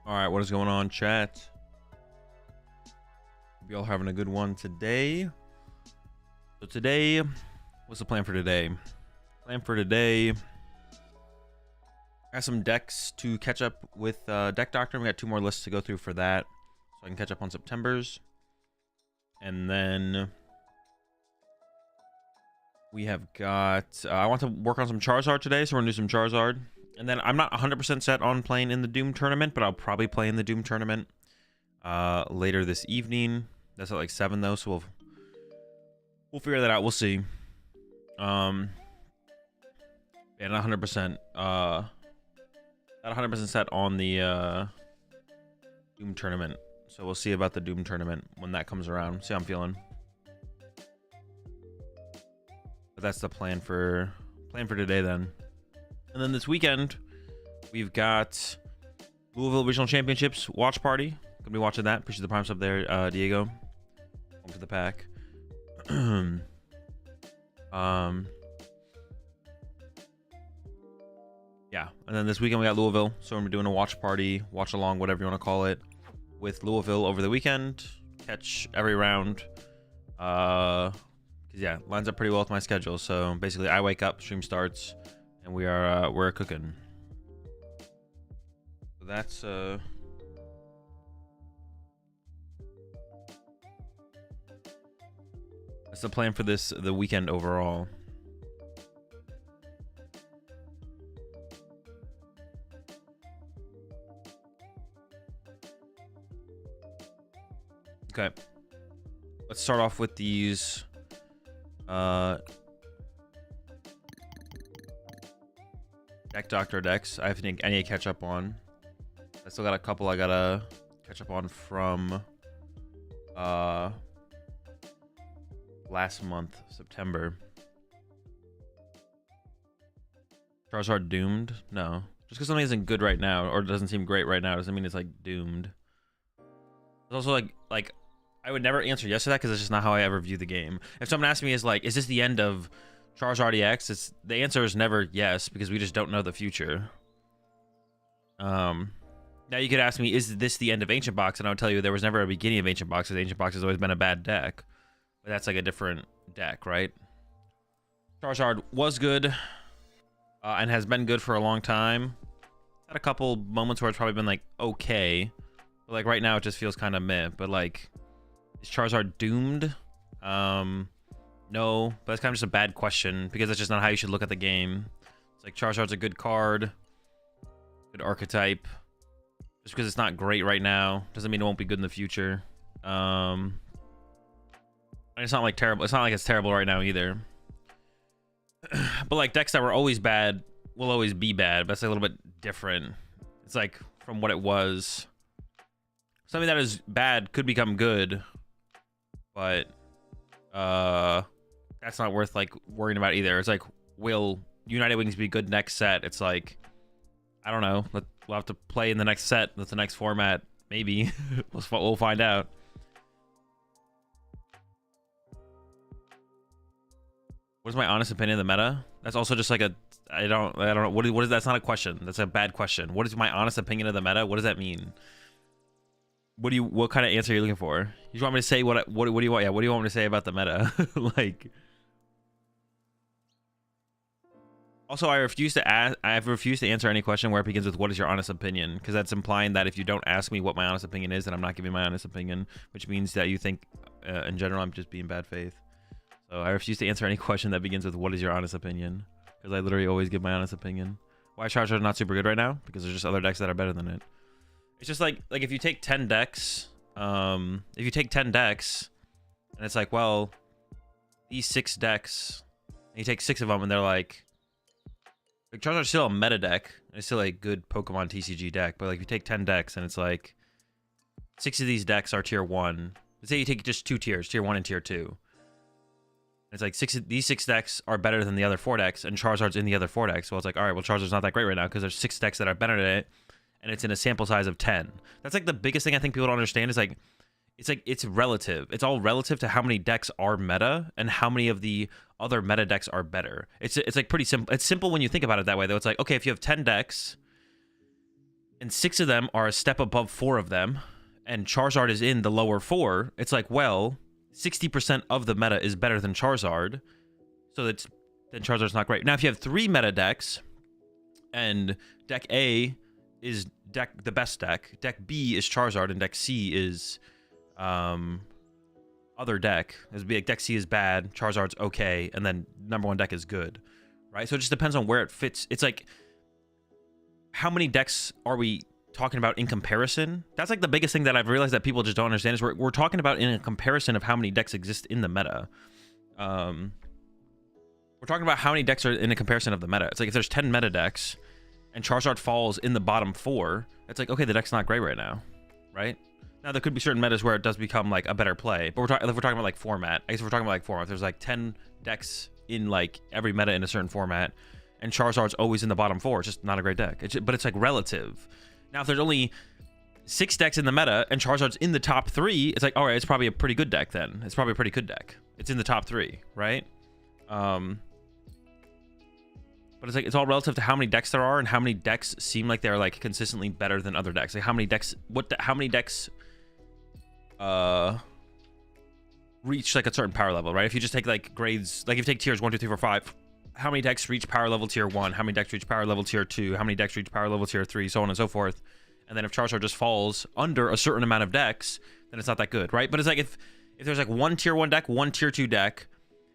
All right, what is going on, chat? Hope y'all having a good one today. So today, what's the plan for today? Plan for today, I have some decks to catch up with Deck Doctor. We got 2 more lists to go through for that, so I can catch up on September's. And then we have got, I want to work on some Charizard today, so we're gonna do some Charizard. And then I'm not 100% set on playing in the Doom tournament, but I'll probably play in the Doom tournament later this evening. That's at like 7 though, so we'll figure that out. We'll see. Yeah, not 100%. Not 100% set on the Doom tournament, so we'll see about the Doom tournament when that comes around. See how I'm feeling. But that's the plan for today then. And then this weekend, we've got Louisville Regional Championships watch party. Gonna be watching that. Appreciate the prime sub there, Diego. Welcome to the pack. Yeah, and then this weekend we got Louisville, so we're gonna be doing a watch party, watch along, whatever you want to call it, with Louisville over the weekend. Catch every round. Yeah, lines up pretty well with my schedule. So basically, I wake up, stream starts, and we're cooking. So that's the plan for the weekend overall. Okay, let's start off with these Deck Doctor decks. I need to catch up on. I still got a couple I gotta catch up on from last month, September. Charizard doomed? No. Just because something isn't good right now or doesn't seem great right now doesn't mean it's like doomed. It's also like I would never answer yes to that because it's just not how I ever view the game. If someone asks me is this the end of Charizard EX? The answer is never yes, because we just don't know the future. Now you could ask me, is this the end of Ancient Box? And I would tell you there was never a beginning of Ancient Box, because Ancient Box has always been a bad deck. But that's like a different deck, right? Charizard was good and has been good for a long time. Had a couple moments where it's probably been like okay, but like right now it just feels kind of meh. But like, is Charizard doomed? No, but that's kind of just a bad question, because that's just not how you should look at the game. It's like Charizard's a good card, good archetype. Just because it's not great right now doesn't mean it won't be good in the future. It's not like terrible. It's not like it's terrible right now either. But like decks that were always bad will always be bad, but it's a little bit different. It's like from what it was. Something that is bad could become good, but that's not worth like worrying about either. It's like, will United Wings be good next set? It's like, I don't know. We'll have to play in the next set with the next format. Maybe. We'll find out. What is my honest opinion of the meta? That's also just like a, I don't know. What is, that's not a question. That's a bad question. What is my honest opinion of the meta? What does that mean? What kind of answer are you looking for? You just want me to say what do you want? Yeah, what do you want me to say about the meta? Like, also, I've refused to answer any question where it begins with "what is your honest opinion?" because that's implying that if you don't ask me what my honest opinion is, then I'm not giving my honest opinion, which means that you think, in general, I'm just being bad faith. So I refuse to answer any question that begins with "what is your honest opinion?" because I literally always give my honest opinion. Why Charizard not super good right now? Because there's just other decks that are better than it. It's just like if you take 10 decks, and it's like, well, these 6 decks, and you take 6 of them, and they're like Charizard's still a meta deck, and it's still a good Pokemon TCG deck, but like if you take 10 decks, and it's like 6 of these decks are tier 1. Let's say you take just 2 tiers, tier 1 and tier 2. It's like these 6 decks are better than the other 4 decks, and Charizard's in the other 4 decks. Well, it's like, all right, well, Charizard's not that great right now because there's 6 decks that are better than it, and it's in a sample size of 10. That's like the biggest thing I think people don't understand is like, it's relative. It's all relative to how many decks are meta and how many of the other meta decks are better. It's like pretty simple. It's simple when you think about it that way, though. It's like, okay, if you have 10 decks and 6 of them are a step above 4 of them, and Charizard is in the lower 4, it's like, well, 60% of the meta is better than Charizard, so then Charizard's not great. Now, if you have 3 meta decks, and deck A is the best deck, deck B is Charizard, and deck C is other deck. Deck C is bad, Charizard's okay, and then #1 deck is good, right? So it just depends on where it fits. It's like, how many decks are we talking about in comparison? That's like the biggest thing that I've realized that people just don't understand is we're talking about in a comparison of how many decks exist in the meta. We're talking about how many decks are in a comparison of the meta. It's like if there's 10 meta decks and Charizard falls in the bottom 4, it's like, okay, the deck's not great right now, right? Now there could be certain metas where it does become like a better play, but if we're talking about like format, I guess if we're talking about like format, there's like 10 decks in like every meta in a certain format, and Charizard's always in the bottom 4. It's just not a great deck. But it's like relative. Now, if there's only 6 decks in the meta and Charizard's in the top 3, it's like, all right, it's probably a pretty good deck then. It's probably a pretty good deck. It's in the top 3, right? But it's like, it's all relative to how many decks there are and how many decks seem like they're like consistently better than other decks. Like how many decks, how many decks reach like a certain power level, right? If you just take like grades, like if you take tiers 1, 2, 3, 4, 5, how many decks reach power level tier 1, how many decks reach power level tier 2, how many decks reach power level tier 3, so on and so forth. And then if Charizard just falls under a certain amount of decks, then it's not that good, right? But it's like if there's like 1 tier 1 deck, 1 tier 2 deck,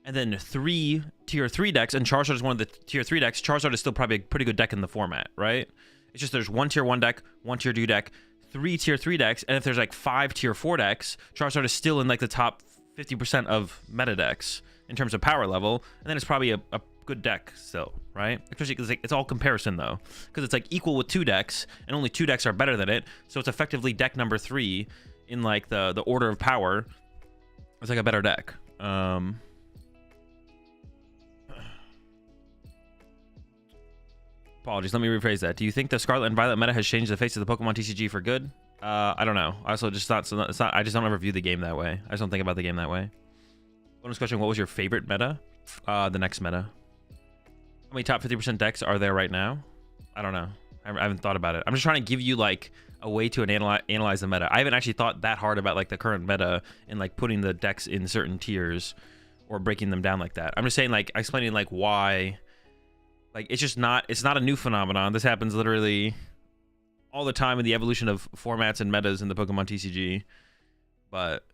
and then 3 tier 3 decks, and Charizard is one of the tier 3 decks, Charizard is still probably a pretty good deck in the format, right? It's just there's 1 tier 1 deck, 1 tier 2 deck, 3 tier 3 decks, and if there's like 5 tier 4 decks, Charizard is still in like the top 50% of meta decks in terms of power level, and then it's probably a good deck still, right? Especially because it's all comparison though, because it's like equal with 2 decks, and only 2 decks are better than it, so it's effectively deck number 3 in like the order of power. It's like a better deck. Apologies, let me rephrase that. Do you think the Scarlet and Violet meta has changed the face of the Pokemon TCG for good? I don't know. I also just thought it's not. I just don't ever view the game that way. I just don't think about the game that way. Bonus question: what was your favorite meta? The next meta. How many top 50% decks are there right now? I don't know. I haven't thought about it. I'm just trying to give you like a way to analyze the meta. I haven't actually thought that hard about like the current meta and like putting the decks in certain tiers or breaking them down like that. I'm just saying, like, explaining like why. Like, it's not a new phenomenon. This happens literally all the time in the evolution of formats and metas in the Pokemon TCG. But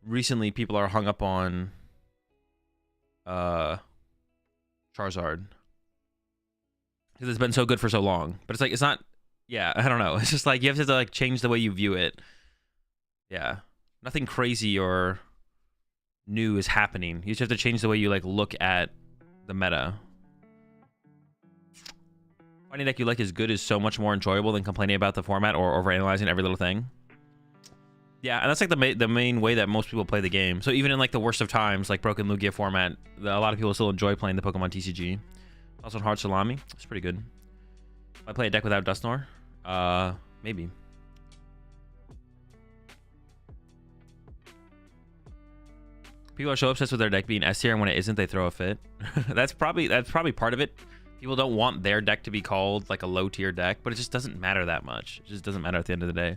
recently people are hung up on Charizard because it's been so good for so long. But it's like, it's not, yeah, I don't know. It's just like you have to like change the way you view it. Yeah. Nothing crazy or new is happening. You just have to change the way you like look at the meta. Finding deck you like is good is so much more enjoyable than complaining about the format or overanalyzing every little thing. Yeah, and that's like the main way that most people play the game. So even in like the worst of times, like broken Lugia format, a lot of people still enjoy playing the Pokemon TCG. Also in Hard Salami, it's pretty good. I play a deck without Dusknoir? Maybe. People are so obsessed with their deck being S tier, and when it isn't, they throw a fit. that's probably part of it. People don't want their deck to be called like a low tier deck, but it just doesn't matter that much. It just doesn't matter at the end of the day.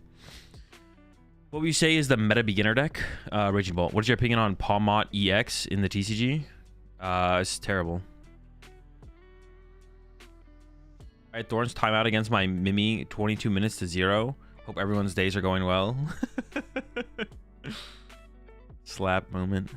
What would you say is the meta beginner deck? Raging Bolt. What is your opinion on Palmot EX in the TCG? It's terrible. All right, Thorns timeout against my Mimi, 22 minutes to 0. Hope everyone's days are going well. Slap moment.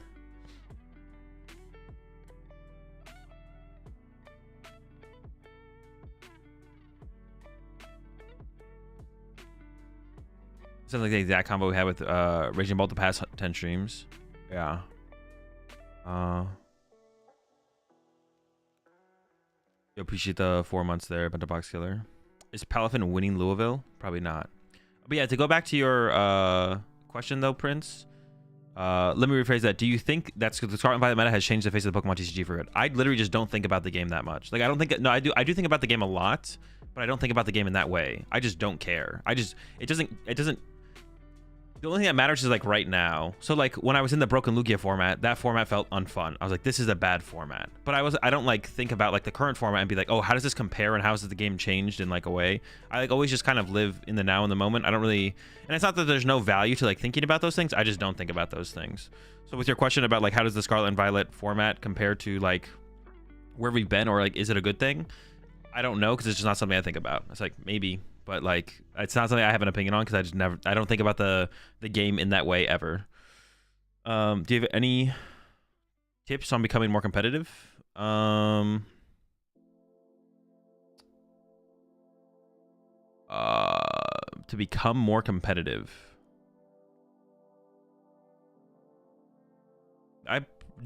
Sounds like the exact combo we had with Raging Bolt the past 10 streams. Yeah. You appreciate the 4 months there, Bento Box Killer. Is Palafin winning Louisville? Probably not. But yeah, to go back to your question though, Prince. Let me rephrase that. Do you think that's because the Scarlet and Violet meta has changed the face of the Pokemon TCG for good? I literally just don't think about the game that much. Like, I don't think, no, I do think about the game a lot, but I don't think about the game in that way. I just don't care. It doesn't The only thing that matters is like right now. So like when I was in the Broken Lugia format, that format felt unfun. I was like, this is a bad format. But I don't like think about like the current format and be like, oh, how does this compare and how has the game changed in like a way? I like always just kind of live in the now and the moment. I don't really, and it's not that there's no value to like thinking about those things. I just don't think about those things. So with your question about like how does the Scarlet and Violet format compare to like where we've been, or like is it a good thing? I don't know, because it's just not something I think about. It's like maybe, but like it's not something I have an opinion on, because I don't think about the game in that way ever. Do you have any tips on becoming more competitive? To become more competitive,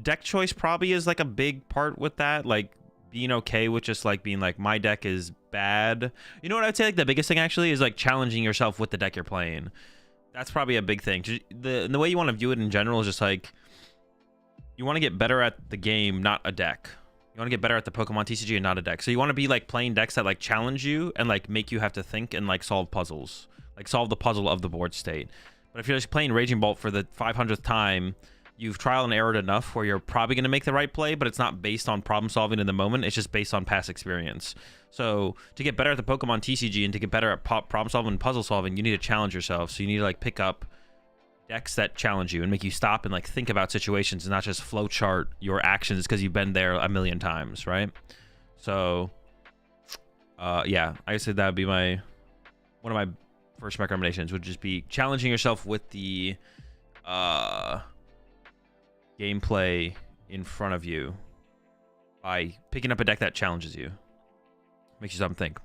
deck choice probably is like a big part with that, like being okay with just like being like, my deck is bad. You know what I'd say, like the biggest thing actually is like challenging yourself with the deck you're playing. That's probably a big thing. The way you want to view it in general is just like, you want to get better at the game, not a deck. You want to get better at the Pokemon TCG and not a deck. So you want to be like playing decks that like challenge you and like make you have to think and like solve puzzles, like solve the puzzle of the board state. But if you're just playing Raging Bolt for the 500th time, you've trial and errored enough where you're probably going to make the right play, but it's not based on problem solving in the moment. It's just based on past experience. So to get better at the Pokemon TCG and to get better at problem solving and puzzle solving, you need to challenge yourself. So you need to like pick up decks that challenge you and make you stop and like think about situations and not just flowchart your actions because you've been there a million times, right? So yeah, I said that would be one of my first recommendations, would just be challenging yourself with the gameplay in front of you by picking up a deck that challenges you, makes you stop and think.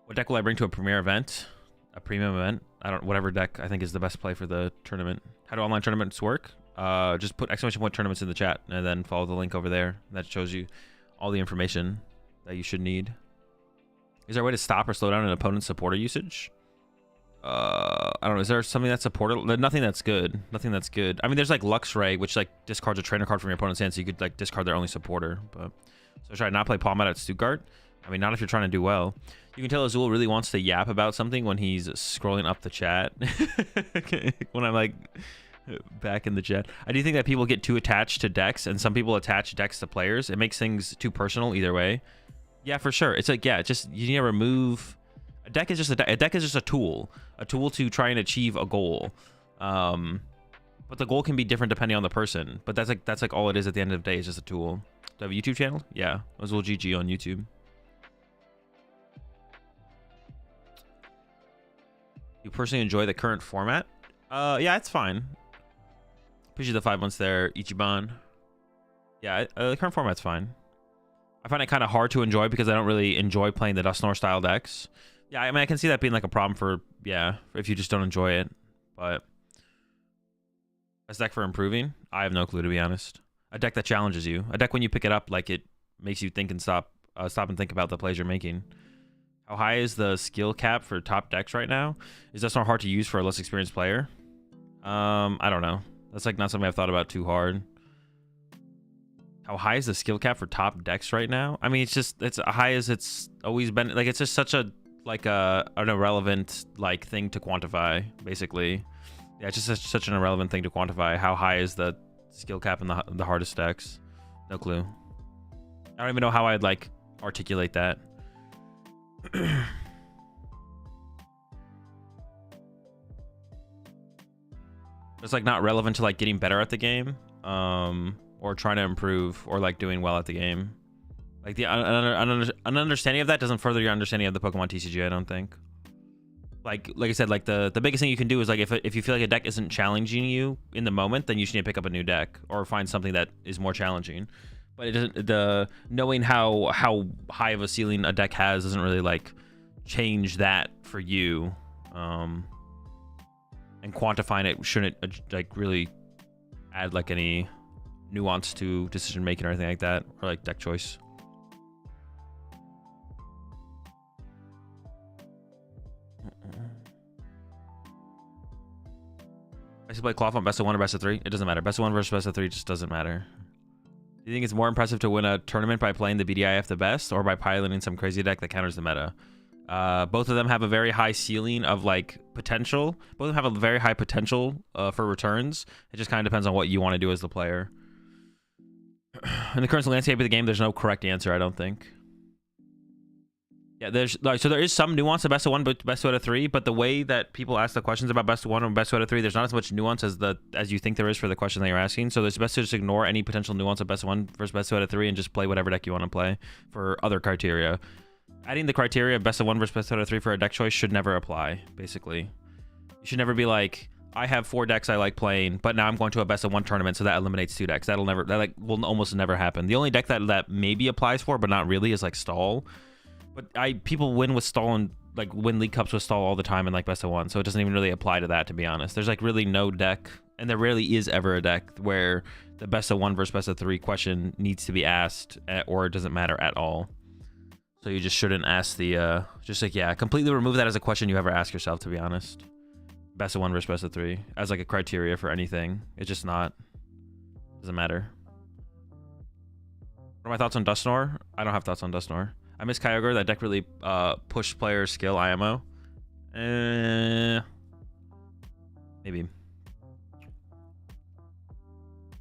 What deck will I bring to a premier event, a premium event? Whatever deck I think is the best play for the tournament. How do online tournaments work? Just put exclamation point tournaments in the chat and then follow the link over there. That shows you all the information that you should need. Is there a way to stop or slow down an opponent's supporter usage? I don't know. Is there something that's supported? Nothing that's good. Nothing that's good. I mean, there's like Luxray, which like discards a trainer card from your opponent's hand, so you could like discard their only supporter. But so should I not play Palm out at Stuttgart? I mean, not if you're trying to do well. You can tell Azul really wants to yap about something when he's scrolling up the chat. When I'm like back in the chat. I do think that people get too attached to decks, and some people attach decks to players. It makes things too personal either way. Yeah, for sure. It's like, yeah, just you need to remove. A deck is just a deck is just a tool to try and achieve a goal. But the goal can be different depending on the person. But that's like all it is at the end of the day, is just a tool. Do you have a YouTube channel? Yeah, AzulGG on YouTube. You personally enjoy the current format? Yeah, it's fine. Appreciate the 5 months there, Ichiban. Yeah, the current format's fine. I find it kind of hard to enjoy because I don't really enjoy playing the Dusknoir style decks. Yeah, I mean, I can see that being like a problem for, yeah, if you just don't enjoy it. But best deck for improving? I have no clue, to be honest. A deck that challenges you. A deck when you pick it up, like it makes you think and stop and think about the plays you're making. How high is the skill cap for top decks right now? Is that so hard to use for a less experienced player? I don't know. That's like not something I've thought about too hard. How high is the skill cap for top decks right now? I mean, it's high as it's always been. Like, it's just such a an irrelevant like thing to quantify, basically. Yeah, it's just such an irrelevant thing to quantify. How high is the skill cap in the hardest decks? No clue. I don't even know how I'd like articulate that. It's like not relevant to like getting better at the game, or trying to improve, or like doing well at the game. Like an understanding of that doesn't further your understanding of the Pokemon TCG, I don't think. Like I said, like the biggest thing you can do is like if you feel like a deck isn't challenging you in the moment, then you should need to pick up a new deck or find something that is more challenging. But it doesn't. Knowing how high of a ceiling a deck has doesn't really like change that for you. And quantifying it shouldn't like really add like any nuance to decision making or anything like that, or like deck choice. I should play Cloth on best of 1 or best of 3. It doesn't matter. Best of 1 versus best of 3 just doesn't matter. Do you think it's more impressive to win a tournament by playing the BDIF the best, or by piloting some crazy deck that counters the meta? Both of them have a very high ceiling of like potential. Both of them have a very high potential for returns. It just kind of depends on what you want to do as the player. In the current landscape of the game, there's no correct answer, I don't think. Yeah, there's like, so there is some nuance to best of one, but best out of three. But the way that people ask the questions about best of one and best out of three, there's not as much nuance as you think there is for the question that you're asking. So it's best to just ignore any potential nuance of best of one versus best out of three and just play whatever deck you want to play for other criteria. Adding the criteria of best of one versus best out of three for a deck choice should never apply. Basically, you should never be like, I have 4 decks I like playing, but now I'm going to a best of one tournament, so that eliminates 2 decks. That like will almost never happen. The only deck that maybe applies for, but not really, is like Stall. But people win with Stall and like win League Cups with Stall all the time in like best of one, so it doesn't even really apply to that, to be honest. There's like really no deck, and there rarely is ever a deck where the best of one versus best of three question needs to be asked, or it doesn't matter at all. So you just shouldn't ask the just like, yeah, completely remove that as a question you ever ask yourself, to be honest. Best of one versus best of three as like a criteria for anything. It's just not, doesn't matter. What are my thoughts on Dusknoir? I don't have thoughts on Dusknoir. I miss Kyogre. That deck really pushed player skill IMO. Maybe.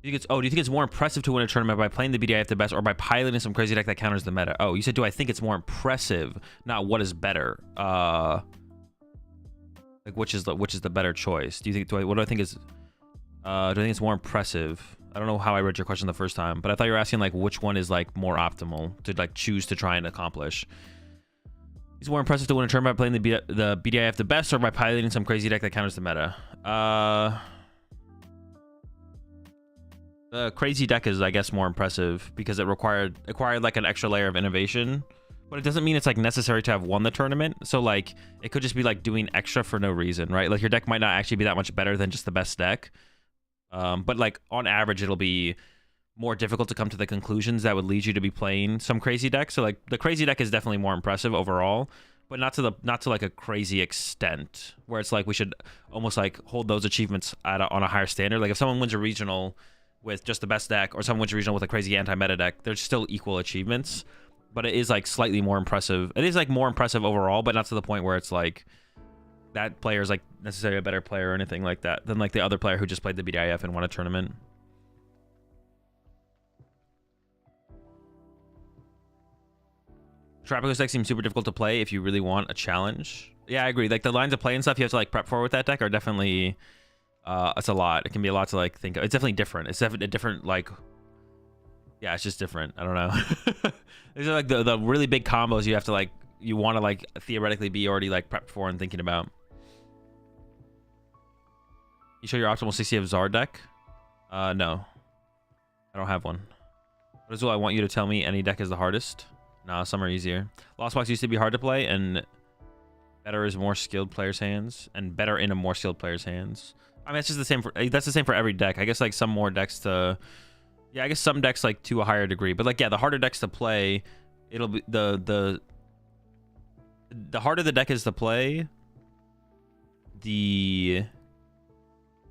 Do you think it's more impressive to win a tournament by playing the BDIF the best, or by piloting some crazy deck that counters the meta? Oh, you said, do I think it's more impressive? Not what is better. Like which is the better choice? Do you think? What do I think is? Do I think it's more impressive? I don't know how I read your question the first time, but I thought you were asking like which one is like more optimal to like choose to try and accomplish. It's more impressive to win a tournament by playing the BDIF the best, or by piloting some crazy deck that counters the meta. The crazy deck is, I guess, more impressive because it acquired like an extra layer of innovation, but it doesn't mean it's like necessary to have won the tournament. So like it could just be like doing extra for no reason, right? Like your deck might not actually be that much better than just the best deck. But like on average, it'll be more difficult to come to the conclusions that would lead you to be playing some crazy deck. So like the crazy deck is definitely more impressive overall, but not to like a crazy extent where it's like we should almost like hold those achievements on a higher standard. Like if someone wins a regional with just the best deck, or someone wins a regional with a crazy anti-meta deck, there's still equal achievements, but it is like slightly more impressive. It is like more impressive overall, but not to the point where it's like that player is like necessarily a better player or anything like that than like the other player who just played the BDIF and won a tournament. Tropico's deck seems super difficult to play if you really want a challenge. Yeah, I agree. Like the lines of play and stuff you have to like prep for with that deck are definitely it's a lot. It can be a lot to like think of. It's definitely different. It's definitely a different, like, yeah, it's just different. I don't know. These are like the really big combos you have to like, you want to like theoretically be already like prepped for and thinking about. You show your optimal 60 of Zard deck? No. I don't have one. What is all I want you to tell me any deck is the hardest? Nah, some are easier. Lost Box used to be hard to play, and better is more skilled players' hands, and better in a more skilled player's hands. I mean, it's just the same for, that's the same for every deck. I guess like some more decks to, yeah, I guess some decks like to a higher degree, but like, yeah, the harder decks to play, it'll be the harder the deck is to play, the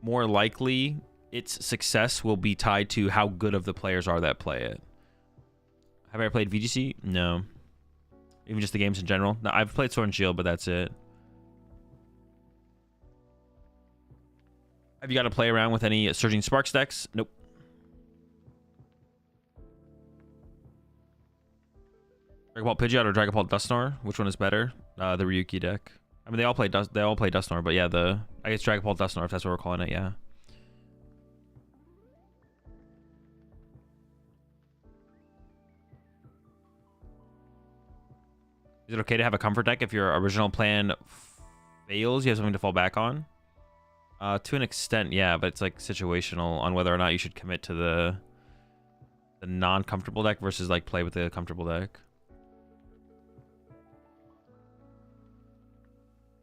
more likely its success will be tied to how good of the players are that play it. Have I ever played VGC? No. Even just the games in general? No, I've played Sword and Shield, but that's it. Have you got to play around with any Surging Sparks decks? Nope. Dragon Ball Pidgeot or Dragon Ball Dusknoir? Which one is better? The Ryuki deck. I mean, they all play Dusknoir, but yeah, I guess Dragon Ball Dusknoir, if that's what we're calling it, yeah. Is it okay to have a comfort deck if your original plan fails? You have something to fall back on? To an extent, yeah, but it's like situational on whether or not you should commit to the non-comfortable deck versus like play with the comfortable deck.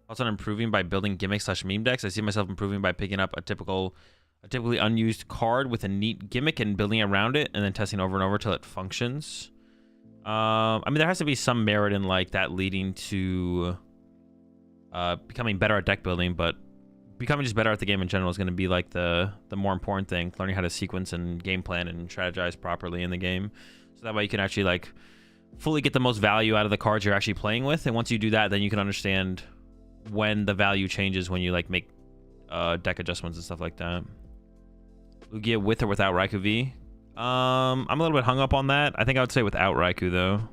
Also, on improving by building gimmick/meme decks. I see myself improving by picking up a typically unused card with a neat gimmick and building around it, and then testing over and over till it functions. I mean, there has to be some merit in like that leading to becoming better at deck building, but becoming just better at the game in general is going to be like the more important thing. Learning how to sequence and game plan and strategize properly in the game, so that way you can actually like fully get the most value out of the cards you're actually playing with. And once you do that, then you can understand when the value changes when you like make deck adjustments and stuff like that. Lugia with or without Raikou V? I'm a little bit hung up on that. I think I would say without Raikou though.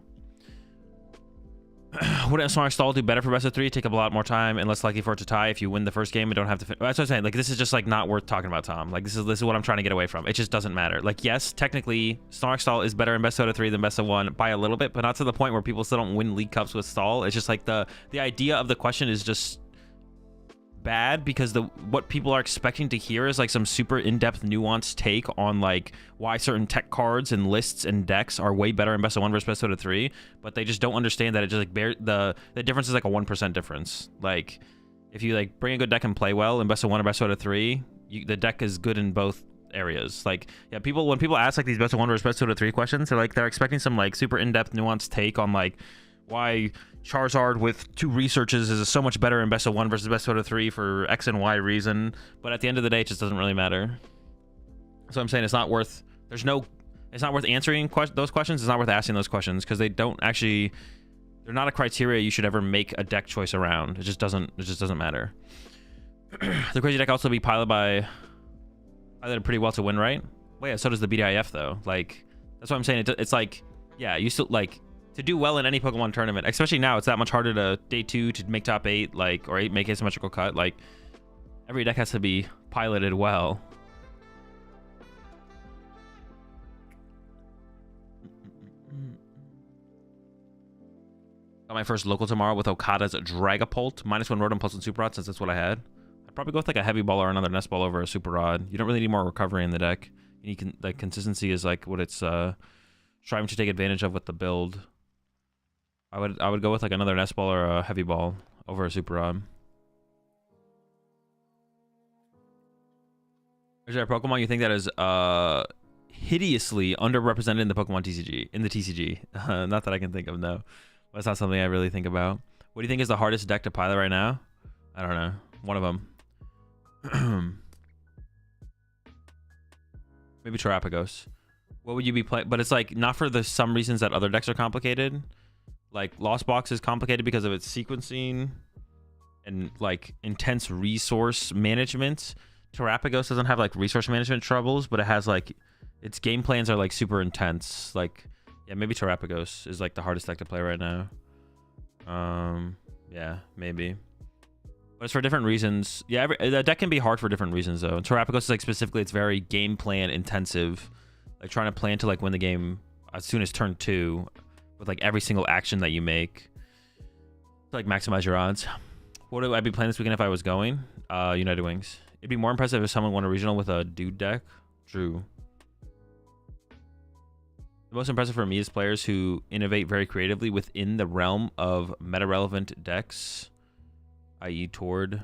Would a Sonic stall do better for best of 3? Take up a lot more time and less likely for it to tie if you win the first game and don't have to that's what I'm saying. Like, this is just like not worth talking about, Tom. Like, this is what I'm trying to get away from. It just doesn't matter. Like, yes, technically Sonic stall is better in best out of 3 than best of 1 by a little bit, but not to the point where people still don't win League Cups with stall. It's just like the idea of the question is just bad, because what people are expecting to hear is like some super in-depth nuanced take on like why certain tech cards and lists and decks are way better in best of 1 versus best out of 3, but they just don't understand that it just like the difference is like a 1% difference. Like, if you like bring a good deck and play well in best of 1 or best out of 3, the deck is good in both areas. Like, yeah, when people ask like these best of 1 versus best out of 3 questions, they're expecting some like super in-depth nuanced take on like why Charizard with 2 researches is so much better in best of 1 versus best out of 3 for X and Y reason. But at the end of the day, it just doesn't really matter. So I'm saying it's not worth answering those questions. It's not worth asking those questions, because they're not a criteria you should ever make a deck choice around. It just doesn't matter. The crazy deck also be piloted pretty well to win, right? Well, yeah, so does the BDIF though. Like, that's what I'm saying. It's like, yeah, you still like to do well in any Pokemon tournament, especially now. It's that much harder to day 2 to make top 8, like, or 8 make asymmetrical cut. Like, every deck has to be piloted well. Got my first local tomorrow with Okada's Dragapult. -1 Rotom Pulse and Super Rod, since that's what I had. I'd probably go with like a Heavy Ball or another Nest Ball over a Super Rod. You don't really need more recovery in the deck. You can, like, consistency is like what it's striving to take advantage of with the build. I would go with like another Nest Ball or a Heavy Ball over a Super Rod. Is there a Pokemon you think that is hideously underrepresented in the Pokemon TCG? In the TCG? Not that I can think of, no. That's not something I really think about. What do you think is the hardest deck to pilot right now? I don't know. One of them. Maybe Terapagos. What would you be playing? But it's like not for some reasons that other decks are complicated. Like, Lost Box is complicated because of its sequencing and like intense resource management. Terapagos doesn't have like resource management troubles, but it has like its game plans are like super intense. Like, yeah, maybe Terapagos is like the hardest deck to play right now. Yeah, maybe. But it's for different reasons. Yeah, the deck can be hard for different reasons though. And Terapagos is like specifically, it's very game plan intensive. Like trying to plan to like win the game as soon as turn 2 with like every single action that you make to like maximize your odds. What would I be playing this weekend if I was going? United Wings. It'd be more impressive if someone won a regional with a dude deck. True. The most impressive for me is players who innovate very creatively within the realm of meta-relevant decks, i.e. Toad.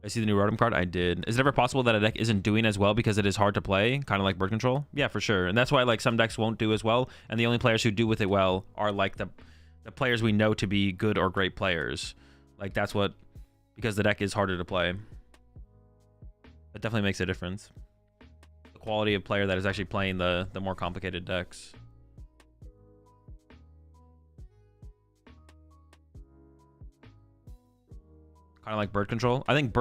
I see the new Rotom card. I did. Is it ever possible that a deck isn't doing as well because it is hard to play? Kind of like Bird Control? Yeah, for sure. And that's why like some decks won't do as well. And the only players who do with it well are like the players we know to be good or great players. Like that's what, because the deck is harder to play. That definitely makes a difference. The quality of player that is actually playing the more complicated decks. Kind of like Bird Control. I think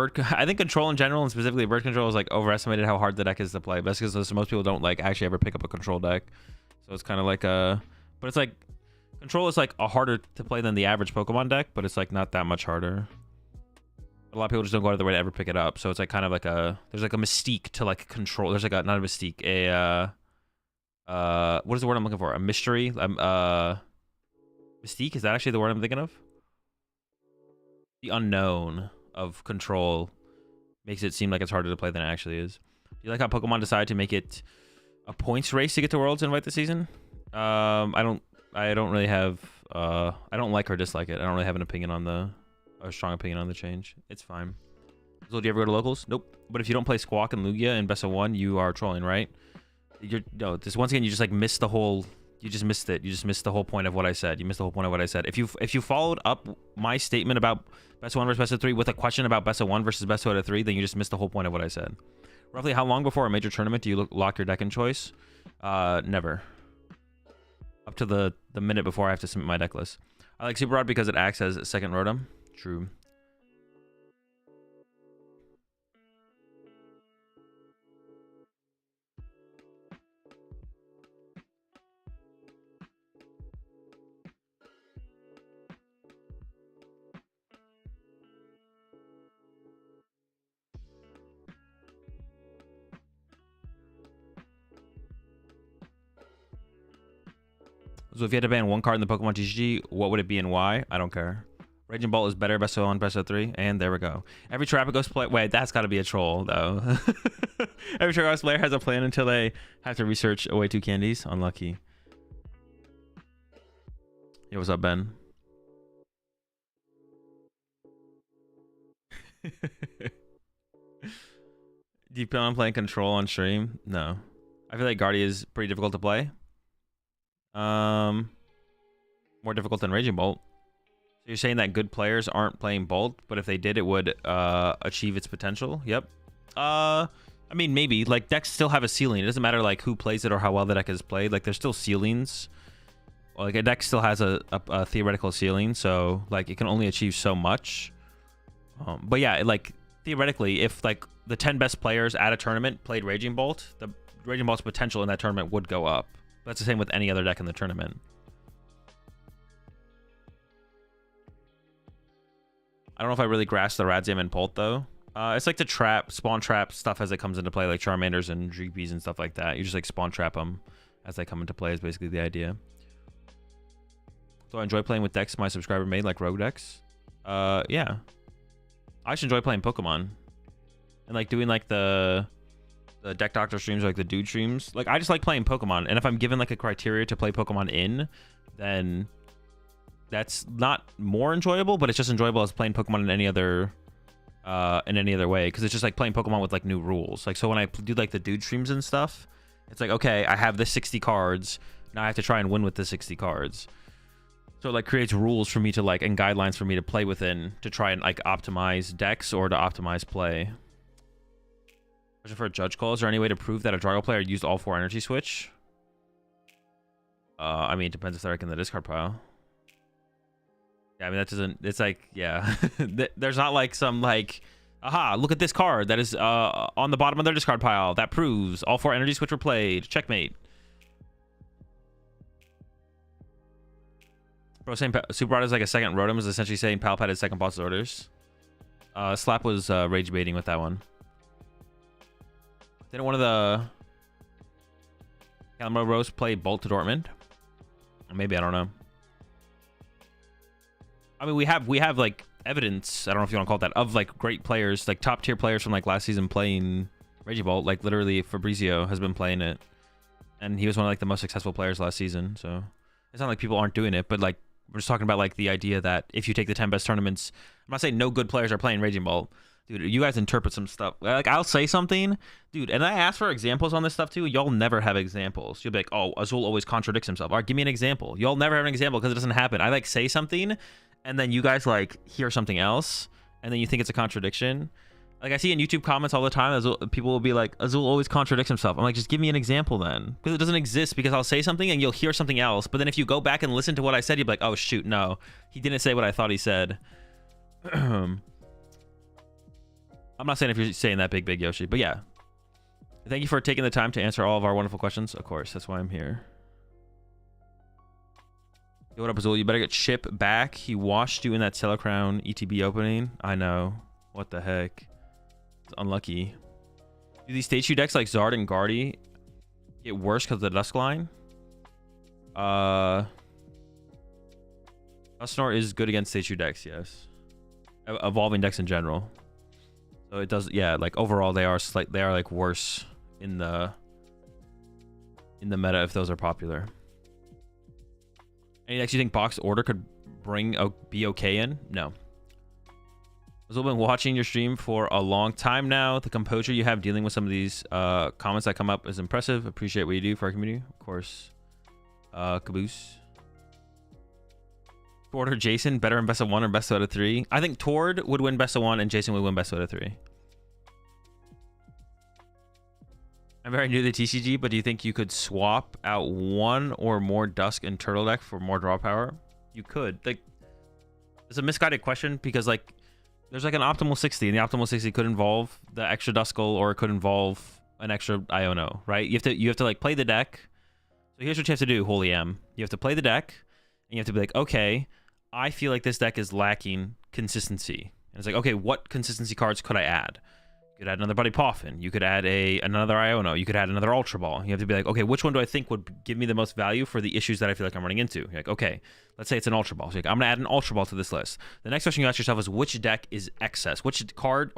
Control in general, and specifically Bird Control, is like overestimated how hard the deck is to play. That's because most people don't like actually ever pick up a Control deck. So it's kind of like a, but it's like Control is like a harder to play than the average Pokemon deck, but it's like not that much harder. A lot of people just don't go out of their way to ever pick it up. So it's like kind of like there's like a mystique to like Control. There's like not a mystique, what is the word I'm looking for? A mystery? Mystique, is that actually the word I'm thinking of? The unknown of Control makes it seem like it's harder to play than it actually is. Do you like how Pokemon decided to make it a points race to get to Worlds invite this season? I don't really have I don't like or dislike it. I don't really have an opinion on a strong opinion on the change. It's fine. So do you ever go to locals? Nope. But if you don't play Squawk and Lugia in best of 1, you are trolling, right? Once again, you just like missed the whole. You just missed it. You just missed the whole point of what I said. You missed the whole point of what I said. If you followed up my statement about best of 1 versus best of 3 with a question about best of 1 versus best of 3, then you just missed the whole point of what I said. Roughly how long before a major tournament do you lock your deck in choice? Never. up to the minute before I have to submit my deck list. I like Super Rod because it acts as a second Rotom. True. So if you had to ban one card in the Pokemon TCG, what would it be and why? I don't care. Raging Bolt is better, best of 1, best of 3, and there we go. Every Terrapagos player... Wait, that's got to be a troll, though. Every Terrapagos player has a plan until they have to research away 2 candies. Unlucky. Yo, what's up, Ben? Do you plan on playing Control on stream? No. I feel like Guardia is pretty difficult to play. More difficult than Raging Bolt. So you're saying that good players aren't playing Bolt, but if they did, it would achieve its potential? Yep. I mean, maybe. Like, decks still have a ceiling. It doesn't matter, like, who plays it or how well the deck is played. Like, there's still ceilings. Like, a deck still has a theoretical ceiling, so, like, it can only achieve so much. But yeah, like, theoretically, if, like, the 10 best players at a tournament played Raging Bolt, the Raging Bolt's potential in that tournament would go up. That's the same with any other deck in the tournament. I don't know if I really grasp the Radzam and Bolt, though. It's like the spawn trap stuff as it comes into play, like Charmanders and Dreepies and stuff like that. You just like spawn trap them as they come into play is basically the idea. So I enjoy playing with decks my subscriber made, like rogue decks. Yeah. I just enjoy playing Pokemon. And like doing like the deck doctor streams or like the dude streams. Like I just like playing Pokemon. And if I'm given like a criteria to play Pokemon in, then that's not more enjoyable, but it's just enjoyable as playing Pokemon in any other way, because it's just like playing Pokemon with like new rules. Like so when I do like the dude streams and stuff, it's like, okay, I have this 60 cards, now I have to try and win with the 60 cards. So it like creates rules for me to like, and guidelines for me to play within to try and like optimize decks or to optimize play. Question for a judge call: is there any way to prove that a Drago player used all 4 energy switch? I mean, it depends if they're like in the discard pile. Yeah, I mean, that doesn't... It's like, yeah. There's not like some like, aha, look at this card that is on the bottom of their discard pile. That proves all 4 energy switch were played. Checkmate. Bro, saying Super Rod is like a second Rotom is essentially saying Palpad is second boss's orders. Slap was rage baiting with that one. Didn't one of the Calamaro Rose play Bolt to Dortmund? Maybe, I don't know. I mean, we have like evidence, I don't know if you want to call it that, of like great players, like top tier players from like last season playing Regibolt. Like literally Fabrizio has been playing it, and he was one of like the most successful players last season. So it's not like people aren't doing it, but like we're just talking about like the idea that if you take the 10 best tournaments, I'm not saying no good players are playing Raging Bolt. Dude, you guys interpret some stuff. Like, I'll say something, dude, and I ask for examples on this stuff too. Y'all never have examples. You'll be like, oh, Azul always contradicts himself. All right, give me an example. Y'all never have an example because it doesn't happen. I like say something, and then you guys like hear something else, and then you think it's a contradiction. Like I see in YouTube comments all the time, Azul, people will be like, Azul always contradicts himself. I'm like, just give me an example then, because it doesn't exist. Because I'll say something and you'll hear something else, but then if you go back and listen to what I said, you'll be like, oh shoot, no, he didn't say what I thought he said. I'm not saying if you're saying that big Yoshi, but yeah. Thank you for taking the time to answer all of our wonderful questions. Of course, that's why I'm here. Yo, what up, Azul? You better get Chip back. He washed you in that Telecrown ETB opening. I know. What the heck? It's unlucky. Do these stage 2 decks like Zard and Guardy get worse because of the Dusk line? Dusknor is good against stage 2 decks, yes. Evolving decks in general. So it does, yeah. Like overall, they are like worse in the meta if those are popular. Any decks you think box order could be okay in? No. I've been watching your stream for a long time now. The composure you have dealing with some of these comments that come up is impressive. Appreciate what you do for our community, of course. Caboose. Tord or Jason, better in best of 1 or best out of 3? I think Tord would win best of 1 and Jason would win best out of 3. I'm very new to TCG, but do you think you could swap out one or more Dusk and Turtle deck for more draw power? You could. Like, it's a misguided question because like there's like an optimal 60, and the optimal 60 could involve the extra Duskull or it could involve an extra Iono, right? You have to like play the deck. So here's what you have to do, Holy M. You have to play the deck, and you have to be like, okay, I feel like this deck is lacking consistency. And it's like, okay, what consistency cards could I add? You could add another Buddy Poffin. You could add another Iono. You could add another Ultra Ball. You have to be like, okay, which one do I think would give me the most value for the issues that I feel like I'm running into? You're like, okay, let's say it's an Ultra Ball. So you're like, I'm going to add an Ultra Ball to this list. The next question you ask yourself is, which deck is excess? Which card,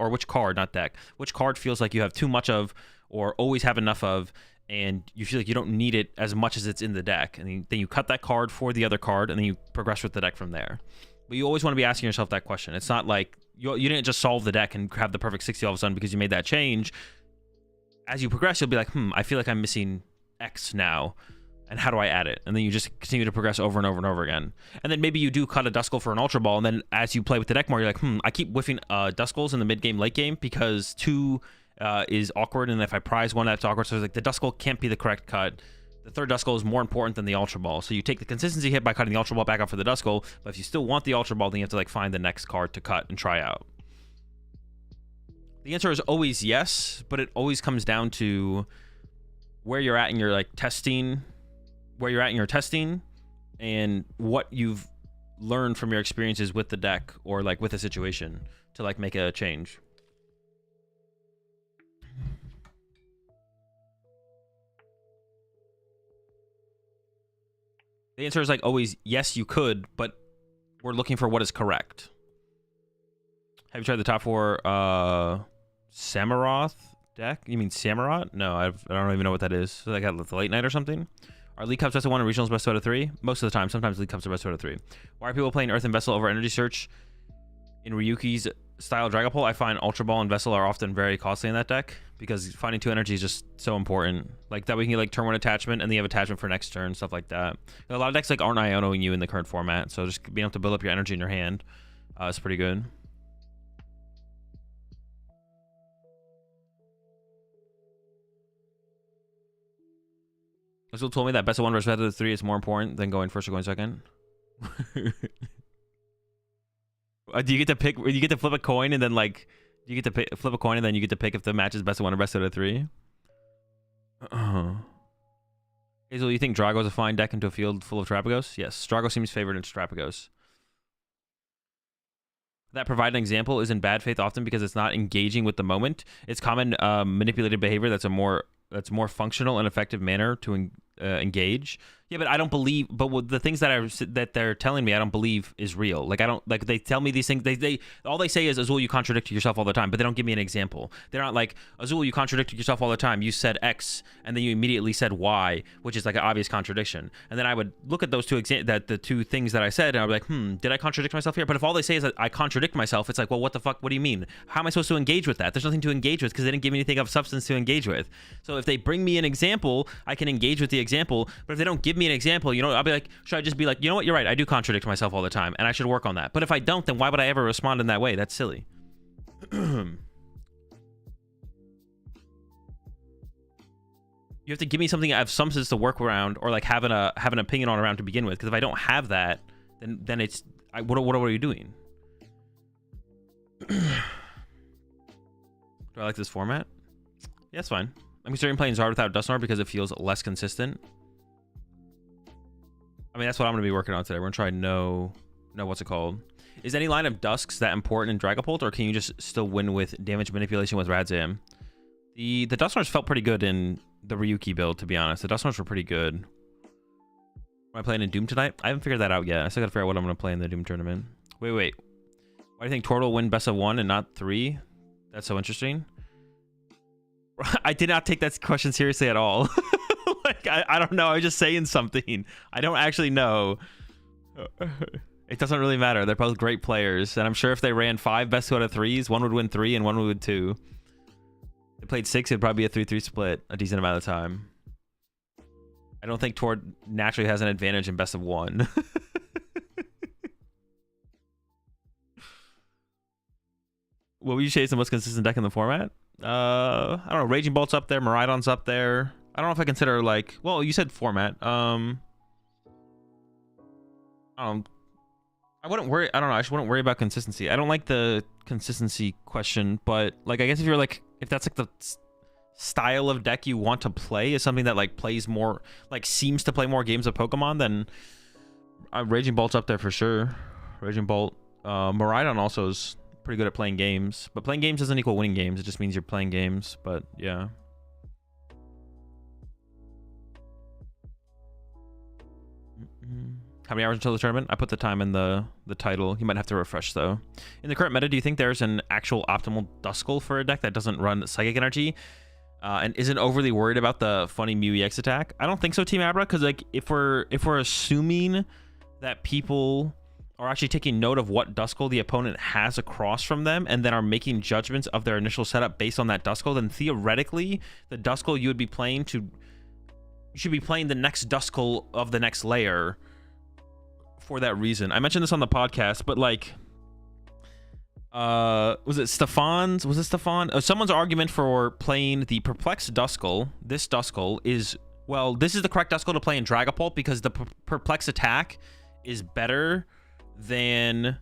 not deck, which card feels like you have too much of or always have enough of, and you feel like you don't need it as much as it's in the deck. And then you cut that card for the other card, and then you progress with the deck from there. But you always want to be asking yourself that question. It's not like you didn't just solve the deck and have the perfect 60 all of a sudden because you made that change. As you progress, you'll be like, I feel like I'm missing X now, and how do I add it? And then you just continue to progress over and over and over again. And then maybe you do cut a Duskull for an Ultra Ball, and then as you play with the deck more, you're like, I keep whiffing Duskulls in the mid-game, late-game because 2 is awkward, and if I prize one, that's awkward. So it's like the Duskull can't be the correct cut. The third Duskull is more important than the Ultra Ball. So you take the consistency hit by cutting the Ultra Ball back out for the Duskull, but if you still want the Ultra Ball, then you have to like find the next card to cut and try out. The answer is always yes, but it always comes down to where you're at in your like testing, and what you've learned from your experiences with the deck or like with a situation to like make a change. The answer is like always yes, you could, but we're looking for what is correct. Have you tried the top 4 Samurott deck? You mean Samurott? No, I don't even know what that is. So they got the late night or something? Are League Cups best of 1 and Regionals best out of 3? Most of the time. Sometimes League Cups are best out of 3. Why are people playing Earth and Vessel over Energy Search in Ryuki's style Dragapult? I find Ultra Ball and Vessel are often very costly in that deck because finding 2 energy is just so important. Like that we can get like turn 1 attachment and then you have attachment for next turn, stuff like that. A lot of decks like aren't Ionoing you in the current format, so just being able to build up your energy in your hand is pretty good. Azul told me that best of 1 versus best of 3 is more important than going first or going second. Do you get to pick? You get to flip a coin and then like you get to flip a coin and then you get to pick if the match is best of 1 or best out of 3. Azul, you think Drago is a fine deck into a field full of Terapagos? Yes, Drago seems favored in Terapagos. That provide an example is in bad faith often because it's not engaging with the moment. It's common manipulated behavior that's a more functional and effective manner to engage. Yeah, but I don't believe. But the things that they're telling me, I don't believe is real. Like I don't like they tell me these things. They all they say is Azul, you contradict yourself all the time, but they don't give me an example. They're not like Azul, you contradict yourself all the time. You said X and then you immediately said Y, which is like an obvious contradiction. And then I would look at those the two things that I said, and I'd be like, did I contradict myself here? But if all they say is that I contradict myself, it's like, well, what the fuck? What do you mean? How am I supposed to engage with that? There's nothing to engage with because they didn't give me anything of substance to engage with. So if they bring me an example, I can engage with the example. But if they don't give me an example, you know, I'll be like, should I just be like, you know what, you're right, I do contradict myself all the time, and I should work on that. But if I don't, then why would I ever respond in that way? That's silly. You have to give me something I have substance to work around, or like have an opinion on around to begin with. Because if I don't have that, then it's what are you doing? Do I like this format? Yeah, it's fine. I'm considering playing Zard without Dusknoir because it feels less consistent. I mean, that's what I'm going to be working on today. We're going to try no what's it called? Is any line of Dusks that important in Dragapult, or can you just still win with damage manipulation with Radzam? The Dusknoirs felt pretty good in the Ryuki build, to be honest. The Dusknoirs were pretty good. Am I playing in Doom tonight? I haven't figured that out yet. I still got to figure out what I'm going to play in the Doom tournament. Wait. Why do you think Tortle will win best of 1 and not 3? That's so interesting. I did not take that question seriously at all. Like, I don't know. I was just saying something. I don't actually know. It doesn't really matter. They're both great players. And I'm sure if they ran 5 best 2 out of 3s, one would win 3 and one would win 2. If they played 6, it'd probably be a 3-3 split a decent amount of time. I don't think Tord naturally has an advantage in best of 1. What would you say is the most consistent deck in the format? I don't know. Raging Bolt's up there. Miraidon's up there. I don't know if I consider like. Well, you said format. I wouldn't worry. I don't know. I just wouldn't worry about consistency. I don't like the consistency question, but like I guess if you're like if that's like the style of deck you want to play is something that like plays more like seems to play more games of Pokemon, then Raging Bolt's up there for sure. Raging Bolt. Miraidon also is pretty good at playing games, but playing games doesn't equal winning games. It just means you're playing games. But yeah. How many hours until the tournament? I put the time in the title. You might have to refresh though. In the current meta, do you think there's an actual optimal Duskull for a deck that doesn't run Psychic Energy and isn't overly worried about the funny Mew EX attack? I don't think so, Team Abra, because like if we're assuming that people are actually taking note of what Duskull the opponent has across from them and then are making judgments of their initial setup based on that Duskull, then theoretically the Duskull you would be playing you should be playing the next Duskull of the next layer. For that reason, I mentioned this on the podcast, but like, was it Stefan's? Was it Stefan? Someone's argument for playing the Perplexed Duskull. This Duskull is this is the correct Duskull to play in Dragapult because the Perplex attack is better than.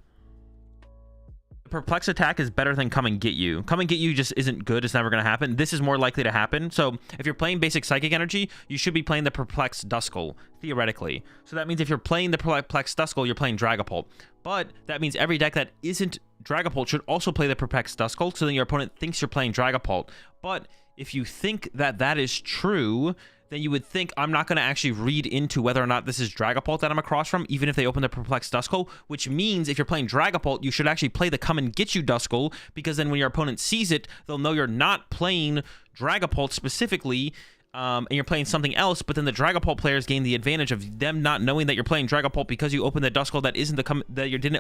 Perplex attack is better than Come and Get You. Come and Get You just isn't good. It's never going to happen. This is more likely to happen. So if you're playing basic Psychic Energy, you should be playing the Perplex Duskull, theoretically. So that means if you're playing the Perplex Duskull, you're playing Dragapult. But that means every deck that isn't Dragapult should also play the Perplex Duskull, so then your opponent thinks you're playing Dragapult. But if you think that that is true, then you would think I'm not going to actually read into whether or not this is Dragapult that I'm across from, even if they open the Perplexed Duskull, which means if you're playing Dragapult, you should actually play the Come and Get You Duskull, because then when your opponent sees it, they'll know you're not playing Dragapult specifically, and you're playing something else, but then the Dragapult players gain the advantage of them not knowing that you're playing Dragapult because you open the Duskull that isn't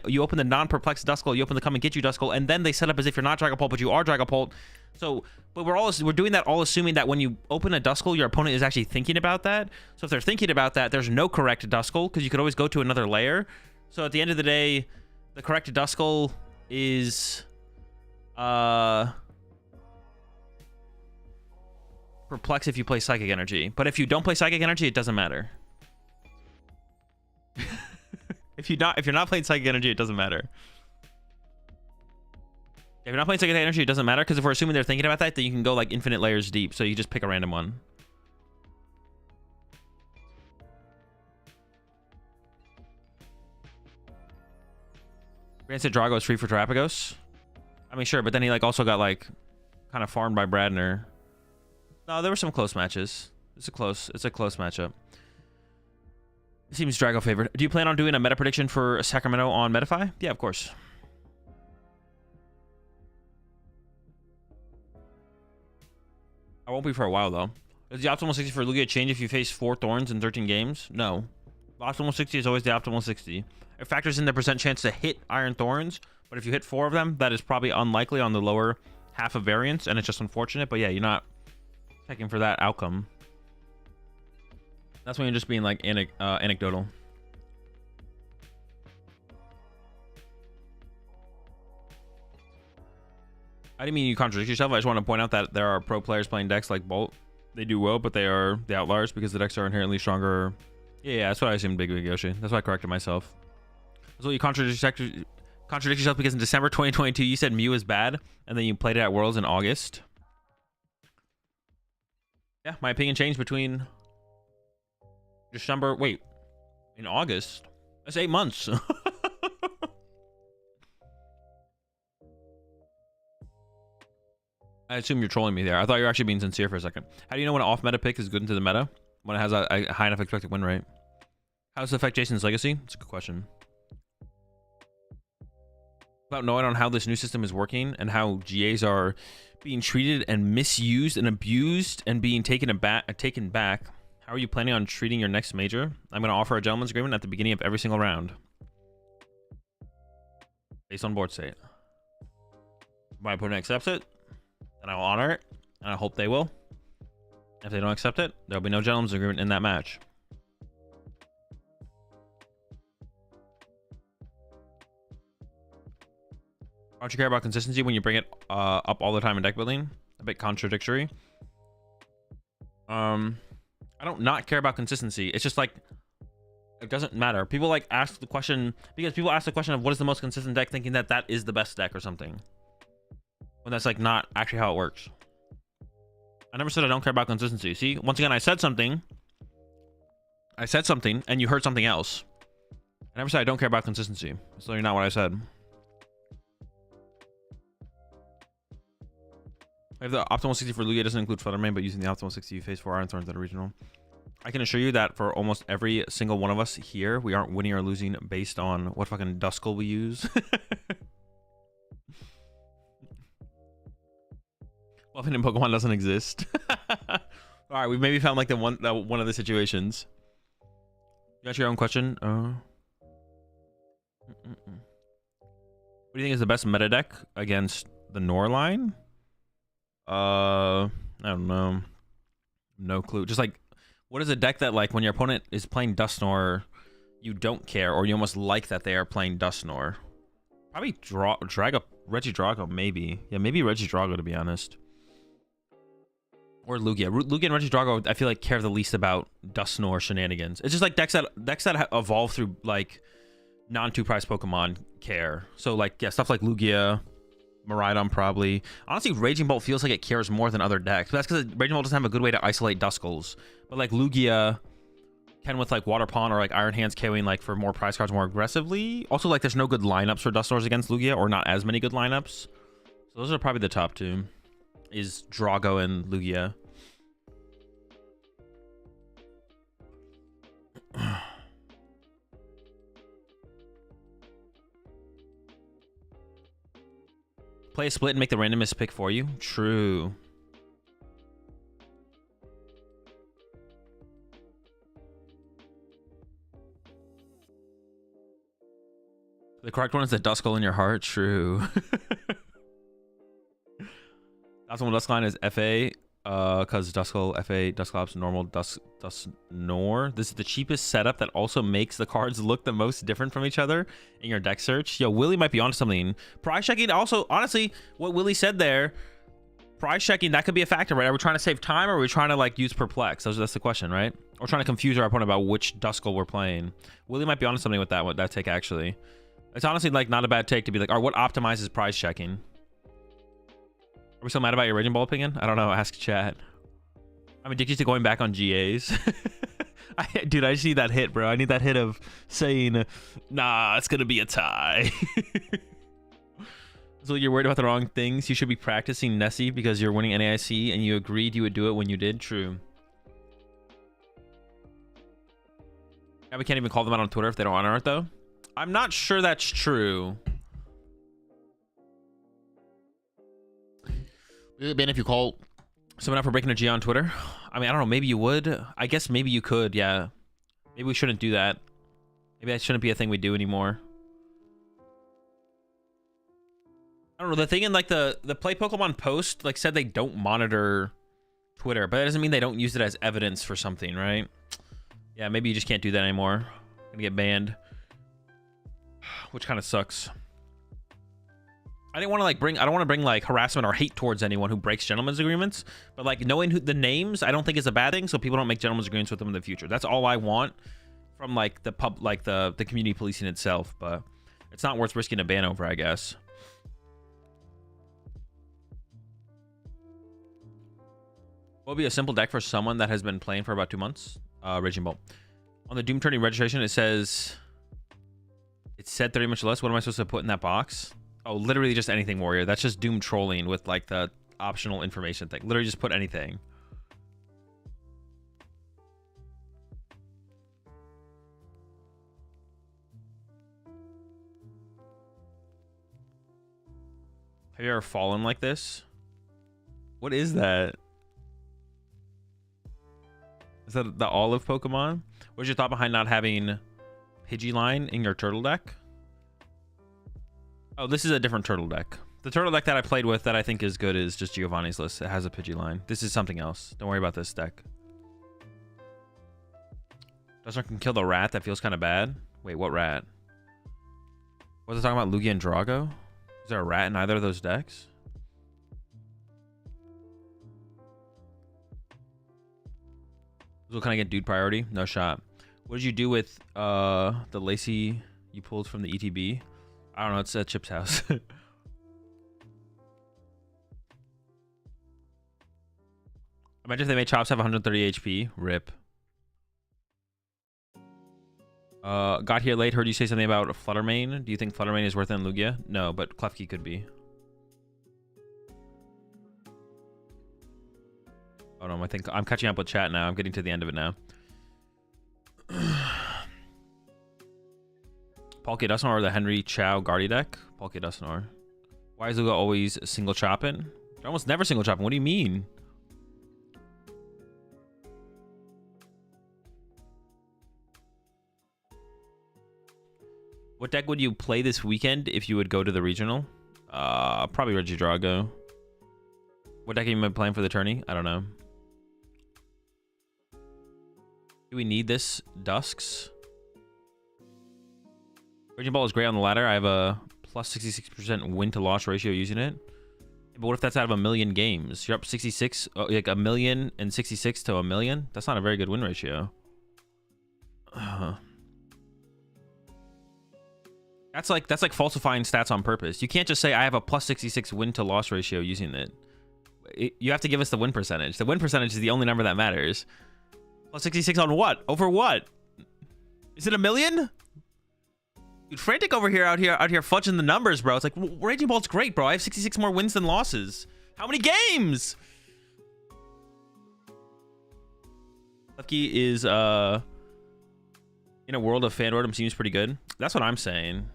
you open the non-Perplexed Duskull, you open the Come and Get You Duskull, and then they set up as if you're not Dragapult, but you are Dragapult. So, but we're doing that all assuming that when you open a Duskull, your opponent is actually thinking about that. So if they're thinking about that, there's no correct Duskull, because you could always go to another layer. So at the end of the day, the correct Duskull is Perplex if you play Psychic Energy. But if you don't play Psychic Energy, it doesn't matter. If you're not playing Psychic Energy, it doesn't matter. If you're not playing Psychic Energy, it doesn't matter, because if we're assuming they're thinking about that, then you can go like infinite layers deep. So you just pick a random one. Rancid Drago is free for Terapagos. I mean, sure, but then he like also got like kind of farmed by Bradner. No, there were some close matches. It's a close matchup. It seems Drago favored. Do you plan on doing a meta prediction for Sacramento on Metafy? Yeah, of course. I won't be for a while, though. Does the optimal 60 for Lugia change if you face 4 Thorns in 13 games? No. The optimal 60 is always the optimal 60. It factors in the % chance to hit Iron Thorns, but if you hit 4 of them, that is probably unlikely on the lower half of variance, and it's just unfortunate. But yeah, you're not checking for that outcome. That's when you're just being like anecdotal. I didn't mean you contradict yourself. I just want to point out that there are pro players playing decks like Bolt. They do well, but they are the outliers because the decks are inherently stronger. Yeah, that's what I assumed, Big Yoshi. That's why I corrected myself. So you contradict yourself because in December 2022 you said Mew is bad, and then you played it at Worlds in August. Yeah, my opinion changed between December. Wait, in August? That's 8 months. I assume you're trolling me there. I thought you were actually being sincere for a second. How do you know when an off-meta pick is good into the meta? When it has a high enough expected win rate? How does it affect Jason's legacy? It's a good question. About knowing on how this new system is working and how GAs are being treated and misused and abused and being taken back. How are you planning on treating your next major? I'm going to offer a gentleman's agreement at the beginning of every single round. Based on board state. If my opponent accepts it, then I will honor it, and I hope they will. If they don't accept it, there'll be no gentleman's agreement in that match. Don't you care about consistency when you bring it up all the time in deck building? bit contradictory. I don't not care about consistency. It's just like, it doesn't matter. People like ask the question because people ask the question of what is the most consistent deck, thinking that that is the best deck or something, when that's like not actually how it works. I never said I don't care about consistency. See, once again, I said something, and you heard something else. I never said I don't care about consistency. So you're not what I said. If the optimal 60 for Lugia doesn't include Fluttermane, but using the optimal 60 you face 4 Iron Thorns at a regional, I can assure you that for almost every single one of us here, we aren't winning or losing based on what fucking Duskull we use. Bluffing in Pokemon doesn't exist. All right, we maybe found like one of the situations. You got your own question? What do you think is the best meta deck against the Nor line? I don't know. No clue. Just like, what is a deck that like when your opponent is playing Dusknoir, you don't care, or you almost like that they are playing Dusknoir? Probably Regidrago, maybe. Yeah, maybe Regidrago, to be honest. Or Lugia. Lugia and Regidrago, I feel like care the least about Dusknoir shenanigans. It's just like decks that evolve through like non-2-price Pokemon care. So like, yeah, stuff like Lugia, Miraidon probably. Honestly, Raging Bolt feels like it cares more than other decks. But that's because Raging Bolt doesn't have a good way to isolate Duskulls. But like Lugia can with like Water Pawn or like Iron Hands KOing like for more prize cards more aggressively. Also, like there's no good lineups for Dusknoirs against Lugia, or not as many good lineups. So those are probably the top two. Is Drago and Lugia. Play a split and make the randomest pick for you. True. The correct one is the Duskull in your heart. True. Optimal Dusk line is FA, because Duskull, FA, Dusclops, normal, Dusknoir. This is the cheapest setup that also makes the cards look the most different from each other in your deck search. Yo, Willie might be onto something. Price checking also, honestly, what Willie said there, price checking, that could be a factor, right? Are we trying to save time, or are we trying to like use Perplex? That's the question, right? Or trying to confuse our opponent about which Duskull we're playing. Willie might be onto something with that take, actually. It's honestly like not a bad take to be like, all right, what optimizes price checking? Are we still mad about your Raging Ball opinion? I don't know. Ask chat. I'm addicted to going back on GAs. Dude, I see that hit, bro. I need that hit of saying, nah, it's going to be a tie. So you're worried about the wrong things. You should be practicing Nessie because you're winning NAIC and you agreed you would do it when you did. True. Yeah, we can't even call them out on Twitter if they don't honor it, though. I'm not sure that's true. Ben, if you call someone out for breaking a G on Twitter, I mean, I don't know. Maybe you would. I guess maybe you could. Yeah. Maybe we shouldn't do that. Maybe that shouldn't be a thing we do anymore. I don't know. The thing in like the Play Pokemon post like said they don't monitor Twitter, but that doesn't mean they don't use it as evidence for something, right? Yeah, maybe you just can't do that anymore. Gonna get banned, which kind of sucks. I didn't want to like I don't want to bring like harassment or hate towards anyone who breaks gentlemen's agreements, but like knowing the names, I don't think is a bad thing, so people don't make gentlemen's agreements with them in the future. That's all I want from like the the community policing itself, but it's not worth risking a ban over, I guess. What would be a simple deck for someone that has been playing for about 2 months? Raging Bolt. On the Doom Tourney registration, it says it said 30 much less. What am I supposed to put in that box? Oh, literally just anything, Warrior. That's just Doom trolling with like the optional information thing. Literally just put anything. Have you ever fallen like this? What is that? Is that the olive Pokemon? What's your thought behind not having Pidgeyline in your turtle deck? Oh, this is a different turtle deck. The turtle deck that I played with that I think is good is just Giovanni's List. It has a Pidgeyline. This is something else. Don't worry about this deck. Dusknoir can kill the rat. That feels kind of bad. Wait, what rat? Was it talking about Lugia and Drago? Is there a rat in either of those decks? So can I get dude priority? No shot. What did you do with the Lacey you pulled from the ETB? I don't know. It's at Chip's house. Imagine if they made Chops have 130 HP. Rip. Got here late. Heard you say something about Fluttermane. Do you think Fluttermane is worth it in Lugia? No, but Klefki could be. Oh no, I think I'm catching up with chat now. I'm getting to the end of it now. Palkia Dusknoir or the Henry Chow Guardy deck? Palkia Dusknoir. Why is Lugia always single chopping? They're almost never single chopping. What do you mean? What deck would you play this weekend if you would go to the regional? Probably Regidrago. What deck have you been playing for the tourney? I don't know. Do we need this Dusks? Raging Ball is great on the ladder. I have a plus 66% win to loss ratio using it. But what if that's out of 1,000,000 games? You're up 66, like 1,066 to 1,000,000. That's not a very good win ratio. That's like falsifying stats on purpose. You can't just say I have a plus 66 win to loss ratio using it. You have to give us the win percentage. The win percentage is the only number that matters. Plus 66 on what? Over what? Is it 1,000,000? Dude, Frantic out here fudging the numbers, bro. It's like, Raging Ball's great, bro. I have 66 more wins than losses. How many games? Lucky is in a world of Fandordom seems pretty good. That's what I'm saying.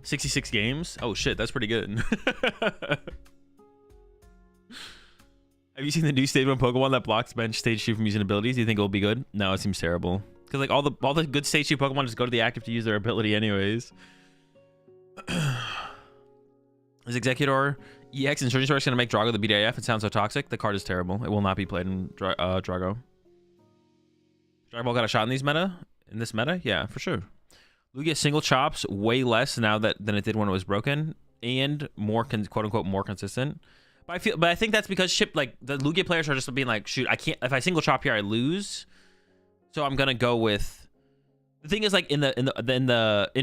$66 games? Oh shit, that's pretty good. Have you seen the new stage 1 Pokemon that blocks bench stage 2 from using abilities? Do you think it'll be good? No, it seems terrible. Because like all the good stage 2 Pokemon just go to the active to use their ability anyways. Is Executor EX Insurgent Source going to make Drago the BDIF? It sounds so toxic. The card is terrible. It will not be played in Drago. Dragon Ball got a shot in this meta? Yeah, for sure. Lugia single chops way less now than it did when it was broken, and more quote unquote more consistent. But I think that's because the Lugia players are just being like, shoot, I can't, if I single chop here I lose. So I'm gonna go with, the thing is, like in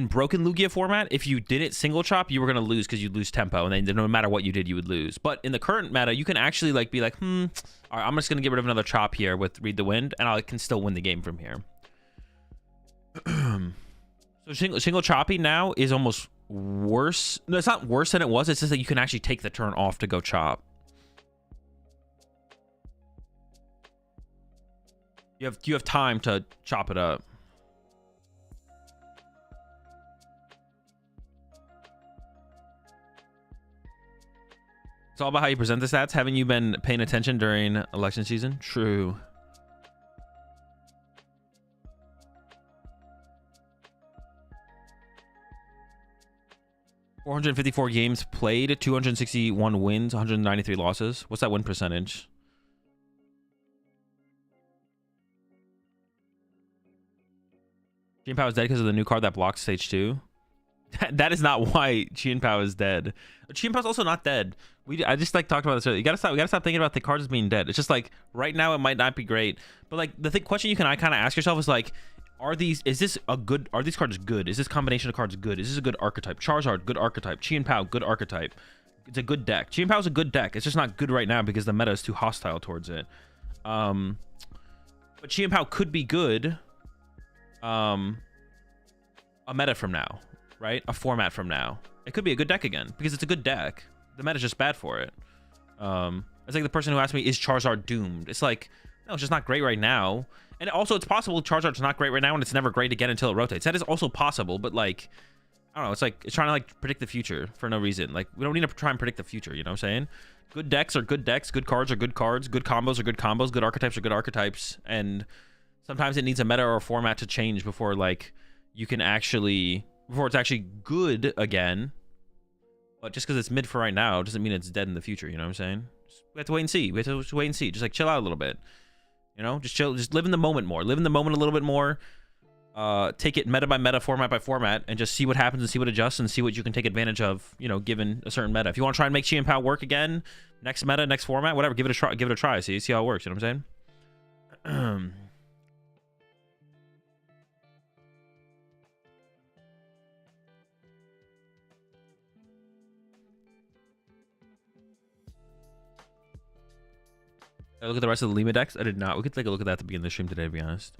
broken Lugia format, if you didn't single chop, you were gonna lose because you'd lose tempo, and then no matter what you did, you would lose. But in the current meta, you can actually like be like, all right, I'm just gonna get rid of another chop here with Read the Wind, and I can still win the game from here. So single chopping now is almost worse. No, it's not worse than it was. It's just that you can actually take the turn off to go chop. You have time to chop it up. It's all about how you present the stats. Haven't you been paying attention during election season? True. $454 games played, 261 wins, 193 losses. What's that win percentage? Chien-Pao is dead because of the new card that blocks stage 2. That is not why Chien-Pao is dead. Chien-Pao's also not dead. I just like talked about this earlier. We gotta stop thinking about the cards as being dead. It's just like right now it might not be great, but like the question you can kind of ask yourself is like, are these cards good? Is this combination of cards good? Is this a good archetype? Charizard, good archetype. Chien-Pao, good archetype. It's a good deck. Chien-Pao's a good deck. It's just not good right now because the meta is too hostile towards it. But Chien-Pao could be good a meta from now, right? A format from now. It could be a good deck again because it's a good deck. The meta's just bad for it. It's like the person who asked me, is Charizard doomed? It's like, no, it's just not great right now. And also, it's possible Charizard's not great right now, and it's never great again until it rotates. That is also possible, but like, I don't know. It's like it's trying to like predict the future for no reason. Like, we don't need to try and predict the future. You know what I'm saying? Good decks are good decks. Good cards are good cards. Good combos are good combos. Good archetypes are good archetypes. And sometimes it needs a meta or a format to change before like you can actually it's actually good again. But just because it's mid for right now doesn't mean it's dead in the future. You know what I'm saying? We have to wait and see. We have to just wait and see. Just like chill out a little bit. You know, just chill, just live in the moment more. Live in the moment a little bit more. take it meta by meta, format by format, and just see what happens and see what adjusts and see what you can take advantage of, you know, given a certain meta. If you want to try and make Chi and Pow work again, next meta, next format, whatever, give it a try. Give it a try. See how it works. You know what I'm saying? I look at the rest of the Lima decks. I did not. We could take a look at that at the beginning of the stream today, to be honest.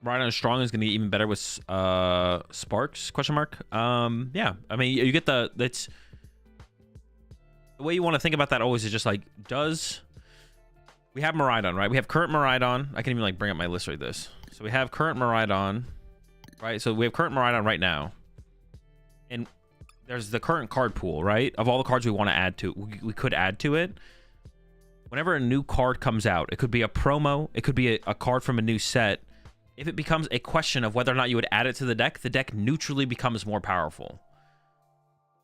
Rhino Strong is going to get even better with Sparks, question mark. Yeah, I mean, you get that's the way you want to think about that always is just like, we have Miraidon, right? We have current Miraidon. I can even like bring up my list like this. So we have current Miraidon, right? So we have current Miraidon right now. And there's the current card pool, right? Of all the cards we want to add to, we could add to it. Whenever a new card comes out, it could be a promo, it could be a card from a new set. If it becomes a question of whether or not you would add it to the deck neutrally becomes more powerful.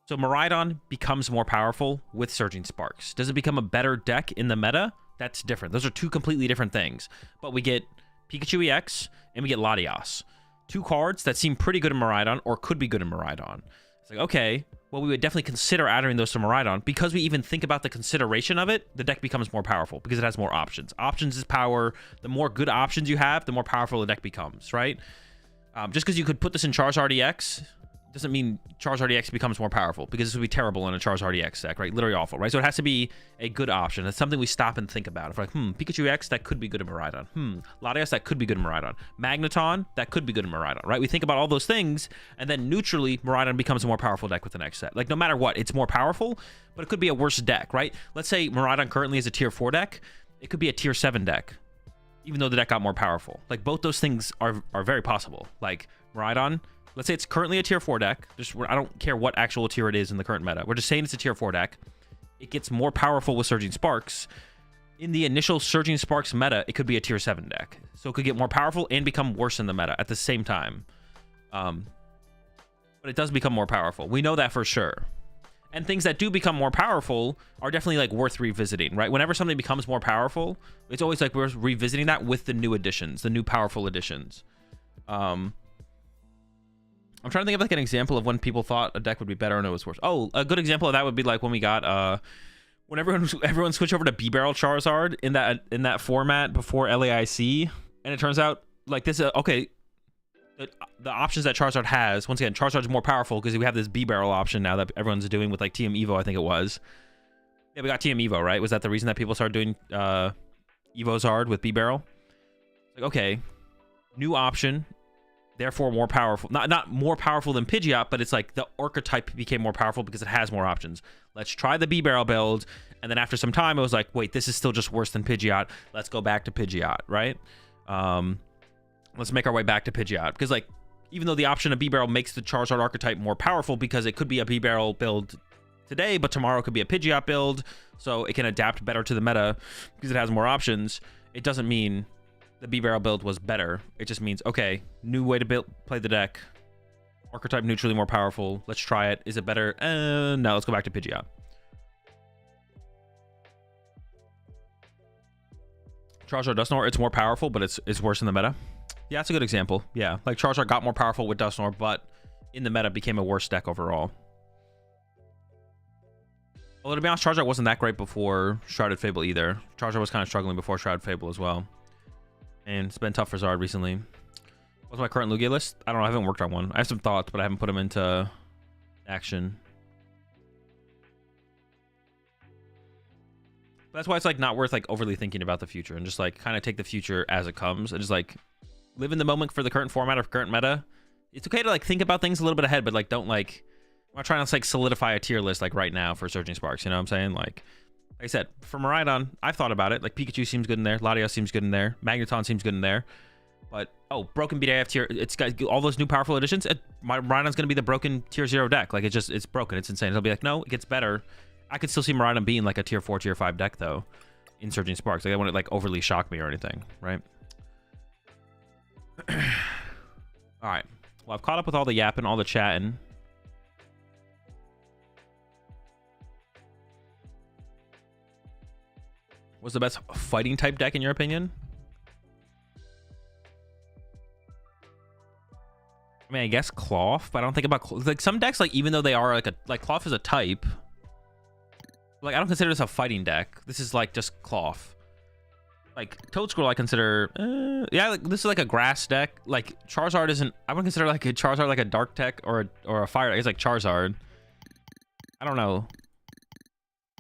So Miraidon becomes more powerful with Surging Sparks. Does it become a better deck in the meta? That's different. Those are two completely different things. But we get Pikachu EX and we get Latios. Two cards that seem pretty good in Miraidon or could be good in Miraidon. It's like, okay, well, we would definitely consider adding those to Miraidon. Because we even think about the consideration of it, the deck becomes more powerful because it has more options. Options is power. The more good options you have, the more powerful the deck becomes, right? Just because you could put this in Charizard EX doesn't mean Charizard EX becomes more powerful, because this would be terrible in a Charizard EX deck, right? Literally awful, right? So it has to be a good option. It's something we stop and think about. If we're like, Pikachu EX, that could be good in Miraidon. Latios, that could be good in Miraidon. Magneton, that could be good in Miraidon, right? We think about all those things, and then neutrally, Miraidon becomes a more powerful deck with the next set. Like, no matter what, it's more powerful, but it could be a worse deck, right? Let's say Miraidon currently is a tier 4 deck. It could be a tier 7 deck, even though the deck got more powerful. Like, both those things are very possible. Like, Miraidon, let's say it's currently a tier 4 deck. I don't care what actual tier it is in the current meta. We're just saying it's a tier 4 deck. It gets more powerful with Surging Sparks. In the initial Surging Sparks meta, it could be a tier 7 deck. So it could get more powerful and become worse in the meta at the same time. But it does become more powerful. We know that for sure. And things that do become more powerful are definitely like worth revisiting, right? Whenever something becomes more powerful, it's always like we're revisiting that with the new additions, the new powerful additions. I'm trying to think of like an example of when people thought a deck would be better and it was worse. Oh, a good example of that would be like when we got when everyone switched over to B-Barrel Charizard in that format before LAIC, and it turns out like this okay, the options that Charizard has, once again, Charizard's more powerful because we have this B-Barrel option now that everyone's doing with like TM Evo, I think it was. Yeah, we got TM Evo, right? Was that the reason that people started doing Evozard with B-Barrel? Like, okay, new option, therefore more powerful. Not more powerful than Pidgeot, but it's like the archetype became more powerful because it has more options. Let's try the B-Barrel build, and then after some time, it was like, wait, this is still just worse than Pidgeot. Let's go back to Pidgeot, right? Let's make our way back to Pidgeot, because like, even though the option of B-Barrel makes the Charizard archetype more powerful because it could be a B-Barrel build today, but tomorrow could be a Pidgeot build, so it can adapt better to the meta because it has more options. It doesn't mean the B-Barrel build was better. It just means, okay, new way to play the deck. Archetype neutrally more powerful. Let's try it. Is it better? No, let's go back to Pidgeot. Charizard Dusknoir, it's more powerful, but it's worse in the meta. Yeah, that's a good example. Yeah, like Charizard got more powerful with Dusknoir, but in the meta became a worse deck overall. Although, to be honest, Charizard wasn't that great before Shrouded Fable either. Charizard was kind of struggling before Shrouded Fable as well. And it's been tough for Zard recently. What's my current Lugia list? I don't know. I haven't worked on one. I have some thoughts, but I haven't put them into action. But that's why it's like not worth like overly thinking about the future, and just like kind of take the future as it comes and just like live in the moment for the current format or current meta. It's okay to like think about things a little bit ahead, but like don't like, I'm not trying to like solidify a tier list like right now for Surging Sparks. You know what I'm saying? Like I said, for Miraidon, I've thought about it. Like Pikachu seems good in there. Latios seems good in there. Magneton seems good in there. But, oh, broken BDIF tier. It's got all those new powerful additions. Miraidon's going to be the broken tier 0 deck. Like, it's broken. It's insane. It'll be like, no, it gets better. I could still see Miraidon being like a tier 4, tier 5 deck, though, in Surging Sparks. Like, I wouldn't like overly shock me or anything, right? All right. Well, I've caught up with all the yapping, all the chatting. What's the best fighting type deck in your opinion? I mean, I guess Cloth, but I don't think about like some decks, like even though they are like Cloth is a type, like I don't consider this a fighting deck. This is like just Cloth. Like Toad Scroll I consider yeah, like this is like a grass deck. Like Charizard isn't, I wouldn't consider like a Charizard like a dark tech or a fire deck. It's like Charizard. I don't know.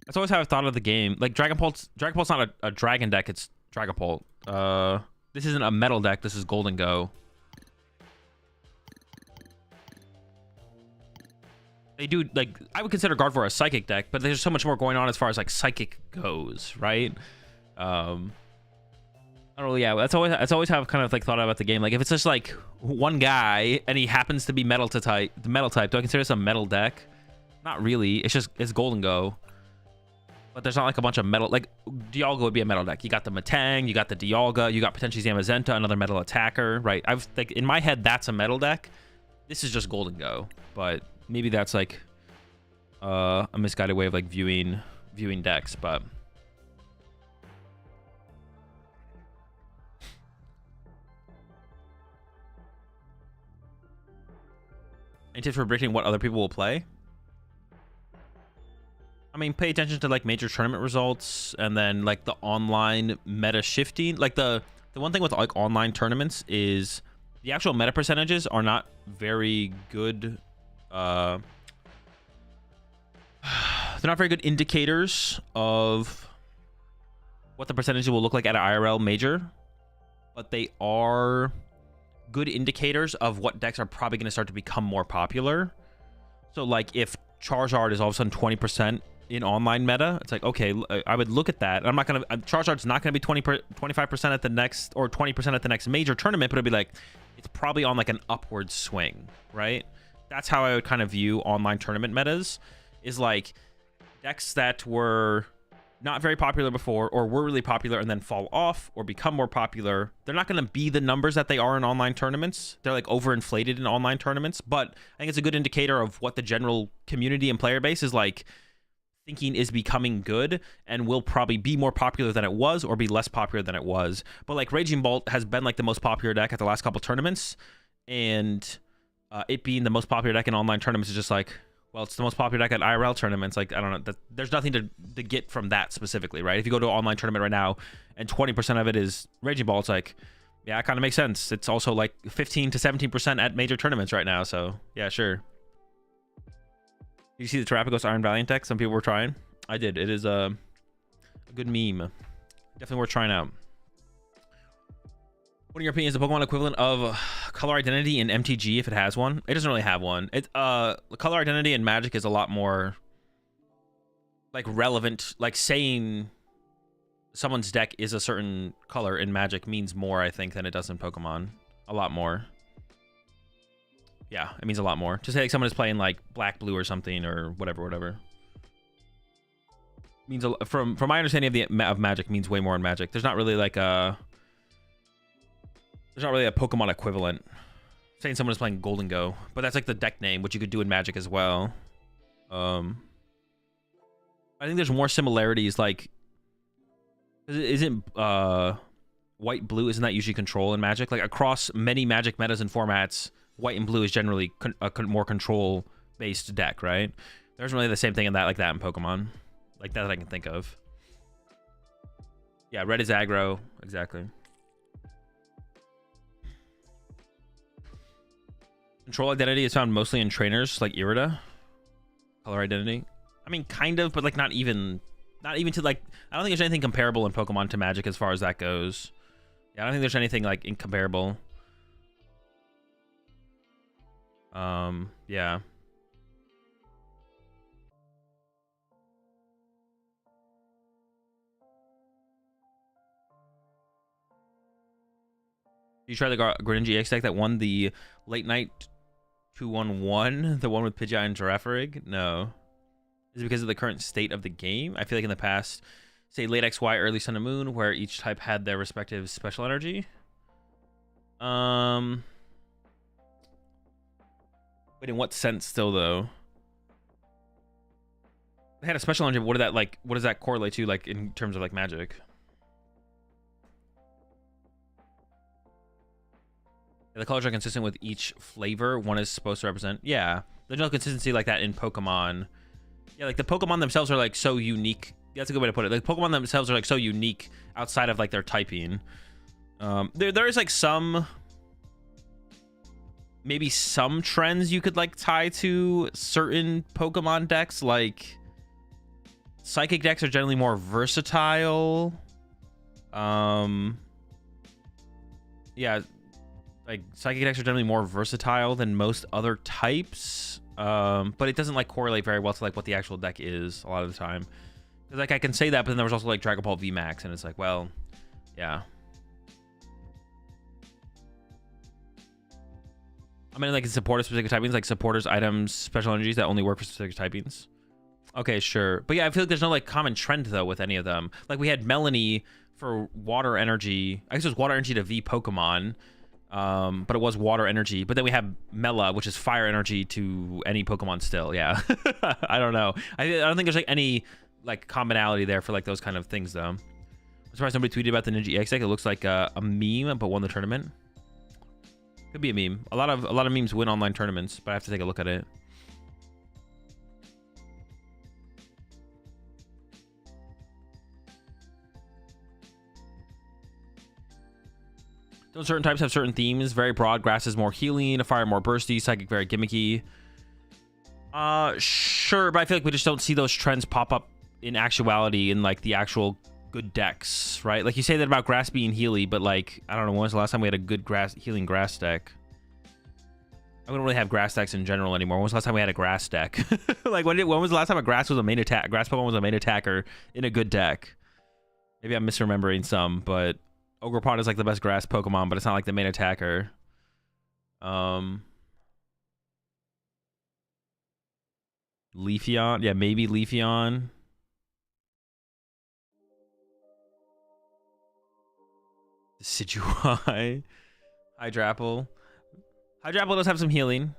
That's always how I've thought of the game. Like Dragon Pult's not a dragon deck, it's Dragapult. This isn't a metal deck, this is Golden Go. They do, like, I would consider Gardevoir a psychic deck, but there's so much more going on as far as like psychic goes, right? I don't know, yeah, that's always how I've kind of like thought about the game. Like if it's just like one guy and he happens to be metal type, do I consider this a metal deck? Not really. It's Golden Go. But there's not like a bunch of metal, like Dialga would be a metal deck. You got the Matang, you got the Dialga, you got potentially Zamazenta, another metal attacker, right? I've like in my head that's a metal deck. This is just Golden Go, but maybe that's like a misguided way of like viewing decks, but any tips for predicting what other people will play? I mean, pay attention to like major tournament results and then like the online meta shifting. Like the one thing with like online tournaments is the actual meta percentages are not very good. They're not very good indicators of what the percentages will look like at an IRL major, but they are good indicators of what decks are probably going to start to become more popular. So like if Charizard is all of a sudden 20% in online meta, it's like, okay, I would look at that. I'm not going to, Charizard's not going to be 25% at the next, or 20% at the next major tournament, but it'd be like, it's probably on like an upward swing, right? That's how I would kind of view online tournament metas, is like decks that were not very popular before or were really popular and then fall off or become more popular. They're not going to be the numbers that they are in online tournaments. They're like overinflated in online tournaments, but I think it's a good indicator of what the general community and player base is like thinking is becoming good and will probably be more popular than it was or be less popular than it was. But like Raging Bolt has been like the most popular deck at the last couple tournaments, and it being the most popular deck in online tournaments is just like, well, it's the most popular deck at IRL tournaments. Like, I don't know, there's nothing to get from that specifically, right? If you go to an online tournament right now and 20% of it is Raging Ball, it's like, yeah, it kind of makes sense. It's also like 15 to 17% at major tournaments right now. So yeah, sure. You see the Terrapagos Iron Valiant deck? Some people were trying. I did. It is a good meme. Definitely worth trying out. What in your opinion is the Pokemon equivalent of color identity in MTG if it has one? It doesn't really have one. It color identity in Magic is a lot more like relevant. Like saying someone's deck is a certain color in Magic means more, I think, than it does in Pokemon. A lot more. Yeah, it means a lot more. To say like someone is playing like black, blue, or something, or whatever. Means from my understanding of Magic means way more in Magic. There's not really like a Pokemon equivalent. Saying someone is playing Golden Go, but that's like the deck name, which you could do in Magic as well. I think there's more similarities. Like, isn't white blue? Isn't that usually control in Magic? Like across many Magic metas and formats, white and blue is generally a more control based deck, right? There's really the same thing in that, like that in Pokemon, like that I can think of. Yeah, red is aggro, exactly. Control identity is found mostly in trainers like Irida. Color identity, I mean, kind of, but like not even to like, I don't think there's anything comparable in Pokemon to Magic as far as that goes. Yeah, I don't think there's anything like incomparable. Yeah. You try the Greninja EX deck that won the late night 2-1-1, the one with Pidgeot and Girafarig? No. Is it because of the current state of the game? I feel like in the past, say late XY, early Sun and Moon, where each type had their respective special energy. Wait, in what sense still though? They had a special energy, but what does that correlate to, like in terms of like Magic? The colors are consistent with each flavor one is supposed to represent. Yeah, there's no consistency like that in Pokemon. Yeah, like the Pokemon themselves are like so unique. That's a good way to put it. The Pokemon themselves are like so unique outside of like their typing. There is like some, maybe some trends you could like tie to certain Pokemon decks. Like Psychic decks are generally more versatile. Yeah, like Psychic decks are generally more versatile than most other types. But it doesn't like correlate very well to like what the actual deck is a lot of the time. Because like I can say that, but then there was also like Dragon Ball VMAX, and it's like, well, yeah. I mean, like in support of specific typings, like supporters, items, special energies that only work for specific typings. Okay, sure. But yeah, I feel like there's no like common trend though with any of them. Like we had Melanie for water energy. I guess it was water energy to V Pokemon. But it was water energy. But then we have Mela, which is fire energy to any Pokemon still. Yeah. I don't know. I don't think there's like any like commonality there for like those kind of things though. I'm surprised somebody tweeted about the Ninja EX deck. It looks like a meme, but won the tournament. Could be a meme. A lot of memes win online tournaments, but I have to take a look at it. Don't certain types have certain themes? Very broad. Grass is more healing. Fire more bursty. Psychic very gimmicky. Sure, but I feel like we just don't see those trends pop up in actuality in like the actual good decks, right? Like you say that about grass being healy, but like I don't know, when was the last time we had a good healing grass deck? I wouldn't really have grass decks in general anymore. When was the last time we had a grass deck? Like when was the last time a grass Pokemon was a main attacker in a good deck? Maybe I'm misremembering some, but Ogerpon is like the best grass Pokemon, but it's not like the main attacker. Leafeon, yeah, maybe Leafeon. Decidueye. Hydrapple. Hydrapple does have some healing.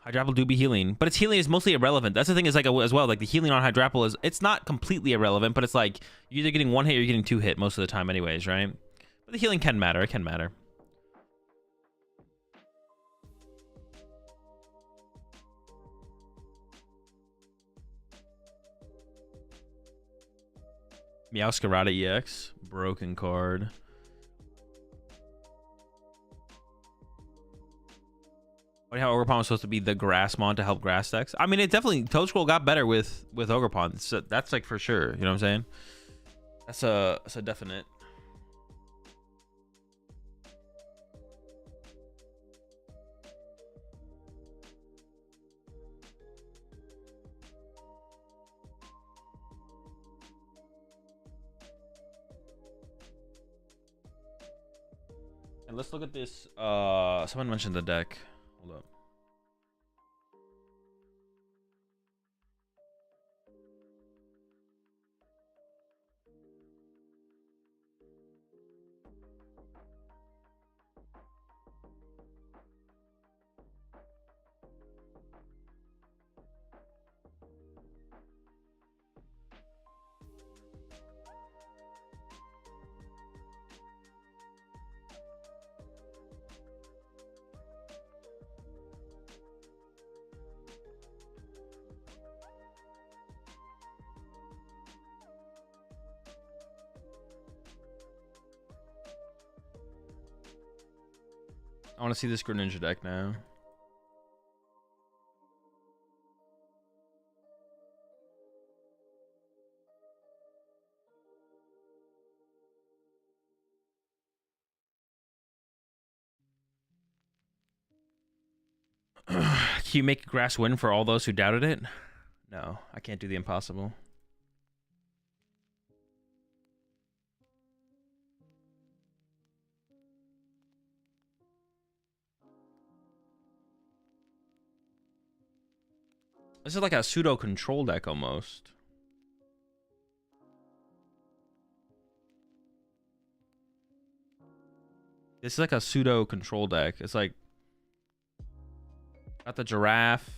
Hydrapple do be healing, but its healing is mostly irrelevant. That's the thing is like as well, like the healing on Hydrapple is, it's not completely irrelevant, but it's like you're either getting one hit or you're getting two hit most of the time anyways, right? But the healing can matter. It can matter. Meowscarada EX. Broken card. What, how Ogerpon was supposed to be the Grassmon to help grass decks? I mean, it definitely, Toadscroll got better with Ogerpon. So that's like for sure. You know what I'm saying? That's a definite. And let's look at this. Someone mentioned the deck. Hold up. I want to see this Greninja deck now. Can you make grass win for all those who doubted it? No, I can't do the impossible. This is like a pseudo control deck almost. This is like a pseudo control deck. It's like got the giraffe,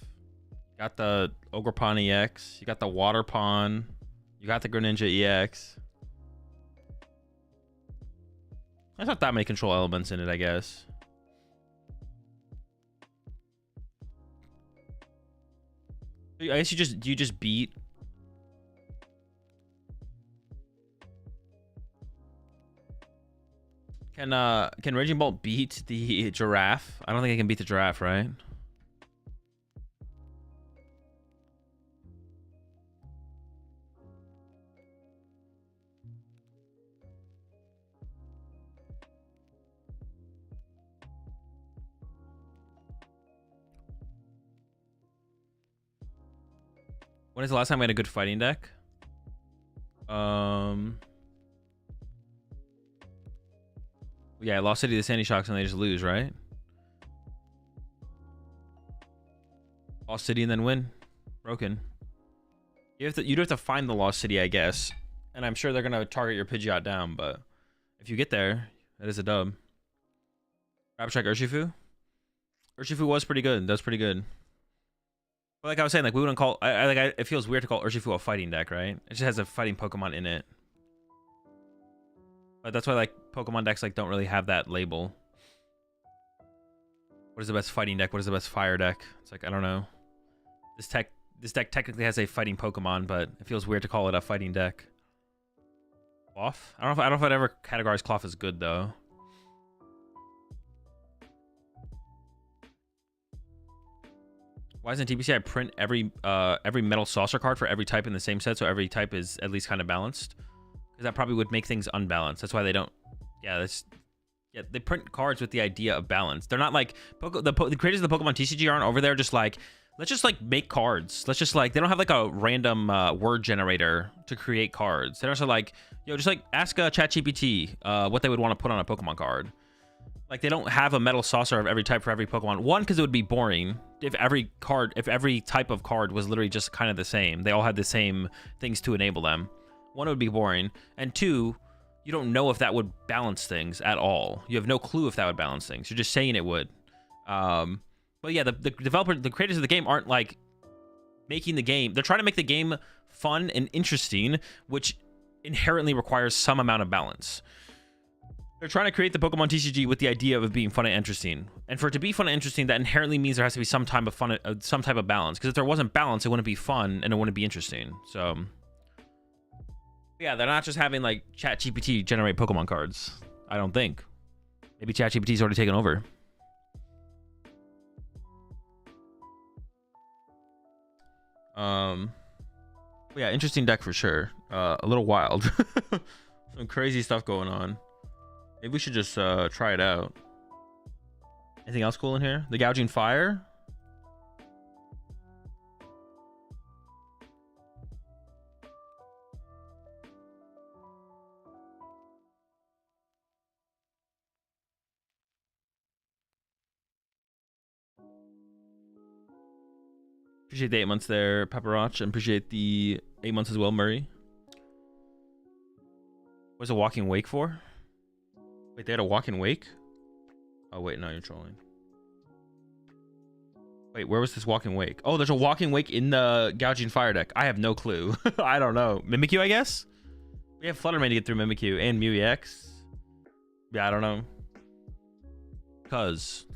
got the Ogerpon EX, you got the Water Pond, you got the Greninja EX. There's not that many control elements in it, I guess. I guess you just beat. Can Raging Bolt beat the giraffe? I don't think it can beat the giraffe, right? When is the last time I had a good fighting deck? Yeah, Lost City to Sandy Shocks and they just lose, right? Lost City and then win. Broken. You do have to find the Lost City, I guess. And I'm sure they're gonna target your Pidgeot down, but if you get there, that is a dub. Rapid Strike Urshifu? Urshifu was pretty good. That's pretty good. But like I was saying, like we wouldn't call it feels weird to call Urshifu a fighting deck, right? It just has a fighting Pokemon in it. But that's why like Pokemon decks like don't really have that label. What is the best fighting deck? What is the best fire deck? It's like I don't know. This deck technically has a fighting Pokemon, but it feels weird to call it a fighting deck. Cloth? I don't know if I'd ever categorize Cloth as good though. Why doesn't TBCI print every Metal Saucer card for every type in the same set, so every type is at least kind of balanced? Because that probably would make things unbalanced. That's why they don't. Yeah, they print cards with the idea of balance. They're not like the creators of the PokemonTCG aren't over there just like let's just like make cards. Let's just like they don't have like a random word generator to create cards. They're also like just like ask ChatGPT what they would want to put on a Pokemon card. Like they don't have a Metal Saucer of every type for every Pokemon. One, because it would be boring if every type of card was literally just kind of the same. They all had the same things to enable them. One, it would be boring. And two, you don't know if that would balance things at all. You have no clue if that would balance things. You're just saying it would. But yeah, the creators of the game aren't like making the game. They're trying to make the game fun and interesting, which inherently requires some amount of balance. They're trying to create the PokemonTCG with the idea of it being fun and interesting. And for it to be fun and interesting, that inherently means there has to be some type of fun, some type of balance. Because if there wasn't balance, it wouldn't be fun and it wouldn't be interesting. So, yeah, they're not just having like ChatGPT generate Pokemon cards. I don't think. Maybe ChatGPT's already taken over. Yeah, interesting deck for sure. A little wild. Some crazy stuff going on. Maybe we should just try it out. Anything else cool in here? The Gouging Fire? Appreciate the 8 months there, Paparoch, and appreciate the 8 months as well, Murray. What's a Walking Wake for? Wait, they had a Walking Wake? Oh, wait, no, you're trolling. Wait, where was this Walking Wake? Oh, there's a Walking Wake in the Gouging Fire deck. I have no clue. I don't know. Mimikyu, I guess? We have Fluttermane to get through Mimikyu and Mew EX. Yeah, I don't know. Cuz.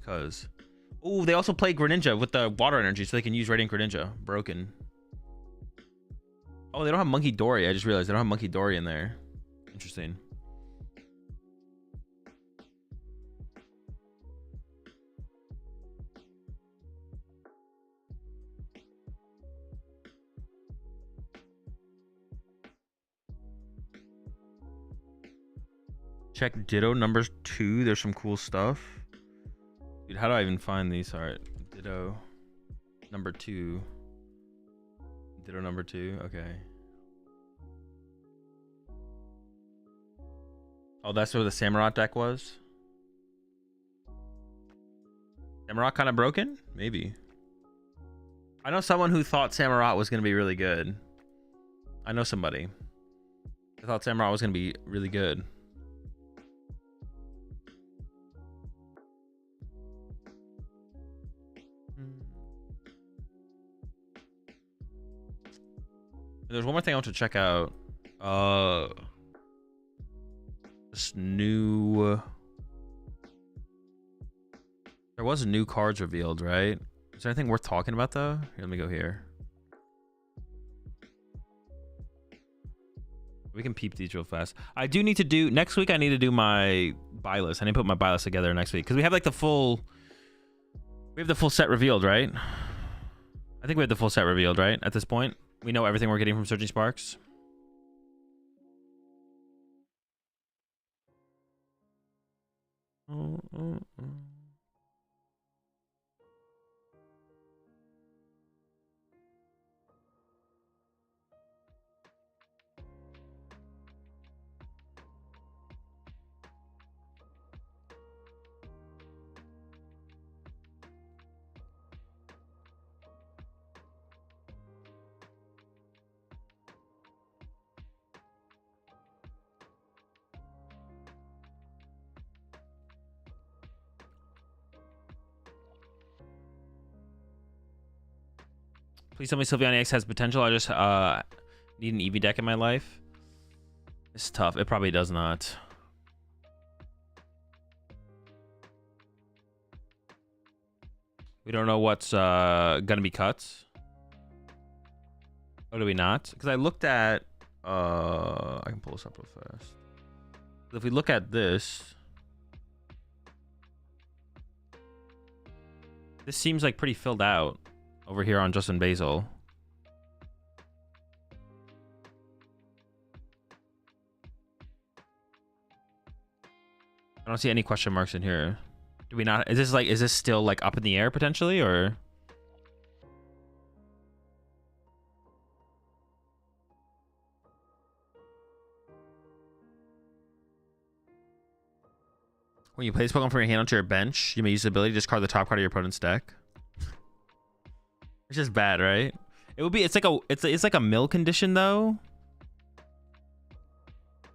Oh, they also play Greninja with the water energy, so they can use Radiant Greninja. Broken. Oh, they don't have Monkey Dory. I just realized they don't have Monkey Dory in there. Interesting. Check Ditto numbers 2. There's some cool stuff. Dude, how do I even find these? Alright. Ditto number 2. Ditto number 2. Okay. Oh, that's where the Samurott deck was? Samurott kind of broken? Maybe. I know someone who thought Samurott was going to be really good. I know somebody. I thought Samurott was going to be really good. There's one more thing I want to check out. This new... There was new cards revealed, right? Is there anything worth talking about, though? Here, let me go here. We can peep these real fast. I do need to do next week. I need to do my buy list. I need to put my buy list together next week because we have like the full. We have the full set revealed, right? I think we have the full set revealed, right? At this point, we know everything we're getting from Surging Sparks. Please tell me Sylveon X has potential. I just need an EV deck in my life. It's tough. It probably does not. We don't know what's gonna be cut. Or do we not? Because I looked at I can pull this up real fast. If we look at this, this seems like pretty filled out over here on Justin Basil. I don't see any question marks in here. Do we not? Is this still like up in the air potentially, or? When you play this Pokemon from your hand onto your bench, you may use the ability to discard the top card of your opponent's deck. It's just bad, right? It would be. It's like a mill condition though.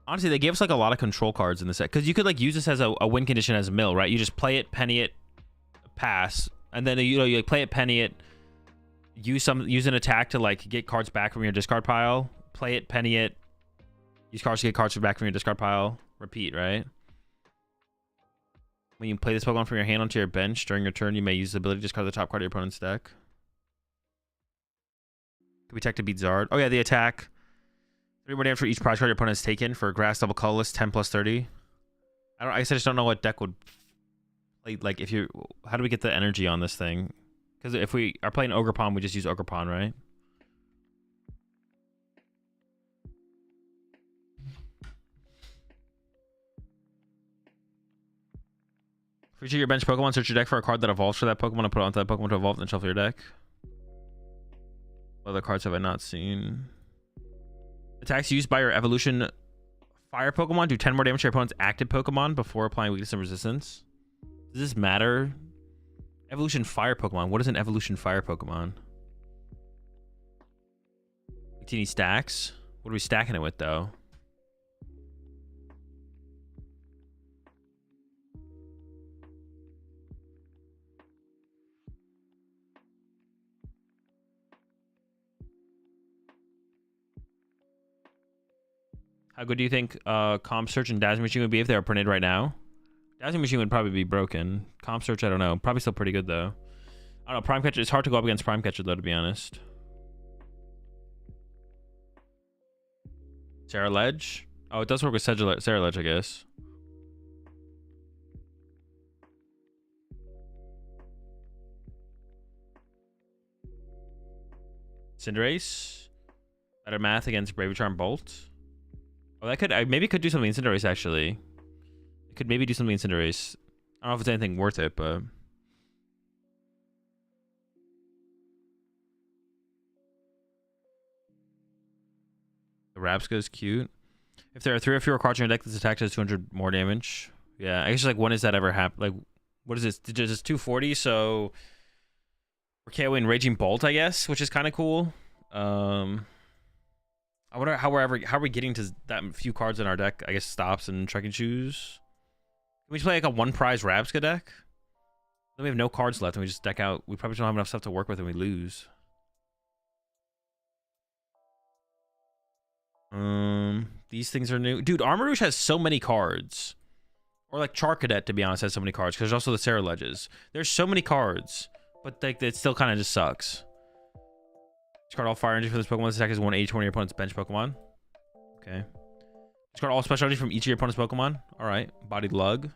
Honestly, they gave us like a lot of control cards in the set because you could like use this as a win condition as a mill, right? You just play it, penny it, pass, and then you like play it, penny it, use an attack to like get cards back from your discard pile. Play it, penny it, use cards to get cards back from your discard pile. Repeat, right? When you play this Pokemon from your hand onto your bench during your turn, you may use the ability to discard the top card of your opponent's deck. Could be tech to beat Zard. Oh yeah, the attack. 3 more damage for each prize card your opponent has taken for grass double colorless 10 plus 30. I guess I just don't know what deck would play. Like if you, how do we get the energy on this thing? Because if we are playing Ogerpon, we just use Ogerpon, right? Feature your bench Pokemon, search your deck for a card that evolves for that Pokemon and put it onto that Pokemon to evolve and then shuffle your deck. What other cards have I not seen? Attacks used by your evolution fire Pokemon do 10 more damage to your opponent's active Pokemon before applying weakness and resistance. Does this matter? Evolution fire Pokemon. What is an evolution fire Pokemon? 18 stacks. What are we stacking it with though? How good do you think Comp Search and Dazzling Machine would be if they were printed right now? Dazzling Machine would probably be broken. Comp Search, I don't know. Probably still pretty good though. I don't know. Prime Catcher, it's hard to go up against Prime Catcher though, to be honest. Sarah Ledge? Oh, it does work with Sarah Ledge, I guess. Cinderace? Better math against Brave Charm Bolt? Oh, that could, I maybe could do something in Cinderace, actually. It could maybe do something in Cinderace. I don't know if it's anything worth it, but... The Rapska is cute. If there are 3 or fewer cards in your deck, this attack does 200 more damage. Yeah, I guess like when does that ever happen? Like, what is this? It's 240, so... We're KOing Raging Bolt, I guess, which is kind of cool. I wonder how are we getting to that few cards in our deck? I guess Stops and Trekking Shoes. Can we just play like a 1 prize Rabska deck? Then we have no cards left and we just deck out. We probably don't have enough stuff to work with and we lose. These things are new. Dude, Armarouge has so many cards. Or like Charcadet, to be honest, has so many cards. Because there's also the Sarah Ledges. There's so many cards. But like, it still kind of just sucks. Discard all fire energy for this Pokemon. This attack is 180 to your opponent's bench Pokemon. Okay. Discard all special energy from each of your opponent's Pokemon. All right, Bodied Lug.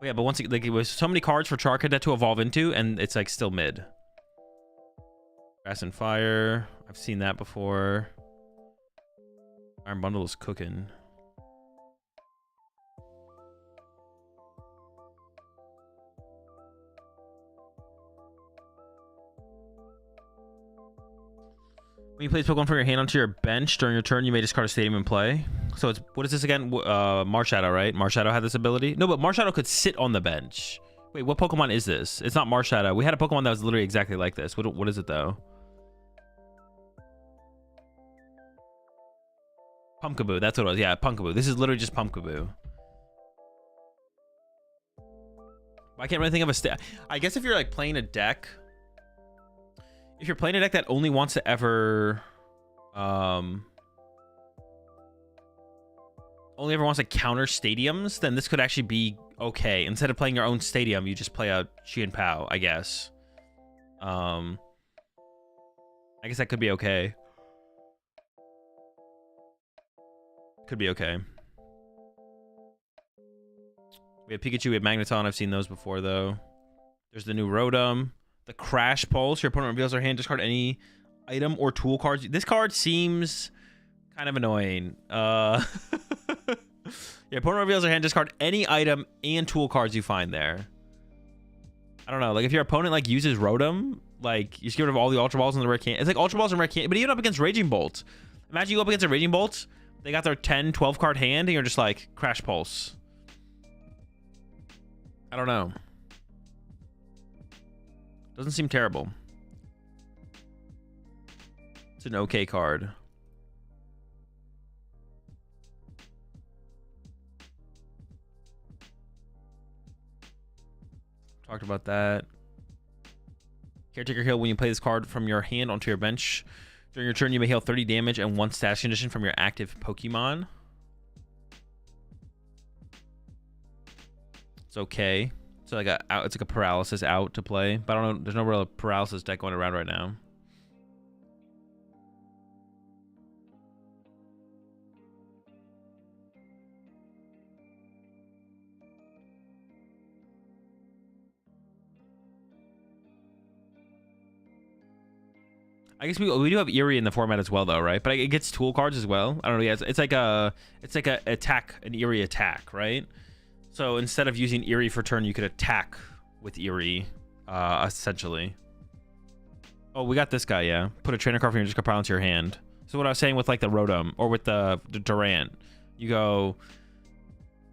But yeah, but once like it was so many cards for Charcadet to evolve into, and it's like still mid. Grass and Fire. I've seen that before. Iron Bundle is cooking. When you place Pokemon from your hand onto your bench during your turn, you may discard a stadium and play. So it's, what is this again? Marshadow, right? Marshadow had this ability. No, but Marshadow could sit on the bench. Wait, what Pokemon is this? It's not Marshadow. We had a Pokemon that was literally exactly like this. What is it though? Pumpkaboo. That's what it was. Yeah, Pumpkaboo. This is literally just Pumpkaboo. I can't really think of a I guess if you're like playing a deck. If you're playing a deck that only wants to ever only ever wants to counter stadiums, then this could actually be okay. Instead of playing your own stadium, you just play a Qian Pao, I guess. I guess that could be okay. Could be okay. We have Pikachu, we have Magneton. I've seen those before though. There's the new Rotom. The Crash Pulse. Your opponent reveals their hand. Discard any item or tool cards. This card seems kind of annoying. Your opponent reveals their hand. Discard any item and tool cards you find there. I don't know. Like if your opponent like uses Rotom, like you just get rid of all the Ultra Balls and the Rare Can. It's like Ultra Balls and Rare Can. But even up against Raging Bolt. Imagine you go up against a Raging Bolt. They got their 10, 12 card hand, and you're just like Crash Pulse. I don't know. Doesn't seem terrible. It's an okay card. Talked about that. Caretaker heal. When you play this card from your hand onto your bench, during your turn, you may heal 30 damage and 1 status condition from your active Pokemon. It's okay. So like it's like a paralysis out to play, but I don't know. There's no real paralysis deck going around right now. I guess we do have Eerie in the format as well, though, right? But it gets tool cards as well. I don't know. Yeah, it's like an Eerie attack, right? So instead of using Eerie for turn, you could attack with Eerie, essentially. Oh, we got this guy, yeah. Put a trainer card from your discard pile into your hand. So what I was saying with like the Rotom or with the Durant, you go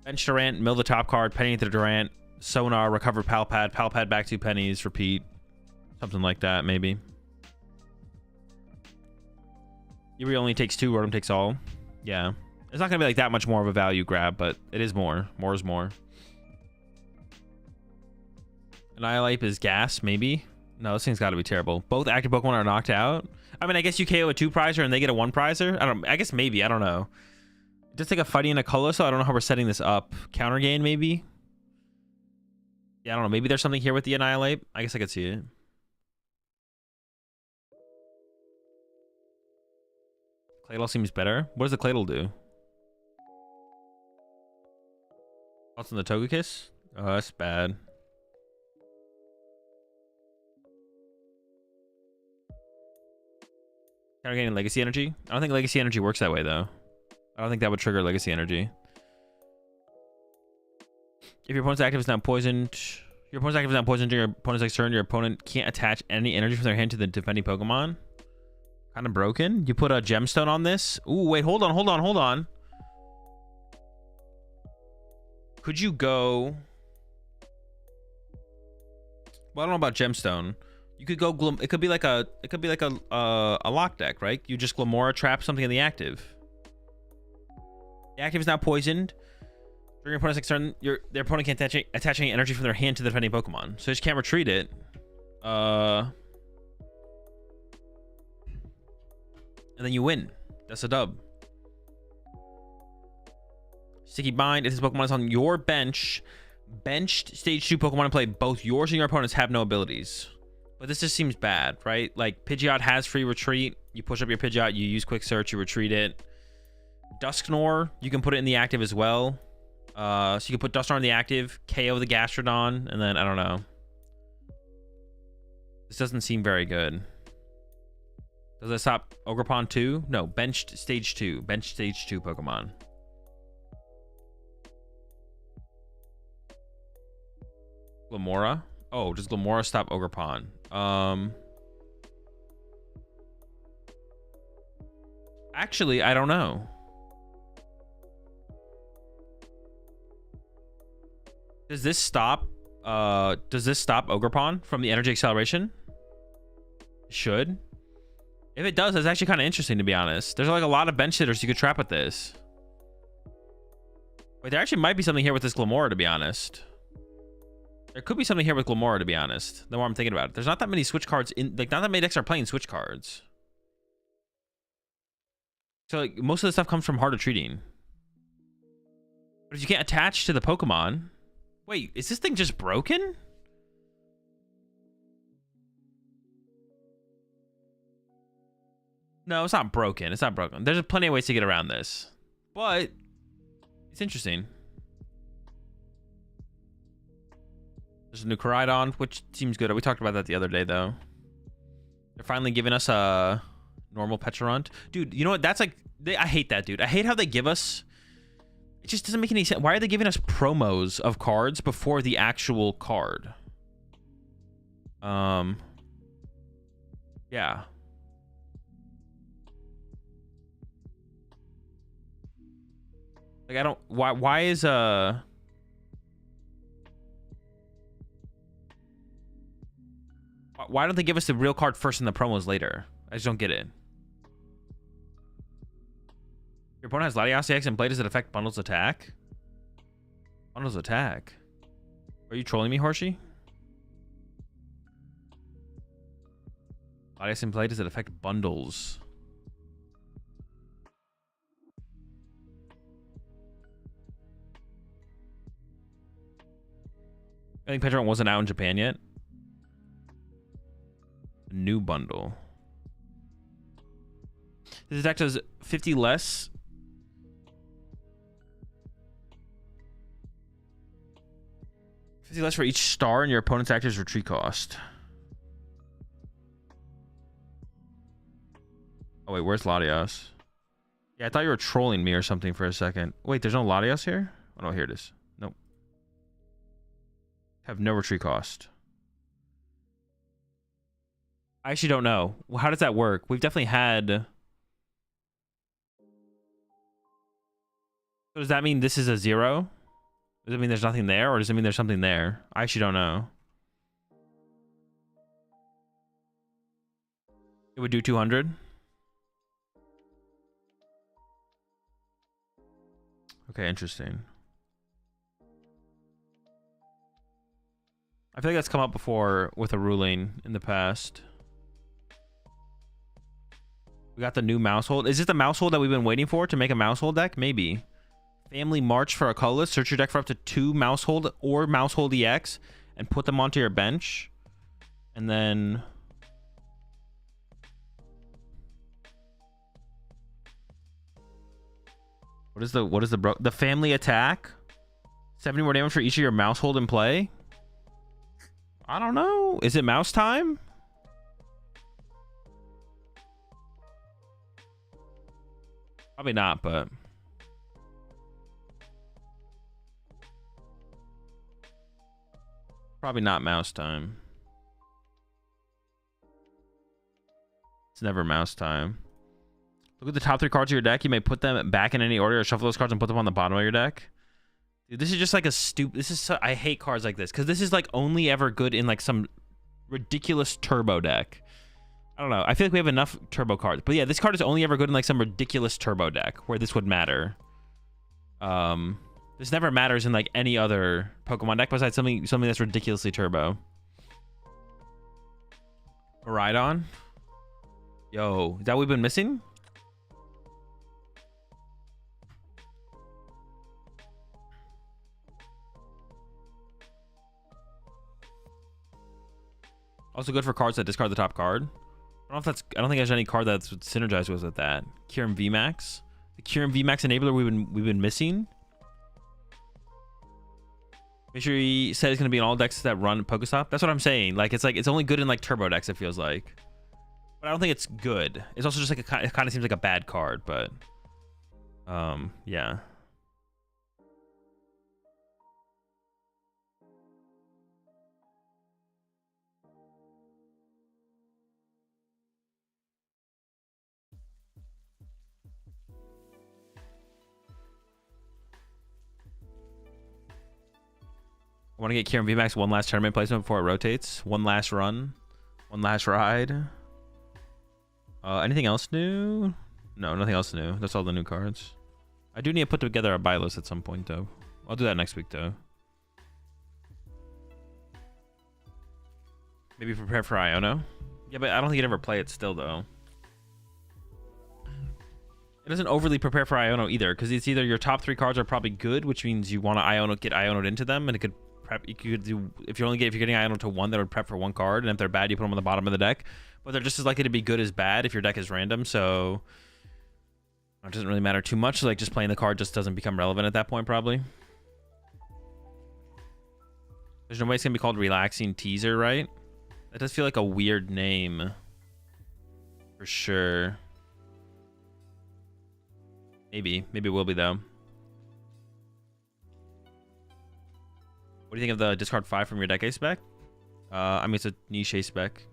bench Durant, mill the top card, penny into the Durant, Sonar, recover Palpad, Palpad back 2 pennies, repeat. Something like that, maybe. Eerie only takes 2, Rotom takes all. Yeah. It's not going to be like that much more of a value grab, but it is more. More is more. Annihilate is gas, maybe? No, this thing's got to be terrible. Both active Pokemon are knocked out. I mean, I guess you KO a 2-prizer and they get a 1-prizer. I guess maybe. I don't know. Just like a Fighting and a Color, so I don't know how we're setting this up. Counter gain, maybe? Yeah, I don't know. Maybe there's something here with the Annihilate. I guess I could see it. Claydol seems better. What does the Claydol do? What's in the Togekiss? Oh, that's bad. Counter gaining Legacy Energy? I don't think Legacy Energy works that way, though. I don't think that would trigger Legacy Energy. If your opponent's active is not poisoned... Your opponent's active is not poisoned during your opponent's next turn, your opponent can't attach any energy from their hand to the defending Pokemon. Kind of broken. You put a gemstone on this. Ooh, wait, hold on. Could you go... Well, I don't know about gemstone. You could go it could be like a lock deck, right? You just Glamora trap something in the active. The active is now poisoned. During your opponent's next turn, their opponent can't attach any energy from their hand to the defending Pokemon. So they just can't retreat it. And then you win. That's a dub. Sticky Bind. If this Pokemon is on your bench, benched stage 2 Pokemon in play, both yours and your opponents have no abilities. But this just seems bad, right? Like, Pidgeot has free retreat. You push up your Pidgeot, you use Quick Search, you retreat it. Dusknoir, you can put it in the active as well. So you can put Dusknoir in the active, KO the Gastrodon, and then I don't know. This doesn't seem very good. Does it stop Ogerpon 2? No, benched stage 2. Benched stage 2 Pokemon. Glamora? Oh, does Glamora stop Ogerpon? Actually, I don't know. Does this stop Ogerpon from the energy acceleration? It should. If it does, that's actually kind of interesting, to be honest. There's like a lot of bench hitters you could trap with this. Wait, there actually might be something here with this Glamora, to be honest. There could be something here with Glamora, to be honest. The more I'm thinking about it. There's not that many switch cards in, like, not that many decks are playing switch cards. So like most of the stuff comes from harder treating. But if you can't attach to the Pokemon. Wait, is this thing just broken? No, it's not broken. It's not broken. There's plenty of ways to get around this. But it's interesting. There's a new Charizard, which seems good. We talked about that the other day, though. They're finally giving us a normal Pecharunt. Dude, you know what? That's like... I hate that, dude. I hate how they give us... It just doesn't make any sense. Why are they giving us promos of cards before the actual card? Yeah. Like, I don't... Why is... Why don't they give us the real card first and the promos later? I just don't get it. Your opponent has Latias EX and play. Does it affect Bundle's attack? Bundle's attack? Are you trolling me, Horsey? Latias in play. Does it affect Bundles? I think Pecharunt wasn't out in Japan yet. New bundle. This attack does 50 less. For each star in your opponent's active's retreat cost. Oh wait, where's Latias? Yeah, I thought you were trolling me or something for a second. Wait, there's no Latias here? Oh no, here it is. Nope. Have no retreat cost. I actually don't know. Well, how does that work? We've definitely had... So does that mean this is a 0? Does it mean there's nothing there, or does it mean there's something there? I actually don't know. It would do 200. Okay, interesting. I feel like that's come up before with a ruling in the past. We got the new Mousehold. Is this the Mousehold that we've been waiting for to make a Mousehold deck? Maybe. Family March for a colorless. Search your deck for up to 2 Mousehold or Mousehold EX and put them onto your bench. And then... What is the family attack? 70 more damage for each of your Mousehold in play? I don't know. Is it mouse time? Probably not, but... Probably not mouse time. It's never mouse time. Look at the top 3 cards of your deck. You may put them back in any order or shuffle those cards and put them on the bottom of your deck. Dude, this is just like a stupid... This is I hate cards like this because this is like only ever good in like some ridiculous turbo deck. I don't know. I feel like we have enough turbo cards. But yeah, this card is only ever good in like some ridiculous turbo deck where this would matter. This never matters in like any other Pokemon deck besides something that's ridiculously turbo. Rhydon? Yo, is that what we've been missing? Also good for cards that discard the top card. I don't think there's any card that's synergized with that. Kyurem VMAX. The Cure and VMAX enabler we've been missing. Make sure he said it's gonna be in all decks that run Pokestop. That's what I'm saying. Like it's only good in like turbo decks, it feels like. But I don't think it's good. It's also just like it kind of seems like a bad card, but yeah. I want to get Kieran VMAX one last tournament placement before it rotates. One last run. One last ride. Anything else new? No, nothing else new. That's all the new cards. I do need to put together a buy list at some point, though. I'll do that next week, though. Maybe prepare for Iono. Yeah, but I don't think you'd ever play it still, though. It doesn't overly prepare for Iono either, because it's either your top 3 cards are probably good, which means you want to get Iono'd into them, and it could prep. You could do if you're getting Iono to 1, that would prep for 1 card, and if they're bad, you put them on the bottom of the deck. But they're just as likely to be good as bad if your deck is random, so it doesn't really matter too much. Like just playing the card just doesn't become relevant at that point, probably. There's no way it's gonna be called Relaxing Teaser, right? That does feel like a weird name. For sure. Maybe it will be though. What do you think of the discard 5 from your deck ace spec? I mean, it's a niche ace spec.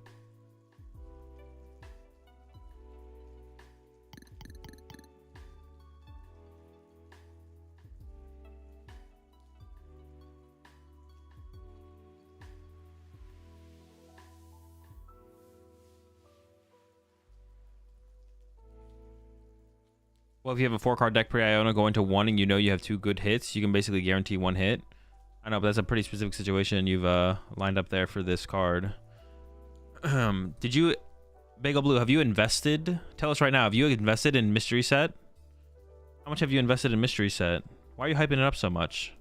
Well, if you have a 4-card deck pre-Iono going to 1 and you know you have 2 good hits, you can basically guarantee 1 hit. I know, but that's a pretty specific situation you've lined up there for this card. Did you, Bagel Blue, have you invested? Tell us right now, have you invested in Mystery Set? How much have you invested in Mystery Set? Why are you hyping it up so much?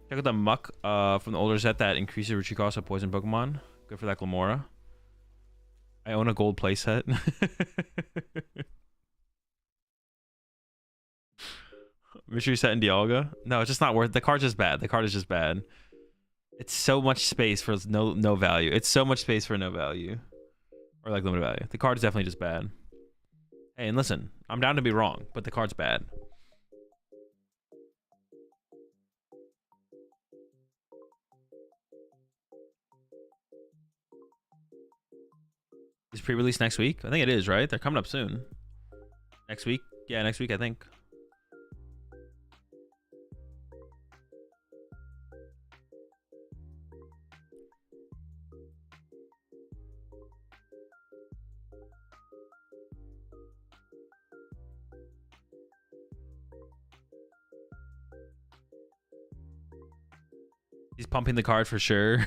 Check out the Muck from the older set that increases retreat cost of poison Pokemon. Good for that Glamora. I own a gold playset. Mystery Set and Dialga? No, it's just not worth. The card's just bad. The card is just bad. It's so much space for no value. It's so much space for no value. Or like limited value. The card is definitely just bad. Hey, and listen, I'm down to be wrong, but the card's bad. Is pre-release next week? I think it is, right? They're coming up soon. Next week? Yeah, next week, I think. He's pumping the card for sure.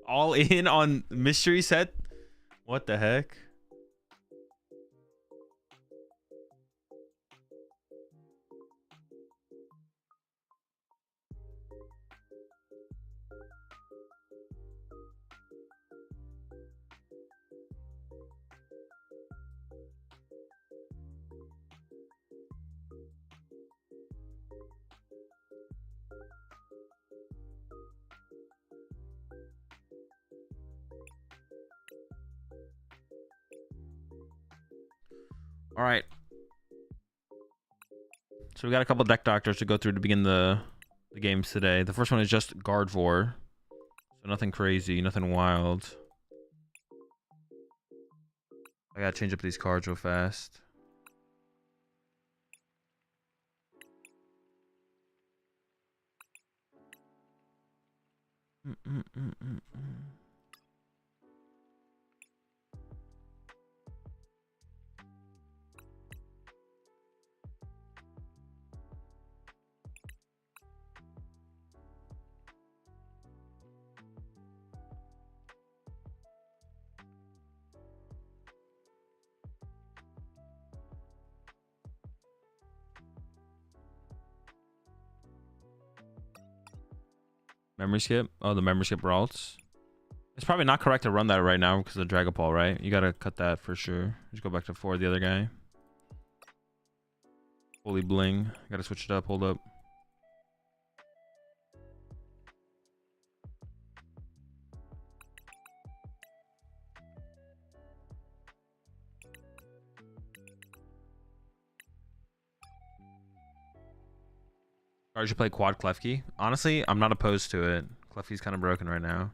All in on Mystery Set? What the heck? All right. So we got a couple deck doctors to go through to begin the games today. The first one is just Gardevoir. So nothing crazy, nothing wild. I gotta change up these cards real fast. Memory skip? Oh, the memory skip Ralts. It's probably not correct to run that right now because of the Dragapult, right? You gotta cut that for sure. Just go back to 4, the other guy. Holy bling. Gotta switch it up. Hold up. Or you should play quad Klefki. Honestly, I'm not opposed to it. Klefki's kind of broken right now.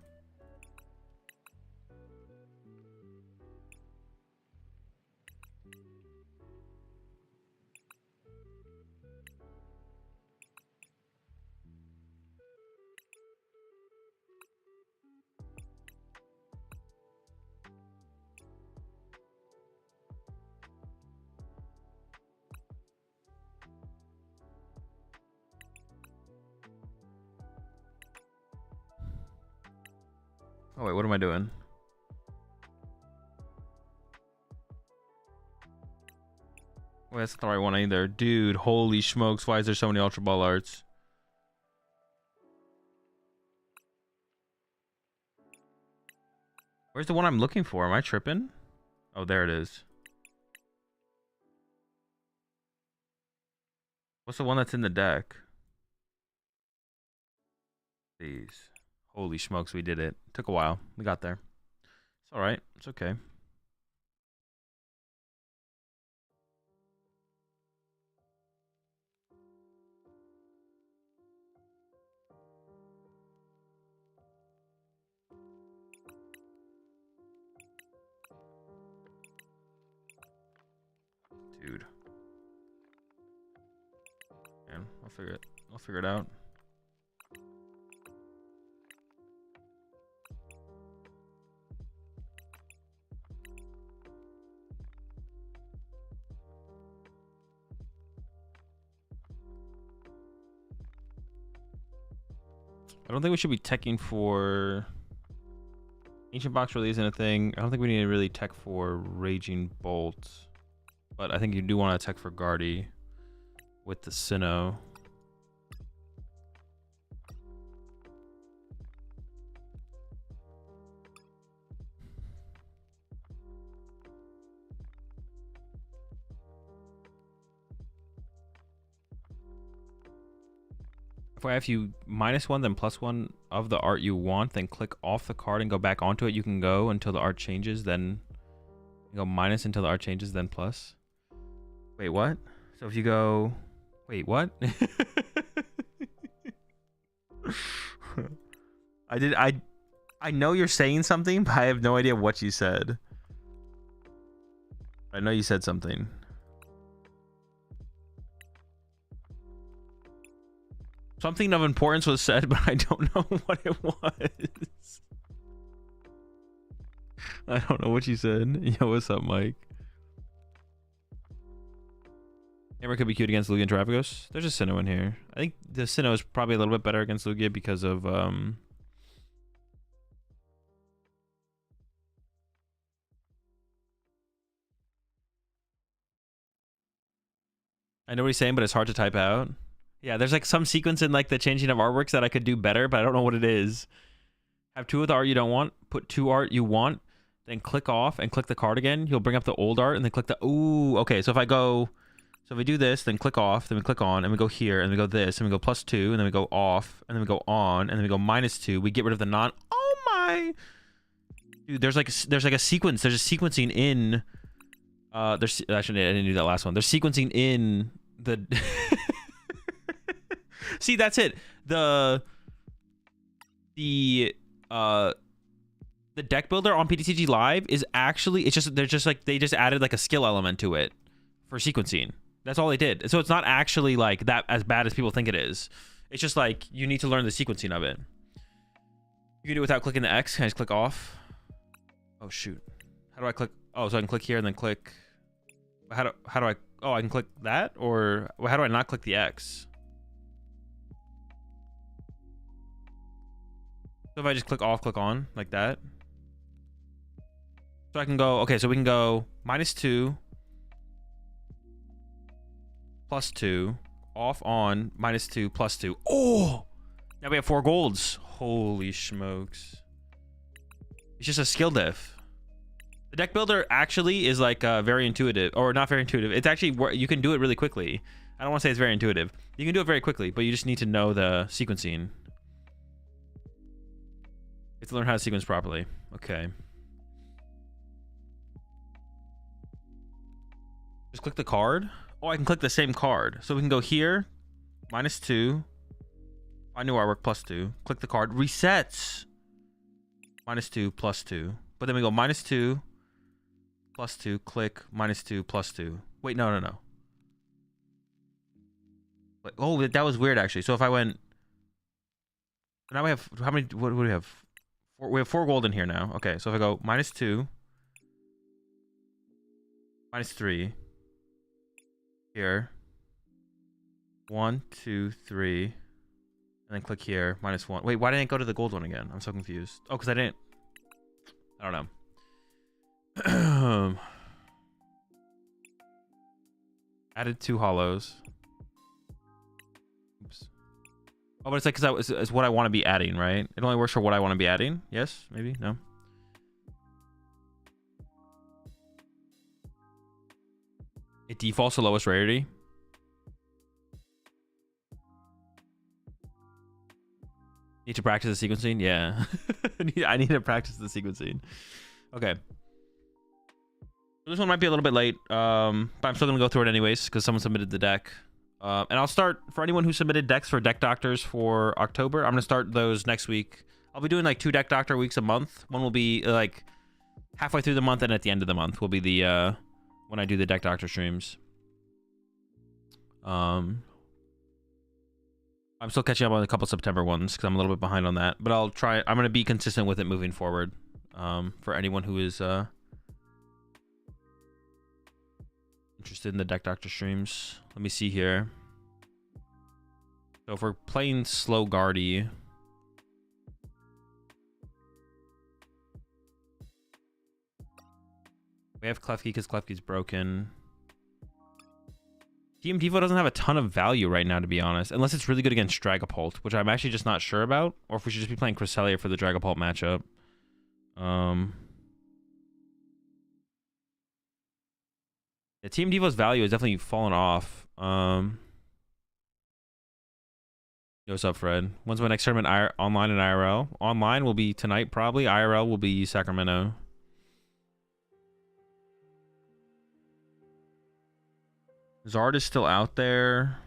Oh wait, what am I doing? Wait, that's not the right one either. Dude, holy smokes, why is there so many Ultra Ball arts? Where's the one I'm looking for? Am I tripping? Oh, there it is. What's the one that's in the deck? These. Holy smokes, we did it. Took a while. We got there. It's alright. It's okay. Dude. Man, I'll figure it out. I don't think we should be teching for Ancient Box really isn't a thing. I don't think we need to really tech for Raging Bolt. But I think you do want to tech for Guardy with the Sinnoh. If you -1 then +1 of the art you want, then click off the card and go back onto it, you can go until the art changes, then you go minus until the art changes, then plus. Wait, what? So if you go, wait, what? I know you're saying something, but I have no idea what you said. I know you said something. Something of importance was said, but I don't know what it was. I don't know what you said. Yo, what's up, Mike? Hammer could be cute against Lugia and Terrapagos. There's a Sinnoh in here. I think the Sinnoh is probably a little bit better against Lugia because of I know what he's saying, but it's hard to type out. Yeah, there's like some sequence in like the changing of artworks that I could do better, but I don't know what it is. Have 2 of the art you don't want, put 2 art you want, then click off and click the card again. You'll bring up the old art and then click the, ooh, okay. So if I go, so if we do this, then click off, then we click on, and we go here, and we go this, and we go +2, and then we go off, and then we go on, and then we go -2. We get rid of the non, oh my, dude, there's like a sequence. There's a sequencing in, there's, actually, I didn't do that last one. There's sequencing in the, see, that's it. The deck builder on PTCG Live is actually, it's just, they're just like, they just added like a skill element to it for sequencing. That's all they did. So it's not actually like that as bad as people think it is. It's just like, you need to learn the sequencing of it. You can do it without clicking the X. Can I just click off? Oh shoot. How do I click? Oh, so I can click here and then click. How do I, oh, I can click that? Or how do I not click the X? So if I just click off, click on, like that. So I can go, okay, so we can go -2, +2, off, on, -2, +2. Oh! Now we have 4 golds. Holy smokes. It's just a skill diff. The deck builder actually is like very intuitive, or not very intuitive. It's actually, you can do it really quickly. I don't want to say it's very intuitive. You can do it very quickly, but you just need to know the sequencing. You have to learn how to sequence properly. Okay. Just click the card. Oh, I can click the same card. So we can go here, -2. Find new artwork, +2. Click the card, resets. -2, +2. But then we go -2, +2, click, -2, +2. Wait, no. Wait, oh, that was weird actually. So if I went, now we have, how many, what do we have? We have 4 gold in here now. Okay, so if I go -2, -3, here, 1, 2, 3, and then click here, -1. Wait, why didn't it go to the gold one again? I'm so confused. Oh, because I don't know. Added 2 hollows. Oops. Oh, but it's like, because it's what I want to be adding, right? It only works for what I want to be adding. Yes, maybe, no. It defaults to lowest rarity. Need to practice the sequencing? Yeah. I need to practice the sequencing. Okay. This one might be a little bit late, but I'm still going to go through it anyways because someone submitted the deck. And I'll start, for anyone who submitted decks for Deck Doctors for October, I'm going to start those next week. I'll be doing like 2 Deck Doctor weeks a month. One will be like halfway through the month, and at the end of the month will be the when I do the Deck Doctor streams. I'm still catching up on a couple September ones because I'm a little bit behind on that, but I'll try. I'm going to be consistent with it moving forward. For anyone who is interested in the Deck Doctor streams. Let me see here. So if we're playing slow Guardy, we have Klefki because Klefki's broken. Team Devo doesn't have a ton of value right now, to be honest, unless it's really good against Dragapult, which I'm actually just not sure about, or if we should just be playing Cresselia for the Dragapult matchup. The Team Devo's value has definitely fallen off. Yo, what's up, Fred? When's my next tournament? Online and IRL? Online will be tonight, probably. IRL will be Sacramento. Zard is still out there.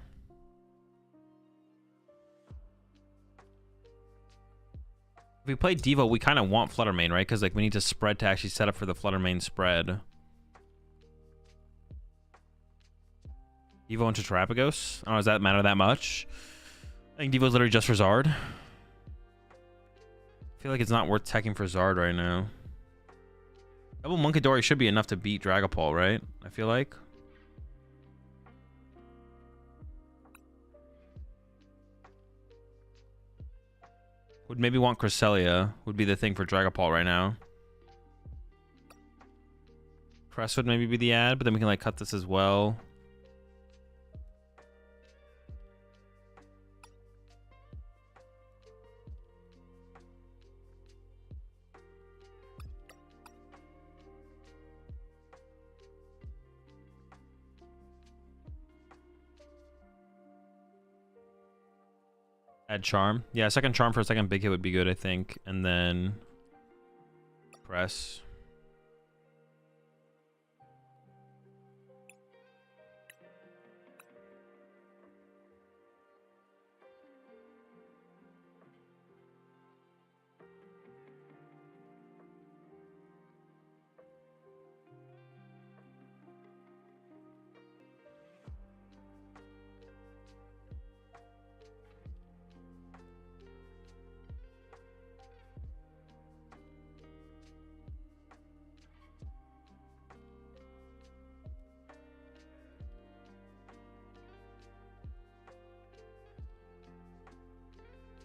If we play Devo, we kind of want Fluttermane, right? Because like we need to spread to actually set up for the Fluttermane spread. Devo into Terapagos? I don't know, does that matter that much? I think Devo's literally just for Zard. I feel like it's not worth teching for Zard right now. Double Munkidori should be enough to beat Dragapult, right? I feel like. Would maybe want Cresselia, would be the thing for Dragapult right now. Crest would maybe be the ad, but then we can like cut this as well. Add Charm. Yeah, second Charm for a second big hit would be good, I think. And then Press.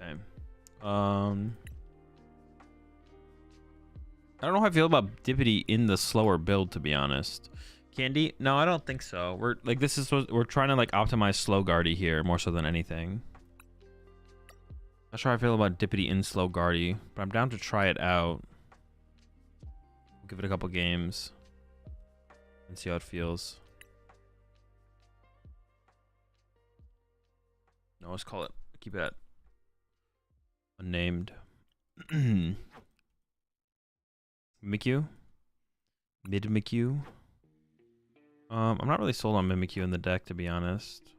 Okay. I don't know how I feel about Dippity in the slower build, to be honest. Candy? No, I don't think so. We're like, we're trying to like optimize slow Guardy here more so than anything. Not sure how I feel about Dippity in slow Guardy, but I'm down to try it out. give it a couple games and see how it feels. No, let's call it. Keep it at unnamed. Mimikyu? Mid Mimikyu? I'm not really sold on Mimikyu in the deck, to be honest.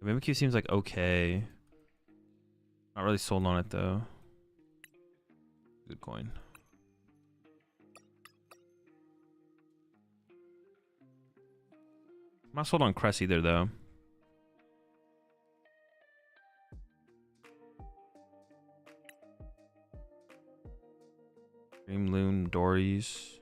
Mimikyu seems like okay. Not really sold on it though. Good coin. I'm not sold on Cress either though. Dream Loon, Dories.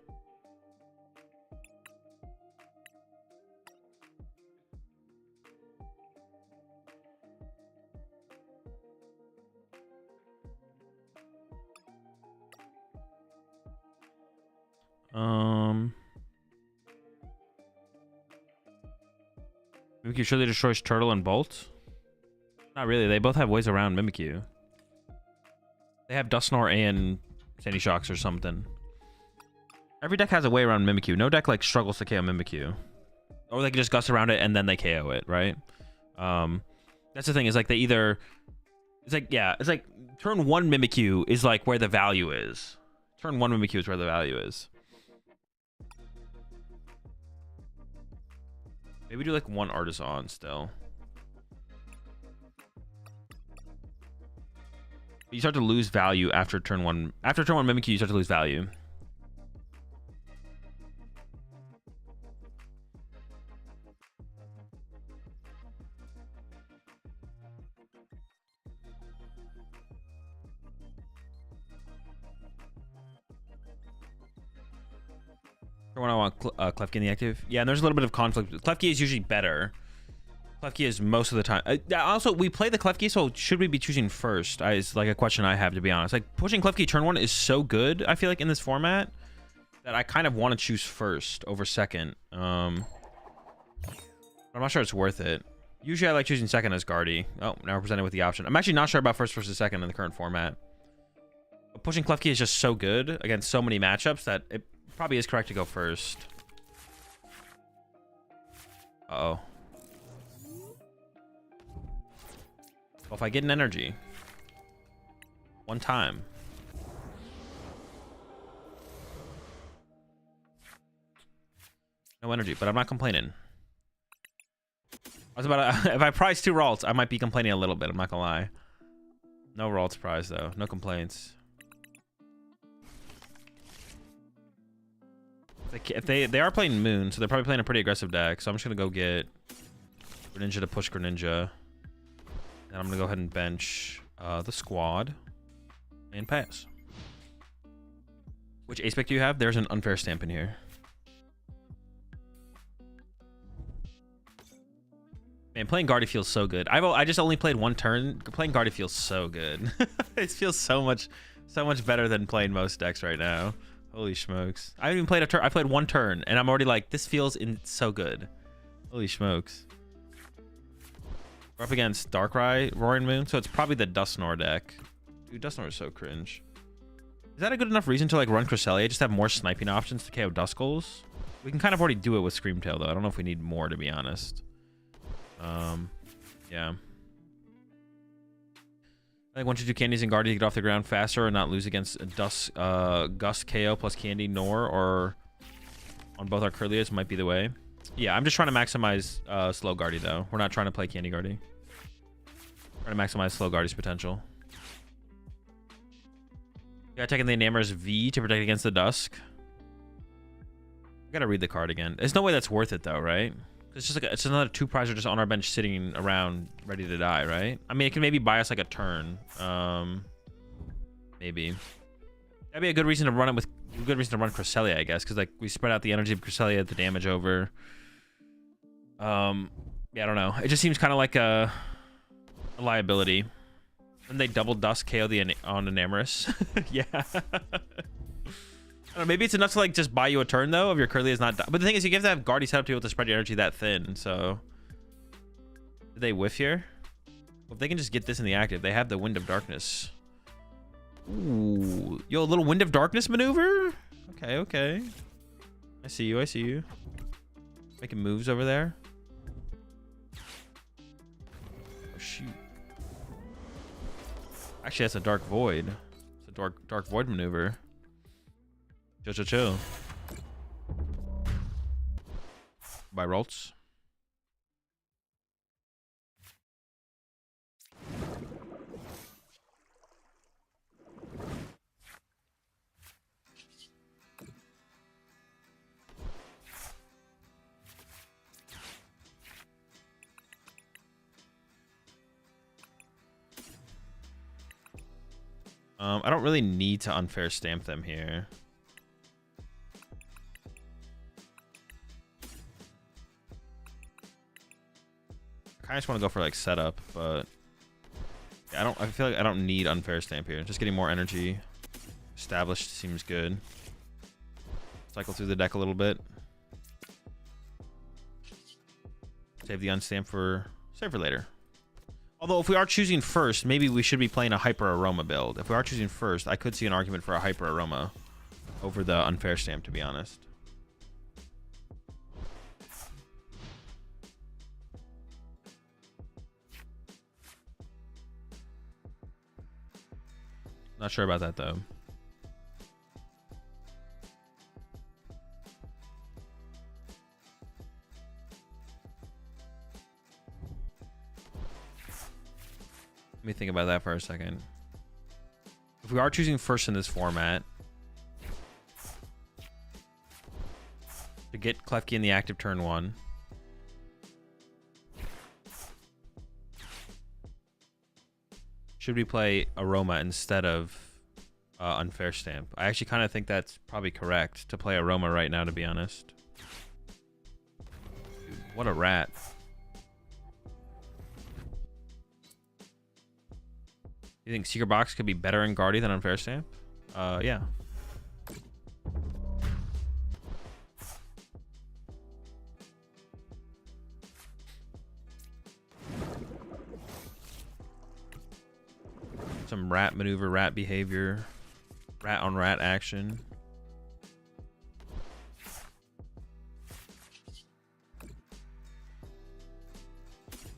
Mimikyu surely destroys Turtle and Bolt? Not really. They both have ways around Mimikyu. They have Dusknoir and Sandy Shocks or something. Every deck has a way around Mimikyu. No deck like struggles to KO Mimikyu. Or they can just gust around it and then they KO it, right? That's the thing, is like they either... It's like, yeah, it's like turn 1 Mimikyu is like where the value is. Turn 1 Mimikyu is where the value is. Maybe do like 1 Artisan still. You start to lose value after turn 1. After turn 1 Mimikyu, you start to lose value. When I want Klefki in the active. Yeah, and there's a little bit of conflict. Klefki is usually better. Klefki is most of the time. Also, we play the Klefki, so should we be choosing first? Is like a question I have, to be honest. Like, pushing Klefki turn 1 is so good, I feel like, in this format, that I kind of want to choose first over second. I'm not sure it's worth it. Usually I like choosing second as Guardy. Oh, now we're presented with the option. I'm actually not sure about first versus second in the current format. But pushing Klefki is just so good against so many matchups that it probably is correct to go first. Uh-oh. Well, if I get an energy. One time. No energy, but I'm not complaining. I was about to, if I prize 2 Ralts, I might be complaining a little bit, I'm not gonna lie. No Ralts prize though, no complaints. If they are playing Moon, so they're probably playing a pretty aggressive deck. So I'm just gonna go get Greninja to push Greninja, and I'm gonna go ahead and bench the squad and pass. Which ace pick do you have? There's an unfair stamp in here. Man, playing Guardy feels so good. I just only played 1 turn. Playing Guardy feels so good. It feels so much better than playing most decks right now. Holy smokes. I haven't even played a turn. I played 1 turn and I'm already like, this feels so good. Holy smokes. We're up against Darkrai, Roaring Moon, so it's probably the Dusknoir deck. Dude, Dusknoir is so cringe. Is that a good enough reason to like run Cresselia? Just have more sniping options to KO Duskulls? We can kind of already do it with Screamtail though. I don't know if we need more, to be honest. Yeah. I think once you do Candies and Guardy to get off the ground faster and not lose against Gust KO plus Candy Nor, or on both our Curlias might be the way. Yeah, I'm just trying to maximize slow Guardy though. We're not trying to play Candy Guardy. Trying to maximize slow Guardy's potential. You gotta take in the Enamor's V to protect against the Dusk. I gotta read the card again. There's no way that's worth it though, right? It's just like it's another 2 prizer just on our bench sitting around ready to die, right? I mean, it can maybe buy us like a turn. Maybe that'd be a good reason to run it with Cresselia, I guess, because like we spread out the energy of Cresselia, the damage over. Yeah, I don't know. It just seems kind of like a liability. And they double Dusk KO on Enamorous. Yeah. I don't know, maybe it's enough to like just buy you a turn though if your Curly is not. But the thing is, you have to have Guardy set up to be able to spread your energy that thin. So, did they whiff here? Well, if they can just get this in the active, they have the Wind of Darkness. Ooh, yo, a little Wind of Darkness maneuver. Okay, okay. I see you. I see you. Making moves over there. Oh shoot. Actually, that's a Dark Void. It's a Dark Void maneuver. Chill, chill, chill. By Rolts. I don't really need to unfair stamp them here. I kind of just want to go for like setup, but yeah, I feel like I don't need unfair stamp here. Just getting more energy established seems good. Cycle through the deck a little bit. Save the unstamp for later. Although if we are choosing first, maybe we should be playing a Hyper Aroma build. If we are choosing first, I could see an argument for a Hyper Aroma over the unfair stamp, to be honest. Not sure about that though. Let me think about that for a second. If we are choosing first in this format, to get Klefki in the active turn 1, should we play Aroma instead of unfair stamp? I actually kind of think that's probably correct to play Aroma right now, to be honest. Dude, what a rat. You think Secret Box could be better in Guardy than unfair stamp? Yeah. Some rat maneuver, rat behavior, rat on rat action.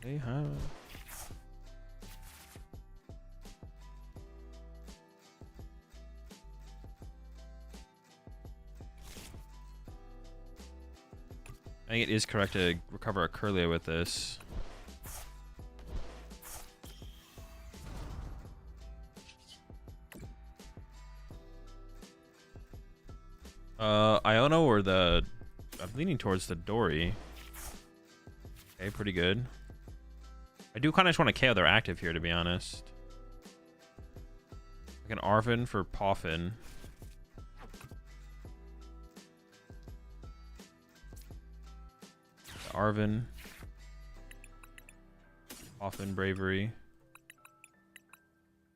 Hey, huh? I think it is correct to recover a Curlia with this. Iono or the... I'm leaning towards the Dory. Okay, pretty good. I do kind of just want to KO their active here, to be honest. Like an Arvin for Poffin. Arvin. Poffin, Bravery.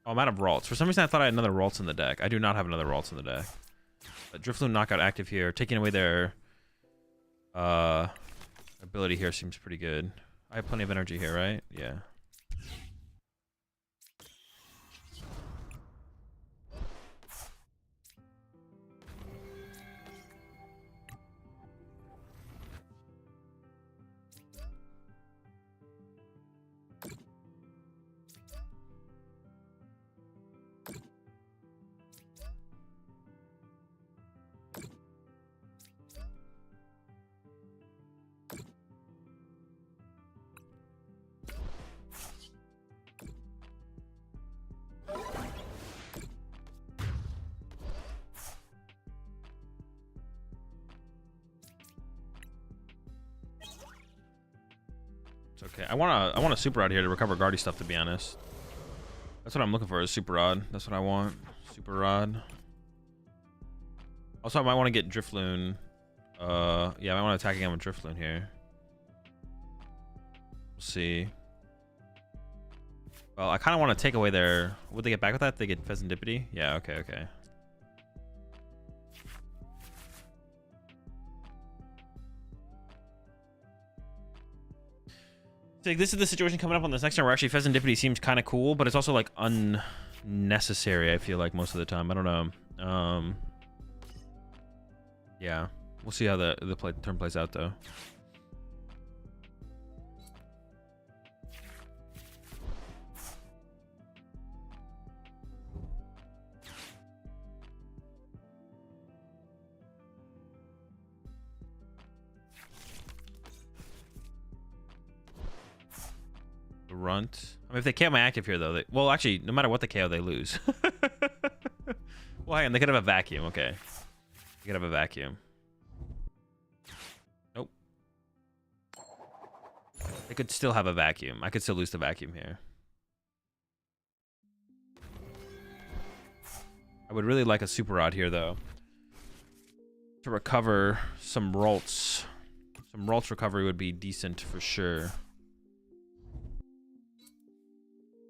Oh, I'm out of Ralts. For some reason, I thought I had another Ralts in the deck. I do not have another Ralts in the deck. But Drifloon knockout active here. Taking away their ability here seems pretty good. I have plenty of energy here, right? Yeah. It's okay. I want a Super Rod here to recover Guardy stuff, to be honest. That's what I'm looking for, is Super Rod. That's what I want. Super Rod. Also, I might want to get Drifloon. Yeah, I might want to attack again with Drifloon here. We'll see. Well, I kind of want to take away their... Would they get back with that? They get Pheasantipity? Yeah, okay, okay. So, like, this is the situation coming up on this next turn where actually Pheasantipity seems kind of cool, but it's also like necessary, I feel like, most of the time. I don't know. Yeah. We'll see how the turn plays out, though. The runt. I mean, if they KO my active here, though, well, actually, no matter what the KO, they lose. Well, hang on, they could have a vacuum. Okay. They could have a vacuum. Nope. They could still have a vacuum. I could still lose the vacuum here. I would really like a super rod here, though, to recover some Rolts. Some Rolts recovery would be decent for sure.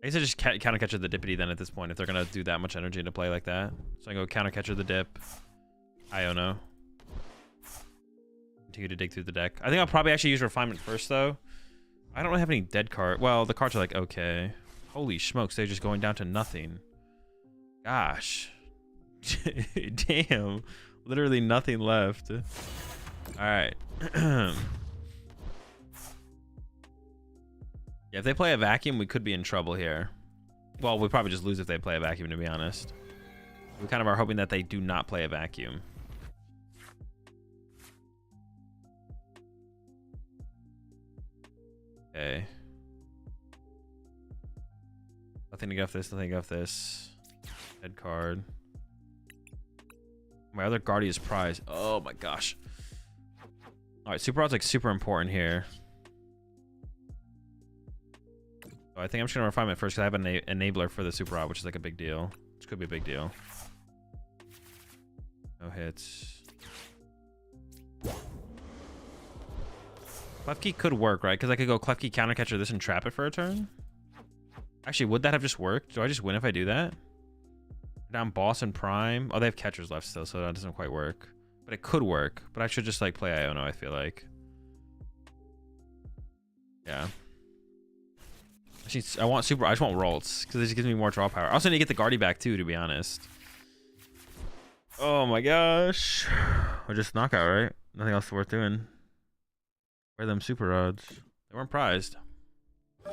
I guess I just counter catcher the Dippity then at this point if they're gonna do that much energy into play like that. So I go counter catcher the dip. Iono. Continue to dig through the deck. I think I'll probably actually use refinement first though. I don't really have any dead card. Well, the cards are like okay. Holy smokes, they're just going down to nothing. Gosh. Damn. Literally nothing left. Alright. Yeah, if they play a vacuum, we could be in trouble here. Well, we'll probably just lose if they play a vacuum, to be honest. We kind of are hoping that they do not play a vacuum. Okay. Nothing to go off this, nothing to go off this. Head card. My other Guardian is prize. Oh my gosh. Alright, Super Rod's like super important here. I think I'm just gonna refine it first because I have an enabler for the Super Rod, which is like a big deal. Which could be a big deal. No hits. Klefki could work, right? Because I could go Klefki counter catcher this and trap it for a turn. Actually, would that have just worked? Do I just win if I do that? Down boss and prime. Oh, they have catchers left still, so that doesn't quite work. But it could work. But I should just like play Iono, I feel like. Yeah. I want super. I just want Rolts because it just gives me more draw power. I also need to get the Guardy back too, to be honest. Oh my gosh. Or just knockout, right? Nothing else worth doing. Where are them super rods? They weren't prized. Did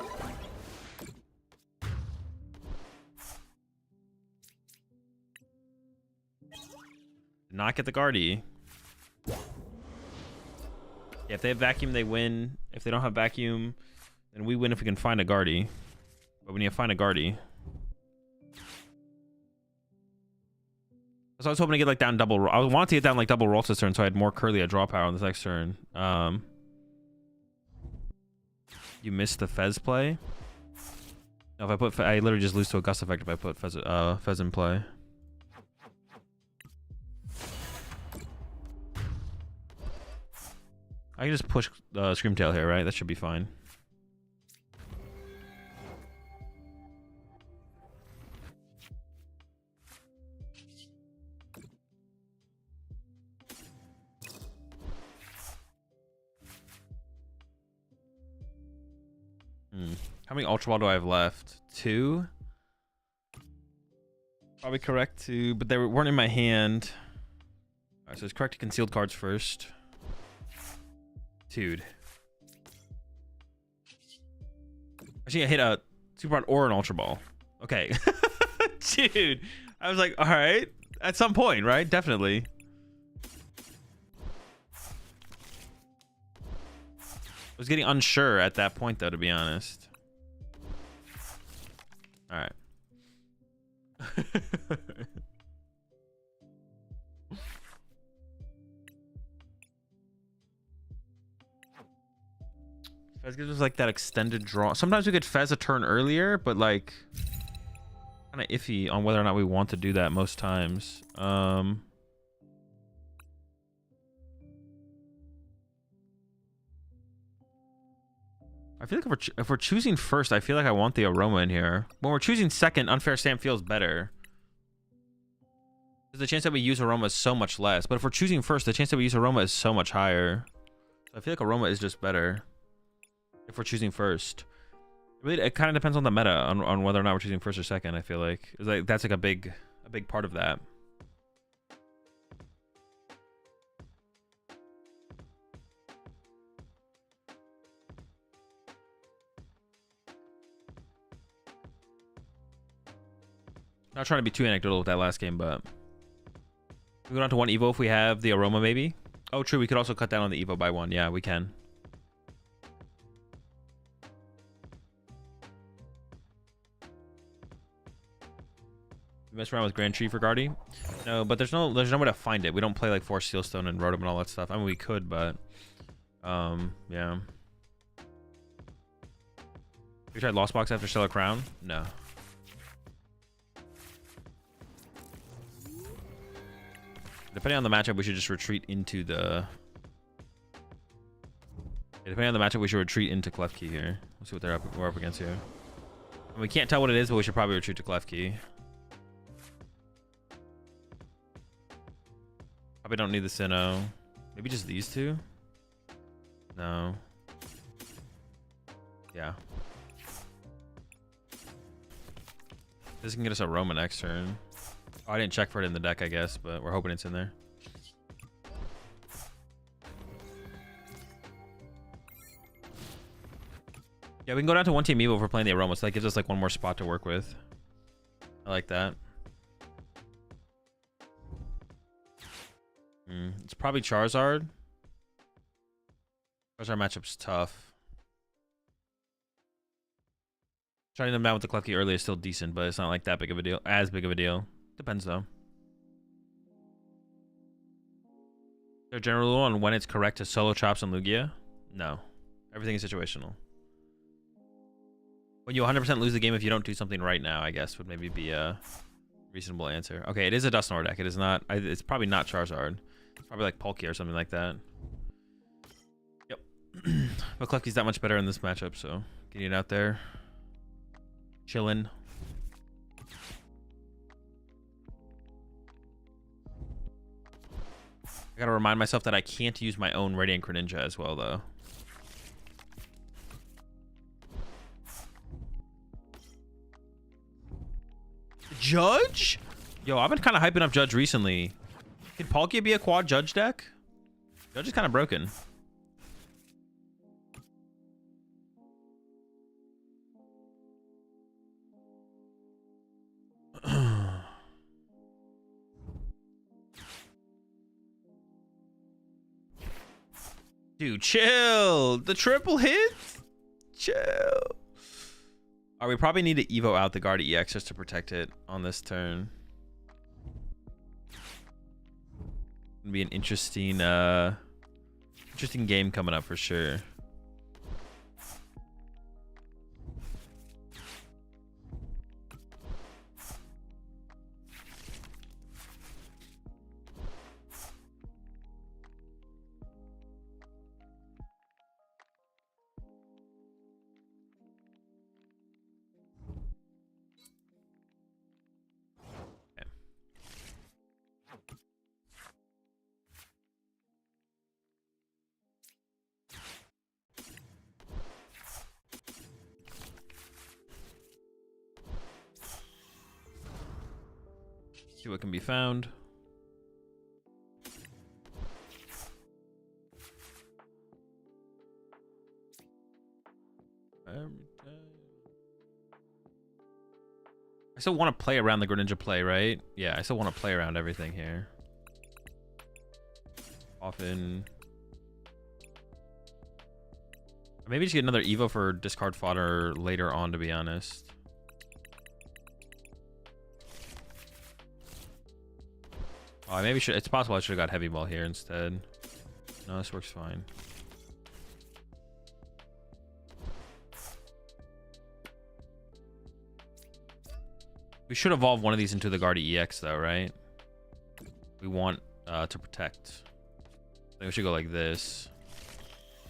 not get the Guardy. Yeah, if they have vacuum, they win. If they don't have vacuum, then we win if we can find a Guardy. But we need to find a Guardy. So I was hoping to get like down double. I wanted to get down like double rolls this turn, so I had more Curlia draw power on this next turn. You missed the Fez play. No, if I put, I literally just lose to a gust effect if I put Fez in play. I can just push Screamtail here, right? That should be fine. How many Ultra Ball do I have left? 2? Probably correct 2, but they weren't in my hand. Alright, so it's correct to concealed cards first. Dude. Actually, I hit a Super Rod or an Ultra Ball. Okay. Dude. I was like, alright. At some point, right? Definitely. I was getting unsure at that point, though, to be honest. Alright. Fez gives us like that extended draw. Sometimes we could Fez a turn earlier, but like kind of iffy on whether or not we want to do that most times. I feel like if we're choosing first, I feel like I want the Aroma in here. When we're choosing second, Unfair Stamp feels better. Because the chance that we use Aroma is so much less. But if we're choosing first, the chance that we use Aroma is so much higher. So I feel like Aroma is just better if we're choosing first. Really, it kind of depends on the meta, on whether or not we're choosing first or second. I feel like that's like a big part of that. Not trying to be too anecdotal with that last game, but we go down to 1 Evo if we have the Aroma, maybe. Oh, true. We could also cut down on the Evo by 1. Yeah, we can. We mess around with Grand Tree for Guardy. No, but there's no way to find it. We don't play like Force Sealstone and Rotom and all that stuff. I mean, we could, but yeah. We tried Lost Box after Stellar Crown? No. Depending on the matchup, we should just retreat into the... Yeah, depending on the matchup, we should retreat into Klefki here. Let's see what we're up against here. And we can't tell what it is, but we should probably retreat to Klefki. Probably don't need the Sinnoh. Maybe just these two? No. Yeah. This can get us a Roma next turn. Oh, I didn't check for it in the deck, I guess, but we're hoping it's in there. Yeah, we can go down to 1 Team Evo if we're playing the Aroma, so that gives us like one more spot to work with. I like that. It's probably Charizard. Charizard matchup's tough. Shutting them down with the Klefki early is still decent, but it's not like that big of a deal. As big of a deal. Depends though. Is there a general rule on when it's correct to solo Chops and Lugia? No. Everything is situational. When you 100% lose the game if you don't do something right now, I guess, would maybe be a reasonable answer. Okay, it is a Dusknoir deck. It is not... it's probably not Charizard. It's probably like Palkia or something like that. Yep. But Klefki's that much better in this matchup, so getting it out there. Chillin'. I gotta remind myself that I can't use my own Radiant Greninja as well, though. Judge? Yo, I've been kind of hyping up Judge recently. Could Palkia be a quad Judge deck? Judge is kind of broken. Dude, chill. The triple hit? Chill. Alright, we probably need to Evo out the Guardy EX just to protect it on this turn. It'll be an interesting game coming up for sure. See what can be found. I still want to play around the Greninja play, right? Yeah, I still want to play around everything here. Often. Maybe just get another Evo for discard fodder later on, to be honest. Oh, maybe it's possible I should have got Heavy Ball here instead. No, this works fine. We should evolve one of these into the Guardy EX though, right? We want to protect. I think we should go like this.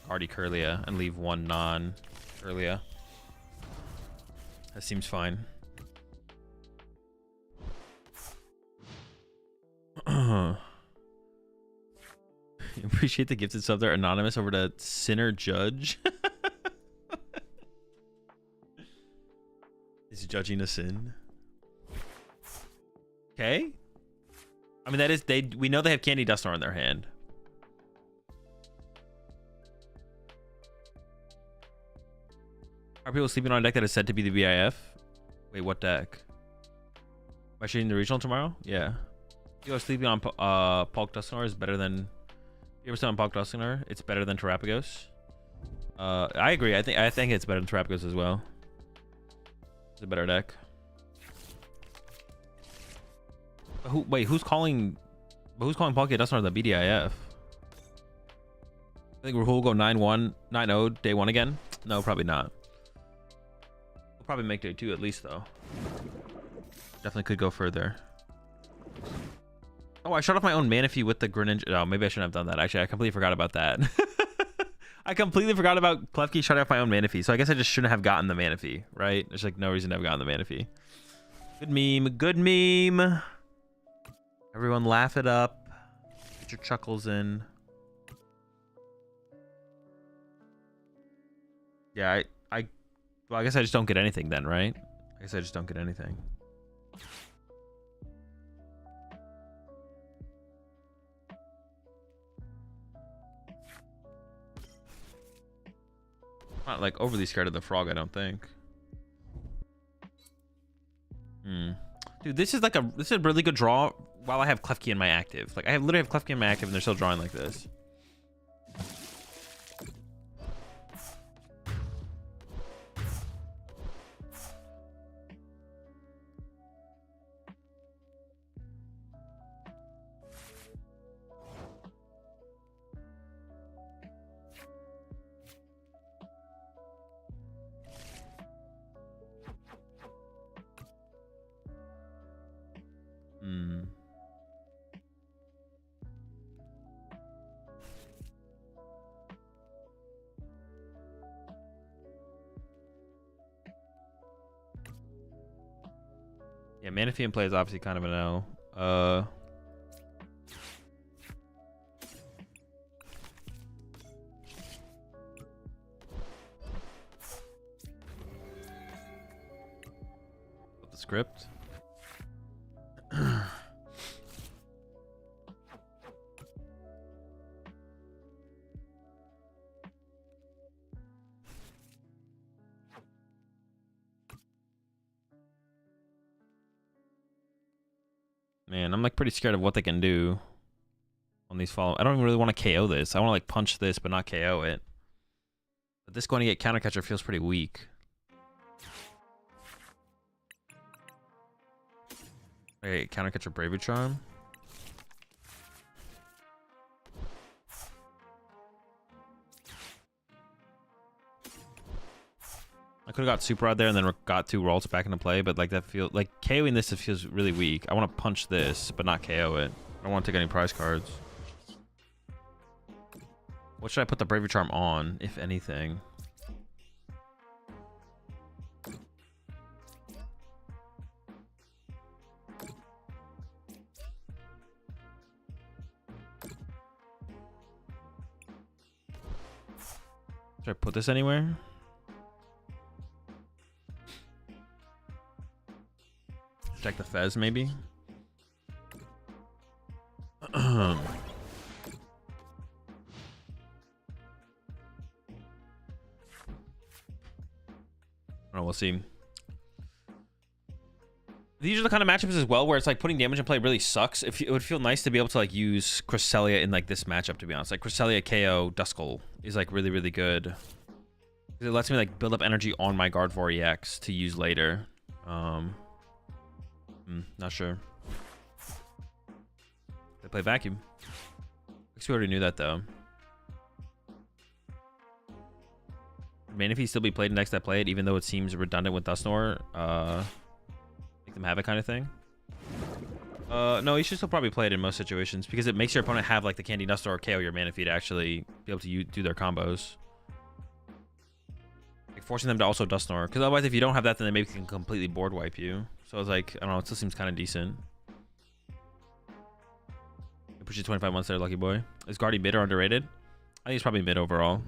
Guardy Curlia and leave one non-Curlia. That seems fine. Appreciate the gifted sub there, Anonymous, over to Sinner Judge. Is judging a sin? Okay. I mean, that is we know they have Candy Dusknoir in their hand. Are people sleeping on a deck that is said to be the VIF? Wait, what deck? Am I shooting the regional tomorrow? Yeah. People sleeping on Palk Dusknoir is better than. You ever saw on Palk Dusknoir? It's better than Terapagos. I agree. I think it's better than Terapagos as well. It's a better deck. Wait, who's calling Palkia Dusknoir the BDIF? I think Rahul will go 9-1, 9-0 day one again. No, probably not. We'll probably make day two at least though. Definitely could go further. Oh, I shut off my own Manaphy with the Greninja. Oh, maybe I shouldn't have done that. Actually, I completely forgot about that. I completely forgot about Klefki shutting off my own Manaphy. So I guess I just shouldn't have gotten the Manaphy, right? There's like no reason to have gotten the Manaphy. Good meme. Good meme. Everyone laugh it up. Get your chuckles in. Yeah, well, I guess I just don't get anything then, right? I guess I just don't get anything. Not like overly scared of the frog, I don't think. Dude, this is a really good draw while I have Klefki in my active. Like I literally have Klefki in my active and they're still drawing like this. Yeah, Manaphy in play is obviously kind of an L. The script. Man, I'm like pretty scared of what they can do on these follow. I don't even really want to KO this. I want to like punch this but not KO it. But this going to get counter catcher feels pretty weak. Wait, counter catcher Bravery Charm. I could have got Super Rod there and then got two rolls back into play, but like that feels like KOing this feels really weak. I want to punch this, but not KO it. I don't want to take any prize cards. What should I put the Bravery Charm on, if anything? Should I put this anywhere? Check the Fez, maybe. Oh, we'll see. These are the kind of matchups as well where it's like putting damage in play really sucks. It would feel nice to be able to like use Cresselia in like this matchup, to be honest. Like Cresselia KO Duskull is like really, really good. It lets me like build up energy on my Gardevoir EX to use later. Not sure. They play Vacuum. I guess we already knew that though. Manaphy still be played next that play it, even though it seems redundant with Dusknoir. Make them have it kind of thing. No, you should still probably play it in most situations because it makes your opponent have like the Candy Dusknoir or KO your Manaphy to actually be able to do their combos. Like forcing them to also Dusknoir, because otherwise if you don't have that, then they maybe can completely board wipe you. So it's like, I don't know, it still seems kind of decent. I push you 25 months there, lucky boy. Is Guardy mid or underrated? I think it's probably mid overall.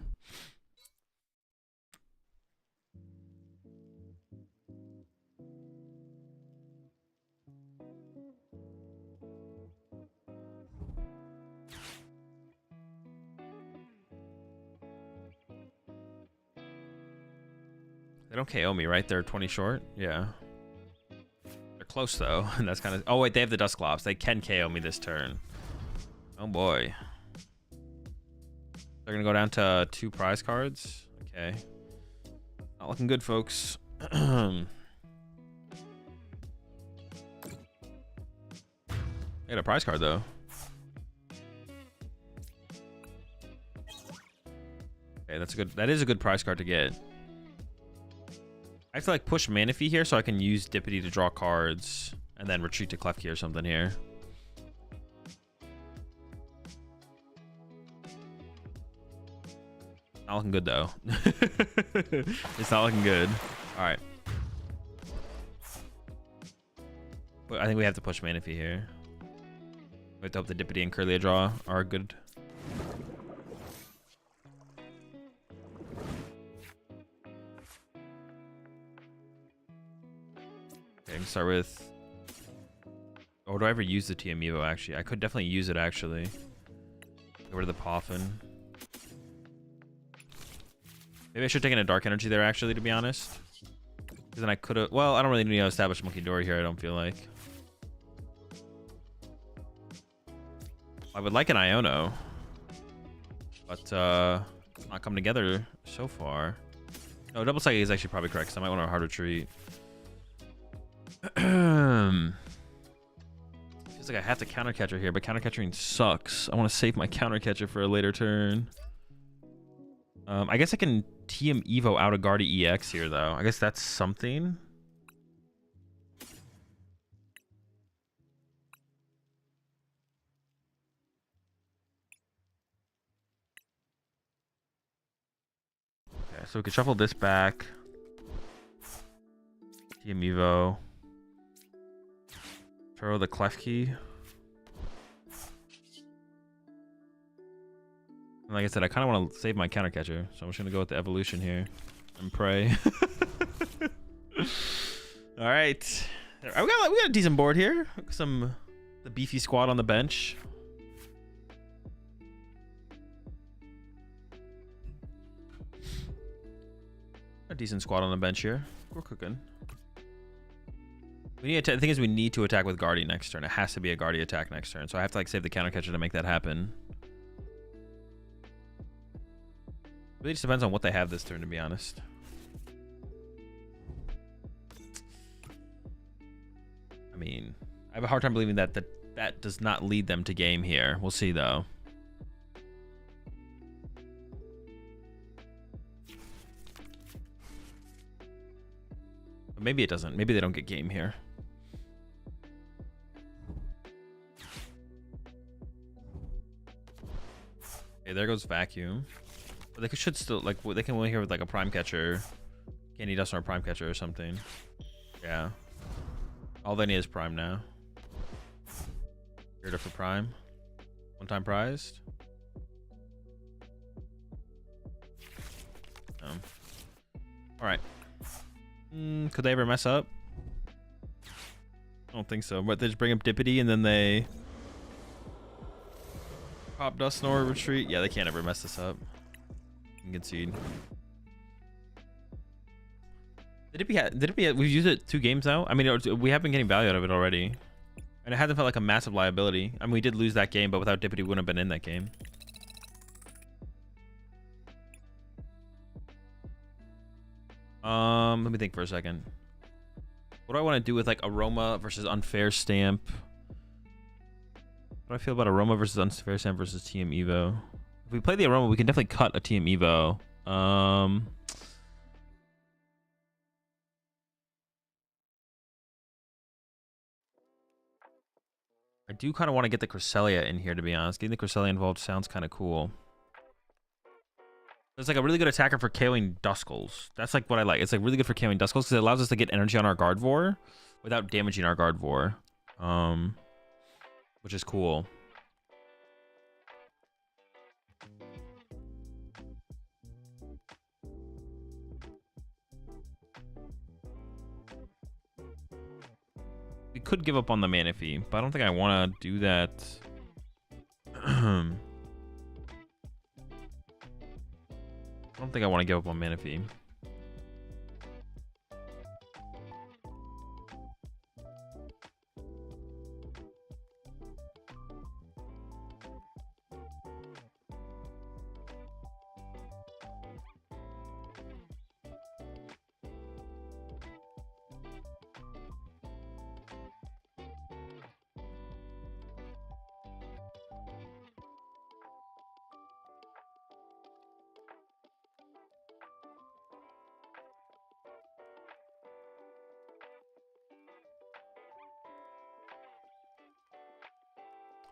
They don't KO me, right? They're 20 short. Yeah. They're close though, and that's kind of. Oh wait, they have the Dusclops. They can KO me this turn. Oh boy. They're gonna go down to 2 prize cards. Okay. Not looking good, folks. I got a prize card though. Okay, that's a good. That is a good prize card to get. I have to like push Manaphy here so I can use Dippity to draw cards and then retreat to Klefki or something here. Not looking good though. It's not looking good. All right. But I think we have to push Manaphy here. We have to hope the Dippity and Curlia draw are good. Okay, I can start with. Oh, do I ever use the TM Evo actually? I could definitely use it actually. Get rid of the Poffin. Maybe I should have taken a Dark Energy there actually, to be honest. Because then I could have. Well, I don't really need to establish Monkey Dory here, I don't feel like. I would like an Iono. But it's not coming together so far. No, Double Psychic is actually probably correct, because I might want a Hard Retreat. Feels like I have to counter catcher here, but counter catching sucks. I want to save my counter catcher for a later turn. I guess I can TM Evo out a Guardi EX here though. I guess that's something. Okay, so we can shuffle this back. TM Evo. Throw the Klefki. And like I said, I kind of want to save my counter catcher, so I'm just gonna go with the evolution here and pray. All right, we got a decent board here. The beefy squad on the bench. A decent squad on the bench here. We're cooking. We need to, the thing is, we need to attack with Guardi next turn. It has to be a Guardi attack next turn, so I have to like save the counter catcher to make that happen. Really just depends on what they have this turn, to be honest. I mean, I have a hard time believing that that does not lead them to game here. We'll see though. But maybe it doesn't. Maybe they don't get game here. Okay, there goes Vacuum. But they should still, like, they can win here with like a Prime Catcher, Candy Dust, or a Prime Catcher or something. Yeah. All they need is Prime now. Here for Prime. One time prized. Alright. Could they ever mess up? I don't think so. But they just bring up Dippity and then they pop Dust Snore, retreat. Yeah, they can't ever mess this up. Concede. The Dippy, we've used it 2 games now. I mean, we have been getting value out of it already, and it hasn't felt like a massive liability. I mean, we did lose that game, but without Dippity, we wouldn't have been in that game. Let me think for a second. What do I want to do with like Aroma versus Unfair Stamp? What do I feel about Aroma versus Unfair Stamp versus TM Evo? If we play the Aroma, we can definitely cut a TM Evo. I do kind of want to get the Cresselia in here, to be honest. Getting the Cresselia involved sounds kind of cool. It's like a really good attacker for KOing Duskulls. That's like what I like. It's like really good for KOing Duskulls because it allows us to get energy on our Gardevoir without damaging our Gardevoir. Which is cool. We could give up on the Manaphy, but I don't think I want to do that. I don't think I want to give up on Manaphy.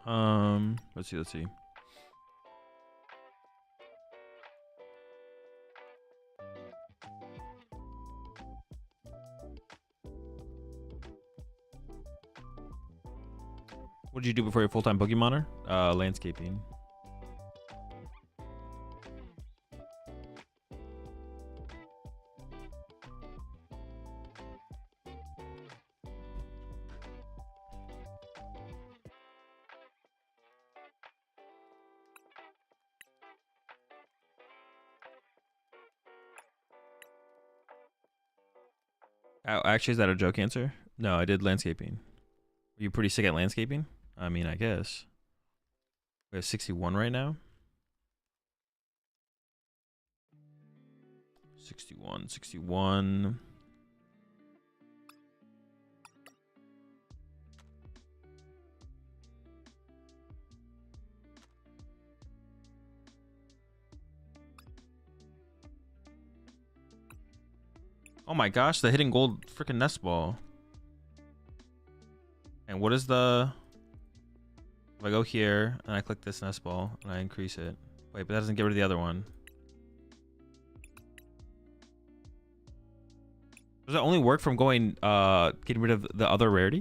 Let's see. What did you do before your full-time Pokemoner? Landscaping. Oh, actually, is that a joke answer? No, I did landscaping. Are you pretty sick at landscaping? I mean, I guess. We have 61 right now. 61. Oh my gosh, the hidden gold freaking nest ball. And what is the... If I go here and I click this nest ball and I increase it. Wait, but that doesn't get rid of the other one. Does that only work from going, getting rid of the other rarity?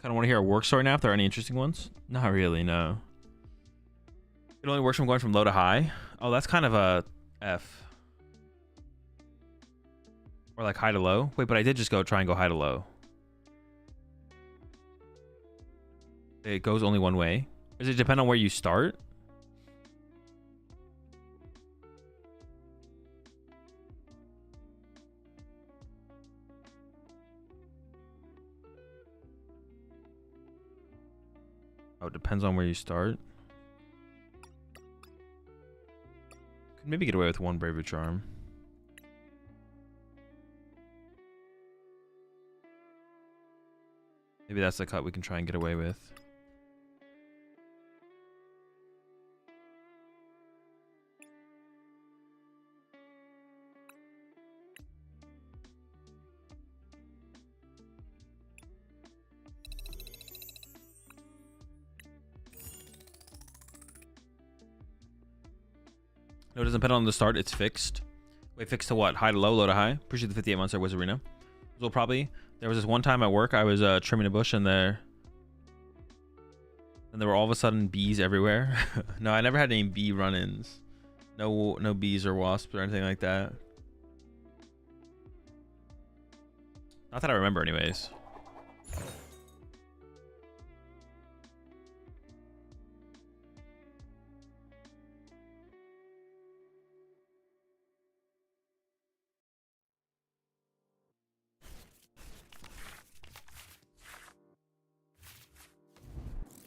Kind of want to hear a work story now if there are any interesting ones. Not really, no. It only works from going from low to high. Oh, that's kind of a F. Or like high to low. Wait, but I did just try and go high to low. It goes only one way. Does it depend on where you start? Oh, it depends on where you start. Could maybe get away with one Bravery Charm. Maybe that's the cut we can try and get away with. No, it doesn't depend on the start. It's fixed. Wait, fixed to what? High to low, low to high? Appreciate the 58 months there, Wizardina. Well, probably. There was this one time at work, I was trimming a bush in there. And there were all of a sudden bees everywhere. No, I never had any bee run-ins. No bees or wasps or anything like that. Not that I remember anyways.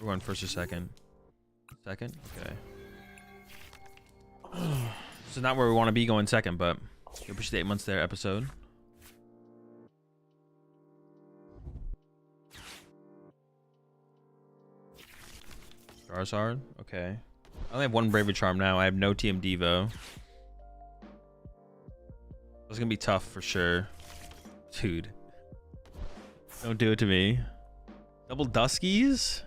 We're going first or second? Second? Okay. This is not where we want to be going second, but we appreciate the 8 months there episode. Charizard? Okay. I only have one Bravery Charm now. I have no TM Devo. That's gonna be tough for sure. Dude. Don't do it to me. Double Duskies?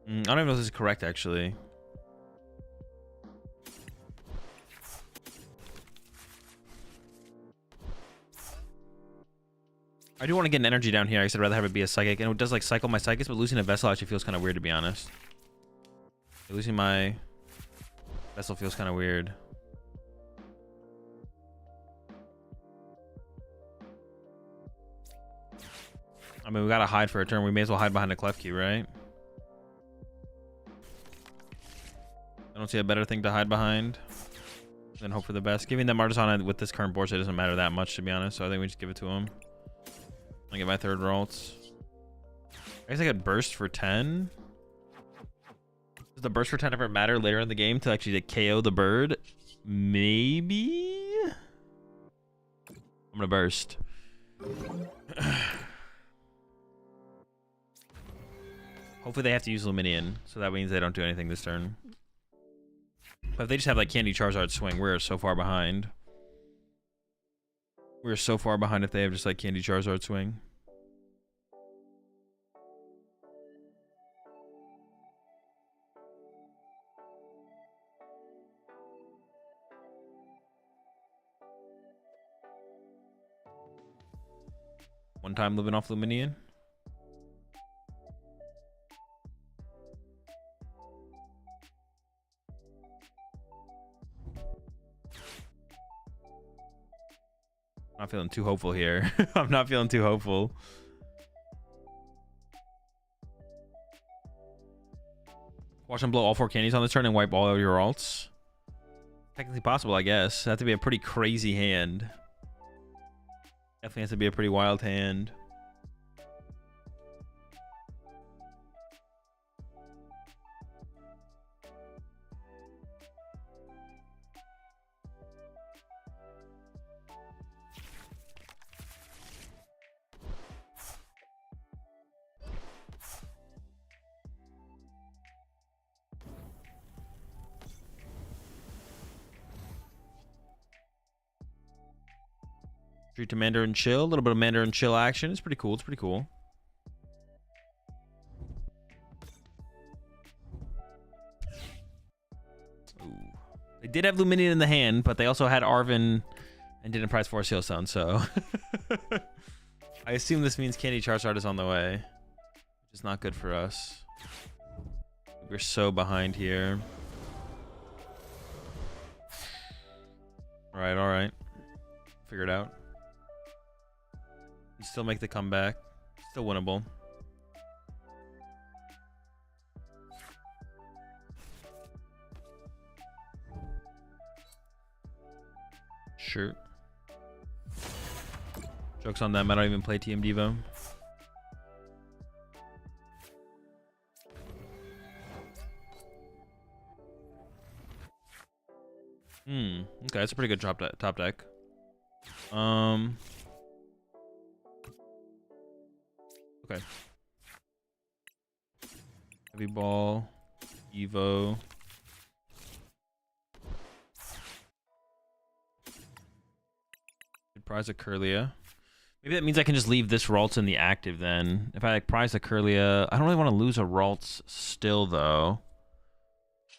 I don't even know if this is correct, actually. I do want to get an energy down here. I said I'd rather have it be a psychic. And it does like cycle my psychics, but losing a vessel actually feels kind of weird, to be honest. Losing my vessel feels kind of weird. I mean, we got to hide for a turn. We may as well hide behind a Clef Key, right? I don't see a better thing to hide behind than hope for the best. Giving them Artisan with this current board set doesn't matter that much, to be honest. So I think we just give it to him. I get my third Ralts. I guess I could burst for 10. Does the burst for 10 ever matter later in the game to actually KO the bird? Maybe. I'm gonna burst. Hopefully they have to use Luminion, so that means they don't do anything this turn. But if they just have like Candy Charizard swing, we're so far behind. We're so far behind if they have just like Candy Charizard swing. One time living off Luminion. Not feeling too hopeful here. I'm not feeling too hopeful. Watch them blow all 4 candies on this turn and wipe all of your alts. Technically possible, I guess. It'd have to be a pretty crazy hand. Definitely has to be a pretty wild hand. Treat to Mandarin Chill. A little bit of Mandarin Chill action. It's pretty cool. It's pretty cool. Ooh. They did have Luminion in the hand, but they also had Arven and didn't prize Force Heal Stone, so... I assume this means Candy Charizard is on the way. Which is not good for us. We're so behind here. Alright, alright. Figure it out. Still make the comeback. Still winnable. Sure. Joke's on them. I don't even play TM Devo. Okay, that's a pretty good top deck. Okay. Heavy Ball, Evo. Good prize a Curlia. Maybe that means I can just leave this Ralts in the active then. If I like prize a Curlia, I don't really want to lose a Ralts still though.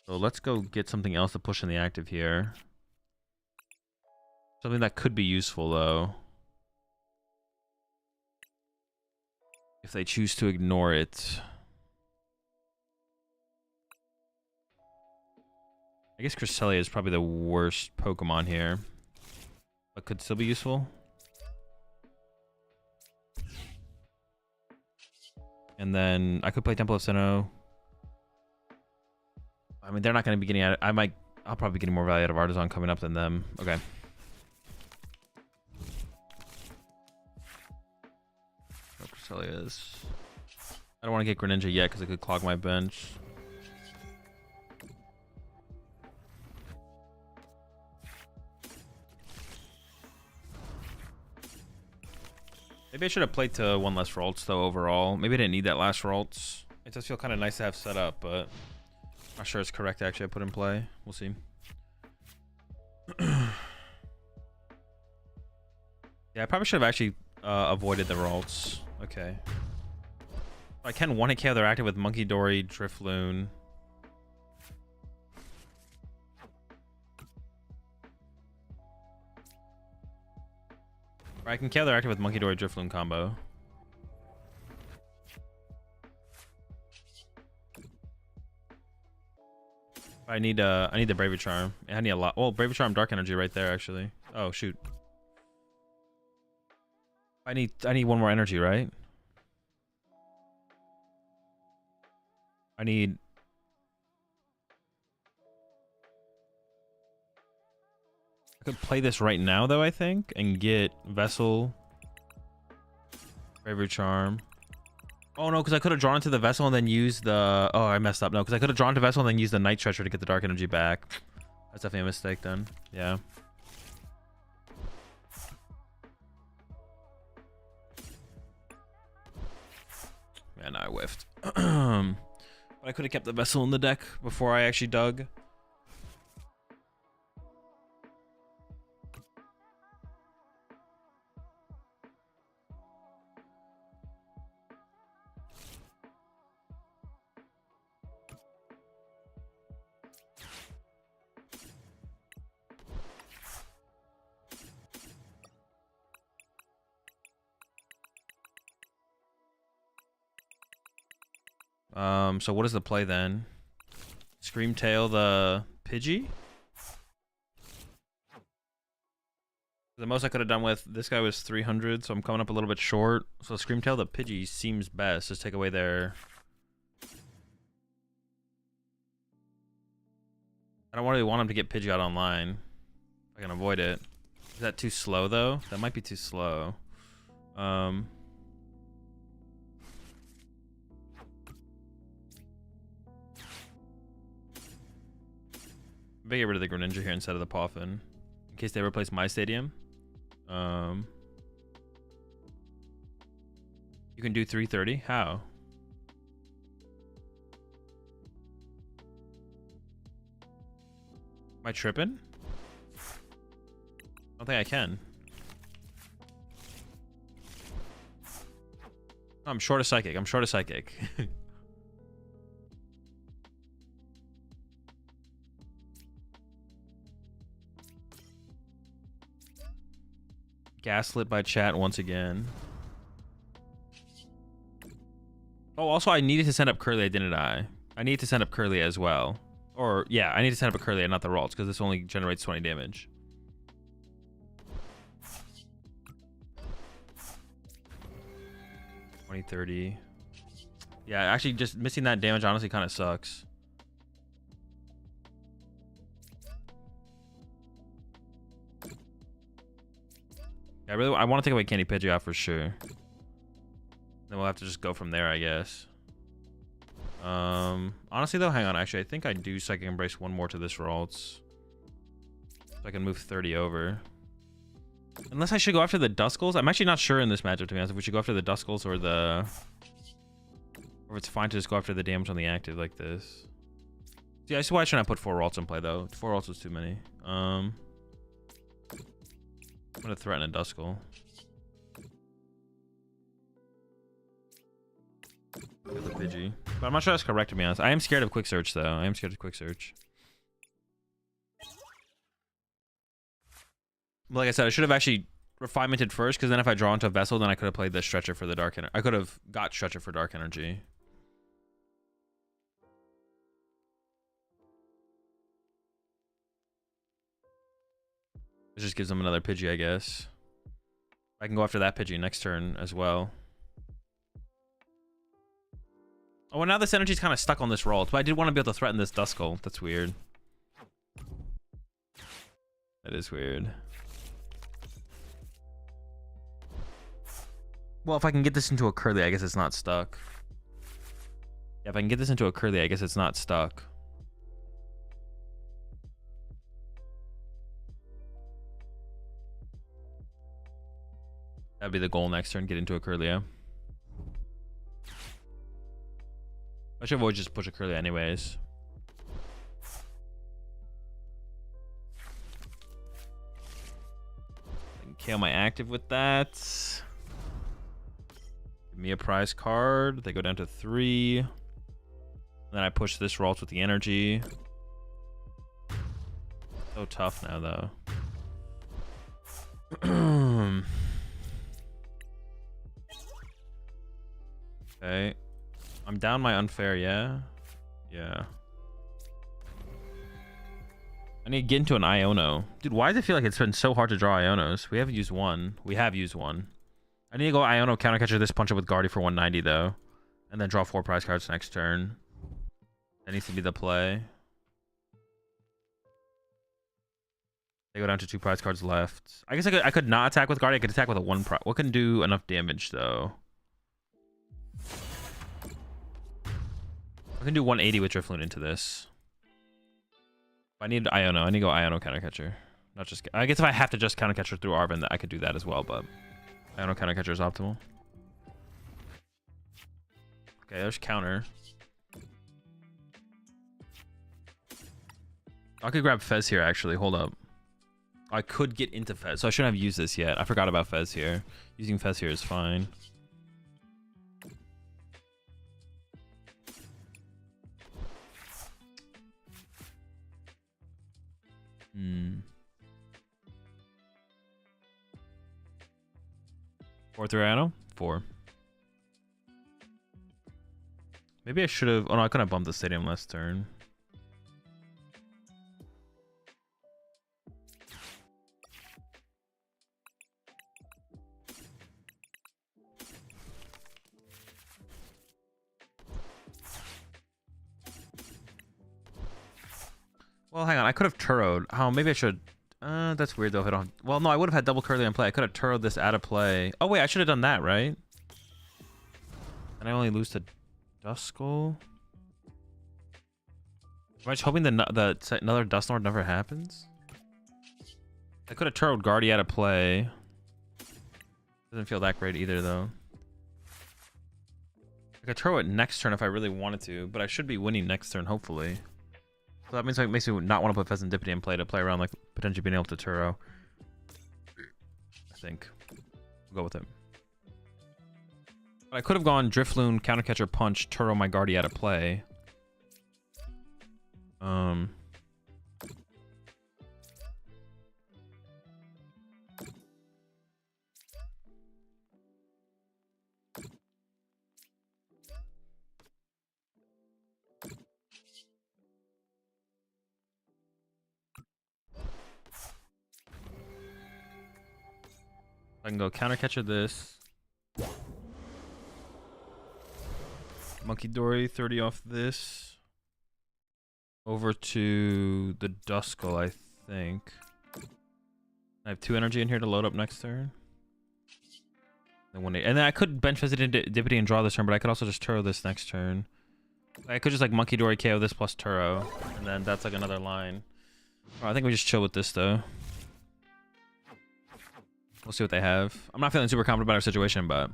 So let's go get something else to push in the active here. Something that could be useful though. If they choose to ignore it. I guess Cresselia is probably the worst Pokemon here. But could still be useful. And then I could play Temple of Sinnoh. I mean, they're not going to be getting out. I'll probably be getting more value out of Artisan coming up than them. Okay. Is. I don't want to get Greninja yet because it could clog my bench. Maybe I should have played to one less Ralts though overall. Maybe I didn't need that last Ralts. It does feel kind of nice to have set up, but I'm not sure it's correct to actually put in play. We'll see. Yeah, I probably should have actually avoided the Ralts. Okay. I can one-hit KO their active with Monkey Dory, Drifloon. Or I can KO their active with Monkey Dory, Drifloon combo. I need the Bravery Charm. I need a lot. Oh, Bravery Charm, Dark Energy right there actually. Oh shoot. I need one more energy, right? I could play this right now though, I think, and get Vessel, Bravery Charm. Oh no, because I could have drawn to the Vessel and then used the... Oh, I messed up. No, because I could have drawn to Vessel and then used the Night Stretcher to get the Dark Energy back. That's definitely a mistake then. Yeah. Yeah, no, I whiffed. But I could have kept the vessel in the deck before I actually dug. So what is the play then? Screamtail the Pidgey? The most I could have done with this guy was 300, so I'm coming up a little bit short. So Screamtail the Pidgey seems best. Just take away their... I don't really want him to get Pidgey out online. If I can avoid it. Is that too slow though? That might be too slow. Maybe get rid of the Greninja here instead of the Poffin. In case they replace my stadium. You can do 330? How? Am I tripping? I don't think I can. Oh, I'm short of Psychic. I'm short of Psychic. Gaslit by chat once again. Oh, also I needed to send up Curly, didn't I? I need to send up Curly as well. Or, yeah, I need to send up a Curly and not the Ralts, because this only generates 20 damage. $20, $30. Yeah, actually just missing that damage honestly kind of sucks. Yeah, I want to take away Candy Pidgey out for sure. Then we'll have to just go from there, I guess. Honestly though, hang on. Actually, I think I do Psychic Embrace one more to this Ralts. So I can move 30 over. Unless I should go after the Duskulls. I'm actually not sure in this matchup, to be honest, if we should go after the Duskulls or the... Or if it's fine to just go after the damage on the active like this. See, I see why I shouldn't put 4 Ralts in play though. 4 Ralts was too many. I'm gonna threaten a Duskull. Get the Pidgey. But I'm not sure that's correct, to be honest. I am scared of Quick Search though. I am scared of Quick Search. But like I said, I should have actually refinemented first, because then if I draw into a Vessel, then I could have played the Stretcher for the Dark Energy. I could have got Stretcher for Dark Energy. It just gives them another Pidgey, I guess. I can go after that Pidgey next turn as well. Oh, well, now this energy's kind of stuck on this Ralt, but I did want to be able to threaten this Duskull. That's weird. That is weird. Well, if I can get this into a Curly, I guess it's not stuck. Yeah, if I can get this into a Curly, I guess it's not stuck. That'd be the goal next turn, get into a Curlia. I should avoid just push a Curly anyways. I can KO my active with that. Give me a prize card. They go down to 3. And then I push this Ralts with the energy. So tough now though. Okay. I'm down my unfair, yeah? Yeah. I need to get into an Iono. Dude, why does it feel like it's been so hard to draw Ionos? We have used one. We have used one. I need to go Iono, countercatcher this, punch it with Guardy for 190 though. And then draw 4 prize cards next turn. That needs to be the play. They go down to 2 prize cards left. I guess I could not attack with Guardy. I could attack with a 1 prize. What can do enough damage though? I can do 180 with Drifloon into this. I need Iono. I need to go Iono countercatcher. Not just. I guess if I have to just countercatcher through Arven, I could do that as well. But Iono countercatcher is optimal. Okay, there's counter. I could grab Fez here, actually. Hold up. I could get into Fez, so I shouldn't have used this yet. I forgot about Fez here. Using Fez here is fine. Hmm. 4 through Anno? 4. Maybe I should have... Oh, no, I couldn't have bumped the stadium last turn. Well, hang on. I could have Turo'd. Oh, maybe I should... that's weird, though, if I don't... Well, no, I would have had double Curly in play. I could have Turo'd this out of play. Oh, wait, I should have done that, right? And I only lose to Duskull? Am I just hoping that another Dusknoir never happens? I could have Turo'd Guardy out of play. Doesn't feel that great either, though. I could Turo it next turn if I really wanted to, but I should be winning next turn, hopefully. So that means it makes me not want to put Pheasantipity in play to play around, like, potentially being able to Turo. I think. We'll go with it. But I could have gone Drifloon, Countercatcher, Punch, Turo my Guardy out of play. I can go Countercatcher this. Monkey Dory, 30 off this. Over to the Duskull, I think. I have 2 energy in here to load up next turn. And then I could bench Pheasantipity and draw this turn, but I could also just Turo this next turn. I could just like Monkey Dory KO this plus Turo, and then that's like another line. Oh, I think we just chill with this though. We'll see what they have. I'm not feeling super confident about our situation, but...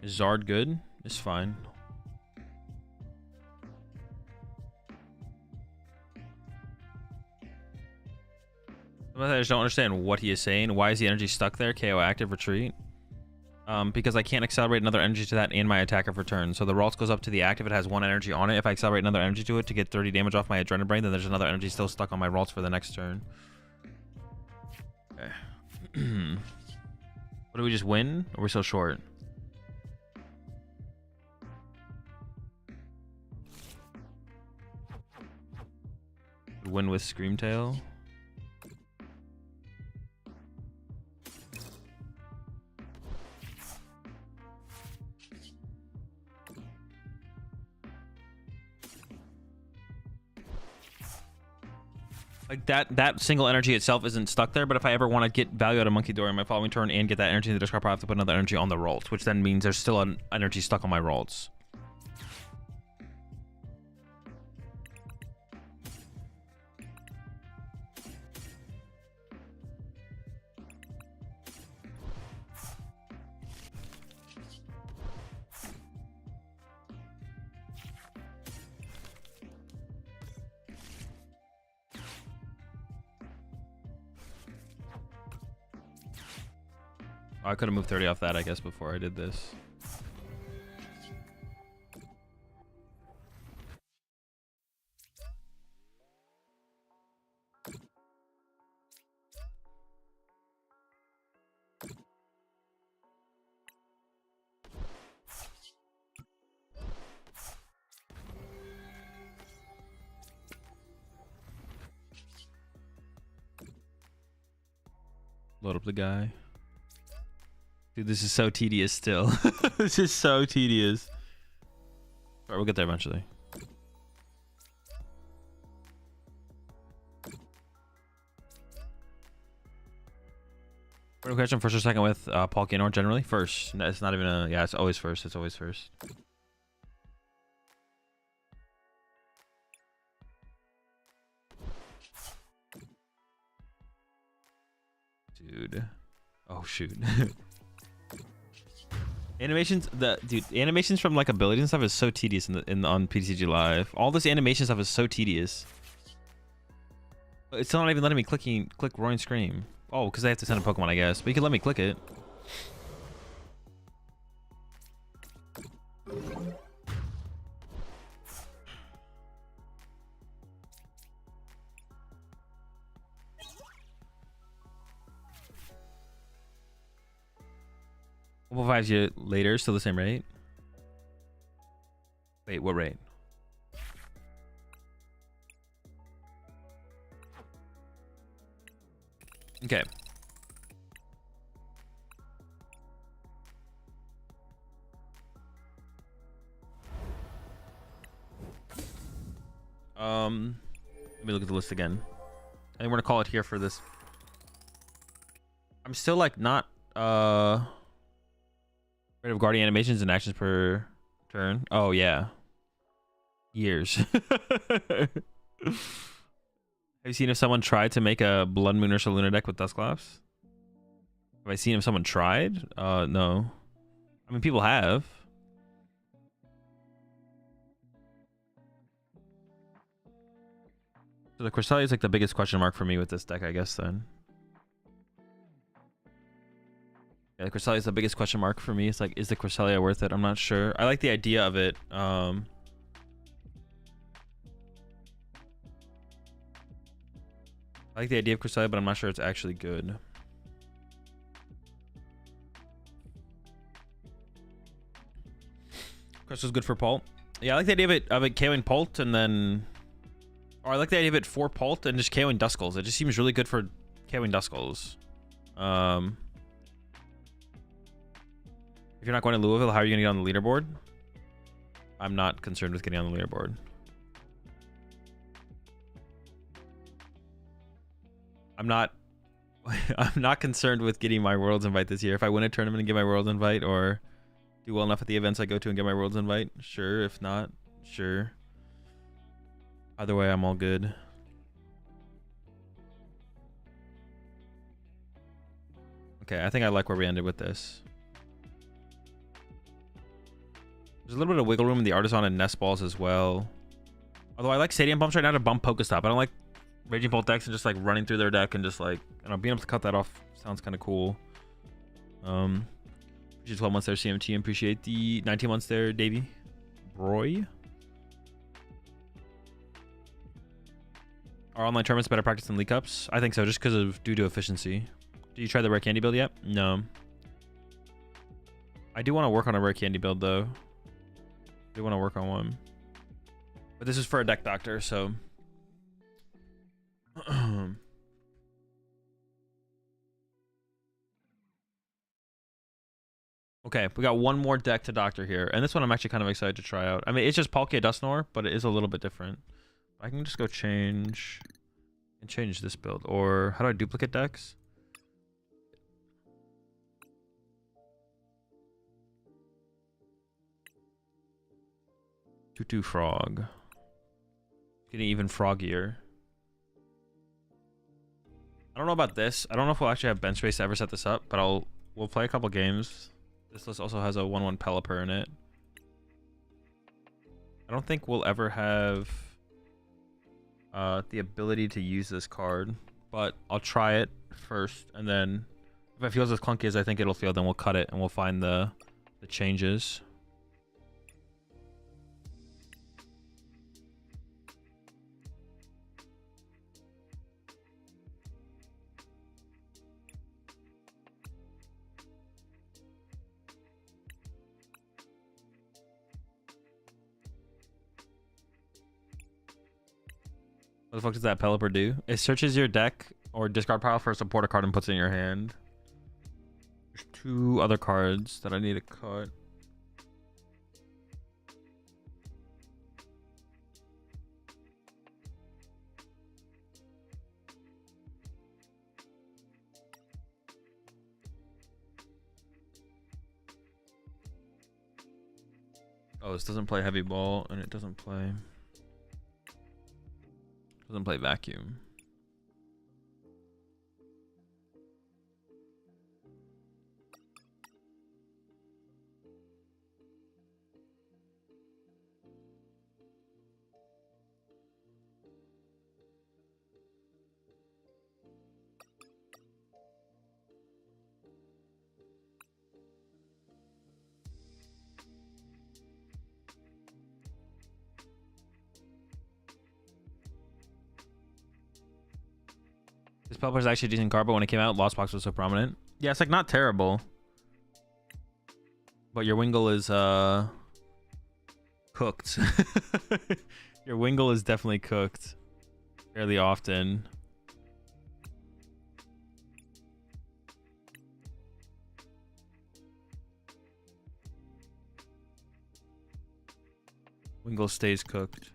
Is Zard good? It's fine. I just don't understand what he is saying. Why is the energy stuck there? KO active, retreat. Because I can't accelerate another energy to that and my attacker for turn. So the Ralts goes up to the active. It has 1 energy on it. If I accelerate another energy to it to get 30 damage off my Adrenaline Brain, then there's another energy still stuck on my Ralts for the next turn. Okay. What do we just win? Or are we still short? Win with Screamtail. Like that single energy itself isn't stuck there, but if I ever want to get value out of Monkey Dory in my following turn and get that energy in the discard pile, I have to put another energy on the Ralts, which then means there's still an energy stuck on my Ralts. I could have moved 30 off that, I guess, before I did this. Load up the guy. Dude, this is so tedious still. This is so tedious. Alright, we'll get there eventually. What question, first or second with Palkia or generally? First. No, it's not even a... Yeah, it's always first. It's always first. Dude. Oh shoot. Animations, animations from like abilities and stuff is so tedious on PTCG Live. All this animation stuff is so tedious. It's still not even letting me click Roaring Scream. Oh, because I have to send a Pokemon, I guess. But you can let me click it. We'll 5 years later, still the same rate. Wait, what rate? Okay. Let me look at the list again. I think we're gonna call it here for this. I'm still like not rate of guardian animations and actions per turn. Oh yeah. Years. Have you seen if someone tried to make a Blood Moon or Saluna deck with Dusclops? Have I seen if someone tried? No. I mean, people have. So the Cresselia is like the biggest question mark for me with this deck, I guess, then. Yeah, the Cresselia is the biggest question mark for me. It's like, is the Cresselia worth it? I'm not sure. I like the idea of it. I like the idea of Cresselia, but I'm not sure it's actually good. Crestalia's good for Pult. Yeah, I like the idea of it KOing Pult and then... Or I like the idea of it for Pult and just KOing Duskulls. It just seems really good for KOing Duskulls. If you're not going to Louisville, how are you going to get on the leaderboard? I'm not concerned with getting on the leaderboard. I'm not concerned with getting my Worlds invite this year. If I win a tournament and get my Worlds invite, or do well enough at the events I go to and get my Worlds invite, sure. If not, sure. Either way, I'm all good. Okay, I think I like where we ended with this. There's a little bit of wiggle room in the Artisan and Nest Balls as well. Although I like Stadium Bumps right now to bump Pokestop. I don't like Raging Bolt decks and just like running through their deck and just like, I don't know, being able to cut that off sounds kind of cool. Appreciate 12 months there, CMT. Appreciate the 19 months there, Davey. Roy. Are online tournaments better practice than League Cups? I think so, just because of due to efficiency. Did you try the rare candy build yet? No. I do want to work on a rare candy build though. I do want to work on one. But this is for a deck doctor, so. Okay, we got one more deck to doctor here. And this one I'm actually kind of excited to try out. I mean, it's just Palkia Dusknoir, but it is a little bit different. I can just go change this build. Or how do I duplicate decks? Tutu Frog. Getting even froggier. I don't know about this. I don't know if we'll actually have bench space to ever set this up, but we'll play a couple games. This list also has a 1/1 Pelipper in it. I don't think we'll ever have the ability to use this card, but I'll try it first, and then if it feels as clunky as I think it'll feel, then we'll cut it and we'll find the changes. What the fuck does that Pelipper do? It searches your deck or discard pile for a supporter card and puts it in your hand. There's 2 other cards that I need to cut. Oh, this doesn't play heavy ball, and it doesn't play vacuum. This Pelipper is actually a decent card, but when it came out, Lost Box was so prominent. Yeah, it's like not terrible. But your Wingull is cooked. Your Wingull is definitely cooked fairly often. Wingull stays cooked.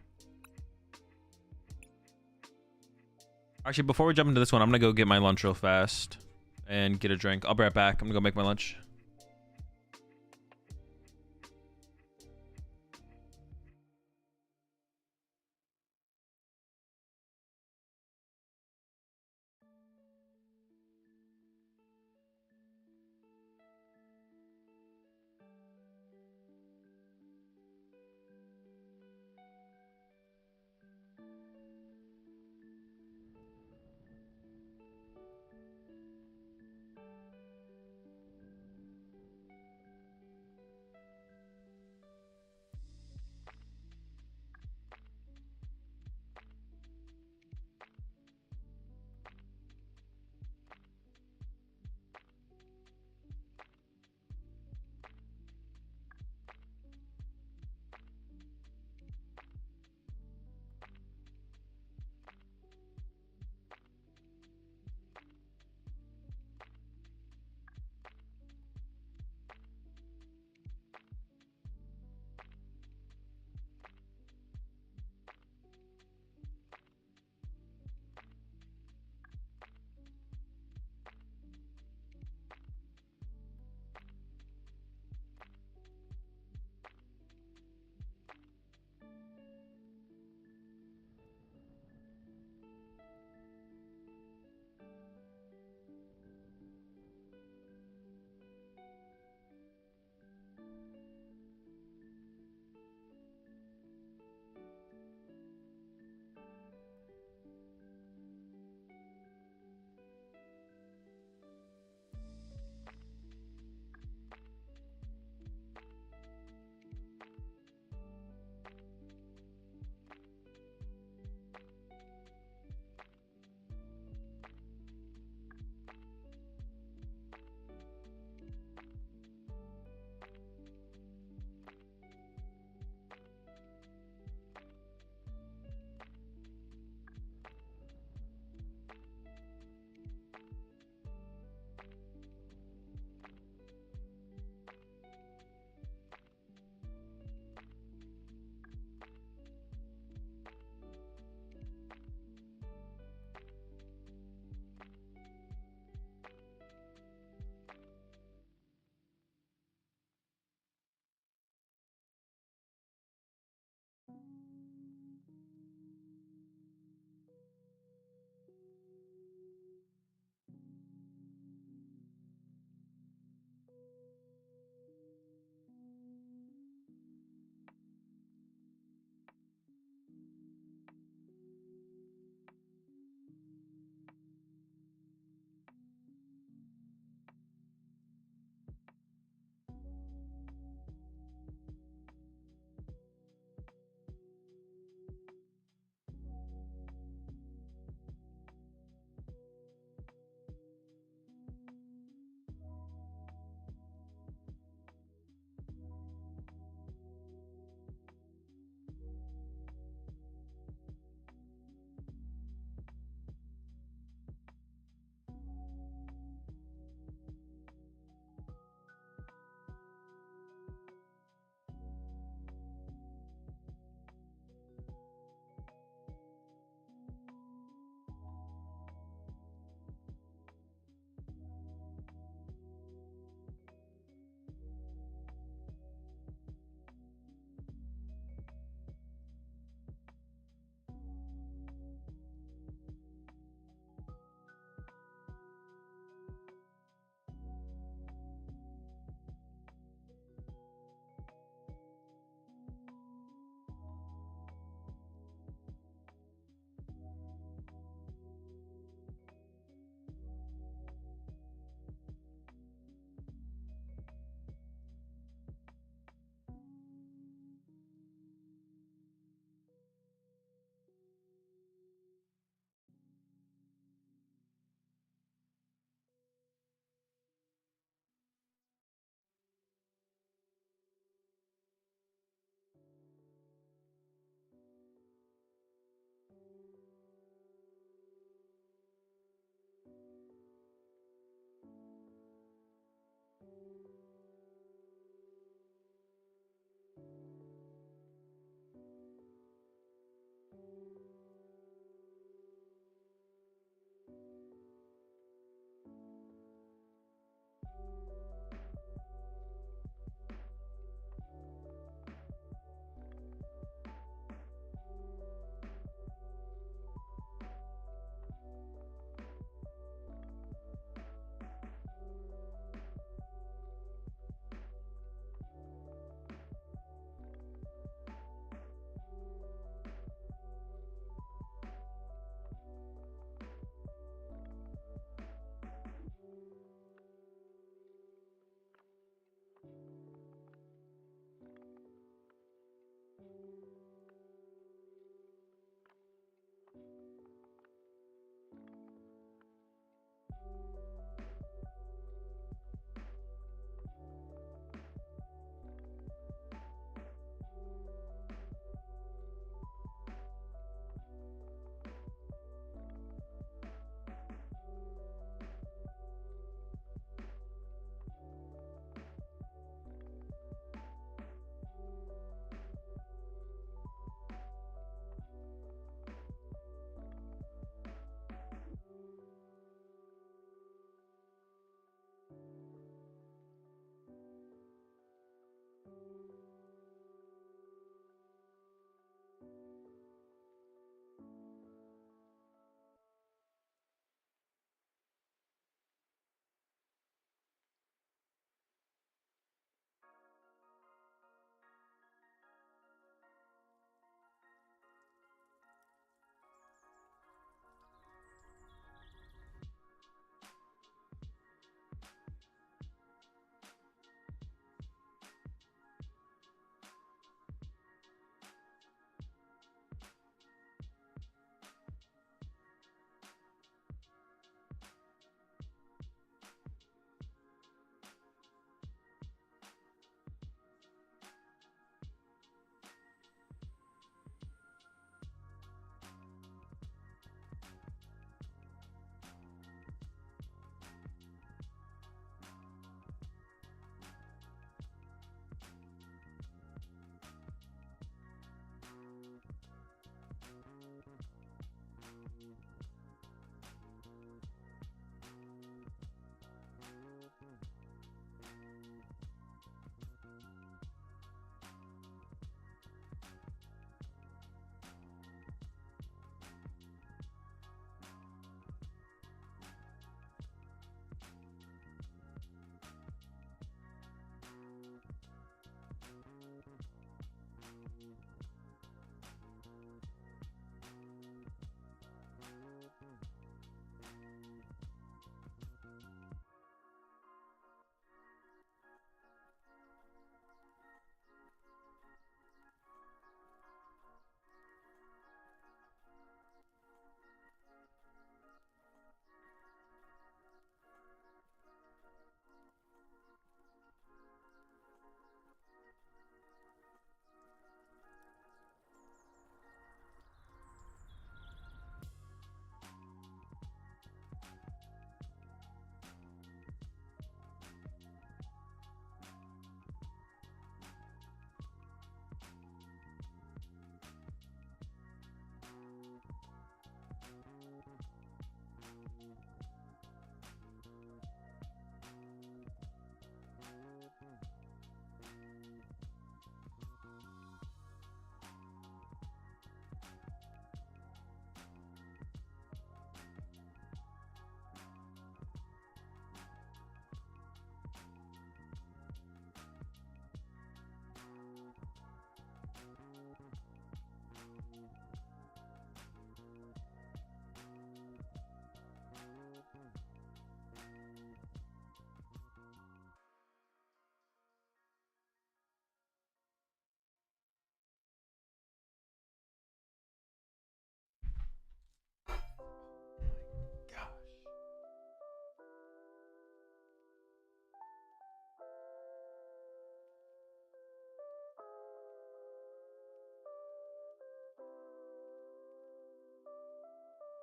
Actually, before we jump into this one, I'm gonna go get my lunch real fast and get a drink. I'll be right back. I'm gonna go make my lunch.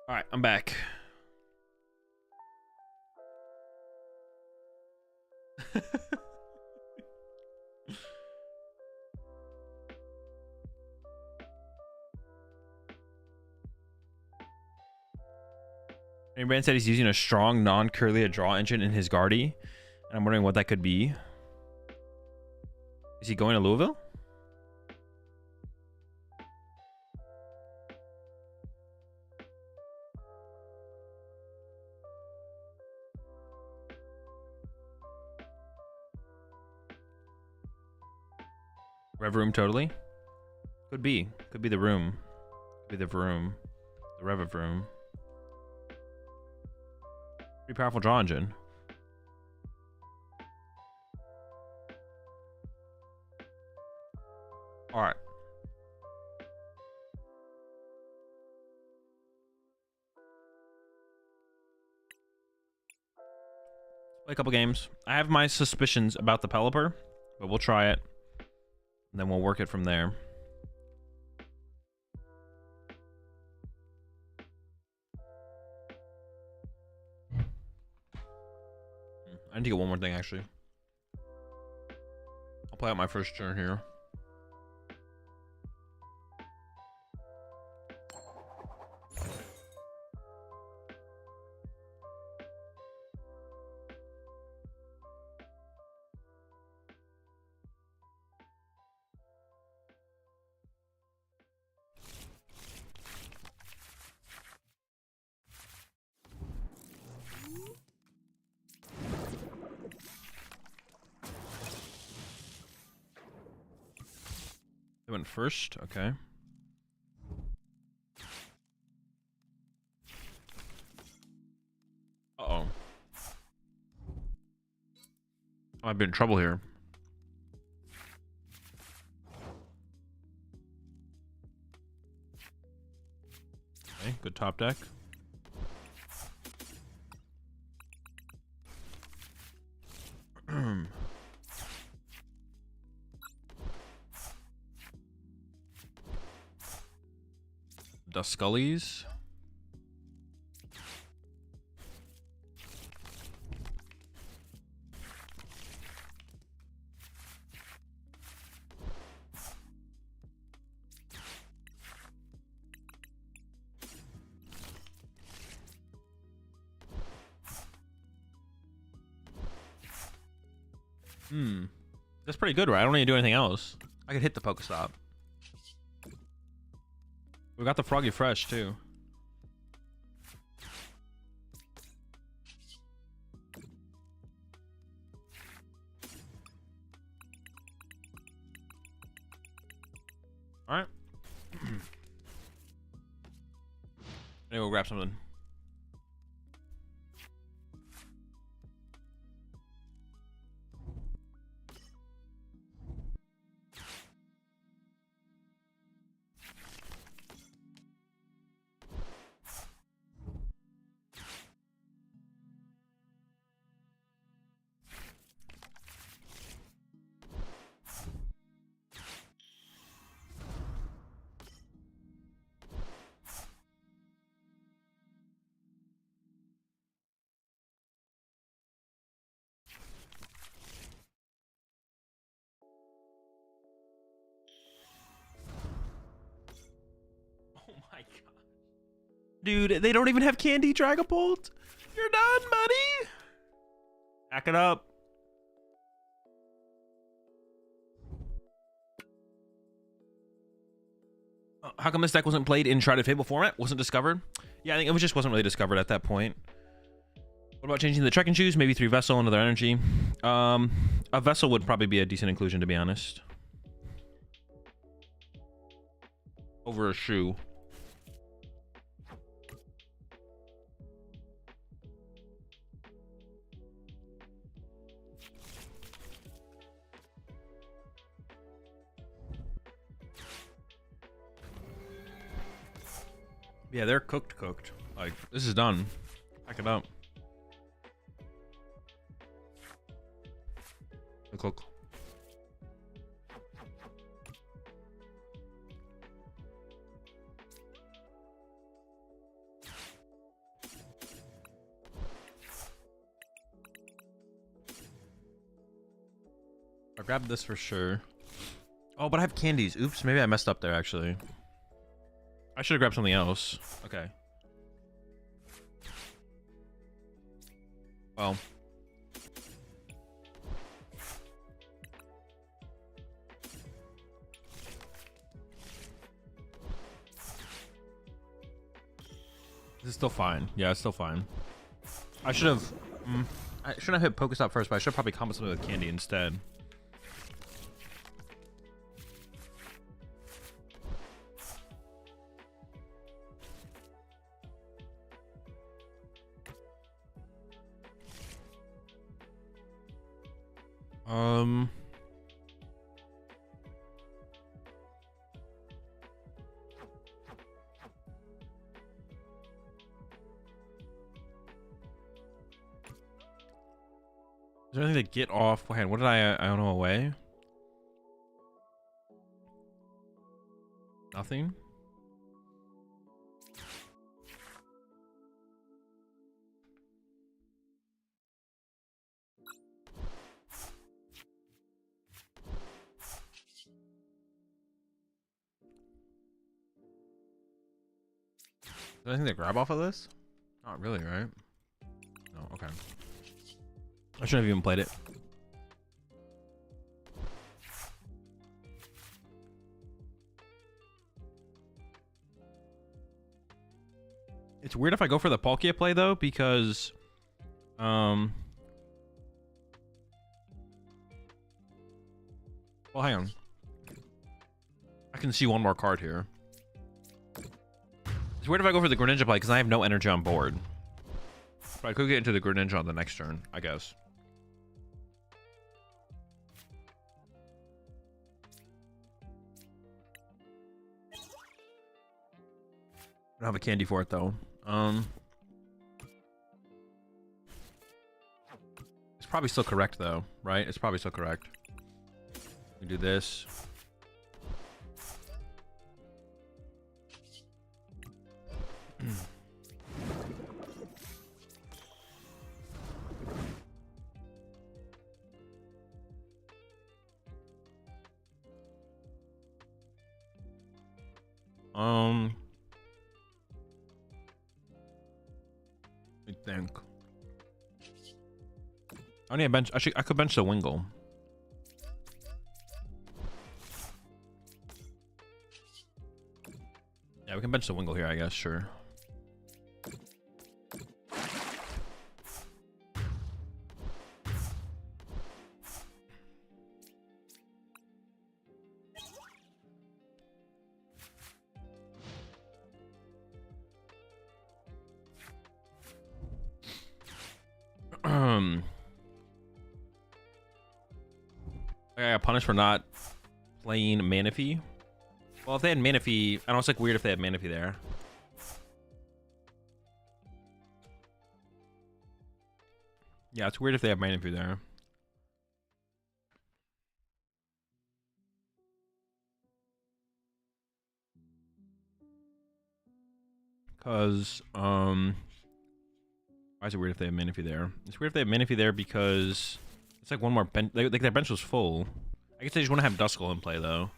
All right, I'm back. Brand said he's using a strong non-Kirlia draw engine in his Guardy, and I'm wondering what that could be. Is he going to Louisville? Rev room totally. Could be. Could be the room. Could be the room. The rev room. Pretty powerful draw engine. All right. Play a couple games. I have my suspicions about the Pelipper, but we'll try it. And then we'll work it from there. I need to get one more thing, actually. I'll play out my first turn here. They went first, okay. Uh-oh. I might be in trouble here. Okay, good top deck. Duskullies. That's pretty good, right? I don't need to do anything else. I could hit the Pokestop. We got the Froggy Fresh, too. Alright. Maybe we'll grab something. Oh my god. Dude, they don't even have Candy Dragapult. You're done, buddy. Back it up. How come this deck wasn't played in Shrouded Fable format? Wasn't discovered? Yeah, I think it just wasn't really discovered at that point. What about changing the Trekking Shoes? Maybe 3 Vessel, another energy. A Vessel would probably be a decent inclusion, to be honest. Over a shoe. Yeah, they're cooked. Like, this is done. Pack it up. Cook. grab this for sure. Oh, but I have candies. Oops, maybe I messed up there, actually. I should have grabbed something else. Okay. Well. This is still fine. Yeah, it's still fine. I should have... I shouldn't have hit Pokestop first, but I should have probably compensated with candy instead. Is there anything to get off? Wait, what did I don't know away? Nothing? Is there anything to grab off of this? Not really, right? No, okay. I shouldn't have even played it. It's weird if I go for the Palkia play though, because well, hang on. I can see one more card here. It's weird if I go for the Greninja play because I have no energy on board. But I could get into the Greninja on the next turn, I guess. I don't have a candy for it though. It's probably still correct though, right? It's probably still correct. We do this. I think. I need a bench. Actually, I could bench the Wingull. Yeah, we can bench the Wingull here, I guess. Sure. I got punished for not playing Manaphy. Well, if they had Manaphy, I know it's like weird if they had Manaphy there. Yeah, it's weird if they have Manaphy there. Because, why is it weird if they have Manaphy there? It's weird if they have Manaphy there because it's like one more bench. Like their bench was full. I guess they just want to have Duskull in play though.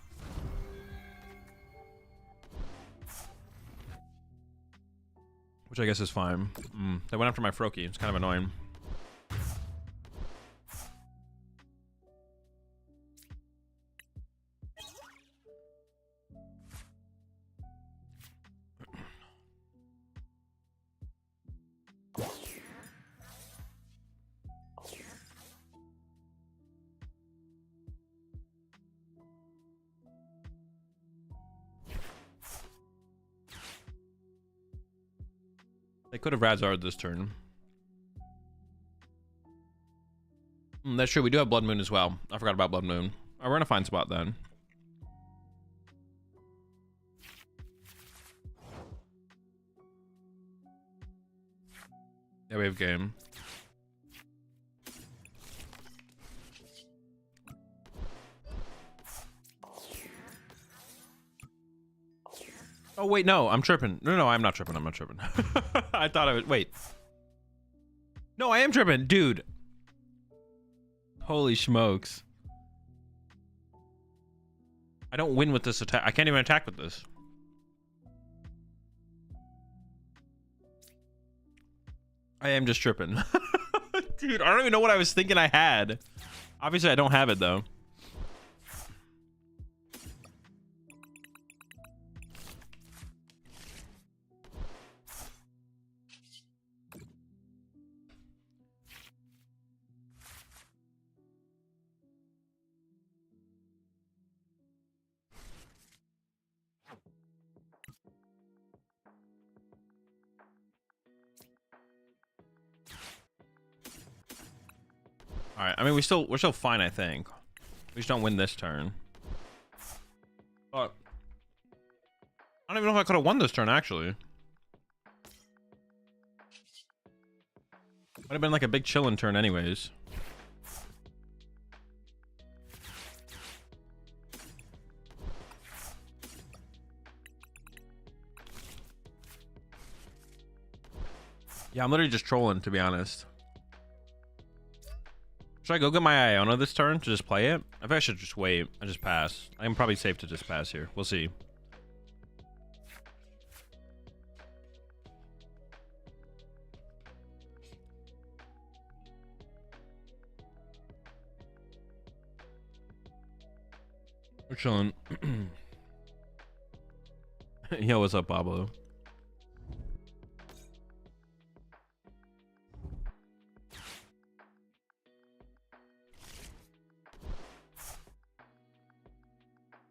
Which I guess is fine. They went after my Froakie. It's kind of annoying. They could have Razard this turn. That's true. We do have Blood Moon as well. I forgot about Blood Moon. Oh, we're in a fine spot then. Yeah, we have game. Oh, wait, no, I'm tripping. No, I'm not tripping. I'm not tripping. I thought I would. Wait. No, I am tripping, dude. Holy smokes. I don't win with this attack. I can't even attack with this. I am just tripping. Dude, I don't even know what I was thinking I had. Obviously, I don't have it, though. All right. I mean, we're still fine, I think. We just don't win this turn. But I don't even know if I could have won this turn, actually. Might have been like a big chillin' turn anyways. Yeah, I'm literally just trolling, to be honest. Should I go get my Iona this turn to just play it? I think I should just wait and just pass. I'm probably safe to just pass here. We'll see. We're chilling. Yo, what's up, Pablo?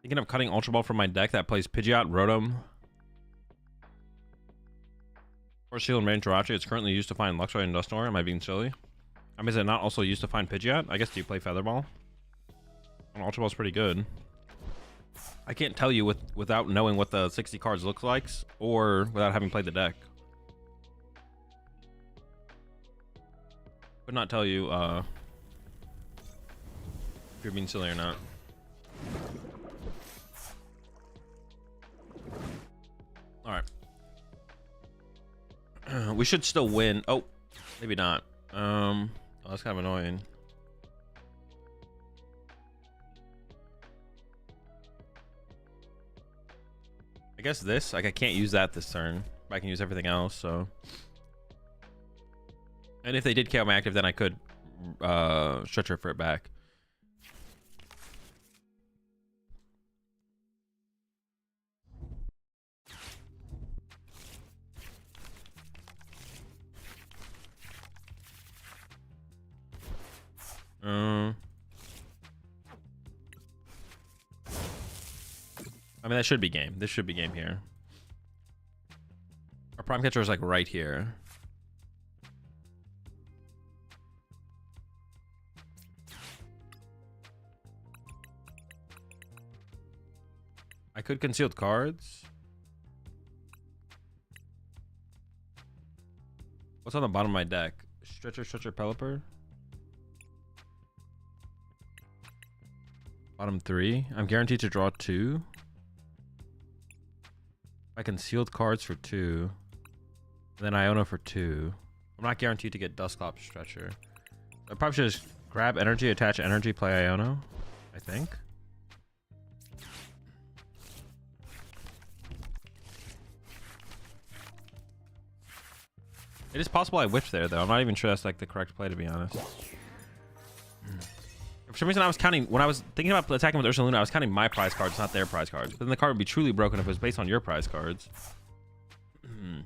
Thinking of cutting Ultra Ball from my deck that plays Pidgeot, Rotom, or Seal and Rain Jirachi. It's currently used to find Luxray and Dusknoir. Am I being silly? I mean, is it not also used to find Pidgeot? I guess do you play Featherball? And Ultra Ball's pretty good. I can't tell you without knowing what the 60 cards looks like, or without having played the deck. Could not tell you if you're being silly or not. All right. We should still win. Oh, maybe not. Oh, that's kind of annoying. I guess this, like, I can't use that this turn, but I can use everything else, so. And if they did KO my active, then I could stretcher for it back. I mean, that should be game. This should be game here. Our prime catcher is like right here. I could concealed cards. What's on the bottom of my deck? Stretcher, Pelipper. Bottom 3. I'm guaranteed to draw 2. I concealed cards for 2. Then Iona for 2. I'm not guaranteed to get Dusclops Stretcher. I probably should just grab energy, attach energy, play Iona, I think. It is possible I whiffed there, though. I'm not even sure that's like the correct play, to be honest. For some reason, I was counting, when I was thinking about attacking with Ursaluna, I was counting my prize cards, not their prize cards. But then the card would be truly broken if it was based on your prize cards. I'm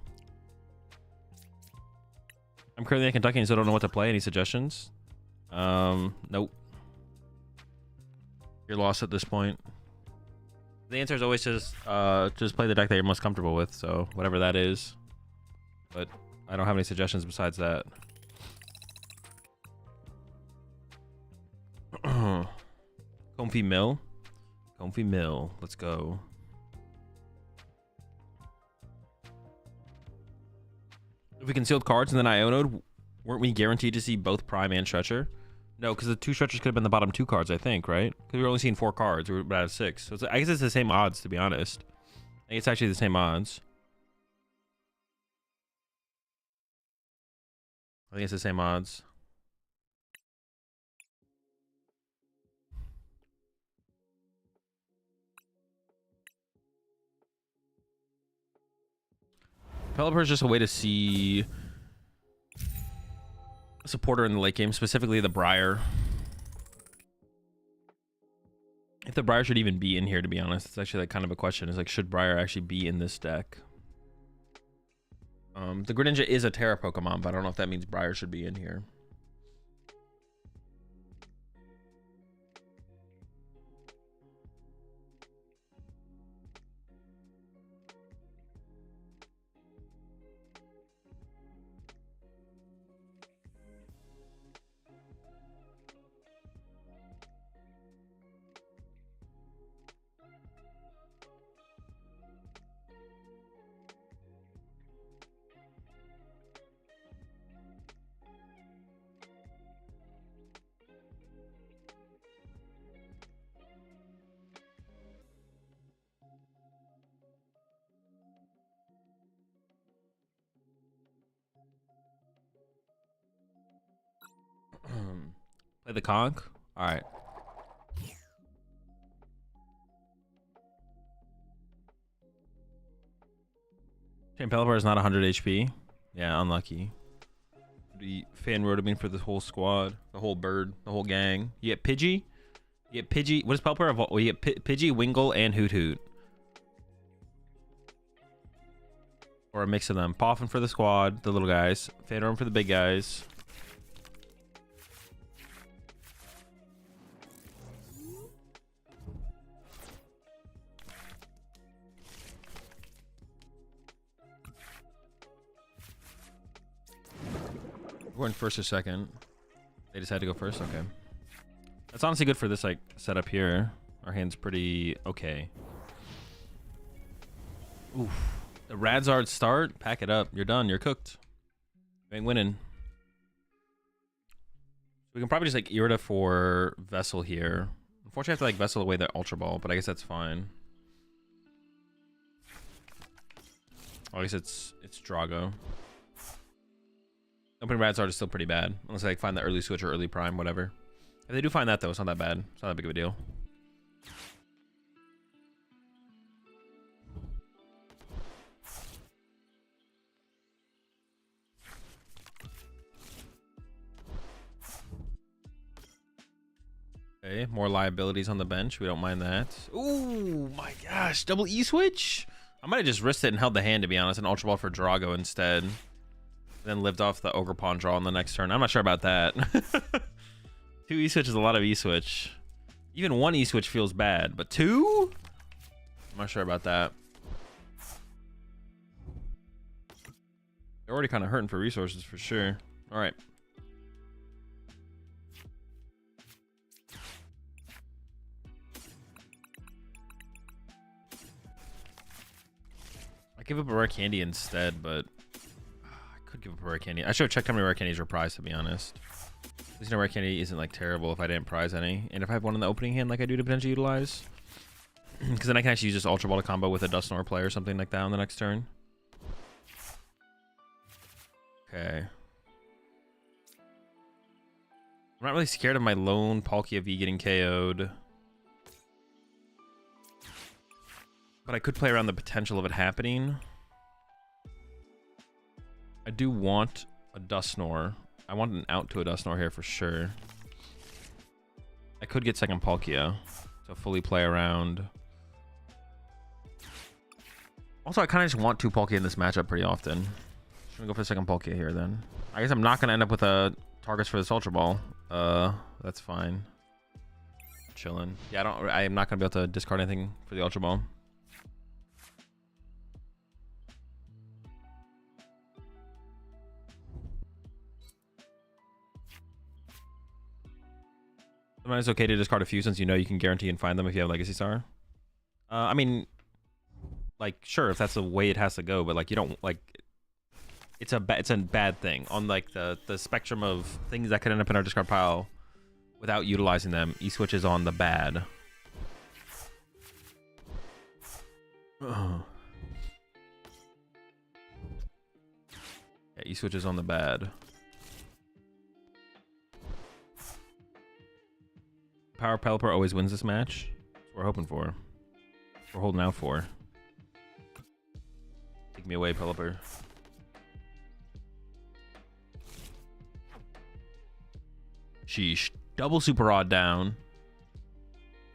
currently in Kentucky and still don't know what to play. Any suggestions? Nope. You're lost at this point. The answer is always just play the deck that you're most comfortable with, so whatever that is. But I don't have any suggestions besides that. Comfy Mill. Let's go. If we concealed cards and then Iono'd, weren't we guaranteed to see both Prime and Stretcher? No, because the 2 Stretchers could have been the bottom 2 cards, I think, right? Because we were only seeing 4 cards. We were out of 6. So I guess it's the same odds, to be honest. I think it's actually the same odds. I think it's the same odds. Pelipper is just a way to see a supporter in the late game, specifically the Briar. If the Briar should even be in here, to be honest, it's actually like kind of a question. Is like, should Briar actually be in this deck? The Greninja is a Terra Pokemon, but I don't know if that means Briar should be in here. Play the conch. All right. Chain Pelipper is not 100 HP. Yeah, unlucky. The fan rotomine for the whole squad, the whole bird, the whole gang. You get Pidgey. You get Pidgey. What is Pelipper? Well, you get Pidgey, Wingull, and Hoot Hoot. Or a mix of them. Poffin for the squad, the little guys. Phantom for the big guys. We're going first or second. They decided to go first? Okay. That's honestly good for this like setup here. Our hand's pretty okay. Oof. The Radzard start. Pack it up. You're done. You're cooked. You ain't winning. We can probably just like Irida for Vessel here. Unfortunately, I have to like Vessel away the Ultra Ball, but I guess that's fine. Oh, I guess it's Drago. Opening Radzard is still pretty bad. Unless they like, find the early switch or early prime, whatever. If they do find that, though, it's not that bad. It's not that big of a deal. Okay, more liabilities on the bench. We don't mind that. Ooh, my gosh. Double E-switch? I might have just risked it and held the hand, to be honest. An Ultra Ball for Drago instead. Then lived off the Ogre Pawn draw on the next turn. I'm not sure about that. 2 E-switch is a lot of E-switch. Even 1 E-switch feels bad, but 2? I'm not sure about that. They're already kind of hurting for resources for sure. All right. I give up a rare candy instead, but could give up a rare candy. I should have checked how many rare candies were prized, to be honest. At least no rare candy isn't like terrible if I didn't prize any. And if I have one in the opening hand like I do to potentially utilize. Because then I can actually use this Ultra Ball to combo with a Dusknoir play or something like that on the next turn. Okay. I'm not really scared of my lone Palkia V getting KO'd. But I could play around the potential of it happening. I do want a Dusknoir. I want an out to a Dusknoir here for sure. I could get second Palkia to fully play around. Also, I kind of just want 2 Palkia in this matchup pretty often. Should we go for the second Palkia here then? I guess I'm not going to end up with a targets for this Ultra Ball. That's fine. Chilling. Yeah, I'm not going to be able to discard anything for the Ultra Ball. Sometimes it's okay to discard a few since you know you can guarantee and find them if you have Legacy Star. I mean, like, sure, if that's the way it has to go, but like you don't like it's a bad thing on like the spectrum of things that could end up in our discard pile without utilizing them. E-switch is on the bad. Yeah, E-switch is on the bad. Power Pelipper always wins this match. That's what we're hoping for. We're holding out for. Take me away, Pelipper. Sheesh. Double Super Rod down.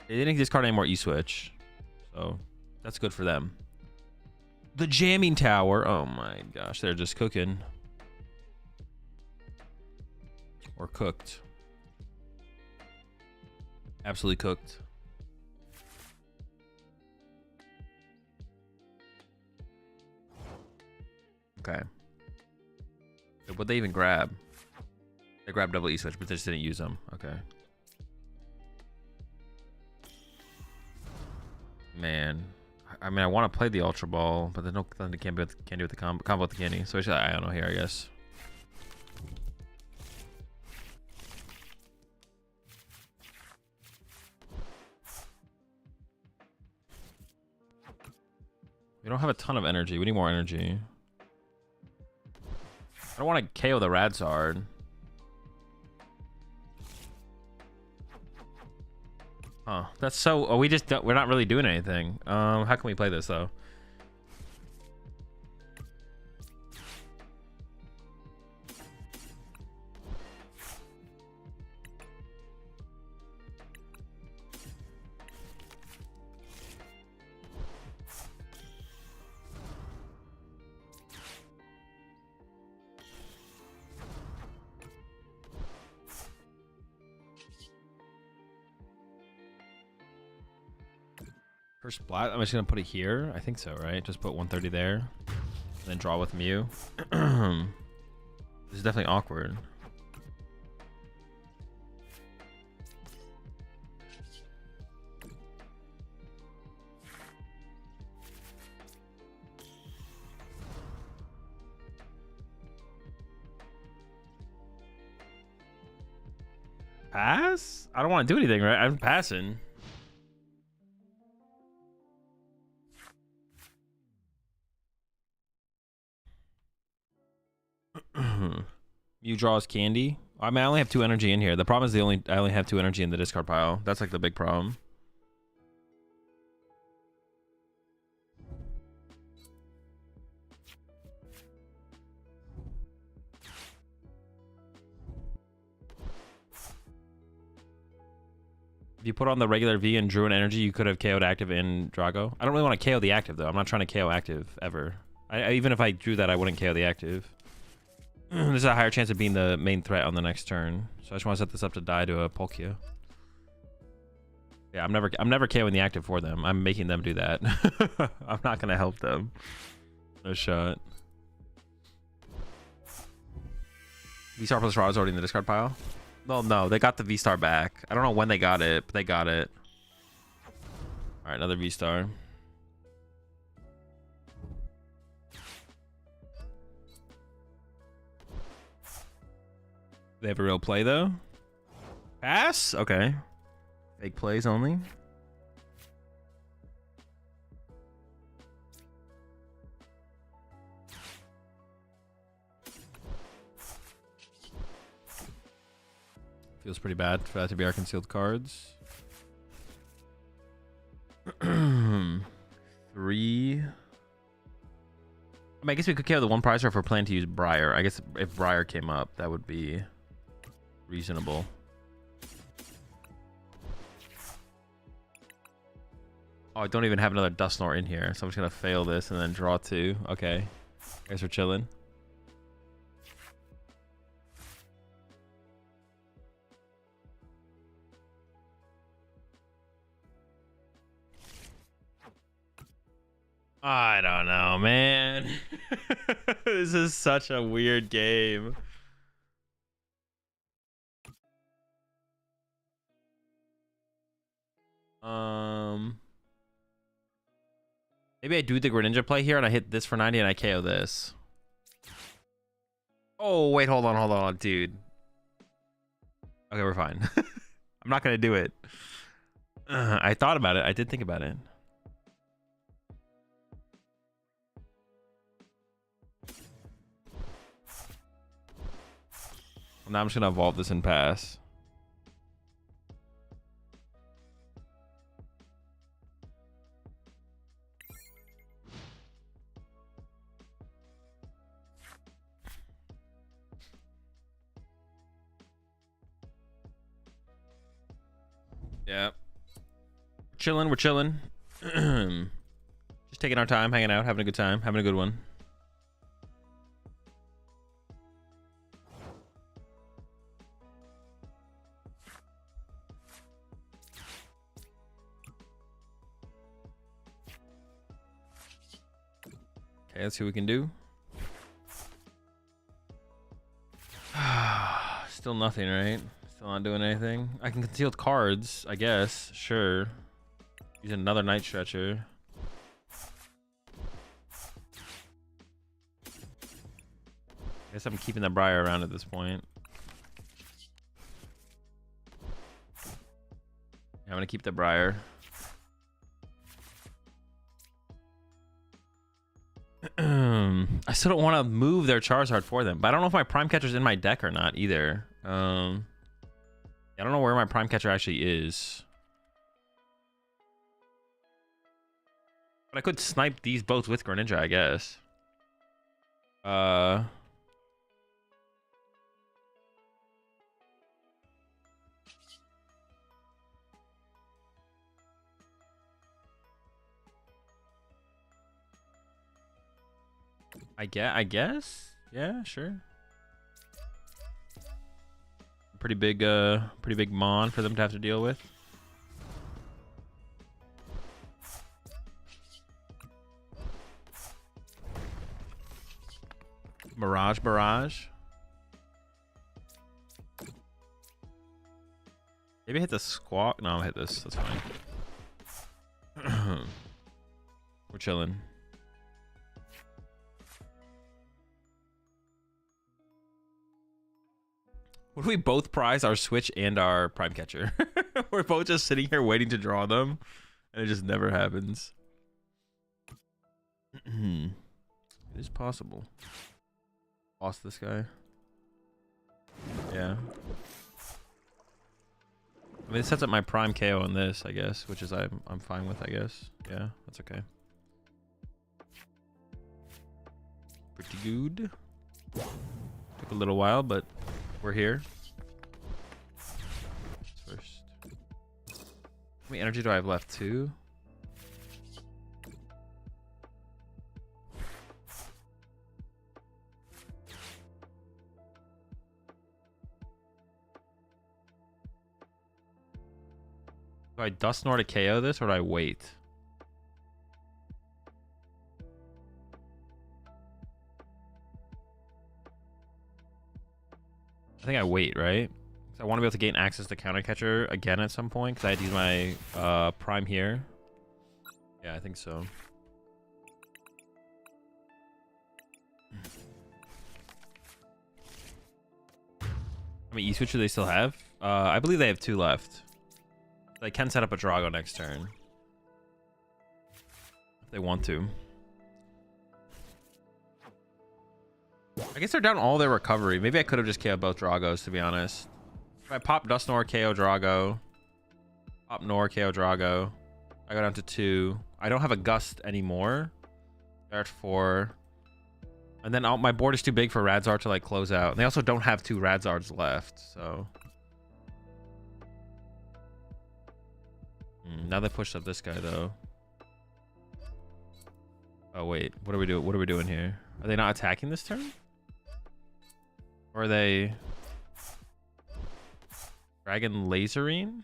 They didn't discard any more E-Switch. So, that's good for them. The Jamming Tower. Oh my gosh, they're just cooking. Or cooked. Absolutely cooked. Okay. What'd they even grab? They grabbed double E-Switch, but they just didn't use them. Okay. Man. I mean, I want to play the Ultra Ball, but there's nothing they can't do with the combo with the candy. So I don't know here, I guess. We don't have a ton of energy. We need more energy. I don't want to KO the Charizard. Huh. That's so... Oh, we're not really doing anything. How can we play this, though? First splat, I'm just gonna put it here. I think so, right? Just put 130 there. Then draw with Mew. This is definitely awkward. Pass? I don't want to do anything, right? I'm passing. Mew draws candy. I mean, I only have 2 energy in here. The problem is I only have 2 energy in the discard pile. That's like the big problem. If you put on the regular V and drew an energy, you could have KO'd active in Drago. I don't really want to KO the active, though. I'm not trying to KO active, ever. Even if I drew that, I wouldn't KO the active. There's a higher chance of being the main threat on the next turn. So I just want to set this up to die to a Palkia. Yeah, I'm never KOing the active for them. I'm making them do that. I'm not going to help them. No shot. V-Star plus Raw is already in the discard pile. Well, no, they got the V-Star back. I don't know when they got it, but they got it. All right, another V-Star. They have a real play, though. Pass? Okay. Fake plays only. Feels pretty bad for that to be our concealed cards. 3. I mean, I guess we could KO the one prizer if we're planning to use Briar. I guess if Briar came up, that would be reasonable. Oh, I don't even have another Dusknoir in here, so I'm just gonna fail this and then draw 2. Okay, guys are chilling. I don't know, man. This is such a weird game. Maybe I do the Greninja play here and I hit this for 90 and I KO this. Oh, wait, hold on, dude. Okay, we're fine. I'm not gonna do it. I thought about it. I did think about it. Well, now I'm just gonna evolve this and pass. Yeah. We're chilling. Just taking our time, hanging out, having a good time, having a good one. Okay, let's see what we can do. Still nothing, right? Still not doing anything. I can conceal cards, I guess. Sure. Use another Night Stretcher. I guess I'm keeping the Briar around at this point. Yeah, I'm gonna keep the Briar. I still don't want to move their Charizard for them, but I don't know if my Prime Catcher's in my deck or not either. I don't know where my Prime Catcher actually is. But I could snipe these both with Greninja, I guess. I guess. Yeah, sure. Pretty big mon for them to have to deal with. Barrage. Maybe hit the Squawk. No, I'll hit this. That's fine. We're chilling. Would we both prize our Switch and our Prime Catcher? We're both just sitting here waiting to draw them, and it just never happens. It is possible. Lost this guy. Yeah. I mean, it sets up my Prime KO on this, I guess, which is I'm fine with, I guess. Yeah, that's okay. Pretty good. Took a little while, but we're here. First. How many energy do I have left? 2? Do I Dusknoir to KO this, or do I wait? I think I wait, right? I want to be able to gain access to Counter Catcher again at some point, because I had to use my Prime here. Yeah, I think so. How many E-Switch do they still have? I believe they have 2 left. They can set up a Drago next turn. If they want to. I guess they're down all their recovery. Maybe I could have just KO'd both Dragos, to be honest. If I pop Dusknoir, KO Drago. Pop Nor, KO Drago. I go down to 2. I don't have a Gust anymore. They're at 4. And then my board is too big for Radzard to like close out. And they also don't have 2 Radzards left, so... Now they pushed up this guy though. Oh wait, what are we doing? What are we doing here? Are they not attacking this turn? Or are they Dragon Lasering?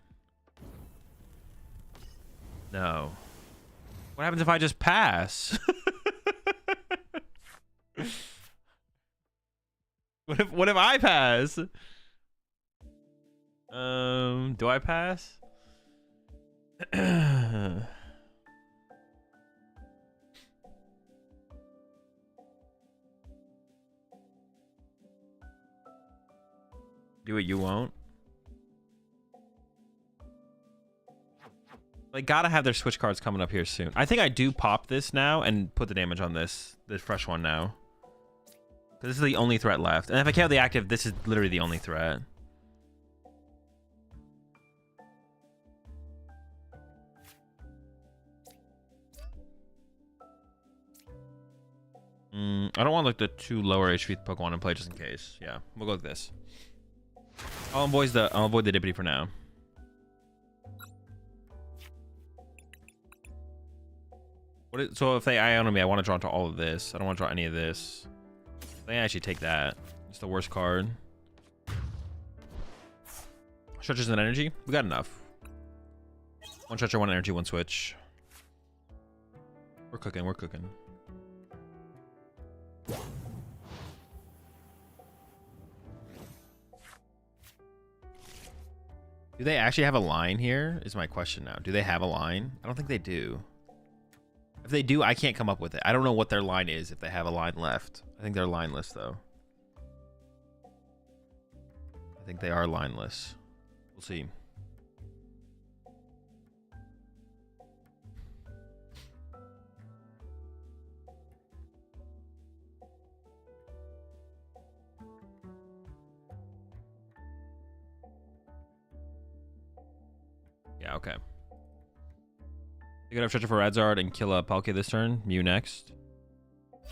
No. What happens if I just pass? What if I pass? Do I pass? Do it, you won't. They gotta have their Switch cards coming up here soon. I think I do pop this now and put the damage on this fresh one now. Because this is the only threat left. And if I count the active, this is literally the only threat. I don't want like the 2 lower HP Pokemon in play just in case. Yeah, we'll go with this. I'll avoid the Dippity for now. So if they Iono me, I want to draw into all of this. I don't want to draw any of this. They actually take that. It's the worst card. Stretches and energy. We got enough. One stretcher, one energy, one switch. We're cooking. We're cooking. Do they actually have a line here? Is my question now. Do they have a line? I don't think they do. If they do, I can't come up with it. I don't know what their line is if they have a line left. I think they're lineless, though. I think they are lineless. We'll see. Yeah, okay. You gotta stretch for Charizard and kill a Palkia this turn. Mew next. Well,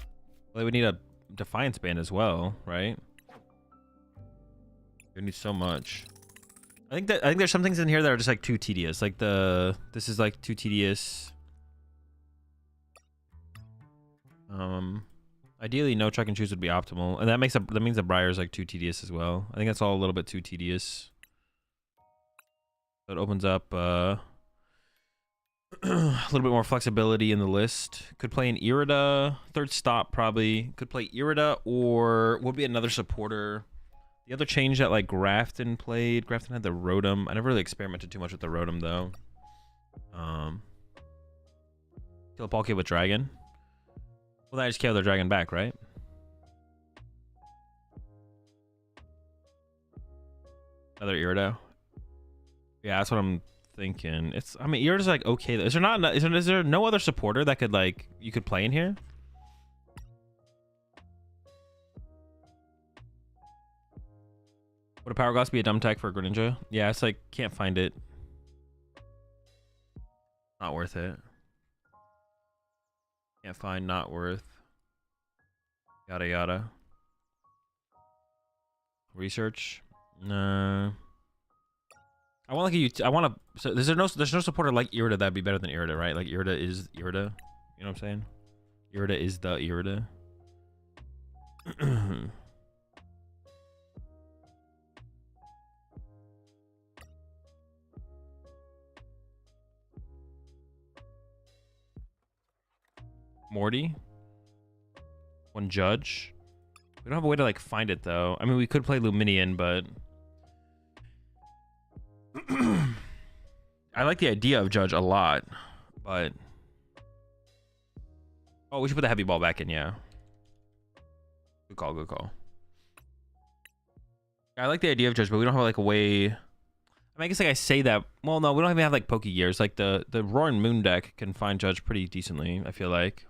they would need a Defiance Band as well, right? You need so much. I think there's some things in here that are just like too tedious. Like this is like too tedious. Ideally no chuck and choose would be optimal, and that means the Briar is like too tedious as well. I think that's all a little bit too tedious. So it opens up a little bit more flexibility in the list. Could play an Irida, third stop probably. Could play Irida, or would be another supporter. The other change that like Grafton played. Grafton had the Rotom. I never really experimented too much with the Rotom though. Kill a Palkia with Dragon. Well, then I just kill their Dragon back, right? Another Irida. Yeah, that's what I'm thinking. I mean, Irida's like okay. Is there no other supporter that could like you could play in here? Would a Power Glass be a dumb tech for a Greninja? Yeah, it's like, can't find it. Not worth it. Can't find, not worth. Yada yada. Research? No. I want like so there's no supporter like Irida that'd be better than Irida, right? Like Irida is Irida. You know what I'm saying? Irida is the Irida. Morty. One Judge. We don't have a way to like find it though. I mean, we could play Luminion, but I like the idea of Judge a lot, but oh, we should put the heavy ball back in. Yeah, good call, good call. I like the idea of Judge, but we don't have like a way. I mean, I guess like I say that. Well, no, we don't even have like Poke Gears. Like the Roaring Moon deck can find Judge pretty decently. I feel like.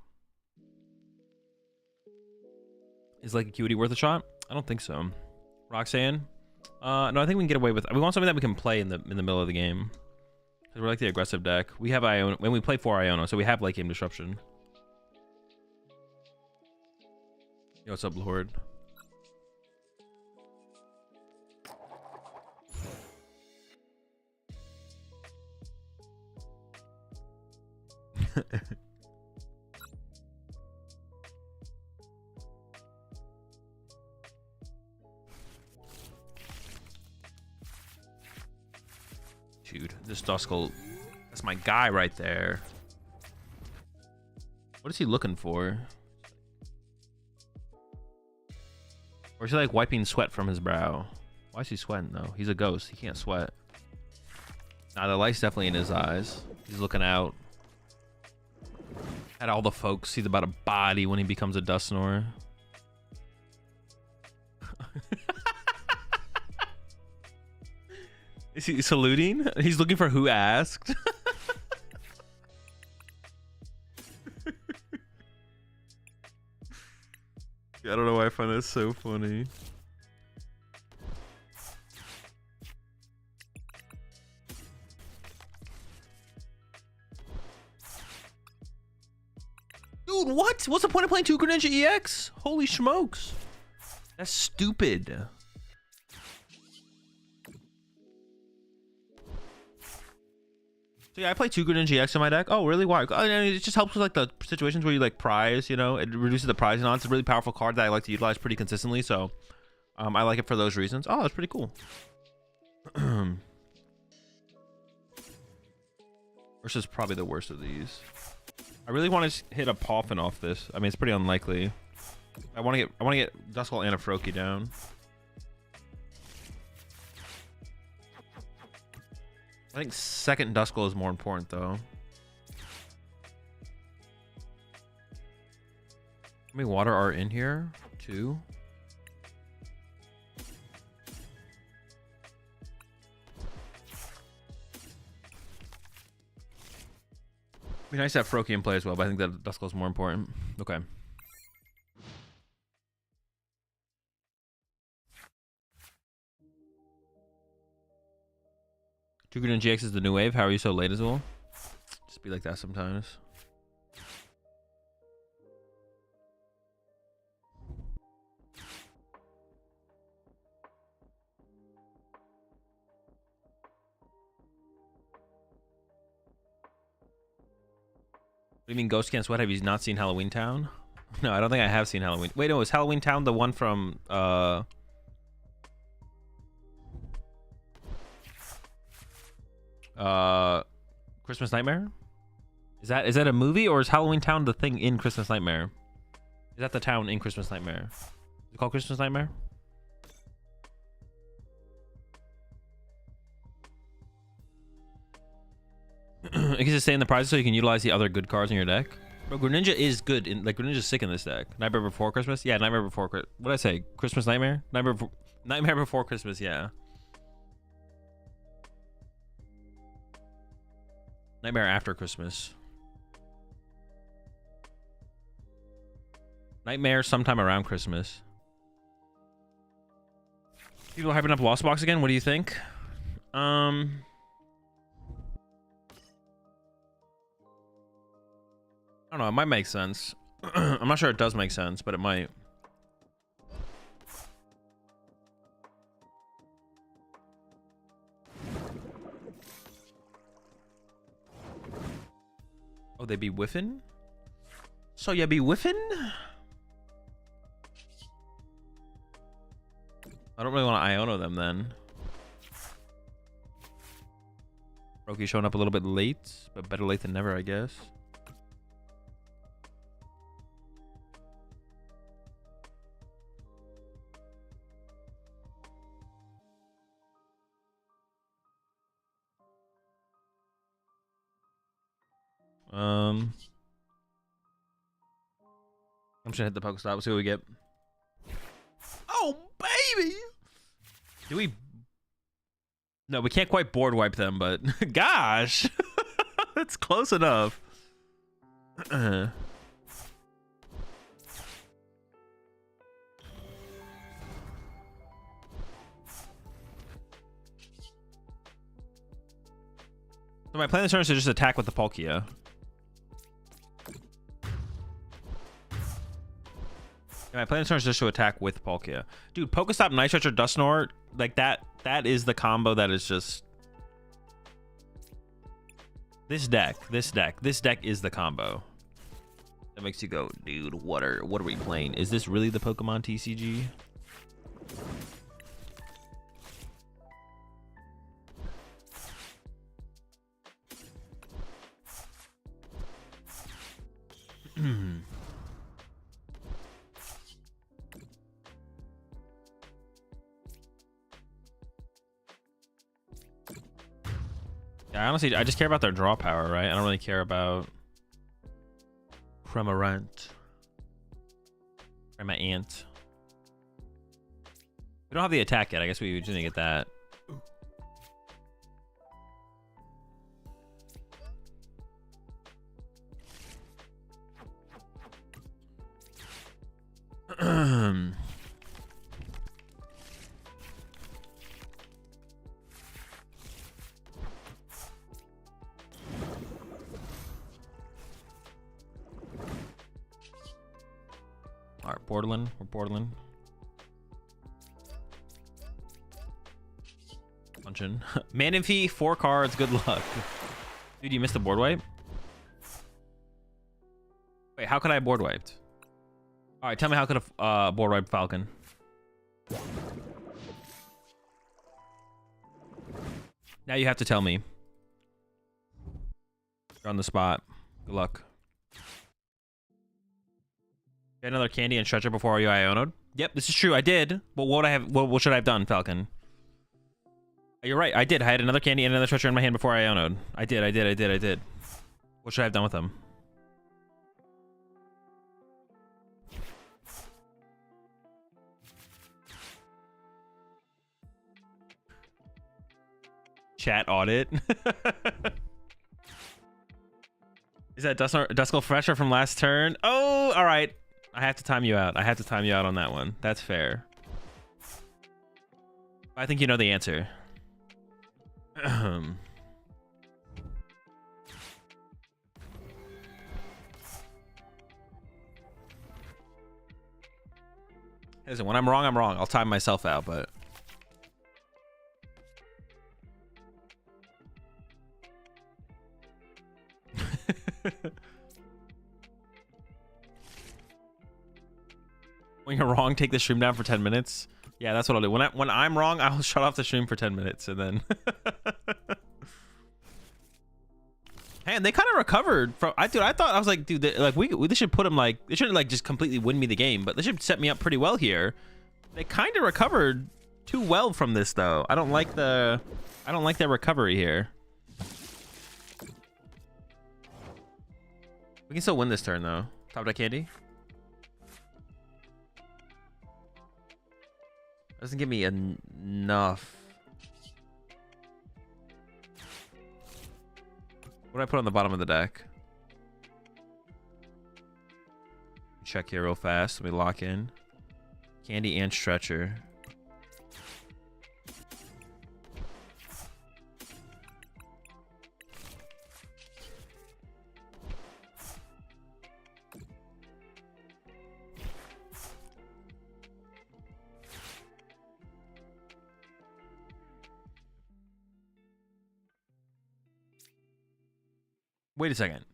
Is like Acuity worth a shot? I don't think so. Roxanne? No, I think we can get away with. We want something that we can play in the middle of the game. Cause we're like the aggressive deck. We have Iono when we play 4 Iono, so we have late game disruption. Yo, what's up, Lord? Dude, this Duskull, that's my guy right there. What is he looking for? Or is he like wiping sweat from his brow? Why is he sweating though? He's a ghost. He can't sweat. Nah, the light's definitely in his eyes. He's looking out at all the folks. He's about a body when he becomes a Dusknoir. Is he saluting? He's looking for who asked. I don't know why I find that so funny. Dude, what? What's the point of playing 2 Greninja EX? Holy smokes. That's stupid. So yeah, I play 2 Greninja GX in my deck. Oh, really? Why? I mean, it just helps with like the situations where you like prize, you know, it reduces the prize odds. It's a really powerful card that I like to utilize pretty consistently. So I like it for those reasons. Oh, that's pretty cool. Versus probably the worst of these. I really want to hit a Poffin off this. I mean, it's pretty unlikely. I want to get Duskull and a Froakie down. I think second Duskull is more important though. How many water are in here? 2. Be nice to have Froakie in play as well, but I think that Duskull is more important. Okay. Two Greninja GX is the new wave. How are you so late as well? Just be like that sometimes. What do you mean Ghost Can't Sweat? Have you not seen Halloween Town? No, I don't think I have seen Halloween. Wait, no, is Halloween Town the one from Christmas Nightmare? Is that a movie, or is Halloween Town the thing in Christmas Nightmare? Is that the town in Christmas Nightmare? Is it called Christmas Nightmare? It can stay in the prizes so you can utilize the other good cards in your deck. Bro, Greninja is good. Greninja's sick in this deck. Nightmare Before Christmas? Yeah, Nightmare Before Christmas. What did I say? Christmas Nightmare? Nightmare Before Christmas, yeah. Nightmare After Christmas. Nightmare sometime around Christmas. People are hyping up Lost Box again. What do you think? I don't know. It might make sense. I'm not sure it does make sense, but it might. Oh, they be whiffing? So you be whiffing? I don't really want to Iono them then. Froakie showing up a little bit late, but better late than never, I guess. I'm just gonna hit the Pokestop. We'll see what we get. Oh, baby! Do we? No, we can't quite board wipe them, but gosh, that's close enough. So my plan this turn is to just attack with the Palkia. My plan is just to attack with Palkia. Dude, Pokestop, Night Stretcher, Dusknoir, like that is the combo that is just... This deck is the combo. That makes you go, dude, what are we playing? Is this really the PokemonTCG? Yeah, honestly, I just care about their draw power, right? I don't really care about Cramorant. Cremant. We don't have the attack yet. I guess we just didn't get that. Alright, Borderland. We're Borderland. Punch in. Manaphy, 4 cards. Good luck. Dude, you missed the board wipe? Wait, how could I have board wiped? All right, tell me how could have board wiped Falcon? Now you have to tell me. You're on the spot. Good luck. Get another candy and stretcher before you Iono'd? Yep, this is true. I did. But what would I have? What should I have done, Falcon? You're right. I did. I had another candy and another stretcher in my hand before I Iono'd. I did. What should I have done with them? Chat audit. Is that Duskull Fresher from last turn? Oh, all right. I have to time you out. On that one. That's fair. I think you know the answer. Listen, when I'm wrong, I'm wrong. I'll time myself out, but... When you're wrong, take the stream down for 10 minutes. Yeah, that's what I'll do. When I'm wrong, I'll shut off the stream for 10 minutes and then... Man, they kind of recovered from... I thought, I was like, dude, they should put them like... They shouldn't like just completely win me the game, but they should set me up pretty well here. They kind of recovered too well from this, though. I don't like their recovery here. We can still win this turn, though. Top deck candy. Doesn't give me enough. What do I put on the bottom of the deck? Check here real fast. Let me lock in. Candy and stretcher. Wait a second.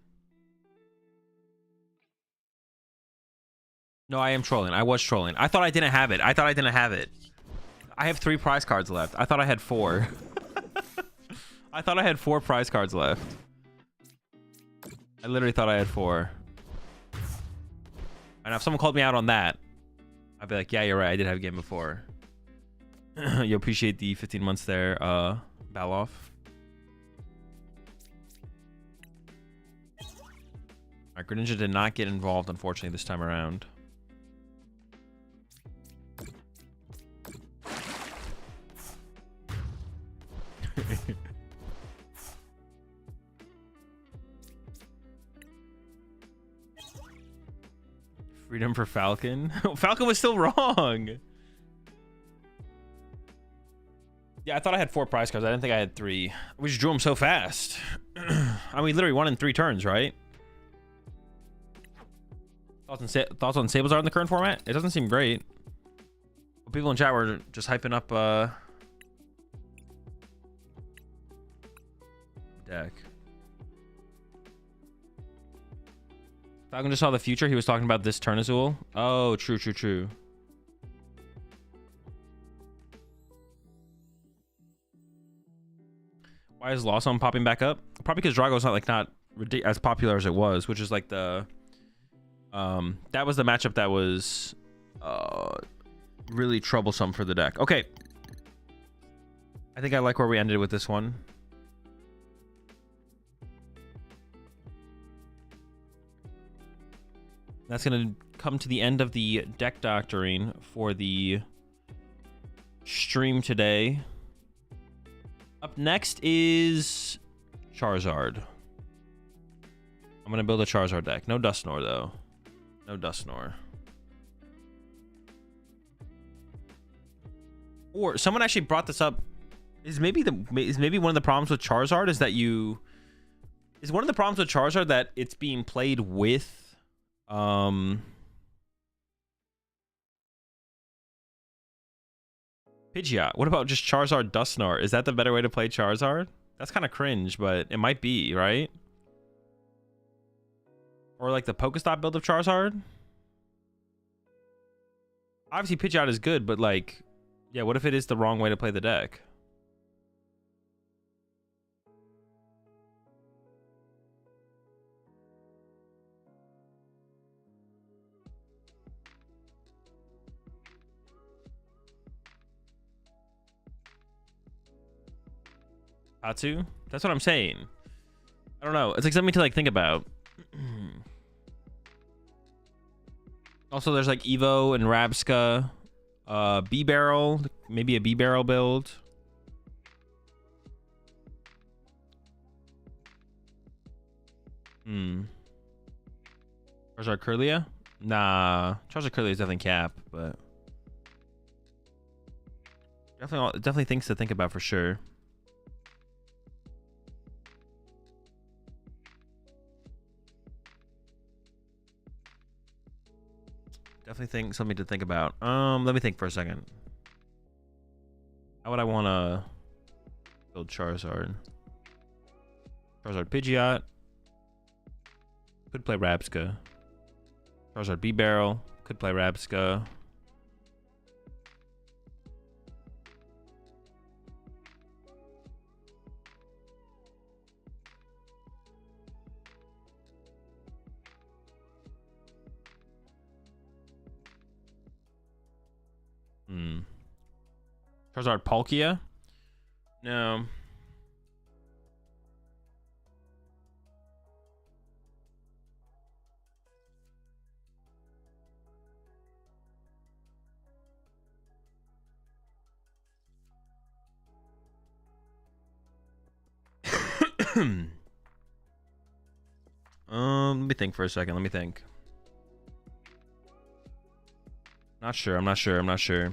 No, I am trolling. I was trolling. I thought I didn't have it. I have 3 prize cards left. I thought I had 4. I thought I had 4 prize cards left. I literally thought I had 4. And if someone called me out on that, I'd be like, yeah, you're right. I did have a game before. You appreciate the 15 months there, Baloff. Alright, Greninja did not get involved, unfortunately, this time around. Freedom for Falcon? Falcon was still wrong! Yeah, I thought I had 4 prize cards. I didn't think I had 3. We just drew them so fast. I mean, literally 1 in 3 turns, right? Thoughts on Sablezard in the current format? It doesn't seem great. But people in chat were just hyping up deck. Falcon just saw the future. He was talking about this turn, Azul. Oh, true. Why is Lost Zone popping back up? Probably because Drago's not as popular as it was, which is like the... that was the matchup that was really troublesome for the deck. Okay. I think I like where we ended with this one. That's going to come to the end of the deck doctoring for the stream today. Up next is Charizard. I'm going to build a Charizard deck. No Dusknoir, though. No Dusknoir. Or someone actually brought this up. Is maybe one of the problems with Charizard is that is one of the problems with Charizard that it's being played with Pidgeot. What about just Charizard Dusknoir? Is that the better way to play Charizard? That's kind of cringe, but it might be, right? Or like the Pokestop build of Charizard. Obviously, pitch out is good, but like, yeah, what if it is the wrong way to play the deck? Atsu? That's what I'm saying. I don't know. It's like something to like think about. Also, there's like Evo and Rabska, B Barrel, maybe a B Barrel build. Charizard Curlia? Nah, Charizard Curlia is definitely cap, but definitely things to think about for sure. Definitely something to think about. Let me think for a second. How would I want to build Charizard? Charizard Pidgeot. Could play Rabska. Charizard B-Barrel. Could play Rabska. Charizard Palkia? No. Let me think for a second. Let me think. Not sure. I'm not sure. I'm not sure.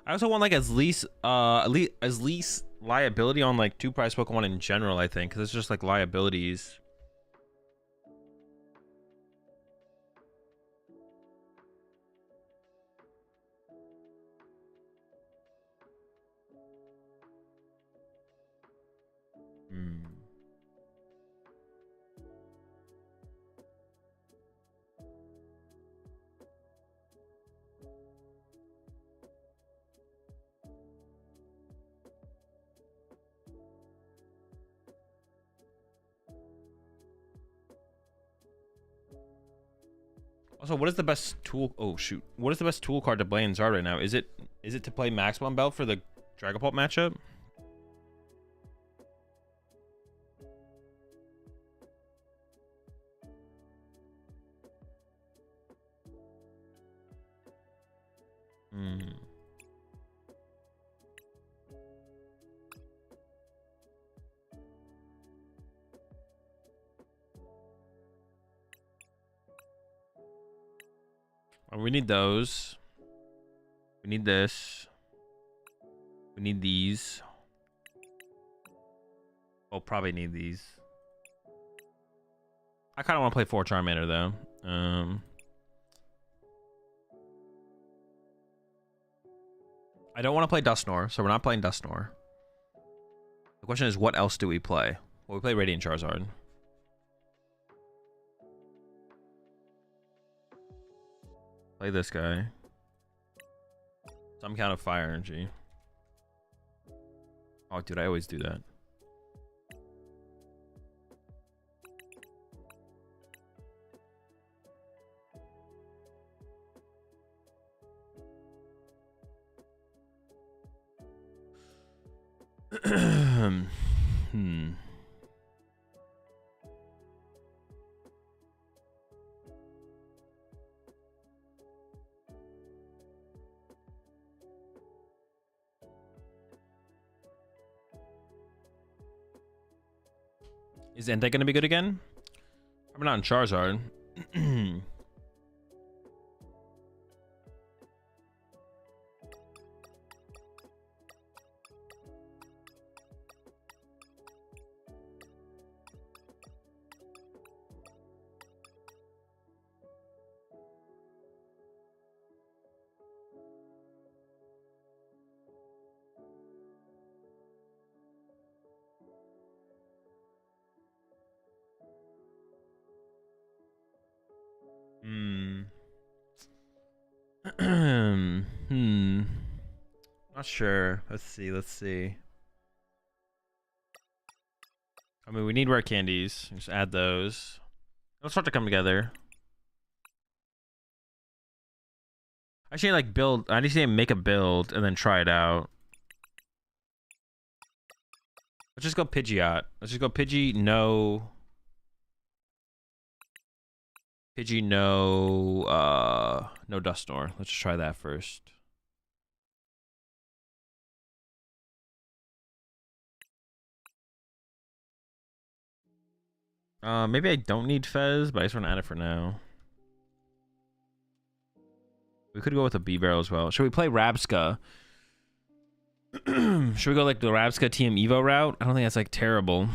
I also want like as least liability on like 2-price Pokemon in general, I think, because it's just like liabilities. Also, what is the best tool? Oh shoot! What is the best tool card to play in Zard right now? Is it to play Maximum Belt for the Dragapult matchup? We need those. We need this. We need these. We'll probably need these. I kind of want to play 4 Charmander though. I don't want to play Dusknoir, so we're not playing Dusknoir. The question is, what else do we play? Well, we play Radiant Charizard. Play this guy. Some kind of fire energy. Oh, dude, I always do that. Is Entei gonna be good again? Probably not in Charizard. Not sure. Let's see. I mean, we need rare candies. Just add those. Let's start to come together. I should like build. I need to make a build and then try it out. Let's just go Pidgeot. Let's just go Pidgey. No. Pidgey. No. No Dusknoir. Let's just try that first. Maybe I don't need Fez, but I just want to add it for now. We could go with a B-Barrel as well. Should we play Rabska? Should we go like the Rabska TM Evo route? I don't think that's like terrible.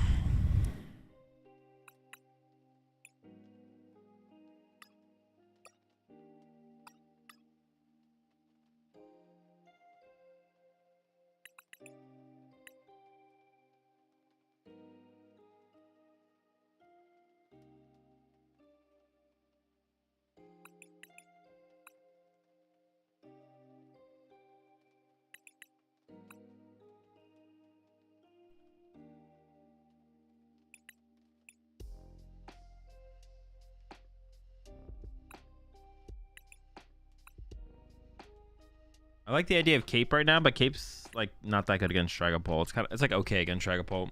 I like the idea of Cape right now, but Cape's like not that good against Dragapult. It's like okay against Dragapult.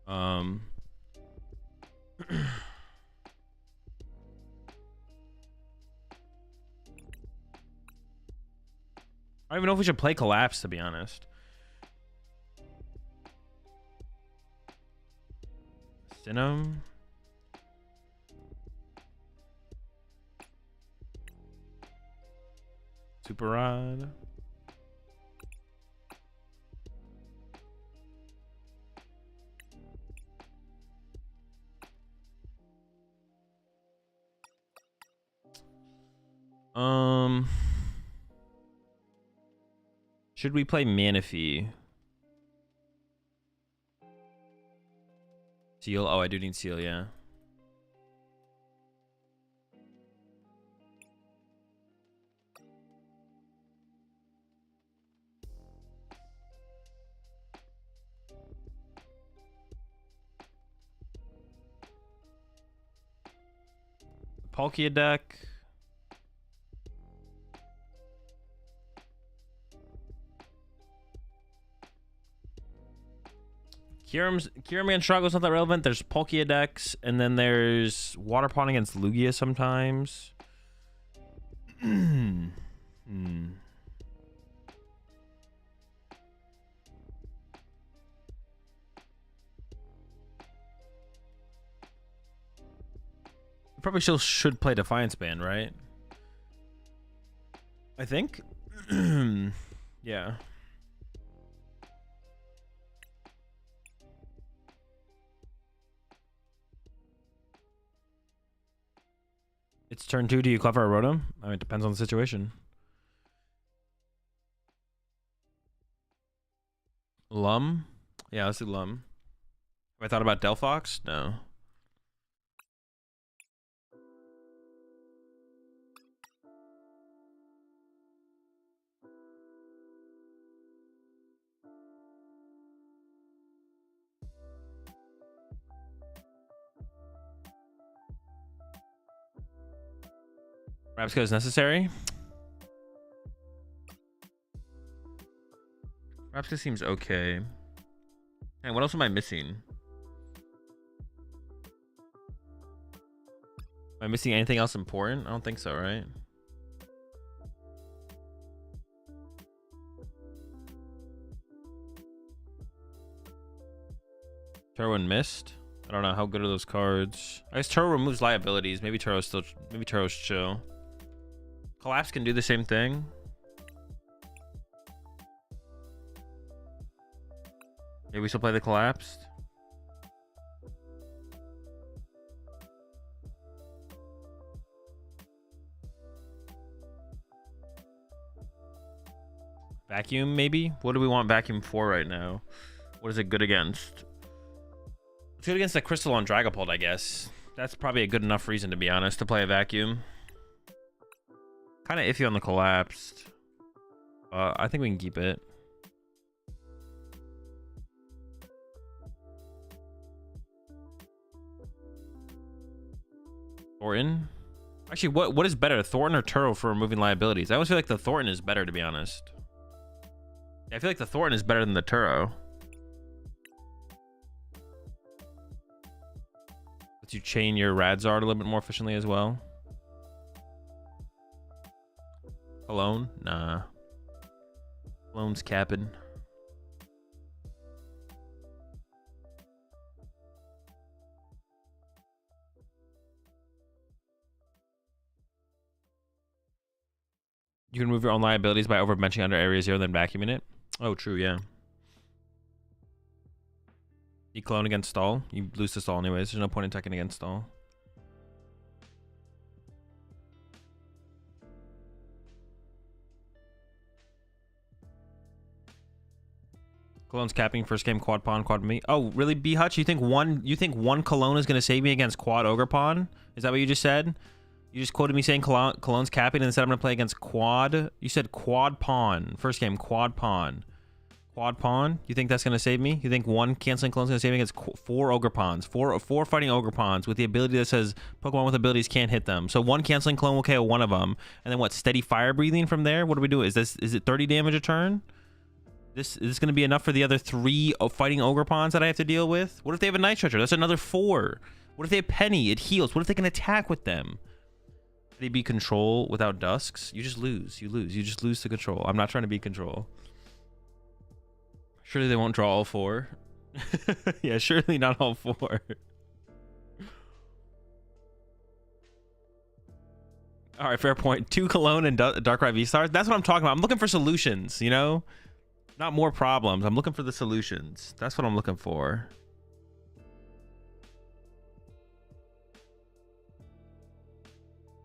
I don't even know if we should play Collapse, to be honest. Sinnoh. Super Rod. Should we play Manaphy? Seal? Oh, I do need Seal, yeah. Palkia deck. Kyurem against Strago's not that relevant. There's Palkia decks, and then there's Water Pond against Lugia sometimes. Probably still should play Defiance Band, right? I think. Yeah. It's turn 2. Do you Clever or Rotom? I mean, it depends on the situation. Lum? Yeah, let's do Lum. Have I thought about Delphox? No. Rabska is necessary. Rabska seems okay. And what else am I missing? Am I missing anything else important? I don't think so, right? Terwin missed. I don't know how good are those cards. I guess Turo removes liabilities. Maybe Turo's still. Maybe Turo's chill. Collapse can do the same thing. Maybe we still play the collapsed. Vacuum, maybe? What do we want vacuum for right now? What is it good against? It's good against the Crystal on Dragapult, I guess. That's probably a good enough reason, to be honest, to play a vacuum. Kind of iffy on the collapsed. I think we can keep it. Thornton? Actually, what is better, Thornton or Turo for removing liabilities? I always feel like the Thornton is better, to be honest. I feel like the Thornton is better than the Turo. Lets you chain your Radzard a little bit more efficiently as well. Alone? Nah. Alone's capping. You can remove your own liabilities by overbenching under area 0, then vacuuming it. Oh, true, yeah. You clone against stall. You lose to stall anyways. There's no point in attacking against stall. Colone's capping first game quad pawn, quad me. Oh, really, B Hutch? You think one Cologne is gonna save me against quad ogre pawn? Is that what you just said? You just quoted me saying Cologne's capping and said I'm gonna play against quad. You said quad pawn. First game, quad pawn. Quad pawn? You think that's gonna save me? You think one canceling Cologne's gonna save me against 4 ogre pawns? Four fighting ogre pawns with the ability that says Pokemon with abilities can't hit them. So one canceling clone will KO one of them. And then what, steady fire breathing from there? What do we do? Is it 30 damage a turn? Is this gonna be enough for the other 3 fighting ogre pawns that I have to deal with? What if they have a night stretcher? That's another 4. What if they have Penny? It heals. What if they can attack with them? They be control without dusks? You just lose. You lose. You just lose to control. I'm not trying to be control. Surely they won't draw all 4. Yeah, surely not all 4. All right, fair point. 2 Cologne and Darkrai V-Stars. That's what I'm talking about. I'm looking for solutions, you know? Not more problems. I'm looking for the solutions. That's what I'm looking for.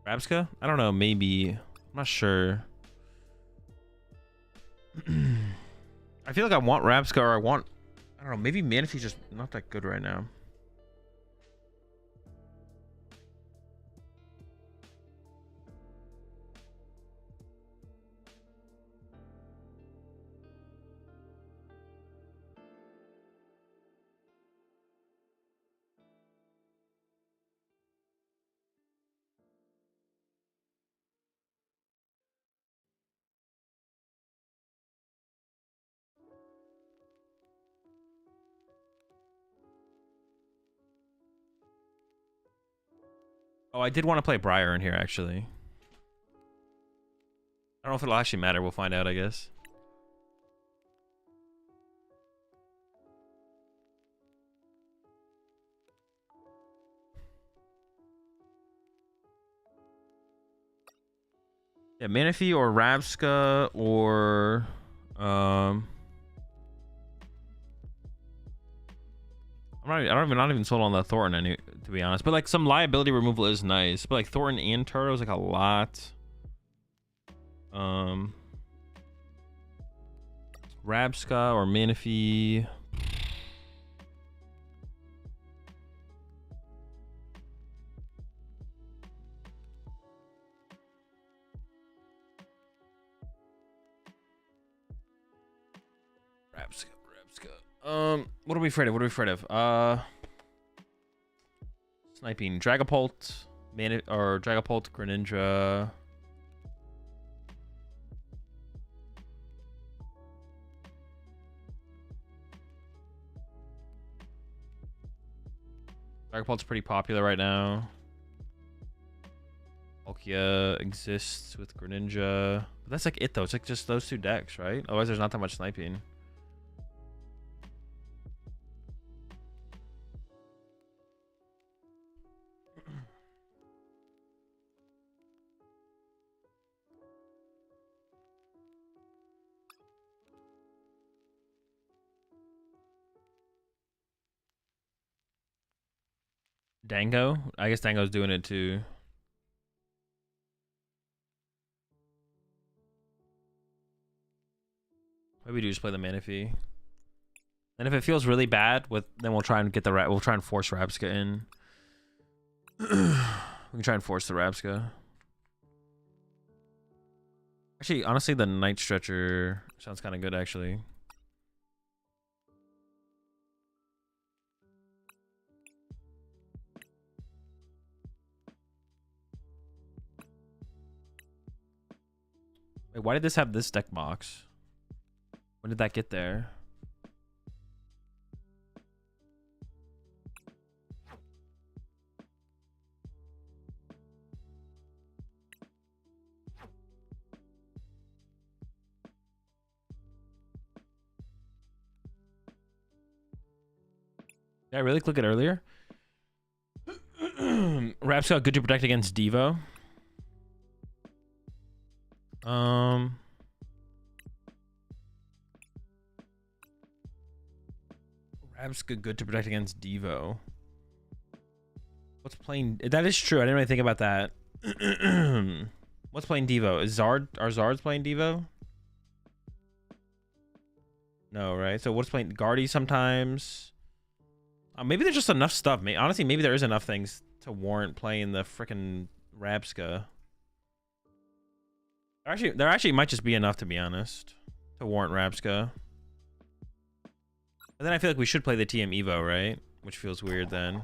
Rabska? I don't know, maybe. I'm not sure. I feel like I want Rabska, or I don't know, maybe Manaphy's just not that good right now. Oh, I did want to play Briar in here, actually. I don't know if it'll actually matter. We'll find out, I guess. Yeah, Manaphy or Rabska or... I'm not even sold on the Thornton, to be honest. But like some liability removal is nice. But like Thornton and Turo is like a lot. Rabska or Manaphy. Rabska. What are we afraid of? What are we afraid of? Sniping Dragapult, Dragapult, Greninja. Dragapult's pretty popular right now. Palkia exists with Greninja. But that's like it though. It's like just those 2 decks, right? Otherwise there's not that much sniping. Dango? I guess Dango's doing it too. Maybe we do just play the Manaphy. And if it feels really bad, then we'll try and get we'll try and force Rabska in. We can try and force the Rabska. Actually, honestly, the Night Stretcher sounds kind of good, actually. Wait, why did this have this deck box? When did that get there? Did I really click it earlier? Rapscale good to protect against Devo. Rapscale good to protect against Devo. What's playing? That is true. I didn't really think about that. What's playing Devo? Is Zard? Are Zards playing Devo? No, right? So what's playing Guardy sometimes? Maybe there's just enough stuff. Honestly, maybe there is enough things to warrant playing the frickin' Rabska. There actually might just be enough, to be honest, to warrant Rabska. But then I feel like we should play the TM Evo, right? Which feels weird then.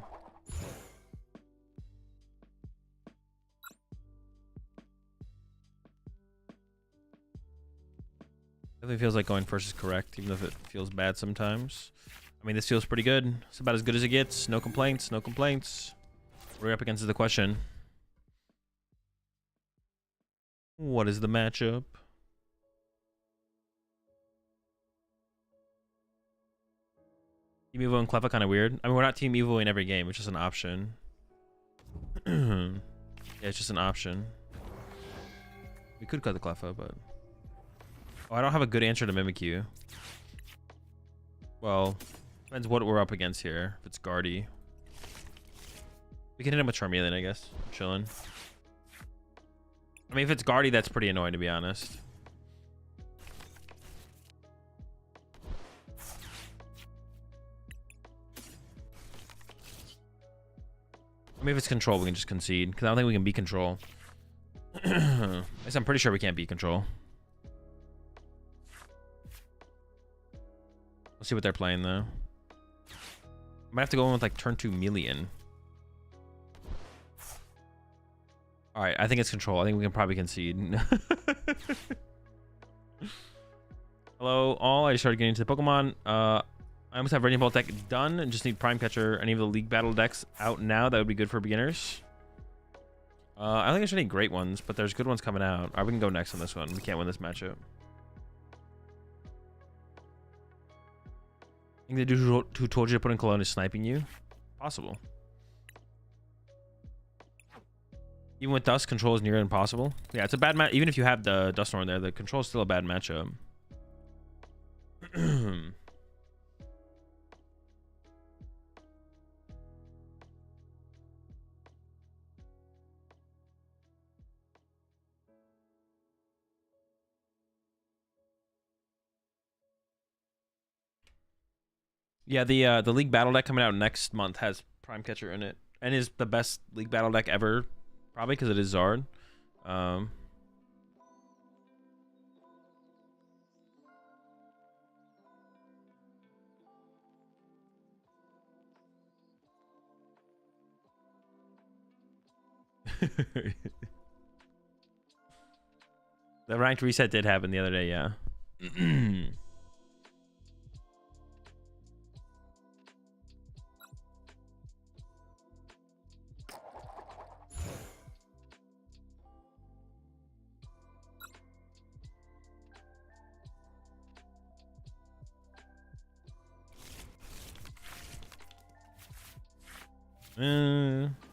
Definitely feels like going first is correct, even if it feels bad sometimes. I mean, this feels pretty good. It's about as good as it gets. No complaints, no complaints. We're up against the question. What is the matchup? Team Evo and Cleffa kind of weird. I mean, we're not Team Evo in every game. It's just an option. Yeah, it's just an option. We could cut the Cleffa, but... Oh, I don't have a good answer to Mimikyu. Well, depends what we're up against here. If it's Guardy. We can hit him with Charmeleon, I guess. Chilling. I mean, if it's Guardy, that's pretty annoying, to be honest. I mean, if it's Control, we can just concede. Because I don't think we can beat Control. At least I'm pretty sure we can't beat Control. Let's see what they're playing, though. I might have to go in with, like, turn 2 Melian. Alright, I think it's Control. I think we can probably concede. Hello, all. I just started getting into the Pokemon. I almost have Raging Bolt deck done and just need Prime Catcher. Any of the League Battle decks out now that would be good for beginners. I don't think there's any great ones, but there's good ones coming out. Alright, we can go next on this one. We can't win this matchup. I think the dude who told you to put in Cologne is sniping you. Possible. Even with Dust, Control is near impossible. Yeah, it's a bad match. Even if you have the Dusknoir there, the Control is still a bad matchup. Yeah, the League Battle deck coming out next month has Prime Catcher in it, and is the best League Battle deck ever, probably because it is Zard. The ranked reset did happen the other day, yeah.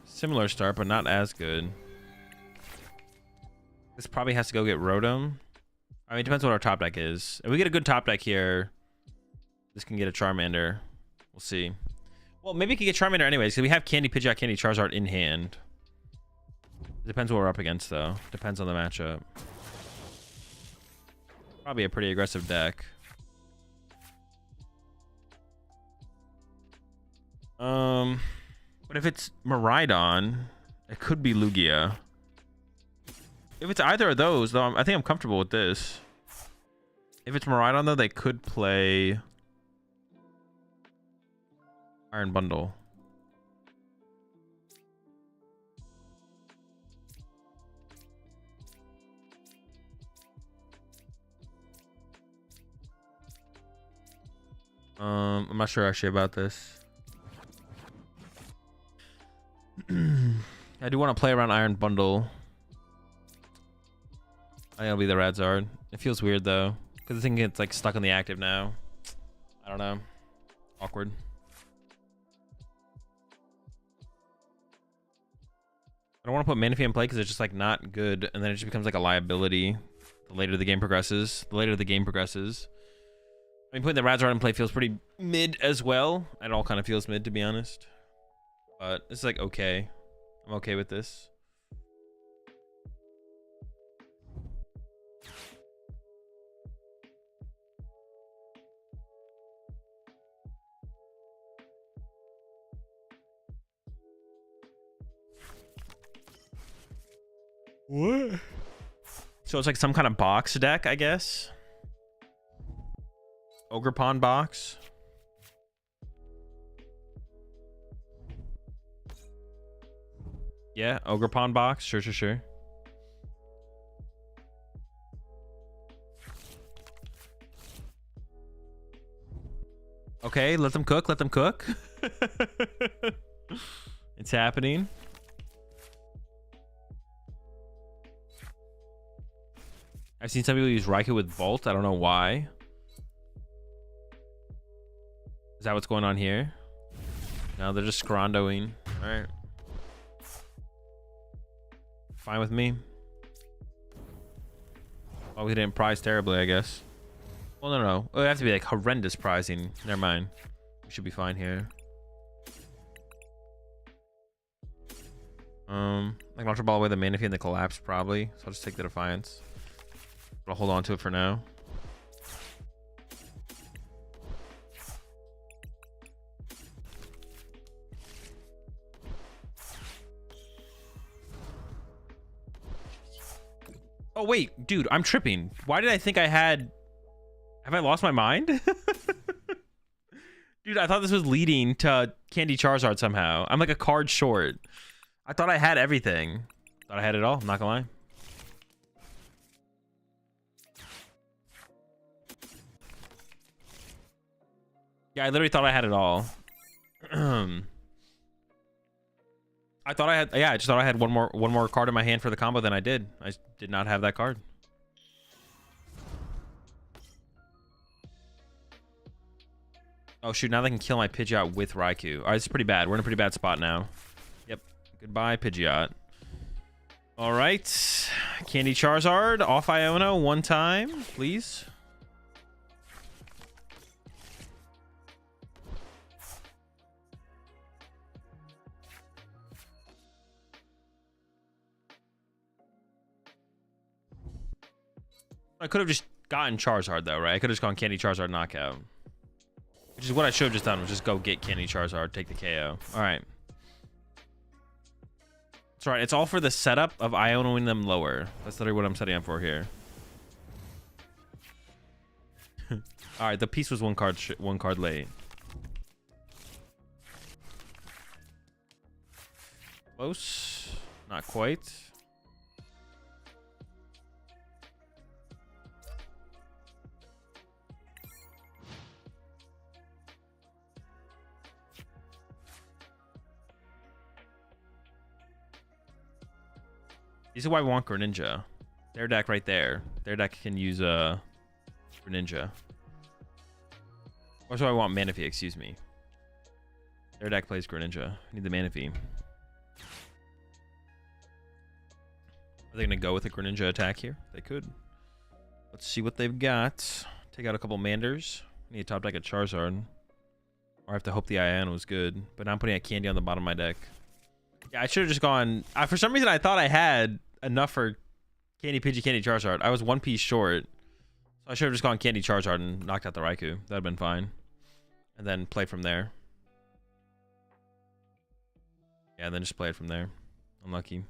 Similar start, but not as good. This probably has to go get Rotom. I mean, it depends what our top deck is. If we get a good top deck here, this can get a Charmander. We'll see. Well, maybe we could get Charmander anyways, because we have Candy, Pidgeot, Candy, Charizard in hand. Depends what we're up against, though. Depends on the matchup. Probably a pretty aggressive deck. But if it's Miraidon, it could be Lugia. If it's either of those, though, I think I'm comfortable with this. If it's Miraidon, though, they could play Iron Bundle. I'm not sure actually about this. I do want to play around Iron Bundle. I think it'll be the Radzard. It feels weird though, because the thing gets like stuck on the active now. I don't know. Awkward. I don't want to put Manaphy in play because it's just like not good, and then it just becomes like a liability the later the game progresses. The later the game progresses. I mean, putting the Radzard in play feels pretty mid as well. It all kind of feels mid, to be honest. But it's like okay. I'm okay with this. What? So it's like some kind of box deck, I guess. Ogre Pond box. Yeah, Ogre Pond box. Sure, sure, sure. Okay, let them cook. Let them cook. It's happening. I've seen some people use Raikou with Bolt. I don't know why. Is that what's going on here? No, they're just scrondoing. All right. Fine with me. Oh, we didn't prize terribly, I guess. Well, no. It would have to be like horrendous pricing. Never mind. We should be fine here. Like launcher ball away the Manaphy and the collapse probably. So I'll just take the Defiance. But I'll hold on to it for now. Oh wait, dude, I'm tripping. Why did I think I had... Have I lost my mind? Dude, I thought this was leading to Candy Charizard somehow. I'm like a card short. I thought I had everything. Thought I had it all, I'm not gonna lie. Yeah, I literally thought I had it all. I thought I had, yeah, I just thought I had one more card in my hand for the combo than I did. I did not have that card. Oh shoot, now they can kill my Pidgeot with Raikou. All right, it's pretty bad. We're in a pretty bad spot now. Yep. Goodbye, Pidgeot. All right. Candy Charizard off Iona one time, please. I could have just gotten Charizard though, right? I could have just gone Candy Charizard knockout. Which is what I should have just done, was just go get Candy Charizard, take the KO. Alright. That's right, it's all for the setup of Ionoing them lower. That's literally what I'm setting up for here. Alright, the piece was one card late. Close. Not quite. This is why we want Greninja. Their deck right there. Their deck can use Greninja. That's why I want Manaphy, excuse me. Their deck plays Greninja. I need the Manaphy. Are they going to go with a Greninja attack here? They could. Let's see what they've got. Take out a couple Manders. Need to top deck a Charizard. Or I have to hope the IN was good. But now I'm putting a candy on the bottom of my deck. Yeah, I should have just gone... for some reason, I thought I had enough for Candy Pidgey, Candy Charizard. I was one piece short. So I should have just gone Candy Charizard and knocked out the Raikou. That would have been fine. And then play from there. Yeah, and then just play it from there. Unlucky.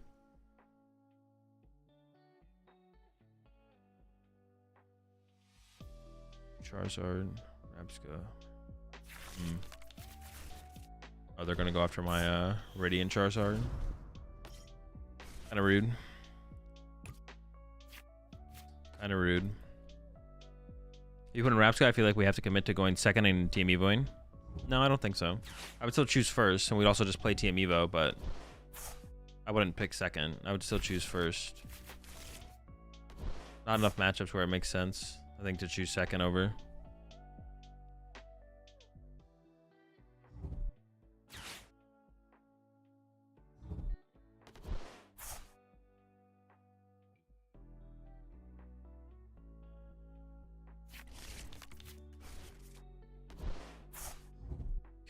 Charizard, Rabsca. Oh, they're gonna go after my Radiant Charizard. Kinda rude. Kinda rude. If you put in Rabsca, I feel like we have to commit to going second in Team Evoing. No, I don't think so. I would still choose first, and we'd also just play Team Evo, but I wouldn't pick second. I would still choose first. Not enough matchups where it makes sense, I think, to choose second over.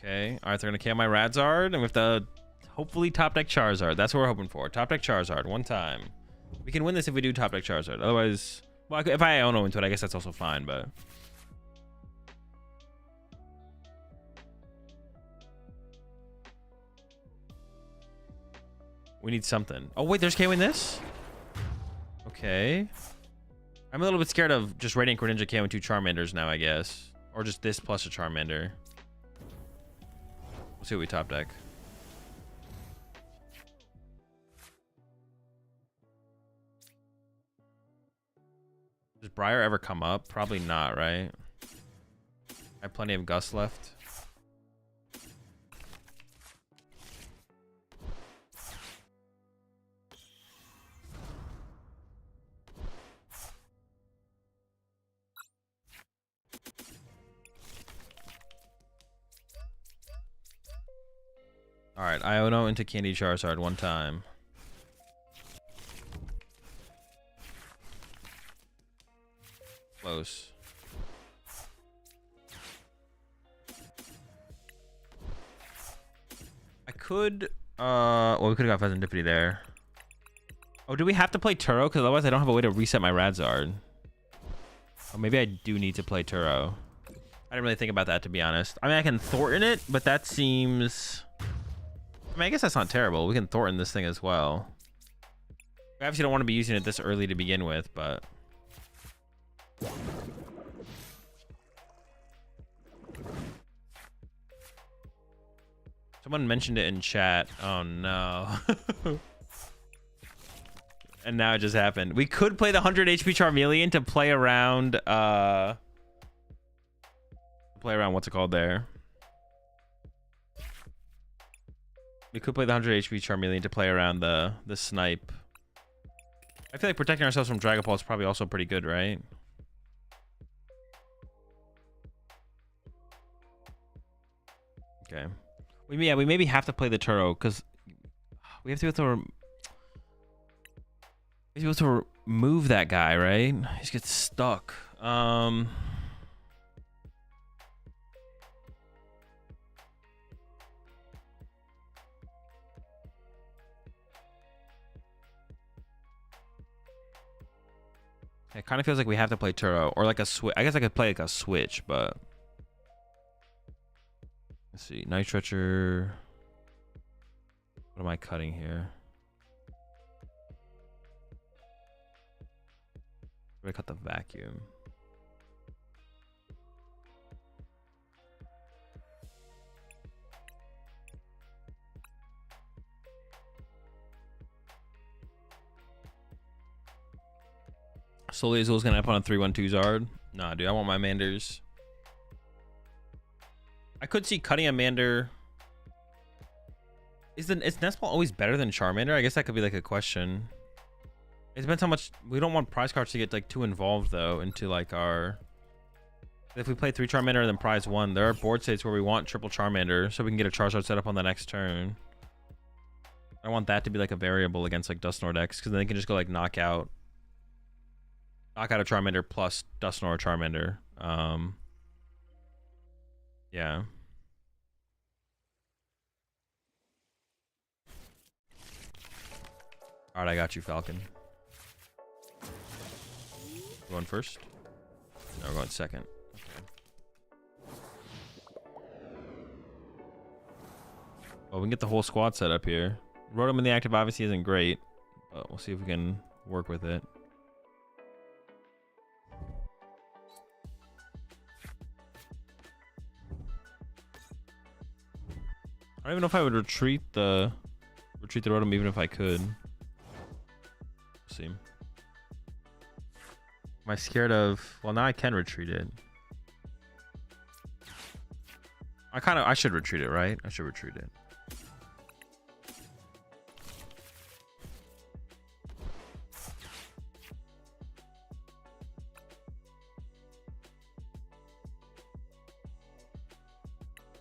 Okay, all right, they're gonna KO my Radzard, and with the hopefully top deck Charizard. That's what we're hoping for. Top deck Charizard, one time. We can win this if we do top deck Charizard. Otherwise, well, if I Iono into it, I guess that's also fine, but... we need something. Oh, wait, there's KOing this? Okay. I'm a little bit scared of just Radiant Greninja KOing 2 Charmanders now, I guess. Or just this plus a Charmander. We'll see what we top deck. Does Briar ever come up? Probably not, right? I have plenty of Gus left. All right, Iono into Candy Charizard one time. Close. I could, well, we could have got Pheasantipity there. Oh, do we have to play Turo? Because otherwise I don't have a way to reset my Radzard. Oh, maybe I do need to play Turo. I didn't really think about that, to be honest. I mean, I can Thornton it, but that seems... I mean, I guess that's not terrible. We can Thornton this thing as well. We obviously don't want to be using it this early to begin with, but... someone mentioned it in chat. Oh, no. And now it just happened. We could play the 100 HP Charmeleon to play around, what's it called there? We could play the 100 HP Charmeleon to play around the snipe. I feel like protecting ourselves from Dragapult is probably also pretty good, right? Okay. We maybe have to play the Turo because we have to be able to remove that guy, right? He just gets stuck. It kind of feels like we have to play Turo or like a switch. I guess I could play like a switch, but let's see. Night Stretcher. What am I cutting here? I'm gonna cut the Vacuum. Solely Azul's gonna up on a 3/1 Zard. Nah, dude, I want my Manders. I could see cutting a Mander. Is Nest Ball always better than Charmander? I guess that could be like a question. It depends how much. We don't want prize cards to get like too involved though into like our. If we play 3 Charmander and then prize 1, there are board states where we want triple Charmander so we can get a Charizard set up on the next turn. I want that to be like a variable against like Dusknoir decks because then they can just go like knock out a Charmander plus Dusknoir Charmander. Yeah. All right, I got you, Falcon. Going first? No, we're going second. Okay. Well, we can get the whole squad set up here. Rotom in the active obviously isn't great, but we'll see if we can work with it. I don't even know if I would retreat the Rotom even if I could. Let's see. Am I scared of? Well, now I can retreat it. I should retreat it, right? I should retreat it.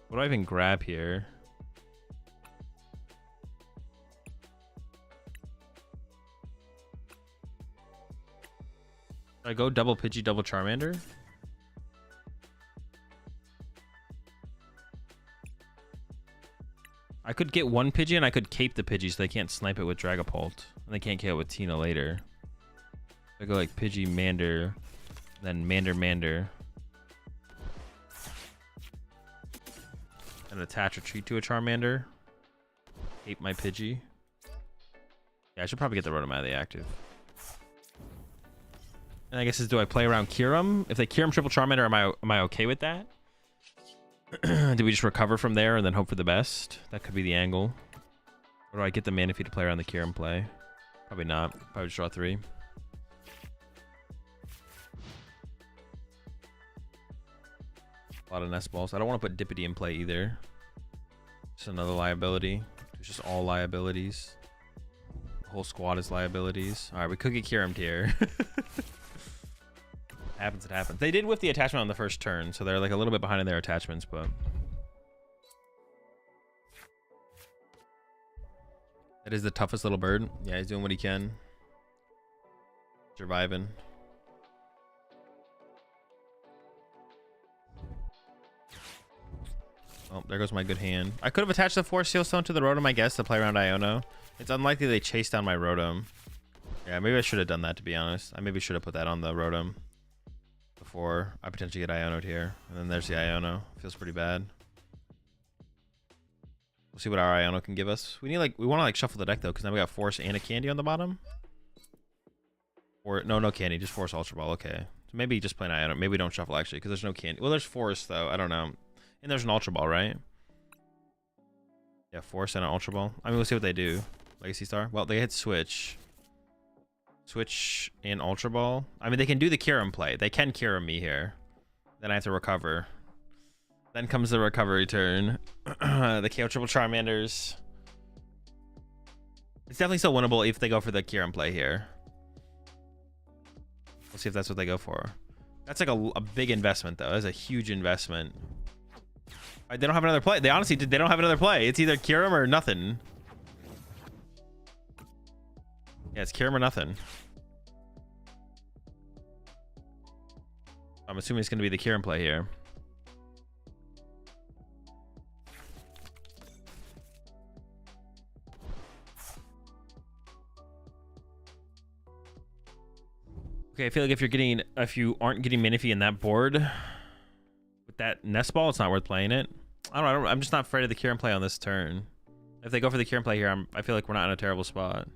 What do I even grab here? Should I go double Pidgey, double Charmander? I could get one Pidgey and I could cape the Pidgey so they can't snipe it with Dragapult. And they can't kill it with Tina later. I go like Pidgey, Mander, then Mander. And attach retreat to a Charmander. Cape my Pidgey. Yeah, I should probably get the Rotom out of the active. And I guess is, do I play around Kyurem? If they Kyurem triple Charmander, am I okay with that? Do we just recover from there and then hope for the best? That could be the angle. Or do I get the Manaphy to play around the Kyurem play? Probably not. Probably just draw 3. A lot of nest balls. I don't want to put Dippity in play either. Just another liability. It's just all liabilities. The whole squad is liabilities. All right, we could get Kyurem here. Happens, it happens. They did whiff the attachment on the first turn, so they're like a little bit behind in their attachments, but that is the toughest little bird. Yeah, he's doing what he can. Surviving. Oh, there goes my good hand. I could have attached the Force Seal Stone to the Rotom, I guess, to play around Iono. It's unlikely they chase down my Rotom. Yeah, maybe I should have done that, to be honest. I maybe should have put that on the Rotom before I potentially get Iono'd here. And then there's the Iono. Feels pretty bad. We'll see what our Iono can give us. We want to like shuffle the deck though, because now we got Force and a Candy on the bottom. Or no Candy, just Force Ultra Ball. Okay, so maybe just play an Iono. Maybe we don't shuffle actually, because there's no Candy. Well, there's Force though. I don't know. And there's an Ultra Ball, right? Yeah, Force and an Ultra Ball. I mean, we'll see what they do. Legacy Star. Well, they hit Switch. Switch and Ultra Ball. I mean, they can do the Kyurem play. They can Kyurem me here. Then I have to recover. Then comes the recovery turn. The KO triple Charmanders. It's definitely still winnable if they go for the Kyurem play here. We'll see if that's what they go for. That's like a big investment, though. That's a huge investment. They don't have another play. They honestly did. They don't have another play. It's either Kyurem or nothing. Yeah, it's Kyurem or nothing. I'm assuming it's going to be the Kyurem play here. Okay, I feel like if you aren't getting Manaphy in that board with that nest ball, it's not worth playing it. I don't know. I'm just not afraid of the Kyurem play on this turn. If they go for the Kyurem play here, I feel like we're not in a terrible spot.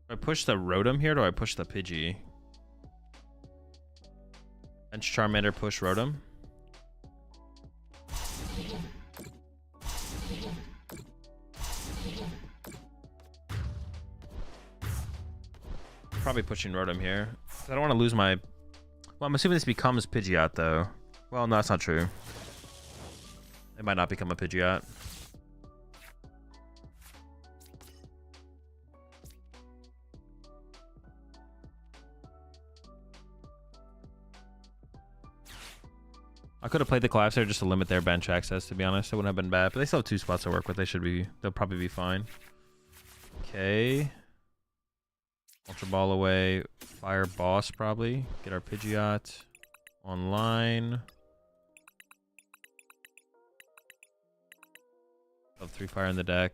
Do I push the Rotom here? Or do I push the Pidgey? Bench Charmander, push Rotom. Probably pushing Rotom here. I don't want to lose my... Well, I'm assuming this becomes Pidgeot, though. Well, no, that's not true. It might not become a Pidgeot. I could have played the Collapse there just to limit their bench access, to be honest. It wouldn't have been bad, but they still have 2 spots to work with. They'll probably be fine. Okay. Ultra Ball away. Fire Boss, probably. Get our Pidgeot online. Have 3 fire in the deck.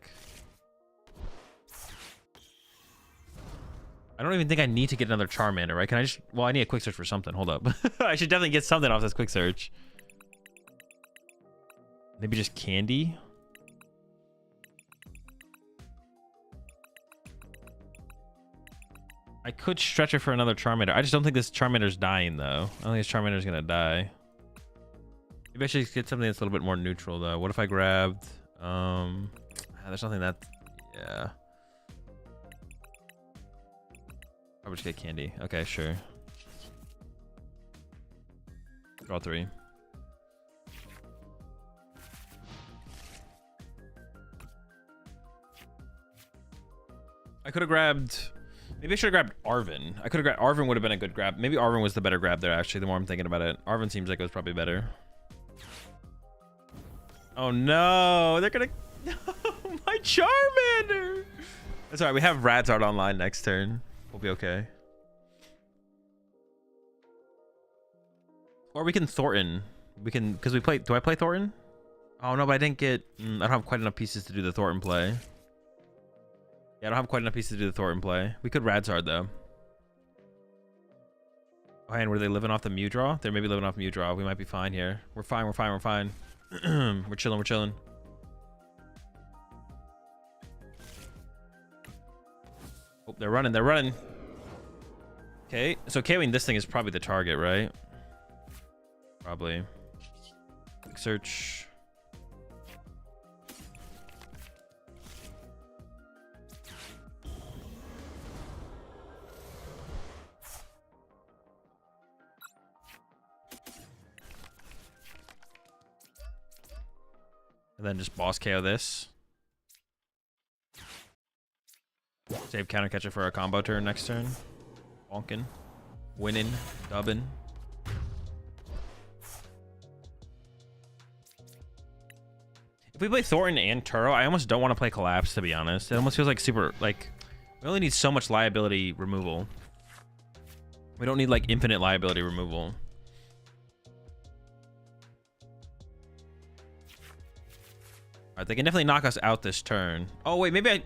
I don't even think I need to get another Charmander, right? Can I just... Well, I need a quick search for something. Hold up. I should definitely get something off this quick search. Maybe just candy? I could stretch it for another Charmander. I just don't think this Charmander's dying, though. I don't think this Charmander's gonna die. Maybe I should get something that's a little bit more neutral, though. What if I grabbed... there's nothing that... Yeah. I would just get candy. Okay, sure. Draw 3. I could have grabbed... Maybe I should have grabbed Arven. I could have grabbed... Arven would have been a good grab. Maybe Arven was the better grab there, actually, the more I'm thinking about it. Arven seems like it was probably better. Oh, no. They're gonna... No, my Charmander! That's alright. We have Radzard online next turn. We'll be okay. Or we can Thornton. We can... Because we play... Do I play Thornton? Oh, no, but I didn't get... I don't have quite enough pieces to do the Thornton play. Yeah, I don't have quite enough pieces to do the Thornton play. We could Radzard, though. Oh, and were they living off the Mew draw? They're maybe living off Mew draw. We might be fine here. We're fine, we're fine, we're fine. We're chilling, we're chilling. Oh, they're running, they're running. Okay, so KOing this thing is probably the target, right? Probably. Quick search. And then just boss KO this. Save counter catcher for our combo turn next turn. Bonkin. Winning. Dubbing. If we play Thornton and Turo, I almost don't want to play Collapse, to be honest. It almost feels like super, like, we only need so much liability removal. We don't need, like, infinite liability removal. Alright, they can definitely knock us out this turn. Oh, wait, maybe I...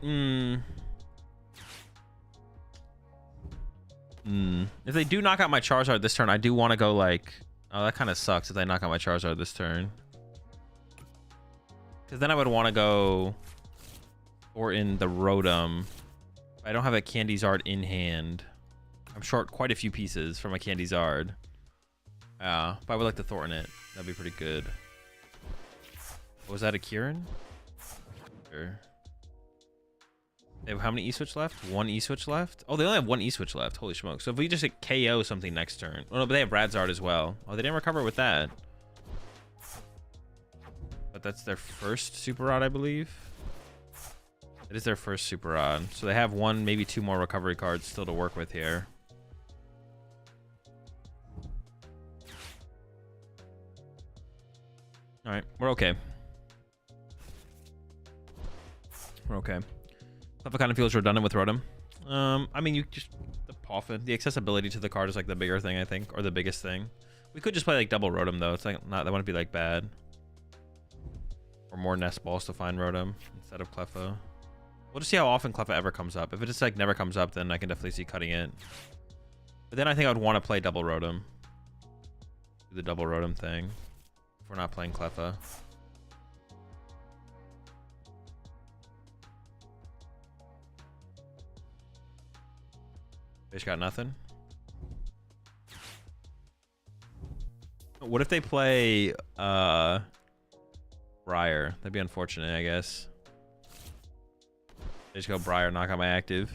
If they do knock out my Charizard this turn, I do want to go, like... Oh, that kind of sucks if they knock out my Charizard this turn. Because then I would want to go... Or in the Rotom. I don't have a Candyzard in hand. I'm short quite a few pieces from a Candyzard. Yeah, but I would like to Thornton it. That'd be pretty good. Was that a Kieran? Sure. They have how many E-switch left? 1 E-switch left? Oh, they only have 1 E-switch left. Holy smoke. So if we just like, KO something next turn. Oh, no, but they have Radzard as well. Oh, they didn't recover with that. But that's their first Super Rod, I believe. It is their first Super Rod. So they have 1, maybe 2 more recovery cards still to work with here. All right, we're okay. We're okay. Stuff kind of feels redundant with Rotom. I mean, you just the Poffin. The accessibility to the card is like the bigger thing, I think, or the biggest thing. We could just play like double Rotom though. It's like not that wouldn't be like bad. Or more nest balls to find Rotom instead of Cleffa. We'll just see how often Cleffa ever comes up. If it just like never comes up, then I can definitely see cutting it. But then I think I would want to play double Rotom. Do the double Rotom thing. If we're not playing Cleffa. Fish got nothing. What if they play Briar? That'd be unfortunate, I guess. They just go Briar, knock out my active.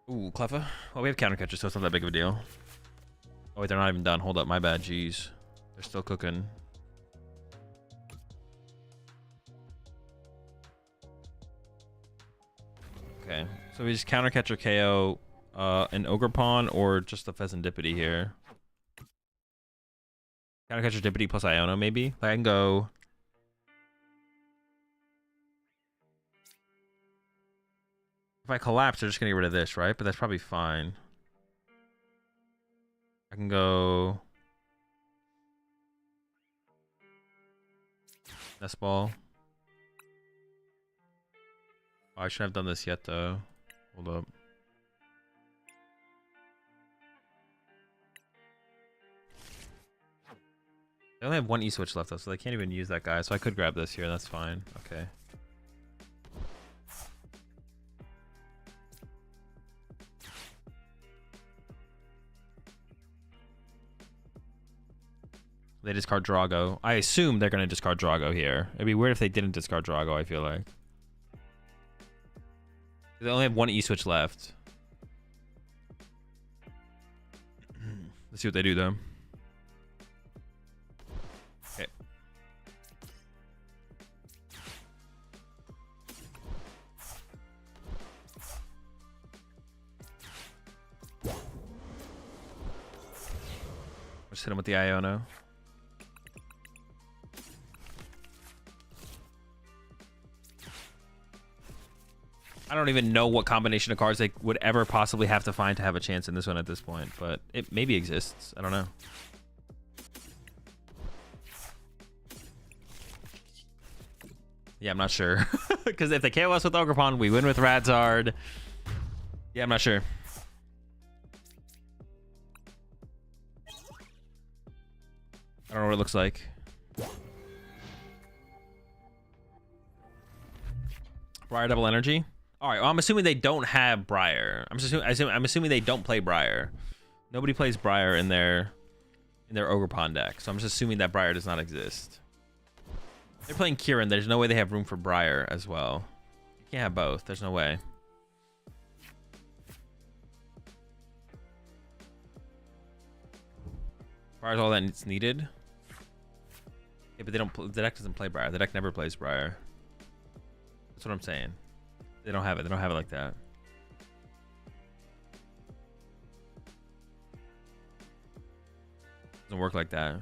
Ooh, Cleffa. Well, we have counter catcher, so it's not that big of a deal. Oh wait, they're not even done. Hold up, my bad. Jeez, they're still cooking. Okay, so we just counter catcher KO an Ogerpon or just a Pheasantipity here. Counter catcher Dippity plus Iono maybe. Like I can go. If I collapse, they're just gonna get rid of this, right? But that's probably fine. I can go Nest Ball. Oh, I shouldn't have done this yet, though. Hold up. They only have one E-switch left, though, so they can't even use that guy. So I could grab this here. That's fine. Okay. They discard Drago. I assume they're going to discard Drago here. It'd be weird if they didn't discard Drago, I feel like. They only have one E-switch left. Let's see what they do, though. Okay. Just hit him with the Iono. I don't even know what combination of cards they would ever possibly have to find to have a chance in this one at this point, but it maybe exists. I don't know. Yeah, I'm not sure. Because if they KO us with Ogerpon, we win with Radzard. Yeah, I'm not sure. I don't know what it looks like. Briar double energy. All right, well, I'm assuming they don't have Briar. I'm assuming they don't play Briar. Nobody plays Briar in their Ogerpon deck, so I'm just assuming that Briar does not exist. They're playing Kieran. There's no way they have room for Briar as well. You can't have both. There's no way. Briar's all that's needed. Yeah, but they don't. The deck doesn't play Briar. The deck never plays Briar. That's what I'm saying. They don't have it. They don't have it like that. Doesn't work like that.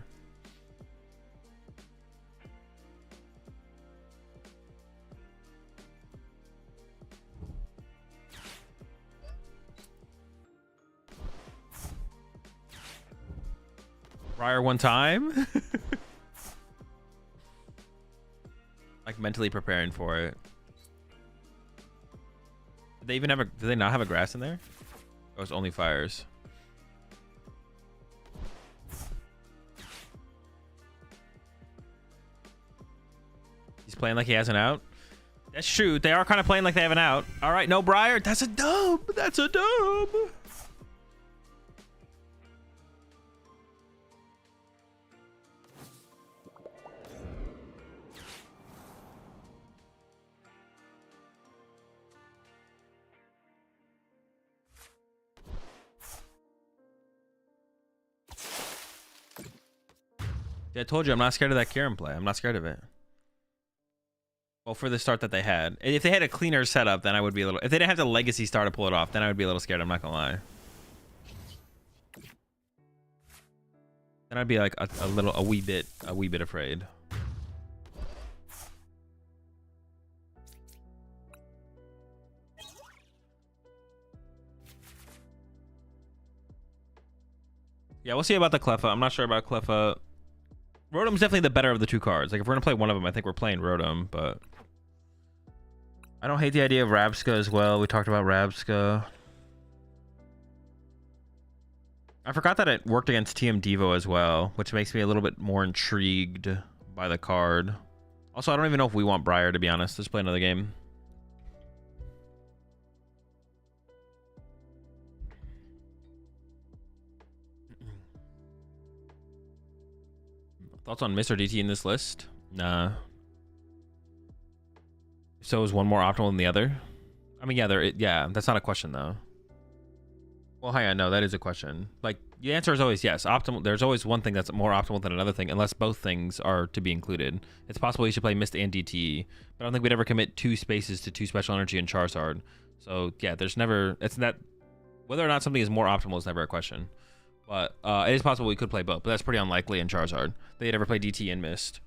Briar one time. Like mentally preparing for it. Did they even have a? Do they not have a grass in there? Oh, it's only fires. He's playing like he has an out. That's true. They are kind of playing like they have an out. All right, no Briar. That's a dub. That's a dub. I told you I'm not scared of that Kieran play. I'm not scared of it. Well, for the start that they had. If they had a cleaner setup, then I would be a little... If they didn't have the legacy star to pull it off, then I would be a little scared. I'm not going to lie. Then I'd be like a wee bit afraid. Yeah, we'll see about the Cleffa. I'm not sure about Cleffa. Rotom's definitely the better of the two cards. Like, if we're going to play one of them, I think we're playing Rotom, but... I don't hate the idea of Rabska as well. We talked about Rabska. I forgot that it worked against TM Devo as well, which makes me a little bit more intrigued by the card. Also, I don't even know if we want Briar, to be honest. Let's play another game. Thoughts on Mr. DT in this list? Nah. So is one more optimal than the other? I mean, yeah, that's not a question though. Well, hi, I know that is a question. Like, the answer is always yes. Optimal. There's always one thing that's more optimal than another thing, unless both things are to be included. It's possible you should play Mist and DT, but I don't think we'd ever commit 2 spaces to 2 special energy and Charizard. So yeah, there's never. It's not whether or not something is more optimal is never a question. But it is possible we could play both, but that's pretty unlikely in Charizard. They'd ever play DT and Mist.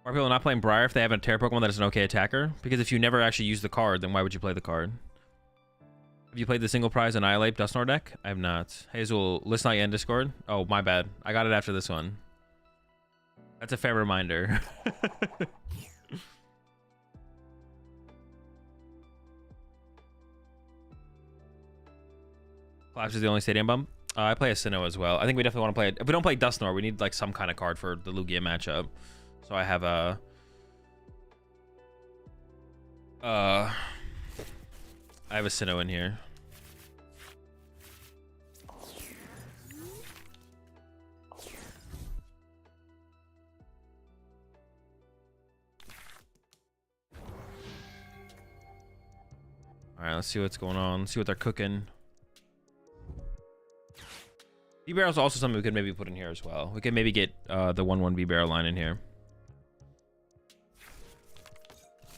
Are people not playing Briar if they have a Terra Pokemon that is an okay attacker? Because if you never actually use the card, then why would you play the card? Have you played the single prize Annihilate Dusknoir deck? I have not. Hey Azul, listen I end Discord. Oh, my bad. I got it after this one. That's a fair reminder. Clash is the only stadium bump. I play a Sinnoh as well. I think we definitely want to play it. If we don't play Dusknoir, we need like some kind of card for the Lugia matchup. So I have a Sinnoh in here. All right, let's see what's going on. Let's see what they're cooking. B-Barrel is also something we could maybe put in here as well. We could maybe get the 1/1 B-Barrel line in here.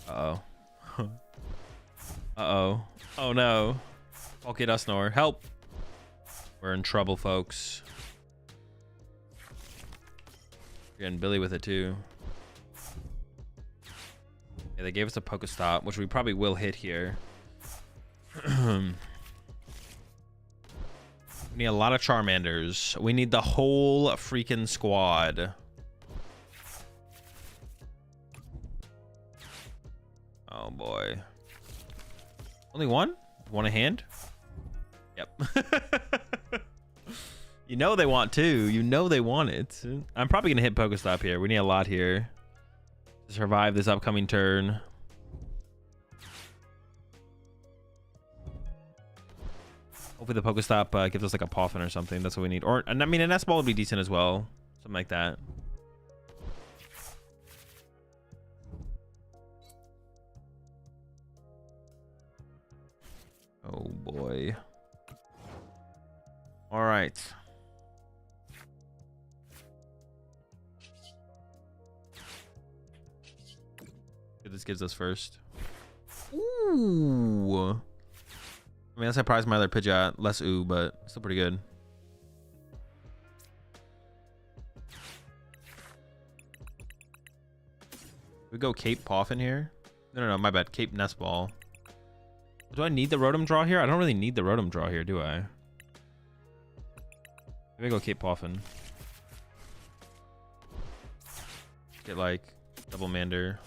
Uh-oh. Uh-oh. Oh, no. Palkia Dusknoir. Help. We're in trouble, folks. We're getting Billy with it, too. Yeah, they gave us a Pokestop, which we probably will hit here. We need a lot of Charmanders. We need the whole freaking squad. Oh boy. Only one? One a hand? Yep. You know they want two. You know they want it. I'm probably gonna hit Pokestop here. We need a lot here to survive this upcoming turn. Hopefully the Pokestop gives us like a Poffin or something. That's what we need. Or, I mean, an S-Ball would be decent as well. Something like that. Oh boy. All right. What this gives us first. Ooh. I mean, I surprised my other Pidgeot. Less ooh, but still pretty good. We go Cape Poffin here. No, my bad. Cape Nest Ball. Do I need the Rotom draw here? I don't really need the Rotom draw here, do I? Maybe go Cape Poffin. Get like double Mander.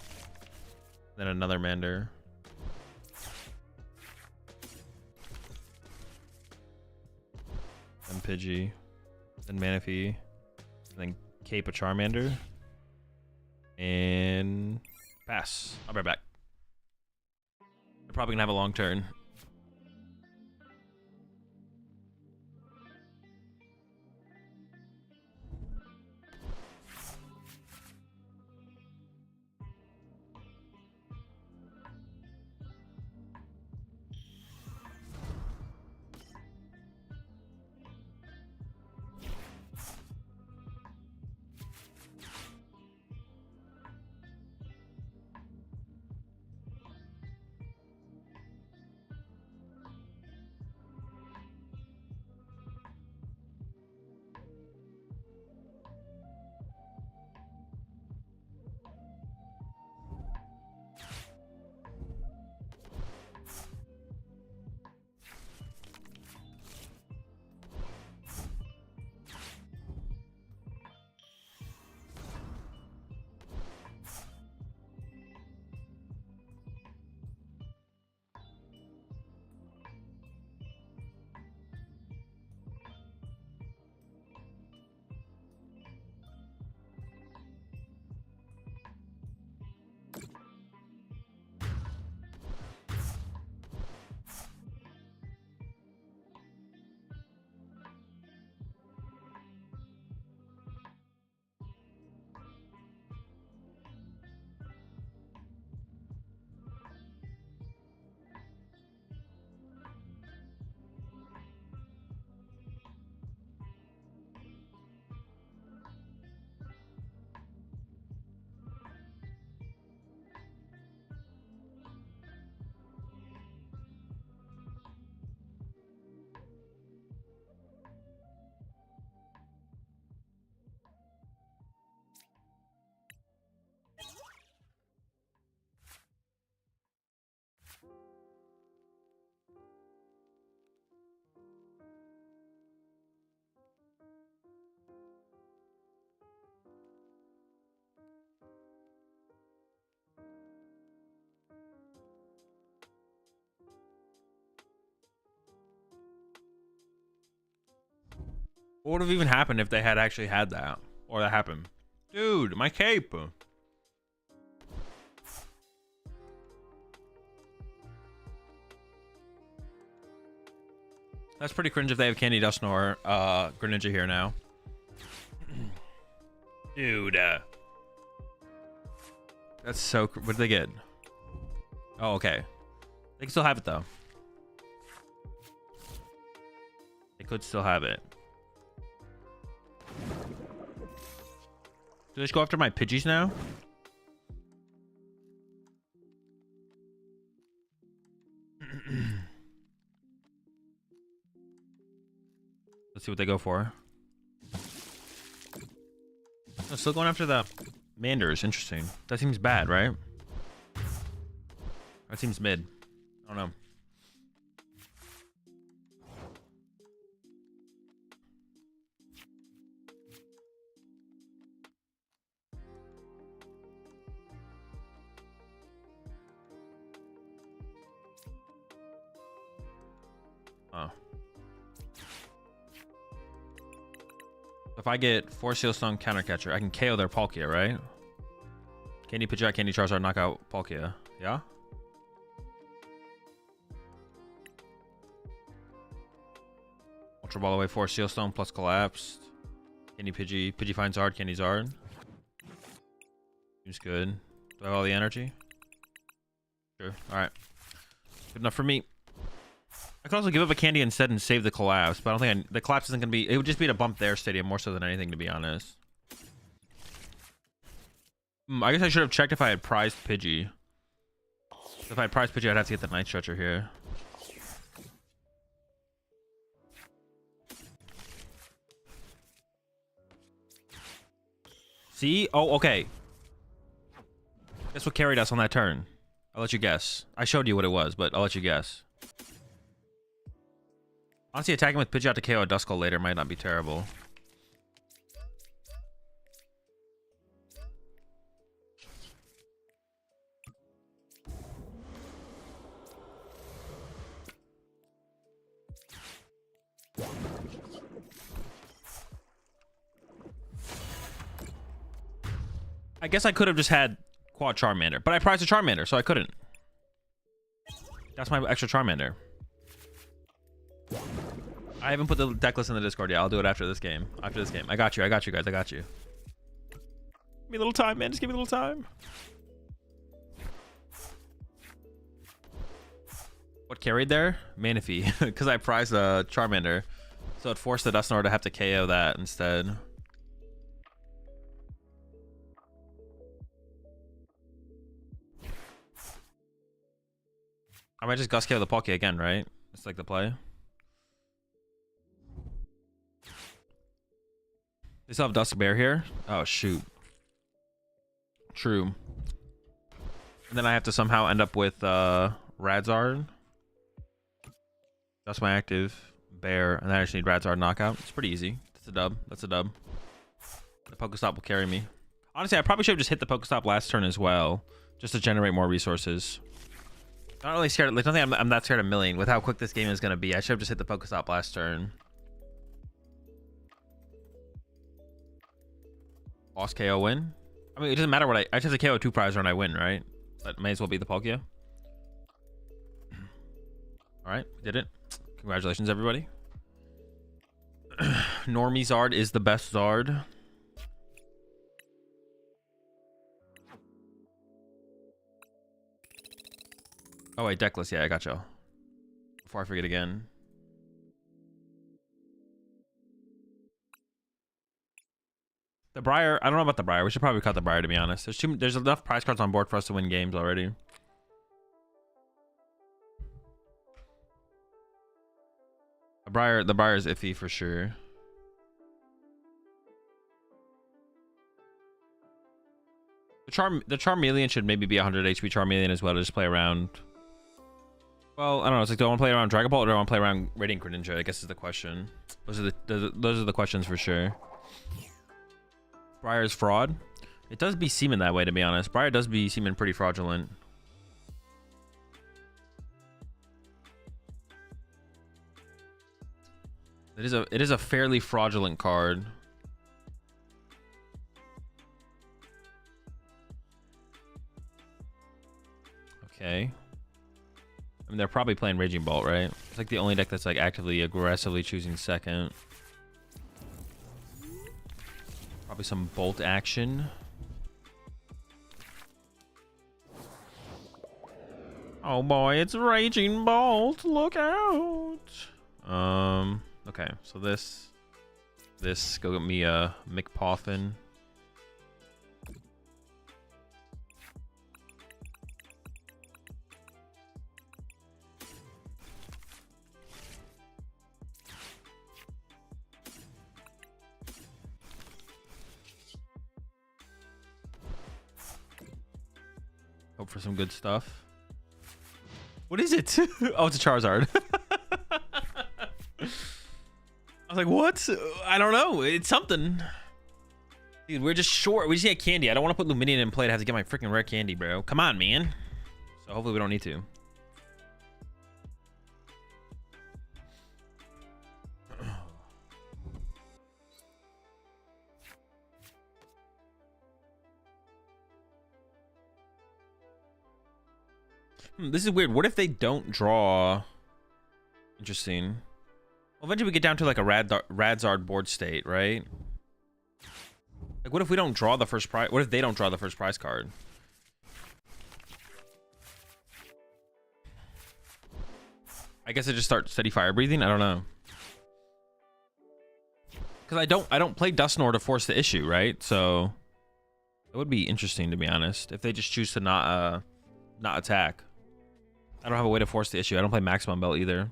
Then another Mander. Then Pidgey. Then Manaphy. Then Cape a Charmander. And pass. I'll be right back. They're probably gonna have a long turn. What would have even happened if they had actually had that? Or that happened? Dude, my cape. That's pretty cringe if they have Candy Dusknoir, Greninja here now. Dude. That's so... What did they get? Oh, okay. They can still have it, though. They could still have it. Do they just go after my Pidgeys now? Let's see what they go for. Oh, still going after the Manders. Interesting. That seems bad, right? That seems mid. I don't know. Oh. If I get 4 Seal Stone Counter Catcher, I can KO their Palkia, right? Candy Pidgeot, Candy Charizard, knock out Palkia. Yeah? Ultra Ball away, 4 Seal Stone plus Collapsed. Candy Pidgey, Pidgey finds Zard, Candy Zard. Seems good. Do I have all the energy? Sure. Alright. Good enough for me. I could also give up a candy instead and save the collapse, but I don't think the collapse isn't going to be... It would just be to bump their stadium more so than anything, to be honest. I guess I should have checked if I had prized Pidgey. If I had prized Pidgey, I'd have to get the Night Stretcher here. See? Oh, okay. Guess what carried us on that turn? I'll let you guess. I showed you what it was, but I'll let you guess. Honestly, attacking with Pidgeot to KO a Duskull later might not be terrible. I guess I could have just had Quad Charmander, but I prized a Charmander, so I couldn't. That's my extra Charmander. I haven't put the deck list in the Discord yet. I'll do it after this game. After this game. I got you. I got you guys. I got you. Give me a little time, man. Just give me a little time. What carried there? Manaphy. Because I prized a Charmander. So it forced the Dusknoir to have to KO that instead. I might just Gust KO the Palkia again, right? It's like the play. They still have Dusk Bear here. Oh, shoot. True. And then I have to somehow end up with Radzard. That's my active Bear. And then I just need Radzard knockout. It's pretty easy. That's a dub. That's a dub. The Pokestop will carry me. Honestly, I probably should have just hit the Pokestop last turn as well. Just to generate more resources. Not really scared. Like, nothing. I'm not scared of milling. With how quick this game is going to be, I should have just hit the Pokestop last turn. Boss KO win. I mean, it doesn't matter what I just have to KO 2 prize and I win, right? That may as well be the Palkia. All right, we did it. Congratulations, everybody. Normie Zard is the best Zard. Oh wait, deckless. Yeah, I got you. Before I forget again. The Briar, I don't know about the Briar. We should probably cut the Briar, to be honest. There's enough prize cards on board for us to win games already. The Briar is iffy for sure. The Charmeleon should maybe be 100 HP Charmeleon as well to just play around. Well, I don't know. It's like, do I want to play around Dragon Ball or do I want to play around Radiant Greninja? I guess is the question. Those are the questions for sure. Briar's fraud. It does be seeming that way, to be honest. Briar does be seeming pretty fraudulent. It is a fairly fraudulent card. Okay. I mean, they're probably playing Raging Bolt, right? It's like the only deck that's like actively, aggressively choosing second. Probably some Bolt action. Oh boy, it's Raging Bolt. Look out. Okay, so this go get me a McPoffin. Hope for some good stuff. What is it? Oh, it's a Charizard. I was like, what? I don't know. It's something. Dude, we're just short. We just get candy. I don't want to put Luminion in play to have to get my freaking rare candy, bro. Come on, man. So hopefully we don't need to. This is weird. What if they don't draw? Interesting. Well, eventually we get down to like a Radzard board state, right? Like, what if we don't draw the first prize? What if they don't draw the first prize card? I guess I just start steady fire breathing. I don't know. Because I don't play Dusknoir to force the issue, right? So it would be interesting, to be honest, if they just choose to not attack. I don't have a way to force the issue. I don't play Maximum Belt either.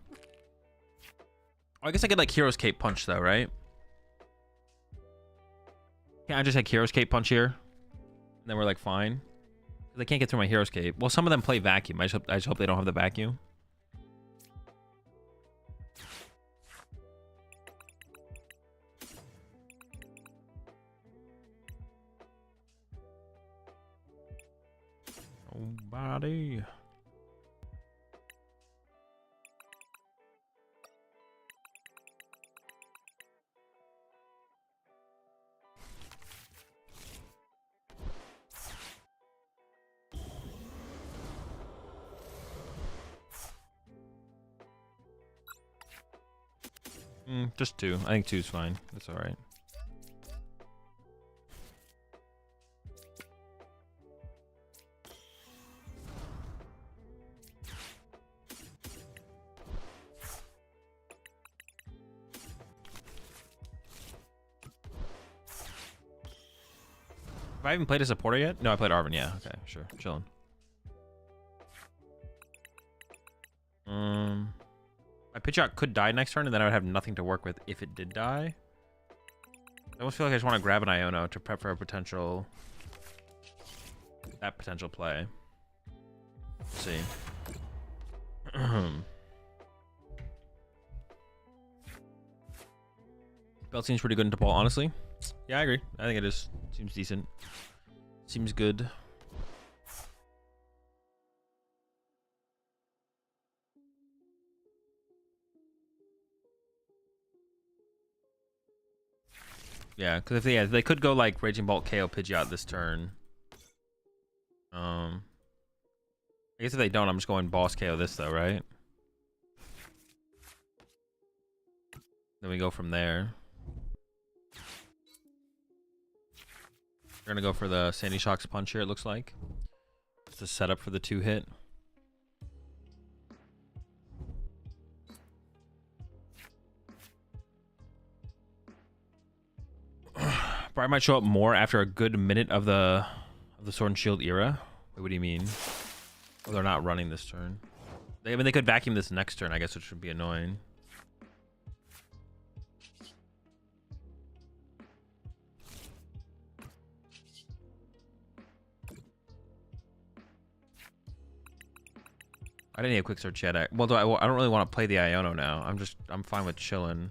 Oh, I guess I could like Hero's Cape Punch though, right? Can't I just like Hero's Cape Punch here? And then we're like fine. Because I can't get through my Hero's Cape. Well, some of them play Vacuum. I just hope they don't have the Vacuum. Oh, body. Just 2. I think 2 is fine. That's all right. Have I even played a supporter yet? No, I played Arvin. Yeah. Okay, sure. Chilling. My pitch out could die next turn, and then I would have nothing to work with if it did die. I almost feel like I just want to grab an Iono to prep for a potential... that potential play. Let's see. Belt seems pretty good into Paul, honestly. Yeah, I agree. I think it is. Seems decent. Seems good. Yeah, because if they could go like Raging Bolt KO Pidgeot this turn. I guess if they don't, I'm just going Boss KO this though, right? Then we go from there. We're gonna go for the Sandy Shock's Punch here, it looks like. It's a setup for the 2-hit. Probably might show up more after a good minute of the Sword and Shield era. Wait, what do you mean? Oh, they're not running this turn. I mean, they could vacuum this next turn, I guess, which would be annoying. I didn't need a quick search yet. Well, I don't really want to play the Iono now. I'm fine with chilling.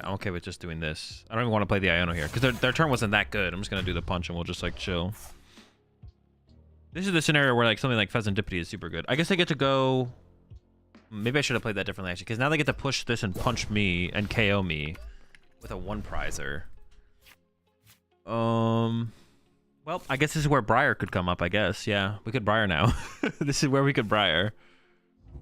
Yeah, I'm okay with just doing this. I don't even want to play the Iono here because their turn wasn't that good. I'm just gonna do the punch and we'll just like chill. This is the scenario where like something like Pheasantipity is super good. I guess I get to go. Maybe I should have played that differently actually, because now they get to push this and punch me and KO me with a 1-prizer. Well, I guess this is where Briar could come up. I guess, yeah, we could Briar now. This is where we could Briar.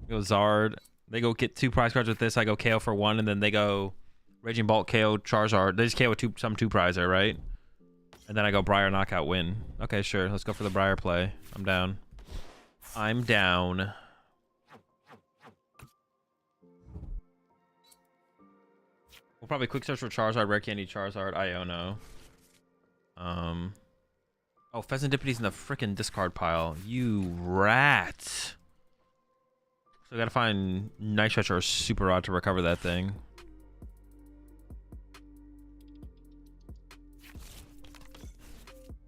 We go Zard. They go get 2 prize cards with this. I go KO for 1, and then they go Raging Bolt, KO Charizard. They just KO some 2-prizer, right? And then I go Briar, knockout, win. Okay, sure. Let's go for the Briar play. I'm down. I'm down. We'll probably quick search for Charizard, Rare Candy, Charizard, Iono. Oh, Pheasantipity's in the frickin' discard pile. You rat. So we gotta find Night Stretcher or Super Rod to recover that thing.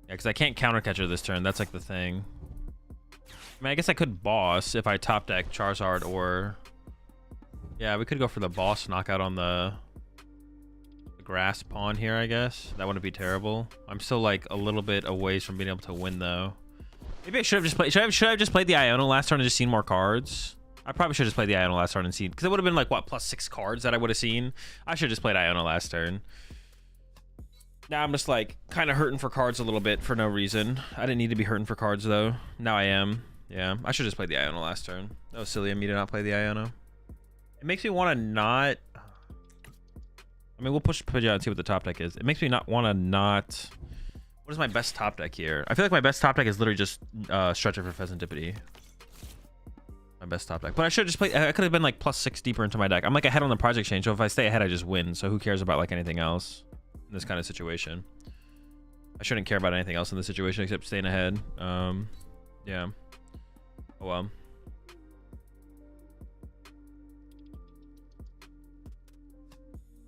Yeah, because I can't counter catcher this turn. That's like the thing. I mean, I guess I could boss if I top deck Charizard or... Yeah, we could go for the boss knockout on the grass pawn here, I guess. That wouldn't be terrible. I'm still like a little bit away from being able to win though. Maybe I should have just played. Should I have just played the Iono last turn and just seen more cards? I probably should have just played the Iono last turn and seen, because it would have been like what, +6 cards that I would have seen. I should have just played Iono last turn. Now I'm just like kind of hurting for cards a little bit for no reason. I didn't need to be hurting for cards though. Now I am. Yeah, I should have just played the Iono last turn. That was silly of me to not play the Iono. It makes me want to not... I mean, we'll push Pidgeot and see what the top deck is. It makes me not want to not... What is my best top deck here? I feel like my best top deck is literally just Stretcher for Pheasantipity. My best top deck. But I should have just played... I could have been like +6 deeper into my deck. I'm like ahead on the prize exchange, so if I stay ahead, I just win. So who cares about like anything else in this kind of situation? I shouldn't care about anything else in this situation except staying ahead. Yeah. Oh well.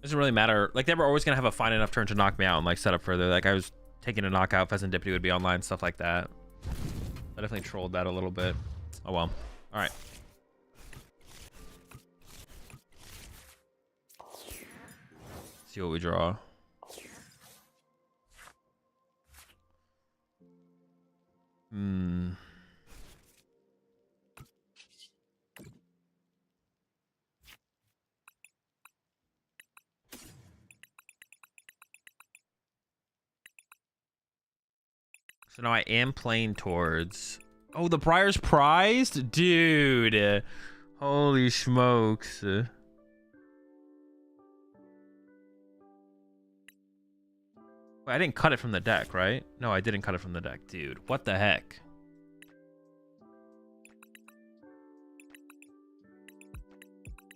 Doesn't really matter. Like, they were always gonna have a fine enough turn to knock me out and like set up further. Like, I was taking a knockout, Pheasantipity would be online, stuff like that. I definitely trolled that a little bit. Oh well. All right. See what we draw. So now I am playing towards... Oh, the Briar's prized? Dude. Holy smokes. Wait, I didn't cut it from the deck, right? No, I didn't cut it from the deck. Dude, what the heck?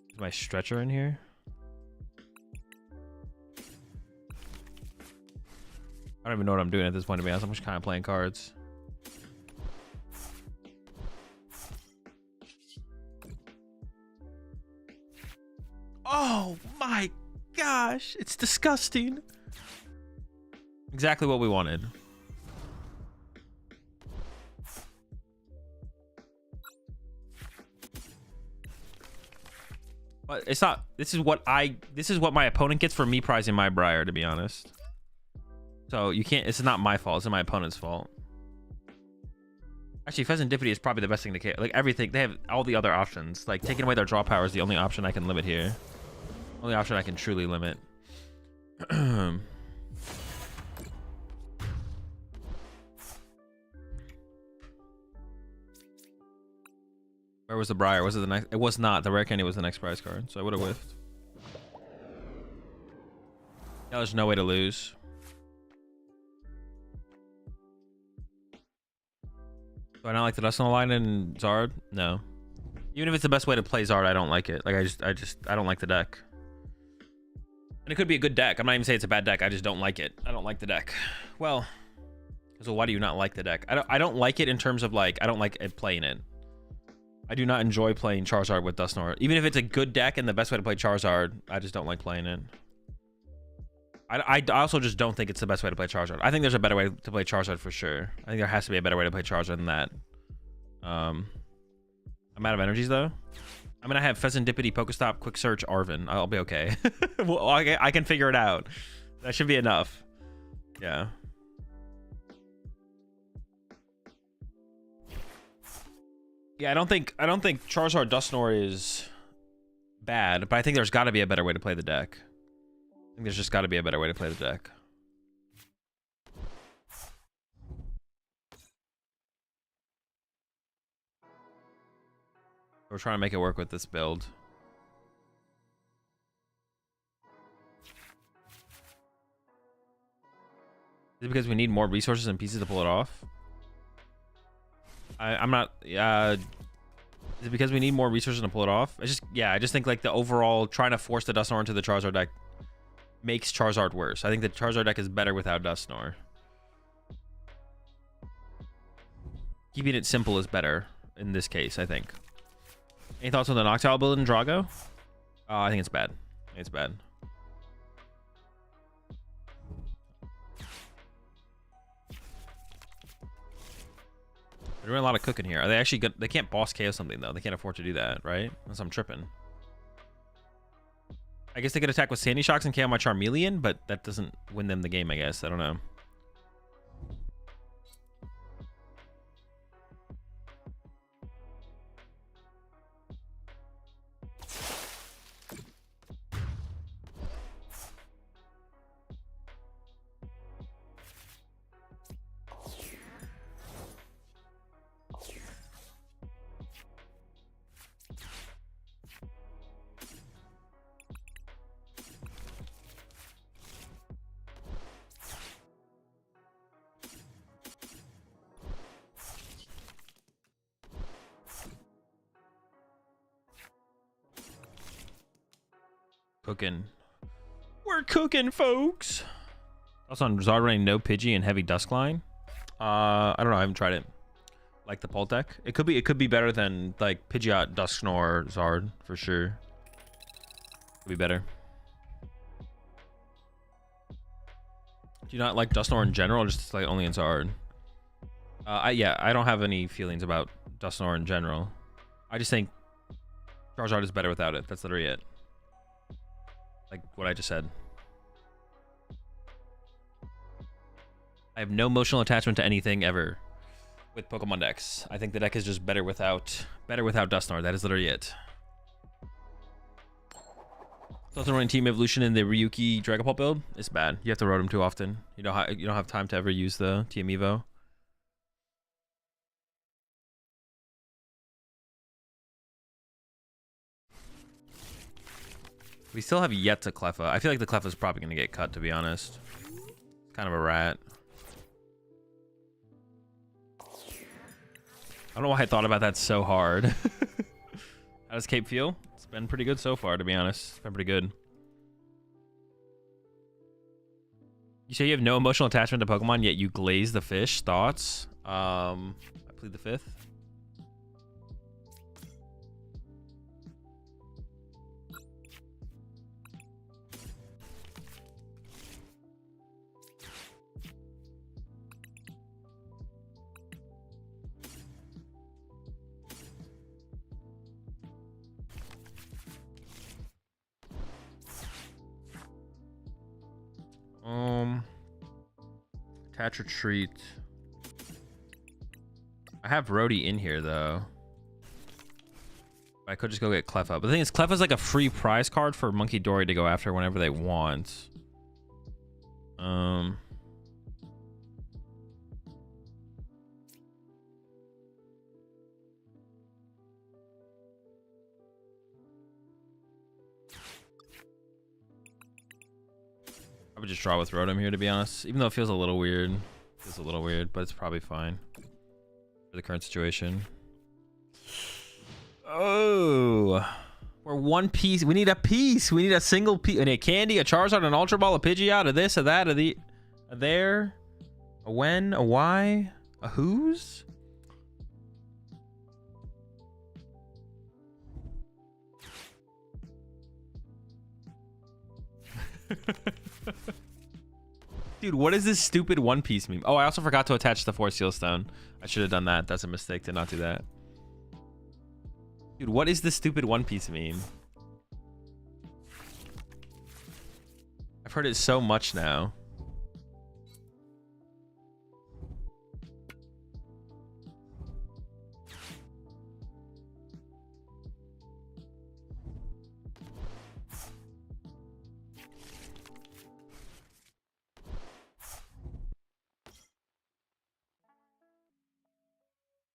Is my Stretcher in here? I don't even know what I'm doing at this point, to be honest. I'm just kind of playing cards. Oh my gosh, it's disgusting. Exactly what we wanted. But it's not, this is what my opponent gets for me prizing my Briar, to be honest. So you can't, it's not my fault, it's my opponent's fault. Actually, Pheasantipity is probably the best thing to like everything. They have all the other options. Like taking away their draw power is the only option I can limit here. Only option I can truly limit. Where was the Briar? Was it the next? It was not. The Rare Candy was the next prize card, so I would have whiffed. Yeah, there's no way to lose. Do I not like the Dust on the Line in Zard? No. Even if it's the best way to play Zard, I don't like it. Like I don't like the deck. And it could be a good deck. I'm not even saying it's a bad deck. I just don't like it. I don't like the deck. Well, so why do you not like the deck? I don't like it in terms of like, I don't like it playing it. I do not enjoy playing Charizard with Dusknoir. Even if it's a good deck and the best way to play Charizard, I just don't like playing it. I also just don't think it's the best way to play Charizard. I think there's a better way to play Charizard for sure. I think there has to be a better way to play Charizard than that. I'm out of energies though. I'm gonna have Pheasantipity, Pokestop, Quick Search, Arven. I'll be okay. Well, I can figure it out. That should be enough. Yeah. Yeah, I don't think Charizard Dusknoir is bad, but I think there's got to be a better way to play the deck. I think there's just got to be a better way to play the deck. We're trying to make it work with this build. Is it because we need more resources and pieces to pull it off? I'm not. Is it because we need more resources to pull it off? I just think like the overall trying to force the Dusknoir into the Charizard deck makes Charizard worse. I think the Charizard deck is better without Dusknoir. Keeping it simple is better in this case, I think. Any thoughts on the Noctowl build in Drago? I think it's bad. I think it's bad. They're doing a lot of cooking here. Are they actually good? They can't boss KO something though. They can't afford to do that, right? Unless I'm tripping. I guess they could attack with Sandy Shocks and KO my Charmeleon, but that doesn't win them the game, I guess. I don't know. Cooking. We're cooking, folks. Also on Zard running no Pidgey and heavy Duskline. I don't know. I haven't tried it. Like the Pult deck. It could be better than like Pidgeot, Dusknoir, Zard for sure. Could be better. Do you not like Dusknoir in general, or just like only in Zard? Yeah, I don't have any feelings about Dusknoir in general. I just think Charizard is better without it. That's literally it. Like what I just said. I have no emotional attachment to anything ever with Pokemon decks. I think the deck is just better without Dusknoir. That is literally it. Also running Team Evolution in the Ryuki Dragapult build is bad. You have to road them too often. You don't have time to ever use the Team Evo. We still have yet to Cleffa. I feel like the Cleffa is probably going to get cut, to be honest. Kind of a rat. I don't know why I thought about that so hard. How does Cape feel? It's been pretty good so far, to be honest. It's been pretty good. You say you have no emotional attachment to Pokemon, yet you glaze the fish. Thoughts? I plead the fifth. Attach Retreat. I have Rhodey in here though. I could just go get Cleffa. But the thing is, Cleffa's like a free prize card for Monkey Dory to go after whenever they want. I would just draw with Rotom here, to be honest. Even though it feels a little weird. It feels a little weird, but it's probably fine for the current situation. Oh, we're one piece. We need a piece. We need a single piece. And a candy, a Charizard, an Ultra Ball, a Pidgeot, a this, a that, a there, a when, a why, a whose. Dude, what is this stupid One Piece meme? Oh, I also forgot to attach the Force Seal Stone. I should have done that. That's a mistake to not do that. Dude, what is this stupid One Piece meme? I've heard it so much now.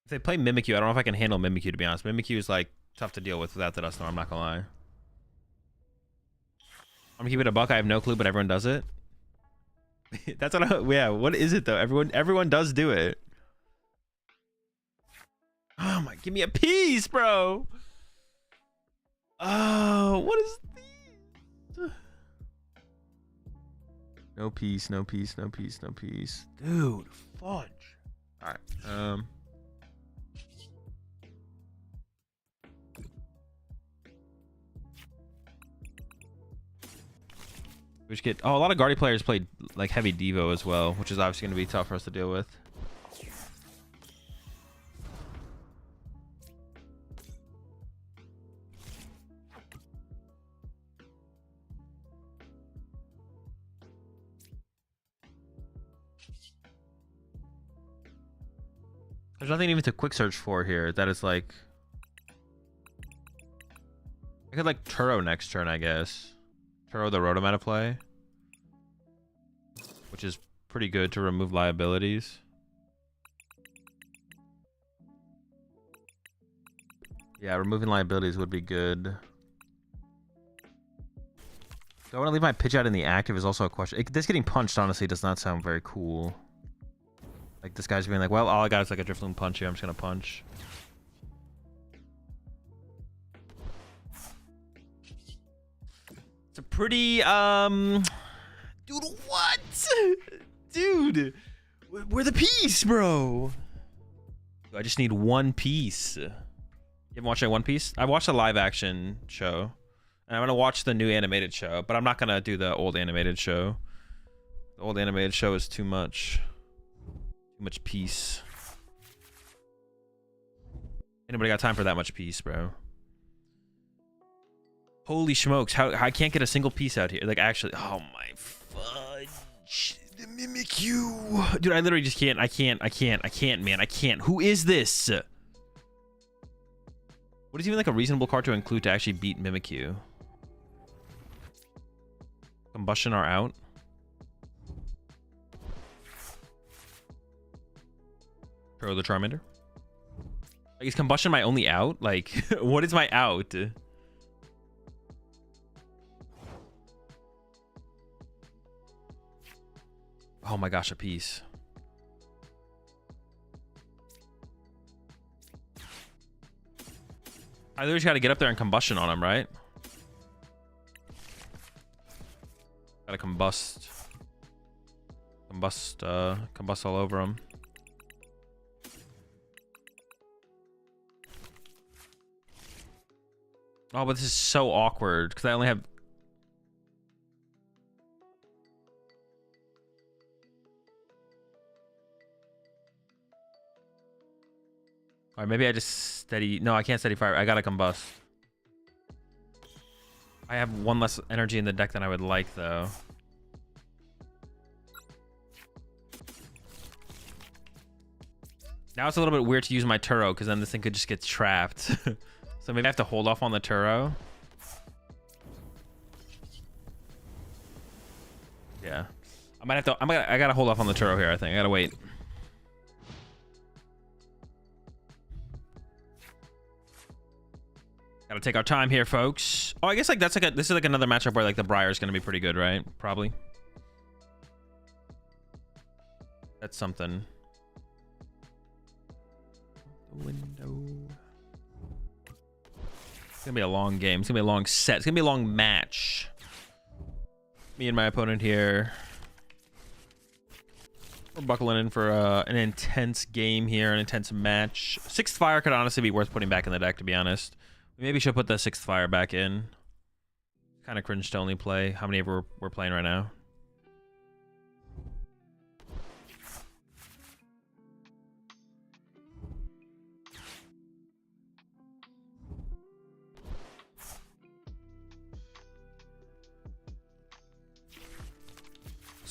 If they play Mimikyu, I don't know if I can handle Mimikyu, to be honest. Mimikyu is like tough to deal with without the Dust Storm, I'm not gonna lie. I'm gonna keep it a buck. I have no clue, but everyone does it. That's what yeah, what is it though? Everyone does do it. Oh my, give me a piece, bro. Oh, what is this? No piece, no piece, no piece, no piece. Dude, fudge. Alright. We should get, oh, a lot of Guardy players played like heavy Devo as well, which is obviously going to be tough for us to deal with. There's nothing even to quick search for here that is like, I could like Turo next turn, I guess. Turo the Rotom play, which is pretty good to remove liabilities. Yeah, removing liabilities would be good. Do I want to leave my pitch out in the active is also a question. This getting punched honestly does not sound very cool. Like this guy's being like, well, all I got is like a Drifloon punch here. I'm just gonna punch. It's a pretty dude, what? Dude, we're the piece, bro. I just need one piece. You haven't watched One Piece? I watched a live action show. And I'm gonna watch the new animated show, but I'm not gonna do the old animated show. The old animated show is too much. Too much peace. Anybody got time for that much peace, bro? Holy smokes, how I can't get a single piece out here. Like actually, oh my fudge. The Mimikyu. Dude, I literally just can't. I can't, man. I can't. Who is this? What is even like a reasonable card to include to actually beat Mimikyu? Combustion are out. Throw the Charmander. Like, is Combustion my only out? Like, what is my out? Oh my gosh, a piece. I literally just gotta get up there and Combustion on him, right? Gotta combust. Combust all over him. Oh, but this is so awkward because I only have. Alright, maybe I just steady. No, I can't steady fire. I gotta combust. I have one less energy in the deck than I would like, though. Now it's a little bit weird to use my Turo because then this thing could just get trapped. So maybe I have to hold off on the Turo. Yeah. I might have to. I gotta hold off on the Turo here, I think. I gotta wait. Gotta take our time here, folks. Oh, I guess like that's like this is like another matchup where like the Briar is gonna be pretty good, right? Probably. That's something. The window. It's gonna be a long game. It's gonna be a long set. It's gonna be a long match. Me and my opponent here. We're buckling in for an intense game here, an intense match. Sixth Fire could honestly be worth putting back in the deck, to be honest. We maybe should put the Sixth Fire back in. Kind of cringe to only play. How many ever we're playing right now?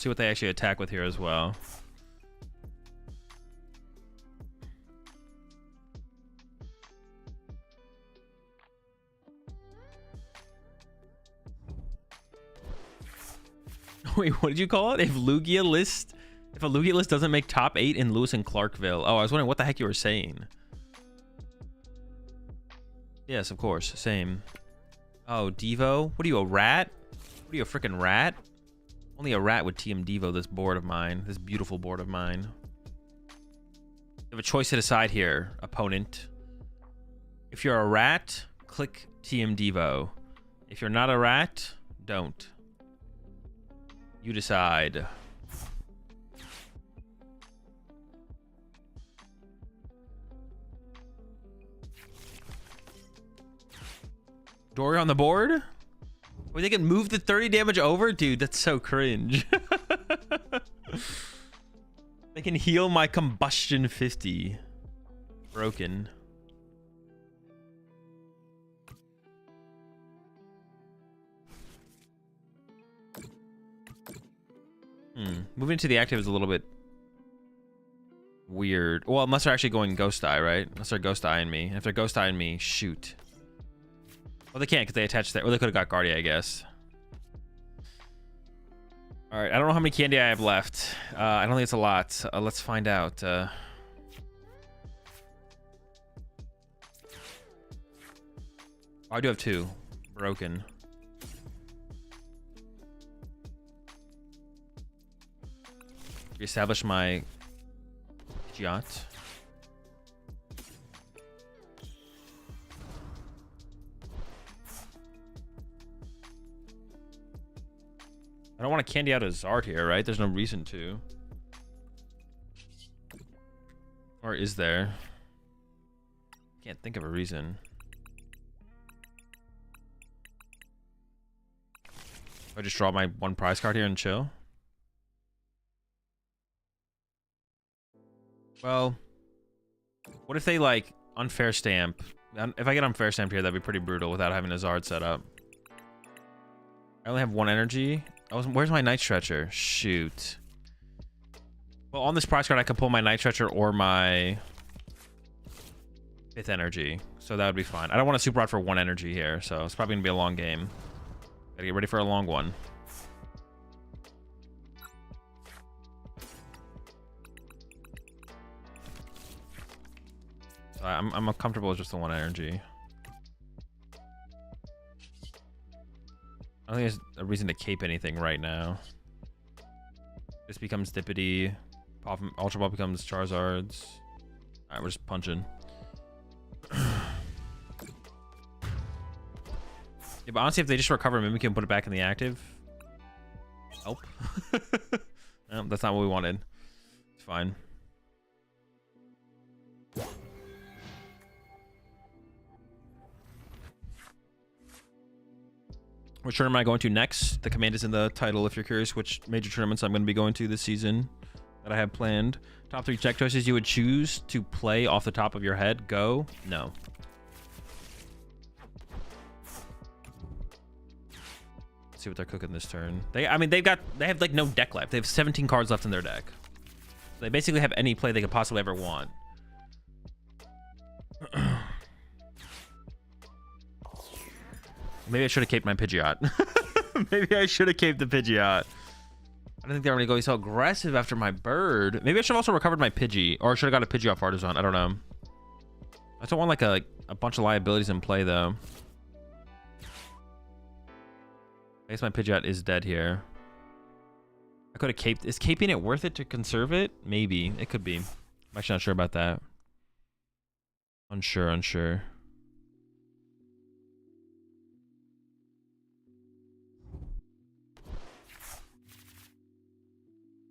see what they actually attack with here as well. Wait, what did you call it? If a Lugia list doesn't make top 8 in Lewis and Clarkville. Oh, I was wondering what the heck you were saying. Yes, of course. Same. Oh, Devo? What are you, a rat? What are you, a freaking rat? Only a rat would TM Devo this board of mine. This beautiful board of mine. You have a choice to decide here, opponent. If you're a rat, click TM Devo. If you're not a rat, don't. You decide. Dory on the board? Wait, they can move the 30 damage over? Dude, that's so cringe. They can heal my combustion 50. Broken. Moving to the active is a little bit weird. Well, unless they're actually going Ghost Eye, right? Unless they're Ghost Eyeing me. And if they're Ghost Eyeing me, shoot. Well, they can't because they attached that. Or they could have got Guardia, I guess. All right, I don't know how many candy I have left. I don't think it's a lot. Let's find out. Oh, I do have 2. Broken. Reestablish my yacht. I don't want to candy out a Zard here, right? There's no reason to. Or is there? Can't think of a reason. I just draw my 1 prize card here and chill. Well, what if they like unfair stamp? If I get unfair stamped here, that'd be pretty brutal without having a Zard set up. I only have 1 energy. Where's my Night Stretcher? Shoot. Well, on this prize card, I can pull my Night Stretcher or my 5th energy. So that would be fine. I don't want a Super Rod for 1 energy here, so it's probably going to be a long game. Gotta get ready for a long one. So I'm comfortable with just the 1 energy. I don't think there's a reason to cape anything right now. This becomes Dippity. Ultra Ball becomes Charizards. Alright, we're just punching. Yeah, but honestly, if they just recover Mimikyu and put it back in the active. Nope. No, that's not what we wanted. It's fine. Which tournament am I going to next? The command is in the title if you're curious which major tournaments I'm going to be going to this season that I have planned. Top 3 deck choices you would choose to play off the top of your head. Go. No. Let's see what they're cooking this turn. They have like no deck left. They have 17 cards left in their deck. They basically have any play they could possibly ever want. Maybe I should have caped my Pidgeot. Maybe I should have caped the Pidgeot. I don't think they were going to go so aggressive after my bird. Maybe I should have also recovered my Pidgey. Or I should have got a Pidgey off Artisan. I don't know. I don't want like a bunch of liabilities in play though. I guess my Pidgeot is dead here. I could have caped. Is caping it worth it to conserve it? Maybe. It could be. I'm actually not sure about that. Unsure.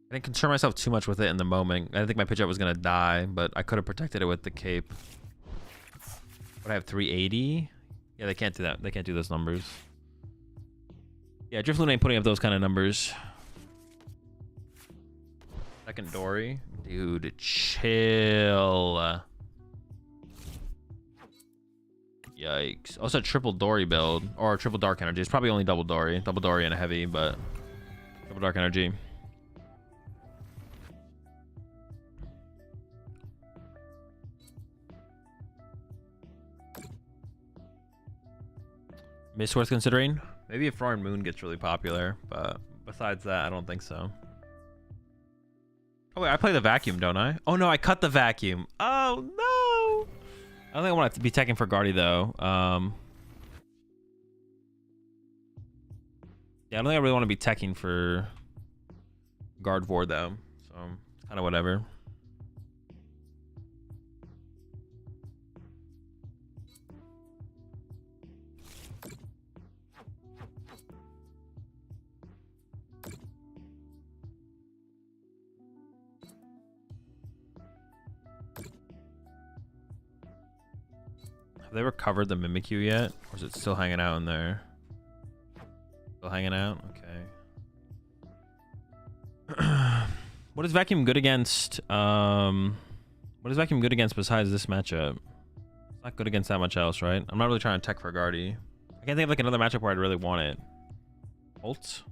I didn't concern myself too much with it in the moment. I didn't think my Pidgeot was going to die, but I could have protected it with the cape. But I have 380? Yeah, they can't do that. They can't do those numbers. Yeah, Drifloon ain't putting up those kind of numbers. Second Dory. Dude, chill. Yikes. Also a triple Dory build. Or a triple Dark Energy. It's probably only double Dory. Double Dory and a heavy, but... Triple Dark Energy. Miss worth considering. Maybe if Roaring Moon gets really popular, but besides that, I don't think so. Oh wait, I play the vacuum, don't I? Oh no, I cut the vacuum. Oh no! I don't think I want to be teching for Guardy though. Yeah, I don't think I really want to be teching for Gardevoir though. So it's kind of whatever. Have they recovered the Mimikyu yet? Or is it still hanging out in there? Still hanging out? Okay. What is Vacuum good against? What is Vacuum good against besides this matchup? It's not good against that much else, right? I'm not really trying to tech for Guardy. I can't think of like another matchup where I'd really want it. Bolt?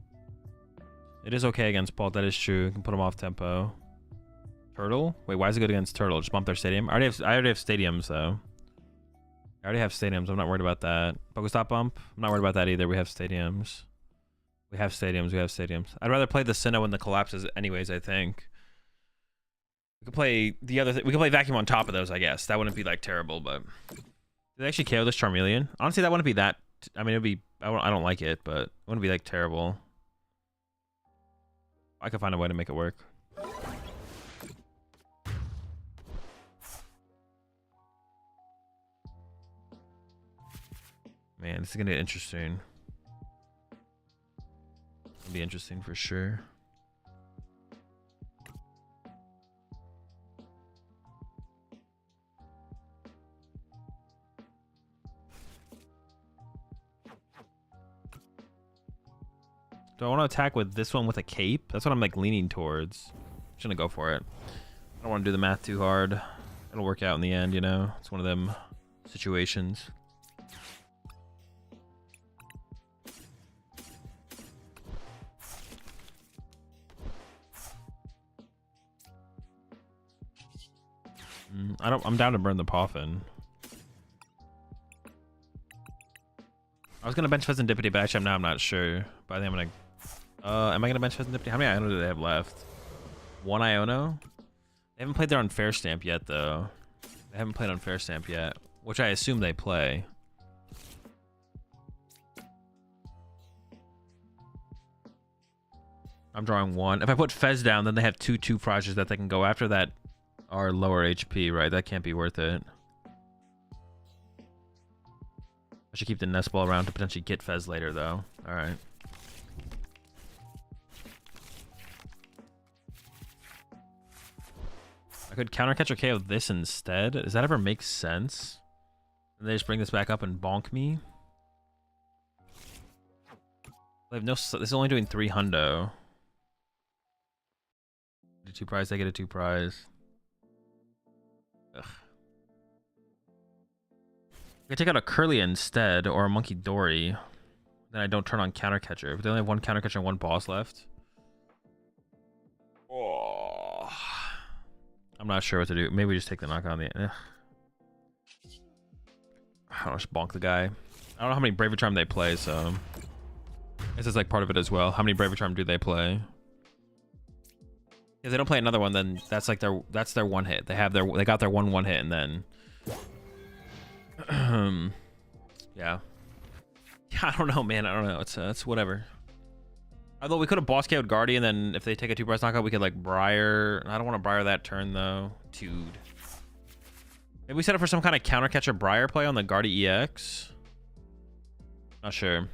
It is okay against Bolt, that is true. You can put him off tempo. Turtle? Wait, why is it good against Turtle? Just bump their stadium? I already have stadiums though. I already have stadiums. I'm not worried about that. Pokestop bump? I'm not worried about that either. We have stadiums. We have stadiums. I'd rather play the Sinnoh when the collapses anyways, I think. We could play the other we could play Vacuum on top of those, I guess. That wouldn't be like terrible, but did they actually KO this Charmeleon? Honestly, that wouldn't be that. I mean, it'd be. I don't like it, but it wouldn't be like terrible. I could find a way to make it work. Man, this is gonna get interesting. It'll be interesting for sure. Do I want to attack with this one with a cape? That's what I'm like leaning towards. I'm just gonna go for it. I don't want to do the math too hard. It'll work out in the end, you know? It's one of them situations. I'm down to burn the Poffin. I was gonna bench Pheasantipity, but actually now I'm not sure. But I think I'm gonna am I gonna bench Pheasantipity? How many Iono do they have left? One Iono? They haven't played their Unfair Stamp yet though. They haven't played Unfair Stamp yet, which I assume they play. I'm drawing one. If I put Fez down, then they have two prizes that they can go after that are lower HP, right? That can't be worth it. I should keep the Nest Ball around to potentially get Fez later, though. Alright. I could counter catch or KO this instead. Does that ever make sense? And they just bring this back up and bonk me? They have no. This is only doing 3 hundo. Get a 2 prize, they get a 2 prize. Ugh. I could take out a Curlia instead, or a Monkey Dory. Then I don't turn on Counter Catcher. But they only have 1 Counter Catcher and 1 boss left. Oh. I'm not sure what to do. Maybe we just take the knockout on the. I don't know, just bonk the guy. I don't know how many Braver Charm they play, so this is like part of it as well. How many Braver Charm do they play? If they don't play another one, then that's like their one hit. They got their one hit, and then yeah. I don't know, man. I don't know. It's whatever. Although we could have boss KO'd Guardian, and then if they take a 2 prize knockout, we could like Briar. I don't want to Briar that turn though. Dude. Maybe we set up for some kind of counter catcher Briar play on the Guardi EX. Not sure.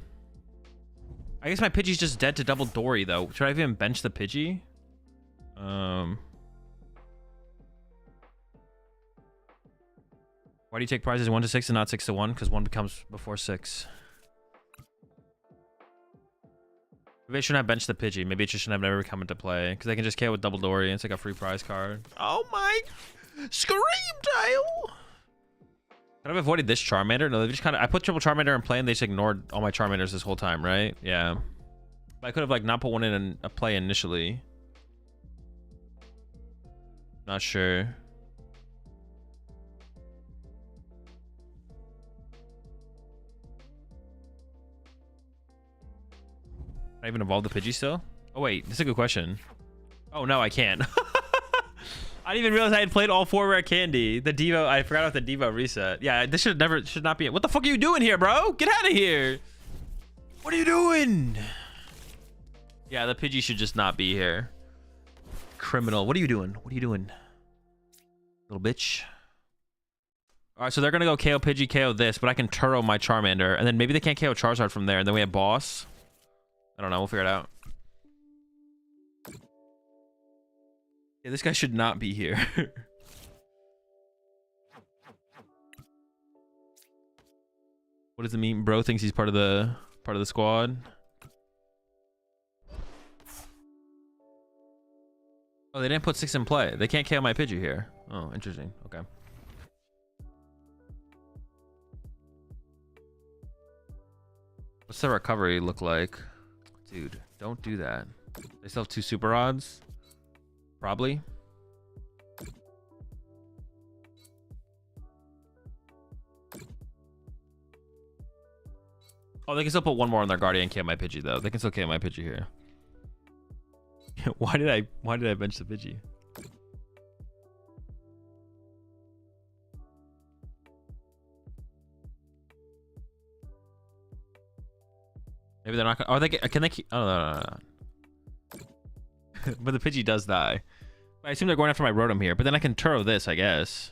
I guess my Pidgey's just dead to double Dory though. Should I even bench the Pidgey? Why do you take prizes 1 to 6 and not 6 to 1? Because 1 becomes before 6. Maybe I shouldn't have benched the Pidgey. Maybe it just shouldn't have never come into play. Because I can just KO with double Dory and it's like a free prize card. Oh my Scream Tail! Could I have avoided this Charmander? No, they just kind of. I put triple Charmander in play and they just ignored all my Charmanders this whole time, right? Yeah. But I could have like not put one in a play initially. Not sure. I even evolve the Pidgey still? Oh wait, that's a good question. Oh no, I can't. I didn't even realize I had played all 4 rare candy. The Devo, I forgot about the Devo reset. Yeah, this should not be. What the fuck are you doing here, bro? Get out of here. What are you doing? Yeah, the Pidgey should just not be here. Criminal. What are you doing? What are you doing? Little bitch. All right, so they're gonna go KO Pidgey, KO this, but I can Turo my Charmander, and then maybe they can't KO Charizard from there, and then we have boss. I don't know. We'll figure it out. Yeah, this guy should not be here. What does it mean? Bro thinks he's part of the squad. Oh, they didn't put 6 in play. They can't KO my Pidgey here. Oh, interesting. Okay. What's the recovery look like? Dude, don't do that. They still have 2 super odds? Probably. Oh, they can still put 1 more on their Guardian and KO my Pidgey though. They can still KO my Pidgey here. Why did I bench the Pidgey? Maybe they're not gonna, oh, can they keep, oh no. But the Pidgey does die. I assume they're going after my Rotom here, but then I can Turo this, I guess.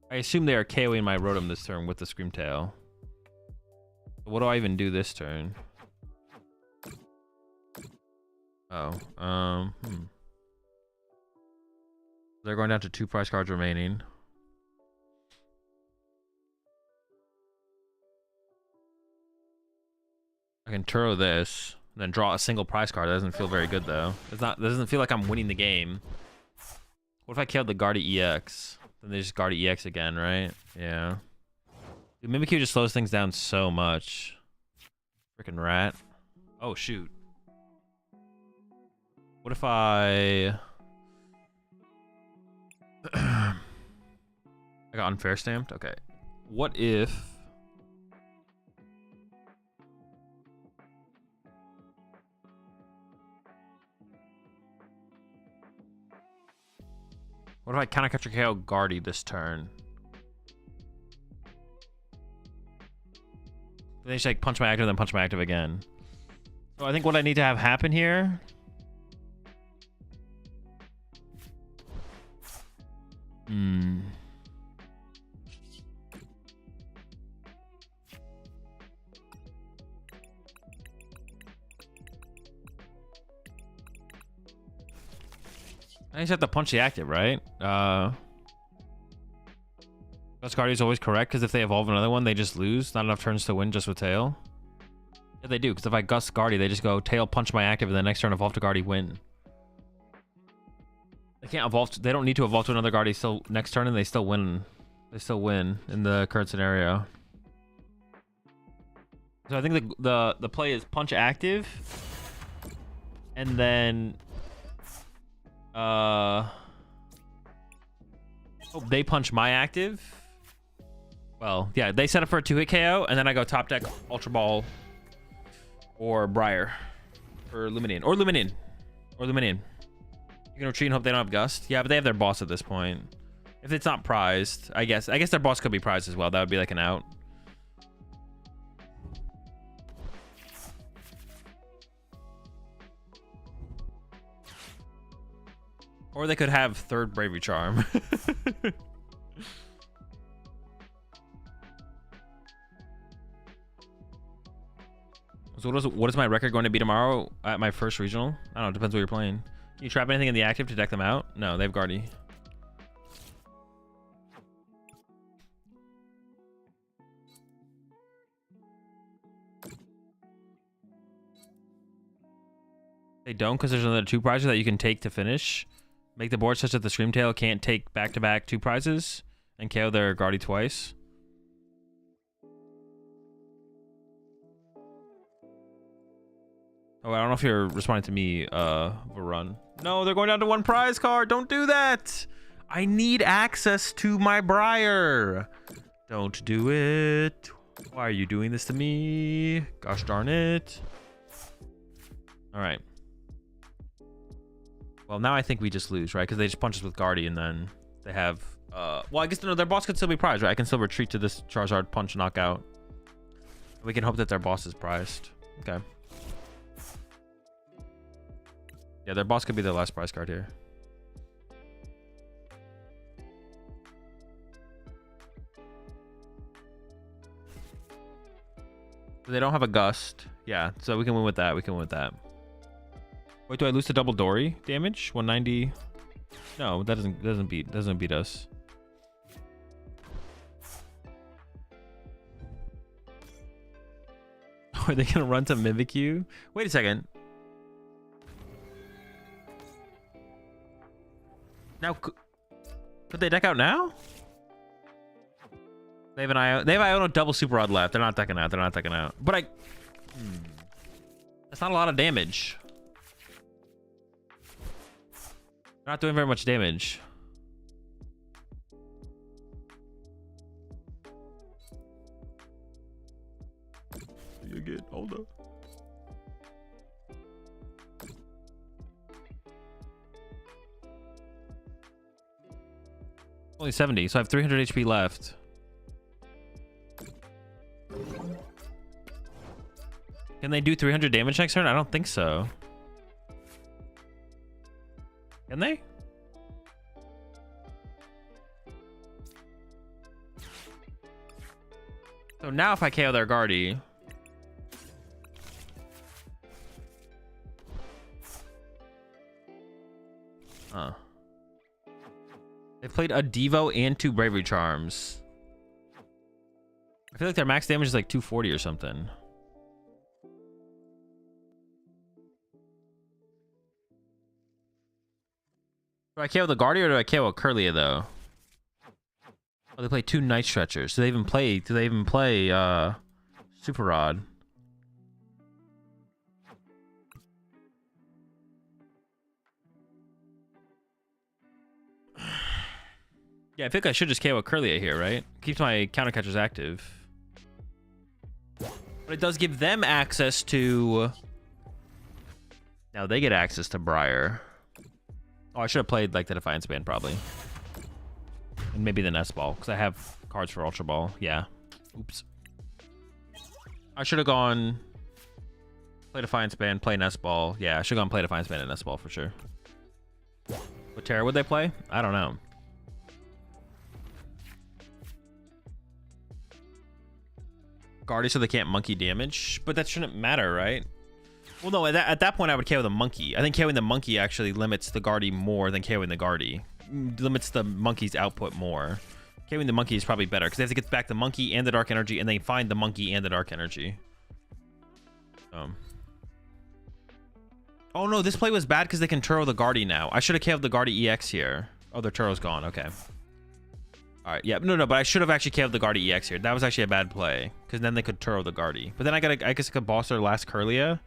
I assume they are KOing my Rotom this turn with the Screamtail. What do I even do this turn? Oh, They're going down to 2 prize cards remaining. I can Turo this, and then draw a single prize card. That doesn't feel very good though. That doesn't feel like I'm winning the game. What if I killed the Guardy EX? Then they just Guardy EX again, right? Yeah. Dude, Mimikyu just slows things down so much. Freaking rat. Oh shoot. What if I I got unfair stamped? Okay. What if I counter catcher KO Guardy this turn? They just like punch my active, then punch my active again. So I think what I need to have happen here. I just have to punch the active, right? Gust Guardy is always correct, because if they evolve another one, they just lose. Not enough turns to win just with tail. Yeah, they do, because if I Gust Guardy, they just go tail, punch my active, and then next turn evolve to Guardy, win. They can't evolve. They don't need to evolve to another Guardy still next turn, and they still win. They still win in the current scenario. So I think the play is punch active, and then hope they punch my active. Well, yeah, they set up for a 2-hit KO, and then I go top deck Ultra Ball or Briar or Luminian or Luminian or Luminian. You can retreat and hope they don't have Gust. Yeah, but they have their boss at this point. If it's not prized, I guess their boss could be prized as well. That would be like an out. Or they could have 3rd Bravery Charm. So what is my record going to be tomorrow at my first regional? I don't know. It depends what you're playing. Can you trap anything in the active to deck them out? No, they have Guardy. They don't, because there's another 2 prizes that you can take to finish. Make the board such that the Screamtail can't take back-to-back 2 prizes and KO their Guardy twice. Oh, I don't know if you're responding to me, Varun. No, they're going down to 1 prize card. Don't do that. I need access to my Briar. Don't do it. Why are you doing this to me? Gosh darn it. All right. Well, now I think we just lose, right? Because they just punch us with Guardy, and then they have... well, I guess no, their boss could still be prized, right? I can still retreat to this Charizard punch knockout. We can hope that their boss is prized. Okay. Yeah, their boss could be their last prize card here. They don't have a gust. Yeah, so we can win with that. We can win with that. Wait, do I lose to double Dory damage? 190. No, that doesn't beat us. Are they gonna run to Mimikyu? Wait a second. Now, could they deck out now? They have an they have Iono double Super Rod left. They're not decking out. They're not decking out. But that's not a lot of damage. They're not doing very much damage. You get older. Only 70, so I have 300 HP left. Can they do 300 damage next turn? I don't think so. Can they? So now if I KO their Guardy... Huh. They played a Devo and 2 Bravery Charms. I feel like their max damage is like 240 or something. Do I KO the Guardy or do I KO a Kirlia though? Oh, they play 2 Night Stretchers. Do they even play Super Rod? Yeah, I think I should just KO a Kirlia here, right? Keeps my counter catchers active. But it does give them access to... Now they get access to Briar. Oh, I should have played like the Defiance Band probably. And maybe the Nest Ball, because I have cards for Ultra Ball. Yeah. Oops. I should have gone... Play Defiance Band, play Nest Ball. Yeah, I should have gone play Defiance Band and Nest Ball for sure. What Terra would they play? I don't know. Guardy so they can't monkey damage, but that shouldn't matter, right? Well, no, at that point I would KO the monkey. I think KOing the monkey actually limits the Guardy more than KOing the Guardy. Limits the monkey's output more. KOing the monkey is probably better because they have to get back the monkey and the dark energy, and they find the monkey and the dark energy. Oh no, this play was bad because they can Turo the Guardy now. I should have KO'd the Guardy EX here. Oh, their Turo's gone. Okay. All right, yeah, no, but I should have actually KO'd the Guardy EX here. That was actually a bad play, because then they could Turo the Guardy. But then I guess I could boss their last Kirlia.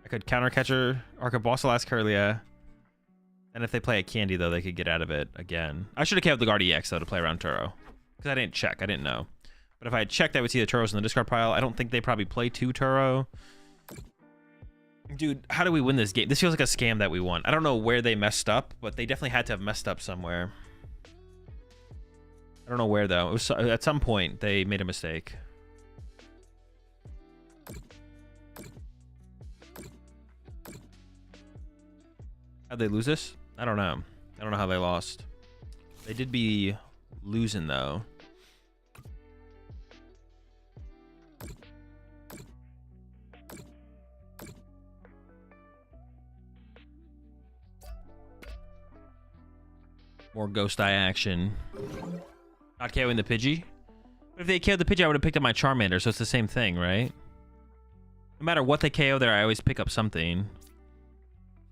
I could counter catcher, or I could boss the last Kirlia. And if they play a Candy, though, they could get out of it again. I should have KO'd the Guardy EX, though, to play around Turo. Because I didn't check, I didn't know. But if I had checked, I would see the Turos in the discard pile. I don't think they probably play 2 Turo. Dude, how do we win this game? This feels like a scam that we won. I don't know where they messed up, but they definitely had to have messed up somewhere. I don't know where, though. It was at some point they made a mistake. How'd they lose this? I don't know. I don't know how they lost. They did be losing, though. More Ghost Eye action. Not KOing the Pidgey. But if they KO'd the Pidgey, I would have picked up my Charmander, so it's the same thing, right? No matter what they KO there, I always pick up something.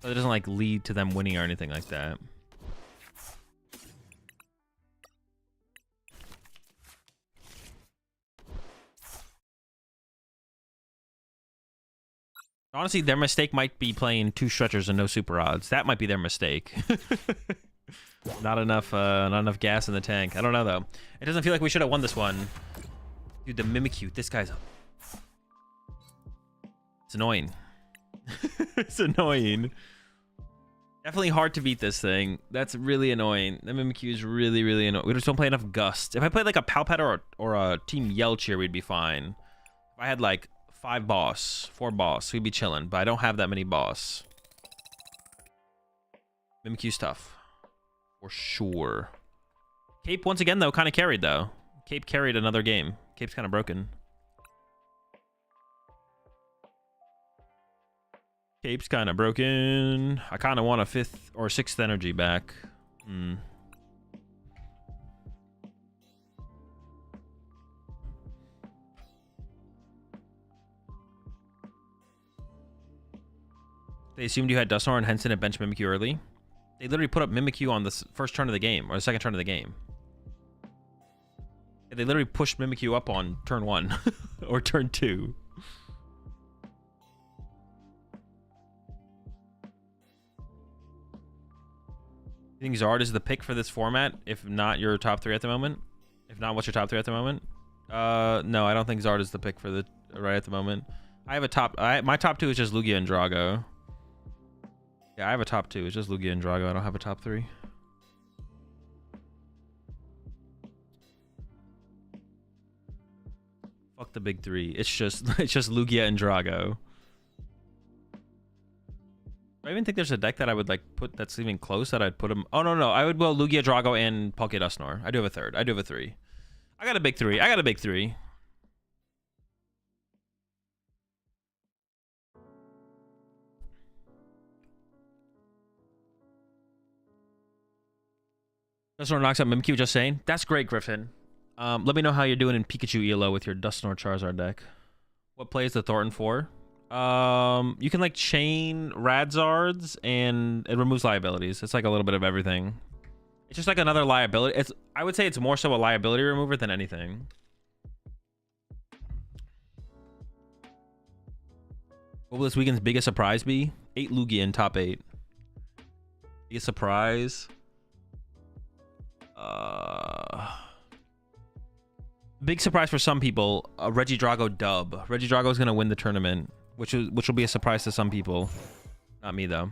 So it doesn't, like, lead to them winning or anything like that. Honestly, their mistake might be playing 2 Stretchers and no Super Odds. That might be their mistake. Not enough gas in the tank. I don't know though. It doesn't feel like we should have won this one. Dude, the Mimikyu. This guy's... It's annoying. It's annoying. Definitely hard to beat this thing. That's really annoying. The Mimikyu is really, really annoying. We just don't play enough Gust. If I played like a Palpet or a Team Yelcheer, we'd be fine. If I had like 4 boss, we'd be chilling. But I don't have that many boss. Mimikyu's tough. For sure. Cape, once again, though, kind of carried, though. Cape carried another game. Cape's kind of broken. Cape's kind of broken. I kind of want a 5th or 6th energy back. They assumed you had Dusknoir and Henson at bench Mimikyu early. They literally put up Mimikyu on the first turn of the game, or the second turn of the game. They literally pushed Mimikyu up on turn 1 or turn 2. You think Zard is the pick for this format? If not, your top 3 at the moment? If not, what's your top 3 at the moment? No, I don't think Zard is the pick for the right at the moment. I have a top... my top 2 is just Lugia and Drago. Yeah, I have a top 2. It's just Lugia and Drago. I don't have a top 3. Fuck the big 3. It's just Lugia and Drago. Do I even think there's a deck that I would like put that's even close that I'd put him? Oh no, I would go Lugia, Drago, and Palkia Dusknoir. I do have a 3rd. I do have a 3. I got a big 3. I got a big 3. Dusknoir knocks out Mimikyu, just saying. That's great, Griffin. Let me know how you're doing in Pikachu ELO with your Dusknoir Charizard deck. What plays the Thornton for? You can like chain Radzards and it removes liabilities. It's like a little bit of everything. It's just like another liability. I would say it's more so a liability remover than anything. What will this weekend's biggest surprise be? 8 Lugia in top 8. Biggest surprise. Big surprise for some people. A Reggie Drago dub. Reggie Drago is gonna win the tournament, which will be a surprise to some people. Not me though.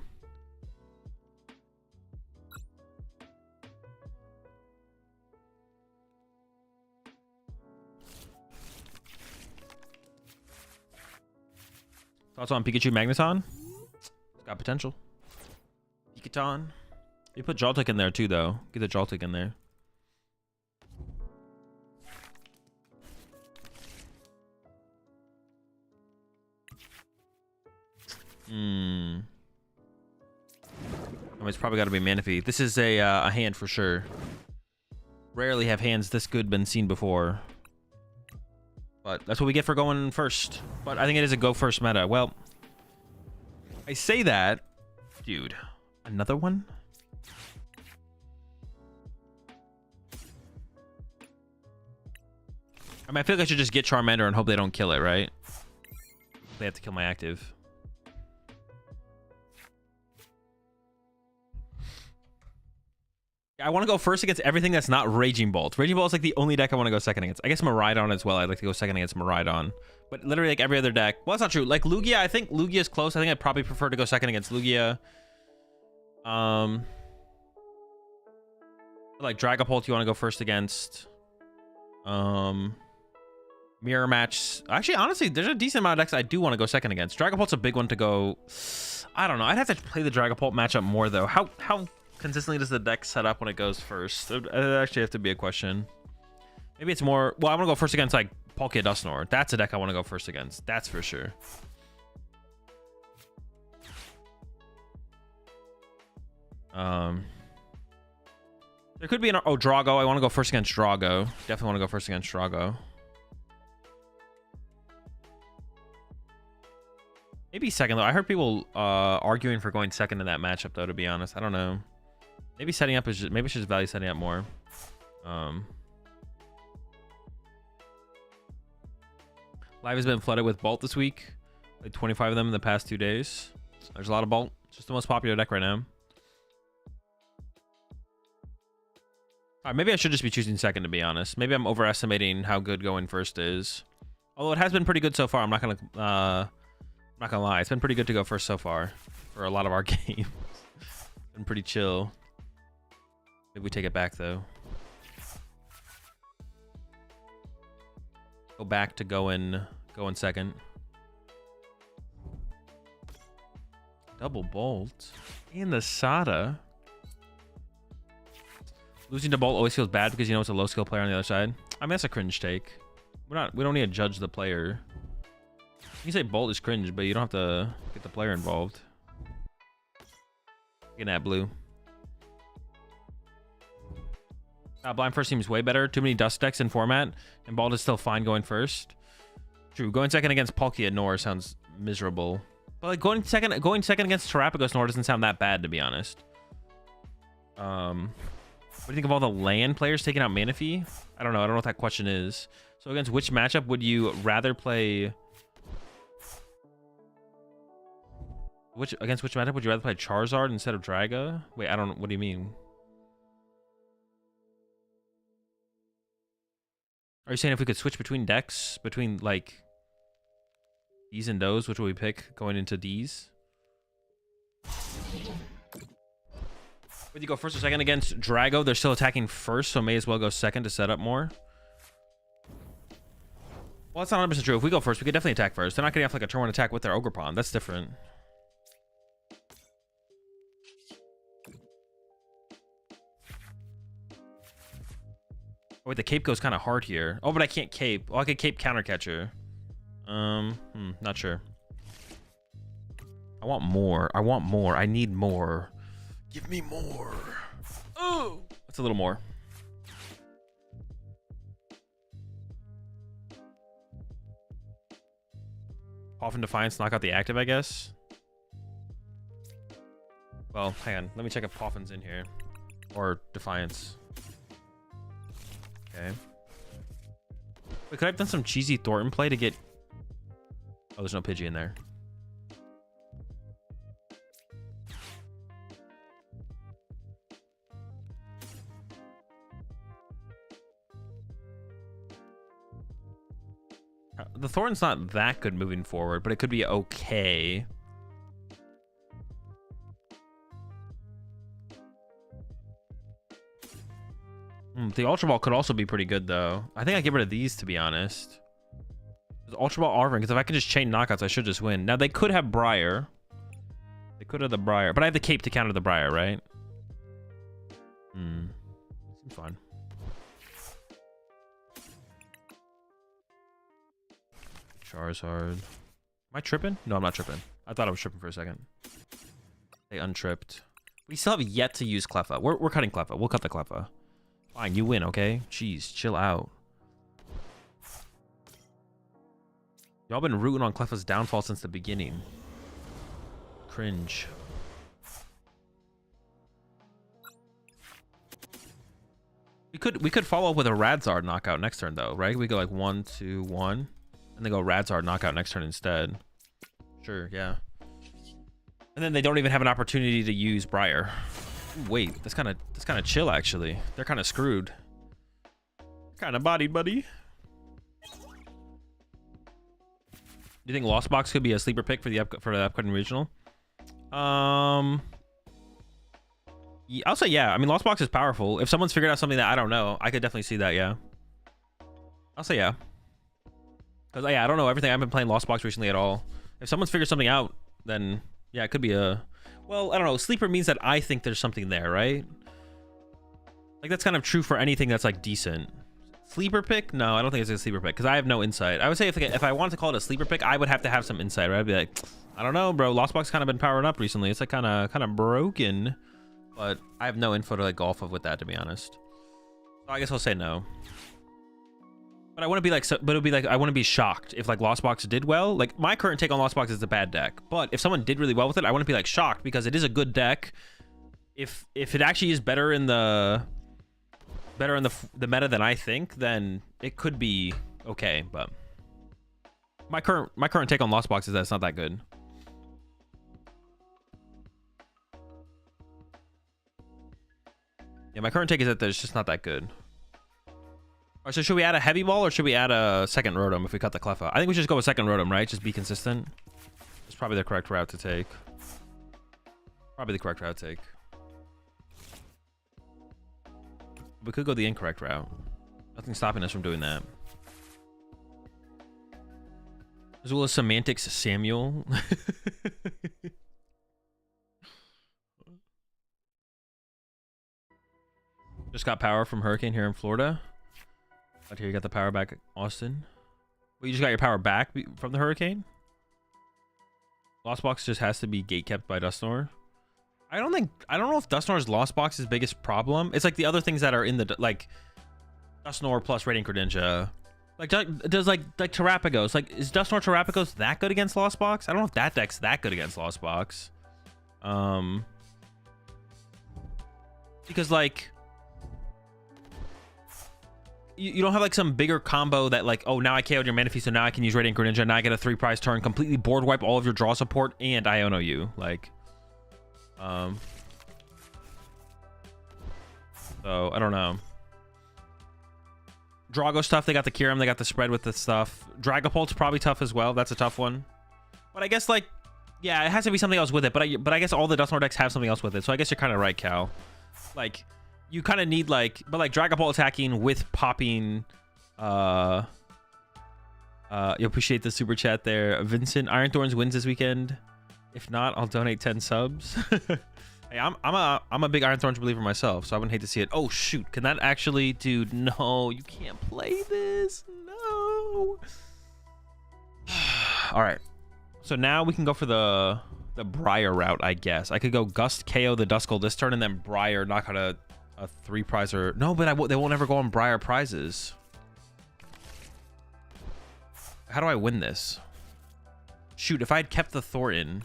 Thoughts on Pikachu Magneton? It's got potential. Pikaton. You put Joltik in there too, though. Get the Joltik in there. I mean, it's probably got to be Manaphy. This is a hand for sure. Rarely have hands this good been seen before. But that's what we get for going first. But I think it is a go first meta. Well, I say that. Dude, another one? I mean, I feel like I should just get Charmander and hope they don't kill it, right? They have to kill my active. I want to go first against everything that's not Raging Bolt. Raging Bolt is like the only deck I want to go second against. I guess Miraidon as well. I'd like to go second against Miraidon. But literally like every other deck. Well, that's not true. Like Lugia, I think Lugia is close. I think I'd probably prefer to go second against Lugia. Like Dragapult you want to go first against. Mirror Match. Actually, honestly, there's a decent amount of decks I do want to go second against. Dragapult's a big one to go. I don't know. I'd have to play the Dragapult matchup more though. How consistently does the deck set up when it goes first? It actually have to be a question. Maybe it's more... Well, I want to go first against, like, Palkia Dusknoir. That's a deck I want to go first against. That's for sure. There could be an... Oh, Drago. I want to go first against Drago. Definitely want to go first against Drago. Maybe second, though. I heard people arguing for going second in that matchup, though, to be honest. I don't know. Maybe setting up is just, maybe it's just value setting up more. Live has been flooded with Bolt this week. Like 25 of them in the past 2 days. There's a lot of Bolt. It's just the most popular deck right now. Maybe I should just be choosing second, to be honest. Maybe I'm overestimating how good going first is. Although it has been pretty good so far. I'm not gonna lie. It's been pretty good to go first so far for a lot of our games. Been pretty chill. Maybe we take it back though. Go back to going second. Double bolt and the Sada. Losing to bolt always feels bad because you know it's a low skill player on the other side. I mean, that's a cringe take. We don't need to judge the player. You can say bolt is cringe, but you don't have to get the player involved. Getting that blue. Blind first seems way better. Too many dust decks in format, and bolt is still fine going first. True. Going second against Palkia Nor sounds miserable. But like going second against Terapagos Nor doesn't sound that bad, to be honest. What do you think of all the land players taking out Manaphy? I don't know what that question is. So against which matchup would you rather play? Against which matchup would you rather play Charizard instead of Draga? Wait, I don't. What do you mean? Are you saying if we could switch between decks, between like these and those, which would we pick going into these? Would you go first or second against Drago? They're still attacking first, so may as well go second to set up more. Well, that's not 100% true. If we go first, we could definitely attack first. They're not getting off like a turn 1 attack with their Ogerpon. That's different. Oh, wait, the cape goes kind of hard here. Oh, but I can't cape. Oh, I could cape counter catcher. Not sure. I want more. I want more. I need more. Give me more. Oh, that's a little more. Off in Defiance, knock out the active, I guess. Well, hang on. Let me check if Poffin's in here. Or Defiance. Okay. Wait, could I have done some cheesy Thornton play to get... Oh, there's no Pidgey in there. The Thorn's not that good moving forward, but it could be okay. The Ultra Ball could also be pretty good, though. I think I get rid of these, to be honest. The Ultra Ball Arvin, because if I can just chain knockouts, I should just win. Now, they could have Briar. They could have the Briar, but I have the Cape to counter the Briar, right? Seems fine. Charizard. Am I tripping? No, I'm not tripping. I thought I was tripping for a second. They untripped. We still have yet to use Cleffa. We're cutting Cleffa. We'll cut the Cleffa. Fine, you win, okay? Jeez, chill out. Y'all been rooting on Cleffa's downfall since the beginning. Cringe. We could follow up with a Radzard knockout next turn though, right? We go like 1, 2, 1. And they go Radzard knockout next turn instead. Sure, yeah. And then they don't even have an opportunity to use Briar. Ooh, wait, that's kind of chill actually. They're kind of screwed. Kind of bodied, buddy. Do you think Lost Box could be a sleeper pick for the upcoming regional? Yeah, I'll say yeah. I mean, Lost Box is powerful. If someone's figured out something that I don't know, I could definitely see that. Yeah. I'll say yeah. Because, yeah, I don't know everything. I haven't been playing Lost Box recently at all. If someone's figured something out, then, yeah, it could be a... Well, I don't know. Sleeper means that I think there's something there, right? Like, that's kind of true for anything that's, like, decent. Sleeper pick? No, I don't think it's a sleeper pick, because I have no insight. I would say if I wanted to call it a sleeper pick, I would have to have some insight, right? I'd be like, I don't know, bro. Lost Box kind of been powering up recently. It's, like, kind of broken. But I have no info to, like, go off of with that, to be honest. So I guess I'll say no. But I wouldn't be like, but it would be like, I wouldn't be shocked if like Lost Box did well. Like my current take on Lost Box is a bad deck, but if someone did really well with it, I wouldn't be like shocked because it is a good deck. If it actually is better in the meta than I think, then it could be okay. But my current take on Lost Box is that it's not that good. Yeah, my current take is that it's just not that good. All right, so should we add a heavy ball or should we add a second Rotom if we cut the Cleffa? I think we should just go with second Rotom, right? Just be consistent. It's probably the correct route to take. Probably the correct route to take. We could go the incorrect route. Nothing's stopping us from doing that. As well as semantics Samuel. Just got power from Hurricane here in Florida. Out here you got the power back, Austin. Well, you just got your power back from the Hurricane? Lost Box just has to be gate kept by Dusknoir. I don't know if Dusknoir's Lost Box's biggest problem. It's like the other things that are in the, like, Dusknoir plus Radiant Greninja. Like, does like Terrapagos. Like, is Dusknoir Terrapagos that good against Lost Box? I don't know if that deck's that good against Lost Box. Because, like, you don't have, like, some bigger combo that, like, oh, now I KO'd your Manaphy, so now I can use Radiant Greninja, now I get a 3-prize turn, completely board wipe all of your draw support, and Iono you. Like, so, I don't know. Drago stuff, they got the Kyurem, they got the spread with the stuff. Dragapult's probably tough as well. That's a tough one. But I guess, like, yeah, it has to be something else with it. But I guess all the Dusknoir decks have something else with it. So I guess you're kind of right, Cal. Like, you kind of need, like, but like Dragapult attacking with popping. You appreciate the super chat there. Vincent, Iron Thorns wins this weekend. If not, I'll donate 10 subs. Hey, I'm a big Iron Thorns believer myself, so I wouldn't hate to see it. Oh shoot, can that actually, dude? No, you can't play this. No. All right, so now we can go for the Briar route, I guess. I could go Gust KO the Duskull this turn, and then Briar knock out a 3-prizer. No, but they won't ever go on Briar prizes. How do I win this? Shoot, if I had kept the Thornton.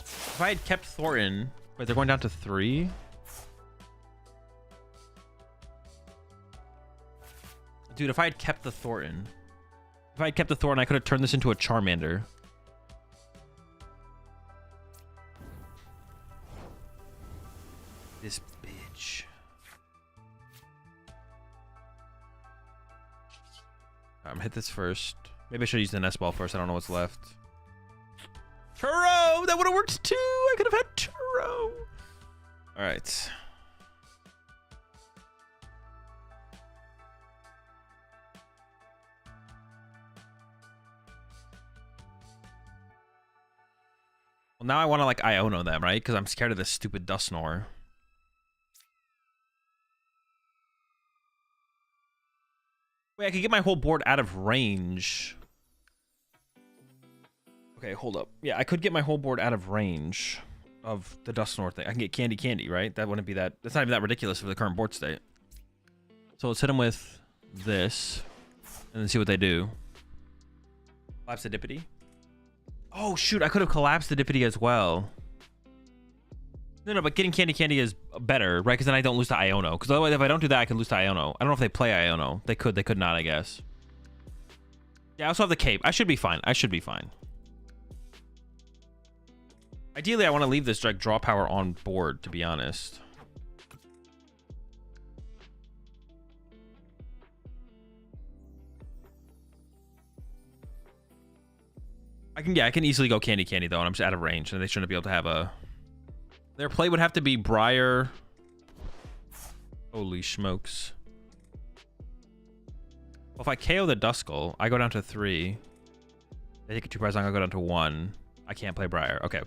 If I had kept Thornton, wait, they're going down to 3. Dude, if I had kept the Thornton, I could have turned this into a Charmander. This bitch. I'm gonna hit this first. Maybe I should use the Nest Ball first. I don't know what's left. Turo! That would have worked too! I could have had Turo! Alright. Well, now I want to, like, Iono them, right? Because I'm scared of this stupid Dusknoir. Wait, I could get my whole board out of range. Okay, hold up. Yeah, I could get my whole board out of range of the Dusknoir thing. I can get Candy, right? That wouldn't be that... That's not even that ridiculous for the current board state. So let's hit them with this. And then see what they do. Collapse the Dippity. Oh, shoot. I could have collapsed the Dippity as well. No, but getting Candy is better, right? Because then I don't lose to Iono. Because otherwise, if I don't do that, I can lose to Iono. I don't know if they play Iono. They could not, I guess. Yeah, I also have the Cape. I should be fine. Ideally, I want to leave this like draw power on board, to be honest. I can easily go Candy though, and I'm just out of range, and they shouldn't be able to have a... Their play would have to be Briar. Holy smokes. Well, if I KO the Duskull, I go down to 3. They take a 2-prize, I'm gonna go down to 1. I can't play Briar. Okay.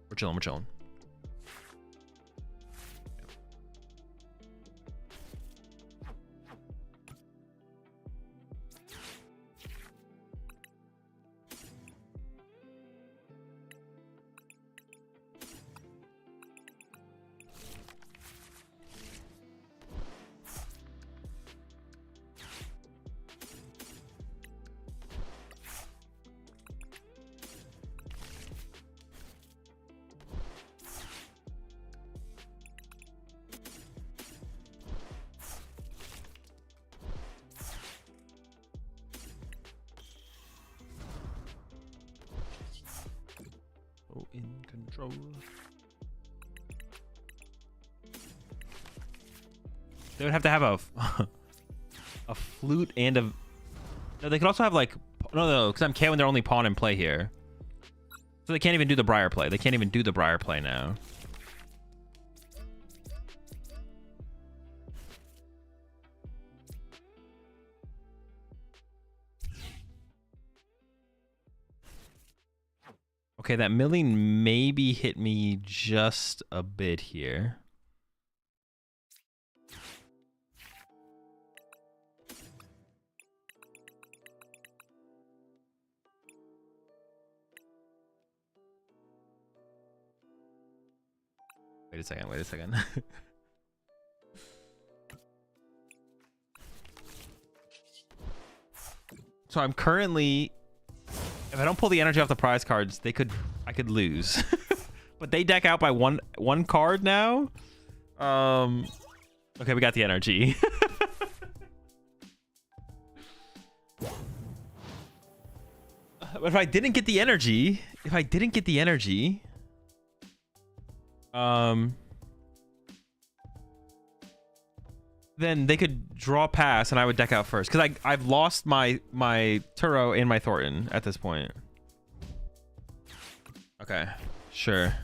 We're chilling. In control. They would have to have a a flute and a. No, they could also have like no, because I'm KOing their only pawn in play here. So they can't even do the Briar play. They can't even do the Briar play now. Okay, that milling maybe hit me just a bit here. Wait a second, wait a second. So I'm currently, if I don't pull the energy off the prize cards, I could lose. But they deck out by one card now. Okay, we got the energy. But if I didn't get the energy, then they could draw pass and I would deck out first, because I've lost my Turo and my Thornton at this point. Okay, sure.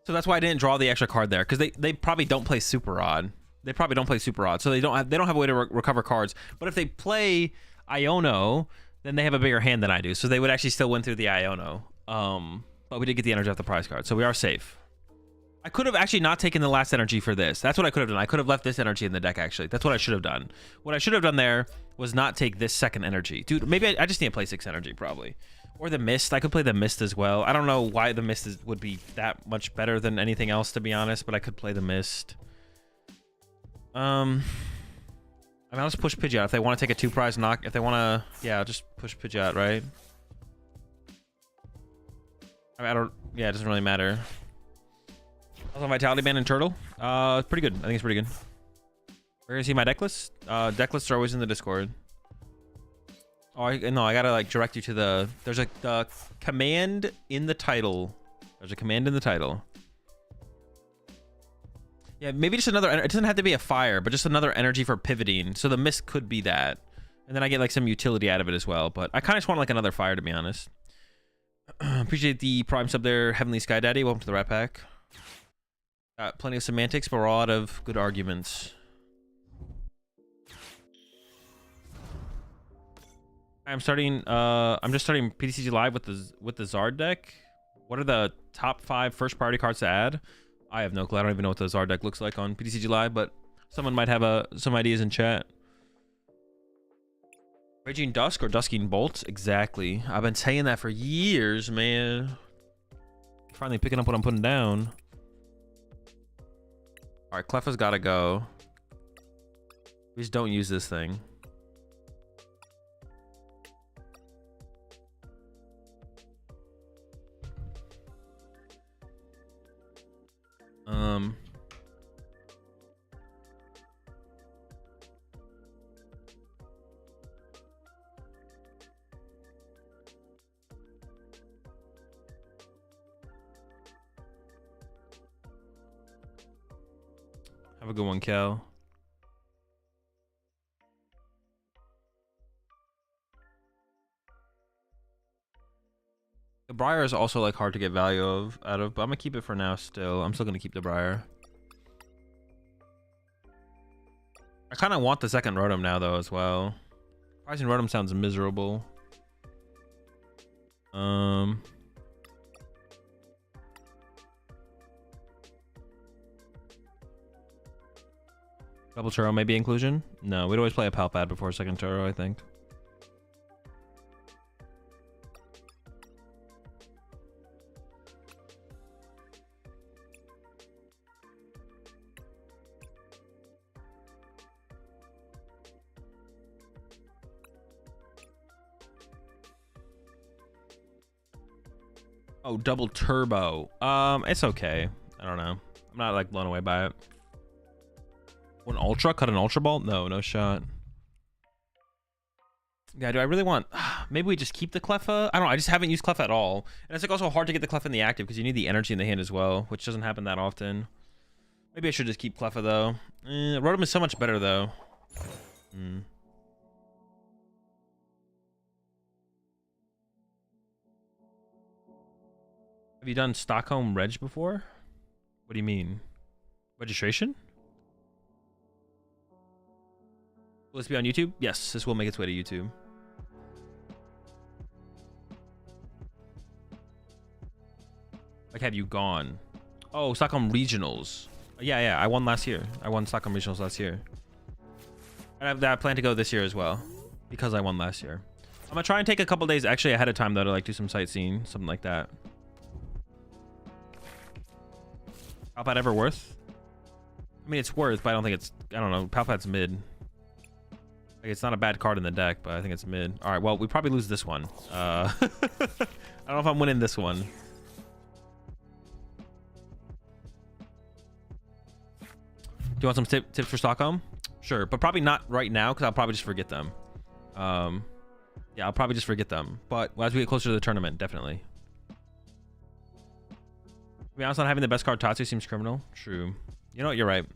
So that's why I didn't draw the extra card there, because they probably don't play Super Odd. They probably don't play Super Odd, so they don't have a way to recover cards. But if they play Iono, then they have a bigger hand than I do, so they would actually still win through the Iono. But we did get the energy off the prize card, so we are safe. I could have actually not taken the last energy for this. That's what I could have done. I could have left this energy in the deck, actually. That's what I should have done. What I should have done there was not take this second energy. Dude, maybe I just need to play 6 energy, probably. Or the Mist. I could play the Mist as well. I don't know why the Mist would be that much better than anything else, to be honest, but I could play the Mist. I mean, I'll just push Pidgeot. If they want to take a 2-prize knock, if they want to, yeah, I'll just push Pidgeot, right? I don't, yeah, it doesn't really matter. Also, Vitality Band and Turtle. It's pretty good. I think it's pretty good. We're gonna see my deck list. Deck lists are always in the Discord. Oh, no, I gotta like direct you to the. There's the command in the title. There's a command in the title. Yeah, maybe just another. It doesn't have to be a fire, but just another energy for pivoting. So the Mist could be that, and then I get like some utility out of it as well. But I kind of just want like another fire, to be honest. Appreciate the Prime sub there, Heavenly Sky Daddy. Welcome to the Rat Pack. Got plenty of semantics, but we're all out of good arguments. I'm just starting PTCG Live with the Zard deck. What are the top 5 first priority cards to add? I have no clue. I don't even know what the Zard deck looks like on PTCG Live, but someone might have some ideas in chat. Raging Dusk or Dusking Bolt? Exactly. I've been saying that for years, man. Finally picking up what I'm putting down. All right, Cleffa's got to go. We just don't use this thing. Have a good one, Kel. The Briar is also like hard to get value out of, but I'm gonna keep it for now still. I'm still gonna keep the Briar. I kind of want the second Rotom now though as well. Rising Rotom sounds miserable. Double Turo maybe inclusion? No, we'd always play a Palpad before second Turo, I think. Oh, double turbo. It's okay. I don't know. I'm not like blown away by it. One ultra? Cut an ultra ball? No, no shot. Yeah, do I really want... Maybe we just keep the Cleffa? I don't know. I just haven't used Cleffa at all. And it's like also hard to get the Cleffa in the active because you need the energy in the hand as well, which doesn't happen that often. Maybe I should just keep Cleffa though. Rotom is so much better though. Have you done Stockholm Reg before? What do you mean? Registration? Will this be on YouTube? Yes, this will make its way to YouTube. Like, have you gone? Oh, Stockholm Regionals. Yeah, I won last year. I won Stockholm Regionals last year. And I plan to go this year as well, because I won last year. I'm gonna try and take a couple days actually ahead of time though to like do some sightseeing, something like that. Palpat ever worth? I mean, it's worth, but I don't think it's... I don't know. Palpat's mid. Like, it's not a bad card in the deck, but I think it's mid. All right, well, we probably lose this one. I don't know if I'm winning this one. Do you want some tips for Stockholm? Sure, but probably not right now because I'll probably just forget them. Yeah, I'll probably just forget them. But as we get closer to the tournament, definitely. To be honest, not having the best card Tatsu seems criminal. True. You know what? You're right.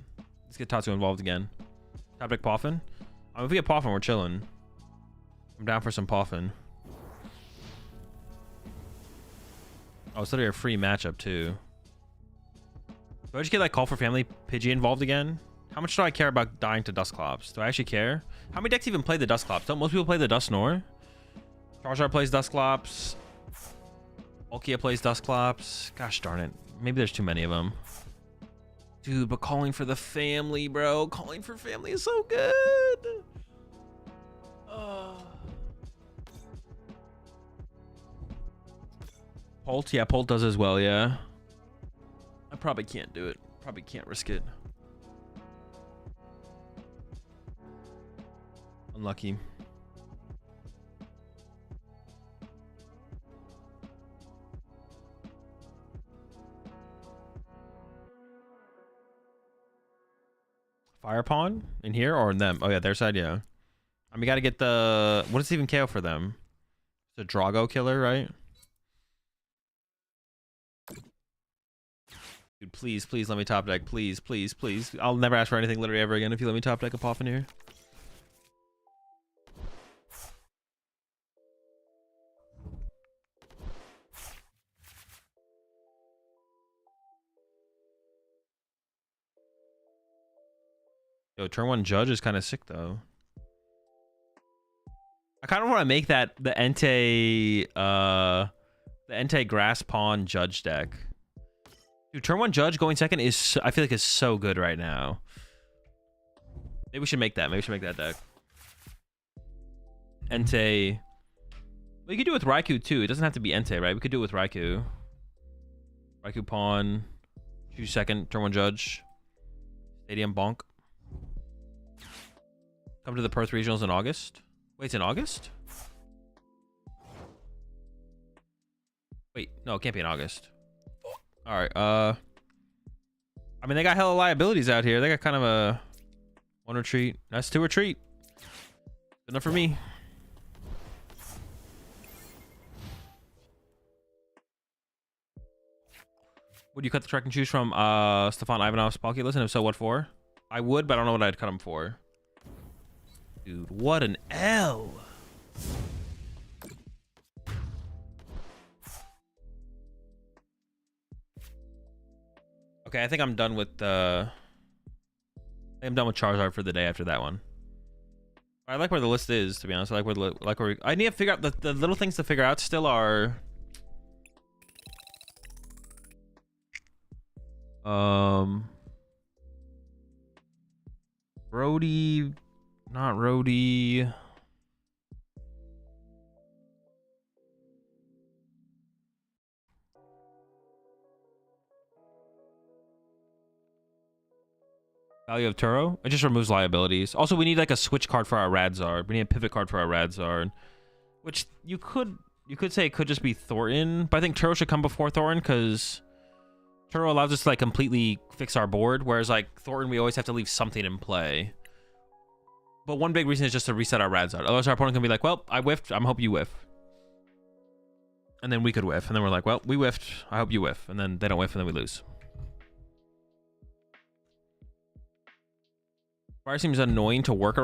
Let's get Tatsu involved again. Top deck Poffin. If we get Poffin, we're chilling. I'm down for some Poffin. Oh, it's literally a free matchup too. Do I just get like Call for Family Pidgey involved again? How much do I care about dying to Dusclops? Do I actually care? How many decks even play the Dusclops? Don't most people play the Dusknoir? Charizard plays Dusclops. Palkia plays Dusclops. Gosh darn it. Maybe there's too many of them. Dude, but calling for the family, bro. Calling for family is so good. Polt? Yeah, Polt does as well, yeah. I probably can't do it. Probably can't risk it. Unlucky. Fire Pawn in here or in them? Oh yeah, their side, yeah. I mean, we gotta get the... What does it even KO for them? It's a Drago killer, right? Dude, please, please let me top deck. Please, please, please. I'll never ask for anything literally ever again if you let me top deck a Poffin here. Yo, turn one Judge is kind of sick though. I kind of want to make that the Entei Grass Pawn Judge deck. Dude, turn one Judge going second is, I feel like, is so good right now. Maybe we should make that. Maybe we should make that deck. Entei. Well, you could do it with Raikou too. It doesn't have to be Entei, right? We could do it with Raikou. Raikou Pawn. Choose second. Turn one Judge. Stadium Bonk. Come to the Perth Regionals in August. Wait, it's in August? Wait, no, it can't be in August. All right, I mean, they got hella liabilities out here. They got kind of a one retreat. That's two retreat. Good enough for me. Would you cut the track and choose from Stefan Ivanov's Palkia list? And if so, what for? I would, but I don't know what I'd cut him for. Dude, what an L. Okay, I think I'm done with I'm done with Charizard for the day after that one. I like where the list is, to be honest. I like where I need to figure out the little things to figure out still are Brody, not Rhodey. Value of Turo. It just removes liabilities. Also, we need like a switch card for our Radzard. We need a pivot card for our Radzard, which you could say it could just be Thornton, but I think Turo should come before Thornton because Turo allows us to like completely fix our board, whereas like Thornton we always have to leave something in play. But one big reason is just to reset our Radzard. Otherwise, our opponent can be like, well, I whiffed. I hope you whiff. And then we could whiff. And then we're like, well, we whiffed. I hope you whiff. And then they don't whiff, and then we lose. Fire seems annoying to work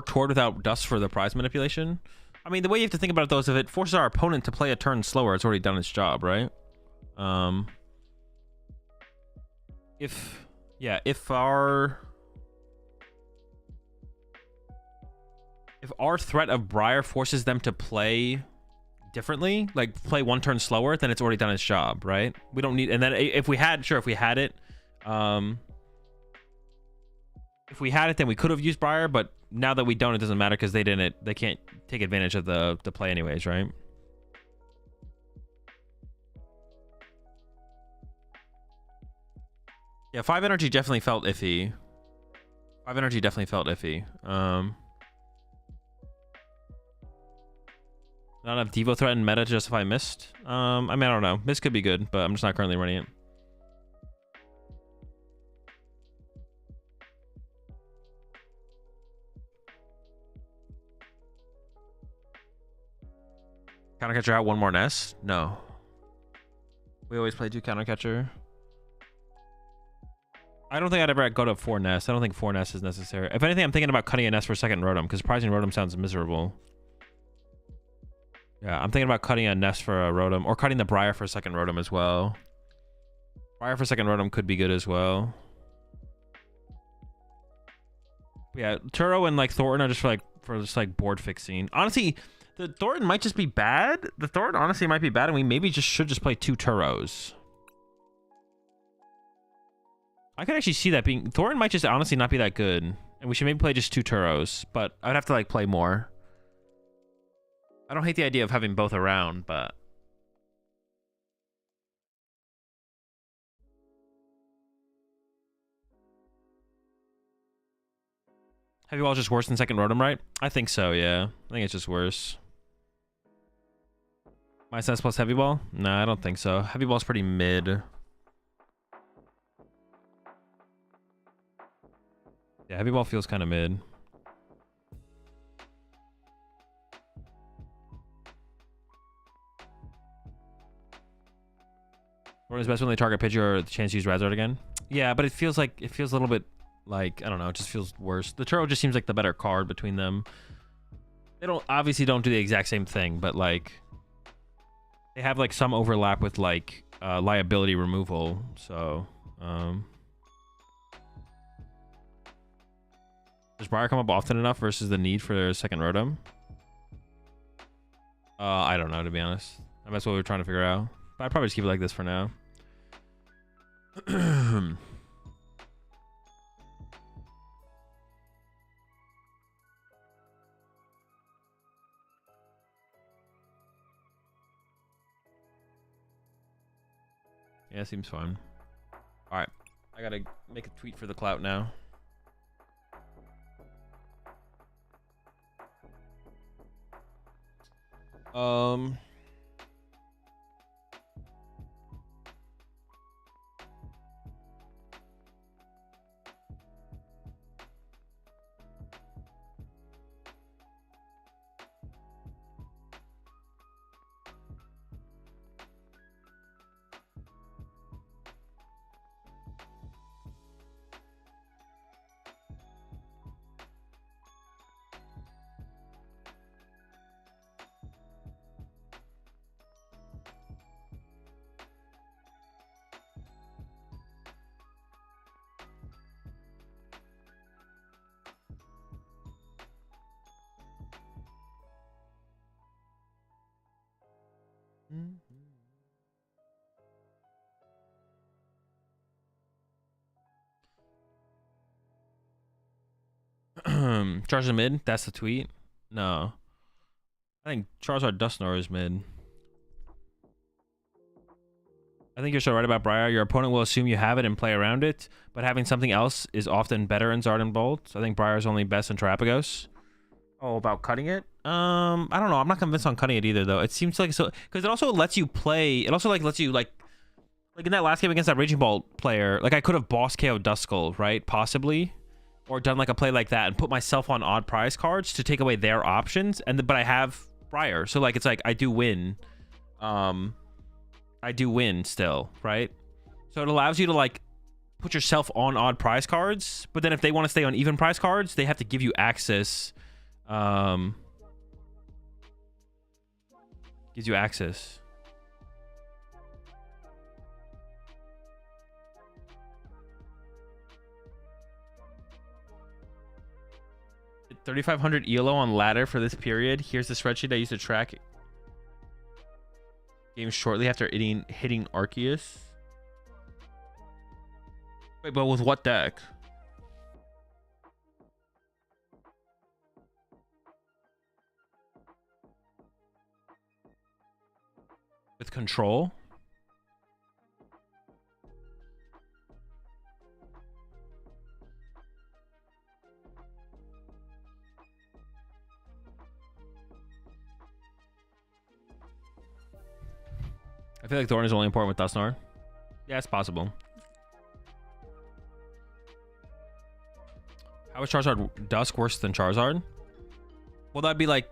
toward without dust for the prize manipulation. I mean, the way you have to think about it, though, is if it forces our opponent to play a turn slower, it's already done its job, right? If our threat of Briar forces them to play differently, like play one turn slower, then it's already done its job, right? We don't need, and then if we had it, then we could have used Briar, but now that we don't, it doesn't matter because they can't take advantage of the play anyways, right? Yeah, 5 energy definitely felt iffy. 5 energy definitely felt iffy. Not enough Devo threat and meta to justify Mist. I mean, I don't know. Mist could be good, but I'm just not currently running it. Countercatcher out one more nest? No. We always play 2 countercatcher. I don't think I'd ever go to 4 nests. I don't think 4 nests is necessary. If anything, I'm thinking about cutting a nest for second Rotom, because prizing Rotom sounds miserable. Yeah, I'm thinking about cutting a nest for a Rotom, or cutting the Briar for a second Rotom as well. Briar for second Rotom could be good as well. Yeah, Turo and like Thornton are just for board fixing. Honestly, the Thornton might just be bad. The Thornton honestly might be bad, and we maybe should just play 2 Turos. I could actually see that being... Thornton might just honestly not be that good. And we should maybe play just 2 Turos. But I'd have to like play more. I don't hate the idea of having both around, but... Heavy Ball is just worse than second Rotom, right? I think so, yeah. I think it's just worse. My sense plus Heavy Ball? No, I don't think so. Heavy Ball's pretty mid. Yeah, Heavy Ball feels kind of mid. What is best when they target Pidgey or the chance to use Radzard again? Yeah, but it feels a little bit like, I don't know, it just feels worse. The Turo just seems like the better card between them. They obviously don't do the exact same thing, but like they have like some overlap with like liability removal. So does Briar come up often enough versus the need for their second Rotom? I don't know, to be honest. That's what we're trying to figure out. But I'd probably just keep it like this for now. Yeah, seems fun. All right, I gotta make a tweet for the clout now. Charizard mid? That's the tweet? No. I think Charizard Dusknoir is mid. I think you're so right about Briar. Your opponent will assume you have it and play around it, but having something else is often better in Zard and Bolt. So I think Briar is only best in Terapagos. Oh, about cutting it? I don't know. I'm not convinced on cutting it either, though. It seems like so because it also lets you play. It also like lets you like in that last game against that Raging Bolt player. Like I could have boss KO Duskull, right? Possibly. or done like a play like that and put myself on odd prize cards to take away their options, but I have prior, so like it's like I do win still, right? So it allows you to like put yourself on odd prize cards, but then if they want to stay on even prize cards, they have to give you access. Gives you access. $3,500 ELO on ladder for this period. Here's the spreadsheet I used to track games shortly after hitting Arceus. Wait, but with what deck? With control? I feel like Thorn is only important with Dusknoir. Yeah, it's possible. How is Charizard Dusk worse than Charizard? Well, that'd be like...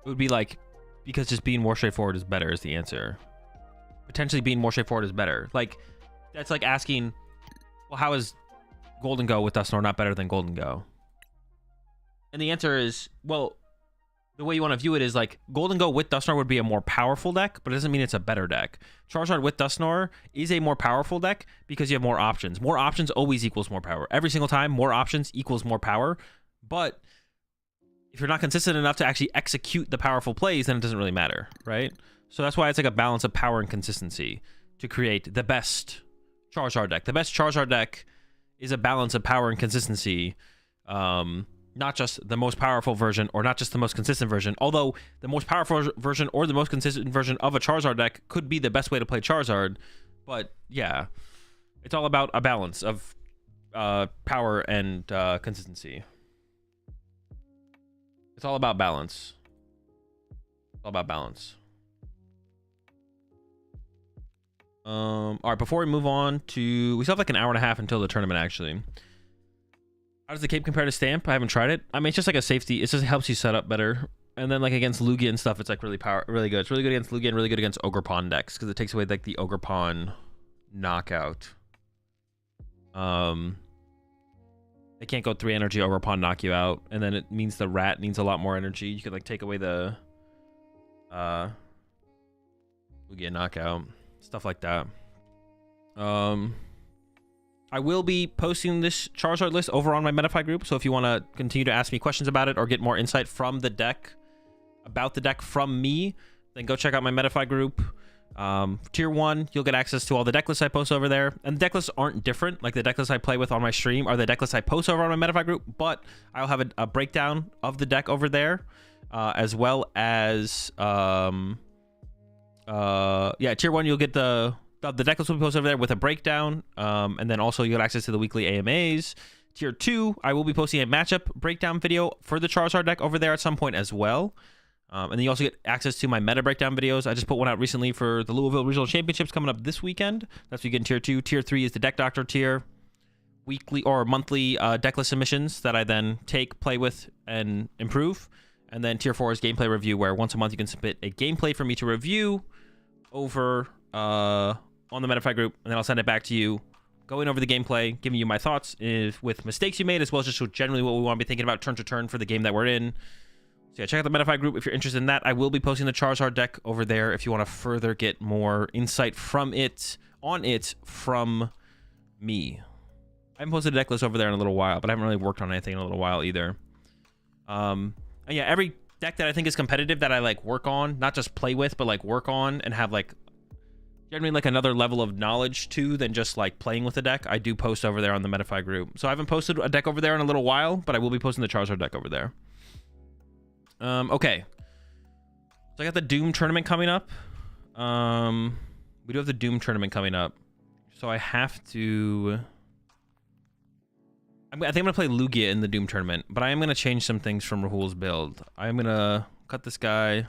It would be like... Because just being more straightforward is better is the answer. Potentially being more straightforward is better. Like, that's like asking... Well, how is Golden Go with Dusknoir not better than Golden Go? And the answer is... Well... The way you want to view it is like Golden Go with Dusknoir would be a more powerful deck, but it doesn't mean it's a better deck. Charizard with Dusknoir is a more powerful deck because you have more options. More options always equals more power. Every single time, more options equals more power. But if you're not consistent enough to actually execute the powerful plays, then it doesn't really matter, right? So that's why it's like a balance of power and consistency to create the best Charizard deck. The best Charizard deck is a balance of power and consistency. Not just the most powerful version or not just the most consistent version, although the most powerful version or the most consistent version of a Charizard deck could be the best way to play Charizard. But yeah, it's all about a balance of power and consistency. It's all about balance. It's all about balance. All right, before we move on to... We still have like an hour and a half until the tournament, actually. How does the cape compare to Stamp? I haven't tried it. I mean, it's just like a safety. It just helps you set up better. And then like against Lugia and stuff, it's like really good. It's really good against Lugia and really good against Ogerpon decks because it takes away like the Ogerpon knockout. They can't go 3 energy Ogerpon knock you out, and then it means the rat needs a lot more energy. You could like take away the Lugia knockout, stuff like that. I will be posting this Charizard list over on my Metafy group, so if you want to continue to ask me questions about it or get more insight from the deck, about the deck from me, then go check out my Metafy group. Tier 1, you'll get access to all the deck lists I post over there, and the deck lists aren't different. Like the deck lists I play with on my stream are the deck lists I post over on my Metafy group, but I'll have a breakdown of the deck over there, as well as Tier 1, you'll get the deck list will be posted over there with a breakdown, and then also you get access to the weekly AMAs. Tier 2, I will be posting a matchup breakdown video for the Charizard deck over there at some point as well. And then you also get access to my meta breakdown videos. I just put one out recently for the Louisville Regional Championships coming up this weekend. That's what you get in Tier 2. Tier 3 is the Deck Doctor tier. Weekly or monthly deck list submissions that I then take, play with, and improve. And then Tier 4 is gameplay review, where once a month you can submit a gameplay for me to review over on the Metafy group, and then I'll send it back to you, going over the gameplay, giving you my thoughts with mistakes you made, as well as just generally what we want to be thinking about turn to turn for the game that we're in. So yeah, check out the Metafy group if you're interested in that. I will be posting the Charizard deck over there if you want to further get more insight from it, from me. I haven't posted a deck list over there in a little while, but I haven't really worked on anything in a little while either. And yeah, every deck that I think is competitive that I like work on, not just play with, but like work on and have like generally like another level of knowledge to than just like playing with the deck, I do post over there on the Metafy group. So I haven't posted a deck over there in a little while, but I will be posting the Charizard deck over there. Okay. So I got the Doom tournament coming up. We do have the Doom tournament coming up. So I have to... I think I'm going to play Lugia in the Doom tournament, but I am going to change some things from Rahul's build. I am going to cut this guy. I'm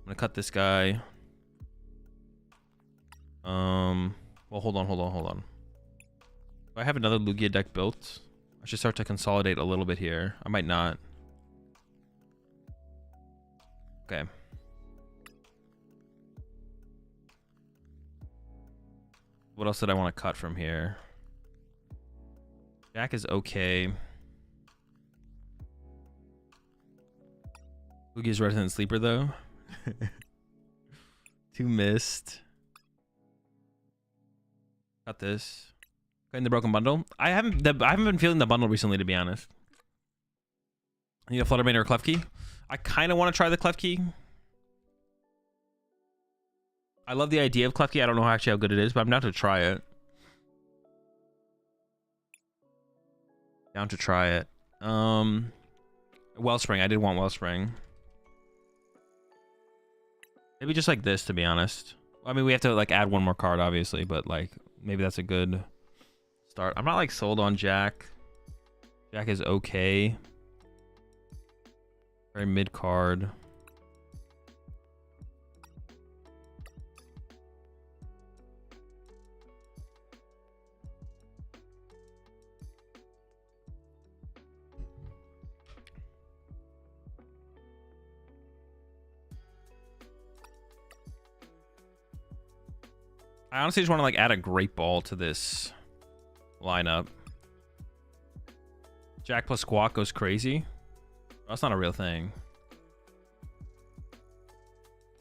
going to cut this guy. Well, hold on. I have another Lugia deck built. I should start to consolidate a little bit here. I might not. Okay. What else did I want to cut from here? Jack is okay. Lugia's Resident Sleeper though. 2 missed. Got this. Cutting the broken bundle. I haven't been feeling the bundle recently, to be honest. I need a Fluttermane or a Klefki. I kind of want to try the Klefki. I love the idea of Klefki. I don't know actually how good it is, but I'm down to try it. Down to try it. Wellspring. I did want Wellspring. Maybe just like this, to be honest. I mean, we have to like add 1 more card, obviously, but like maybe that's a good start. I'm not like sold on Jack. Jack is okay. Very mid card. I honestly just want to like add a Great Ball to this lineup. Jack plus Squawk goes crazy. That's not a real thing.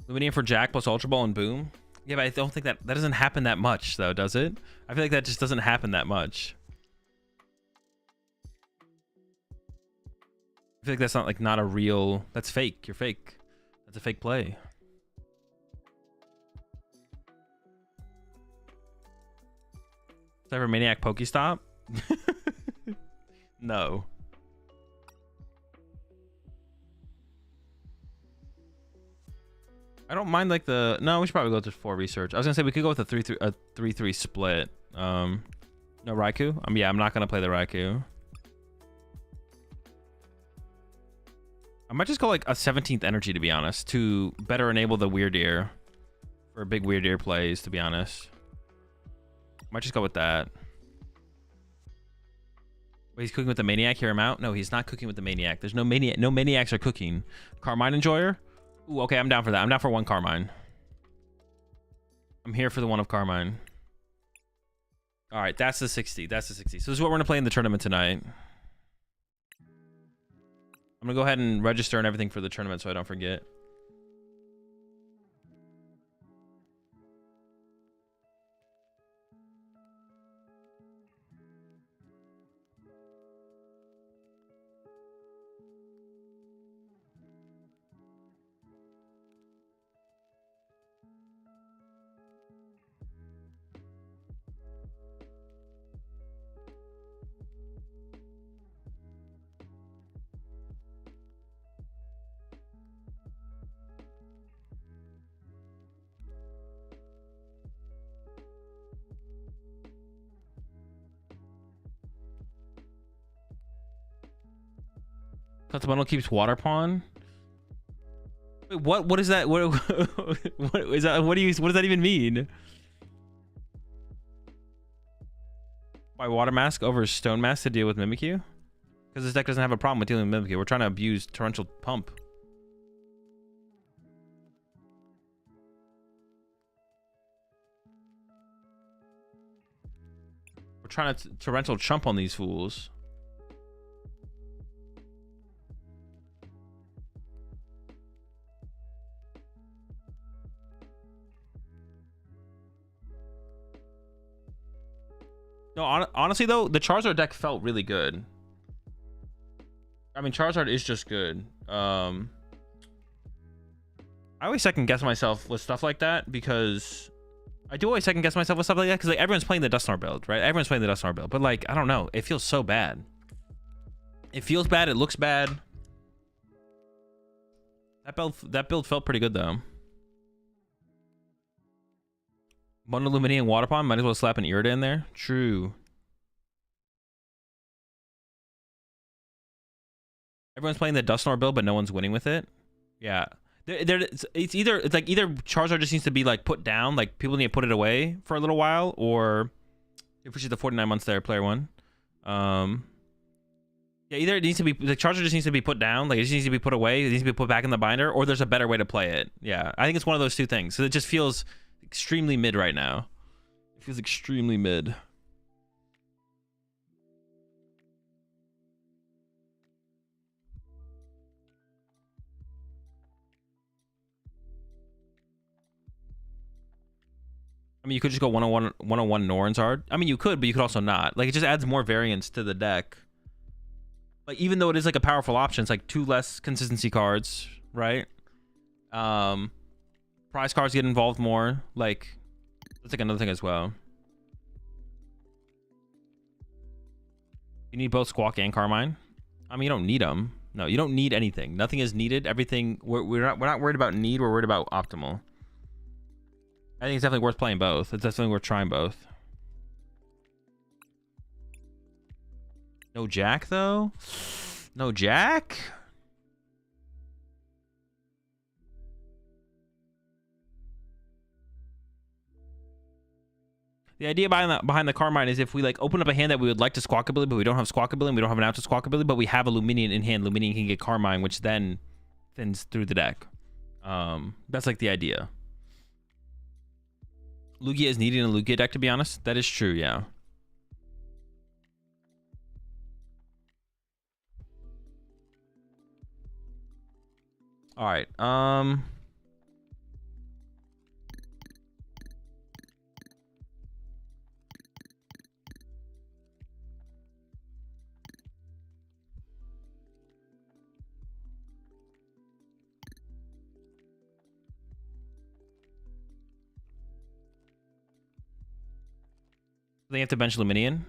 Luminium for Jack plus Ultra Ball and boom. Yeah, but I don't think that doesn't happen that much though, does it? I feel like that just doesn't happen that much. I feel like that's not a real. That's fake. You're fake. That's a fake play. Cyber Maniac Pokestop? No. I don't mind like the. No, we should probably go to 4 research. I was gonna say we could go with a 3-3 split. No Raikou. Yeah, I'm not gonna play the Raikou. I might just go like a 17th energy, to be honest, to better enable the Weird Ear for big Weird Ear plays, to be honest. Might just go with that. Wait, he's cooking with the Maniac. Hear him out. No, he's not cooking with the Maniac. There's no Maniac. No Maniacs are cooking. Carmine Enjoyer. Ooh, okay, I'm down for that. I'm down for 1 Carmine. I'm here for the 1 of Carmine. All right, that's the 60. That's the 60. So this is what we're gonna play in the tournament tonight. I'm gonna go ahead and register and everything for the tournament so I don't forget. Cut the bundle keeps water pawn. Wait, what is that? What is that? What does that even mean? Why water mask over stone mask to deal with Mimikyu? Because this deck doesn't have a problem with dealing with Mimikyu. We're trying to abuse torrential pump. We're trying to torrential chump on these fools. No, honestly though, the Charizard deck felt really good. I mean, Charizard is just good. I always second guess myself with stuff like that because I do always second guess myself with stuff like that because like everyone's playing the Dusknoir build, right? Everyone's playing the Dusknoir build, but like I don't know, it feels so bad. It feels bad. It looks bad. That build felt pretty good though. Bundle Lumini and Water Pond, might as well slap an Irida in there. True. Everyone's playing the Dusknoir build, but no one's winning with it. Yeah. It's like either Charizard just needs to be like put down, like people need to put it away for a little while, or if we see the 49 months there, player 1. Yeah, either it needs to be, the Charizard just needs to be put down, like it just needs to be put away, it needs to be put back in the binder, or there's a better way to play it. Yeah, I think it's one of those two things. So it just feels extremely mid right now. It feels extremely mid. I mean, you could just go 101 Charizard. I mean, you could, but you could also not. Like, it just adds more variance to the deck. Like, even though it is like a powerful option, it's like 2 less consistency cards, right? Prize cards get involved more. Like, that's like another thing as well. You need both Squawk and Carmine. I mean, you don't need them. No, you don't need anything. Nothing is needed. Everything. We're not worried about need. We're worried about optimal. I think it's definitely worth playing both. It's definitely worth trying both. No Jack, though? No Jack? The idea behind the Carmine is if we like open up a hand that we would like to Squawkabilly, but we don't have Squawkabilly, and we don't have an out to Squawkabilly, but we have a Luminion in hand. Luminion can get Carmine, which then thins through the deck. That's like the idea. Lugia is needed in a Lugia deck, to be honest. That is true, yeah. All right. They have to bench Luminion.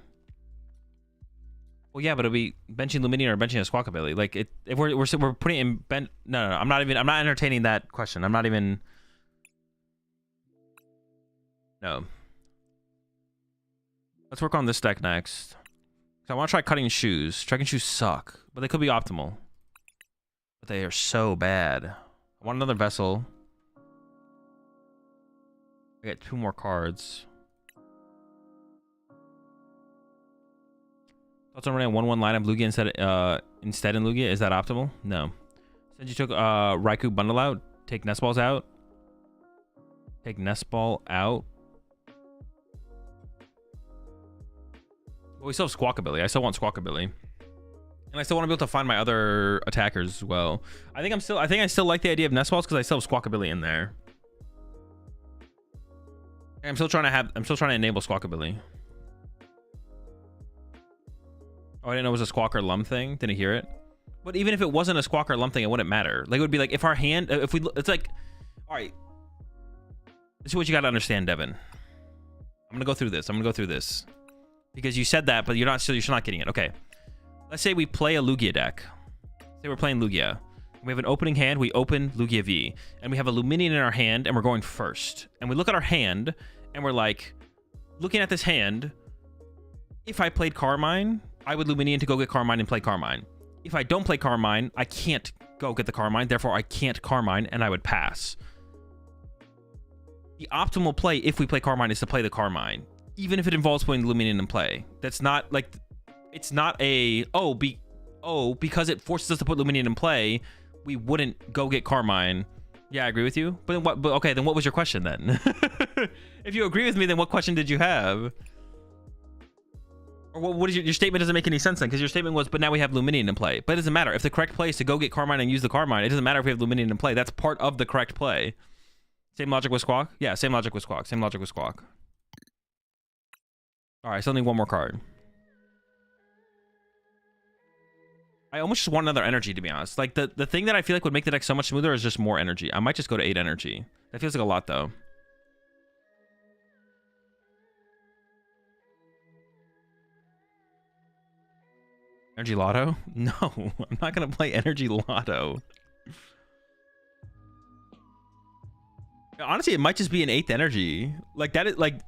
Well, yeah, but it'll be benching Luminion or benching a Squawkabilly. Like, if we're putting in no, I'm not entertaining that question. I'm not even. No. Let's work on this deck next. I want to try Cutting Shoes. Cutting Shoes suck, but they could be optimal. But they are so bad. I want another Vessel. I get 2 more cards. Thoughts on running a 1/1 lineup Lugia instead in Lugia? Is that optimal? No. Since you took Raikou Bundle out, take Nest Balls out. Take Nest Ball out. Well, we still have Squawkabilly. I still want Squawkabilly. And I still want to be able to find my other attackers as well. I think I still like the idea of Nest Balls because I still have Squawkabilly in there. I'm still trying to enable Squawkabilly. Oh, I didn't know it was a Squawk or Lum thing. Didn't hear it. But even if it wasn't a Squawk or Lum thing, it wouldn't matter. Like, it would be like if our hand, it's like, all right. This is what you got to understand, Devin. I'm going to go through this. Because you said that, but you're not getting it. Okay. Let's say we play a Lugia deck. Say we're playing Lugia. We have an opening hand. We open Lugia V. And we have a Luminion in our hand, and we're going first. And we look at our hand, and we're like, looking at this hand, if I played Carmine, I would Luminion to go get Carmine and play Carmine. If I don't play Carmine, I can't go get the Carmine. Therefore, I can't Carmine, and I would pass. The optimal play, if we play Carmine, is to play the Carmine. Even if it involves putting Luminion in play. That's not, like... It's not a... because it forces us to put Luminion in play, we wouldn't go get Carmine. Yeah, I agree with you. But okay, then what was your question, then? If you agree with me, then what question did you have? Or what is your statement doesn't make any sense then, because your statement was, but now we have Luminion in play. But it doesn't matter. If the correct play is to go get Carmine and use the Carmine, it doesn't matter if we have Luminion in play. That's part of the correct play. Same logic with Squawk? Yeah, same logic with Squawk. All right, I still need 1 more card. I almost just want another energy, to be honest. Like, the thing that I feel like would make the deck so much smoother is just more energy. I might just go to 8 energy. That feels like a lot, though. Energy Lotto? No, I'm not going to play Energy Lotto. Honestly, it might just be an 8th energy. Like, that is, like...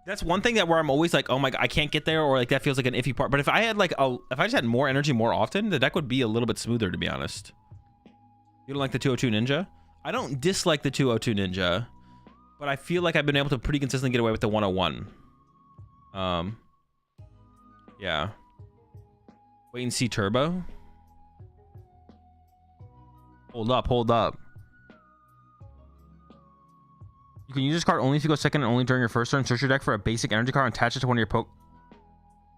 That's one thing that where I'm always like, oh my god, I can't get there, or like that feels like an iffy part. But if I had like if I just had more energy more often, the deck would be a little bit smoother, to be honest. You don't like the 202 Ninja? I don't dislike the 202 Ninja, but I feel like I've been able to pretty consistently get away with the 101. Yeah. Wait and see turbo. Hold up, hold up. You can use this card only if you go second and only during your first turn. Search your deck for a basic energy card and attach it to one of your poke.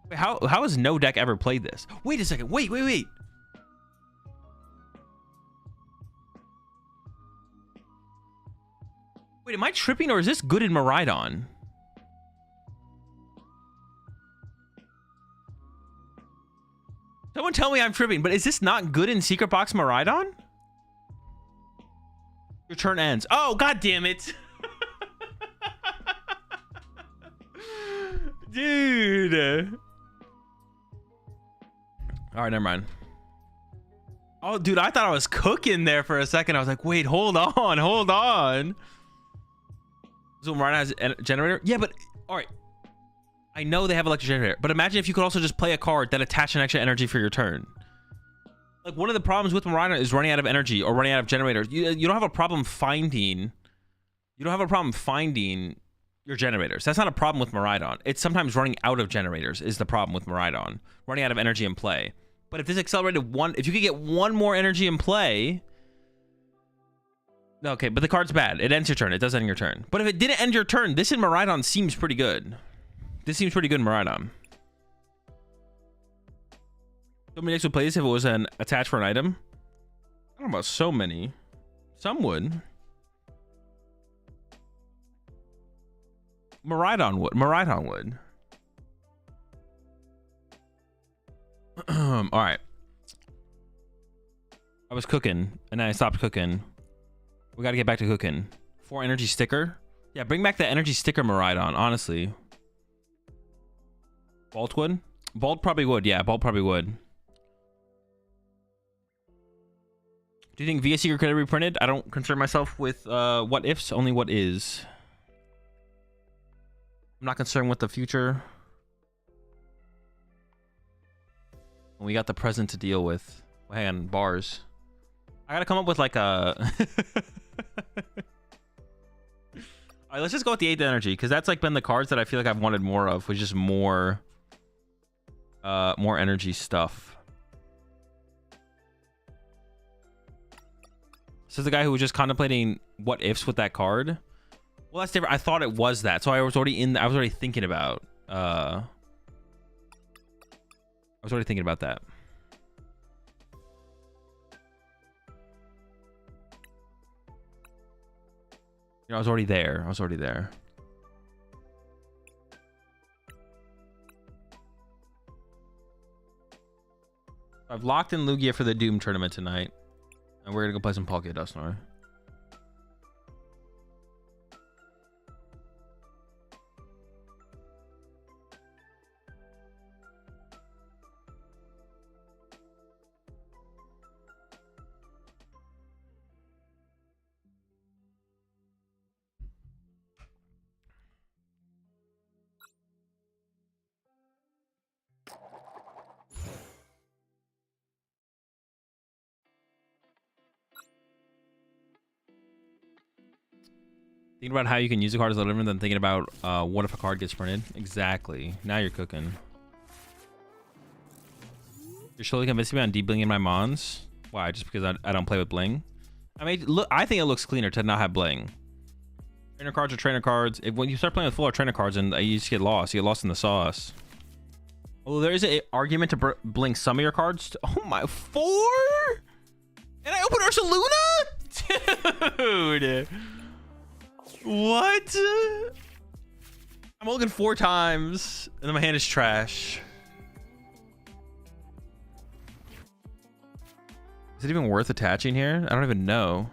Wait, how has no deck ever played this? Wait a second. Wait. Wait, am I tripping or is this good in Miraidon? Someone tell me I'm tripping, but is this not good in Secret Box Miraidon? Your turn ends. Oh, god damn it. Dude. All right, never mind. Oh, dude, I thought I was cooking there for a second. I was like, wait, hold on. So Miraidon has a generator? Yeah, but all right. I know they have electric generator, but imagine if you could also just play a card that attached an extra energy for your turn. Like, one of the problems with Miraidon is running out of energy or running out of generators. You don't have a problem finding. You don't have a problem finding your generators. That's not a problem with Miraidon. It's sometimes running out of generators is the problem with Miraidon. Running out of energy in play. But if this accelerated one, if you could get one more energy in play. Okay, but the card's bad. It ends your turn. It does end your turn. But if it didn't end your turn, this in Miraidon seems pretty good. This seems pretty good in Miraidon. So many decks would play this if it was an attached for an item. I don't know about so many. Some would. Miraidon would. All right. I was cooking and then I stopped cooking. We got to get back to cooking. 4 energy sticker. Yeah, bring back the energy sticker Miraidon, honestly. Bolt would? Bolt probably would. Yeah, Bolt probably would. Do you think VS Secret could be reprinted? I don't concern myself with what ifs, only what is. I'm not concerned with the future. We got the present to deal with. Hang on, bars. I gotta come up with like a... Alright, let's just go with the 8th energy, because that's like been the cards that I feel like I've wanted more of, which is more energy stuff. So the guy who was just contemplating what ifs with that card. Well, that's different. I thought it was that, so I was already thinking about that. You know, I was already there. I've locked in Lugia for the Doom tournament tonight. And we're gonna go play some Palkia Dusknoir. Thinking about how you can use a card as a different than thinking about what if a card gets printed. Exactly. Now you're cooking. You're slowly convincing me on de-blinging my mons. Why? Just because I don't play with bling? I mean, look, I think it looks cleaner to not have bling. Trainer cards are trainer cards. When you start playing with full art trainer cards, and you just get lost. You get lost in the sauce. Although there is an argument to bling some of your cards. Oh my, 4? And I open Ursaluna? Dude. What? I'm looking 4 times, and then my hand is trash. Is it even worth attaching here? I don't even know.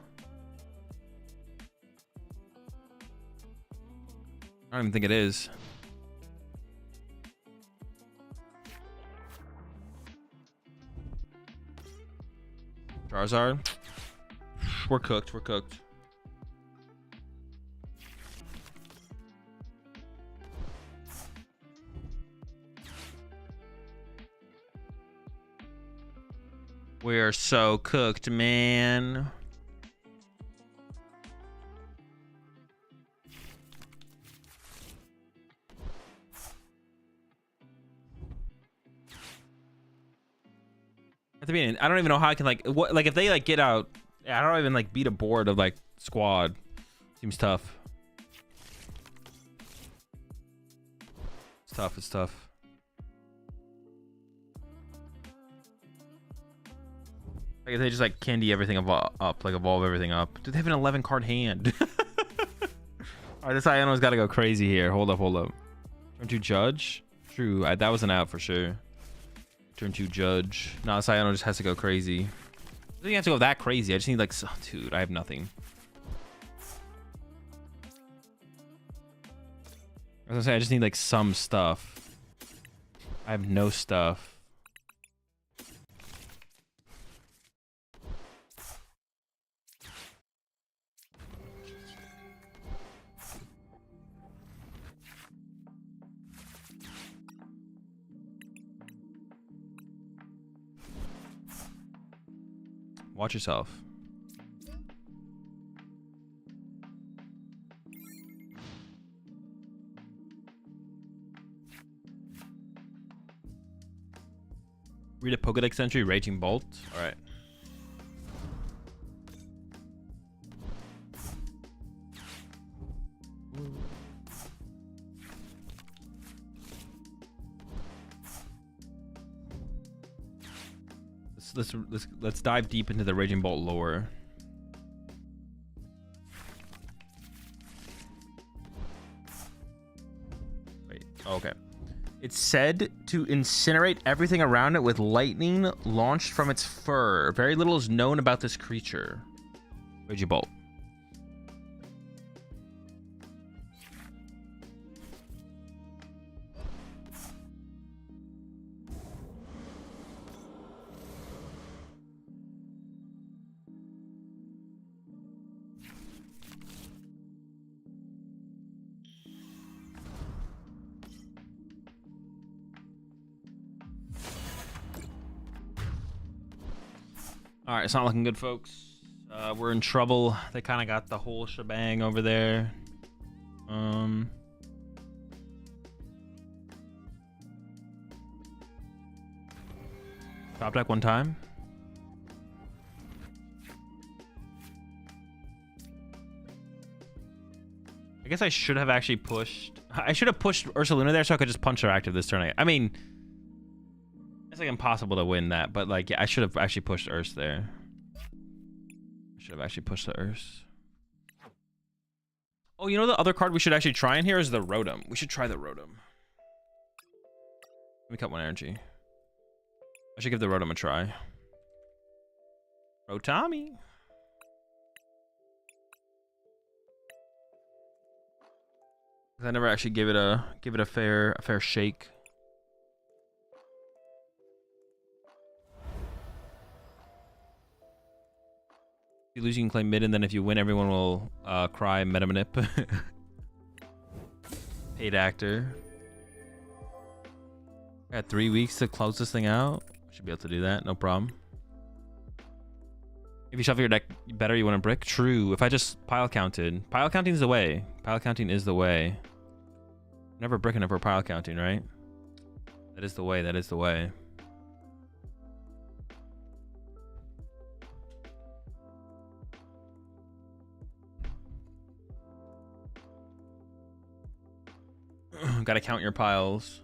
I don't even think it is. Charizard. We're cooked. We're cooked. We're so cooked, man. I mean, I don't even know how I can like what like if they like get out. I don't even like beat a board of like squad. Seems tough. It's tough. It's tough. Like if they just like candy everything up, like evolve everything up. Dude, they have an 11 card hand. All right, this Iono's got to go crazy here. Hold up, hold up. Turn 2 Judge. True, that was an out for sure. Turn 2 Judge. No, this Iono just has to go crazy. I don't think I have to go that crazy. I just need like, oh, dude, I have nothing. I was gonna say I just need like some stuff. I have no stuff. Watch yourself. Read a Pokedex entry, Raging Bolt. All right. Let's dive deep into the Raging Bolt lore. Wait, okay. It's said to incinerate everything around it with lightning launched from its fur. Very little is known about this creature. Raging Bolt. All right, it's not looking good, folks. We're in trouble. They kind of got the whole shebang over there. Top deck one time. I guess I should have actually pushed. I should have pushed Ursaluna there so I could just punch her active this turn. I mean, it's like impossible to win that, but like, yeah, I should have actually pushed Urs there. I should have actually pushed the Urs. Oh, you know the other card we should actually try in here is the Rotom. We should try the Rotom. Let me cut one energy. I should give the Rotom a try. Rotami. I never actually give it a fair shake. If you lose, you can claim mid, and then if you win, everyone will cry meta manip. Paid actor. I got 3 weeks to close this thing out. Should be able to do that, no problem. If you shuffle your deck better, you want a brick? True. If I just pile counted. Pile counting is the way. Pile counting is the way. Never bricking up for pile counting, right? That is the way. That is the way. Gotta count your piles.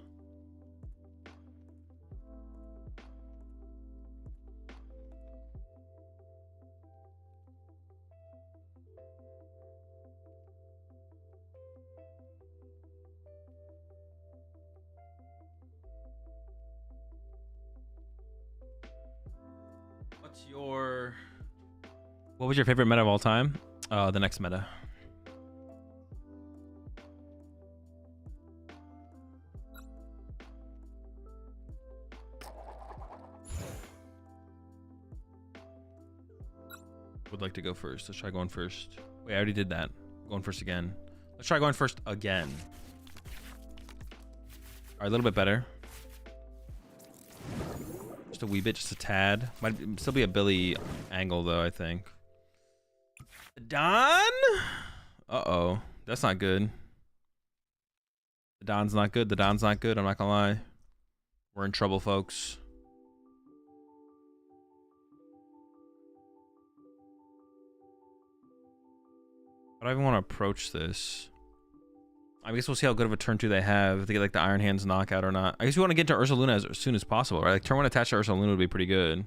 What was your favorite meta of all time? The next meta. Would like to go first. Let's try going first. Wait, I already did that. Going first again. Let's try going first again. All right, a little bit better. Just a wee bit, just a tad. Might still be a Billy angle though, I think. Don? Uh-oh. That's not good. The Don's not good. The Don's not good. I'm not gonna lie. We're in trouble, folks. But I even want to approach this. I guess we'll see how good of a turn 2 they have. If they get like the Iron Hands knockout or not. I guess we want to get to Ursaluna as soon as possible, right? Like turn 1 attached to Ursaluna would be pretty good.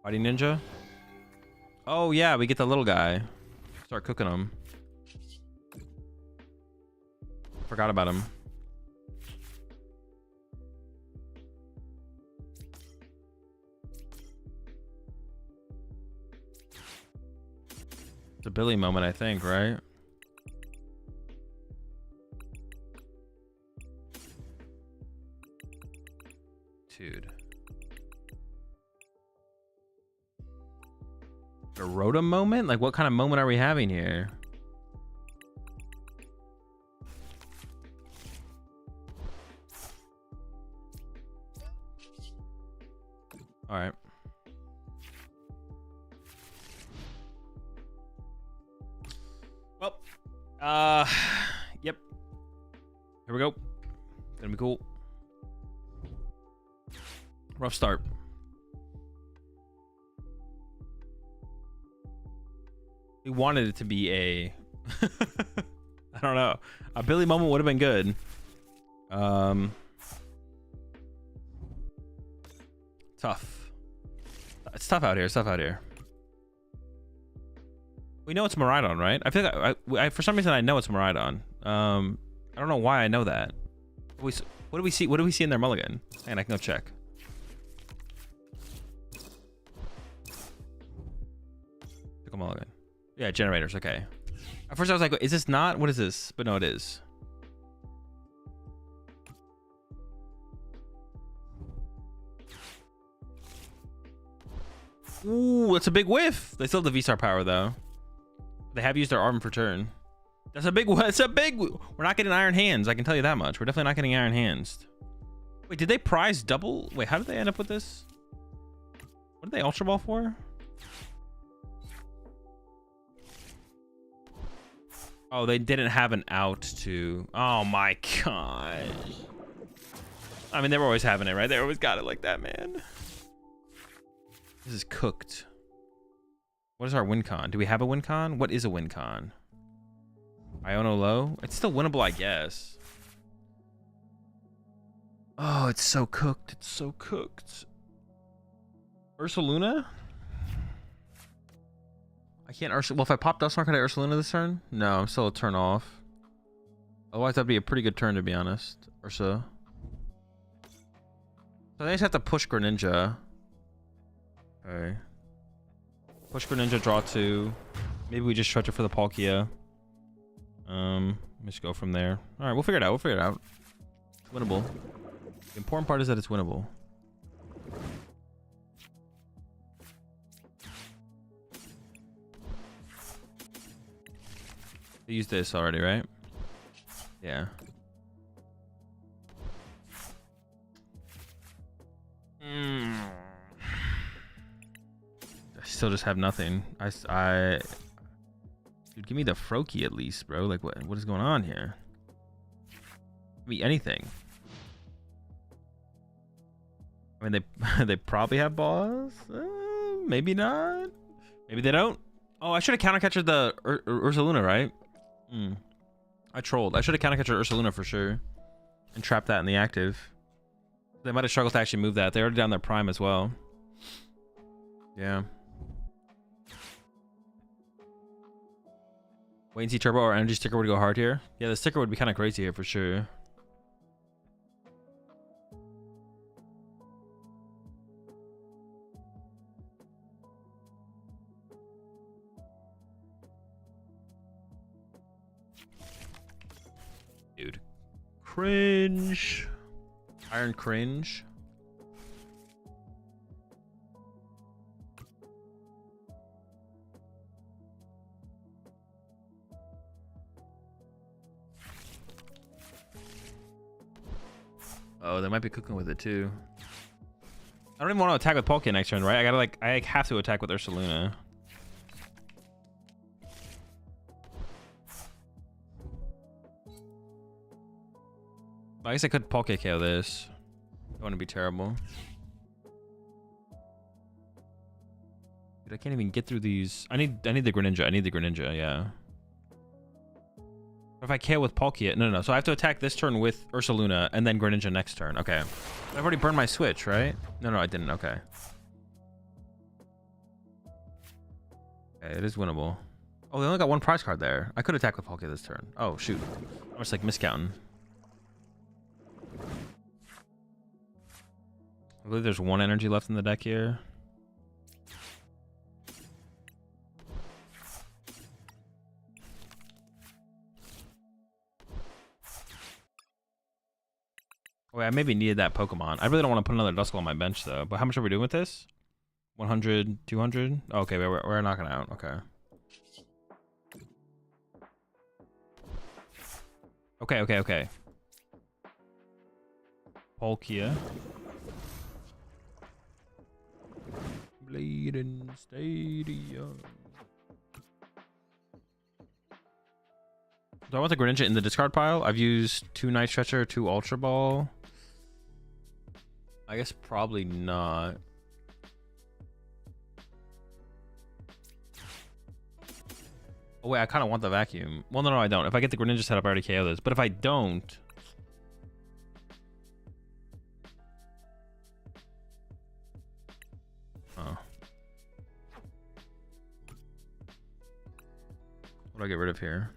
Fighting Ninja? Oh yeah, we get the little guy. Start cooking him. Forgot about him. It's a Billy moment, I think, right? Dude. A Rotom moment? Like, what kind of moment are we having here? All right. Well, yep. Here we go. Gonna be cool. Rough start. We wanted it to be a I don't know. A Billy moment would have been good. Tough. It's tough out here. It's tough out here. We know it's Miraidon, right? I feel like I for some reason I know it's Miraidon. I don't know why I know that. What do we see? What do we see in their mulligan? And I can go check. Pick a mulligan. Yeah, generators. Okay. At first I was like, is this not? What is this? But no, it is. Ooh, that's a big whiff. They still have the V-Star power though. They have used their arm for turn. That's a big. It's a big. We're not getting Iron Hands. I can tell you that much. We're definitely not getting Iron Hands. Wait, did they prize double? Wait, how did they end up with this? What did they Ultra Ball for? Oh, they didn't have an out to. Oh my god. I mean, they were always having it, right? They always got it like that, man. This is cooked. What is our win con? Do we have a win con? What is a win con? Iono low? It's still winnable, I guess. Oh, it's so cooked. It's so cooked. Ursaluna? I can't Ursa. Well, if I pop Dusknoir, could I Ursaluna this turn? No, I'm still a turn off. Otherwise, that'd be a pretty good turn, to be honest. Ursa. So I just have to push Greninja. Okay. Push Greninja, draw 2. Maybe we just stretch it for the Palkia. Let's go from there. All right, we'll figure it out. We'll figure it out. It's winnable. The important part is that it's winnable. They used this already, right? Yeah. I still just have nothing. Dude, give me the Froakie at least, bro. Like, what is going on here? Give me anything. I mean, they probably have balls. Maybe not. Maybe they don't. Oh, I should have counter catchered the Ursaluna, right? I trolled. I should have counter catchered Ursaluna for sure, and trapped that in the active. They might have struggled to actually move that. They're already down their prime as well. Yeah. Wait and see turbo or energy sticker would go hard here. Yeah, the sticker would be kind of crazy here for sure. Dude. Cringe. Iron cringe. Oh, they might be cooking with it too. I don't even want to attack with Palkia next turn, right? I have to attack with Ursaluna. I guess I could Palkia KO this. Don't want to be terrible. Dude, I can't even get through these. I need the Greninja. I need the Greninja, yeah. If I KO with Palkia, no. So I have to attack this turn with Ursaluna and then Greninja next turn. Okay. I've already burned my switch, right? No, I didn't. Okay. Okay, it is winnable. Oh, they only got one prize card there. I could attack with Palkia this turn. Oh, shoot. I was like miscounting. I believe there's one energy left in the deck here. Oh, wait, I maybe needed that Pokemon. I really don't want to put another Duskull on my bench, though. But how much are we doing with this? 100, 200? Oh, okay, we're knocking out. Okay. Okay. Palkia. Bleeding Stadium. Do I want the Greninja in the discard pile? I've used 2 Night Stretcher, 2 Ultra Ball. I guess probably not. Oh wait, I kind of want the vacuum. Well, no, I don't. If I get the Greninja set up, I already KO this. But if I don't... Oh. What do I get rid of here?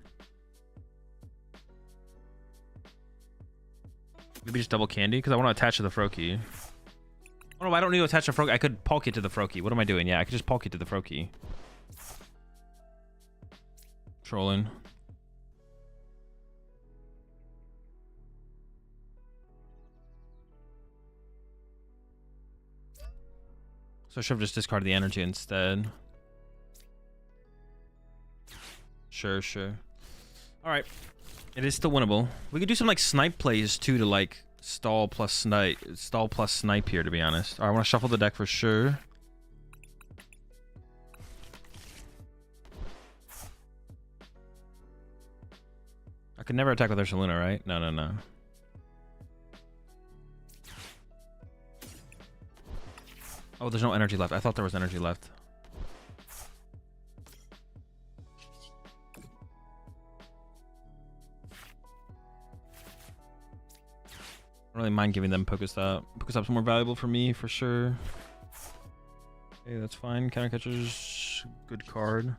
Maybe just double Candy, because I want to attach to the Froakie. Oh no, I don't need to attach to Froakie. I could Palkia to the Froakie. What am I doing? Yeah, I could just Palkia to the Froakie. Trolling. So I should have just discarded the energy instead. Sure. All right. It is still winnable. We could do some like snipe plays too to like stall plus snipe here, to be honest. All right, I want to shuffle the deck for sure. I could never attack with Ursaluna, right? No. Oh, there's no energy left. I thought there was energy left. I don't really mind giving them Pokestop. Pokestop's more valuable for me, for sure. Okay, that's fine. Countercatcher's good card.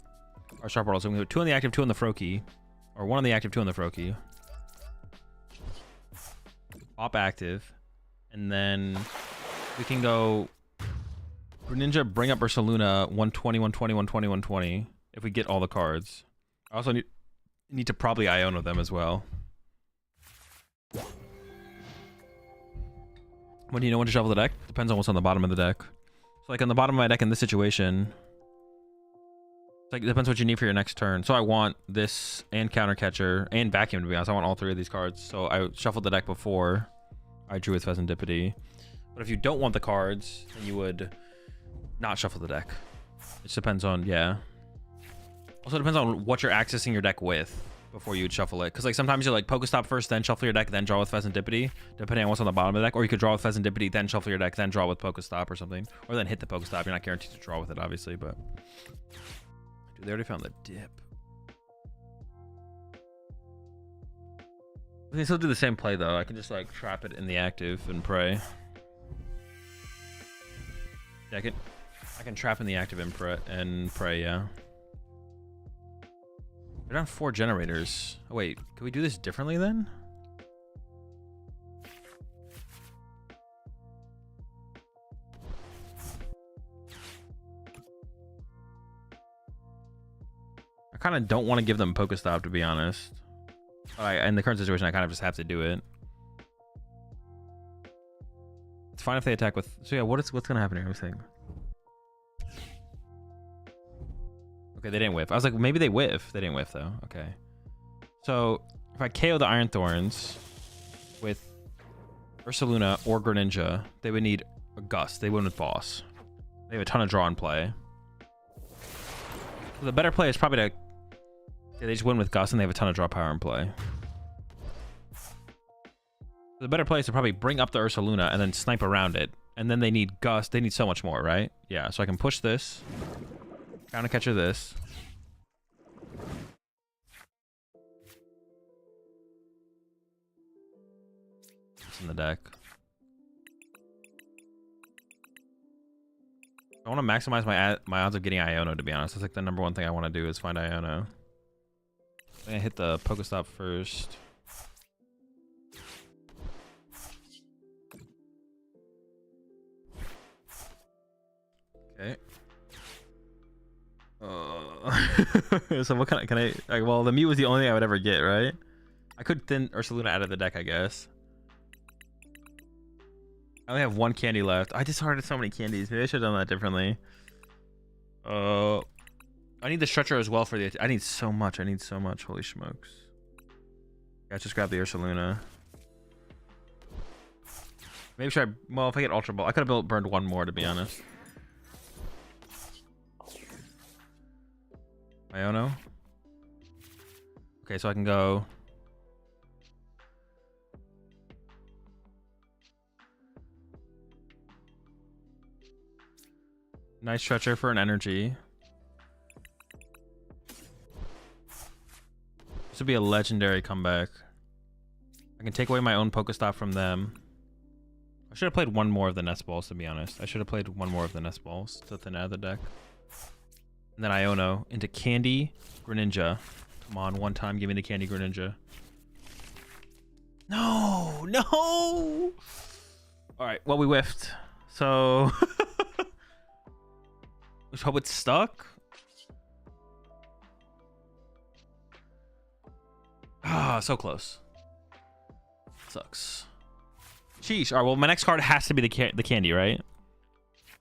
Our Sharp World. So I'm going to go 2 on the active, 2 on the Froakie. Or 1 on the active, 2 on the Froakie. Pop active. And then we can go Greninja, bring up Ursaluna, 120, 120, 120, 120. If we get all the cards. I also need to probably Iona them as well. When do you know when to shuffle the deck? Depends on what's on the bottom of the deck. So like on the bottom of my deck in this situation, it's like it depends what you need for your next turn. So I want this and Countercatcher and Vacuum, to be honest. I want all 3 of these cards. So I shuffled the deck before I drew with Pheasantipity. But if you don't want the cards, then you would not shuffle the deck. It just depends on, yeah. Also depends on what you're accessing your deck with before you would shuffle it. Because like sometimes you like Pokestop first, then shuffle your deck, then draw with Pheasantipity, depending on what's on the bottom of the deck. Or you could draw with Pheasantipity, then shuffle your deck, then draw with Pokestop or something. Or then hit the Pokestop. You're not guaranteed to draw with it, obviously, but... Dude, they already found the dip. I can still do the same play, though. I can just like trap it in the active and pray. Yeah, I can trap in the active and pray, yeah. They're down 4 generators. Oh, wait, can we do this differently then? I kind of don't want to give them Pokestop, to be honest. But in the current situation, I kind of just have to do it. It's fine if they attack with... So yeah, what's going to happen here? Let me think. Okay, they didn't whiff. I was like, maybe they whiff. They didn't whiff, though. Okay. So, if I KO the Iron Thorns with Ursaluna or Greninja, they would need a Gust. They wouldn't with Boss. They have a ton of draw in play. So the better play is probably to... Yeah, they just win with Gust, and they have a ton of draw power in play. The better play is to probably bring up the Ursaluna and then snipe around it. And then they need Gust. They need so much more, right? Yeah, so I can push this. Counter catcher this. It's in the deck. I want to maximize my odds of getting Iono, to be honest. That's like the number one thing I want to do is find Iono. I'm gonna hit the Pokestop first. Okay. So what kind of, can I, like, well, the Mew was the only thing I would ever get, right? I could thin Ursaluna out of the deck, I guess. I only have one candy left. I discarded so many candies. Maybe I should have done that differently. I need the stretcher as well for the, I need so much. Holy smokes. Yeah, just grab the Ursaluna. Maybe should I, well, if I get Ultra Ball, I could have burned one more, to be honest. Iono. Okay, so I can go. Nice stretcher for an energy. This would be a legendary comeback. I can take away my own Pokestop from them. I should have played one more of the Nest Balls, to be honest. I should have played one more of the Nest Balls to thin out of the deck. And then Iono into Candy Greninja. Come on, one time, give me the Candy Greninja. No, no. All right, well, we whiffed. So let's hope it's stuck. Ah, so close. Sucks. Sheesh. All right, well, my next card has to be the candy, right?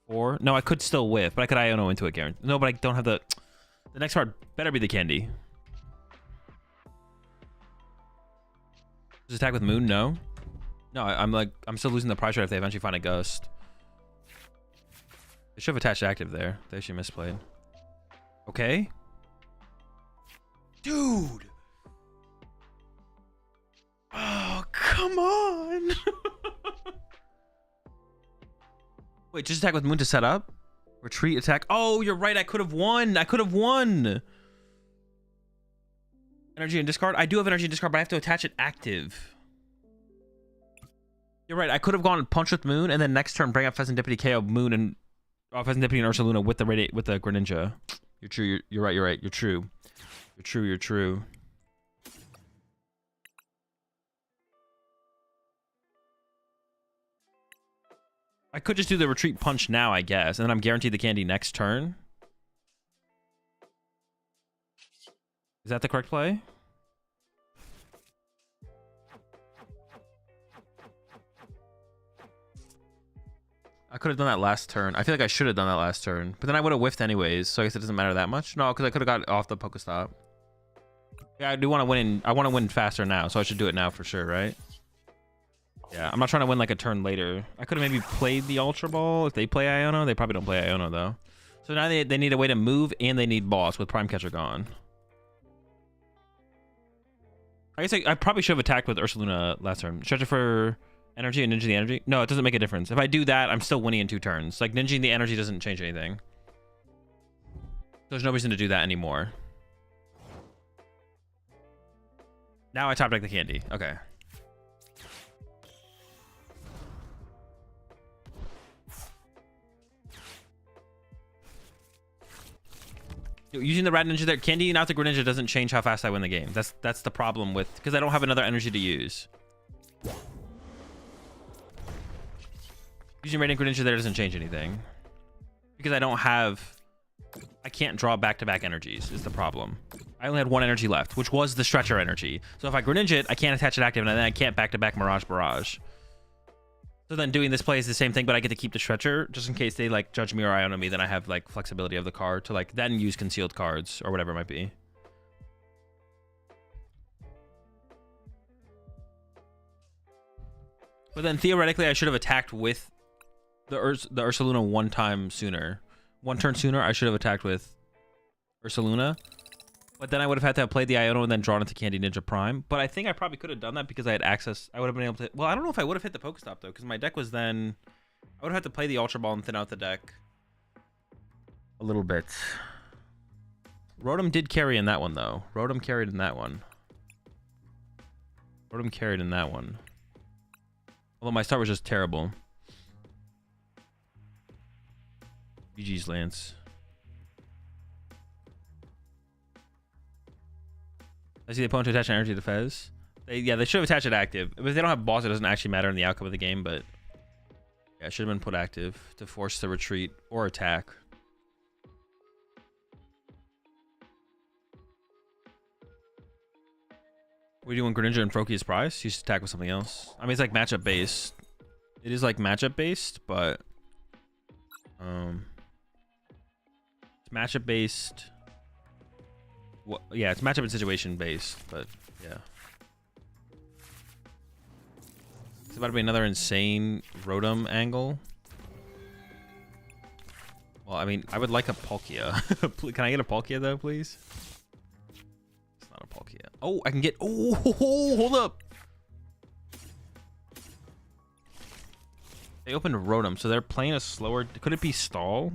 Or no, I could still whiff, but I could Iono into it, Garen. No, but I don't have the next card better be the candy. Just attack with Moon? No. No, I'm still losing the prize right if they eventually find a Gust. They should have attached active there. They actually misplayed. Okay. Dude. Oh, come on. Wait, just attack with Moon to set up? Retreat, attack. Oh, you're right. I could have won. Energy and discard. I do have energy and discard, but I have to attach it active. You're right. I could have gone punch with Moon and then next turn bring up Pheasantipity, KO Moon and Pheasantipity and Ursaluna with the Greninja. You're true. You're right. You're true. You're true. I could just do the retreat punch now, I guess, and then I'm guaranteed the candy next turn. Is that the correct play? I could have done that last turn. I feel like I should have done that last turn, but then I would have whiffed anyways, so I guess it doesn't matter that much. No, because I could have got off the Pokestop. Yeah, I do want to win. I want to win faster now, so I should do it now for sure, right? Yeah, I'm not trying to win like a turn later. I could have maybe played the Ultra Ball. If they play Iono, they probably don't play Iono though. So now they need a way to move and they need Boss with Prime Catcher gone. I guess I probably should have attacked with Ursaluna last turn. Stretcher for energy and Ninja the energy. No, it doesn't make a difference. If I do that, I'm still winning in 2 turns. Like Ninja the energy doesn't change anything. There's no reason to do that anymore. Now I top deck the candy. Okay. Using the Rat Ninja there, candy and out the Greninja doesn't change how fast I win the game. That's the problem with, because I don't have another energy to use. Using Radiant Greninja there doesn't change anything. Because I can't draw back-to-back energies is the problem. I only had 1 energy left, which was the Stretcher energy. So if I Greninja it, I can't attach it active, and then I can't back-to-back Mirage Barrage. So then doing this play is the same thing, but I get to keep the Stretcher just in case they like judge me or Iono me. Then I have like flexibility of the card to like then use concealed cards or whatever it might be. But then theoretically, I should have attacked with the Ursaluna 1 time sooner. 1 turn sooner, I should have attacked with Ursaluna. But then I would have had to have played the Iono and then drawn into Candy Ninja Prime. But I think I probably could have done that because I had access. I would have been able to. Well, I don't know if I would have hit the Pokestop though, because my deck was then. I would have had to play the Ultra Ball and thin out the deck a little bit. Rotom did carry in that one, though. Rotom carried in that one. Rotom carried in that one. Although my start was just terrible. GG's, Lance. I see the opponent to attach energy to Fez. They should have attached it active. If they don't have boss, it doesn't actually matter in the outcome of the game, but yeah, it should have been put active to force the retreat or attack. What do you do when Greninja and Froakie is priced? You should attack with something else. I mean, it's like matchup based. It is like matchup based, but it's matchup based. Well, yeah, it's matchup and situation based, but yeah. It's about to be another insane Rotom angle. Well, I mean, I would like a Palkia. Can I get a Palkia though, please? It's not a Palkia. Oh, I can get. Oh, hold up. They opened Rotom, so they're playing a slower. Could it be stall?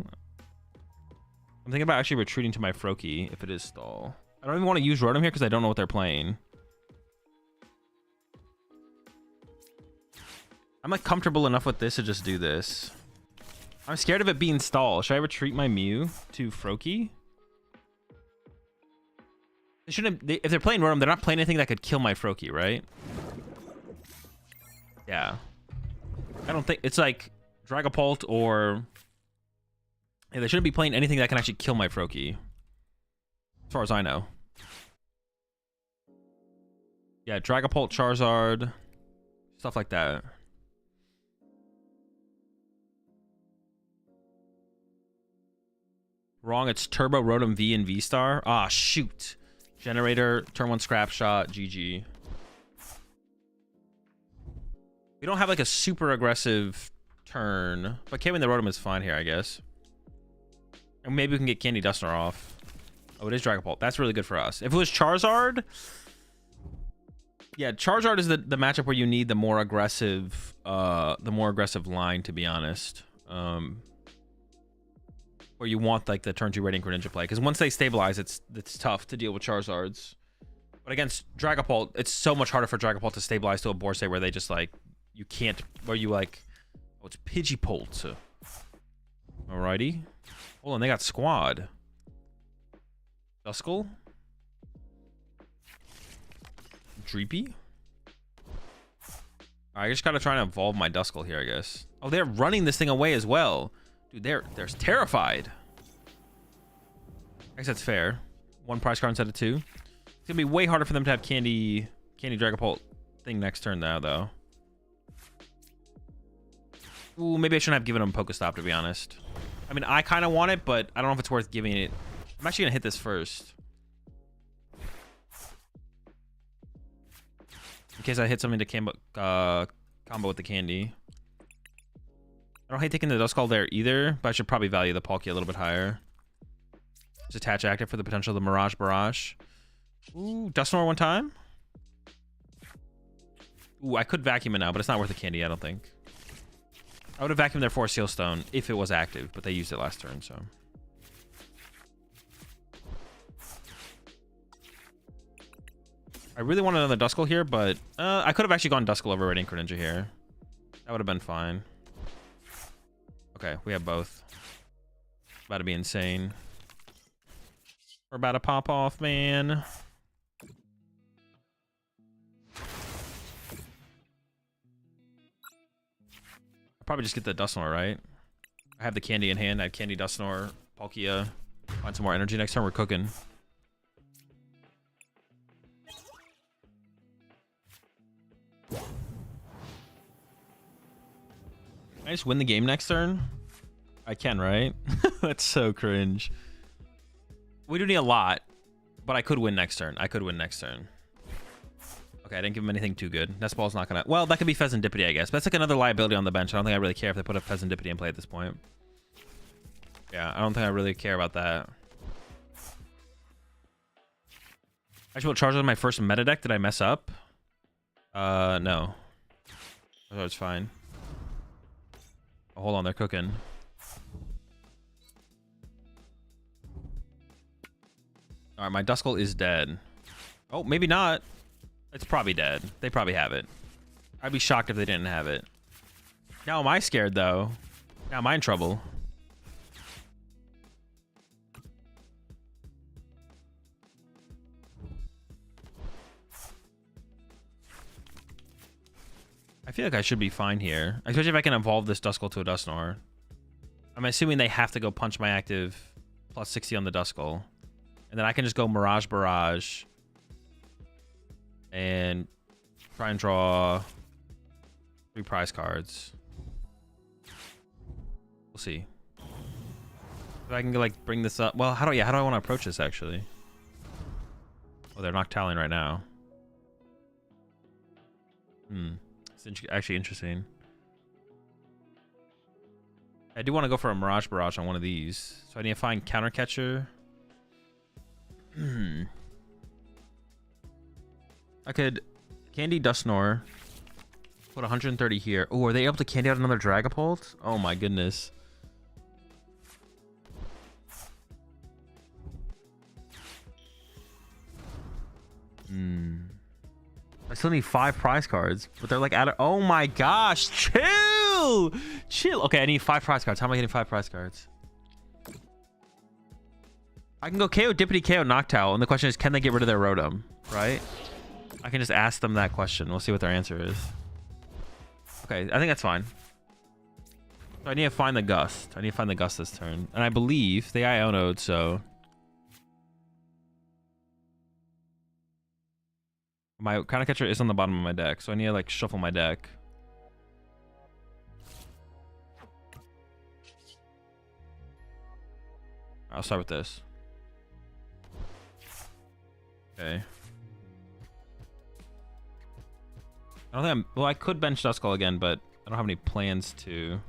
I'm thinking about actually retreating to my Froakie if it is stall. I don't even want to use Rotom here because I don't know what they're playing. I'm like comfortable enough with this to just do this. I'm scared of it being stall. Should I retreat my Mew to Froakie? They shouldn't. If they're playing Rotom, they're not playing anything that could kill my Froakie, right? Yeah. I don't think it's like Dragapult or. Yeah, they shouldn't be playing anything that can actually kill my Froakie. As far as I know. Yeah, Dragapult, Charizard, stuff like that. Wrong, it's Turbo, Rotom V, and V-Star. Ah, shoot. Generator, turn 1 scrap shot, GG. We don't have like a super aggressive turn, but K-Win the Rotom is fine here, I guess. And maybe we can get Candy Dusknoir off. Oh, it is Dragapult. That's really good for us. If it was Charizard, yeah, Charizard is the matchup where you need the more aggressive line, to be honest. Where you want like the turn 2 Radiant Greninja play, because once they stabilize, it's tough to deal with Charizards. But against Dragapult, it's so much harder for Dragapult to stabilize to a board state where they just like you can't, where you like, oh, it's Pidgeapult. Alrighty. Hold on, they got Squad. Duskull? Dreepy? I just gotta try to evolve my Duskull here, I guess. Oh, they're running this thing away as well. Dude, they're terrified. I guess that's fair. 1 prize card instead of 2. It's gonna be way harder for them to have Candy Dragapult thing next turn now, though. Ooh, maybe I shouldn't have given him Pokestop, to be honest. I mean, I kind of want it, but I don't know if it's worth giving it. I'm actually gonna hit this first. In case I hit something to combo with the candy. I don't hate taking the Duskull there either, but I should probably value the Palkia a little bit higher. Just attach active for the potential of the Mirage Barrage. Ooh, Dusknoir 1 time. Ooh, I could vacuum it now, but it's not worth the candy, I don't think. I would have vacuumed their Force Seal Stone if it was active, but they used it last turn, so. I really want another Duskull here, but I could have actually gone Duskull over Radiant Greninja here. That would have been fine. Okay, we have both. About to be insane. We're about to pop off, man. I'll probably just get the Dusknoir, right? I have the candy in hand. I have Candy Dusknoir, Palkia. Find some more energy next turn. We're cooking. Can I just win the game next turn? I can, right? That's so cringe. We do need a lot, but I could win next turn. I could win next turn. Okay, I didn't give him anything too good. Nestball's not gonna... Well, that could be Pheasantipity, I guess. But that's like another liability on the bench. I don't think I really care if they put a Pheasantipity in play at this point. Yeah, I don't think I really care about that. Actually, will Charizard my first meta deck? Did I mess up? No. Charizard's fine. Oh, hold on, they're cooking. All right, my Duskull is dead. Oh, maybe not. It's probably dead. They probably have it. I'd be shocked if they didn't have it. Now am I scared, though? Now am I in trouble? I feel like I should be fine here. Especially if I can evolve this Duskull to a Dusknoir. I'm assuming they have to go punch my active plus 60 on the Duskull. And then I can just go Mirage Barrage. And try and draw 3 prize cards. We'll see. If I can like bring this up. Well, how do I want to approach this actually? Oh, they're Noctalling right now. It's actually interesting. I do want to go for a Mirage Barrage on one of these. So I need to find Counter Catcher. I could Candy Dusknoir. Put 130 here. Oh, are they able to candy out another Dragapult? Oh my goodness. I still need 5 prize cards, but they're like out of. Oh my gosh, chill. Okay, I need 5 prize cards. How am I getting 5 prize cards? I can go KO Dippity, KO Noctowl, and the question is, can they get rid of their Rotom? Right? I can just ask them that question. We'll see what their answer is. Okay, I think that's fine. So I need to find the Gust. I need to find the Gust this turn, and I believe they Iono'd, so. My Counter Catcher is on the bottom of my deck, so I need to like shuffle my deck. I'll start with this. Okay. I don't think I'm. Well, I could bench Duskull again, but I don't have any plans to.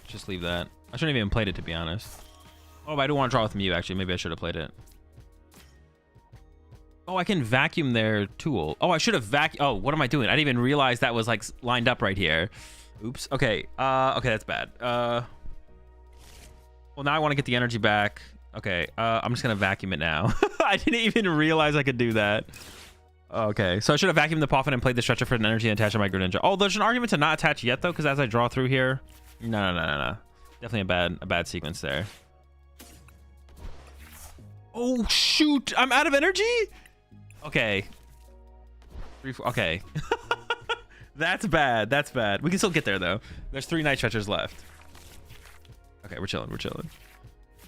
Just leave that. I shouldn't have even played it, to be honest. Oh, but I do want to draw with Mew, actually. Maybe I should have played it. Oh, I can vacuum their tool. Oh, I should have Oh, what am I doing? I didn't even realize that was like lined up right here. Oops. Okay. Okay, that's bad. Well, now I want to get the energy back. Okay. I'm just gonna vacuum it now. I didn't even realize I could do that. Okay, so I should have vacuumed the Poffin and played the Stretcher for an energy and attach to my Greninja. Oh, there's an argument to not attach yet though, because as I draw through here. No. Definitely a bad sequence there. Oh shoot! I'm out of energy. Okay. Okay. That's bad. That's bad. We can still get there though. There's 3 Night Stretchers left. Okay, we're chilling. We're chilling.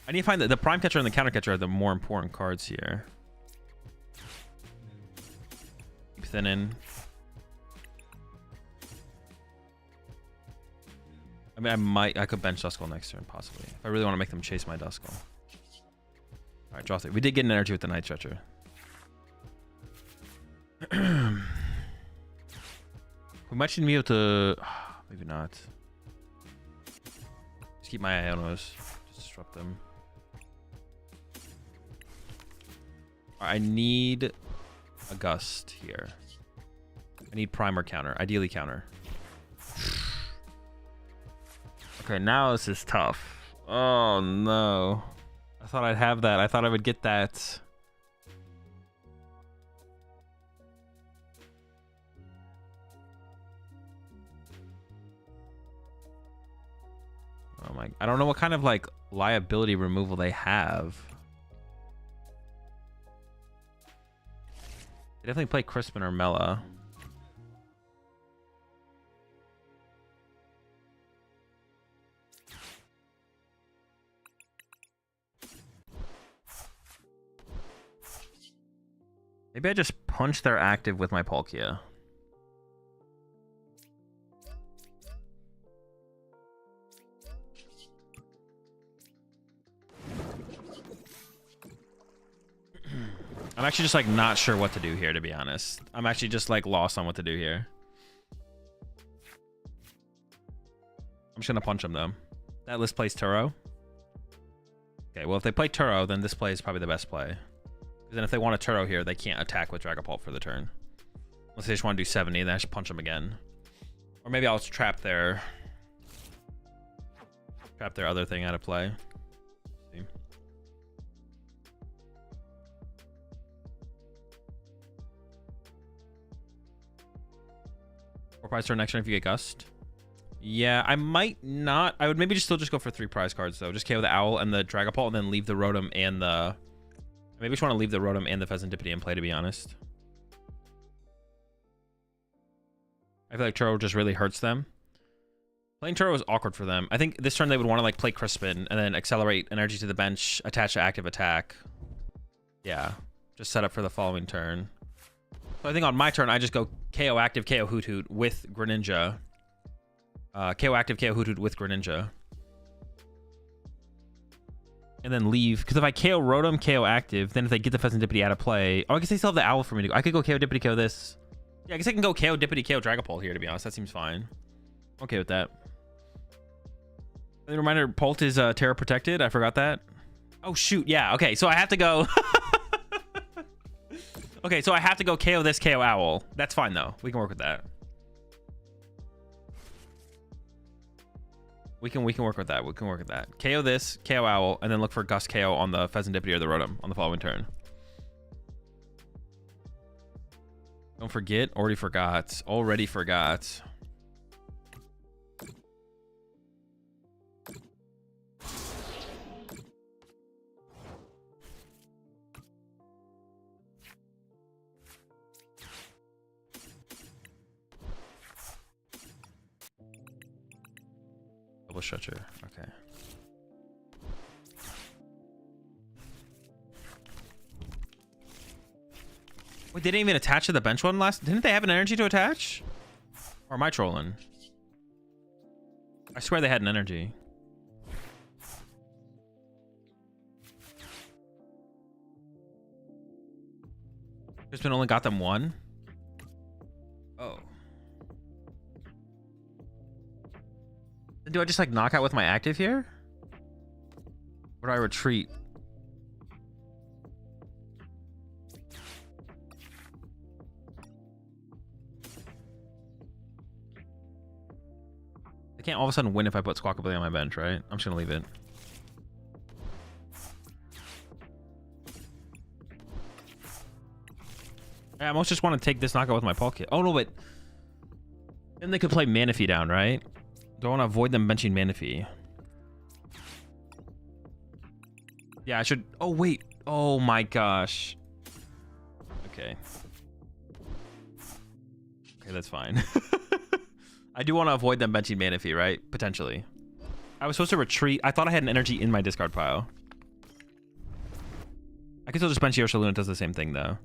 I need to find the Prime Catcher and the Counter Catcher are the more important cards here. Keep thinning. I mean, I could bench Duskull next turn, possibly. If I really want to make them chase my Duskull. Alright, draw 3. We did get an energy with the Night Stretcher. We might need Mew to... maybe not. Just keep my Ionos. Just disrupt them. I need a Gust here. I need Primer Counter. Ideally Counter. Okay, now this is tough. Oh no. I thought I'd have that. I thought I would get that. Oh my, I don't know what kind of like liability removal they have. They definitely play Crispin or Mela. Maybe I just punch their active with my Palkia. I'm actually just like not sure what to do here, to be honest. I'm actually just like lost on what to do here. I'm just gonna punch them though. That list plays Turo. Okay, well if they play Turo, then this play is probably the best play. then if they want a Turo here, they can't attack with Dragapult for the turn. Unless they just want to do 70, then I should punch them again. Or maybe I'll just trap their other thing out of play. See. Four prize turn next turn if you get Gust. Yeah, I might not. I would maybe still just go for 3 prize cards though. Just KO the Owl and the Dragapult, and then leave the Rotom and the. Maybe just want to leave the Rotom and the Pheasantipity in play, to be honest. I feel like Turo just really hurts them. Playing Turo is awkward for them. I think this turn they would want to like play Crispin and then accelerate energy to the bench, attach to active attack. Yeah, just set up for the following turn. So I think on my turn, I just go KO active, KO Hoot Hoot with Greninja. KO active, KO Hoot Hoot with Greninja. And then leave. Because if I KO Rotom, KO active, then if they get the Pheasantipity out of play... Oh, I guess they still have the Owl for me to go. I could go KO Dippity, KO this. Yeah, I guess I can go KO Dippity, KO Dragapult here, to be honest. That seems fine. Okay with that. And reminder, Pult is Terra Protected. I forgot that. Oh, shoot. Yeah, okay. So I have to go... Okay, so I have to go KO this, KO Owl. That's fine, though. We can work with that. We can work with that. We can work with that. KO this, KO Owl, and then look for Gust KO on the Pheasantipity or the Rotom on the following turn. Don't forget. Already forgot. Already forgot. Double stretcher. Okay. Wait, they didn't even attach to the bench one last... Didn't they have an energy to attach? Or am I trolling? I swear they had an energy. Crispin only got them one? Oh. Do I just like knock out with my active here? Or do I retreat? I can't all of a sudden win if I put Squawkabilly on my bench, right? I'm just gonna leave it. I almost just want to take this knockout with my Palkia. Oh no, but then they could play Manaphy down, right? Do I want to avoid them benching Manaphy? Yeah, I should... Oh, wait. Oh, my gosh. Okay. Okay, that's fine. I do want to avoid them benching Manaphy, right? Potentially. I was supposed to retreat. I thought I had an energy in my discard pile. I can still just bench Ursaluna. It does the same thing, though.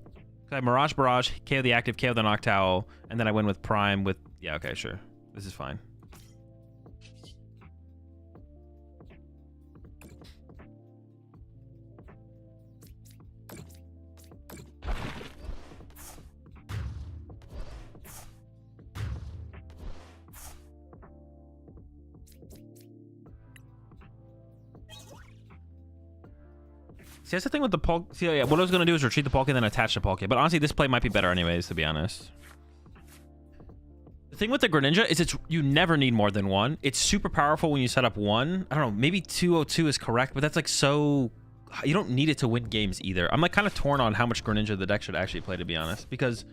I have Mirage Barrage, KO the active, KO the Noctowl, and then I win with Prime with... Yeah, okay, sure. This is fine. See, that's the thing with the Palkia. See, yeah, what I was going to do is retreat the Palkia and then attach the Palkia. But honestly, this play might be better anyways, to be honest. The thing with the Greninja is you never need more than one. It's super powerful when you set up one. I don't know, maybe 202 is correct, but that's like so... You don't need it to win games either. I'm like kind of torn on how much Greninja the deck should actually play, to be honest. Because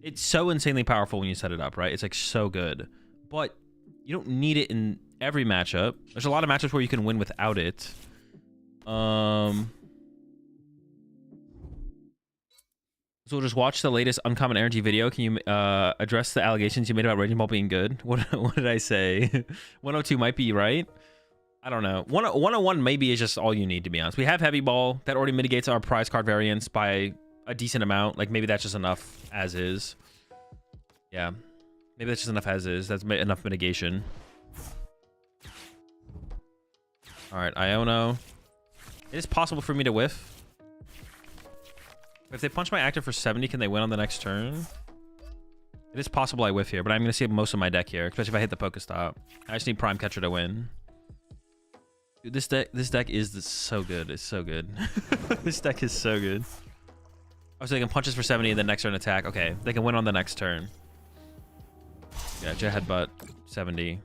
it's so insanely powerful when you set it up, right? It's like so good. But you don't need it in every matchup. There's a lot of matchups where you can win without it. So we'll just watch the latest Uncommon Energy video. Can you address the allegations you made about Raging Ball being good? What did I say? 102 might be right. I don't know. 101 maybe is just all you need, to be honest. We have Heavy Ball. That already mitigates our prize card variance by a decent amount. Like, maybe that's just enough as is. Yeah. Maybe that's just enough as is. That's enough mitigation. All right, Iono. It is possible for me to whiff. If they punch my active for 70, can they win on the next turn? It is possible I whiff here, but I'm going to save most of my deck here, especially if I hit the Pokestop. I just need Prime Catcher to win. Dude, this deck is so good. It's so good. This deck is so good. Oh, so they can punch us for 70 and then next turn attack. Okay, they can win on the next turn. Yeah, Jet Headbutt, 70.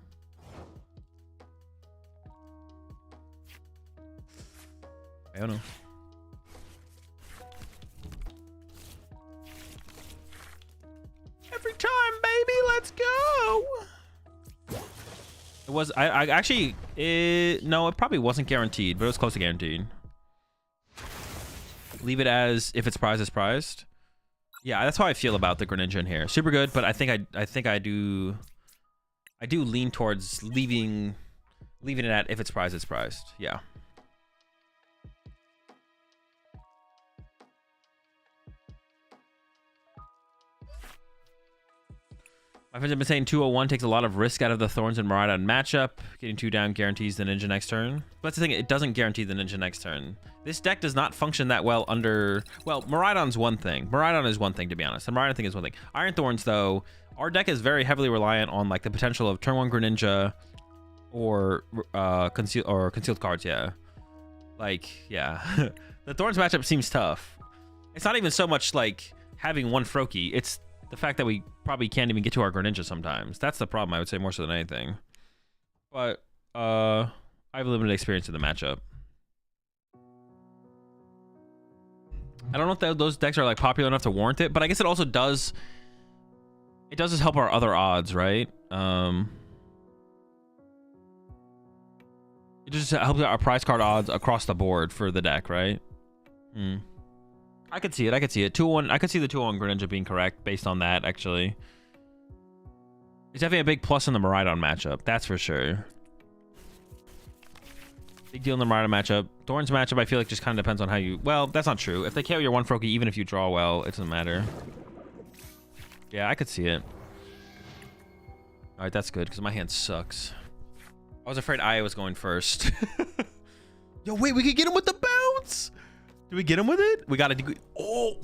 I don't know. Every time, baby, let's go. It was, I actually, no, it probably wasn't guaranteed, but it was close to guaranteed. Leave it as if it's prized, it's prized. Yeah, that's how I feel about the Greninja in here. Super good, but I think I do lean towards leaving it at if it's prized, it's prized. Yeah. My friends have been saying 201 takes a lot of risk out of the Thorns and Miraidon matchup. Getting 2 down guarantees the Ninja next turn. But that's the thing, it doesn't guarantee the Ninja next turn. This deck does not function that well under... Well, Miraidon's one thing. Miraidon is one thing, to be honest. The Miraidon thing is one thing. Iron Thorns, though, our deck is very heavily reliant on like the potential of turn 1 Greninja or concealed cards, yeah. Like, yeah. The Thorns matchup seems tough. It's not even so much like having one Froakie. It's the fact that we probably can't even get to our Greninja sometimes. That's the problem, I would say, more so than anything. But I have limited experience in the matchup. I don't know if those decks are like popular enough to warrant it, but I guess it also does. It does just help our other odds, right? It just helps our prize card odds across the board for the deck, right? I could see it. I could see it. 2-1. I could see the 2-1 Greninja being correct based on that, actually. It's definitely a big plus in the Miraidon matchup. That's for sure. Big deal in the Miraidon matchup. Thorns matchup, I feel like just kind of depends on how you... Well, that's not true. If they KO your one Froakie, even if you draw well, it doesn't matter. Yeah, I could see it. All right, that's good, because my hand sucks. I was afraid I was going first. Yo, wait, we could get him with the bounce! Do we get him with it? We gotta do... Oh!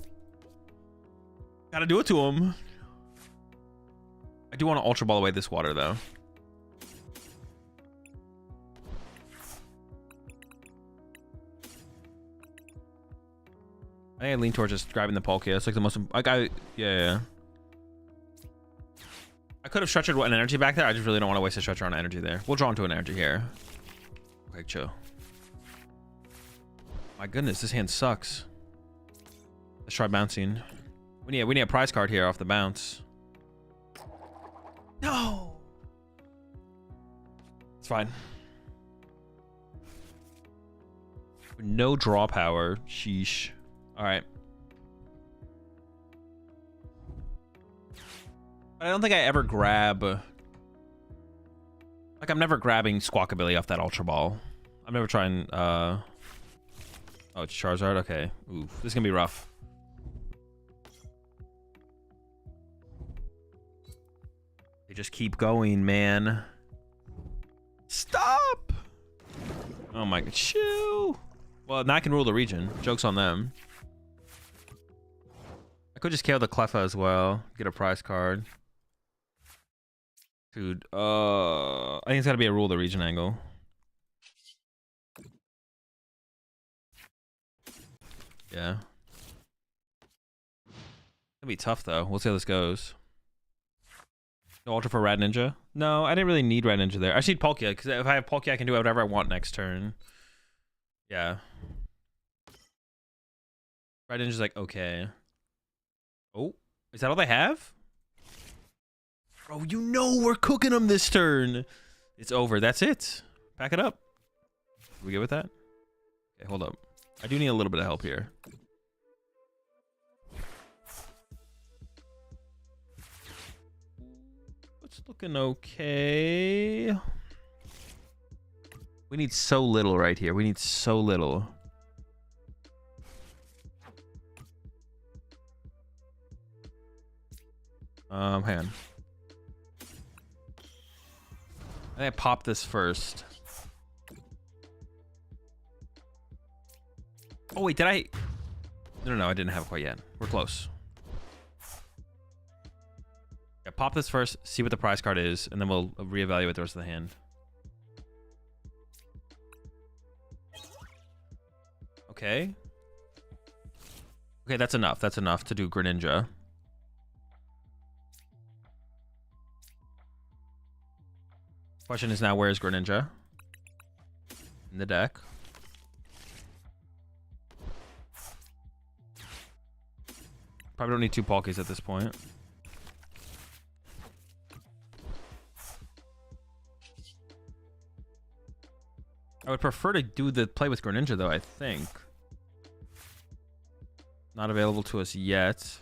Gotta do it to him. I do want to Ultra Ball away this water, though. I think I lean towards just grabbing the Palkia. It's like the most... Yeah. I could have stretched an energy back there. I just really don't want to waste a stretcher on energy there. We'll draw into an energy here. Okay, chill. My goodness, this hand sucks. Let's try bouncing. We need a prize card here off the bounce. No! It's fine. No draw power. Sheesh. Alright. I don't think I ever grab... Like, I'm never grabbing Squawkabilly off that Ultra Ball. I'm never trying... Oh, it's Charizard? Okay. Oof. This is gonna be rough. They just keep going, man. Stop! Oh my god. Chill. Well, now I can rule the region. Joke's on them. I could just KO the Cleffa as well. Get a prize card. Dude, I think it's gotta be a rule the region angle. Yeah. It'll be tough though. We'll see how this goes. No Ultra for Rad Ninja? No, I didn't really need Rad Ninja there. I just need Palkia, because if I have Palkia, I can do whatever I want next turn. Yeah. Rad Ninja's like, okay. Oh, is that all they have? Bro, you know we're cooking them this turn. It's over. That's it. Pack it up. Are we good with that? Okay, hold up. I do need a little bit of help here. It's looking okay. We need so little right here. We need so little. Hang on. I think I pop this first. Oh wait, did I? No, I didn't have it quite yet. We're close. Yeah, pop this first, see what the prize card is, and then we'll reevaluate the rest of the hand. Okay. Okay, that's enough. That's enough to do Greninja. Question is now, where is Greninja? In the deck. Probably don't need 2 Palkies at this point. I would prefer to do the play with Greninja, though, I think. Not available to us yet.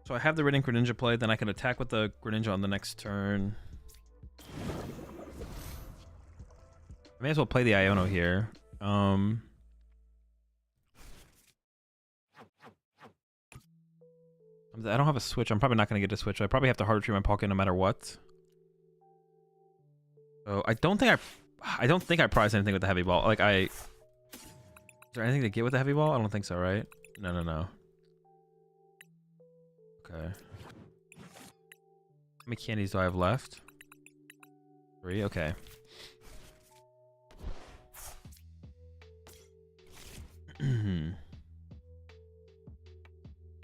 So I have the Ridden Greninja play, then I can attack with the Greninja on the next turn. I may as well play the Iono here. I don't have a switch. I'm probably not going to get a switch. I probably have to hard retreat my Palkia no matter what. So I don't think I prize anything with the heavy ball. Like is there anything to get with the heavy ball? I don't think so, right? No. Okay. How many candies do I have left? 3, okay.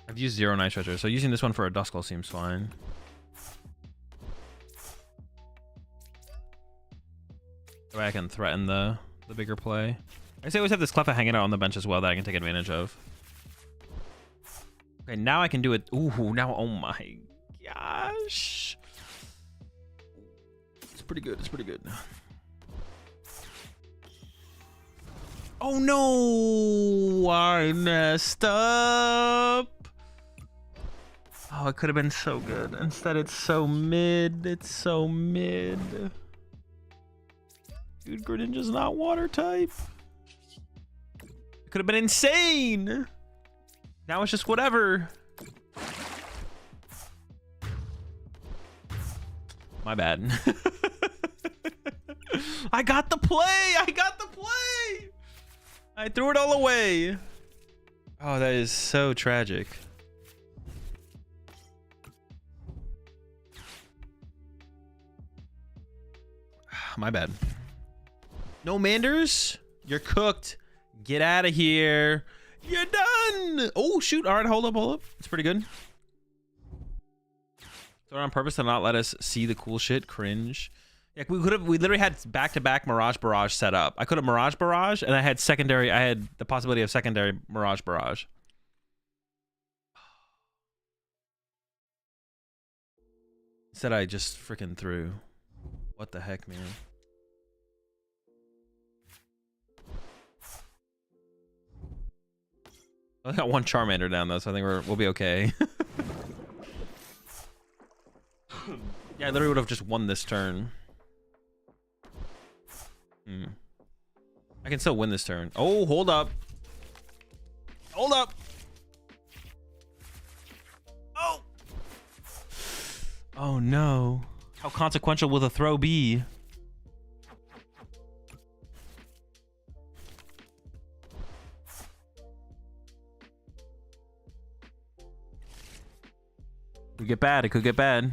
I've used 0 Night Stretcher, so using this one for a Duskull seems fine. That way I can threaten the bigger play. I guess I always have this Cleffa hanging out on the bench as well that I can take advantage of. Okay, now I can do it. Ooh, now, oh my gosh. It's pretty good. It's pretty good. Oh no, I messed up. Oh, it could have been so good. Instead, it's so mid. It's so mid. Dude, Greninja's not water type. It could have been insane. Now it's just whatever. My bad. I got the play. I got the play. I threw it all away. Oh, that is so tragic. My bad. No Manders? You're cooked. Get out of here. You're done. Oh, shoot. All right, hold up. It's pretty good. So on purpose to not let us see the cool shit. Cringe. Yeah, we literally had back-to-back Mirage Barrage set up. I could have Mirage Barrage, and I had the possibility of secondary Mirage Barrage. Instead, I just freaking threw. What the heck, man? I got 1 Charmander down though, so I think we'll be okay. Yeah, I literally would have just won this turn. I can still win this turn. Oh, hold up. Hold up. Oh. Oh no. How consequential will the throw be? It could get bad. It could get bad.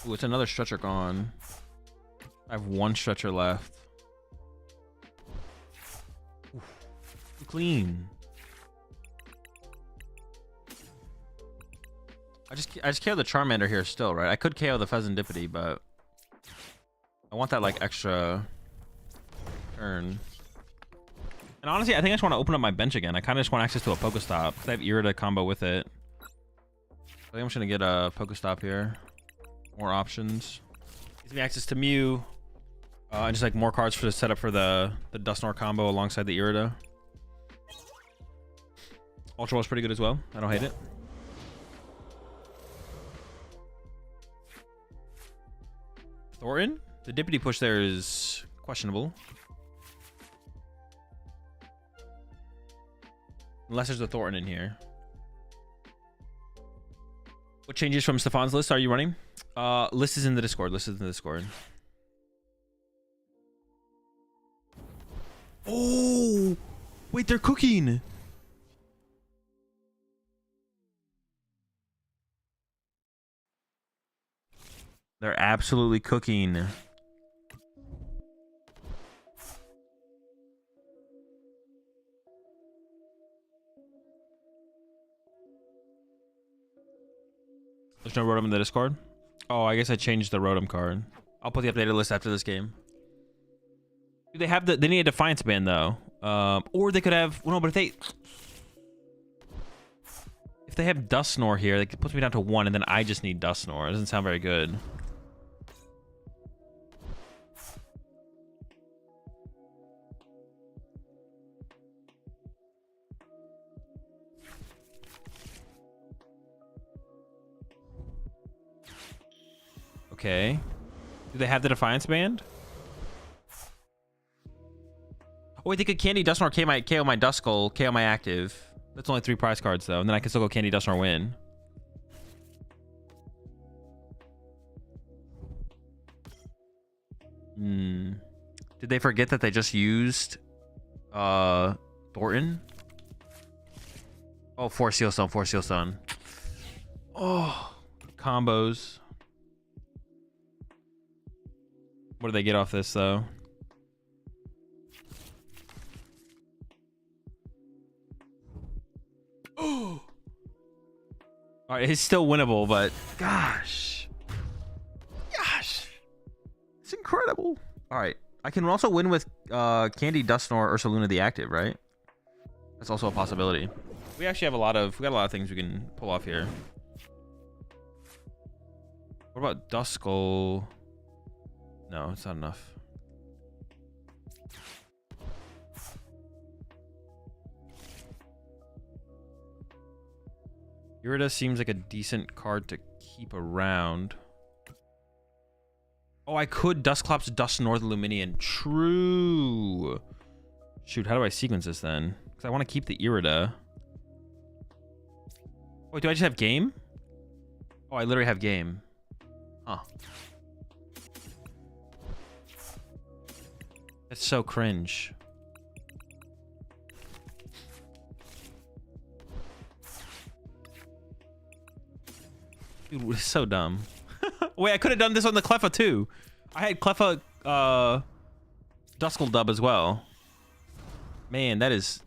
Ooh, it's another stretcher gone. I have 1 stretcher left. Oof, clean. I just KO the Charmander here still, right? I could KO the Pheasantipity, but I want that like extra turn. And honestly, I think I just want to open up my bench again. I kind of just want access to a Pokestop because I have Irida combo with it. I think I'm just gonna get a Pokestop here. More options. Gives me access to Mew. And just like more cards for the setup for the Dusknoir combo alongside the Irida. Ultra Ball's pretty good as well. I don't hate it. Thornton? The Dippity push there is questionable. Unless there's a Thornton in here. What changes from Stefan's list are you running? List is in the Discord. List is in the Discord. Oh, wait, they're cooking. They're absolutely cooking. There's no Rotom in the Discord? Oh, I guess I changed the Rotom card. I'll put the updated list after this game. Do they have they need a Defiance Band though. Or they could have, well, no, but if they have Dusknoir here, it puts me down to 1 and then I just need Dusknoir. It doesn't sound very good. Okay. Do they have the Defiance Band? Oh, wait, they could Candy Dusknoir, KO my Duskull, KO my active. That's only 3 prize cards, though. And then I can still go Candy Dusknoir win. Did they forget that they just used Thornton? Oh, 4 Seal Stone, 4 Seal Stone. Oh, combos. What do they get off this, though? Oh! Alright, it's still winnable, but gosh. Gosh. It's incredible. Alright. I can also win with Candy, Dusknoir, Ursaluna the active, right? That's also a possibility. We actually have we got a lot of things we can pull off here. What about Duskull? No, it's not enough. Irida seems like a decent card to keep around. Oh, I could Dusclops, Dusknoir, Luminion. True. Shoot, how do I sequence this then? Because I want to keep the Irida. Wait, do I just have game? Oh, I literally have game. Huh. That's so cringe. Dude, it's so dumb. Wait, I could have done this on the Cleffa too. I had Cleffa Duskull dub as well. Man, that is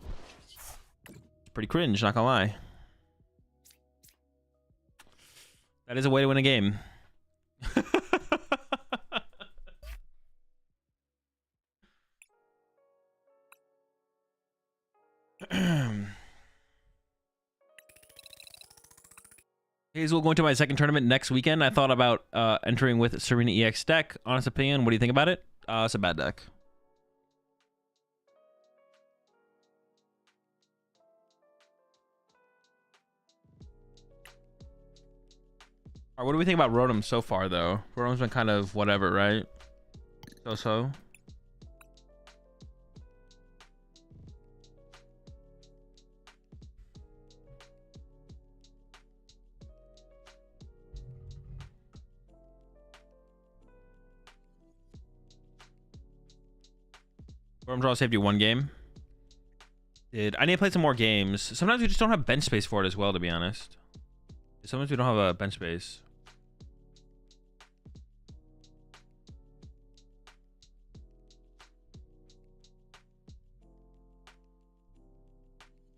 pretty cringe, not gonna lie. That is a way to win a game. Hazel going to my second tournament next weekend. I thought about entering with Serena EX deck. Honest opinion, what do you think about it? It's a bad deck. All right, what do we think about Rotom so far, though? Rotom's been kind of whatever, right? So-so. Rotom Draw saved you 1 game. I need to play some more games. Sometimes we just don't have bench space for it as well, to be honest. Sometimes we don't have a bench space.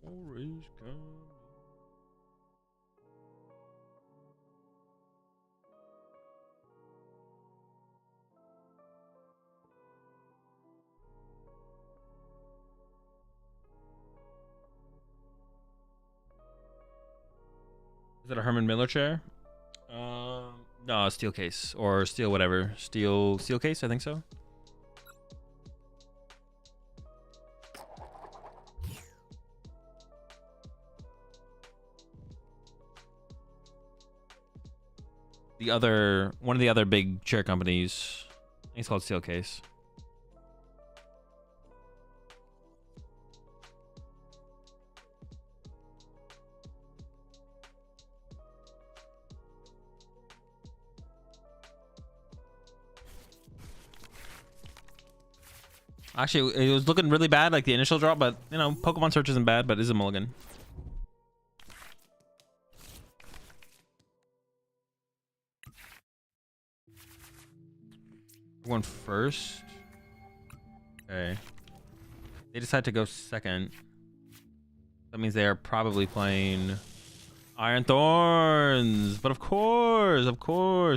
Orange come. Is that a Herman Miller chair? No, steel case or steel whatever. Steel case, I think so. One of the other big chair companies, I think it's called Steel Case. Actually, it was looking really bad, like the initial drop, but you know, Pokemon search isn't bad, but is a mulligan. We're going first. Okay. They decide to go second. That means they are probably playing Iron Thorns. But of course,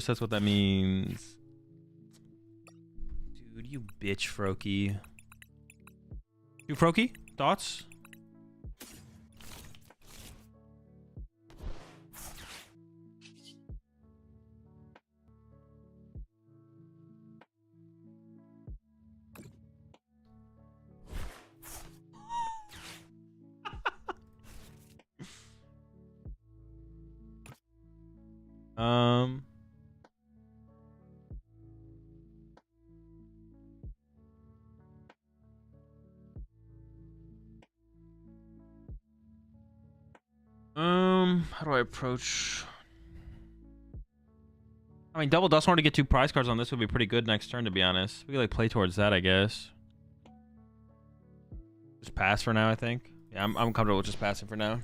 that's what that means. Dude, you bitch, Froakie. You Froakie? Thoughts? How do I approach? I mean, double dust to get 2 prize cards on this would be pretty good next turn, to be honest. We could like play towards that, I guess. Just pass for now, I think. Yeah, I'm comfortable with just passing for now.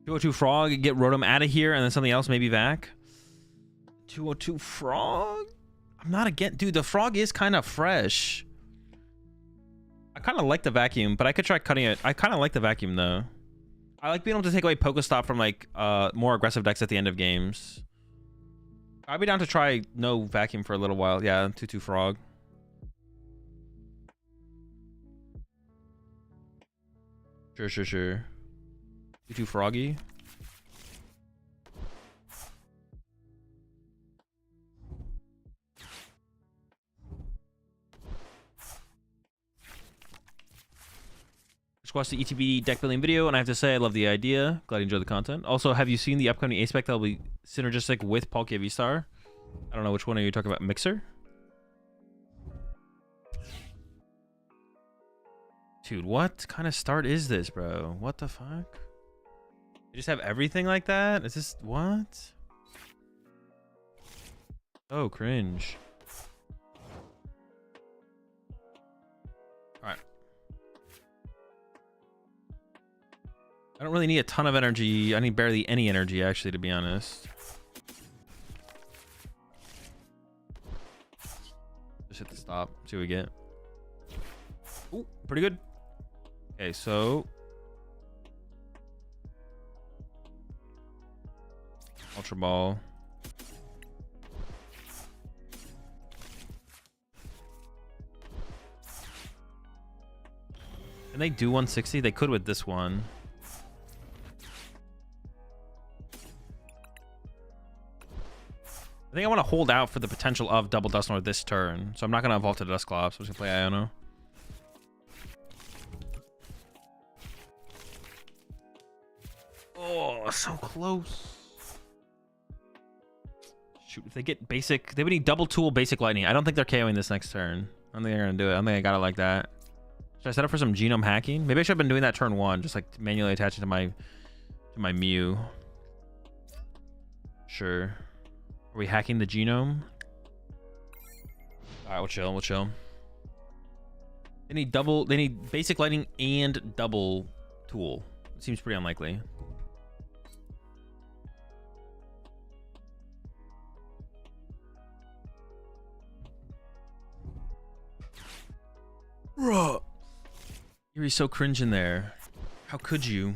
202 Frog, get Rotom out of here, and then something else, maybe Vac. 202 Frog? I'm not against... Dude, the Frog is kind of fresh. I kind of like the vacuum, but I could try cutting it. I kind of like the vacuum, though. I like being able to take away Pokestop from, like, more aggressive decks at the end of games. I'd be down to try no vacuum for a little while. Yeah, 2-2 Frog. Sure. 2-2 Froggy. Just watched the ETB deck building video, and I have to say I love the idea. Glad you enjoyed the content. Also, have you seen the upcoming ace spec that will be synergistic with Palkia V-Star? I don't know which one are you talking about. Mixer? Dude, what kind of start is this, bro? What the fuck? You just have everything like that? Is this what? Oh, cringe. All right. I don't really need a ton of energy. I need barely any energy, actually, to be honest. Just hit the stop. See what we get. Ooh, pretty good. Okay, so Ultra Ball. Can they do 160? They could with this one. I think I want to hold out for the potential of double Dusknoir this turn. So I'm not going to evolve to Dusclops. I'm just going to play Iono. Oh, so close. Shoot, if they get basic, they would need double tool basic lightning. I don't think they're KOing this next turn. I don't think they're gonna do it. I don't think I got it like that. Should I set up for some genome hacking? Maybe I should have been doing that turn 1, just like manually attaching to my Mew. Sure. Are we hacking the genome? All right, we'll chill. They need basic lightning and double tool. It seems pretty unlikely. Bruh. You're so cringe in there. How could you?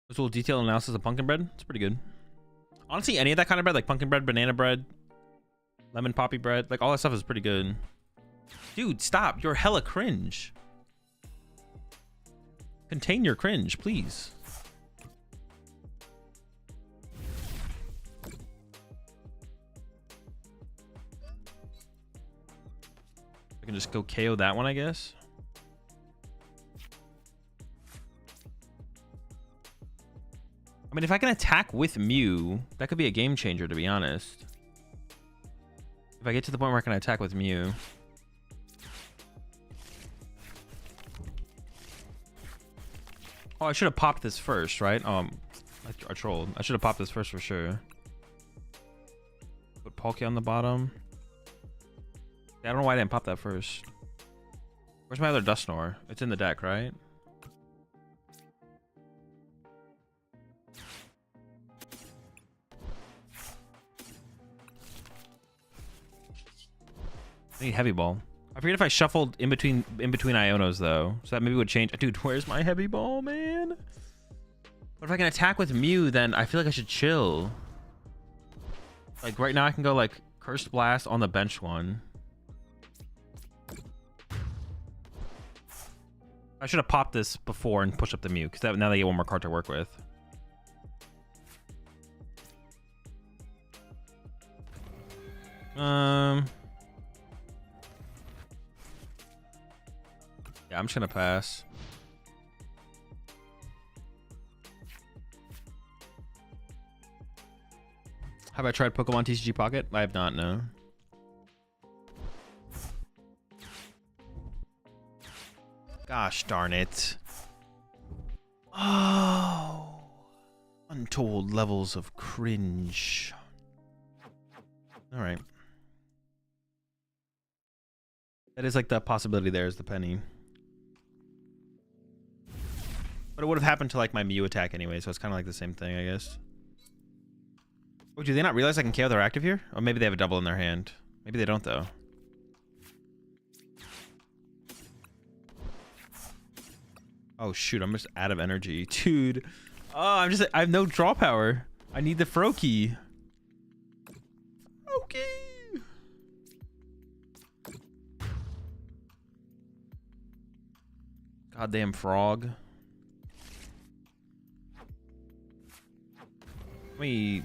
This little detailed analysis of pumpkin bread. It's pretty good. Honestly, any of that kind of bread, like pumpkin bread, banana bread, lemon poppy bread, like all that stuff is pretty good. Dude, stop. You're hella cringe. Contain your cringe, please. I can just go KO that one, I guess. I mean, if I can attack with Mew, that could be a game changer, to be honest. If I get to the point where I can attack with Mew. Oh, I should have popped this first, right? I trolled. I should have popped this first for sure. Palkia on the bottom. I don't know why I didn't pop that first. Where's my other Dusknoir? It's in the deck, right? I need Heavy Ball. I forget if I shuffled in between Ionos though, so that maybe would change. Dude, where's my Heavy Ball, man? But if I can attack with Mew, then I feel like I should chill. Like right now, I can go like Cursed Blast on the bench one. I should have popped this before and pushed up the Mew, because now they get one more card to work with. Yeah, I'm just gonna pass. Have I tried Pokemon TCG Pocket? I have not, no. Gosh darn it. Oh. Untold levels of cringe. All right. That is like the possibility there is the penny. But it would have happened to like my Mew attack anyway, so it's kind of like the same thing, I guess. Oh, do they not realize I can KO their active here? Or maybe they have a double in their hand. Maybe they don't, though. Oh, shoot. I'm just out of energy. Dude. Oh, I have no draw power. I need the Froakie. Okay. Goddamn frog. How many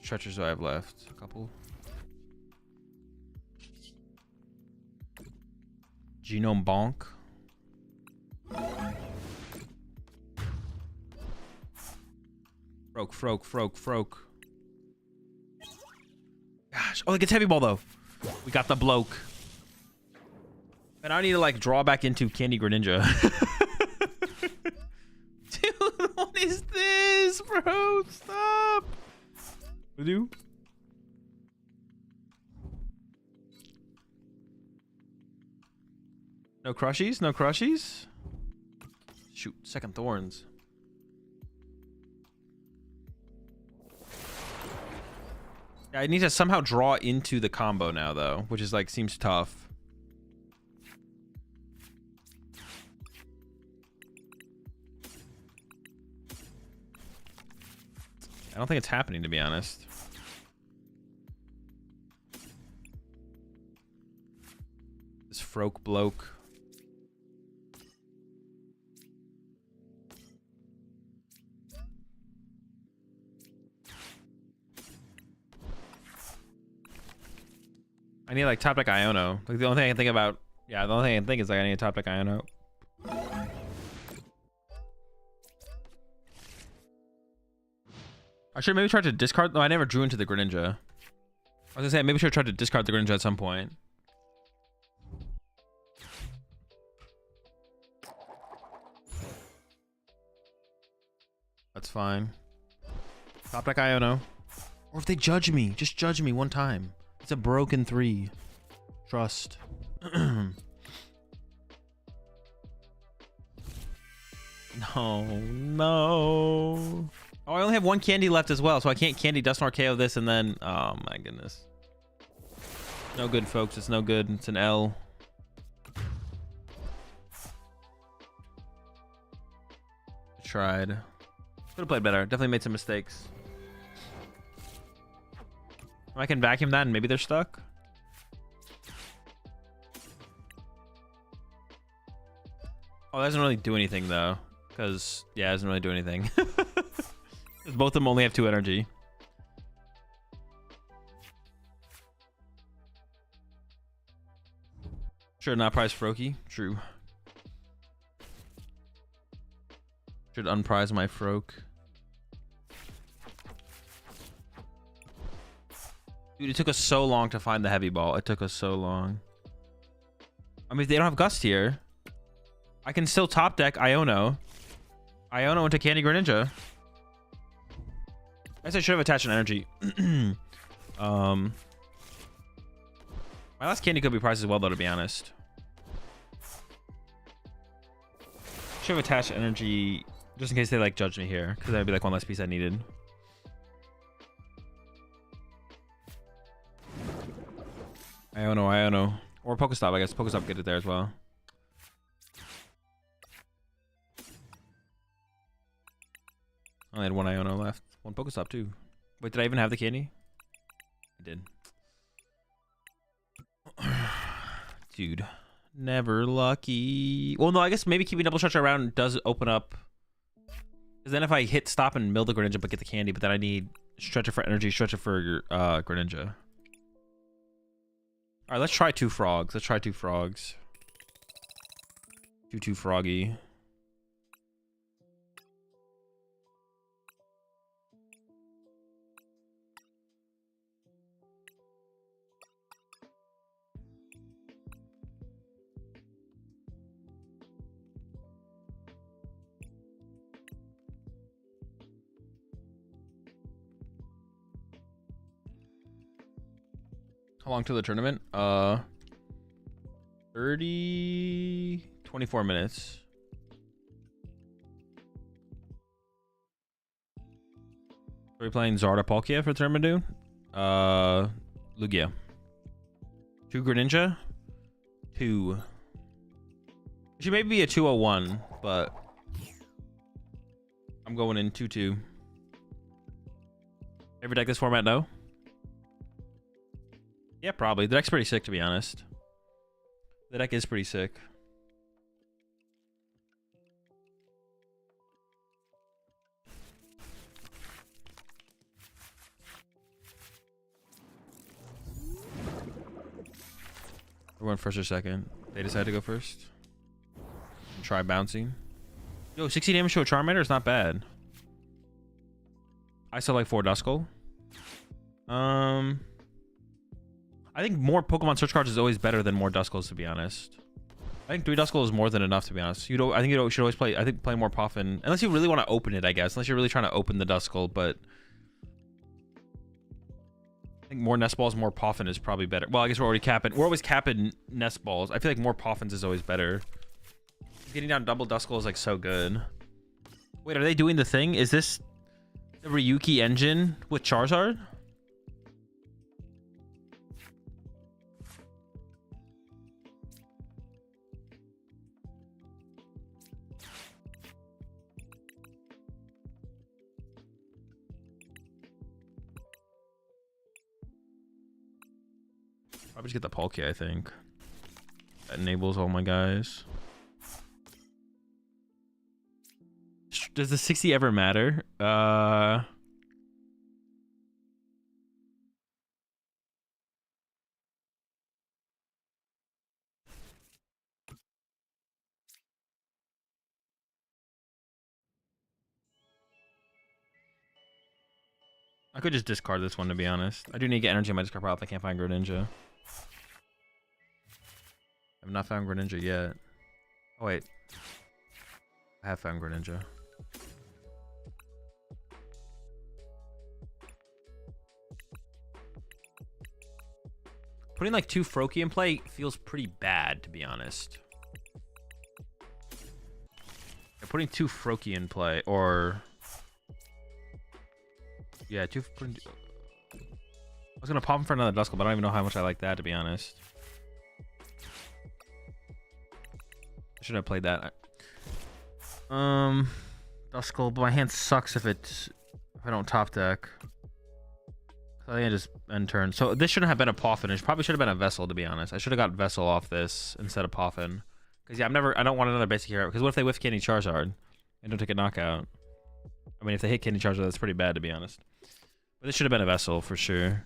stretchers do I have left? A couple. Genome Bonk. Froak. Gosh. Oh, it gets Heavy Ball, though. We got the bloke. And I need to, like, draw back into Candy Greninja. Dude, what is this, bro? Stop. What do? No crushies? No crushies? Shoot, second thorns. Yeah, I need to somehow draw into the combo now, though, which is like seems tough. I don't think it's happening, to be honest. This Froak bloke. I need like top deck Iono. Like the only thing I can think about, yeah, the only thing I can think is like I need a top deck Iono. I should maybe try to discard. No, I never drew into the Greninja. I was gonna say maybe I should try to discard the Greninja at some point. That's fine. Top deck Iono. Or if they judge me, just judge me one time. It's a broken 3. Trust. No. Oh, I only have 1 candy left as well, so I can't candy Dusknoir KO this and then... Oh, my goodness. No good, folks. It's no good. It's an L. Tried. Could have played better. Definitely made some mistakes. I can vacuum that and maybe they're stuck. Oh, that doesn't really do anything though. Because, yeah, it doesn't really do anything. Both of them only have 2 energy. Should not prize Froakie. True. Should unprize my Froak. Dude, it took us so long to find the Heavy Ball. It took us so long. I mean, if they don't have Gust here, I can still top deck Iono. Iono into Candy Greninja. I guess I should have attached an energy. My last candy could be priced as well, though, to be honest. Should have attached energy just in case they like judge me here, because that'd be like one less piece I needed. I don't know. Or Pokestop, I guess. Pokestop get it there as well. I only had one Iono left. One Pokestop too. Wait, did I even have the candy? I did. Dude. Never lucky. Well, no, I guess maybe keeping double stretch around does open up. Because then if I hit stop and mill the Greninja but get the candy, but then I need Stretcher for energy, Stretcher for Greninja. Alright, let's try 2 frogs. Let's try 2 frogs. Too froggy. How long till the tournament? 24 minutes. Are we playing Zarda Palkia for the tournament, dude? Lugia. 2 Greninja? 2. It should maybe be a 201, but I'm going in 2-2. Every deck this format, no? Yeah, probably. The deck's pretty sick, to be honest. The deck is pretty sick. We're going first or second. They decided to go first. Try bouncing. Yo, 60 damage to a Charmander is not bad. I still like 4 Duskull. I think more Pokemon search cards is always better than more Duskulls, to be honest. I think 3 Duskull is more than enough, to be honest. I think you should always play. I think play more Poffin, unless you really want to open it. I guess unless you're really trying to open the Duskull, but I think more Nest Balls, more Poffin is probably better. Well, I guess we're already capping. We're always capping Nest Balls. I feel like more Poffins is always better. Getting down double Duskull is like so good. Wait, are they doing the thing? Is this the Ryuki engine with Charizard? Probably just get the Palkia, I think. That enables all my guys. Does the 60 ever matter? I could just discard this one, to be honest. I do need to get energy in my discard pile if I can't find Greninja. I've not found Greninja yet. Oh, wait. I have found Greninja. Putting like 2 Froakie in play feels pretty bad, to be honest. Yeah, putting 2 Froakie in play, or... Yeah, I was gonna pop him for another Duskull, but I don't even know how much I like that, to be honest. I should have played that. Duskull, but my hand sucks if I don't top deck. I think I just end turn. So this shouldn't have been a Poffin. It probably should have been a Vessel, to be honest. I should have got Vessel off this instead of Poffin. Because yeah, I don't want another basic hero. Because what if they whiff Candy Charizard and don't take a knockout? I mean, if they hit Candy Charizard, that's pretty bad, to be honest. But this should have been a Vessel for sure.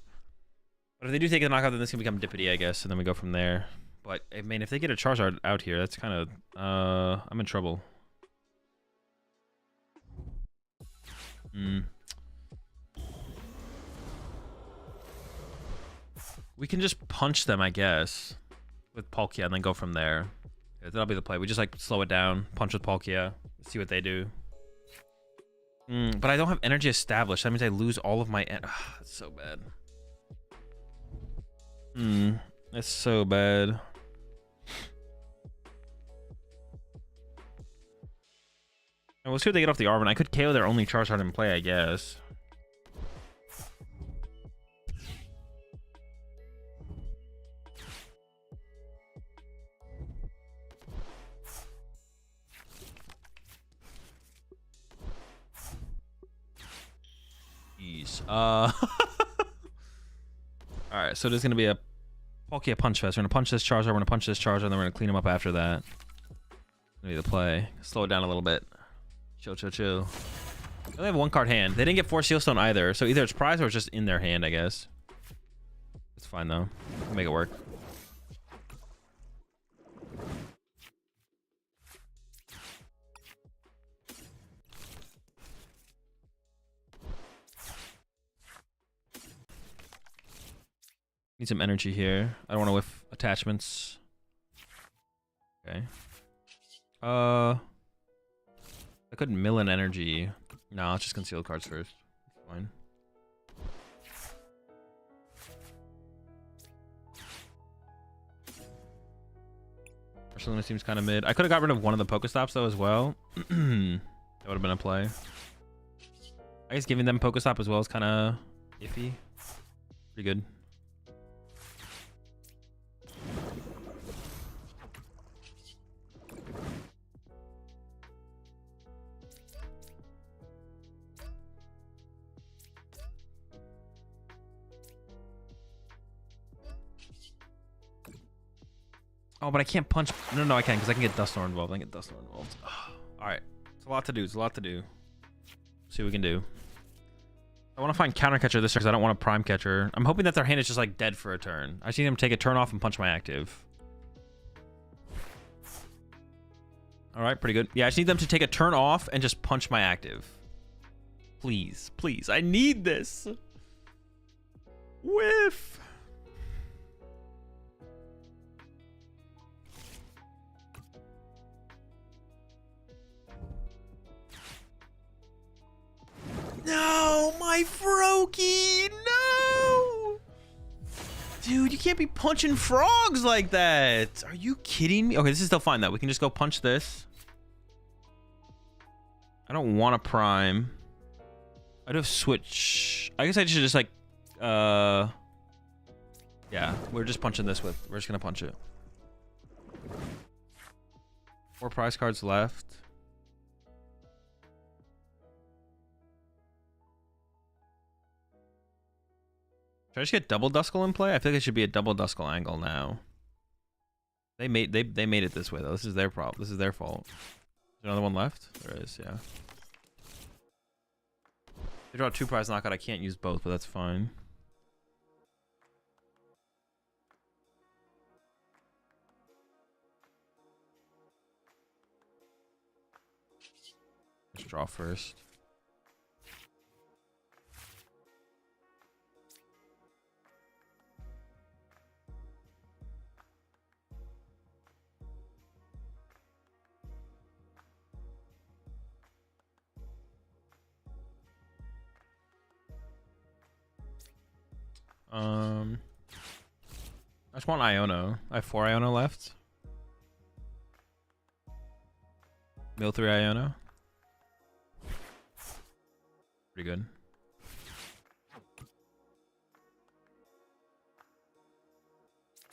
But if they do take a knockout, then this can become Dippity, I guess, and then we go from there. But I mean, if they get a Charizard out here, that's kind of I'm in trouble. We can just punch them, I guess, with Palkia and then go from there. Yeah, that'll be the play. We just like slow it down, punch with Palkia, see what they do. But I don't have energy established. That means I lose all of my. That's so bad. It's so bad. And we'll see what they get off the Arvin. I could KO their only Charizard in play, I guess. Jeez. Alright, so there's gonna be a Palkia punch fest. We're gonna punch this Charizard, we're gonna punch this Charizard, and then we're gonna clean him up after that. Gonna be the play. Slow it down a little bit. Chill, chill, chill. They only have one card hand. They didn't get 4 Sealstone either, so either it's prize or it's just in their hand, I guess. It's fine though. We'll make it work. Need some energy here. I don't want to whiff attachments. Okay. I could mill an energy. No, let's just conceal cards first. It's fine. Barcelona seems kind of mid. I could have got rid of one of the Pokestops though as well. That would have been a play. I guess giving them Pokestop as well is kind of iffy. Pretty good. Oh, but I can't punch. No, I can because I can get Dusknoir involved. I can get Dusknoir involved. All right, it's a lot to do. It's a lot to do. See what we can do. I want to find counter catcher this turn because I don't want a prime catcher. I'm hoping that their hand is just like dead for a turn. I just need them to take a turn off and punch my active. All right, pretty good. Yeah, I just need them to take a turn off and just punch my active. Please, please. I need this. Whiff. No, my Froakie, no! Dude, you can't be punching frogs like that. Are you kidding me? Okay, this is still fine though. We can just go punch this. I don't want a prime. I do have switch. I guess I should just like, yeah, we're just punching this with. We're just gonna punch it. 4 prize cards left. Should I just get double Duskull in play? I feel like it should be a double Duskull angle now. They made it this way though. This is their problem. This is their fault. Is there another one left? There is, yeah. They draw 2 prize knockout. I can't use both, but that's fine. Let's draw first. I just want Iono. I have 4 Iono left. Mill 3 Iono. Pretty good.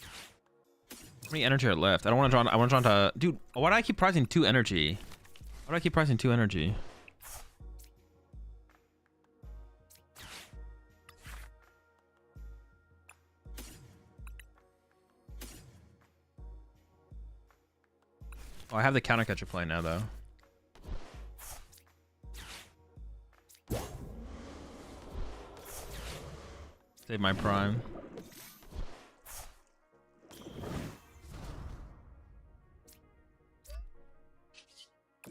How many energy are left? I don't want to draw. I want to draw into. Dude, why do I keep pricing 2 energy? Why do I keep pricing 2 energy? Oh, I have the counter catcher play now, though. Save my prime.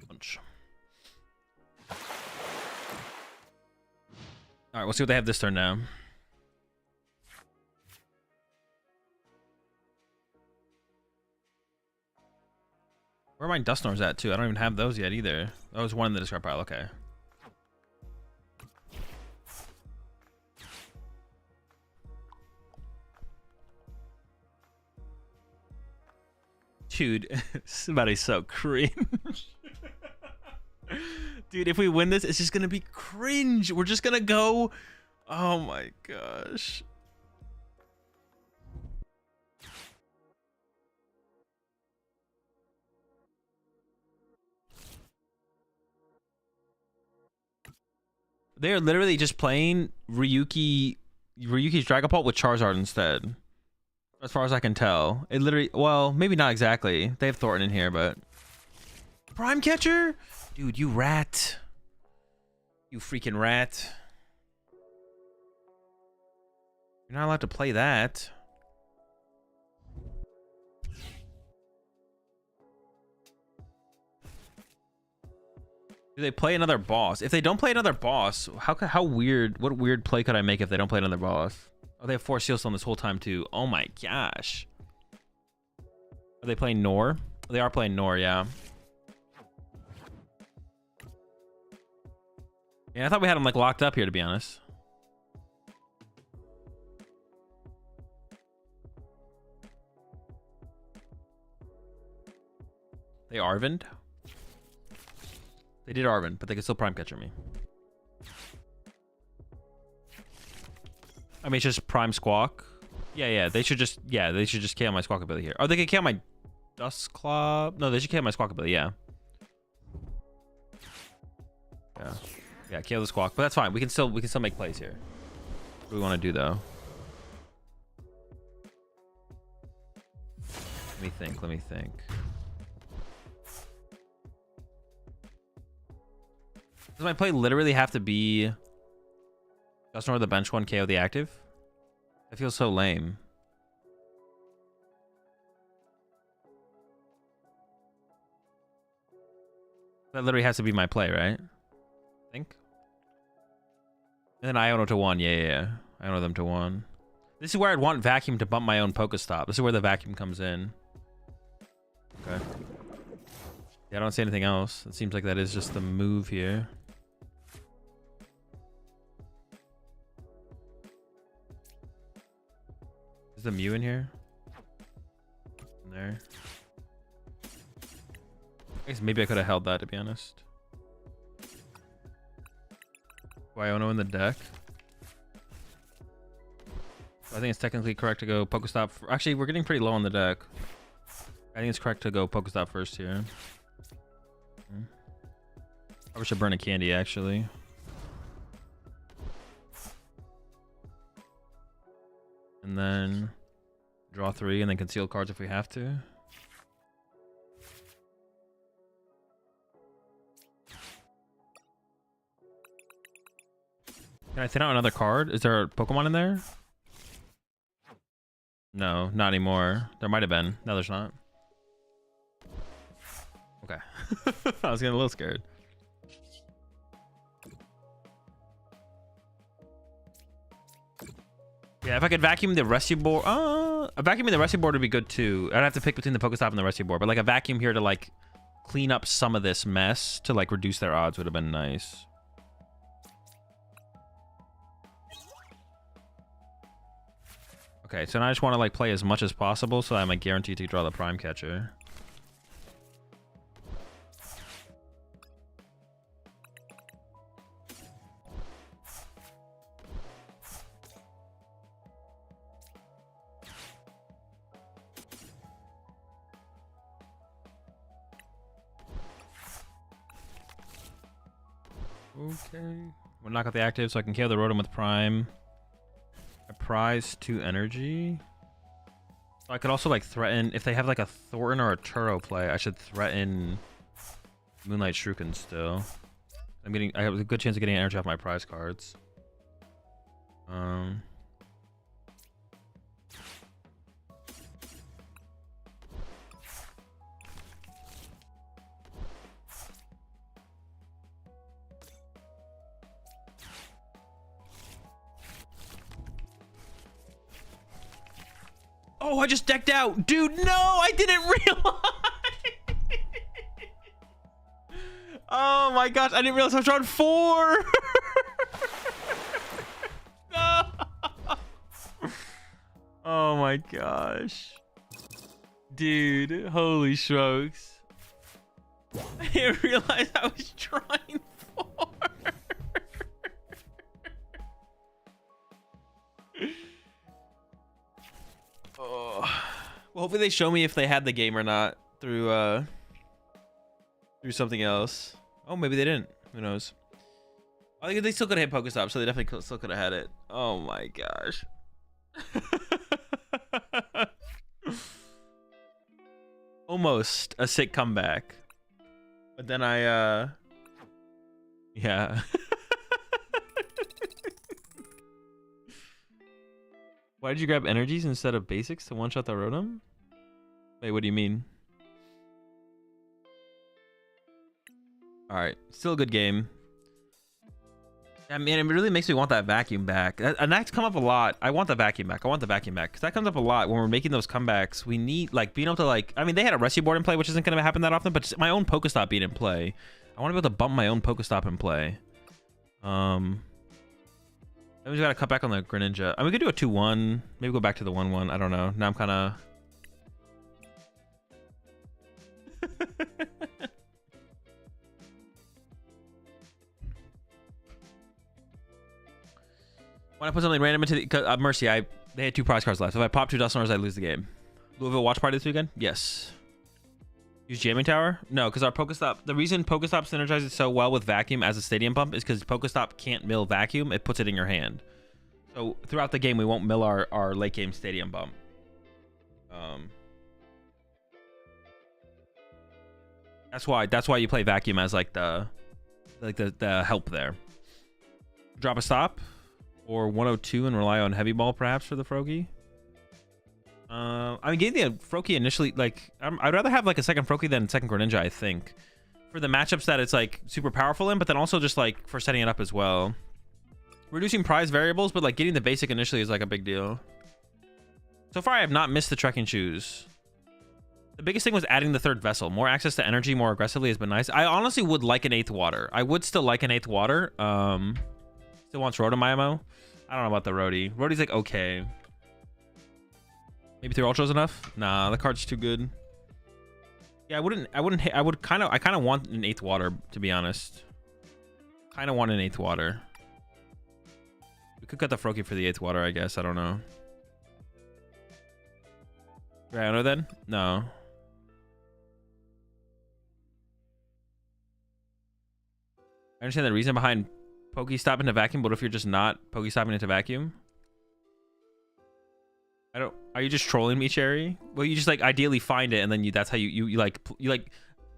Punch. All right, we'll see what they have this turn now. Where are my Dusknoirs at, too? I don't even have those yet, either. That was one in the discard pile. Okay. Dude, somebody's so cringe. Dude, if we win this, it's just gonna be cringe. We're just gonna go. Oh my gosh. They are literally just playing Ryuki's Dragapult with Charizard instead. As far as I can tell. It literally, well, maybe not exactly. They have Thornton in here, but... Prime Catcher? Dude, you rat. You freaking rat. You're not allowed to play that. Do they play another boss? If they don't play another boss, how weird, what weird play could I make if they don't play another boss? Oh, they have 4 Seal Stone this whole time too. Oh my gosh. Are they playing Nor? They are playing Nor, yeah. Yeah, I thought we had them like locked up here, to be honest. They Arvined? They did Arvin, but they can still Prime Catcher me. I mean, it's just Prime Squawk. Yeah, they should just KO my Squawk ability here. Oh, they can KO my Dust Claw. No, they should KO my Squawk ability, yeah. Yeah, KO the Squawk, but that's fine. We can still make plays here. What do we want to do though? Let me think. Does my play literally have to be just ignore the bench one, KO the active? That feels so lame. That literally has to be my play, right? I think. And then Iono to 1. Yeah. Iono them to 1. This is where I'd want Vacuum to bump my own Pokestop. This is where the Vacuum comes in. Okay. Yeah, I don't see anything else. It seems like that is just the move here. Is the Mew in here? In there. I guess maybe I could have held that, to be honest. Iono in the deck. I think it's technically correct to go Pokestop. Actually, we're getting pretty low on the deck. I think it's correct to go Pokestop first here. I should burn a candy, actually. And then draw 3 and then conceal cards if we have to. Can I thin out another card? Is there a Pokemon in there? No, not anymore. There might have been. No, there's not. Okay. I was getting a little scared. Yeah, if I could vacuum the rescue board, vacuuming the rescue board would be good too. I'd have to pick between the Pokestop and the rescue board, but like a vacuum here to like clean up some of this mess to like reduce their odds would have been nice. Okay, so now I just want to like play as much as possible so I'm like guaranteed to draw the Prime Catcher. Okay. We'll knock out the active so I can kill the Rotom with Prime. I prize 2 energy. So I could also like threaten if they have like a Thornton or a Turo play. I should threaten Moonlight Shuriken still. I have a good chance of getting energy off my prize cards. Oh, I just decked out. Dude, no, I didn't realize. Oh my gosh, I didn't realize I was drawing 4. No. Oh my gosh. Dude, holy smokes. I didn't realize I was trying for. Oh. Well, hopefully they show me if they had the game or not through something else. Oh, maybe they didn't. Who knows? I think they still could have hit Pokestop, so they definitely still could have had it. Oh my gosh. Almost a sick comeback. But then yeah. Why did you grab energies instead of basics to one-shot the Rotom? Wait, what do you mean? Alright, still a good game. I mean, it really makes me want that vacuum back. And that's come up a lot. I want the vacuum back. I want the vacuum back. Because that comes up a lot when we're making those comebacks. We need, like, being able to, like... I mean, they had a rescue board in play, which isn't going to happen that often. But just my own Pokestop being in play. I want to be able to bump my own Pokestop in play. Then we just got to cut back on the Greninja. I mean, we could do a 2-1. Maybe go back to the 1-1. I don't know. Now I'm kind of... When I put something random into the Mercy, they had 2 prize cards left. If I pop 2 Dustlers, I lose the game. Louisville watch party this weekend? Yes. Use Jamming Tower? No, because our Pokestop, the reason Pokestop synergizes so well with Vacuum as a stadium pump is because Pokestop can't mill Vacuum. It puts it in your hand. So throughout the game, we won't mill our late game stadium bump. That's why you play Vacuum as like the help there. Drop a stop. Or 102 and rely on Heavy Ball perhaps for the Froakie. I mean, getting the Froakie initially, like, I'd rather have like a second Froakie than second Greninja, I think. For the matchups that it's like super powerful in, but then also just like for setting it up as well. Reducing prize variables, but like getting the basic initially is like a big deal. So far, I have not missed the trekking shoes. The biggest thing was adding the 3rd vessel. More access to energy more aggressively has been nice. I honestly would like an 8th water. I would still like an 8th water. Still wants Rotom IMO. I don't know about the Rhodey. Rhodey's like okay. Maybe 3 Ultra's enough? Nah, the card's too good. Yeah, I kind of want an 8th water, to be honest. Kind of want an 8th water. We could cut the Froakie for the 8th water, I guess. I don't know. Rhino then? No. I understand the reason behind Pokestop into Vacuum, but if you're just not Pokestopping into Vacuum? I don't... Are you just trolling me, Cherry? Well, you just, like, ideally find it, and then that's how you like...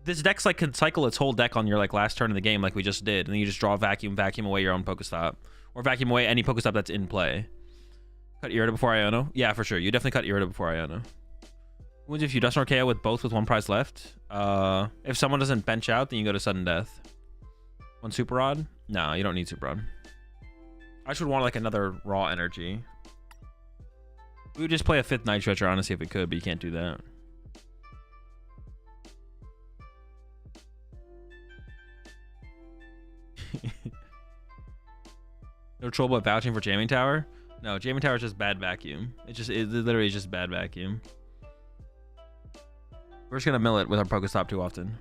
This deck's, like, can cycle its whole deck on your, like, last turn of the game, like we just did, and then you just draw Vacuum away your own Pokestop. Or Vacuum away any Pokestop that's in play. Cut Irida before Iono? Yeah, for sure. You definitely cut Irida before Iono. Wounds if you Dust or KO with both with 1 prize left. If someone doesn't bench out, then you go to Sudden Death. 1 Super Rod? No, you don't need Super Rod. I just would want like another raw energy. We would just play a 5th Night Stretcher, honestly, if we could, but you can't do that. No trouble about vouching for Jamming Tower? No, Jamming Tower is just bad Vacuum. It literally is just bad Vacuum. We're just gonna mill it with our Pokestop too often.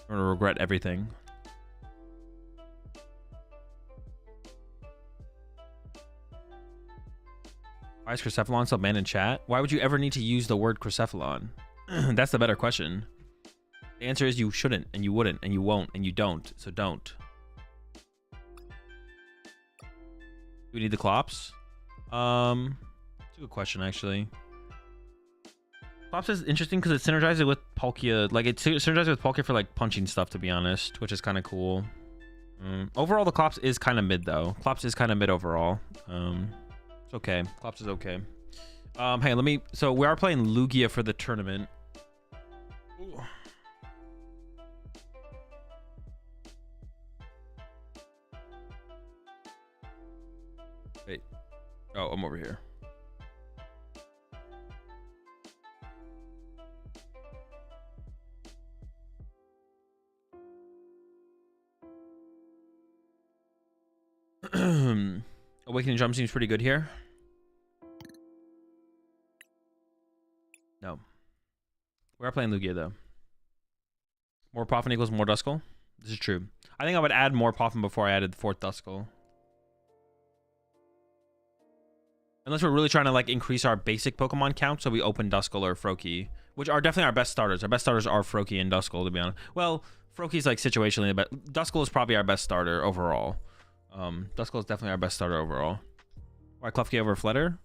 We're gonna regret everything. Why is Crycephalon still banned in chat? Why would you ever need to use the word Crycephalon? That's the better question. The answer is you shouldn't, and you wouldn't, and you won't, and you don't. So don't. Do we need the Clops? It's a good question, actually. Clops is interesting because it synergizes with Palkia. Like, it synergizes with Palkia for, like, punching stuff, to be honest, which is kind of cool. Overall, the Clops is kind of mid, though. Clops is kind of mid overall. It's okay. Clops is okay. Hey, let me... So, we are playing Lugia for the tournament. Ooh. Wait. Oh, I'm over here. Awakening Drum seems pretty good here. We are playing Lugia though. More Poffin equals more Duskull. This is true. I think I would add more Poffin before I added the 4th Duskull. Unless we're really trying to like increase our basic Pokemon count, so we open Duskull or Froakie, which are definitely our best starters. Our best starters are Froakie and Duskull, to be honest. Well, Froakie's like situationally, but Duskull is probably our best starter overall. Duskull is definitely our best starter overall. Why Klefki over Flutter?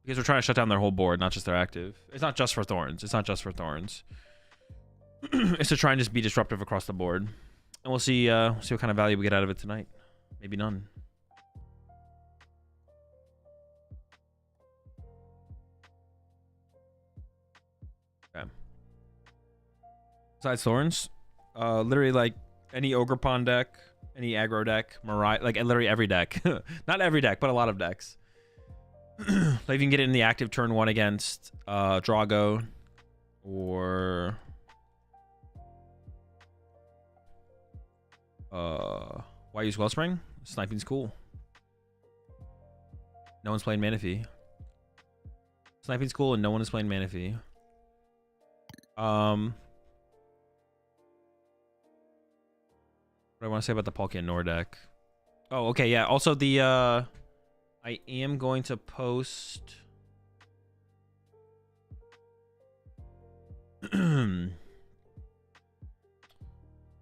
Because we're trying to shut down their whole board, not just their active. It's not just for Thorns. It's not just for Thorns. It's to try and just be disruptive across the board. And we'll see what kind of value we get out of it tonight. Maybe none. Okay. Besides Thorns, literally like any Ogerpon deck, any aggro deck, Mariah, like literally every deck. Not every deck, but a lot of decks. Like you can get it in the active turn 1 against Drago, or why use Wellspring? Sniping's cool. No one's playing Manaphy. Sniping's cool and no one is playing Manaphy. What do I want to say about the Palkia Nor deck? Oh, okay, yeah. Also, the I am going to post. I'm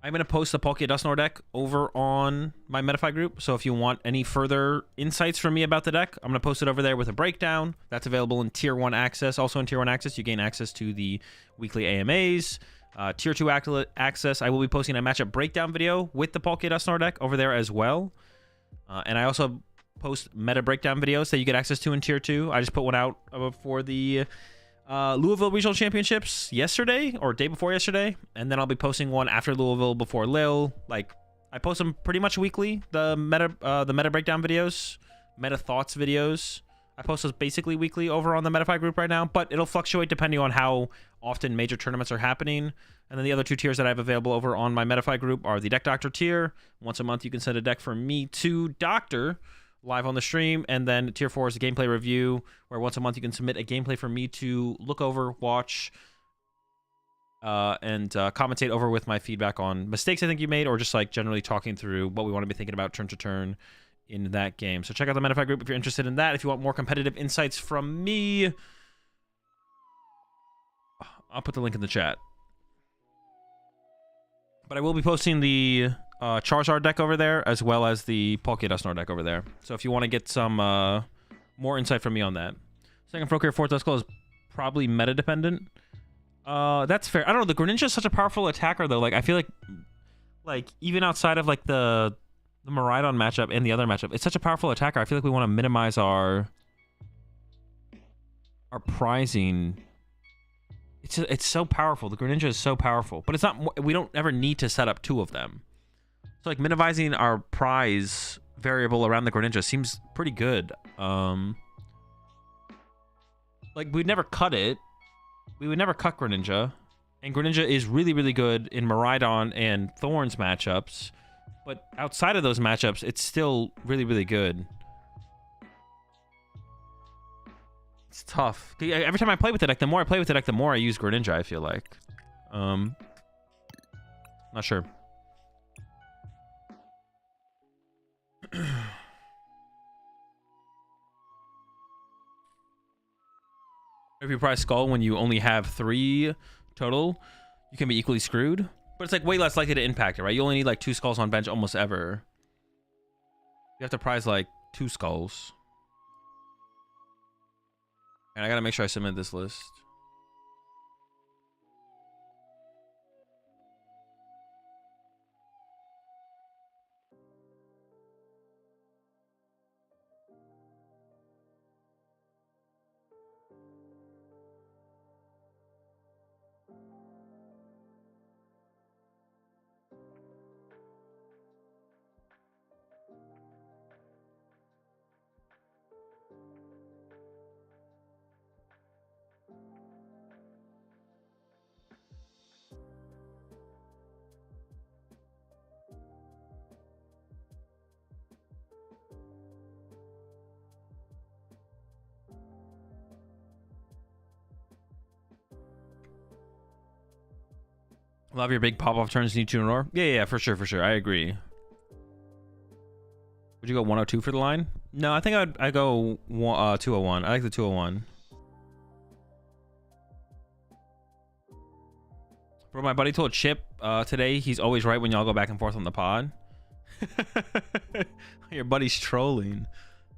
going to post the Palkia Dusknoir deck over on my Metafy group. So if you want any further insights from me about the deck, I'm going to post it over there with a breakdown. That's available in Tier 1 access. Also in Tier 1 access, you gain access to the weekly AMAs. Tier 2 access, I will be posting a matchup breakdown video with the Palkia Dusknoir deck over there as well. And I also post meta breakdown videos that you get access to in Tier 2. I just put one out for the Louisville Regional Championships yesterday or day before yesterday, and then I'll be posting one after Louisville before Lille. Like I post them pretty much weekly, the meta breakdown videos, meta thoughts videos. I post those basically weekly over on the Metafy group right now, but it'll fluctuate depending on how often major tournaments are happening. And then the other 2 tiers that I have available over on my Metafy group are the Deck Doctor tier. Once a month you can send a deck from me to Doctor live on the stream, and then Tier 4 is a gameplay review, where once a month you can submit a gameplay for me to look over, watch, and commentate over with my feedback on mistakes I think you made, or just like generally talking through what we want to be thinking about turn to turn in that game. So check out the Metafy group if you're interested in that. If you want more competitive insights from me, I'll put the link in the chat. But I will be posting the Charizard deck over there, as well as the Palkia Dusknoir deck over there. So if you want to get some more insight from me on that. Second Froakie or 4th Duskull is probably meta dependent. That's fair. I don't know. The Greninja is such a powerful attacker, though. Like I feel like even outside of like the Miraidon matchup and the other matchup, it's such a powerful attacker. I feel like we want to minimize our prizing. It's so powerful. The Greninja is so powerful, but it's not. We don't ever need to set up 2 of them. So like minimizing our prize variable around the Greninja seems pretty good. Like we'd never cut it. We would never cut Greninja, and Greninja is really, really good in Miraidon and Thorns matchups. But outside of those matchups, it's still really, really good. It's tough. Every time I play with the deck, the more I play with the deck, the more I use Greninja, I feel like. Not sure. If you prize Skull when you only have 3 total, you can be equally screwed. But it's like way less likely to impact it, right? You only need like 2 skulls on bench almost ever. You have to prize like 2 skulls. And I gotta make sure I submit this list. Love your big pop-off turns need to roar. Yeah, for sure, I agree. Would you go 102 for the line? No, I think I'd go 201. I like the 201. Bro, my buddy told Chip today he's always right when y'all go back and forth on the pod. Your buddy's trolling.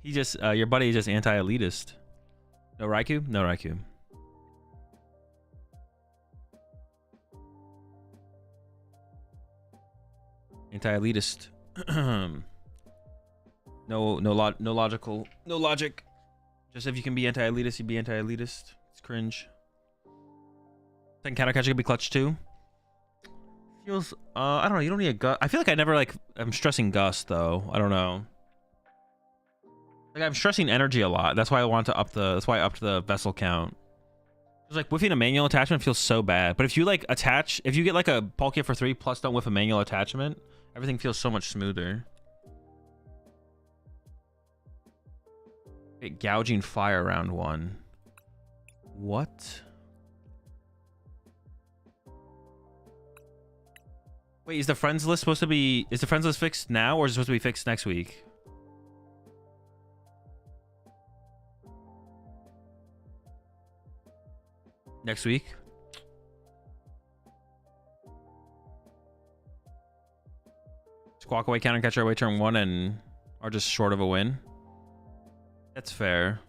He just your buddy is just anti-elitist. No Raikou? No Raikou. Anti-elitist. no logic. Just if you can be anti-elitist, you be anti-elitist. It's cringe. Second counter catcher could be clutch too. Feels I don't know, you don't need a gust. I feel like I'm stressing gust though. I don't know. Like I'm stressing energy a lot. That's why I want to up the that's why I upped the vessel count. It's like whiffing a manual attachment feels so bad. But if you like attach, if you get like a Palkia for 3 plus don't whiff a manual attachment, everything feels so much smoother. Wait, gouging fire round 1. What? Wait, is the friends list supposed to be... Is the friends list fixed now, or is it supposed to be fixed next week? Next week? Squawk away, counter catcher away turn 1 and are just short of a win. That's fair.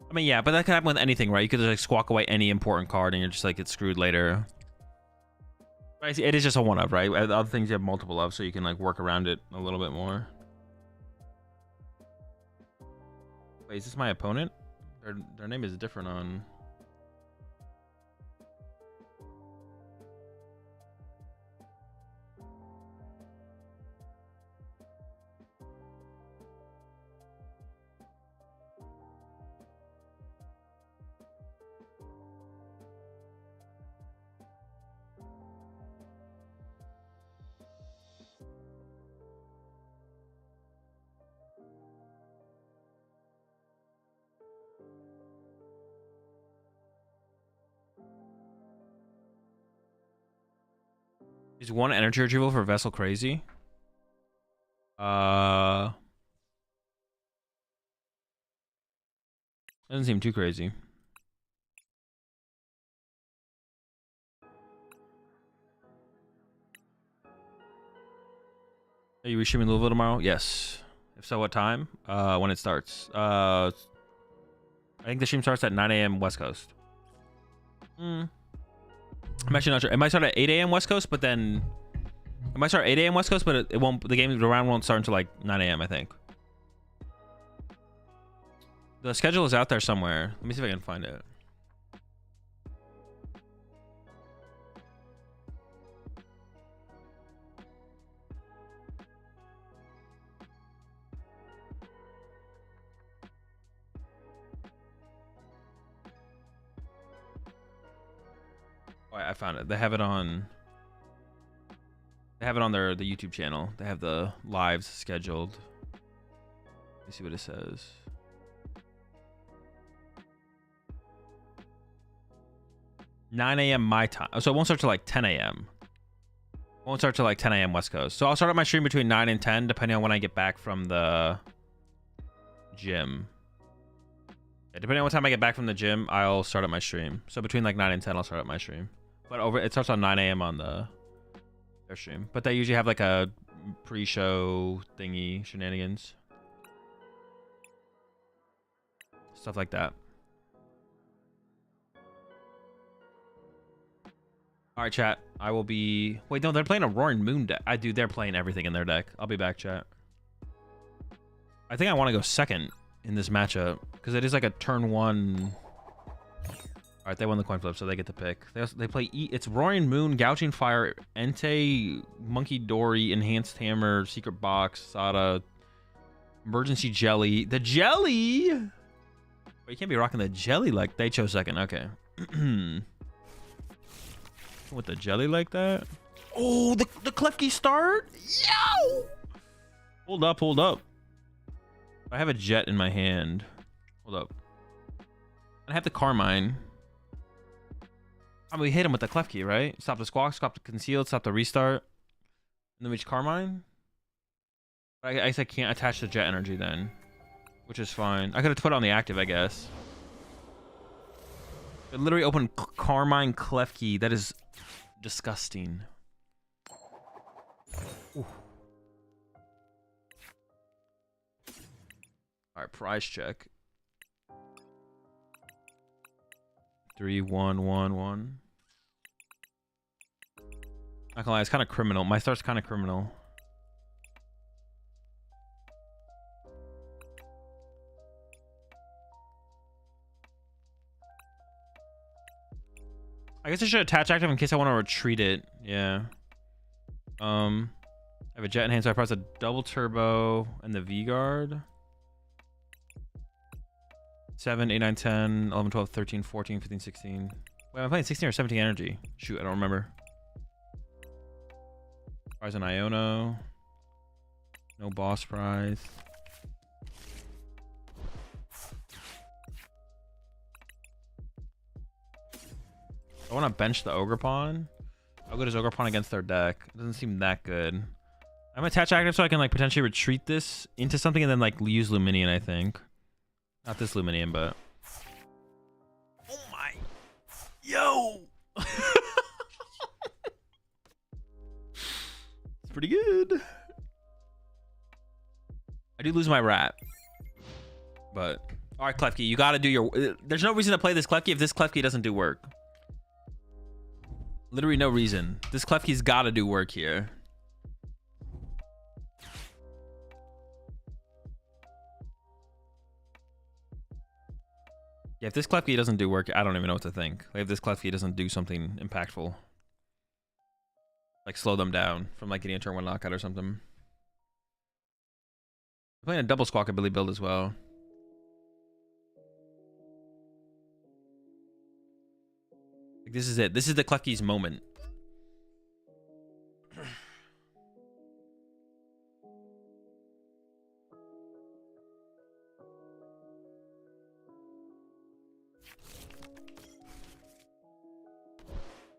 I mean, yeah, but that could happen with anything, right? You could just like squawk away any important card and you're just like, get screwed later. Right? It is just a one-of, right? Other things you have multiple of, so you can like work around it a little bit more. Wait, is this my opponent? Their name is different on... Is 1 energy retrieval for Vessel crazy? Doesn't seem too crazy. Are you streaming Louisville tomorrow? Yes. If so, what time? When it starts. I think the stream starts at 9 a.m. West Coast. I'm actually not sure. It might start at 8 a.m. West Coast, but then it might start at 8 a.m. West Coast, but it won't. The round won't start until like 9 a.m. I think. The schedule is out there somewhere. Let me see if I can find it. Oh, I found it. They have it on. They have it on the YouTube channel. They have the lives scheduled. Let me see what it says. "9 a.m. my time." So it won't start till like 10 a.m. Won't start till like 10 a.m. West Coast. So I'll start up my stream between 9 and 10, depending on when I get back from the gym. Yeah, depending on what time I get back from the gym, I'll start up my stream. So between like 9 and 10, I'll start up my stream. But it starts on 9 a.m. on their stream. But they usually have like a pre-show thingy, shenanigans. Stuff like that. All right, chat. I will be... Wait, no, they're playing a Roaring Moon deck. Dude, they're playing everything in their deck. I'll be back, chat. I think I want to go second in this matchup because it is like a turn 1... All right, they won the coin flip, so they get to pick. They play it's Roaring Moon, Gouging Fire, Entei, Monkey Dory, Enhanced Hammer, Secret Box, Sada, Emergency Jelly. The Jelly! Well, you can't be rocking the Jelly like they chose second. Okay. With the Jelly like that? Oh, the Klefki start? Yo! Hold up, hold up. I have a Jet in my hand. Hold up. I have the Carmine. I mean, we hit him with the Clef Key, right? Stop the Squawk, stop the Concealed, stop the Restart. And then we just Carmine? I guess I can't attach the Jet Energy then. Which is fine. I could have put it on the active, I guess. It literally opened Carmine Clef Key. That is disgusting. Ooh. Alright, prize check. 3, 1, 1, 1. Not gonna lie, it's kind of criminal. My start's kind of criminal. I guess I should attach active in case I want to retreat it. Yeah. I have a jet in hand, so I press a double turbo and the V guard. 7, 8, 9, 10, 11, 12, 13, 14, 15, 16. Wait, am I playing 16 or 17 energy? Shoot, I don't remember. Prize an Iono. No boss prize. I want to bench the Ogre Pawn. How good is Ogre Pawn against their deck? It doesn't seem that good. I'm gonna attach active so I can like potentially retreat this into something and then like use Luminion, I think. Not this Luminion, but... Oh my... Yo! It's pretty good. I do lose my rat. But... Alright, Klefki, you gotta do your... There's no reason to play this Klefki if this Klefki doesn't do work. Literally no reason. This Klefki's gotta do work here. Yeah, if this Klefki doesn't do work, I don't even know what to think. Like, if this Klefki doesn't do something impactful. Like, slow them down from, like, getting a turn 1 knockout or something. I'm playing a double Squawkabilly build as well. Like, this is it. This is the Klefki's moment.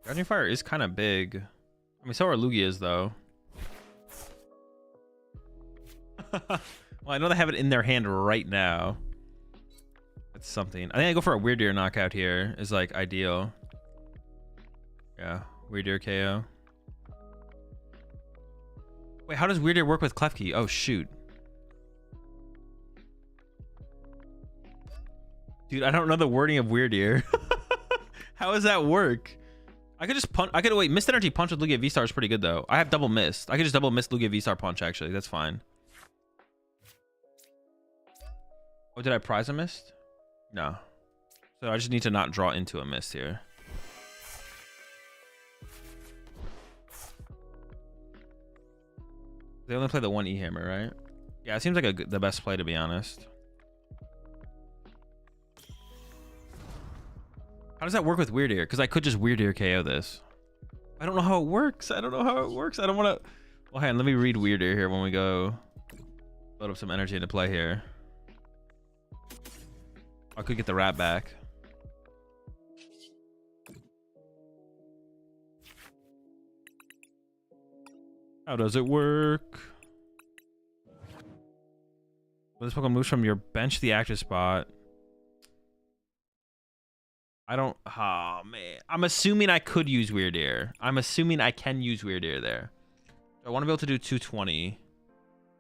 Guardian Fire is kind of big. I mean, so are Lugias, though. Well, I know they have it in their hand right now. That's something. I think I go for a Weird Ear knockout here. Is like ideal. Yeah, Weird Ear KO. Wait, how does Weird Ear work with Klefki? Oh, shoot. Dude, I don't know the wording of Weird Ear. How does that work? I could just punch. I could wait. Mist Energy Punch with Lugia V-Star is pretty good though. I have double mist. I could just double mist Lugia V-Star Punch actually. That's fine. Oh, did I prize a mist? No. So I just need to not draw into a mist here. They only play the 1 E-Hammer, right? Yeah, it seems like the best play to be honest. How does that work with Weird Ear? Because I could just Weird Ear KO this. I don't know how it works. I don't know how it works. I don't want to... Well, hang on. Let me read Weird Ear here when we go load up some energy into play here. I could get the rat back. How does it work? Well, this Pokemon moves from your bench to the active spot. I don't... Oh, man. I'm assuming I could use Weird Ear. I'm assuming I can use Weird Ear there. I want to be able to do 220.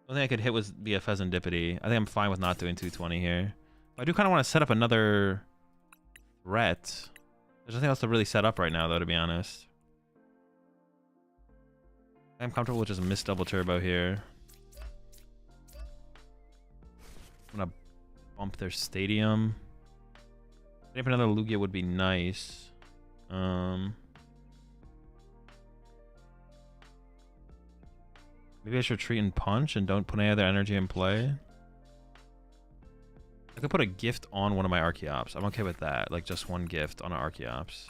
The only thing I could hit was be a Pheasantipity. I think I'm fine with not doing 220 here. I do kind of want to set up another threat. There's nothing else to really set up right now, though, to be honest. I'm comfortable with just a Mist Double Turbo here. I'm going to bump their Stadium. If another Lugia would be nice. Maybe I should retreat and punch and don't put any other energy in play. I could put a gift on one of my Archeops. I'm okay with that. Like just one gift on an Archeops.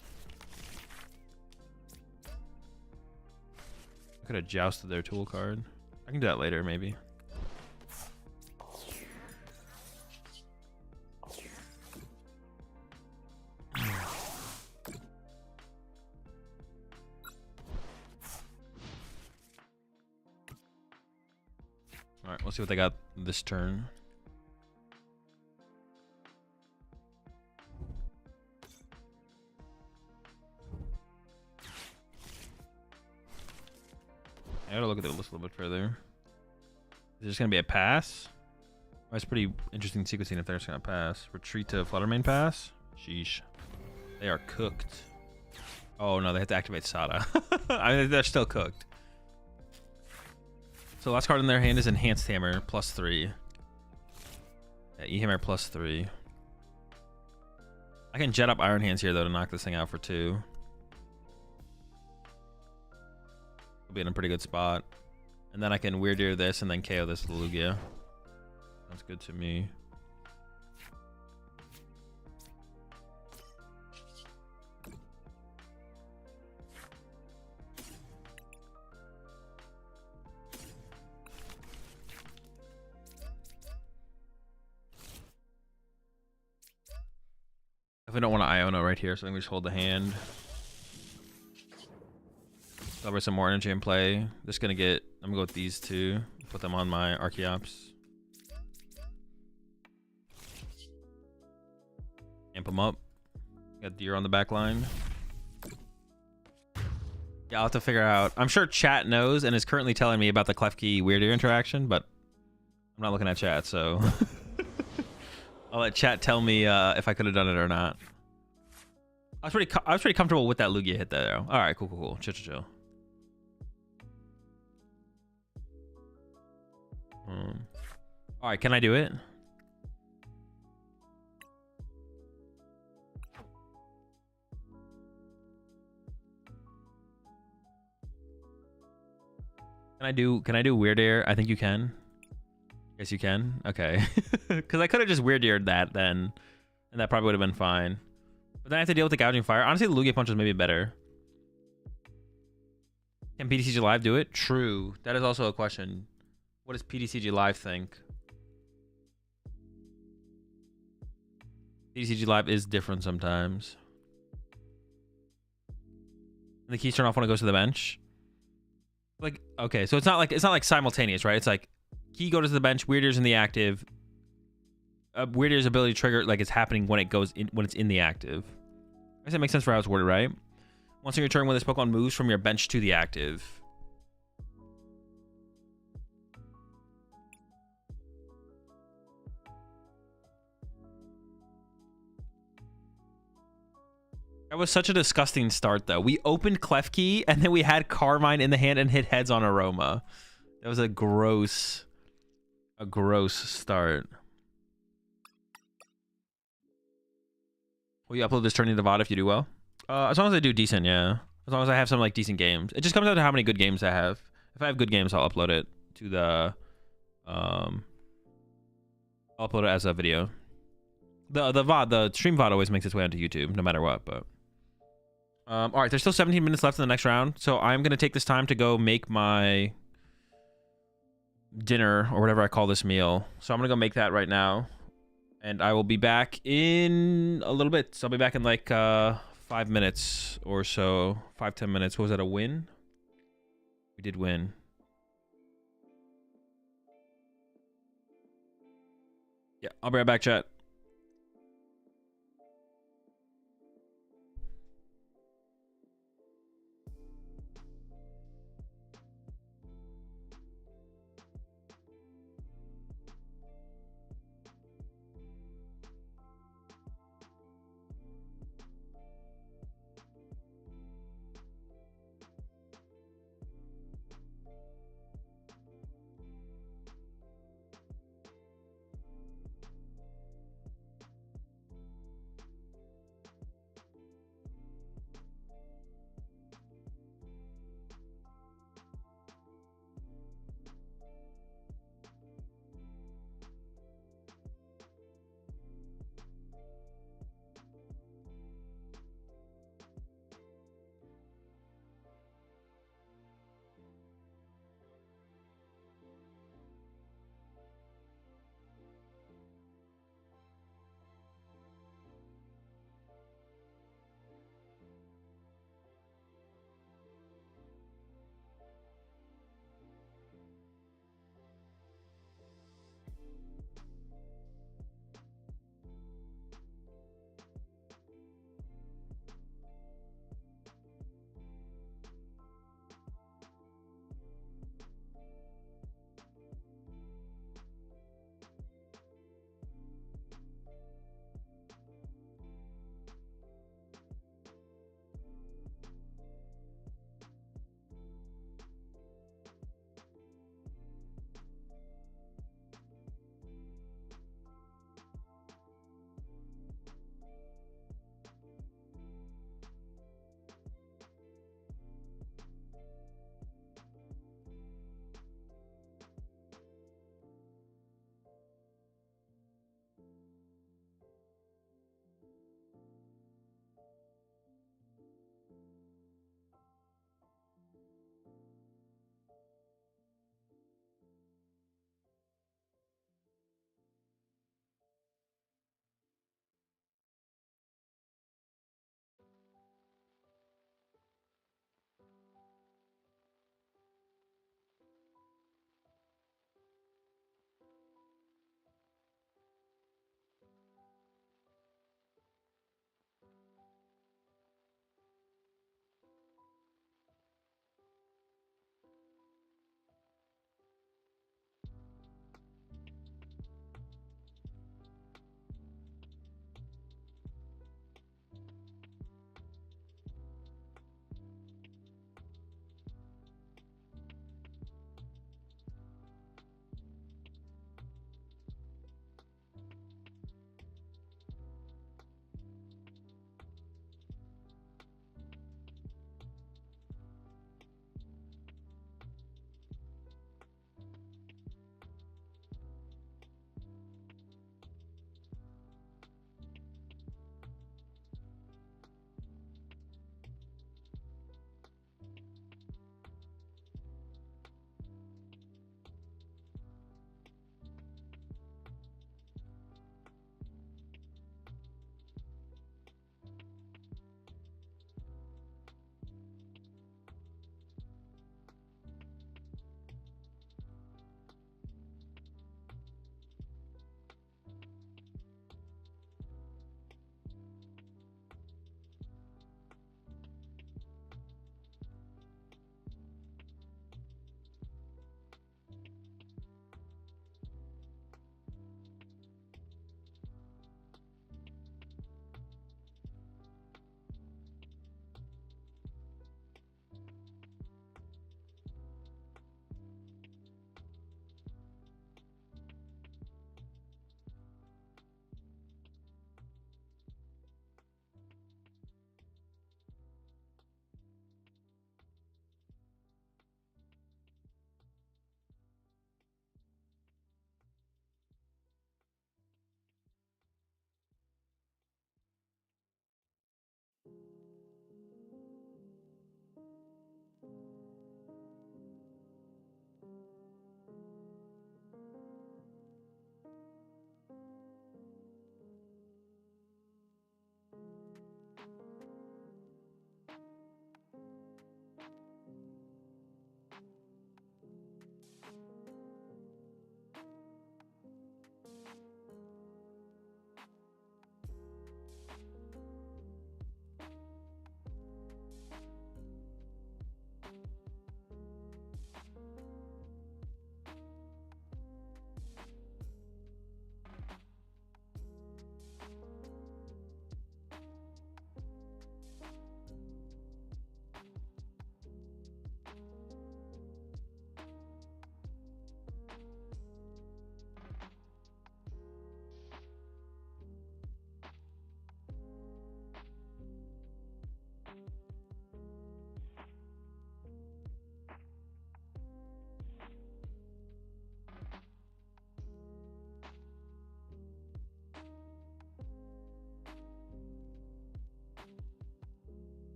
I could have jousted their tool card. I can do that later, maybe. All right, we'll see what they got this turn. I gotta look at the list a little bit further. Is it just gonna be a pass? Oh, that's pretty interesting sequencing if they're just gonna pass. Retreat to Fluttermane pass? Sheesh. They are cooked. Oh no, they have to activate Sada. I mean, they're still cooked. So last card in their hand is Enhanced Hammer, +3. Yeah, E-Hammer +3. I can jet up Iron Hands here though to knock this thing out for 2. We'll be in a pretty good spot. And then I can Weird Ear this and then KO this Lugia. Sounds good to me. We don't want to Iono right here, so I think we just hold the hand. Cover some more energy in play. Just gonna get. I'm gonna go with these two. Put them on my Archeops. Amp them up. Got Deer on the back line. Yeah, I'll have to figure out. I'm sure chat knows and is currently telling me about the Klefki Weird Ear interaction, but I'm not looking at chat, so I'll let chat tell me if I could have done it or not. I was pretty comfortable with that Lugia hit there. All right, cool. Chill. All right, can I do it? Can I do Weird Ear? I think you can. Yes, you can. Okay. Because I could have just Weird Eared that then, and that probably would have been fine. But then I have to deal with the Gouging Fire. Honestly, the Lugia Punch is maybe better. Can PTCG Live do it? True. That is also a question. What does PTCG Live think? PTCG Live is different sometimes. And the keys turn off when it goes to the bench. Like, okay, so it's not like simultaneous, right? It's like key goes to the bench, Weird Ear's in the active. Weird Ear's ability trigger like it's happening when it's in the active. I guess that makes sense for how it's worded, right? Once in your turn, when this Pokemon moves from your bench to the active. That was such a disgusting start, though. We opened Klefki, and then we had Carmine in the hand and hit heads on Aroma. That was a gross start. Will you upload this turn into VOD if you do well? As long as I do decent, yeah. As long as I have some like decent games. It just comes down to how many good games I have. If I have good games, I'll upload it to the I'll upload it as a video. The VOD, the stream VOD always makes its way onto YouTube, no matter what, but all right, there's still 17 minutes left in the next round, so I'm gonna take this time to go make my dinner or whatever I call this meal. So I'm gonna go make that right now, and I will be back in a little bit. So I'll be back in like 5 minutes or so, 5-10 minutes. What was that, a win? We did win. Yeah, I'll be right back, chat.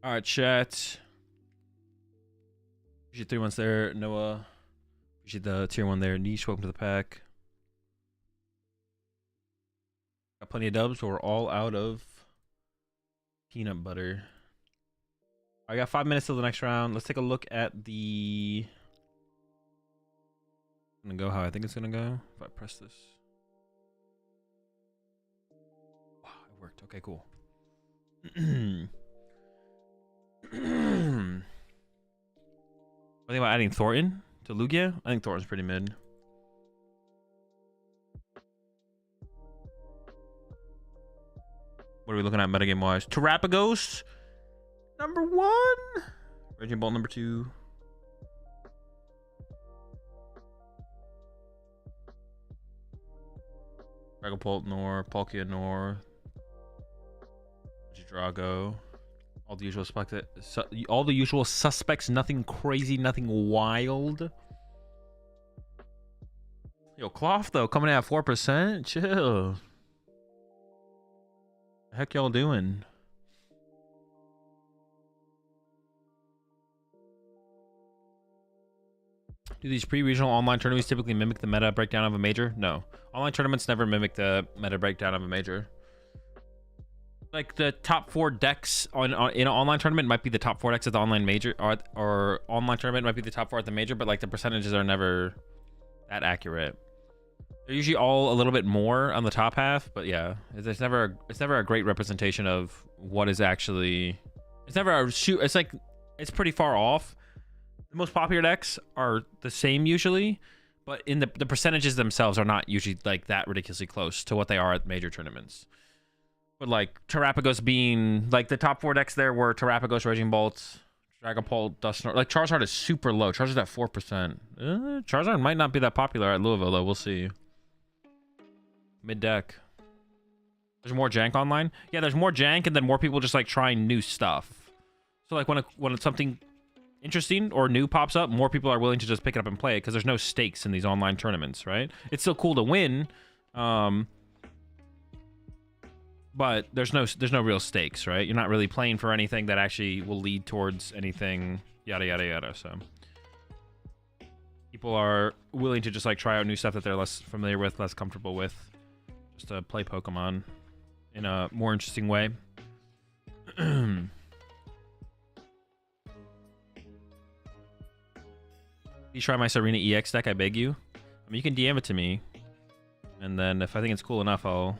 All right, chat. Appreciate 3 months there, Noah. Appreciate the tier 1 there. Niche, welcome to the pack. Got plenty of dubs, but we're all out of peanut butter. I got 5 minutes till the next round. Let's take a look at the... I'm gonna go how I think it's gonna go. If I press this. Wow, it worked. Okay, cool. What do you think about adding Thornton to Lugia? I think Thornton's pretty mid. What are we looking at metagame wise? Terrapagos, number 1. Raging Bolt, number 2. Dragapult, Nor, Palkia, Nor, Drago. All the usual suspects. Nothing crazy, nothing wild. Yo, Cloth though coming in at 4%. Chill. The heck y'all doing? Do these pre-regional online tournaments typically mimic the meta breakdown of a major? No. Online tournaments never mimic the meta breakdown of a major. Like the top 4 decks in an online tournament might be the top 4 decks at the online major, or online tournament might be the top 4 at the major, but like the percentages are never that accurate. They're usually all a little bit more on the top half, but yeah, it's never a great representation of what is actually. It's never a shoot. It's like it's pretty far off. The most popular decks are the same usually, but in the percentages themselves are not usually like that ridiculously close to what they are at major tournaments. But like Terrapagos being like the top 4 decks there were Terrapagos, Raging Bolt, Dragapult, Dusknoir. Like Charizard is super low. Charizard's at 4%. Charizard might not be that popular at Louisville though. We'll see. Mid deck. There's more jank online. Yeah, there's more jank, and then more people just like trying new stuff. So like when it's something interesting or new pops up, more people are willing to just pick it up and play it because there's no stakes in these online tournaments, right? It's still cool to win. But there's no real stakes, right? You're not really playing for anything that actually will lead towards anything, yada yada yada. So people are willing to just like try out new stuff that they're less familiar with, less comfortable with, just to play Pokemon in a more interesting way. Please try my Serena EX deck, I beg you. I mean, you can DM it to me, and then if I think it's cool enough, I'll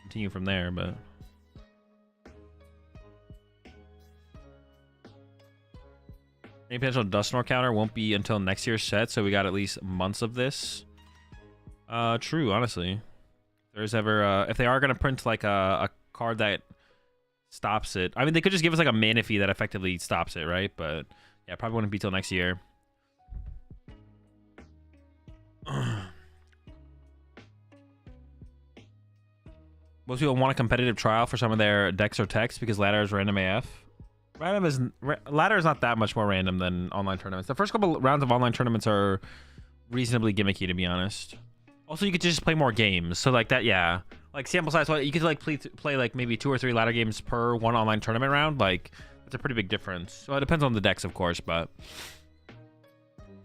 continue from there. But any potential Dusknoir counter won't be until next year's set, so we got at least months of this. True, honestly. If there's ever if they are gonna print like a card that stops it, I mean they could just give us like a mana fee that effectively stops it, right? But yeah, probably wouldn't be till next year. Most people want a competitive trial for some of their decks or techs because ladder is random AF. Ladder is not that much more random than online tournaments. The first couple rounds of online tournaments are reasonably gimmicky, to be honest. Also, you could just play more games. So like that, yeah. Like sample size, you could like play like maybe 2 or 3 ladder games per one online tournament round. Like that's a pretty big difference. So it depends on the decks, of course, but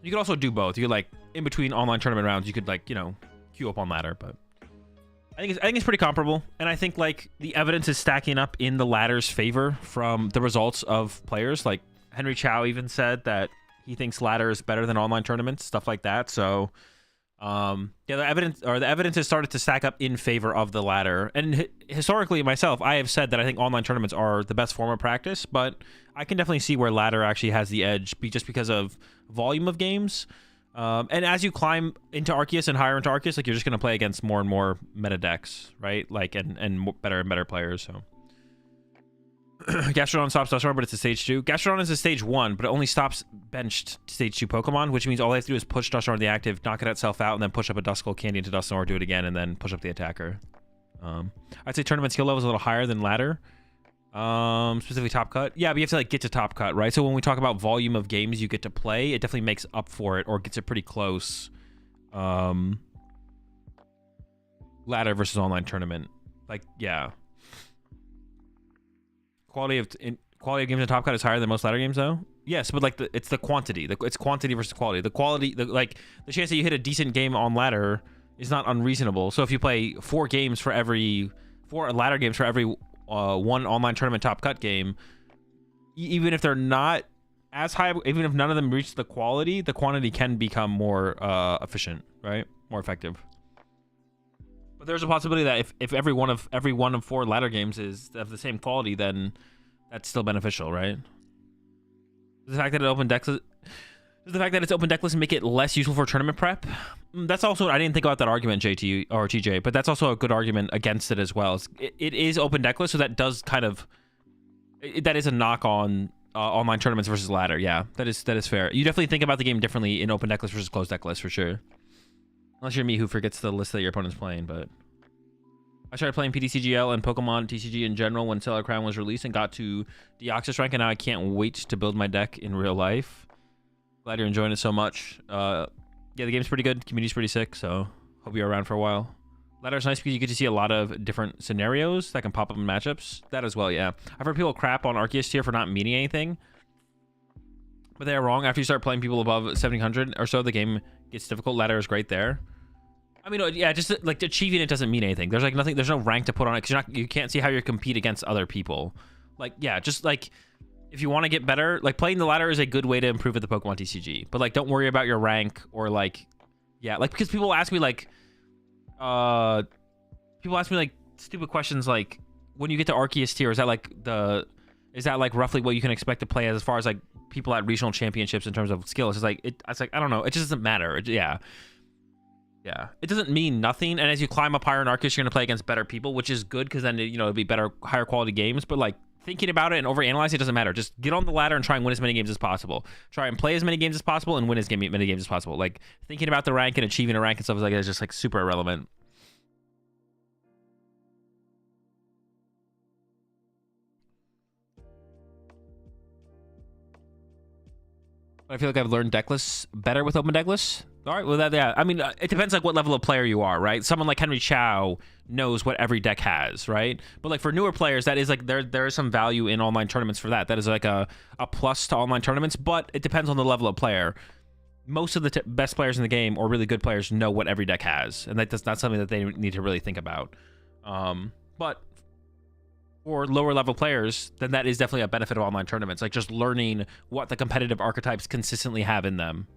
you could also do both. You could like in between online tournament rounds, you could like, you know, queue up on ladder, but I think it's pretty comparable, and I think like the evidence is stacking up in the ladder's favor from the results of players. Like Henry Chow even said that he thinks ladder is better than online tournaments, stuff like that. So yeah, the evidence has started to stack up in favor of the ladder. And historically myself, I have said that I think online tournaments are the best form of practice, but I can definitely see where ladder actually has the edge just because of volume of games. And as you climb into Arceus and higher into Arceus, like you're just going to play against more and more meta decks, right? Like, and better players, so. Gastrodon stops Dusknoir, but it's a stage 2. Gastrodon is a stage 1, but it only stops benched stage 2 Pokemon, which means all they have to do is push Dusknoir in the active, knock it itself out, and then push up a Duskull Candy into Dusknoir, do it again, and then push up the attacker. I'd say tournament skill level is a little higher than ladder. Specifically top cut. Yeah, but you have to like get to top cut, right? So when we talk about volume of games you get to play, it definitely makes up for it or gets it pretty close. Ladder versus online tournament. Like, yeah. Quality quality of games in Top Cut is higher than most ladder games, though. Yes, but like it's the quantity. It's quantity versus quality. The quality, like the chance that you hit a decent game on ladder is not unreasonable. So if you play 4 ladder games for every one online tournament Top Cut game, even if they're not as high, even if none of them reach the quantity can become more efficient, right? More effective. But there's a possibility that if every one of 4 ladder games is of the same quality, then that's still beneficial, right? The fact that it's open deckless make it less useful for tournament prep. That's also, I didn't think about that argument, JT or TJ, but that's also a good argument against it as well. It is open deckless, so that does kind of that is a knock on online tournaments versus ladder. Yeah, that is fair. You definitely think about the game differently in open deckless versus closed deckless for sure. Unless you're me who forgets the list that your opponent's playing, but I started playing PTCGL and Pokemon TCG in general when Stellar Crown was released and got to Deoxys rank, and now I can't wait to build my deck in real life. Glad you're enjoying it so much. Yeah, the game's pretty good. Community's pretty sick, so hope you're around for a while. Ladder's nice because you get to see a lot of different scenarios that can pop up in matchups. That as well, yeah. I've heard people crap on Arceus tier for not meaning anything, but they are wrong. After you start playing people above 1700 or so, the game gets difficult. Ladder is great there. I mean, yeah, just like achieving it doesn't mean anything. There's like nothing. There's no rank to put on it because you can't see how you compete against other people. Like, yeah, just like if you want to get better, like playing the ladder is a good way to improve at the Pokemon TCG. But like, don't worry about your rank or like, yeah, like because people ask me like, stupid questions like, when you get to Arceus tier, is that like roughly what you can expect to play as far as like people at regional championships in terms of skills? It's like I don't know. It just doesn't matter. Yeah, it doesn't mean nothing. And as you climb up higher in Arceus, you're gonna play against better people, which is good because then it'll be better, higher quality games. But like thinking about it and overanalyzing it doesn't matter. Just get on the ladder and try and win as many games as possible. Try and play as many games as possible and win as many games as possible. Like thinking about the rank and achieving a rank and stuff like that is just like super irrelevant. I feel like I've learned deckless better with open deckless. All right, well, yeah. I mean, it depends like what level of player you are, right? Someone like Henry Chow knows what every deck has, right? But like for newer players, that is like there is some value in online tournaments for that. That is like a plus to online tournaments, but it depends on the level of player. Most of the best players in the game or really good players know what every deck has, and that's not something that they need to really think about. But for lower level players, then that is definitely a benefit of online tournaments, like just learning what the competitive archetypes consistently have in them.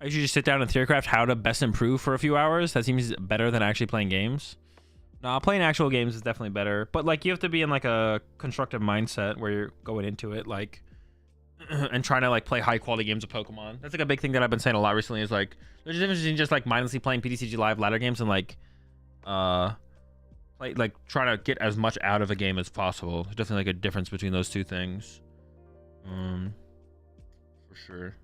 I usually just sit down and theorycraft how to best improve for a few hours. That seems better than actually playing games. No, playing actual games is definitely better, but like you have to be in like a constructive mindset where you're going into it like and trying to like play high quality games of Pokemon. That's like a big thing that I've been saying a lot recently is like there's a difference between just like mindlessly playing PTCG Live ladder games and like trying to get as much out of a game as possible. There's definitely like a difference between those two things. For sure.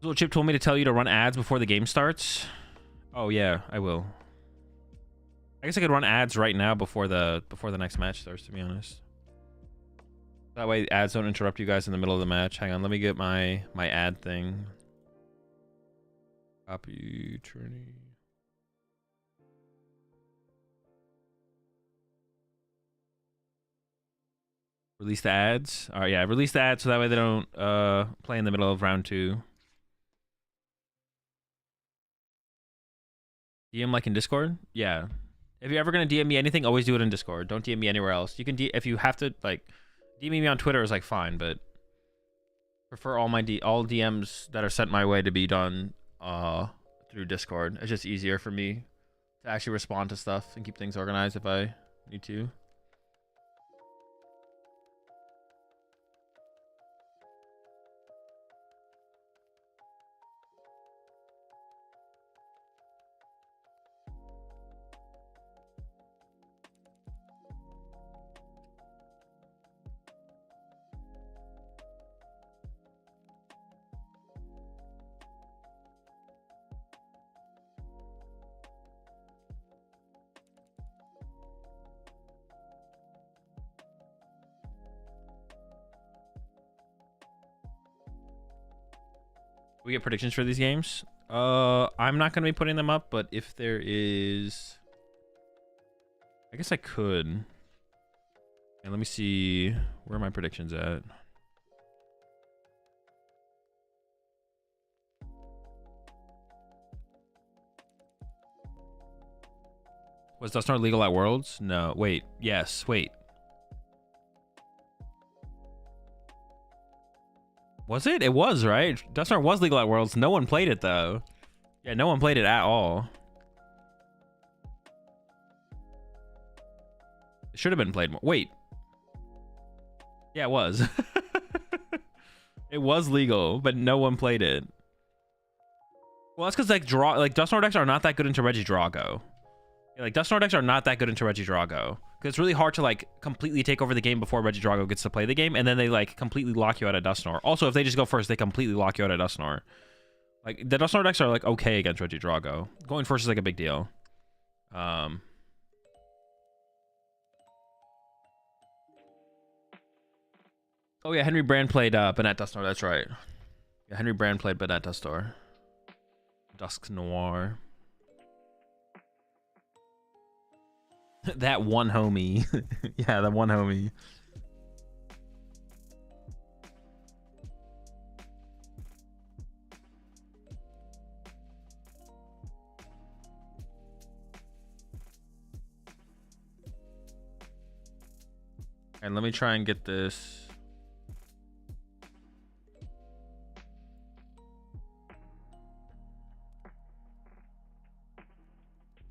So Chip told me to tell you to run ads before the game starts. Oh yeah, I will. I guess I could run ads right now before the next match starts, to be honest. That way ads don't interrupt you guys in the middle of the match. Hang on, let me get my ad thing. Copy Trinity. Release the ads. All right, yeah, release the ads so that way they don't play in the middle of round 2. DM like in Discord? Yeah. If you're ever gonna DM me anything, always do it in Discord. Don't DM me anywhere else. You can if you have to like DM me on Twitter is like fine, but prefer all DMs that are sent my way to be done through Discord. It's just easier for me to actually respond to stuff and keep things organized if I need to. We get predictions for these games. I'm not gonna be putting them up, but if there is, I guess I could. And let me see where are my predictions at. Was Dusknoir legal at Worlds? No. Wait. Yes. Wait. Was it? It was, right? Dusknoir was legal at Worlds. No one played it, though. Yeah, no one played it at all. It should have been played more. Wait. Yeah, it was. It was legal, but no one played it. Well, that's because like Dusknoir decks are not that good into Regidrago. Yeah, like Dusknoir decks are not that good into Regidrago. Because it's really hard to like completely take over the game before Regidrago gets to play the game, and then they like completely lock you out of Dusknoir. Also, if they just go first, they completely lock you out of Dusknoir. Like the Dusknoir decks are like okay against Regidrago. Going first is like a big deal. Oh yeah, Henry Brand played Banette Dusknoir. That's right. Yeah, Henry Brand played Banette Dusknoir. Dusknoir. That one homie. Yeah, that one homie. And let me try and get this.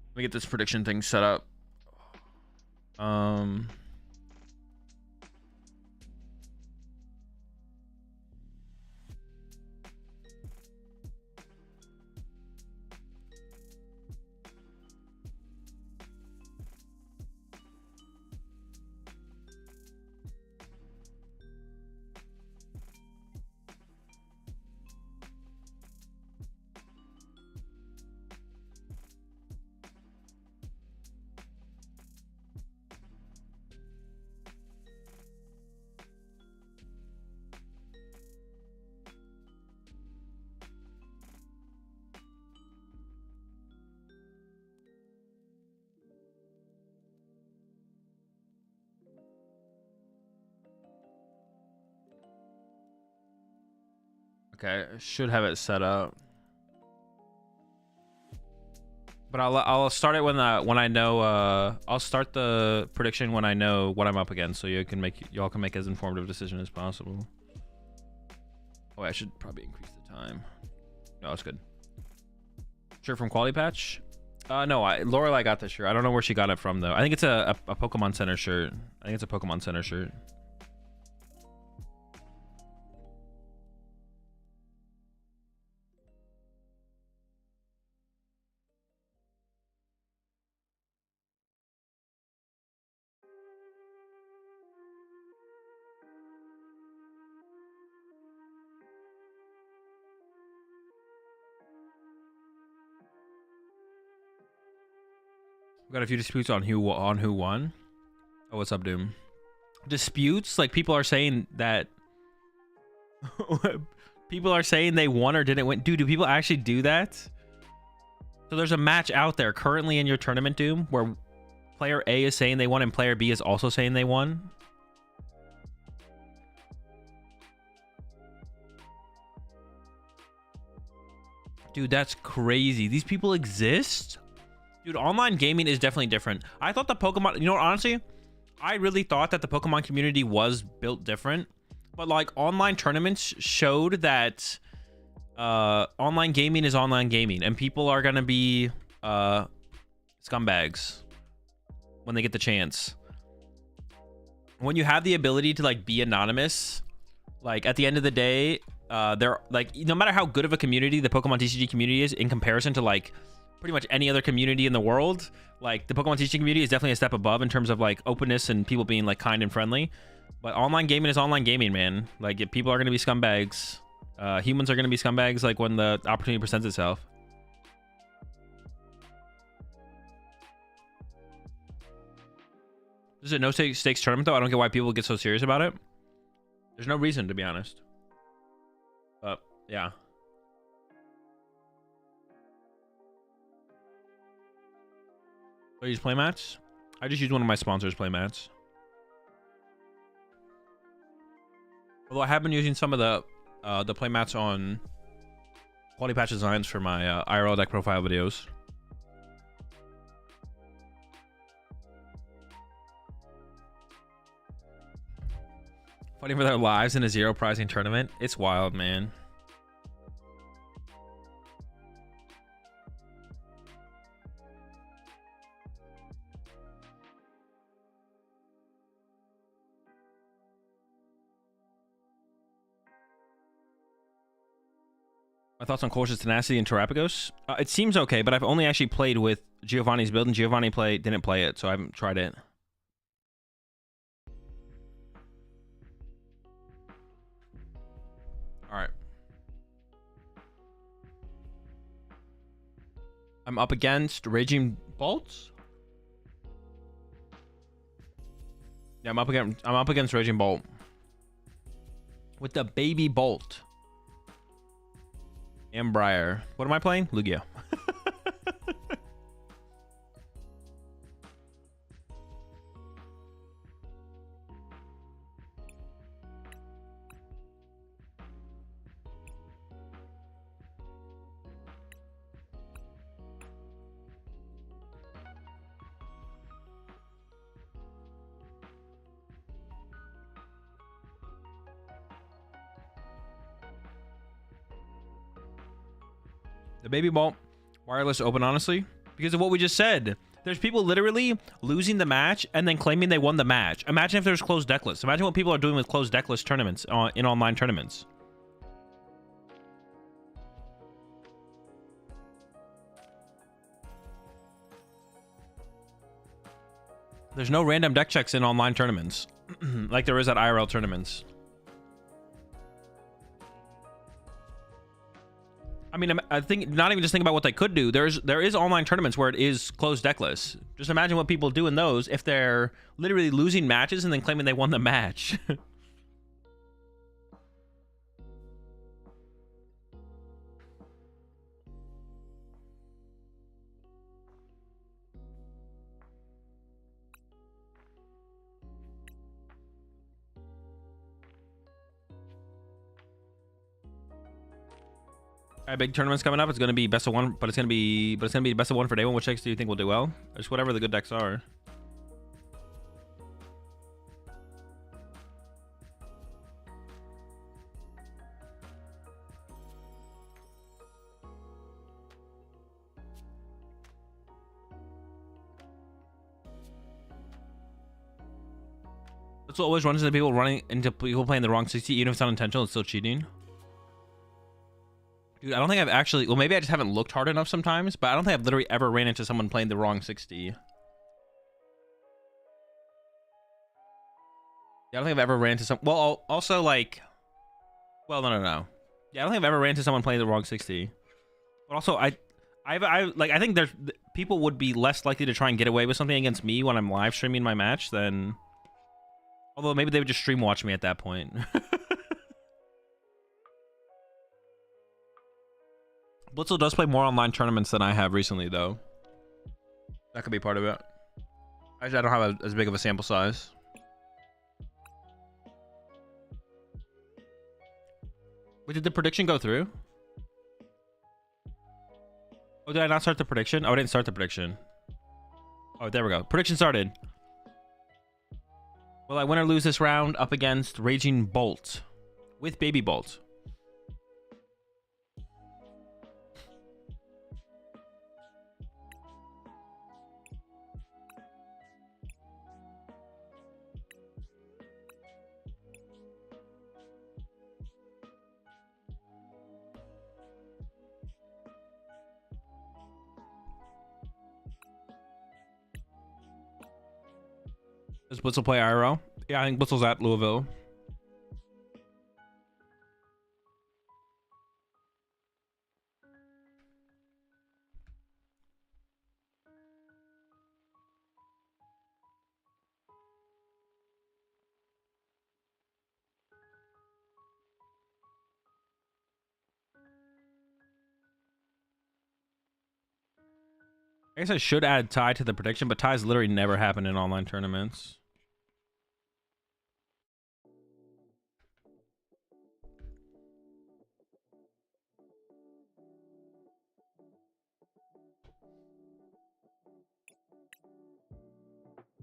Let me get this prediction thing set up. Okay, I should have it set up. But I'll start it when I know I'll start the prediction when I know what I'm up against, so y'all can make as informed of a decision as possible. Oh, I should probably increase the time. No, it's good. Shirt from Quality Patch? No, Lorelai got this shirt. I don't know where she got it from though. I think it's a Pokemon Center shirt. I think it's a Pokemon Center shirt. We got a few disputes on who won. Oh, what's up, Doom? Disputes? Like people are saying that people are saying they won or didn't win. Dude, do people actually do that? So there's a match out there currently in your tournament, Doom, where player A is saying they won and player B is also saying they won. Dude, that's crazy. These people exist? Dude, online gaming is definitely different. I thought the Pokemon, you know what, honestly, I really thought that the Pokemon community was built different. But like online tournaments showed that online gaming is online gaming, and people are gonna be scumbags when they get the chance. When you have the ability to like be anonymous, like at the end of the day, they're like, no matter how good of a community the Pokemon TCG community is in comparison to like pretty much any other community in the world, like the Pokemon TCG community is definitely a step above in terms of like openness and people being like kind and friendly. But online gaming is online gaming, man. Like if people are gonna be scumbags, humans are gonna be scumbags like when the opportunity presents itself. This is a no stakes tournament though. I don't get why people get so serious about it. There's no reason, to be honest. But yeah. I use playmats. I just use one of my sponsors' playmats. Although I have been using some of the playmats on Quality Patch Designs for my IRL deck profile videos. Fighting for their lives in a zero pricing tournament. It's wild, man. My thoughts on Colch's Tenacity and Terrapagos? It seems okay, but I've only actually played with Giovanni's build, and Giovanni didn't play it, so I haven't tried it. Alright. I'm up against Raging Bolts. Yeah, I'm up against Raging Bolt. With the Baby Bolt. Embrier. What am I playing? Lugia. The Baby Bolt, wireless open, honestly, because of what we just said. There's people literally losing the match and then claiming they won the match. Imagine if there's closed deck lists. Imagine what people are doing with closed deck list tournaments in online tournaments. There's no random deck checks in online tournaments like there is at IRL tournaments. I mean, I think not even just think about what they could do. There is online tournaments where it is closed deck lists. Just imagine what people do in those if they're literally losing matches and then claiming they won the match. All right, big tournaments coming up. It's gonna be best of one, but it's gonna be best of one for day one. Which decks do you think will do well? Just whatever the good decks are. That's what always runs into people playing the wrong 60, even if it's unintentional. It's still cheating. Dude, I don't think I've actually... Well, maybe I just haven't looked hard enough sometimes, but I don't think I've literally ever ran into someone playing the wrong 60. Yeah, I don't think I've ever ran into some... Well, also, like... Well, no. Yeah, I don't think I've ever ran into someone playing the wrong 60. But also, I think there's... People would be less likely to try and get away with something against me when I'm live streaming my match than... Although, maybe they would just stream watch me at that point. Blitzel does play more online tournaments than I have recently, though. That could be part of it. I don't have as big of a sample size. Wait, did the prediction go through? Oh, did I not start the prediction? Oh, I didn't start the prediction. Oh, there we go. Prediction started. Will I win or lose this round up against Raging Bolt with Baby Bolt? Does Blitzel play IRL? Yeah, I think Blitzel's at Louisville. I guess I should add tie to the prediction, but ties literally never happen in online tournaments.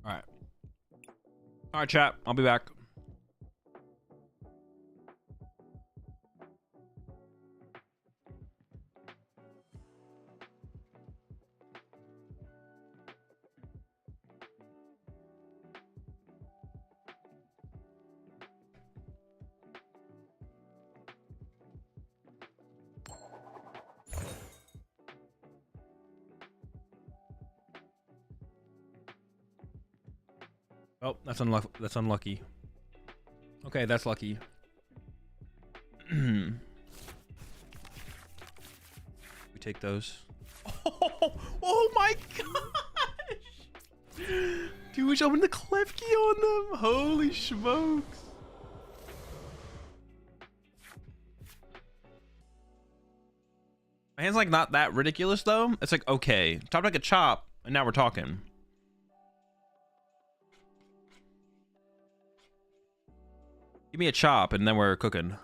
All right. All right, chat. I'll be back. Oh, that's unlucky. That's unlucky. Okay, that's lucky. We take those. Oh my gosh! Dude, we opened the Klefki on them. Holy smokes! My hand's like not that ridiculous though. It's like okay, top like a chop, and now we're talking. Give me a chop, and then we're cooking.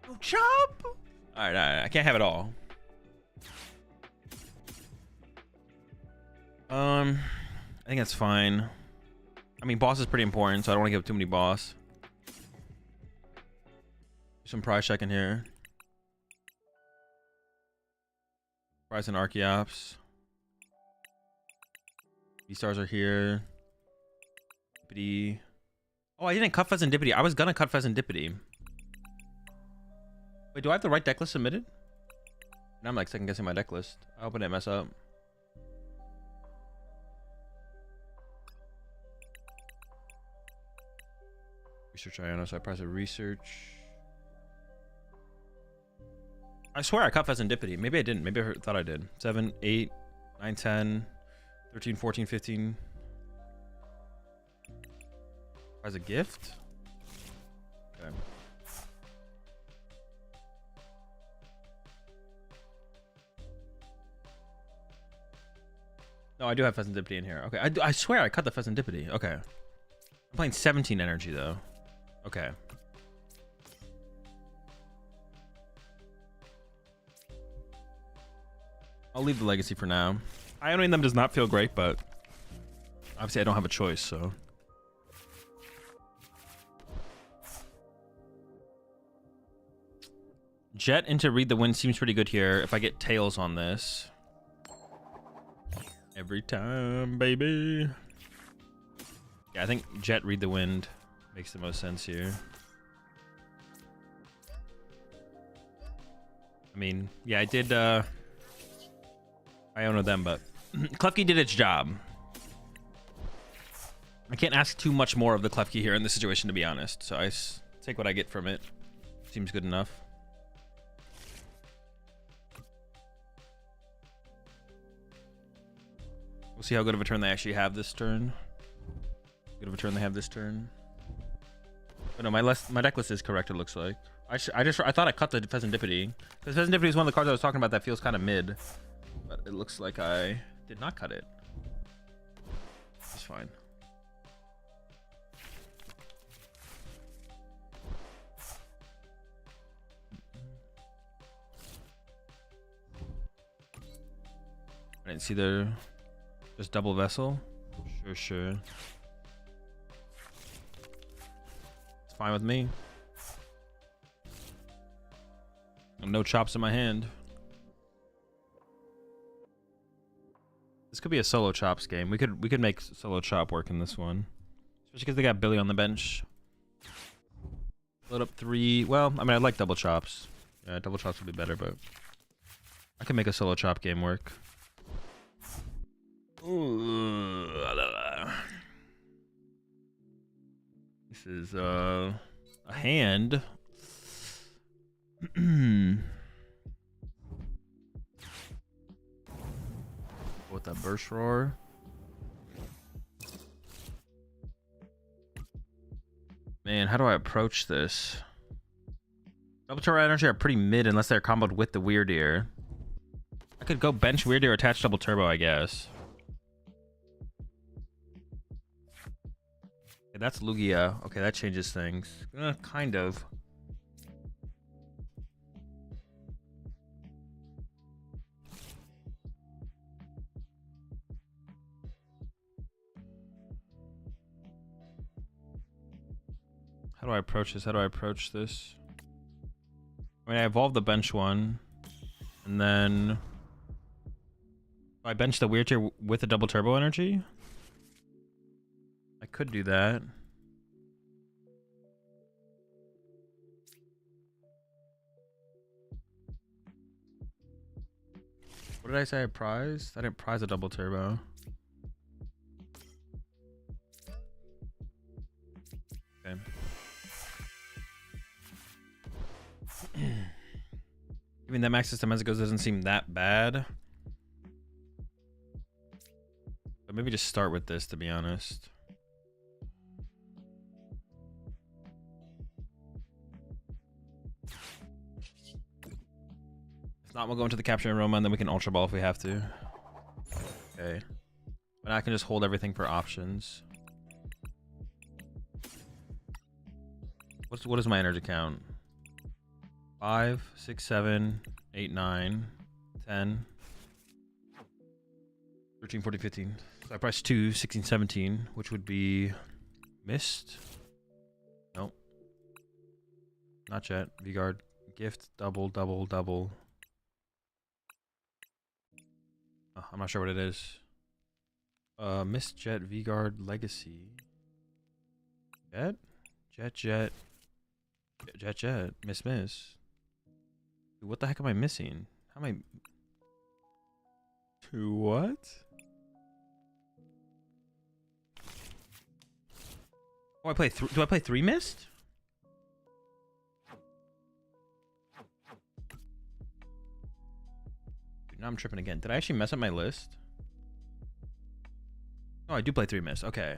No chop. All right, I can't have it all. I think that's fine. I mean, boss is pretty important, so I don't want to give up too many boss. Some prize check in here. Prize and Archeops. V-stars are here. Dippity. Oh, I didn't cut Pheasant Dippity. I was gonna cut Pheasant Dippity. Wait, do I have the right deck list submitted? Now I'm like second guessing my deck list. I hope I didn't mess up. Research Iona, so I press a research. I swear I cut Pheasant Dippity. Maybe I didn't. Maybe I thought I did. 7, 8, 9, 10, 13, 14, 15. As a gift? Okay. No, I do have Pheasant Dippity in here. Okay, I swear I cut the Pheasant Dippity. Okay. I'm playing 17 energy, though. Okay. I'll leave the legacy for now. Ioning them does not feel great, but obviously I don't have a choice, so. Jet into Read the Wind seems pretty good here. If I get Tails on this. Every time, baby. Yeah, I think Jet Read the Wind makes the most sense here. I mean, yeah, I did Iona them, but Klefki did its job. I can't ask too much more of the Klefki here in this situation, to be honest. So I take what I get from it. Seems good enough. We'll see how good of a turn they actually have this turn. Good of a turn they have this turn. But no, my deck list is correct, it looks like. I thought I cut the Pheasant Dippity. Because Pheasant Dippity is one of the cards I was talking about that feels kind of mid. But it looks like I did not cut it. It's fine. I didn't see the... Just double vessel? Sure. It's fine with me. No chops in my hand. This could be a solo chops game. We could make solo chop work in this one. Especially because they got Billy on the bench. Split up 3. Well, I mean, I like double chops. Yeah, double chops would be better, but I can make a solo chop game work. Ooh, this is a hand. With that burst roar. Man, how do I approach this? Double turbo energy are pretty mid unless they're comboed with the weird ear. I could go bench weird ear, attach double turbo, I guess. Okay, that's Lugia. Okay, that changes things. Kind of. How do I approach this? How do I approach this? I mean, I evolved the bench one. And then... I bench the weird tier with the double turbo energy? I could do that. What did I say I prized? I didn't prize a double turbo. Okay. I mean, that max system as it goes doesn't seem that bad. But maybe just start with this, to be honest. If not, we'll go into the capture aroma and then we can ultra ball if we have to. Okay. But I can just hold everything for options. What is my energy count? 5, 6, 7, 8, 9, 10, 13, 14, 15. So I pressed 2, 16, 17, which would be missed. Nope. Not yet. V-Guard. Gift. Double, double, double. Oh, I'm not sure what it is. Missed Jet. V-Guard. Legacy. Jet? Jet, Jet. Jet, Jet. Miss, Miss. Dude, what the heck am I missing? How am I... To what? Oh, do I play 3 missed? Dude, now I'm tripping again. Did I actually mess up my list? Oh, I do play 3 missed. Okay.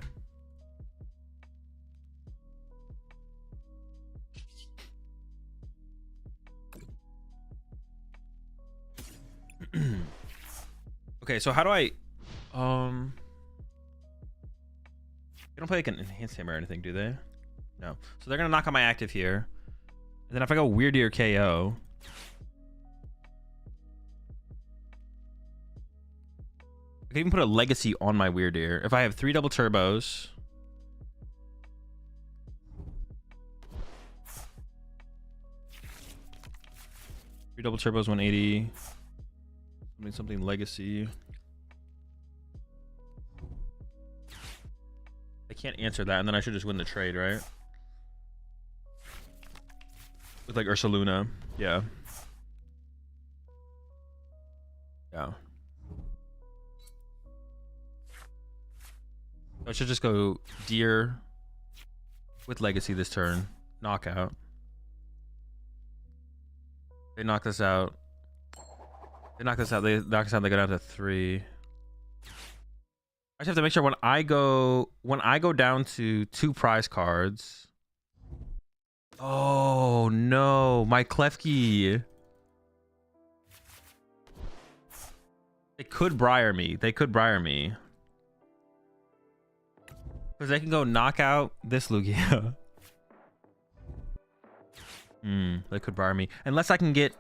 Okay, so how do I... They don't play like an enhanced hammer or anything, do they? No. So they're gonna knock out my active here. And then if I go weird ear KO... I can even put a legacy on my weird ear. If I have 3 double turbos... 3 double turbos, 180... Something legacy. I can't answer that, and then I should just win the trade, right? With like Ursaluna. Yeah. Yeah. I should just go Deer with legacy this turn. Knockout. They knock this out. They knock this out. They knock us out. They go down to 3. I just have to make sure when I go down to 2 prize cards. Oh no, my Klefki. They could briar me. They could briar me. Because they can go knock out this Lugia. They could briar me. Unless I could get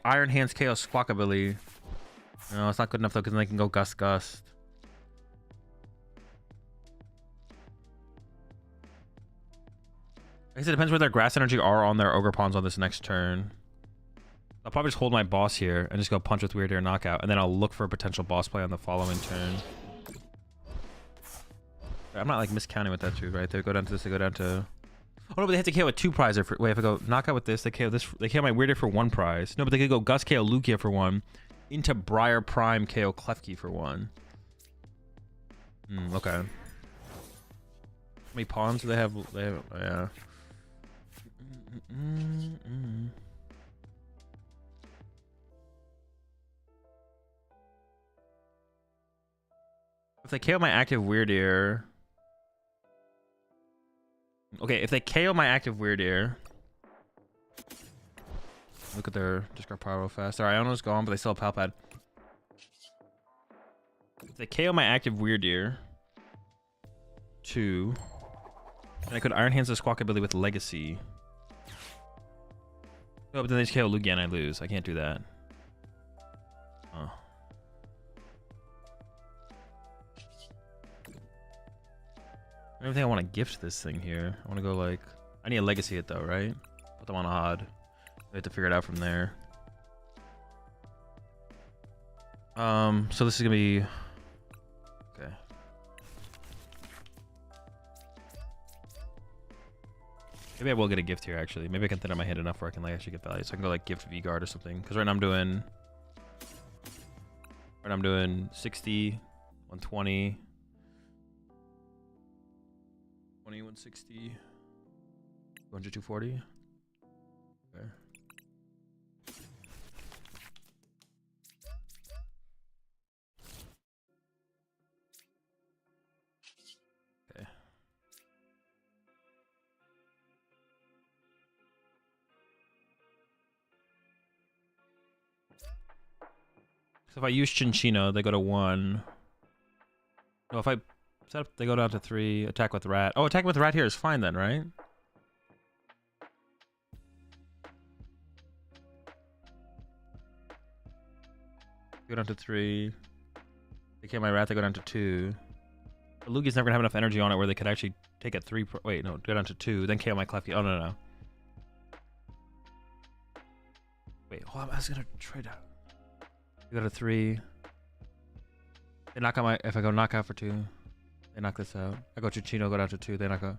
Iron Hands KO Squawkabilly. No, it's not good enough though, because then they can go Gust Gust. I guess it depends where their grass energy are on their ogre pawns on this next turn. I'll probably just hold my boss here and just go punch with weird ear knockout, and then I'll look for a potential boss play on the following turn. I'm not like miscounting with that too, right? They go down to this, they go down to... Oh no, but they have to KO a 2 prize. For, wait, if I go knockout with this, they KO this. They KO my Weirder for 1 prize. No, but they could go Gus KO Lugia for 1. Into Briar Prime KO Klefki for 1. Okay. How many pawns do they have? They have, yeah. If they KO my active Weirdeer. Okay, if they KO my active Weirdeer. Look at their discard power real fast. Their Iono's gone, but they still have Palpad. If they KO my active Weirdeer. 2. And I could Iron Hands the Squawkabilly with Legacy. Oh, but then they just KO Lugia and I lose. I can't do that. Oh. I don't think I want to gift this thing here. I want to go like... I need a Legacy hit though, right? Put them on odd. I have to figure it out from there. So this is gonna be... Okay. Maybe I will get a gift here, actually. Maybe I can thin out my hand enough where I can like actually get value. So I can go like gift V-Guard or something. Because right now I'm doing... Right now I'm doing 60, 120... 20, 160... 200, 240. Okay. Okay. So if I use Chinchino, they go to 1. No, if I set up, they go down to 3. Attack with Rat. Oh, attack with Rat here is fine then, right? Go down to 3. They kill my Rat, they go down to 2. But Lugia's never gonna have enough energy on it where they could actually take it 3. Wait, no, go down to 2, then KO my Klefki. Oh, no. Wait, hold on, I was gonna trade out. They go to 3. They knock out my... If I go knockout for 2, they knock this out. I go Chichino, go down to 2, they knock out.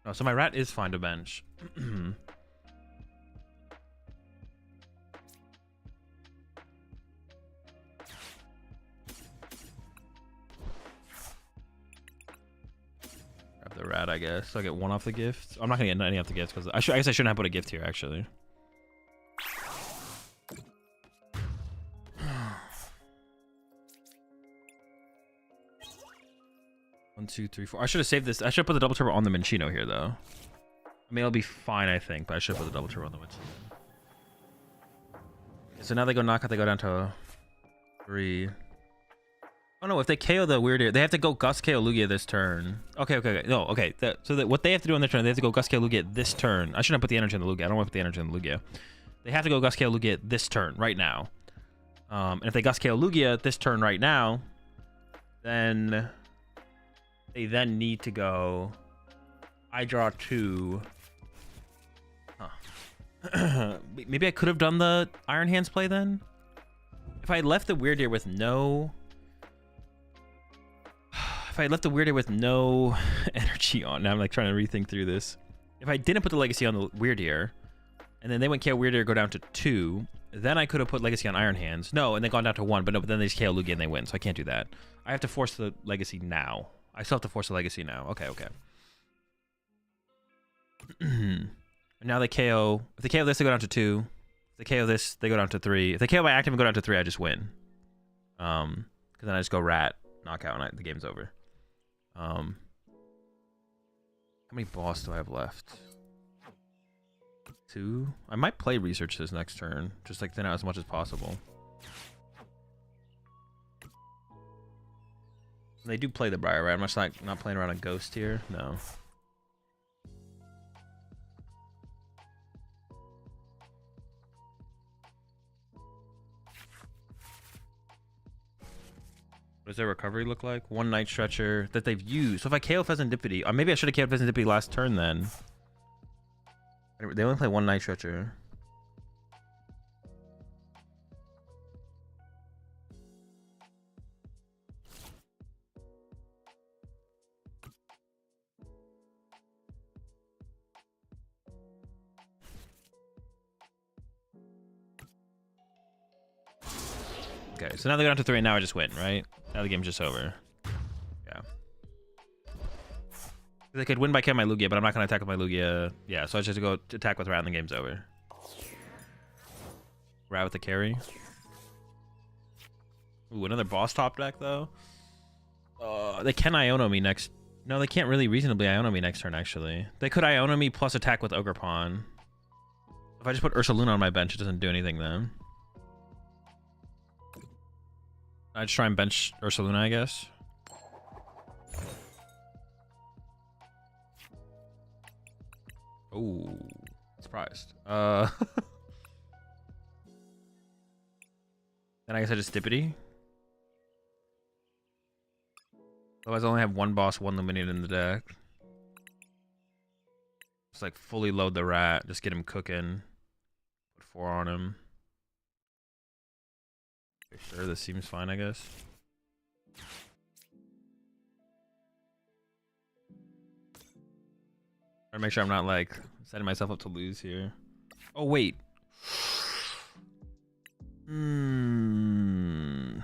No, so my Rat is fine to bench. Grab the Rat, I guess. So I get 1 off the gift. I'm not gonna get any off the gifts because I guess I shouldn't have put a gift here actually. 1, 2, 3, 4. I should have saved this. I should have put the double turbo on the Minccino here, though. I mean, it'll be fine, I think, but I should have put the double turbo on the Minccino. Okay, so now they go knockout. They go down to 3. Oh no! If they KO the Weirdeer, they have to go Gus KO Lugia this turn. Okay. No, okay. So what they have to do on their turn, they have to go Gus KO Lugia this turn. I shouldn't put the energy on the Lugia. I don't want to put the energy on the Lugia. They have to go Gus KO Lugia this turn, right now. And if they Gus KO Lugia this turn right now, then they then need to go... I draw 2. Huh. Maybe I could have done the Iron Hands play then? If I left the Weirdeer with no... If I left the Weirdeer with no energy on... Now I'm like trying to rethink through this. If I didn't put the Legacy on the Weirdeer, and then they went KO Weirdeer, go down to 2, then I could have put Legacy on Iron Hands. No, and then gone down to 1, but no, but then they just KO Lugia and they win, so I can't do that. I have to force the Legacy now. I still have to force the Legacy now. Okay. And now they KO... If they KO this, they go down to 2. If they KO this, they go down to 3. If they KO my active and go down to 3, I just win. Because then I just go Rat, knockout, and the game's over. How many boss do I have left? 2? I might play Research this next turn. Just like thin out as much as possible. They do play the Briar, right? I'm just not playing around a Ghost here. No. What does their recovery look like? 1 Night Stretcher that they've used. So if I KO Pheasantipity, maybe I should have KO'd Pheasantipity last turn then. They only play 1 Night Stretcher. Okay, so now they're down to 3, and now I just win, right? Now the game's just over. Yeah. They could win by killing my Lugia, but I'm not going to attack with my Lugia. Yeah, so I just have to go attack with Rat, and the game's over. Rat with the carry. Ooh, another boss top deck, though. They can Iono me next. No, they can't really reasonably Iono me next turn, actually. They could Iono me plus attack with Ogre Pawn. If I just put Ursaluna on my bench, it doesn't do anything then. I just try and bench Ursaluna, I guess. Oh, surprised. Then I guess I just Dippity. Otherwise, I only have one boss, one Luminated in the deck. Just like fully load the Rat, just get him cooking. Put 4 on him. Okay, sure, this seems fine, I guess. Trying to make sure I'm not like setting myself up to lose here. Oh wait. How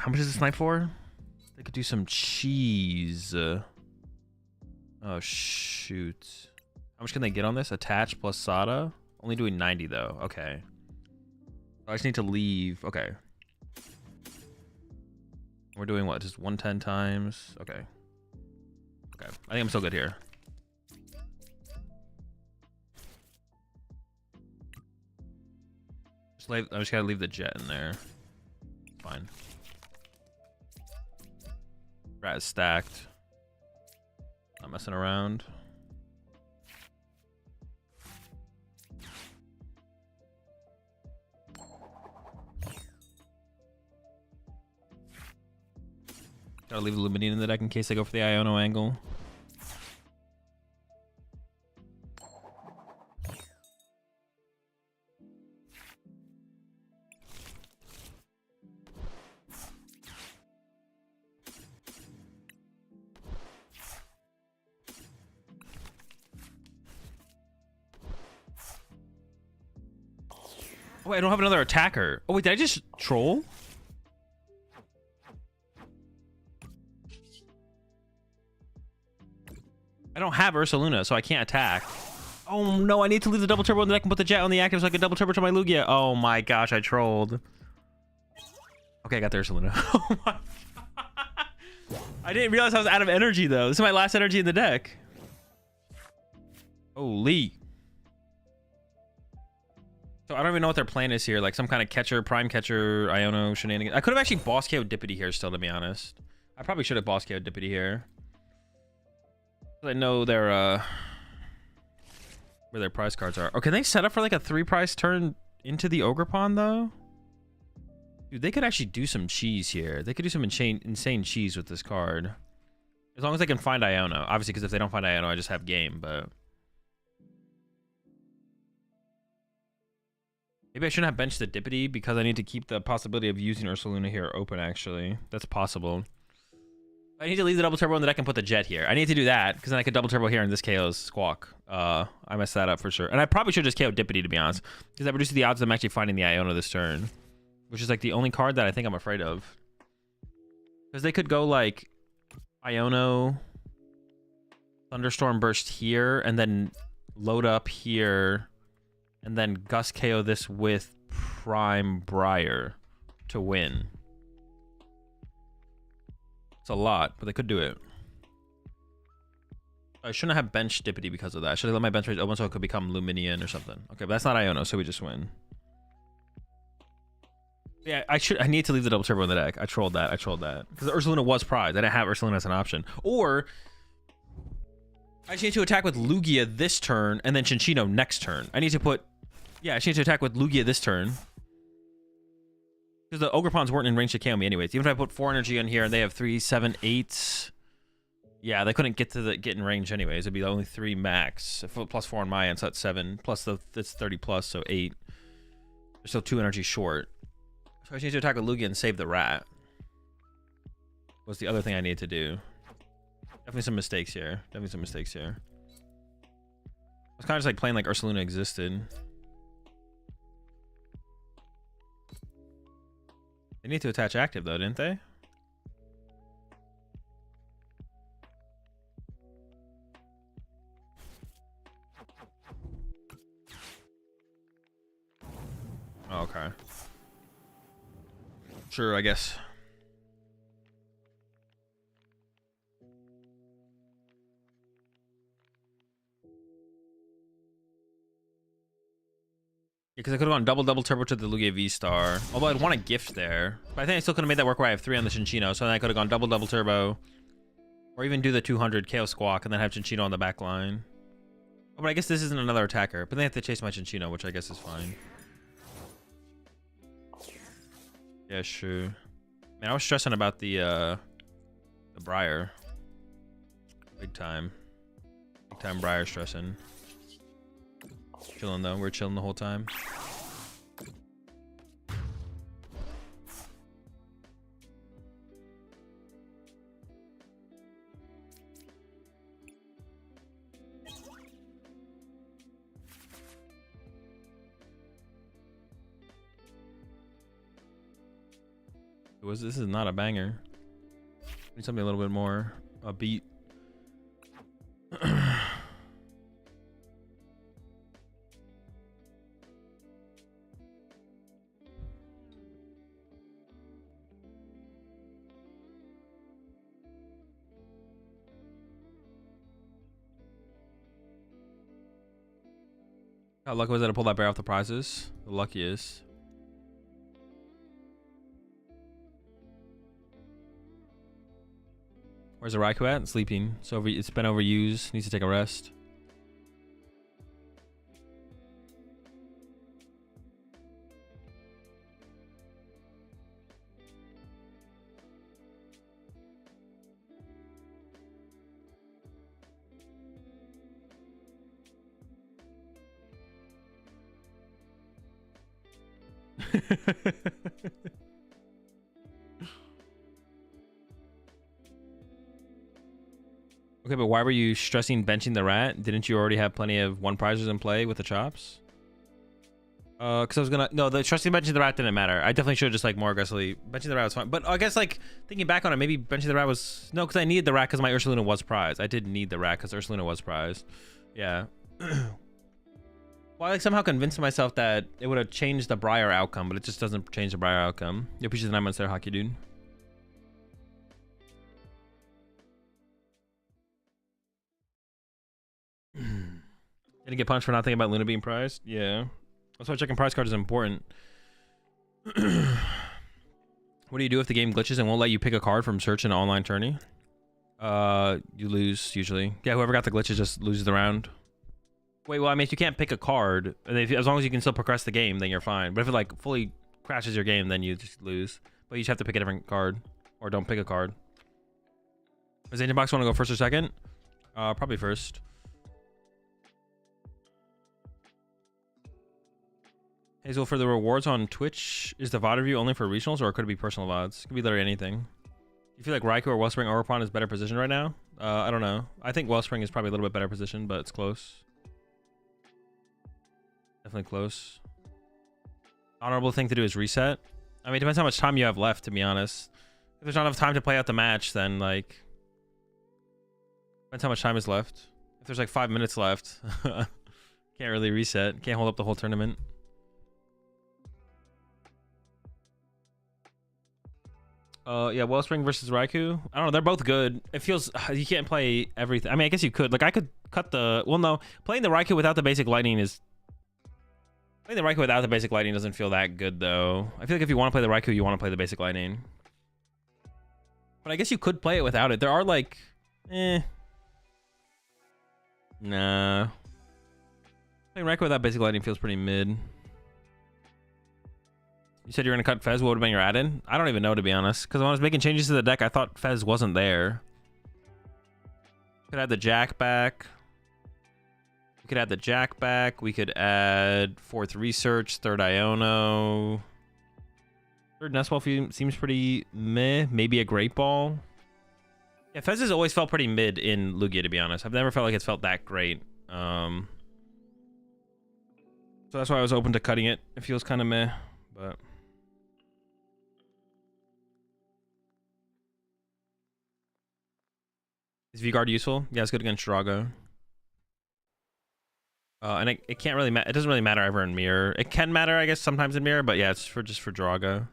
much is the snipe for? They could do some cheese. Oh shoot. How much can they get on this? Attach plus Sada? Only doing 90 though. Okay. I just need to leave. Okay. We're doing what? Just 110 times? Okay. Okay. I think I'm still good here. I just gotta leave the jet in there. Fine. Rat is stacked. Not messing around. Gotta leave the Luminine in the deck in case they go for the Iono angle. Oh, wait, I don't have another attacker. Oh, wait, did I just troll? I don't have Ursaluna, so I can't attack. Oh, no, I need to leave the double turbo in the deck and put the jet on the active so I can double turbo to my Lugia. Oh, my gosh, I trolled. Okay, I got the Ursaluna. Oh, my. I didn't realize I was out of energy, though. This is my last energy in the deck. Holy. So I don't even know what their plan is here. Like some kind of catcher, prime catcher, Iono shenanigans. I could have actually boss KO'd Dippity here still, to be honest. I probably should have boss KO'd Dippity here. I know their where their prize cards are. Oh, can they set up for like a 3 prize turn into the Ogre Pawn though? Dude, they could actually do some cheese here. They could do some insane cheese with this card. As long as they can find Iono. Obviously, because if they don't find Iono, I just have game, but... Maybe I shouldn't have benched the Dippity because I need to keep the possibility of using Ursaluna here open, actually. That's possible. I need to leave the double turbo in the deck and put the jet here. I need to do that because then I could double turbo here and this KO's Squawk. I messed that up for sure. And I probably should just KO Dippity, to be honest, because that reduces the odds of them actually finding the Iono this turn, which is like the only card that I think I'm afraid of. Because they could go like Iono, Thunderstorm Burst here, and then load up here, and then Gus KO this with Prime Briar to win. It's a lot, but they could do it. I shouldn't have benched Dippity because of that. I should have let my bench range open so it could become Luminian or something. Okay, but that's not Iono, so we just win. Yeah, I need to leave the double turbo in the deck. I trolled that. Because Ursaluna was prized. I didn't have Ursaluna as an option. Or I just need to attack with Lugia this turn and then Chinchino next turn. I need to put... Yeah, I just need to attack with Lugia this turn. Because the Ogre Pawns weren't in range to KO me anyways. Even if I put 4 energy in here and they have 3, 7, 8... Yeah, they couldn't get in range anyways. It'd be only 3 max. Plus 4 on my end, so that's 7. Plus that's 30 plus, so 8. They're still 2 energy short. So I just need to attack with Lugia and save the rat. Was the other thing I need to do. Definitely some mistakes here. I was kind of just like playing like Ursaluna existed. They need to attach active though, didn't they? Oh, okay. Sure, I guess. Because I could have gone double turbo to the Lugia V-Star. Although I'd want a gift there. But I think I still could have made that work where I have 3 on the Chinchino. So then I could have gone double turbo. Or even do the 200 KO Squawk and then have Chinchino on the back line. Oh, but I guess this isn't another attacker. But they have to chase my Chinchino, which I guess is fine. Yeah, sure. Man, I was stressing about the Briar. Big time. Big time Briar stressing. Chilling though, we're chilling the whole time. This is not a banger. Need something a little bit more upbeat. How lucky was I to pull that bear off the prizes? The luckiest. Where's the Raikou at? Sleeping. So it's been overused. Needs to take a rest. Okay, but why were you stressing benching the rat? Didn't you already have plenty of 1 prizes in play with the chops? Because I was gonna... No, the stressing benching the rat didn't matter. I definitely should have just like more aggressively... Benching the rat was fine. But I guess like thinking back on it, maybe benching the rat was... No, because I needed the rat because my Ursaluna was prized. I did need the rat because Ursaluna was prized. Yeah. Well, I like somehow convinced myself that it would have changed the Briar outcome, but it just doesn't change the Briar outcome. Yo, appreciate the 9 months there, Hockey Dude. Didn't get punched for not thinking about Luna being prized? Yeah. That's why checking prize cards is important. What do you do if the game glitches and won't let you pick a card from search in an online tourney? You lose, usually. Yeah, whoever got the glitches just loses the round. Wait, well, I mean, if you can't pick a card, as long as you can still progress the game, then you're fine. But if it, like, fully crashes your game, then you just lose. But you just have to pick a different card. Or don't pick a card. Does Agent Box want to go first or second? Probably first. Hazel, for the rewards on Twitch, is the VOD review only for regionals, or could it be personal VODs? It could be literally anything. Do you feel like Raikou or Wellspring Oropon is better positioned right now? I don't know. I think Wellspring is probably a little bit better positioned, but it's close. Definitely close. Honorable thing to do is reset. I mean, it depends how much time you have left, to be honest. If there's not enough time to play out the match, then, like... Depends how much time is left. If there's, like, 5 minutes left, can't really reset. Can't hold up the whole tournament. Yeah, Wellspring versus Raikou. I don't know. They're both good. It feels you can't play everything. I mean, I guess you could. Like, I could cut the. Well, no, playing the Raikou without the basic lightning is. Playing the Raikou without the basic lightning doesn't feel that good, though. I feel like if you want to play the Raikou, you want to play the basic lightning. But I guess you could play it without it. There are like, nah. Playing Raikou without basic lightning feels pretty mid. You said you're going to cut Fez. What would have been your add-in? I don't even know, to be honest. Because when I was making changes to the deck, I thought Fez wasn't there. Could add the Jack back. We could add the Jack back. We could add 4th Research, 3rd Iono. 3rd Nestball seems pretty meh. Maybe a Great Ball. Yeah, Fez has always felt pretty mid in Lugia, to be honest. I've never felt like it's felt that great. So that's why I was open to cutting it. It feels kind of meh, but... Is V-Guard useful? Yeah, it's good against Drago. And it can't really it doesn't really matter ever in mirror. It can matter, I guess, sometimes in mirror, but yeah, it's for just for Drago.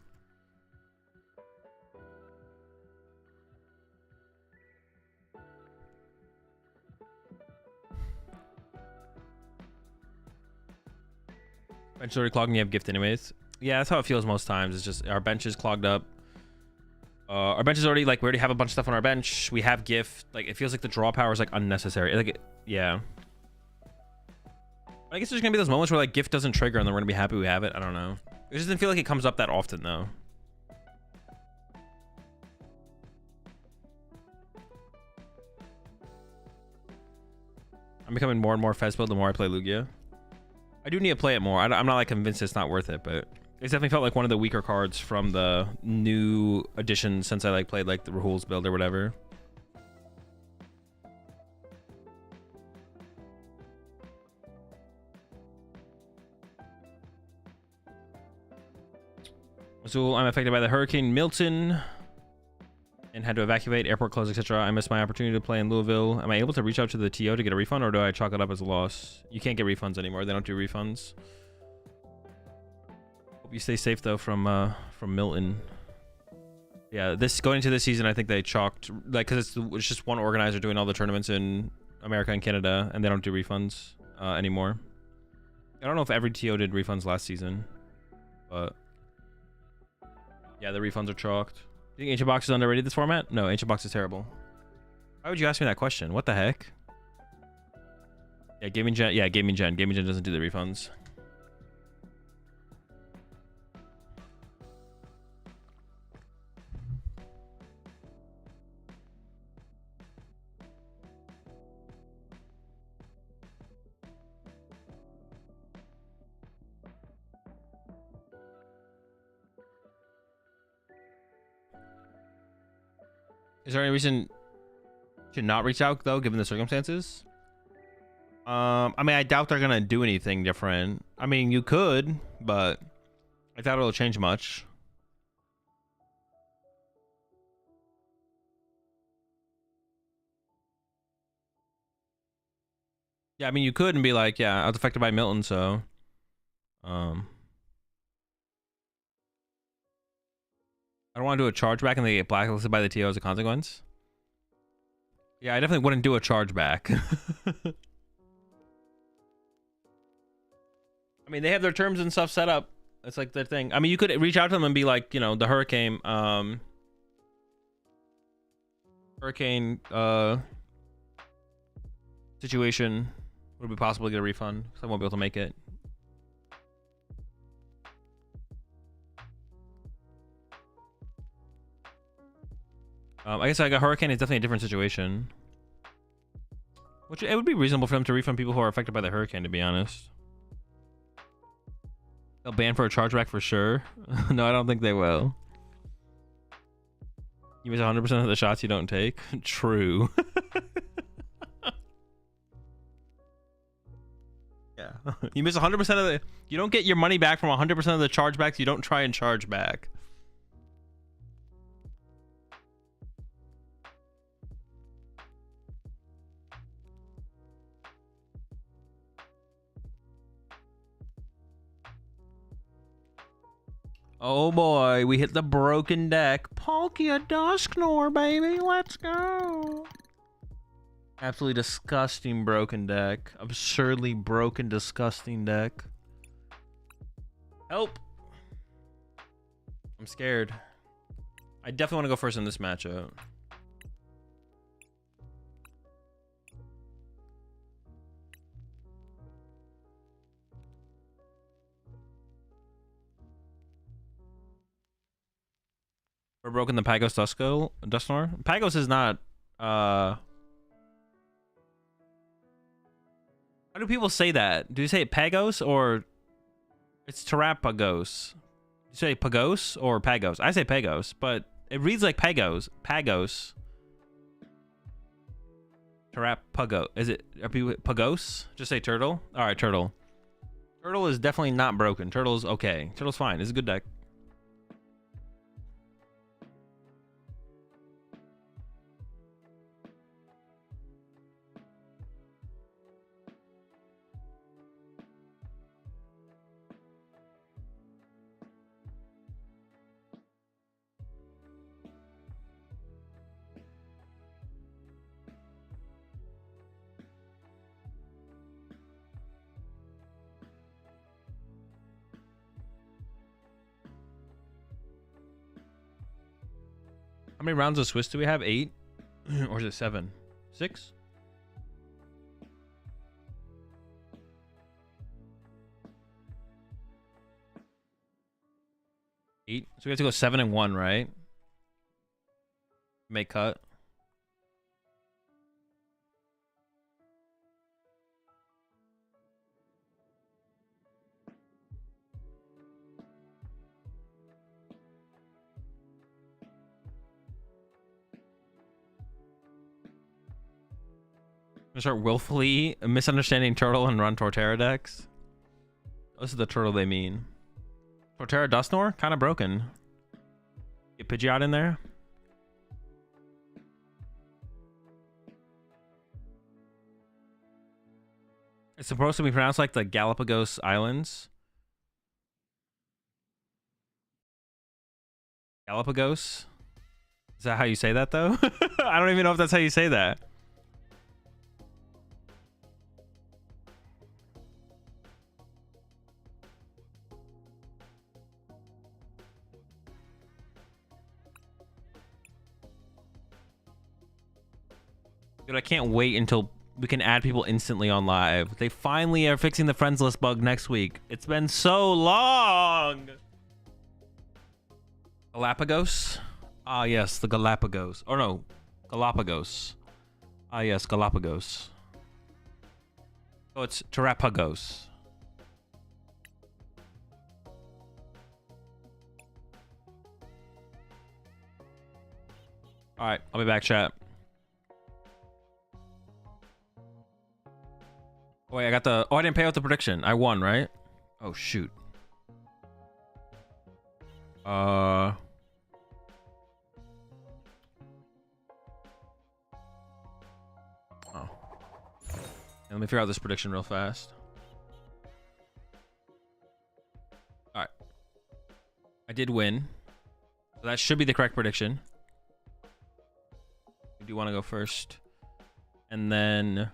Bench is already clogged and you have gift anyways. Yeah, that's how it feels most times. It's just our bench is clogged up. Our bench is already like we already have a bunch of stuff on our bench. We have gift. Like it feels like the draw power is like unnecessary. Like yeah. I guess there's gonna be those moments where like gift doesn't trigger and then we're gonna be happy we have it. I don't know. It just doesn't feel like it comes up that often though. I'm becoming more and more Fez build the more I play Lugia. I do need to play it more. I'm not like convinced it's not worth it, but it's definitely felt like one of the weaker cards from the new edition since I like played like the Rahul's build or whatever. So I'm affected by the Hurricane Milton and had to evacuate, airport closed, etc. I missed my opportunity to play in Louisville. Am I able to reach out to the TO to get a refund, or do I chalk it up as a loss? You can't get refunds anymore. They don't do refunds. Hope you stay safe though from Milton. Yeah, going into this season, I think they chalked like because it's just one organizer doing all the tournaments in America and Canada, and they don't do refunds anymore. I don't know if every TO did refunds last season, but yeah, the refunds are chalked. Do you think Ancient Box is underrated this format? No, Ancient Box is terrible. Why would you ask me that question? What the heck? Yeah, Gaming Gen. Yeah, Gaming Gen. Gaming Gen doesn't do the refunds. Is there any reason to not reach out though, given the circumstances? I mean, I doubt they're gonna do anything different. I mean, you could, but I doubt it'll change much. Yeah, I mean, you could and be like, yeah, I was affected by Milton, so I don't want to do a chargeback and they get blacklisted by the TO as a consequence. Yeah, I definitely wouldn't do a chargeback. I mean, they have their terms and stuff set up. It's like their thing. I mean, you could reach out to them and be like, you know, the hurricane situation, would it be possible to get a refund? Because I won't be able to make it. I guess like a hurricane is definitely a different situation. Which it would be reasonable for them to refund people who are affected by the hurricane, to be honest. They'll ban for a chargeback for sure. No, I don't think they will. You miss 100% of the shots you don't take. True. Yeah. You miss 100% of the... You don't get your money back from 100% of the chargebacks you don't try and charge back. Oh boy, we hit the broken deck. Palkia Dusknoir, baby. Let's go. Absolutely disgusting broken deck. Absurdly broken, disgusting deck. Help. I'm scared. I definitely want to go first in this matchup. We're broken the Pagos Dusknoir. Pagos is not how do people say that? Do you say Pagos or it's Terrapagos? Do you say Pagos or Pagos? I say Pagos, but it reads like Pagos. Pagos. Terrapago. Is it Pagos? Just say Turtle. All right, Turtle. Turtle is definitely not broken. Turtle's okay. Turtle's fine. It's a good deck. many rounds of Swiss do we have? 8? Or is it 7? 6? Eight. So we have to go 7 and 1, right? Make cut. Start willfully misunderstanding turtle and run Torterra decks. This is the turtle they mean. Torterra Dustnor? Kind of broken. Get Pidgeot in there. It's supposed to be pronounced like the Galapagos Islands. Galapagos? Is that how you say that though? I don't even know if that's how you say that. Dude, I can't wait until we can add people instantly on live. They finally are fixing the friends list bug next week. It's been so long. Galapagos? Ah, yes, the Galapagos. Or no, Galapagos. Ah, yes, Galapagos. Oh, it's Terrapagos. All right, I'll be back, chat. Oh, wait, I got the... Oh, I didn't pay out the prediction. I won, right? Oh, shoot. Oh. Let me figure out this prediction real fast. All right. I did win. So that should be the correct prediction. We do want to go first. And then...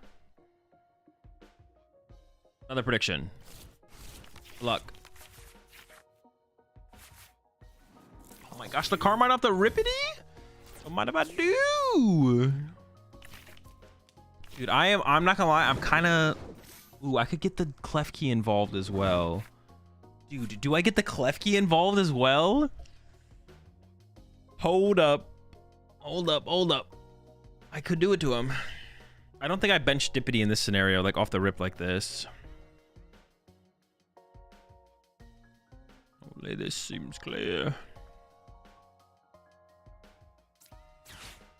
Another prediction. Good luck. Oh my gosh, the Carmine off the Rippity? What mind if I do? Dude, I'm not gonna lie, I'm kinda... Ooh, I could get the Klefki involved as well. Dude, do I get the Klefki involved as well? Hold up. Hold up, hold up. I could do it to him. I don't think I bench Dippity in this scenario, like off the rip like this. Only this seems clear.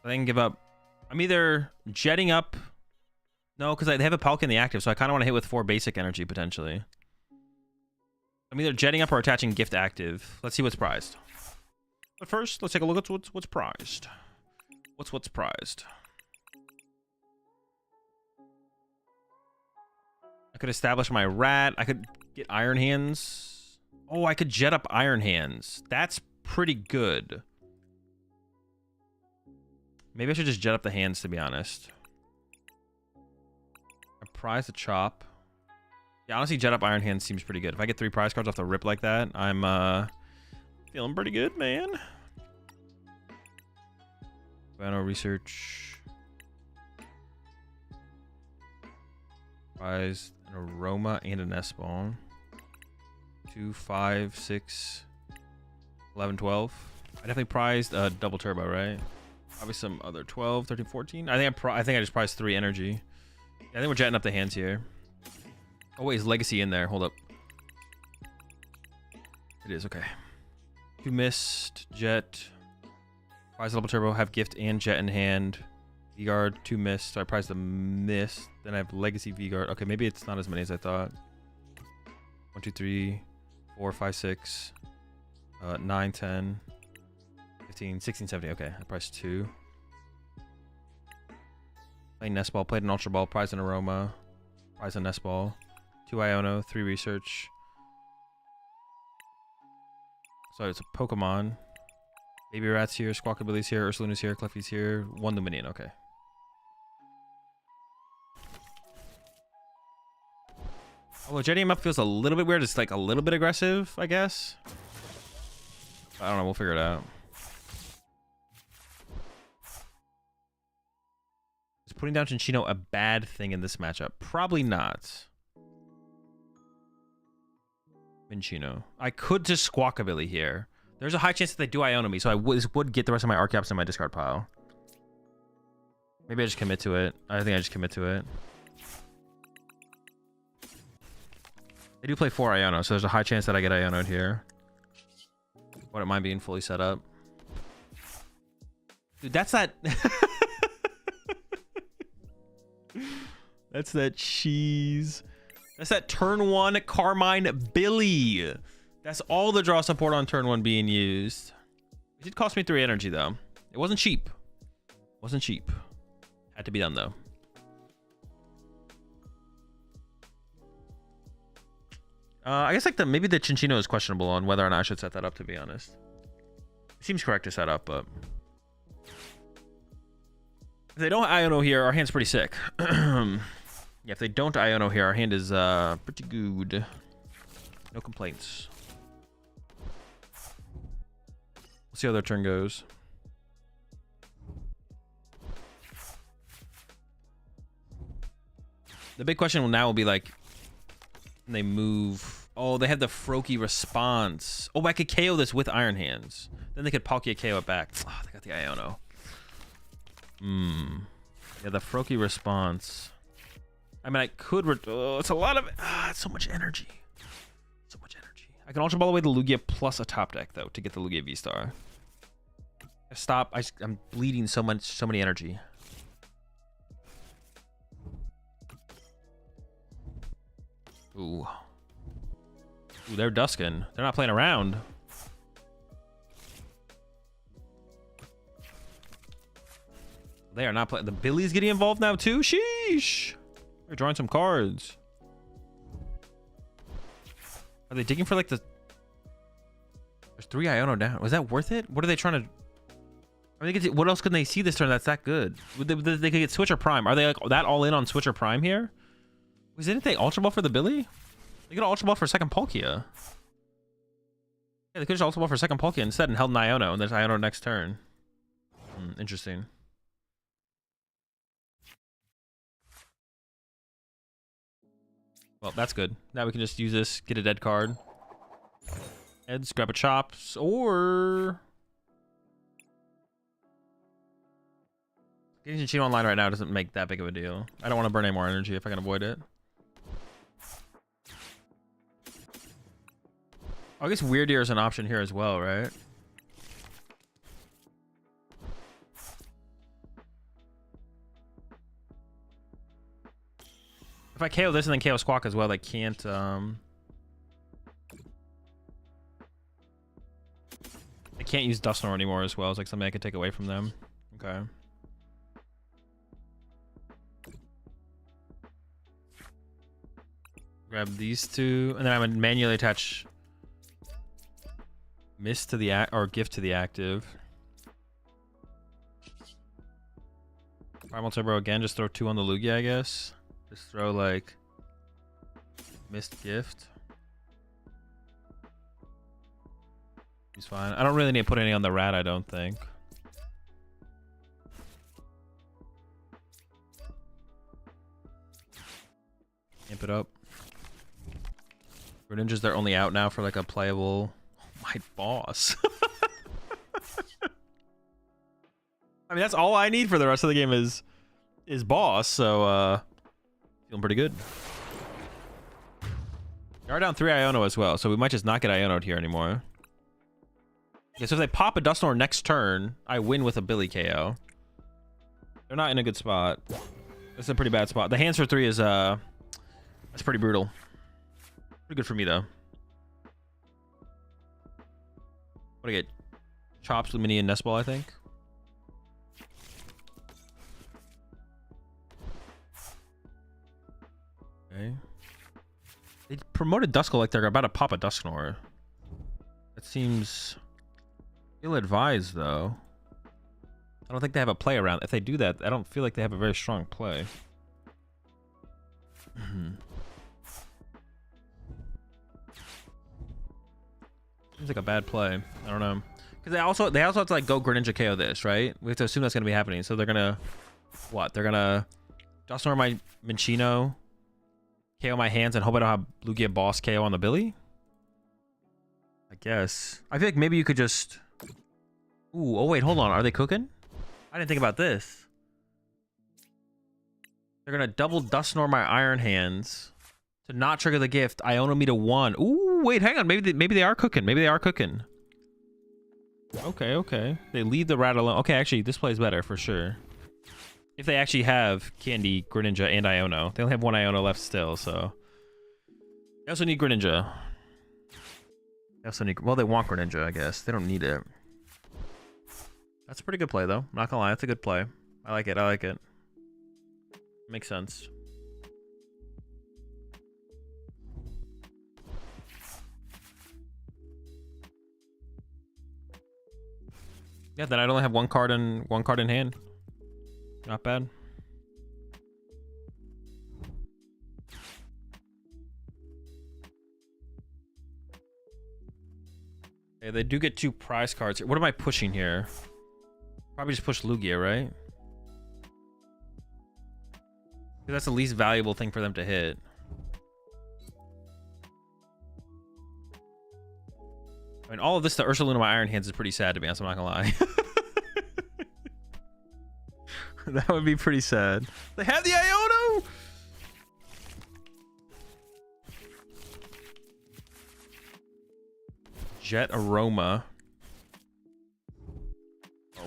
I can give up. I'm either jetting up. No, because they have a Palkia in the active, so I kind of want to hit with 4 basic energy potentially. I'm either jetting up or attaching gift active. Let's see what's prized. But first, let's take a look at what's prized. What's prized? I could establish my rat. I could get Iron Hands. Oh, I could jet up Iron Hands. That's pretty good. Maybe I should just jet up the hands, to be honest. I prize the chop. Yeah, honestly, jet up Iron Hands seems pretty good. If I get 3 prize cards off the rip like that, I'm feeling pretty good, man. Bano research. Prize an Aroma and a Nest Ball. 2, 5, 6, 11, 12. I definitely prized a double turbo, right? Probably some other 12, 13, 14. I think I just prized 3 energy. Yeah, I think we're jetting up the hands here. Oh wait, is Legacy in there? Hold up. It is, okay. 2 missed, jet. Prize double turbo, have gift and jet in hand. V-guard, 2 missed. So I prized the miss. Then I have Legacy V-guard. Okay, maybe it's not as many as I thought. 1, 2, 3, 4, 5, 6, 9, 10, 15, 16, 17. Okay, I priced 2. Played Nest Ball, played an Ultra Ball, prized an Aroma, prized a Nest Ball, 2 Iono, 3 Research. So it's a Pokemon. Baby Rat's here, Squawkabilly's here, Ursaluna's here, Cleffy's here, 1 Luminion. Okay. Although jetting him up feels a little bit weird. It's like a little bit aggressive, I guess. I don't know. We'll figure it out. putting down Chinchino a bad thing in this matchup? Probably not. Minchino. I could just Squawkabilly here. There's a high chance that they do Iono me, so I would get the rest of my Archeops in my discard pile. Maybe I just commit to it. I think I just commit to it. They do play 4 Iono, so there's a high chance that I get Iono'd here. Wouldn't mind being fully set up. Dude, that's that... That's that cheese. That's that turn 1 Carmine Billy. That's all the draw support on turn 1 being used. It did cost me 3 energy, though. It wasn't cheap. Wasn't cheap. Had to be done, though. I guess like maybe the Chinchino is questionable on whether or not I should set that up, to be honest. It seems correct to set up, but... If they don't Iono here, our hand's pretty sick. Yeah, if they don't Iono here, our hand is pretty good. No complaints. We'll see how their turn goes. The big question now will be like, when they move... Oh, they have the Froakie response. Oh, I could KO this with Iron Hands. Then they could Palkia KO it back. Oh, they got the Iono. Yeah, the Froakie response. I mean, I could... Oh, it's a lot of... it's so much energy. So much energy. I can Ultra Ball away the Lugia plus a top deck, though, to get the Lugia V-Star. Stop. I'm bleeding so many energy. Ooh. Ooh, they're dusking. They're not playing around. They are not playing. The Billy's getting involved now, too? Sheesh. They're drawing some cards. Are they digging for, like, the... There's 3 Iono down. Was that worth it? What are they trying to... I mean, what else can they see this turn that's that good? They could get Switch or Prime. Are they, like, that all in on Switch or Prime here? Didn't they Ultra Ball for the Billy? They got Ultra Ball for second Palkia. Yeah, they could just Ultra Ball for second Palkia instead and held an Iono, and there's Iono next turn. Interesting. Well, that's good. Now we can just use this, get a dead card. Heads, grab a Chops, or... Getting Chinchino online right now doesn't make that big of a deal. I don't want to burn any more energy if I can avoid it. I guess Weird Ear is an option here as well, right? If I KO this and then KO Squawk as well, they can't... They can't use Dusknoir anymore as well. It's like something I could take away from them. Okay. Grab these two, and then I'm gonna manually attach Mist to the or Gift to the active. Primal Turbo again. Just throw 2 on the Lugia, I guess. Just throw like Mist, Gift. He's fine. I don't really need to put any on the rat, I don't think. Amp it up. Greninja's they're only out now for like a playable... Oh, my boss. I mean, that's all I need for the rest of the game is boss, so feeling pretty good. We are down 3 Iono as well, so we might just not get Iono'd here anymore. Okay, so if they pop a Dusknoir next turn, I win with a Billy KO. They're not in a good spot. It's a pretty bad spot. The hands for 3 is that's pretty brutal. Pretty good for me, though. What do I get? Chops, Luminia, and Nest Ball, I think. Okay. They promoted Duskull like they're about to pop a Dusknoir. That seems ill-advised, though. I don't think they have a play around. If they do that, I don't feel like they have a very strong play. Seems like a bad play. I don't know. Because they also have to like go Greninja KO this, right? We have to assume that's gonna be happening. So they're gonna What? They're gonna Dustin my Minchino, KO my hands, and hope I don't have Lugia boss KO on the Billy? I guess. I feel like maybe you could just... Ooh, oh wait, hold on. Are they cooking? I didn't think about this. They're gonna double Dustin my Iron Hands to not trigger the gift. Iono me to 1. Ooh, wait, hang on. Maybe they are cooking. Maybe they are cooking. Okay, okay. They leave the rat alone. Okay, actually, this plays better for sure. If they actually have Candy, Greninja, and Iono. They only have 1 Iono left still, so... They also need Greninja. They also need... Well, they want Greninja, I guess. They don't need it. That's a pretty good play, though. I'm not gonna lie. That's a good play. I like it. I like it. Makes sense. Yeah, then I'd only have one card in hand. Not bad. Okay, they do get 2 prize cards here. What am I pushing here? Probably just push Lugia, right? Because that's the least valuable thing for them to hit. I mean, all of this to Ursaluna my Iron Hands is pretty sad, to be honest. I'm not gonna lie. That would be pretty sad. They have the Iono! Jet Aroma.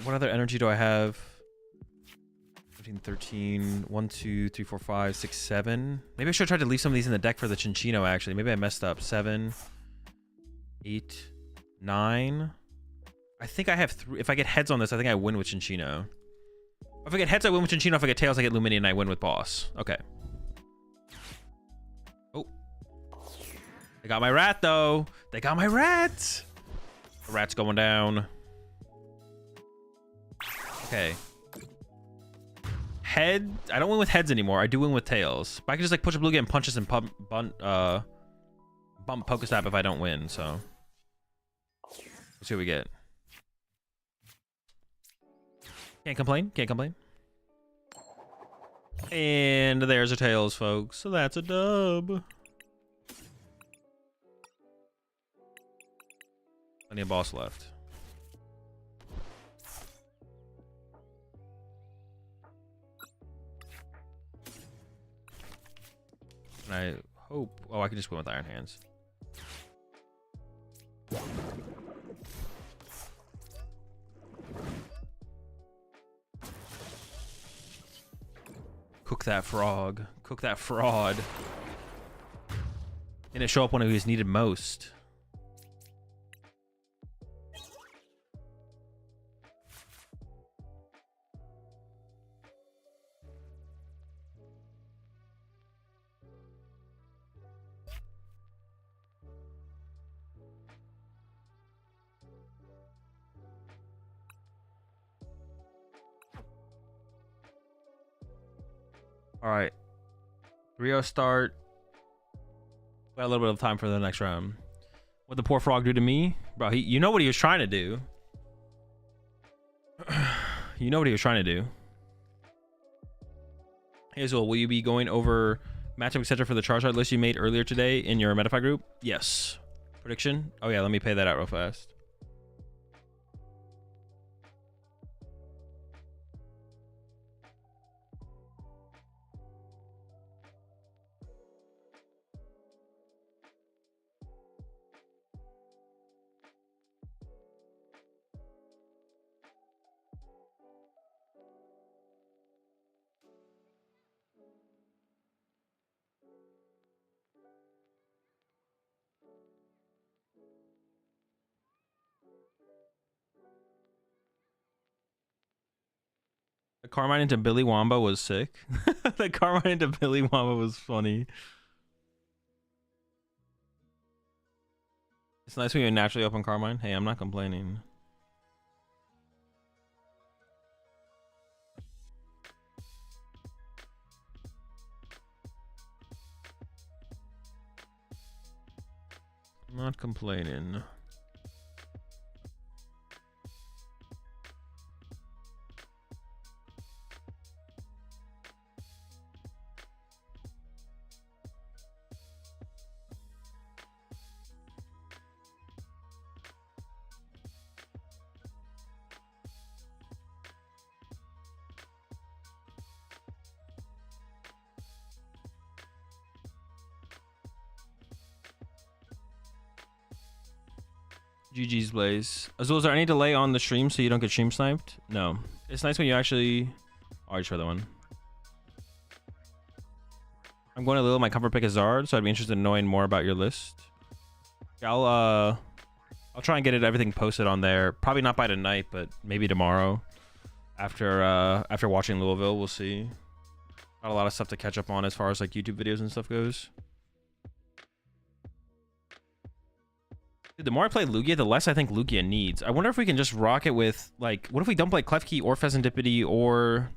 What other energy do I have? 15, 13, 1, 2, 3, 4, 5, 6, 7. Maybe I should try to leave some of these in the deck for the Chinchino, actually. Maybe I messed up. 7, 8, 9. I think I have 3. If I get heads on this, I think I win with Chinchino. If I get heads, I win with Chinchino. If I get tails, I get Lumini and I win with boss. Okay. Oh. They got my rat, though. They got my rat. The rat's going down. Okay. Head. I don't win with heads anymore. I do win with tails. But I can just like push a Lugia and punch this and bump Pokestop if I don't win. So let's see what we get. Can't complain. Can't complain. And there's a tails, folks. So that's a dub. Plenty of boss left. And I hope... Oh, I can just win with Iron Hands. Cook that frog. Cook that fraud. Didn't it show up when it was needed most? All right, Rio start. We got a little bit of time for the next round. What the poor frog do to me, bro? You know what he was trying to do. You know what he was trying to do. Hey, Azul, will you be going over matchup etc. for the Charizard list you made earlier today in your Metafy group? Yes. Prediction? Oh yeah, let me pay that out real fast. The Carmine into Billy Wamba was sick. The Carmine into Billy Wamba was funny. It's nice when you naturally open Carmine. Hey, I'm not complaining. I'm not complaining. GG's Blaze. Azul, is there any delay on the stream so you don't get stream sniped? No. It's nice when you actually... Oh, I just read that one. I'm going to Lil. My comfort pick is Zard, so I'd be interested in knowing more about your list. Yeah, I'll try and get everything posted on there. Probably not by tonight, but maybe tomorrow. After watching Louisville, we'll see. Got a lot of stuff to catch up on as far as like YouTube videos and stuff goes. Dude, the more I play Lugia, the less I think Lugia needs. I wonder if we can just rock it with like, what if we don't play Klefki or Pheasantipity or...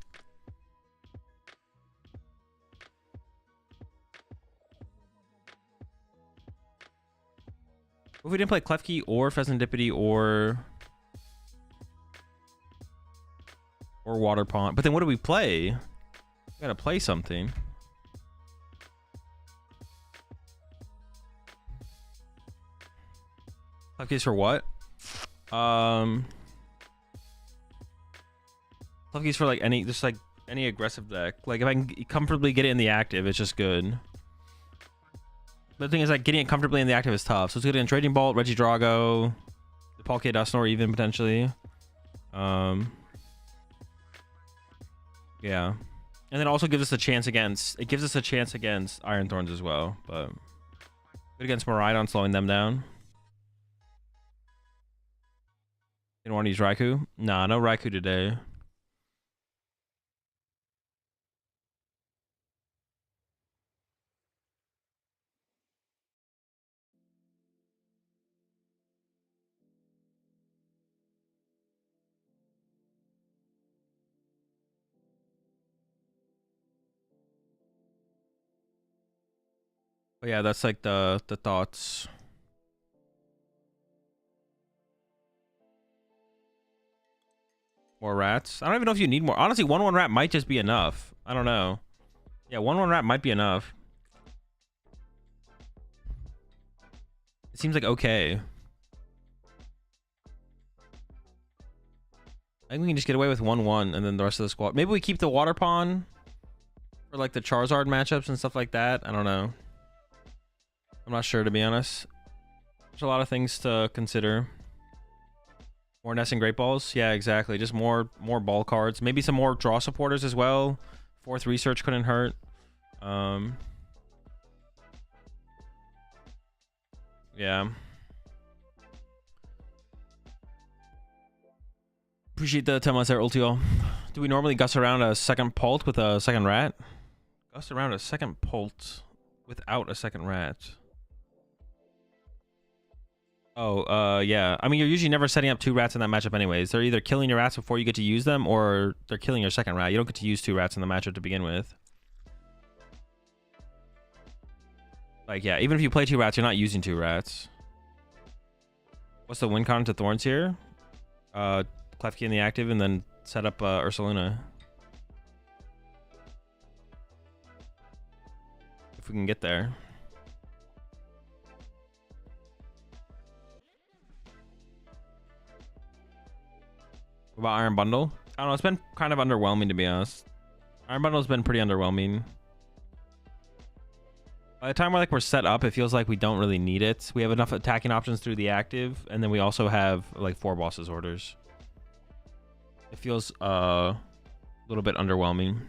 What if we didn't play Klefki or Pheasantipity or Water Pond? But then what do we play? We gotta play something. Klefki's for what? Klefki's for like any aggressive deck. Like if I can comfortably get it in the active, it's just good. The thing is, like, getting it comfortably in the active is tough. So it's good in Trading Bolt, Regidrago, the Palkia Dusknoir even potentially. Yeah. And then also gives us a chance against... It gives us a chance against Iron Thorns as well. But good against Miraidon, slowing them down. Didn't want to use Raikou? Nah, no Raikou today. But yeah, that's like the thoughts. More rats? I don't even know if you need more. Honestly, 1/1 rat might just be enough. I don't know. Yeah, 1/1 rat might be enough. It seems like okay. I think we can just get away with 1/1 and then the rest of the squad. Maybe we keep the Water Pond for like the Charizard matchups and stuff like that. I don't know. I'm not sure, to be honest. There's a lot of things to consider. More Nest and Great Balls? Yeah, exactly. Just more ball cards. Maybe some more draw supporters as well. 4th research couldn't hurt. Yeah. Appreciate the 10 months there, Ultio. Do we normally gust around a second Pult with a second rat? Gust around a second Pult without a second rat. Oh, yeah. I mean, you're usually never setting up 2 rats in that matchup anyways. They're either killing your rats before you get to use them, or they're killing your second rat. You don't get to use 2 rats in the matchup to begin with. Like, yeah, even if you play 2 rats, you're not using 2 rats. What's the win con to Thorns here? Klefki in the active, and then set up Ursaluna. If we can get there. What about Iron Bundle? I don't know, it's been kind of underwhelming, to be honest. Iron Bundle's been pretty underwhelming. By the time we're set up, it feels like we don't really need it. We have enough attacking options through the active, and then we also have like 4 bosses orders. It feels a little bit underwhelming.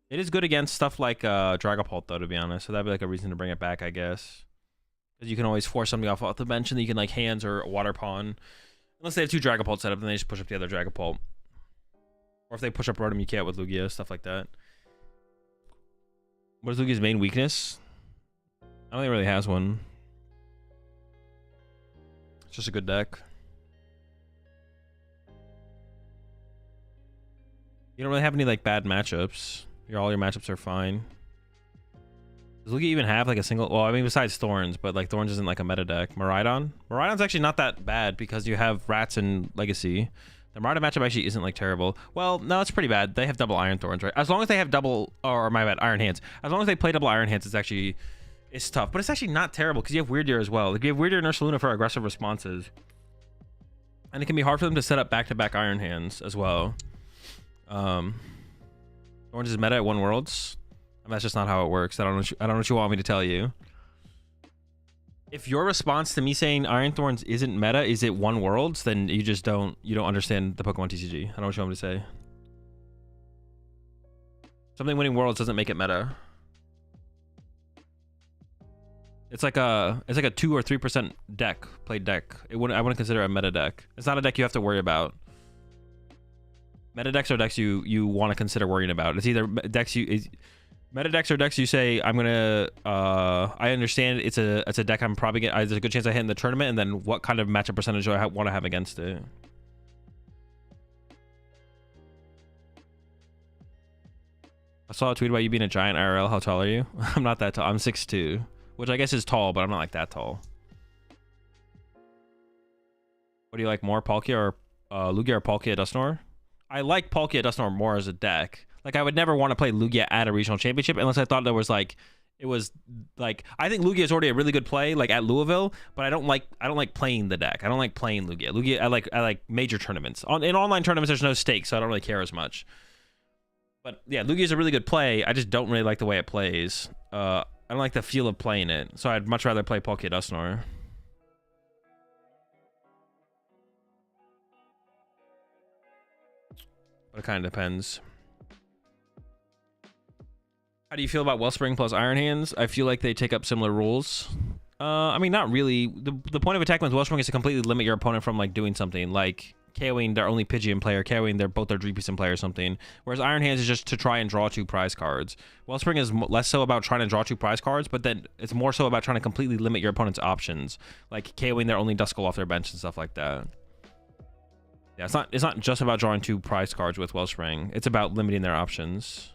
It is good against stuff like Dragapult, though, to be honest. So that'd be like a reason to bring it back, I guess. Because you can always force something off the bench, and then you can like hands or Water Pond. Unless they have 2 Dragapult set up, then they just push up the other Dragapult. Or if they push up Rotom, you can't with Lugia, stuff like that. What is Lugia's main weakness? I don't think it really has one. It's just a good deck. You don't really have any like bad matchups. All your matchups are fine. Does Lugia even have like a single... Well, I mean, besides Thorns, but like Thorns isn't like a meta deck. Miraidon? Miraidon's actually not that bad because you have Rats and Legacy. The Miraidon matchup actually isn't like terrible. Well, no, it's pretty bad. They have double Iron Thorns, right? As long as they have double... Or my bad, Iron Hands. As long as they play double Iron Hands, it's actually... It's tough. But it's actually not terrible because you have Weird Ear as well. Like, you have Weird Ear and Ursaluna for aggressive responses. And it can be hard for them to set up back-to-back Iron Hands as well. Thorns is meta at 1 Worlds. That's just not how it works. I don't know what you want me to tell you. If your response to me saying Iron Thorns isn't meta is it one worlds, then you just don't understand the Pokemon TCG. I don't know what you want me to say. Something winning worlds doesn't make it meta. It's like a 2 or 3% deck, played deck. I wouldn't consider it a meta deck. It's not a deck you have to worry about. Meta decks are decks you want to consider worrying about. It's either decks meta decks are decks you say I'm gonna I understand it's a deck I'm probably there's a good chance I hit in the tournament, and then what kind of matchup percentage do I want to have against it. I saw a tweet about you being a giant IRL. How tall are you? I'm not that tall. I'm 6'2", which I guess is tall, but I'm not like that tall. What do you like more, Palkia or Lugia or Palkia Dusknoir? I like Palkia Dusknoir more as a deck. Like, I would never want to play Lugia at a regional championship unless I thought there was like, it was like, I think Lugia is already a really good play, like at Louisville, but I don't like playing the deck. I don't like playing Lugia. Lugia, I like major tournaments. In online tournaments, there's no stakes, so I don't really care as much. But yeah, Lugia is a really good play. I just don't really like the way it plays. I don't like the feel of playing it, so I'd much rather play Palkia Dusknoir. But it kind of depends. How do you feel about Wellspring plus Iron Hands? I feel like they take up similar rules. I mean, not really. The point of attacking with Wellspring is to completely limit your opponent from like doing something, like KOing their only Pidgeon player, KOing both their Dreepyson player or something. Whereas Iron Hands is just to try and draw 2 prize cards. Wellspring is less so about trying to draw 2 prize cards, but then it's more so about trying to completely limit your opponent's options, like KOing their only Duskull off their bench and stuff like that. Yeah, it's not just about drawing 2 prize cards with Wellspring. It's about limiting their options,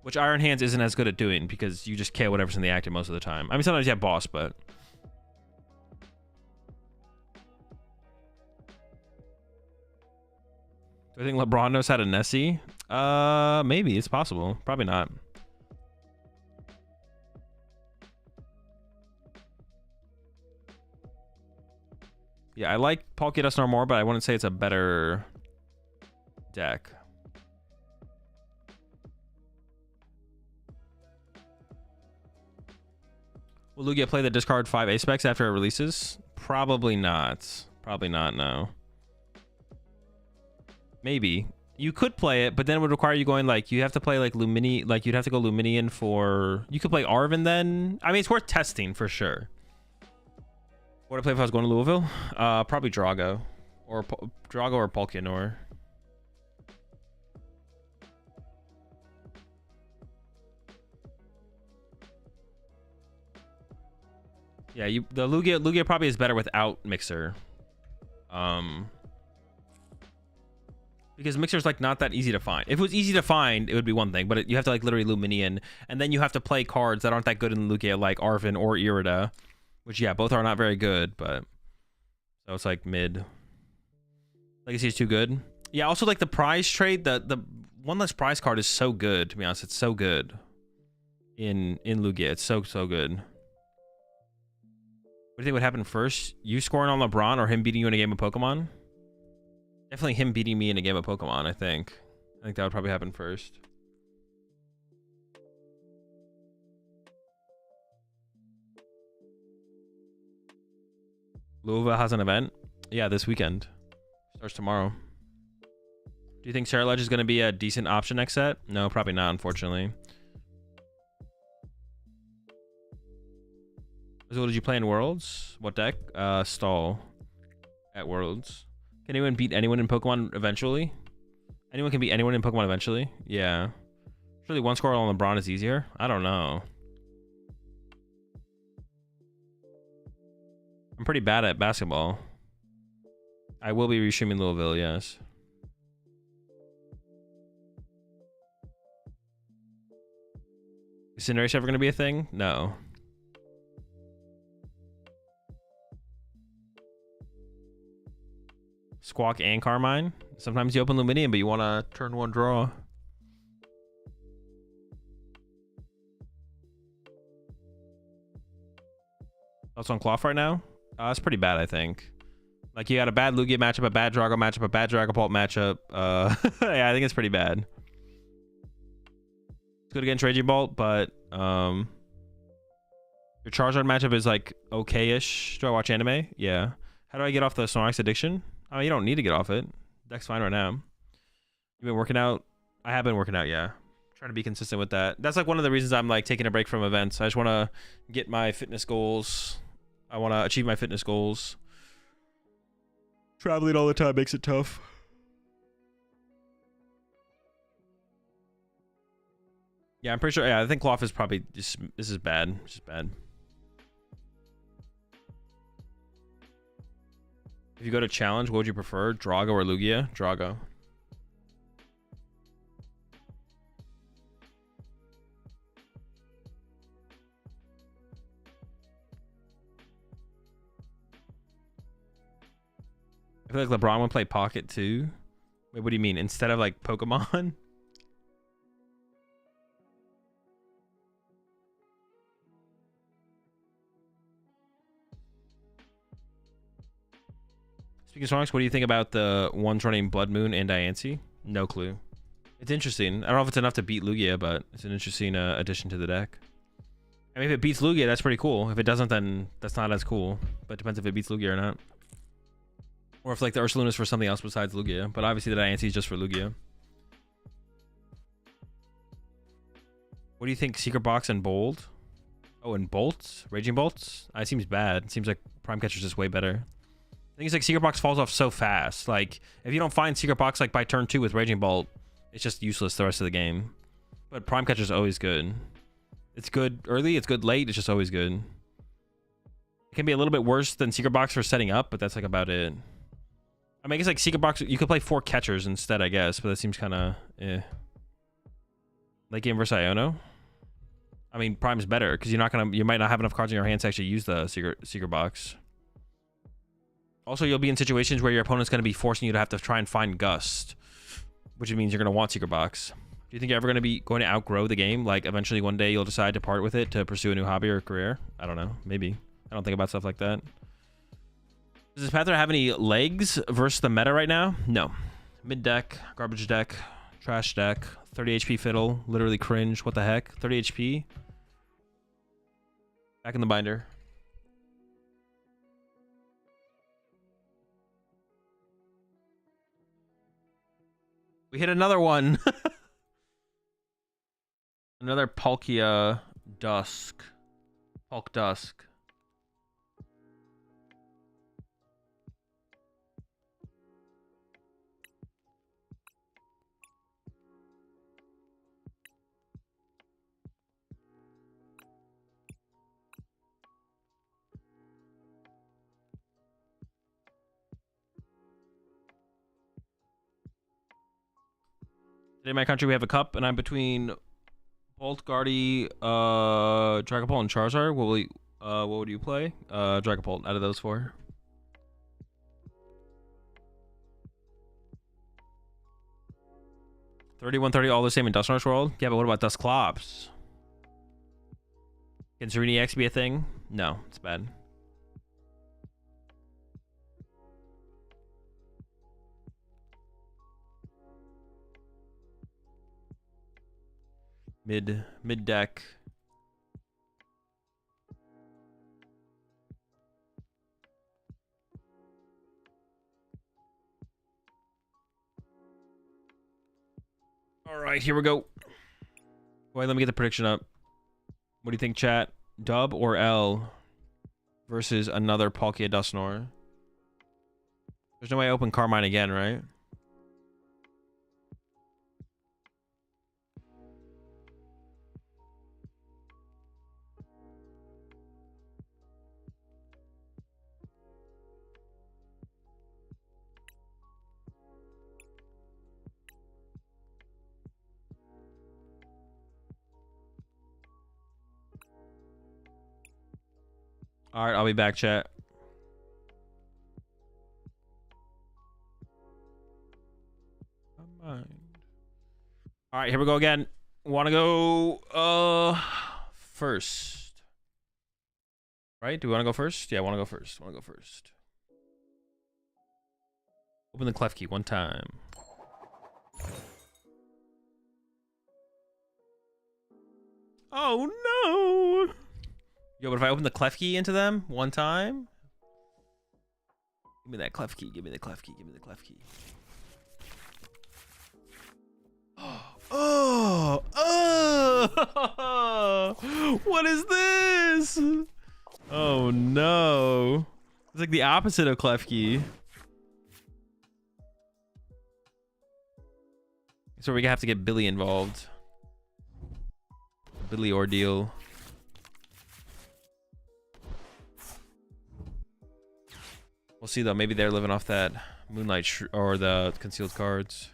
which Iron Hands isn't as good at doing because you just KO whatever's in the active most of the time. I mean, sometimes you have boss, but do I think LeBron knows how to Nessie? Maybe. It's possible. Probably not. Yeah, I like Palkia Dusknoir more, but I wouldn't say it's a better deck. Will Lugia play the discard 5 Apex after it releases? Probably not. Probably not, no. Maybe. You could play it, but then it would require you going like, you have to play like Lumini, like you'd have to go Luminian for, you could play Arven then. I mean, it's worth testing for sure. What would I play if I was going to Louisville? Probably Drago or Palkia. Yeah, the Lugia probably is better without Mixer. Because Mixer's like not that easy to find. If it was easy to find, it would be one thing, but you have to like literally Luminian, and then you have to play cards that aren't that good in Lugia, like Arven or Irida, which yeah, both are not very good, but so it's like mid. Legacy is too good. Yeah, also like the prize trade, the one less prize card is so good, to be honest. It's so good in Lugia. It's so good. What do you think would happen first? You scoring on LeBron or him beating you in a game of Pokemon? Definitely him beating me in a game of Pokemon, I think. I think that would probably happen first. Louisville has an event? Yeah, this weekend. Starts tomorrow. Do you think Charizard is going to be a decent option next set? No, probably not, unfortunately. What did you play in Worlds? What deck? Stall at Worlds. Can anyone beat anyone in Pokemon eventually? Anyone can beat anyone in Pokemon eventually? Yeah. Surely one score on LeBron is easier? I don't know. I'm pretty bad at basketball. I will be restreaming Louisville, yes. Is Cinderace ever going to be a thing? No. Squawk and Carmine. Sometimes you open Luminium, but you want to turn 1 draw. Thoughts on Cloth right now? It's pretty bad, I think. Like, you got a bad Lugia matchup, a bad Drago matchup, a bad Dragapult matchup. Yeah, I think it's pretty bad. It's good against Raging Bolt, but Your Charizard matchup is like okay-ish. Do I watch anime? Yeah. How do I get off the Snorlax addiction? Oh, you don't need to get off it. Deck's fine right now. You been working out? I have been working out, yeah. Trying to be consistent with that. That's like one of the reasons I'm like taking a break from events. I just want to get my fitness goals. I want to achieve my fitness goals. Traveling all the time makes it tough. Yeah, I'm pretty sure. Yeah, I think Cloth is probably just, this is bad. It's just bad. If you go to challenge, what would you prefer? Drago or Lugia? Drago. I feel like LeBron would play Pocket too. Wait, what do you mean? Instead of like Pokemon? Speaking of Snorlax, what do you think about the ones running Blood Moon and Diancie? No clue. It's interesting. I don't know if it's enough to beat Lugia, but it's an interesting addition to the deck. I mean, if it beats Lugia, that's pretty cool. If it doesn't, then that's not as cool. But it depends if it beats Lugia or not. Or if like the Ursaluna is for something else besides Lugia. But obviously the Diancie is just for Lugia. What do you think? Secret Box and Bold? Oh, and Bolts? Raging Bolts? It seems bad. It seems like Prime Catcher's just way better. I think it's like Secret Box falls off so fast. Like, if you don't find Secret Box like by turn 2 with Raging Bolt, it's just useless the rest of the game. But Prime Catcher's always good. It's good early, it's good late, it's just always good. It can be a little bit worse than Secret Box for setting up, but that's like about it. I mean, I guess like Secret Box, you could play 4 catchers instead, I guess, but that seems kind of late game versus Iono. I mean, Prime's better because you might not have enough cards in your hands to actually use the Secret Box. Also, you'll be in situations where your opponent's going to be forcing you to have to try and find Gust, which means you're going to want Secret Box. Do you think you're ever going to outgrow the game? Like, eventually one day you'll decide to part with it to pursue a new hobby or career? I don't know. Maybe. I don't think about stuff like that. Does this Panther have any legs versus the meta right now? No. Mid deck, garbage deck, trash deck, 30 HP Fiddle, literally cringe. What the heck? 30 HP? Back in the binder. We hit another one. Another Palkia Dusk. Palk Dusk. Today in my country we have a cup, and I'm between Bolt, Guardy, Dragapult, and Charizard. What would you play? Dragapult out of those 4. $31.30 all the same in Dusknoir's world? Yeah, but what about Dusclops? Can Serene X be a thing? No, it's bad. Mid deck. All right, here we go. Wait, let me get the prediction up. What do you think, chat? Dub or L versus another Palkia Dusknoir? There's no way I open Carmine again, right? All right, I'll be back, chat. All right, here we go again. Want to go first? Right? Do we want to go first? Yeah, I want to go first. Open the clef key one time. Oh no! Yo, but if I open the clef key into them one time, give me that clef key. Give me the clef key. Give me the clef key. Oh, oh, what is this? Oh no. It's like the opposite of Klefki. So we have to get Billy involved. Billy ordeal. We'll see though. Maybe they're living off that Moonlight or the concealed cards.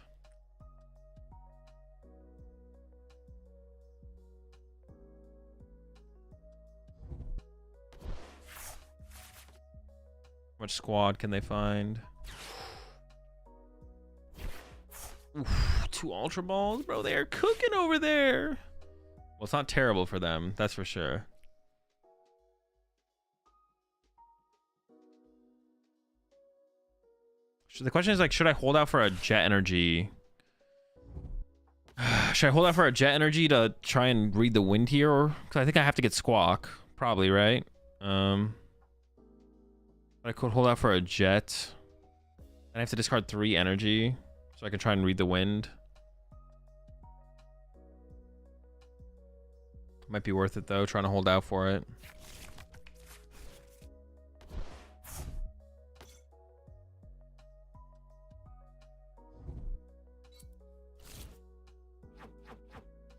How much squad can they find? Oof, 2 Ultra Balls, bro. They are cooking over there. Well, it's not terrible for them, that's for sure. So the question is like, should I hold out for a Jet Energy? Should I hold out for a Jet Energy to try and read the wind here? Or because I think I have to get Squawk, probably, right? I could hold out for a Jet. And I have to discard 3 energy so I can try and read the wind. Might be worth it though, trying to hold out for it.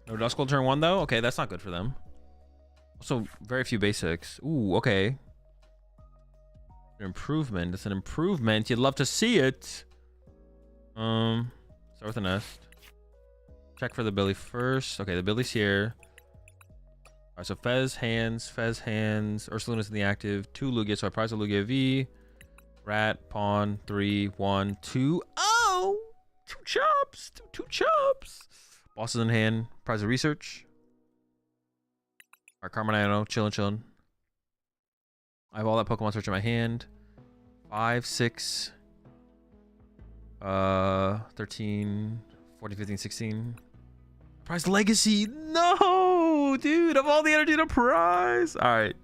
No Duskull turn 1 though? Okay, that's not good for them. Also, very few basics. Ooh, okay. An improvement. It's an improvement. You'd love to see it. Start with a nest. Check for the Billy first. Okay, the Billy's here. Alright, so Fez hands, Ursaluna's in the active. 2 Lugia, so I prize a Lugia V. Rat, pawn, 3, 1, 2. Oh! 2 chops! 2 chops! Boss is in hand. Prize of research. Alright, Carmenano, chillin'. I have all that Pokemon search in my hand. 5, 6, 13, 14, 15, 16. Prize Legacy. No, dude, of all the energy to prize. All right.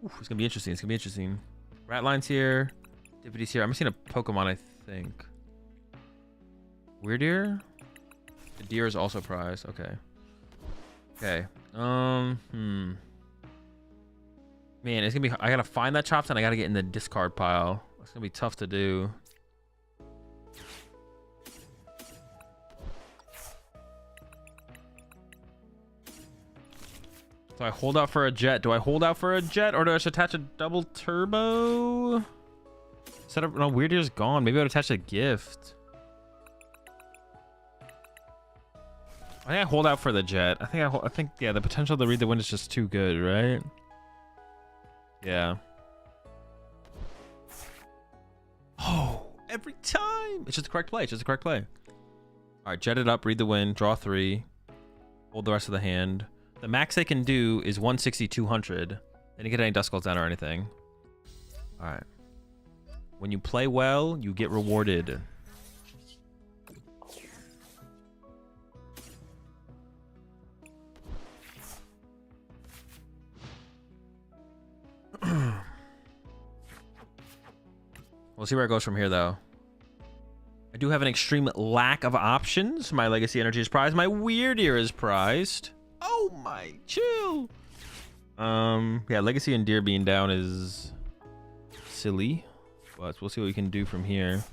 Ooh, it's gonna be interesting. It's gonna be interesting. Ratline's here. Deputy's here. I'm missing a Pokemon, I think. Weirdeer? The deer is also prized. Okay. Okay. Man, it's gonna be. I gotta find that Chops and I gotta get in the discard pile. It's gonna be tough to do. So I hold out for a Jet. Do I hold out for a Jet or do I just attach a double turbo? Set up. No, Weird Ear's gone. Maybe I would attach a gift. I think I hold out for the Jet. I think yeah, the potential to read the wind is just too good, right? Yeah. Oh, every time. It's just the correct play. It's just the correct play. All right, jet it up, read the wind, draw 3, hold the rest of the hand. The max they can do is 160, 200. They didn't get any Duskulls down or anything. All right. When you play well, you get rewarded. We'll see where it goes from here, though. I do have an extreme lack of options. My Legacy Energy is prized. My Weird Ear is prized. Oh my, chill. Yeah, Legacy and Deer being down is silly, but we'll see what we can do from here.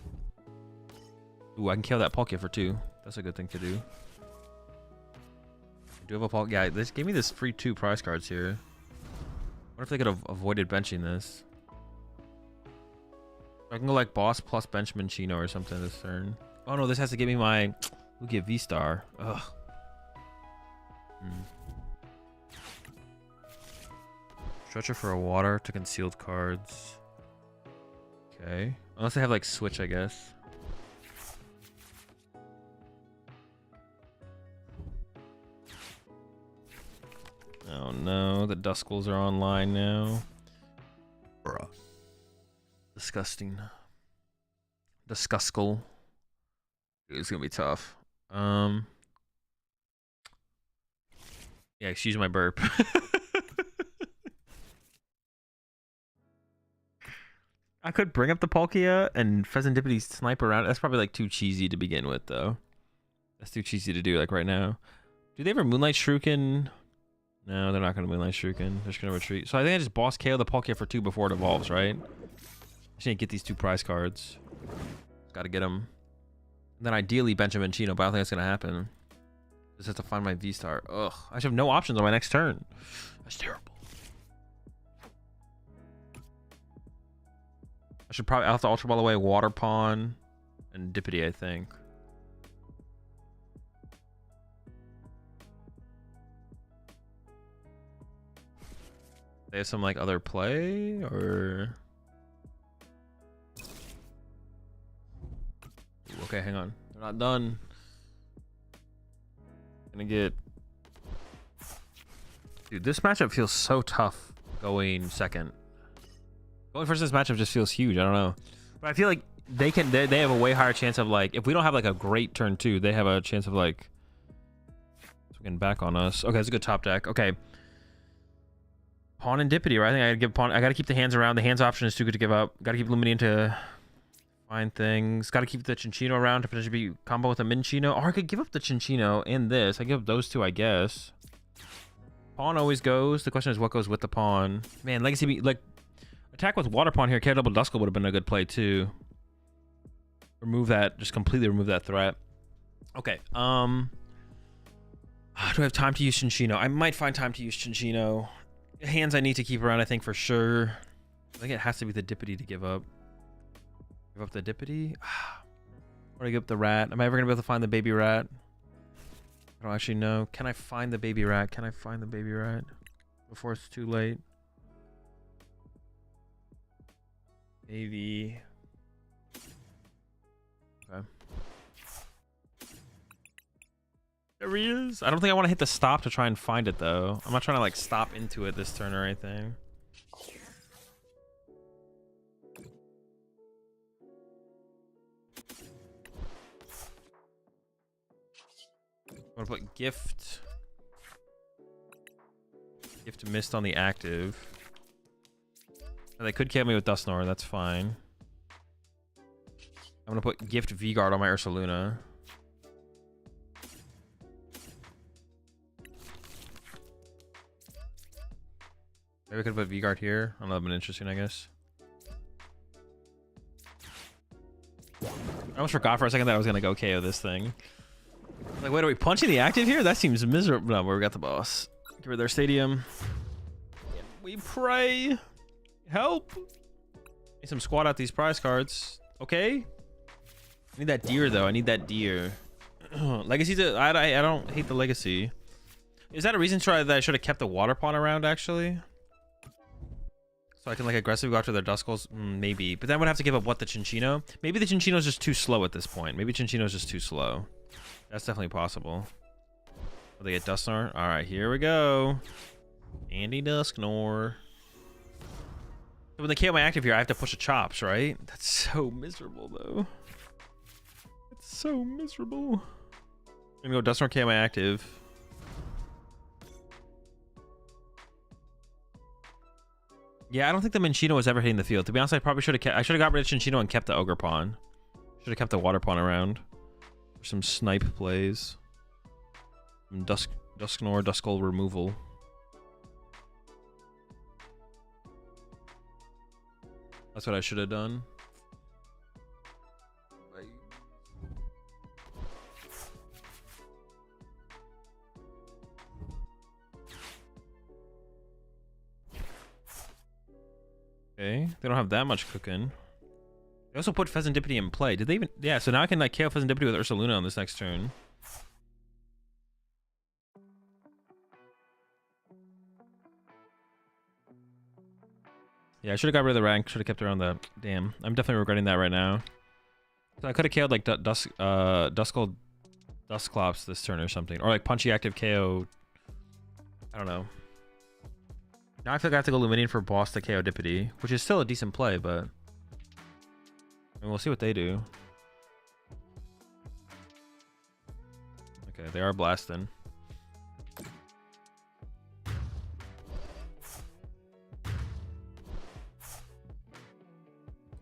Ooh, I can kill that Palkia for 2. That's a good thing to do. I do have a Palkia. Yeah, this gave me this free 2 prize cards here. What if they could have avoided benching this? I can go like boss plus benchman Chino or something this turn. Oh no, this has to give me my Lugia V-Star. Ugh. Stretcher for a water to concealed cards. Okay. Unless they have like switch, I guess. Oh no, the Duskulls are online now. Bruh. Disgusting. Disguskull. It's gonna be tough. Yeah, excuse my burp. I could bring up the Palkia and Pheasantipity snipe around. That's probably like too cheesy to begin with, though. That's too cheesy to do like right now. Do they ever Moonlight Shuriken? No, they're not going to Moonlight Shuriken. They're just going to retreat. So I think I just boss KO the Palkia for 2 before it evolves, right? I just need to get these 2 prize cards. Got to get them. And then ideally bench a Minccino, but I don't think that's going to happen. Just have to find my V-Star. Ugh. I should have no options on my next turn. That's terrible. I should probably have to Ultra Ball away Water Pawn and Dippity, I think. They have some like other play or ooh, okay, hang on. They're not done. Gonna get dude, this matchup feels so tough going second. Going first in this matchup just feels huge. I don't know. But I feel like they have a way higher chance of like if we don't have like a great turn 2, they have a chance of like getting back on us. Okay, it's a good top deck. Okay. Pawn and Dippity, right? I think I gotta give pawn. I gotta keep the hands around. The hands option is too good to give up. Gotta keep Lumineon to find things. Gotta keep the Cinccino around to potentially be combo with a Minccino. Or I could give up the Cinccino and this. I give up those 2, I guess. Pawn always goes. The question is what goes with the pawn. Man, Legacy like attack with Water Pawn here. K double Duskull would have been a good play too. Remove that. Just completely remove that threat. Okay. Do I have time to use Cinccino? I might find time to use Cinccino. Hands I need to keep around, I think, for sure. I think it has to be the Dippity to give up. Give up the Dippity? Or I give up the rat? Am I ever going to be able to find the baby rat? I don't actually know. Can I find the baby rat? Can I find the baby rat before it's too late? Maybe. Okay. There he is. I don't think I want to hit the stop to try and find it, though. I'm not trying to, like, stop into it this turn or anything. I'm going to put gift. Gift missed on the active. They could kill me with Dusknoir. That's fine. I'm going to put gift V-Guard on my Ursaluna. Maybe I could put V-Guard here. I don't know, that'd been interesting, I guess. I almost forgot for a second that I was gonna go KO this thing. Like, wait, are we punching the active here? That seems miserable. No, we got the boss. Get rid of their stadium. We pray. Help. Need some squat out these prize cards. Okay. I need that deer, though. I need that deer. Legacy's I don't hate the legacy. Is that a reason that I should have kept the Water Pawn around, actually? So I can like aggressively go after their Duskulls? Maybe. But then I would have to give up what, the Cinccino? Maybe the Cinccino's just too slow at this point. Maybe Cinccino's just too slow. That's definitely possible. Will they get Dusknoir? Alright, here we go. Andy Dusknoir. So when they KO my active here, I have to push a chops, right? That's so miserable, though. It's so miserable. I'm gonna go Dusknoir KO my active. Yeah, I don't think the Minccino was ever hitting the field. To be honest, I probably should have got rid of Cinccino and kept the Ogre Pawn. Should have kept the Water Pawn around for some snipe plays. Some Dusknoir, Duskull removal. That's what I should have done. Okay, they don't have that much cooking. They also put Pheasantipity in play. Did they even? Yeah, so now I can like KO Pheasantipity with Ursaluna on this next turn. Yeah, I should have got rid of the rank. Should have kept her on the. Damn, I'm definitely regretting that right now. So I could have KO'd like Duskull Dusclops this turn or something, or like Punchy active KO. I don't know. Now I feel like I have to go Lumineon for boss to KO Dippity, which is still a decent play, but I mean, we'll see what they do. Okay, they are blasting.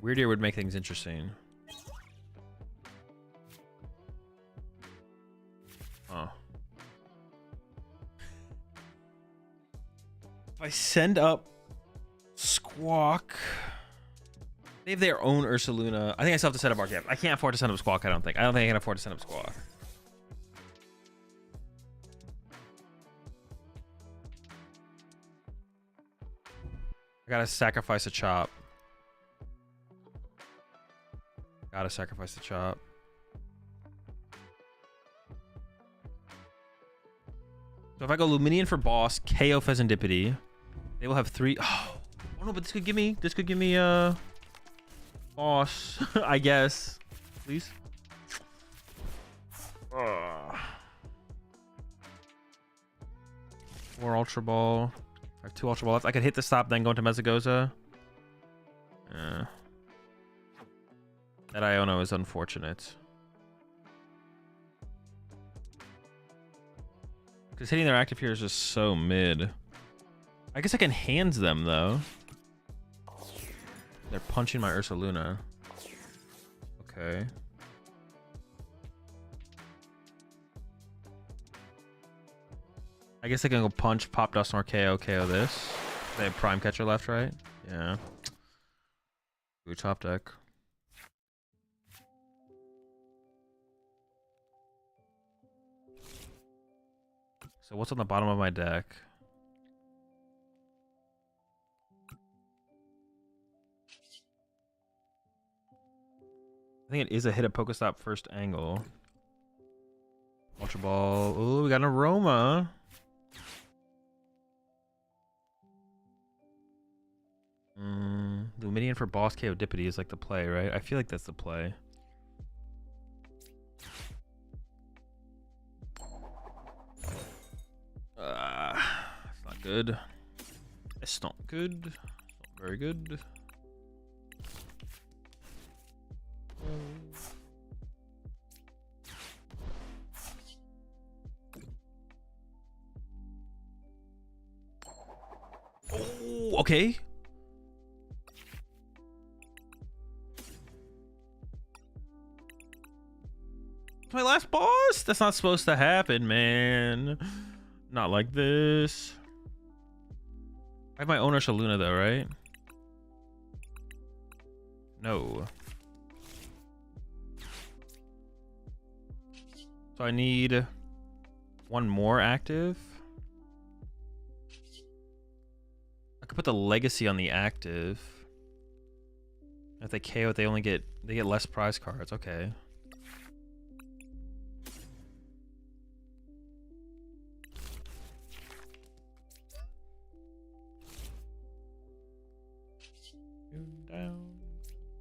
Weird Ear would make things interesting. Oh. If I send up Squawk, they have their own Ursaluna. I think I still have to set up Arcade. I can't afford to send up Squawk. I don't think I can afford to send up Squawk. I gotta sacrifice a Chop. Gotta sacrifice the Chop. So if I go Luminion for boss, KO Pheasantipity, they will have 3. Oh no, but this could give me boss, I guess. Please. 4 Ultra Ball. I have 2 Ultra Ball left. I could hit the stop, then go into Mezagoza. That Iono is unfortunate. Because hitting their active here is just so mid. I guess I can hands them, though. They're punching my Ursaluna. Okay. I guess I can go punch, pop Dusknoir, KO this. They have Prime Catcher left, right? Yeah. Ooh, top deck. So what's on the bottom of my deck? I think it is a hit at Pokestop first angle. Ultra Ball. Ooh, we got an Aroma. Luminion for boss KO Dippity is like the play, right? I feel like that's the play. It's not good. It's not good. It's not very good. Oh, okay. My last boss? That's not supposed to happen, man. Not like this. I have my own Ursaluna though, right? No. So I need one more active. I could put the Legacy on the active. If they KO it, they get less prize cards. Okay. Down,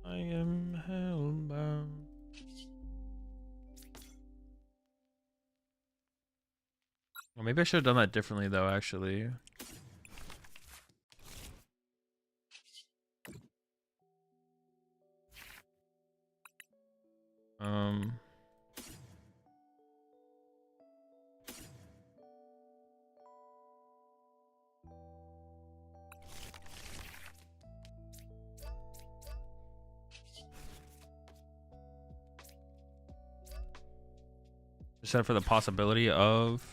I am hellbound. Well, maybe I should have done that differently though, actually. Set up for the possibility of...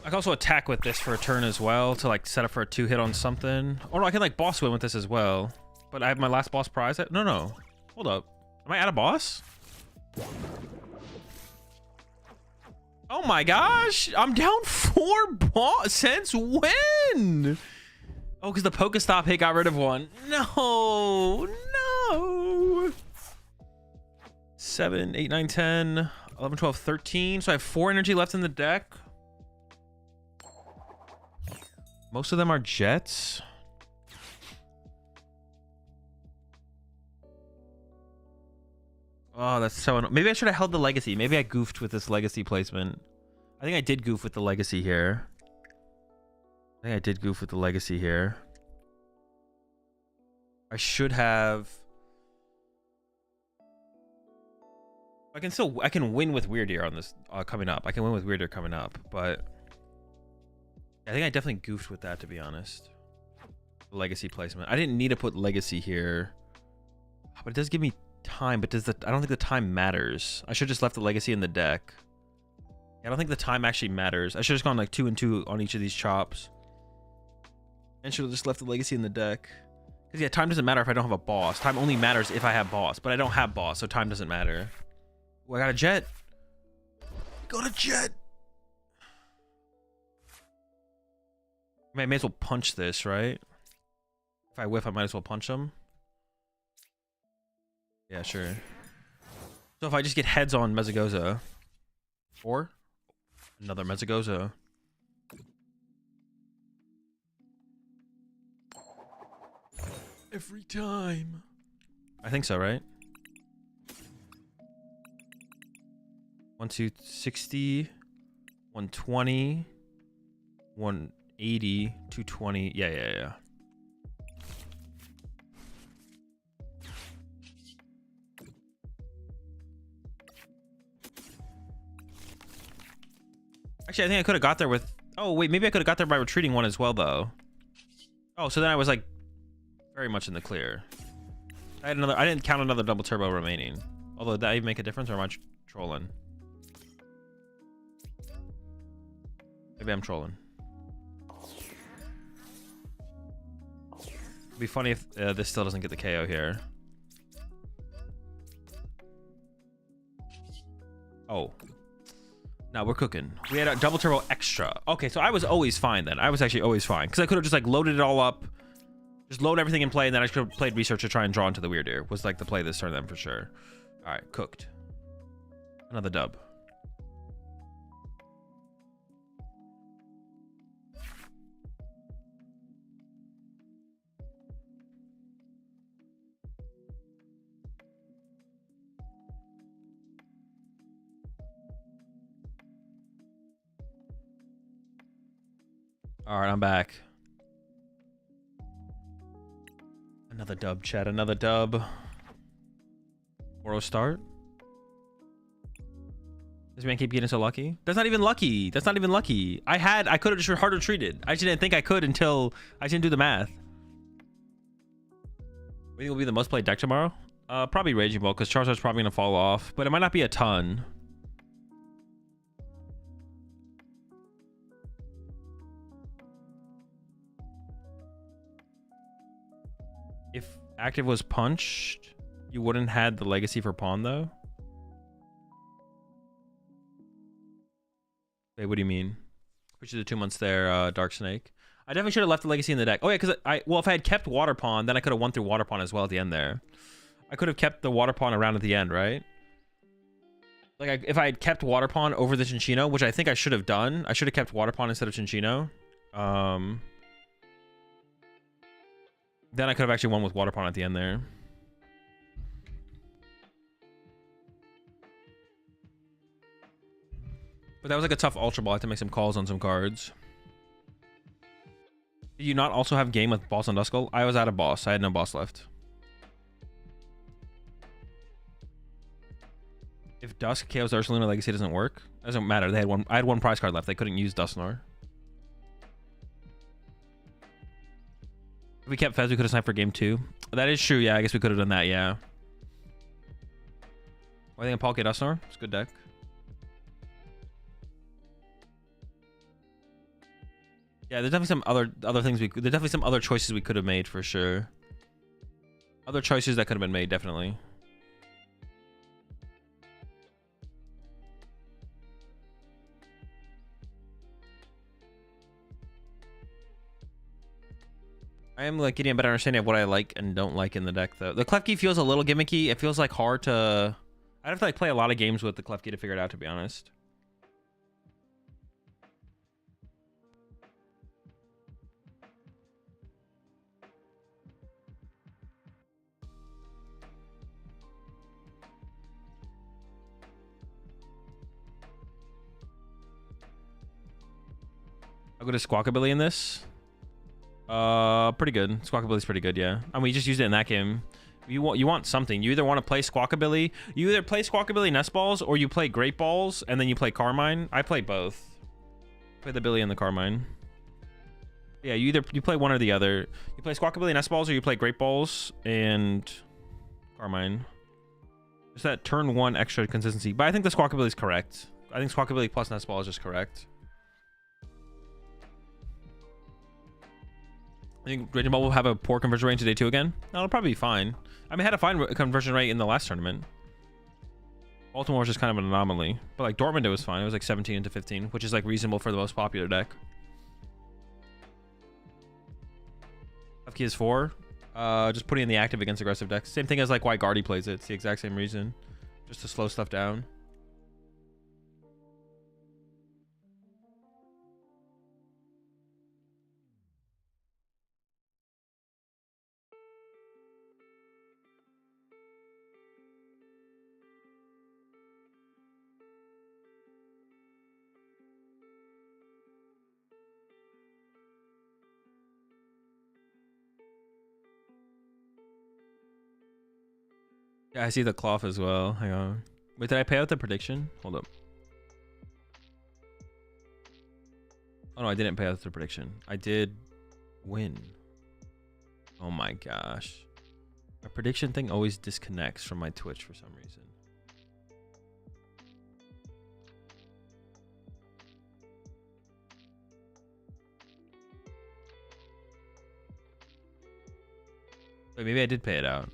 I can also attack with this for a turn as well to like set up for a 2-hit on something. Or no, I can like boss win with this as well. But I have my last boss prize. No. Hold up. Am I out of boss? Oh my gosh. I'm down 4 boss. Since when? Oh, because the Pokestop hit got rid of one. No. 7, 8, 9, 10, 11, 12, 13. So I have 4 energy left in the deck. Most of them are Jets. Oh, that's so annoying. Maybe I should have held the Legacy. Maybe I goofed with this Legacy placement. I think I did goof with the Legacy here. I should have... I can win with Weird Ear on this coming up. But I think I definitely goofed with that, to be honest. Legacy placement. I didn't need to put legacy here, but it does give me time. But I don't think the time matters. I should just left the legacy in the deck. I don't think the time actually matters. I should have just gone like 2 and 2 on each of these chops. And should have just left the legacy in the deck. Because yeah, time doesn't matter if I don't have a boss. Time only matters if I have boss. But I don't have boss, so time doesn't matter. Oh, I got a jet. Got a jet. I may as well punch this, right? If I whiff, I might as well punch him. Yeah, sure. So if I just get heads on Mezagoza. Or another Mezagoza. Every time. I think so, right? 1, 2, 60, 120, 180, 220. Yeah. Actually, I think I could have got there with... Oh, wait, maybe I could have got there by retreating one as well, though. Oh, so then I was, like, very much in the clear. I didn't count another double turbo remaining. Although, did that even make a difference, or am I trolling? Maybe I'm trolling. It'd be funny if this still doesn't get the KO here. Oh. Now we're cooking. We had a double turbo extra. Okay, so I was always fine then. I was actually always fine. Because I could have just like loaded it all up. Just load everything in play, and then I could have played research to try and draw into the weird ear. Was like the play this turn then for sure. Alright, cooked. Another dub. All right, I'm back. Another dub, chat. Another dub. Oro start. This man keep getting so lucky. That's not even lucky. That's not even lucky. I could have just hard retreated. I just didn't think I could until I didn't do the math. We think will be the most played deck tomorrow? Probably Raging Ball, because Charizard's probably gonna fall off, but it might not be a ton. If active was punched, you wouldn't had the legacy for pawn though. Wait, what do you mean? Which is the 2 months there, Dark Snake. I definitely should have left the legacy in the deck. Oh yeah, because well, if I had kept Water Pawn, then I could have won through Water Pawn as well at the end there. I could have kept the Water Pawn around at the end, right? Like if I had kept Water Pawn over the Cinccino, which I think I should have done. I should have kept Water Pawn instead of Cinccino. Then I could have actually won with Water Pawn at the end there. But that was like a tough Ultra Ball. I had to make some calls on some cards. Did you not also have game with boss on Duskull? I was out of boss. I had no boss left. If Dusk KOs Ursaluna Legacy doesn't work, it doesn't matter. They had one. I had one prize card left. They couldn't use Dusknoir. If we kept Fez, we could have sniped for game 2. That is true. Yeah, I guess we could have done that. Yeah. What do you think of Palkia Dusknoir? It's a good deck. Yeah, there's definitely some other things there's definitely some other choices we could have made for sure. Other choices that could have been made, definitely. I am like getting a better understanding of what I like and don't like in the deck though. The Klefki feels a little gimmicky. It feels like hard to... I'd have to like play a lot of games with the Klefki to figure it out, to be honest. I'll go to Squawkabilly in this. Pretty good. Squawkabilly's pretty good, yeah. I mean, we just used it in that game. You want something. You either want to play Squawkabilly. You either play Squawkabilly Nest Balls, or you play Great Balls, and then you play Carmine. I play both. Play the Billy and the Carmine. Yeah, you play one or the other. You play Squawkabilly and S-Balls, or you play Great Balls and Carmine. Just that turn 1 extra consistency. But I think the Squawkabilly is correct. I think Squawkabilly plus S-Ball is just correct. I think Raging Ball will have a poor conversion rate today too again. No, it'll probably be fine. I mean, it had a fine conversion rate in the last tournament. Baltimore was just kind of an anomaly. But like Dortmund, it was fine. It was like 17 to 15, which is like reasonable for the most popular deck. Key is 4. Just putting in the active against aggressive decks. Same thing as like why Guardy plays it. It's the exact same reason. Just to slow stuff down. Yeah, I see the cloth as well. Hang on. Wait, did I pay out the prediction? Hold up. Oh no, I didn't pay out the prediction. I did win. Oh my gosh. My prediction thing always disconnects from my Twitch for some reason. Wait, maybe I did pay it out.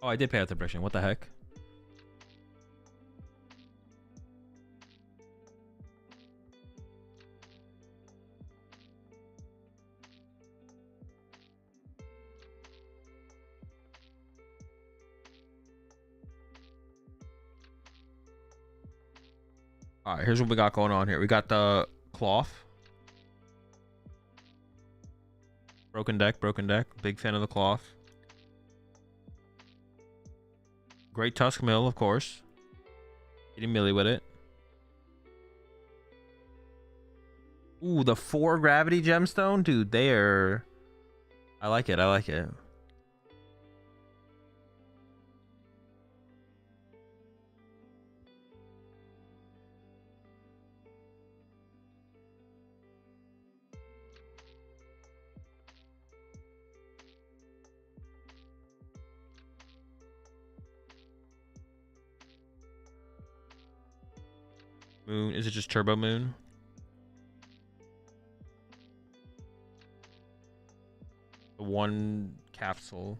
Oh, I did pay out the prediction. What the heck? All right, here's what we got going on here. We got the cloth. Broken deck. Big fan of the cloth. Great Tusk Mill, of course. Hitting Millie with it. Ooh, the 4 gravity gemstone? Dude, they are... I like it. Moon. Is it just Turbo Moon? The 1 capsule.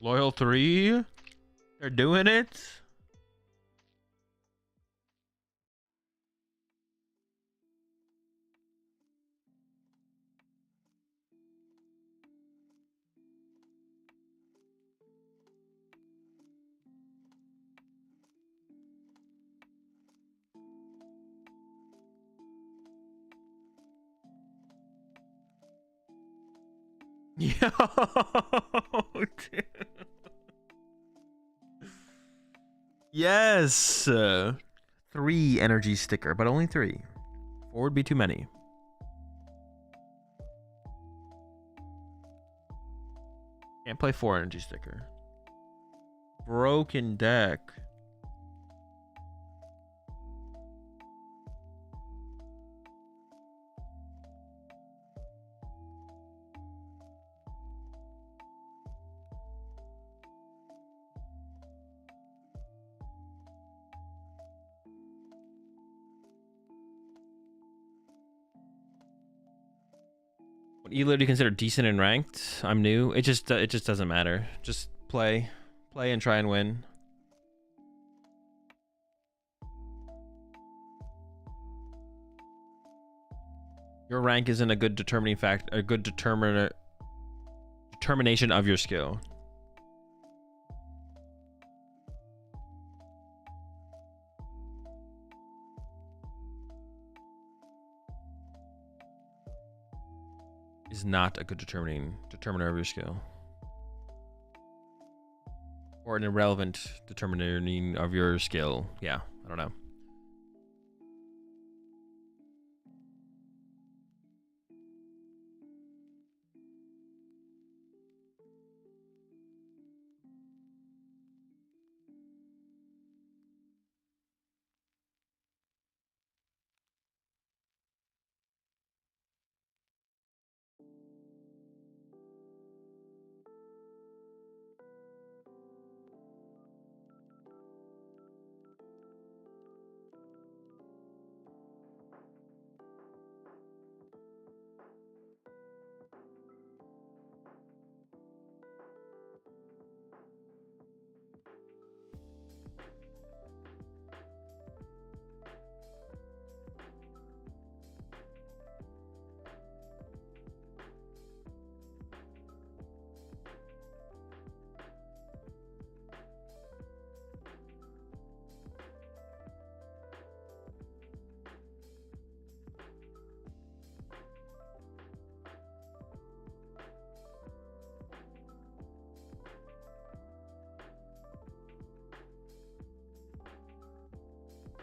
Loyal 3? They're doing it? Yo, dude. Yes. 3 energy sticker, but only 3. 4 would be too many. Can't play 4 energy sticker. Broken deck. What elo do you consider decent and ranked? I'm new. It just doesn't matter. Just play and try and win. Your rank isn't a good determining fact, a good determination of your skill. Is not a good determiner of your skill. Or an irrelevant determining of your skill. Yeah, I don't know.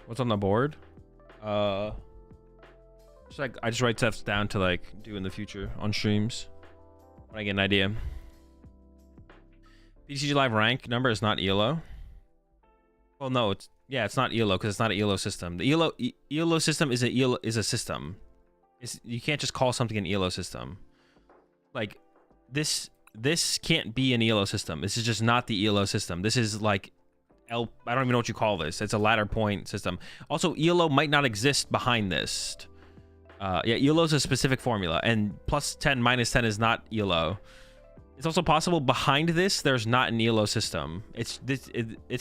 What's on the board? Just like I just write stuff down to like do in the future on streams when I get an idea. PTCG Live rank number is not ELO. Well, no, it's not ELO because it's not an ELO system. The ELO system is a system. You can't just call something an ELO system. Like this can't be an ELO system. This is just not the ELO system. This is like I don't even know what you call this. It's a ladder point system. Also, ELO might not exist behind this. Yeah, ELO is a specific formula, and plus 10, minus 10 is not ELO. It's also possible behind this, there's not an ELO system. It's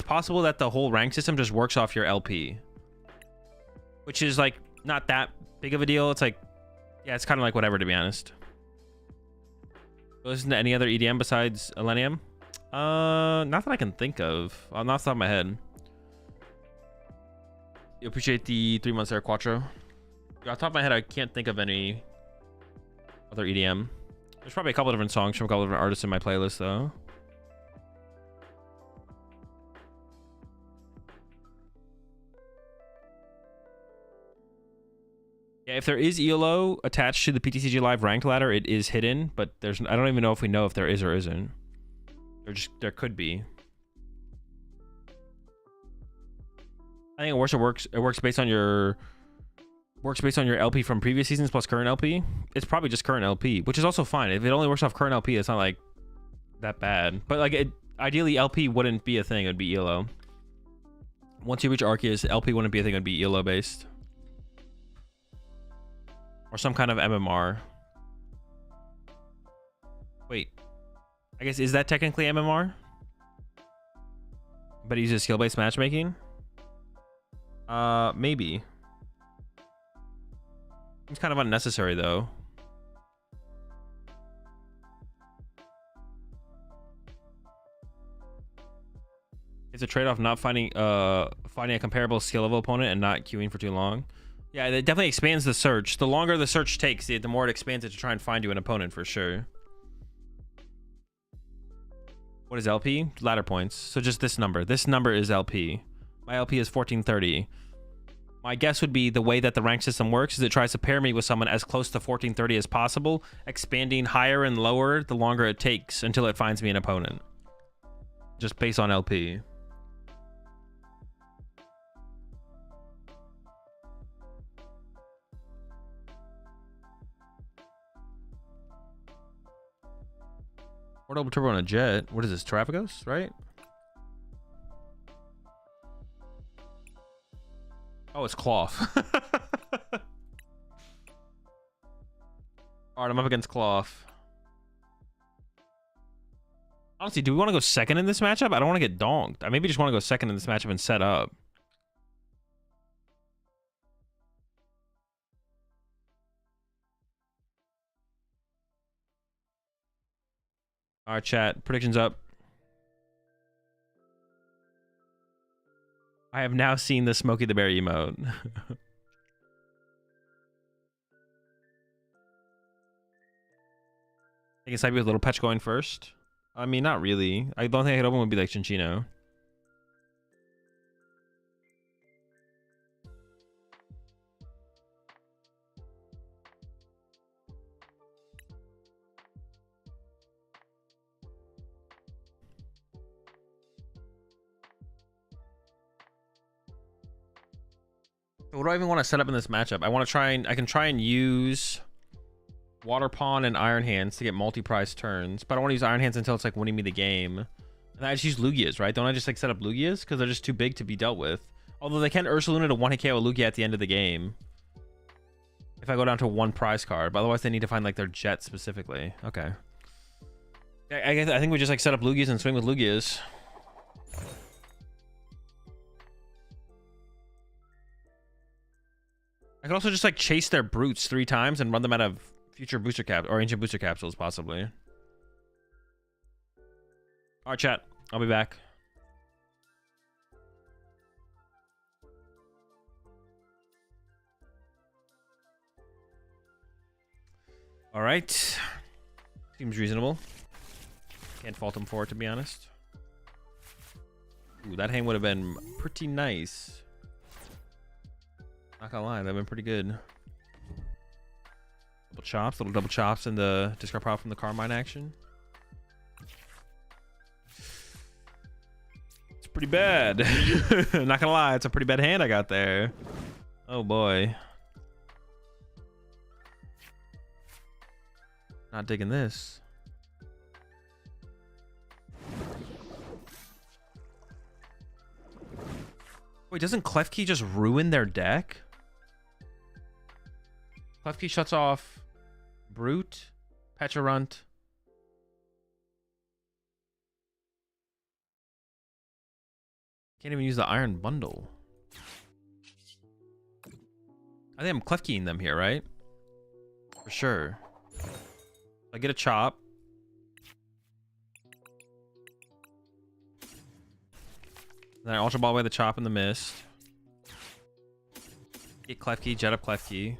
possible that the whole rank system just works off your LP, which is like not that big of a deal. It's like, yeah, it's kind of like whatever, to be honest. Listen to any other EDM besides Elenium? Not that I can think of. Not off the top of my head. You appreciate the 3 months there, Quattro. Off the top of my head, I can't think of any other EDM. There's probably a couple different songs from a couple different artists in my playlist, though. Yeah, if there is ELO attached to the PTCG Live ranked ladder, it is hidden, but I don't even know if we know if there is or isn't. There could be. I think it works based on your LP from previous seasons plus current LP. It's probably just current LP, which is also fine. If it only works off current LP, it's not like that bad. But like ideally LP wouldn't be a thing, it would be ELO. Once you reach Arceus, LP wouldn't be a thing, it would be ELO based. Or some kind of MMR. Wait. I guess, is that technically MMR? But he uses skill-based matchmaking? Maybe. It's kind of unnecessary, though. It's a trade-off not finding a comparable skill level opponent and not queuing for too long. Yeah, it definitely expands the search. The longer the search takes, the more it expands it to try and find you an opponent for sure. What is LP? Ladder points. So just this number. This number is LP. My LP is 1430. My guess would be the way that the rank system works is it tries to pair me with someone as close to 1430 as possible, expanding higher and lower the longer it takes until it finds me an opponent. Just based on LP. Double turbo on a jet. What is this? Terrapagos, right? Oh, it's cloth. Alright, I'm up against cloth. Honestly, do we want to go second in this matchup? I don't want to get donked. I maybe just want to go second in this matchup and set up. All right, chat. Predictions up. I have now seen the Smokey the Bear emote. I think it's with Little Petch going first. I mean, not really. I don't think I could open would be like Chinchino. What do I even want to set up in this matchup? I can try and use Water Pawn and Iron Hands to get multi-prize turns, but I don't want to use Iron Hands until it's like winning me the game. And I just use Lugias, right? Don't I just like set up Lugias? Because they're just too big to be dealt with. Although they can Ursaluna to 1-hit KO Lugia at the end of the game. If I go down to one prize card. But otherwise they need to find like their jet specifically. Okay. I think we just like set up Lugias and swing with Lugias. I could also just like chase their brutes 3 times and run them out of future booster cap or ancient booster capsules possibly. All right, chat. I'll be back. All right. Seems reasonable. Can't fault him for it, to be honest. Ooh, that hand would have been pretty nice. Not gonna lie, they've been pretty good. Double chops, little double chops in the discard pile from the Carmine action. It's pretty bad. Not gonna lie, it's a pretty bad hand I got there. Oh boy. Not digging this. Wait, doesn't Klefki just ruin their deck? Klefki shuts off Brute, Pecharunt. Can't even use the Iron Bundle. I think I'm Klefkiing them here, right? For sure. I get a chop. Then I Ultra Ball away the chop and the mist. Get Klefki, jet up Klefki.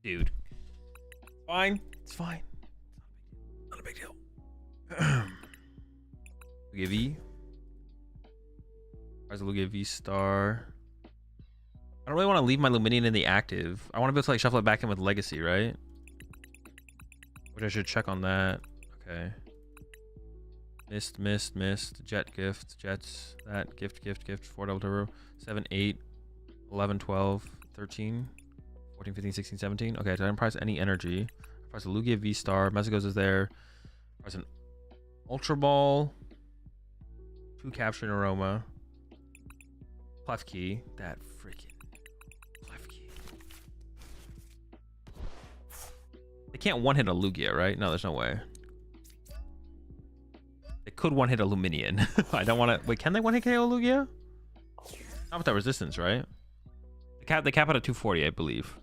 Dude. Fine. It's fine. Not a big deal. Lugia V. Where's the Lugia V star? I don't really want to leave my Luminion in the active. I want to be able to like shuffle it back in with Legacy, right? Which I should check on that. Okay. Mist, mist, mist. Jet, gift, jets. That, gift, gift, gift. 4 double turbo. 7, 8, 11, 12, 13, 14, 15, 16, 17. Okay, so I didn't price any energy. I priced a Lugia V star. Mezigos is there. I priced an Ultra Ball. 2 Capturing Aroma. Klefki. That freaking Klefki. They can't one-hit a Lugia, right? No, there's no way. They could one-hit a Luminion. I don't want to... Wait, can they one-hit KO Lugia? Not with that resistance, right? They cap out at 240, I believe.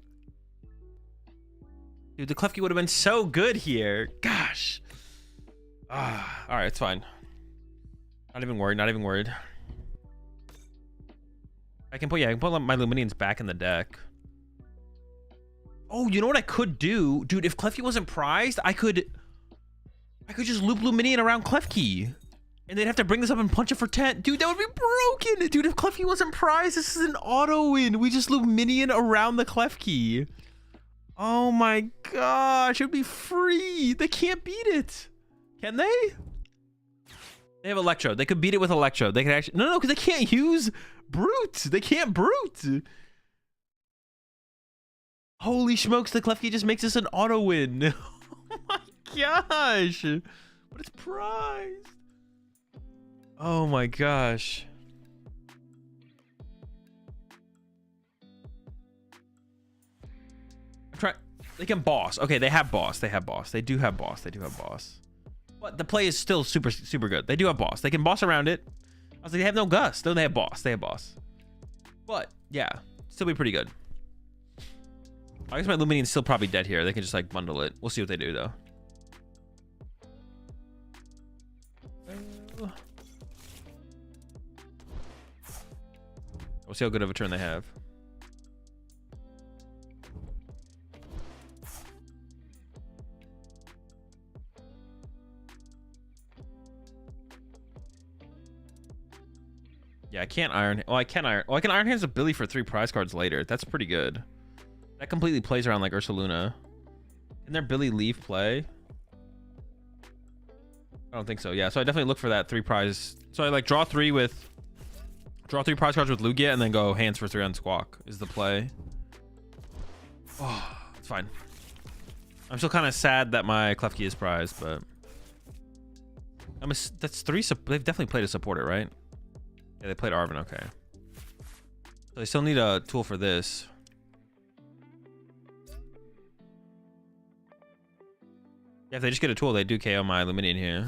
Dude, the Klefki would have been so good here. Gosh. All right, it's fine. Not even worried. Not even worried. I can put my Luminions back in the deck. Oh, you know what I could do? Dude, if Klefki wasn't prized, I could just loop Luminion around Klefki. And they'd have to bring this up and punch it for 10. Dude, that would be broken. Dude, if Klefki wasn't prized, this is an auto win. We just loop Minion around the Klefki. Oh my gosh, it would be free. They can't beat it. Can they? They have Electro. They could beat it with Electro. They could actually... No, because they can't use Brute. They can't Brute. Holy smokes, the Klefki just makes this an auto win. Oh my gosh. But it's prized. Oh my gosh. They can boss. Okay, they have boss. They have boss. They do have boss. They do have boss. But the play is still super, super good. They do have boss. They can boss around it. I was like, they have no gust. No, they have boss. They have boss. But yeah, still be pretty good. I guess my Luminion's still probably dead here. They can just like bundle it. We'll see what they do though. We'll see how good of a turn they have. Yeah, I can't iron. Well, I can iron. Well, I can Iron Hands a Billy for 3 prize cards later. That's pretty good. That completely plays around like Ursaluna. Can their Billy leave play? I don't think so. Yeah, so I definitely look for that 3 prize. So I like draw 3 prize cards with Lugia and then go hands for 3 on Squawk is the play. Oh, it's fine. I'm still kind of sad that my Klefki is prized, but that's 3. They've definitely played a supporter, right? Yeah, they played Arven. Okay. So they still need a tool for this. Yeah, if they just get a tool, they do KO my Luminion here.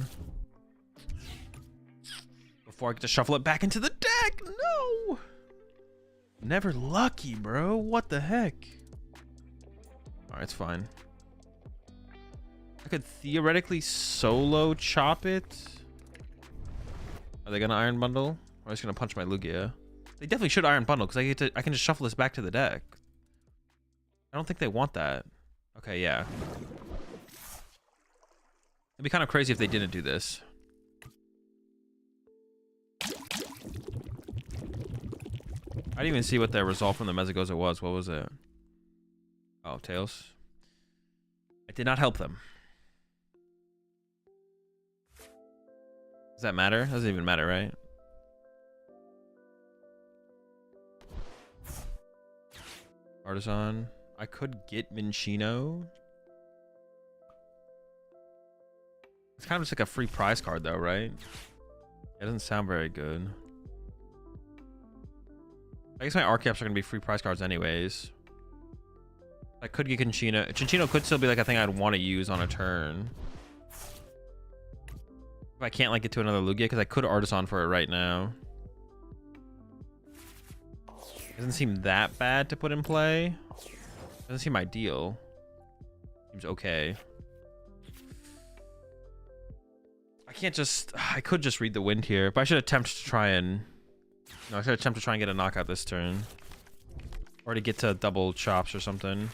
Before I get to shuffle it back into the deck. No! Never lucky, bro. What the heck? Alright, it's fine. I could theoretically solo chop it. Are they gonna Iron Bundle? Or are they just gonna punch my Lugia? They definitely should Iron Bundle because I can just shuffle this back to the deck. I don't think they want that. Okay, yeah. It'd be kind of crazy if they didn't do this. I I didn't even see what the result from the Mezagoza was. What was it? Oh, Tails. It did not help them. Does that matter? Doesn't even matter, right? Artisan. I could get Minchino. It's kind of just like a free prize card though, right? It doesn't sound very good. I guess my Archeops are going to be free prize cards anyways. I could get Cinccino. Cinccino could still be like a thing I'd want to use on a turn. If I can't like get to another Lugia, because I could Artisan for it right now. Doesn't seem that bad to put in play. Doesn't seem ideal. Seems okay. I could just read the wind here, but I should attempt to try and... No, I should attempt to try and get a knockout this turn. Or to get to double chops or something.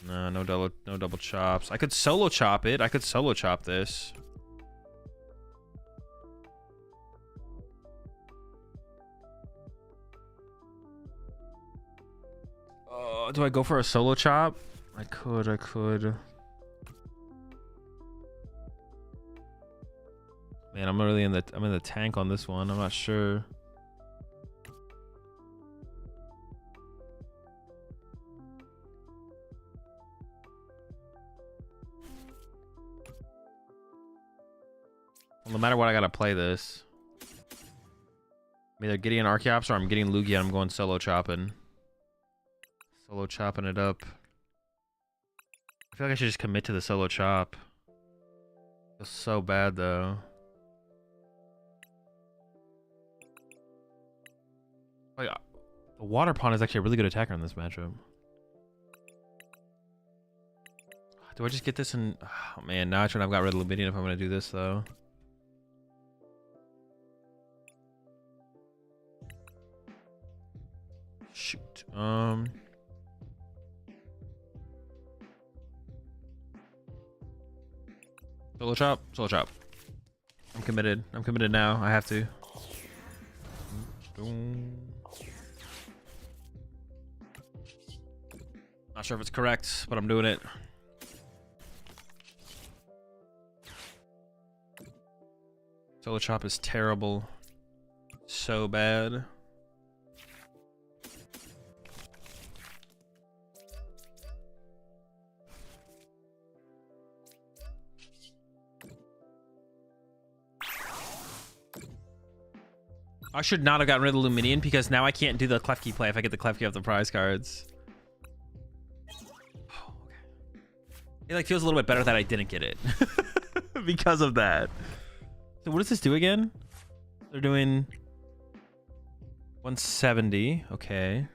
No double chops. I could solo chop it. I could solo chop this. Do I go for a solo chop? I could. Man, I'm in the tank on this one. I'm not sure. Well, no matter what, I gotta play this. I'm either getting an Archeops or I'm getting Lugia and I'm going solo chopping. Solo chopping it up. I feel like I should just commit to the solo chop. Feels so bad though. Like, the Water Pond is actually a really good attacker in this matchup. Do I just get this in? Oh man, now I've got rid of Lumidian if I'm gonna do this though. Shoot. Solo chop. I'm committed now. I have to. Not sure if it's correct, but I'm doing it. Solo chop is terrible. So bad. I should not have gotten rid of Luminion because now I can't do the Klefki play if I get the Klefki off the prize cards. Oh, okay. It like feels a little bit better that I didn't get it because of that. So what does this do again? They're doing 170. Okay.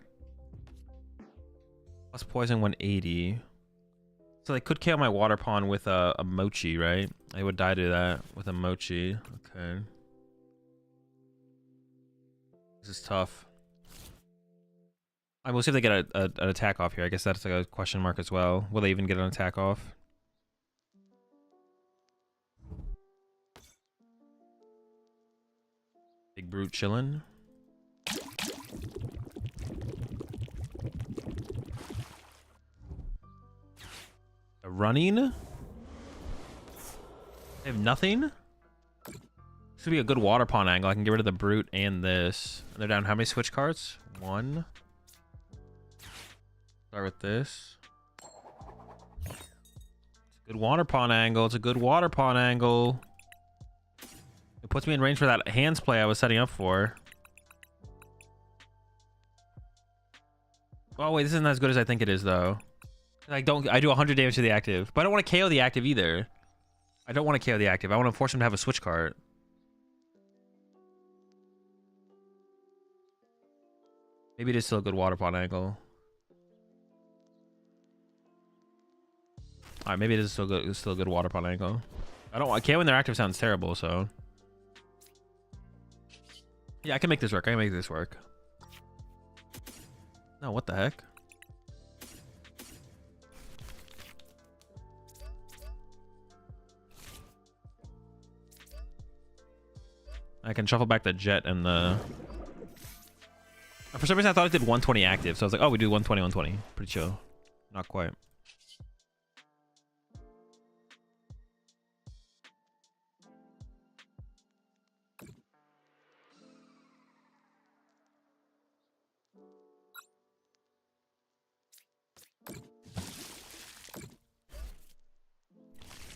Plus poison 180. So they could KO my Water Pond with a Mochi, right? I would die to that with a Mochi. Okay. This is tough. I will see if they get an attack off here. I guess that's like a question mark as well. Will they even get an attack off? Big Brute chillin'. A running? They have nothing? This would be a good Water Pond angle. I can get rid of the Brute and this. And they're down how many switch cards? 1. Start with this. It's a good Water Pond angle. It's a good Water Pond angle. It puts me in range for that hands play I was setting up for. Oh wait, this isn't as good as I think it is though. I do 100 damage to the active, but I don't want to KO the active either. I don't want to KO the active. I want to force him to have a switch card. Maybe it is still a good Water Pond angle. Alright, maybe it is still good. It's still a good Water Pond angle. I can't when their active sounds terrible, so. Yeah, I can make this work. No, what the heck? I can shuffle back the Jet and the... For some reason, I thought it did 120 active, so I was like, oh, we do 120, 120. Pretty chill. Not quite.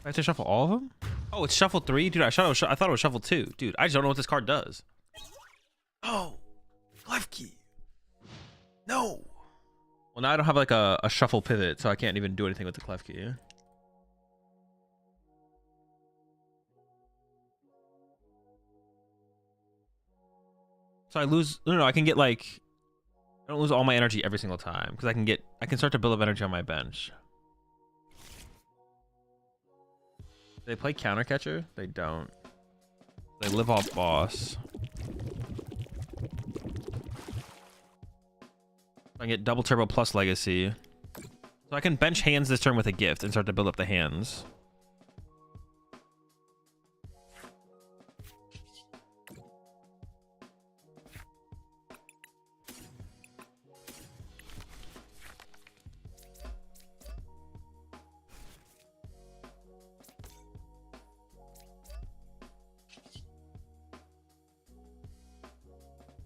I have to shuffle all of them? Oh, it's shuffle 3? Dude, I thought it was shuffle 2. Dude, I just don't know what this card does. Oh, left key. No. Well, now I don't have like a shuffle pivot, so I can't even do anything with the clef key. So I lose. No, I can get like. I don't lose all my energy every single time because I can start to build up energy on my bench. They play counter catcher? They don't. They live off boss. I get double turbo plus legacy. So I can bench hands this turn with a gift and start to build up the hands.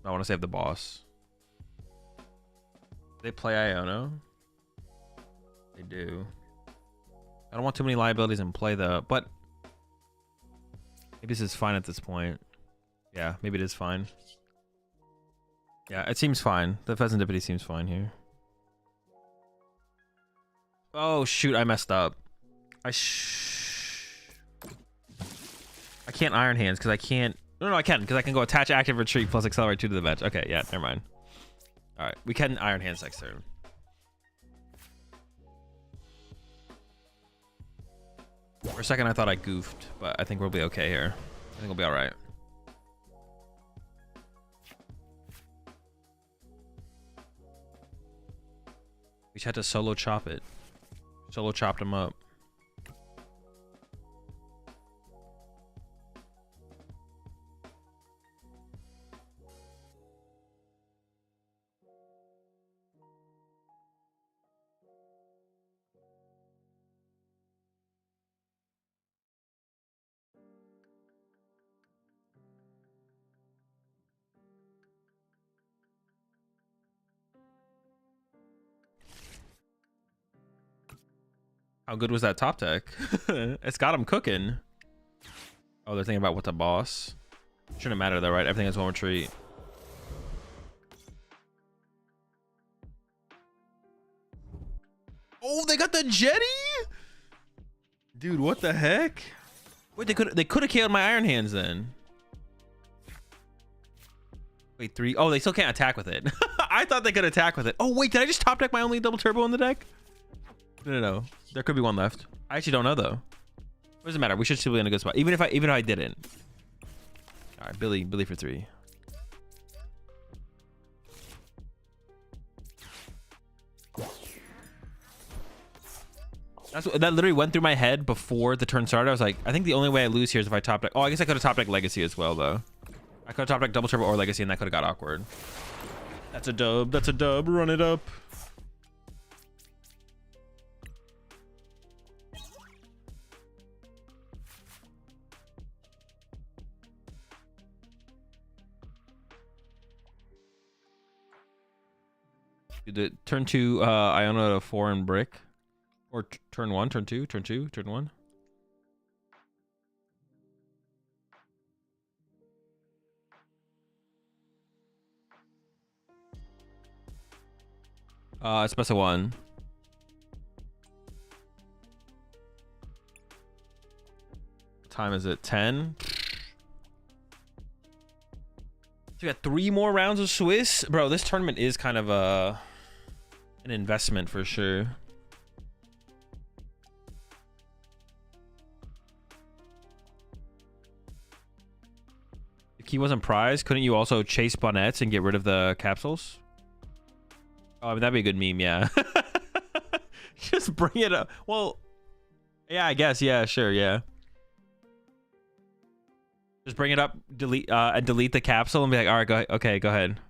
I want to save the boss. They play Iono. They do. I don't want too many liabilities in play though, but maybe this is fine at this point. Yeah, maybe it is fine. Yeah, it seems fine. The Pheasantipity seems fine here. Oh shoot, I messed up. I can't Iron Hands because I can't. No, I can because I can go attach, active, retreat plus accelerate 2 to the bench. Okay, yeah, never mind. All right, we can Iron Hands next turn. For a second, I thought I goofed, but I think we'll be okay here. I think we'll be all right. We just had to solo chop it. Solo chopped him up. How good was that top deck? It's got him cooking. Oh, they're thinking about what's a boss. Shouldn't matter though, right? Everything is one retreat. Oh, they got the jetty? Dude, what the heck? Wait, they could have killed my Iron Hands then. Wait, 3. Oh, they still can't attack with it. I thought they could attack with it. Oh, wait, did I just top deck my only double turbo in the deck? No. There could be one left. I actually don't know though. What does it matter? We should still be in a good spot. Even if I didn't. All right, Billy for 3. That literally went through my head before the turn started. I was like, I think the only way I lose here is if I top deck. Oh, I guess I could have top deck Legacy as well though. I could have top deck double turbo or Legacy and that could have got awkward. That's a dub. That's a dub. Run it up. Turn 2, Iona to 4 and brick. Or turn 1, turn 2, turn 2, turn 1. Espresso 1. What time is it? 10? So we got 3 more rounds of Swiss? Bro, this tournament is kind of an investment for sure. The key wasn't prized. Couldn't you also chase bonnets and get rid of the capsules? Oh, I mean, that'd be a good meme, yeah. Just bring it up. Well, yeah, I guess. Yeah, sure, yeah. Just bring it up, delete, and delete the capsule and be like, all right, go ahead. Okay, go ahead.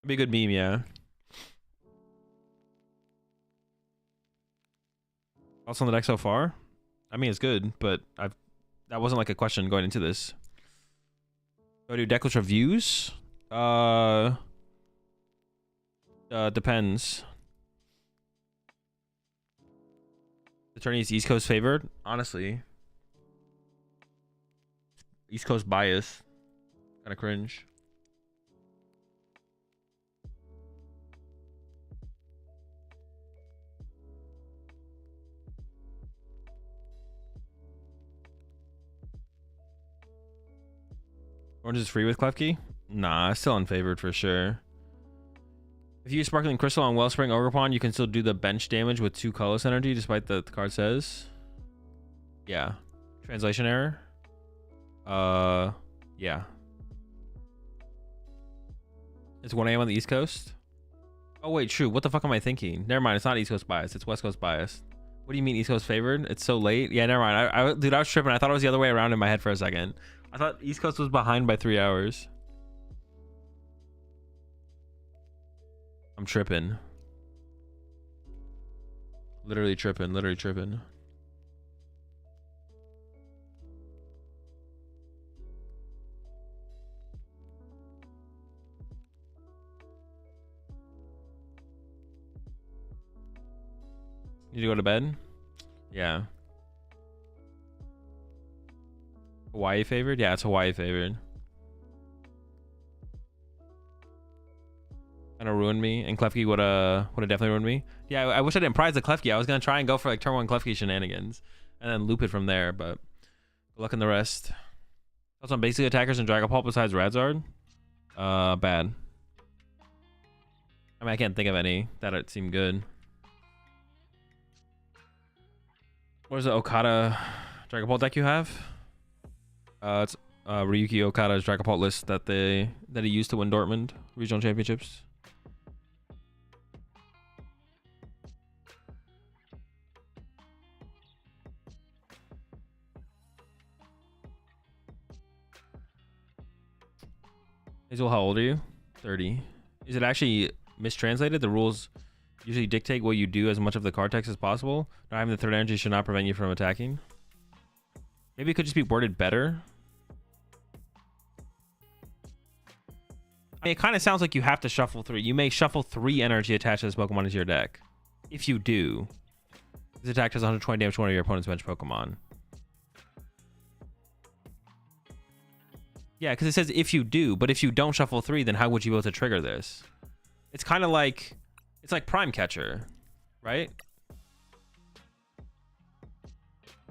Be a good meme, yeah. Also on the deck so far? I mean, it's good, but that wasn't like a question going into this. Do I do decklist reviews? Depends. The tourney is East Coast favored? Honestly. East Coast bias. Kind of cringe. Orange is free with Klefki? Nah, still unfavored for sure. If you use Sparkling Crystal on Wellspring Ogerpon, you can still do the bench damage with 2 colorless energy, despite the card says. Yeah. Translation error. Yeah. It's 1 a.m. on the East Coast. Oh wait, true. What the fuck am I thinking? Never mind. It's not East Coast bias. It's West Coast bias. What do you mean East Coast favored? It's so late. Yeah, never mind. Dude, I was tripping. I thought it was the other way around in my head for a second. I thought East Coast was behind by 3 hours. I'm tripping. Literally tripping. Literally tripping. Need to go to bed? Yeah. Hawaii favored? Yeah, it's Hawaii favored. Kind of ruined me, and Klefki would have definitely ruined me. Yeah, I wish I didn't prize the Klefki. I was gonna try and go for like turn 1 Klefki shenanigans, and then loop it from there. But good luck in the rest. Also, on basic attackers and Dragapult besides Radzard, bad. I mean, I can't think of any that it seemed good. What is the Okada Dragapult deck you have? It's Ryuki Okada's Dragapult list that he used to win Dortmund regional championships. Azul, how old are you? 30. Is it actually mistranslated? The rules usually dictate what you do as much of the card text as possible. Not having the third energy should not prevent you from attacking. Maybe it could just be worded better. I mean, it kind of sounds like you have to shuffle 3. You may shuffle 3 energy attached to this Pokemon into your deck. If you do, this attack does 120 damage to one of your opponent's bench Pokemon. Yeah, because it says if you do, but if you don't shuffle 3, then how would you be able to trigger this? It's kind of like, it's like Prime Catcher, right?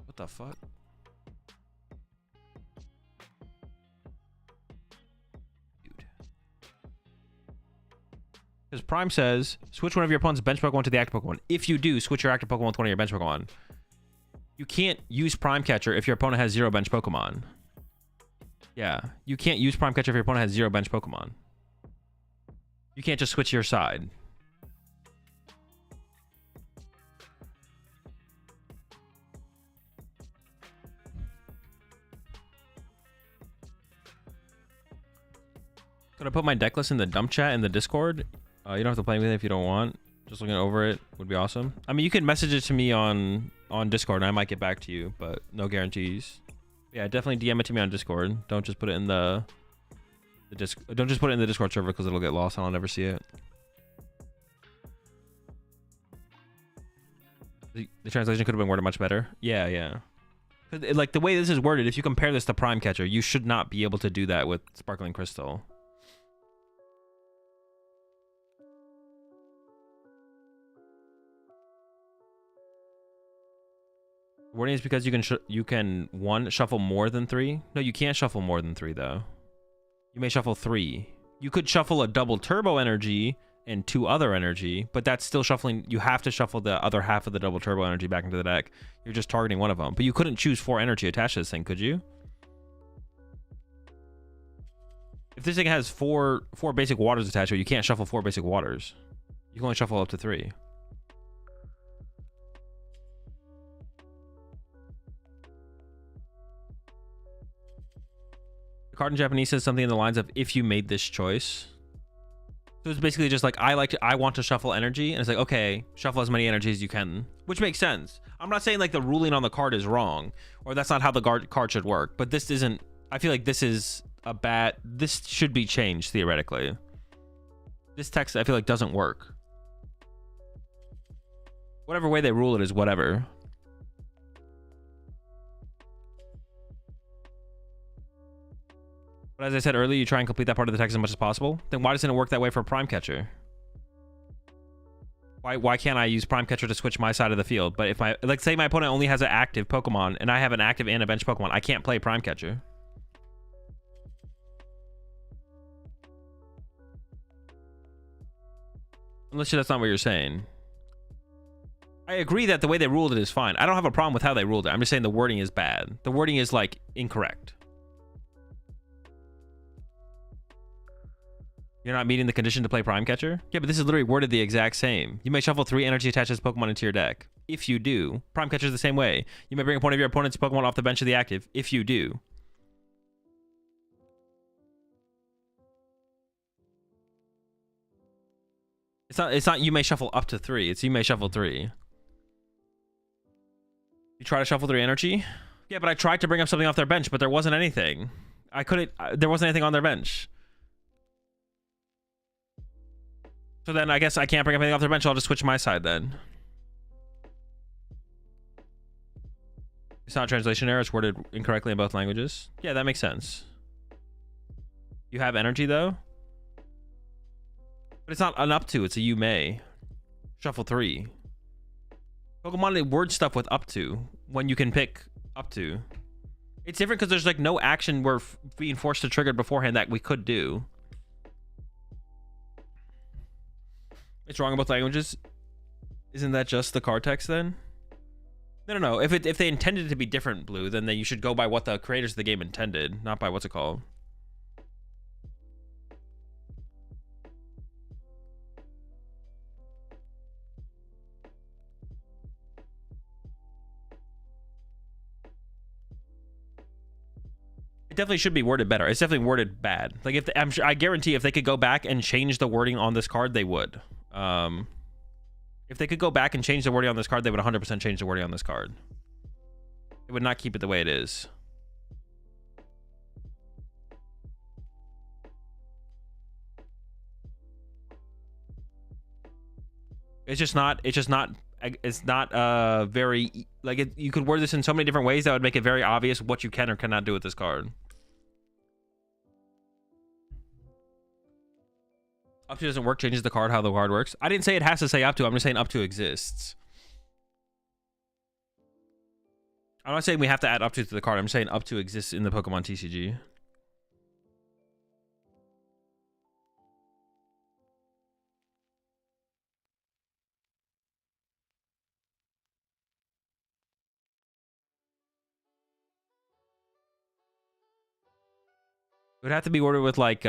What the fuck? Dude. Because Prime says, switch one of your opponent's bench Pokemon to the active Pokemon. If you do, switch your active Pokemon with one of your bench Pokemon. You can't use Prime Catcher if your opponent has 0 bench Pokemon. Yeah, you can't use Prime Catcher if your opponent has 0 bench Pokemon. You can't just switch your side. Could I put my deck list in the dump chat in the Discord? You don't have to play with it if you don't want. Just looking over it would be awesome. I mean, you can message it to me on Discord and I might get back to you, but no guarantees. Yeah, definitely DM it to me on Discord. Don't just put it in the don't just put it in the Discord server because it'll get lost and I'll never see it. The translation could have been worded much better. Yeah, yeah. Like the way this is worded, if you compare this to Prime Catcher, you should not be able to do that with Sparkling Crystal. Wording is because you can one shuffle more than 3. No, you can't shuffle more than 3 though. You may shuffle 3. You could shuffle a double turbo energy and 2 other energy, but that's still shuffling. You have to shuffle the other half of the double turbo energy back into the deck. You're just targeting one of them, but you couldn't choose 4 energy attached to this thing, could you? If this thing has four basic waters attached to it, you can't shuffle 4 basic waters. You can only shuffle up to 3. The card in Japanese says something in the lines of, if you made this choice. So it's basically just like I want to shuffle energy, and it's like, okay, shuffle as many energies as you can, which makes sense. I'm not saying like the ruling on the card is wrong, or that's not how the card should work, but this isn't. I feel like this is a bad. This should be changed theoretically. This text I feel like doesn't work. Whatever way they rule it is whatever. But as I said earlier, you try and complete that part of the text as much as possible. Then why doesn't it work that way for Prime Catcher? Why can't I use Prime Catcher to switch my side of the field? But if my, like, say my opponent only has an active Pokemon and I have an active and a bench Pokemon, I can't play Prime Catcher. Unless that's not what you're saying. I agree that the way they ruled it is fine. I don't have a problem with how they ruled it. I'm just saying the wording is bad. The wording is like incorrect. You're not meeting the condition to play Prime Catcher? Yeah, but this is literally worded the exact same. You may shuffle 3 energy attached Pokemon into your deck. If you do, Prime Catcher is the same way. You may bring one of your opponent's Pokemon off the bench of the active. If you do. It's not you may shuffle up to 3. It's you may shuffle 3. You try to shuffle 3 energy? Yeah, but I tried to bring up something off their bench, but there wasn't anything. There wasn't anything on their bench. So then I guess I can't bring up anything off their bench. I'll just switch my side then. It's not a translation error. It's worded incorrectly in both languages. Yeah, that makes sense. You have energy though? But it's not an up to. It's a you may. Shuffle 3. Pokemon, they word stuff with up to when you can pick up to. It's different because there's like no action we're being forced to trigger beforehand that we could do. It's wrong in both languages. Isn't that just the card text then? No. If they intended it to be different, Blue, then you should go by what the creators of the game intended, not by what's it called. It definitely should be worded better. It's definitely worded bad. Like if I guarantee if they could go back and change the wording on this card, they would. If they could go back and change the wording on this card, they would 100% change the wording on this card. They would not keep it the way it is. It's not very, like, you could word this in so many different ways that would make it very obvious what you can or cannot do with this card. Up to doesn't work, changes the card, how the card works. I didn't say it has to say up to. I'm just saying up to exists. I'm not saying we have to add up to the card. I'm saying up to exists in the Pokemon TCG. It would have to be ordered with like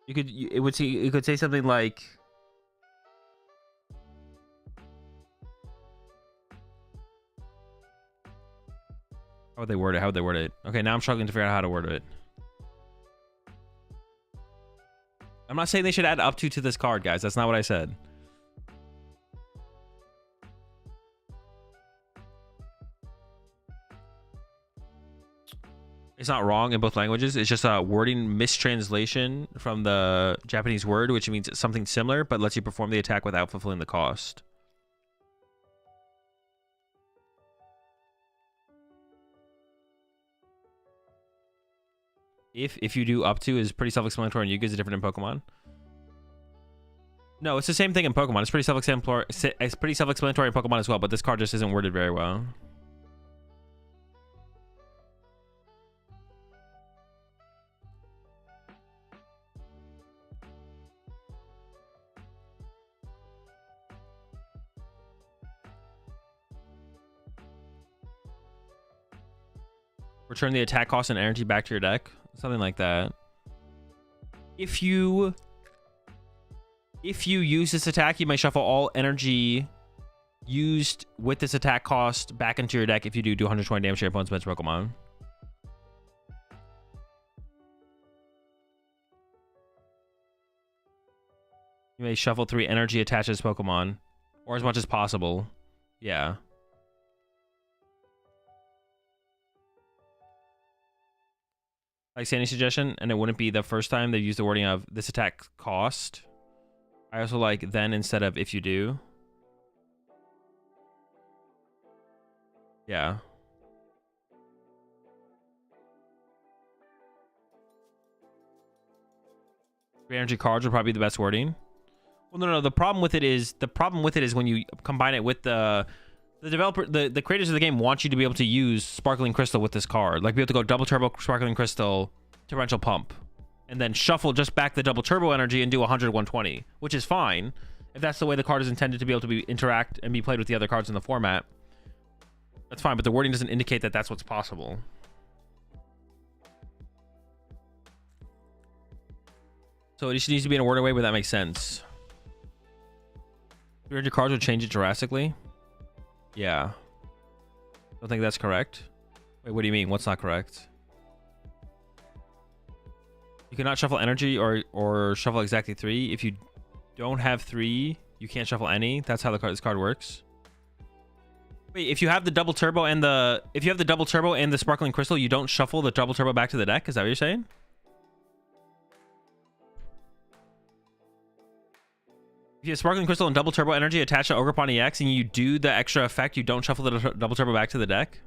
you could say something like how would they word it? How would they word it? Okay, now I'm struggling to figure out how to word it. I'm not saying they should add up to this card, guys. That's not what I said. It's not wrong in both languages. It's just a wording mistranslation from the Japanese word, which means it's something similar, but lets you perform the attack without fulfilling the cost. If you do up to is pretty self-explanatory, and Yuga is different in Pokemon. No, it's the same thing in Pokemon. It's pretty self-explanatory. It's pretty self-explanatory in Pokemon as well, but this card just isn't worded very well. Return the attack cost and energy back to your deck. Something like that. If you use this attack, you may shuffle all energy used with this attack cost back into your deck if you do 120 damage to your opponent's bench Pokemon. You may shuffle 3 energy attached to this Pokemon, or as much as possible. Yeah. Like Sandy's suggestion, and it wouldn't be the first time they've used the wording of this attack cost. I also like then instead of if you do. Yeah. Free energy cards would probably be the best wording. Well, no. The problem with it is when you combine it with the developer, the creators of the game want you to be able to use Sparkling Crystal with this card, like be able to go double turbo Sparkling Crystal, Torrential Pump, and then shuffle just back the double turbo energy and do 100, 120, which is fine if that's the way the card is intended to be able to interact and be played with the other cards in the format. That's fine, but the wording doesn't indicate that that's what's possible. So it just needs to be in a worded way where that makes sense. 300 cards would change it drastically. Yeah. Don't think that's correct. Wait, what do you mean? What's not correct? You cannot shuffle energy or shuffle exactly 3. If you don't have 3, you can't shuffle any. That's how this card works. Wait, if you have the double turbo and the Sparkling Crystal, you don't shuffle the double turbo back to the deck? Is that what you're saying? If you have Sparkling Crystal and double turbo energy attached to Ogerpon EX and you do the extra effect, you don't shuffle the double turbo back to the deck?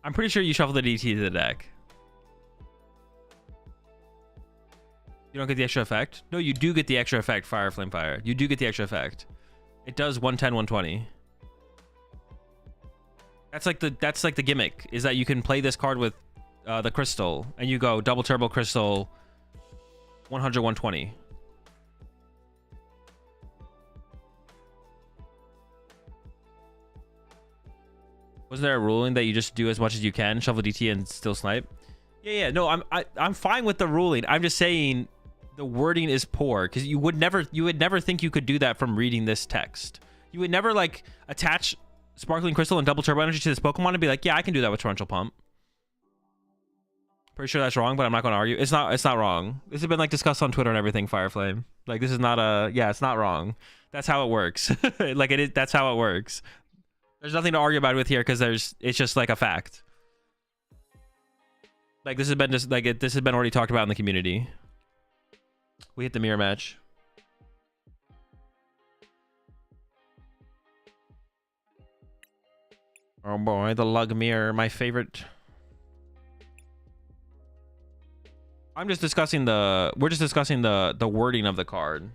I'm pretty sure you shuffle the DT to the deck. You don't get the extra effect? No, you do get the extra effect, Fire, Flame, Fire. You do get the extra effect. It does 110, 120. That's like the gimmick, is that you can play this card with the crystal and you go double turbo crystal 100, 120. Wasn't there a ruling that you just do as much as you can, shuffle DT and still snipe? Yeah. No, I'm fine with the ruling. I'm just saying the wording is poor because you would never think you could do that from reading this text. You would never like attach Sparkling Crystal and double turbo energy to this Pokemon and be like, yeah, I can do that with Torrential Pump. Pretty sure that's wrong, but I'm not going to argue. It's not wrong. This has been like discussed on Twitter and everything, Fireflame. Like this is not it's not wrong. That's how it works. Like it is. That's how it works. There's nothing to argue about with here because it's just like a fact. Like this has been already talked about in the community. We hit the mirror match. Oh boy, the lug mirror, my favorite. We're just discussing the wording of the card.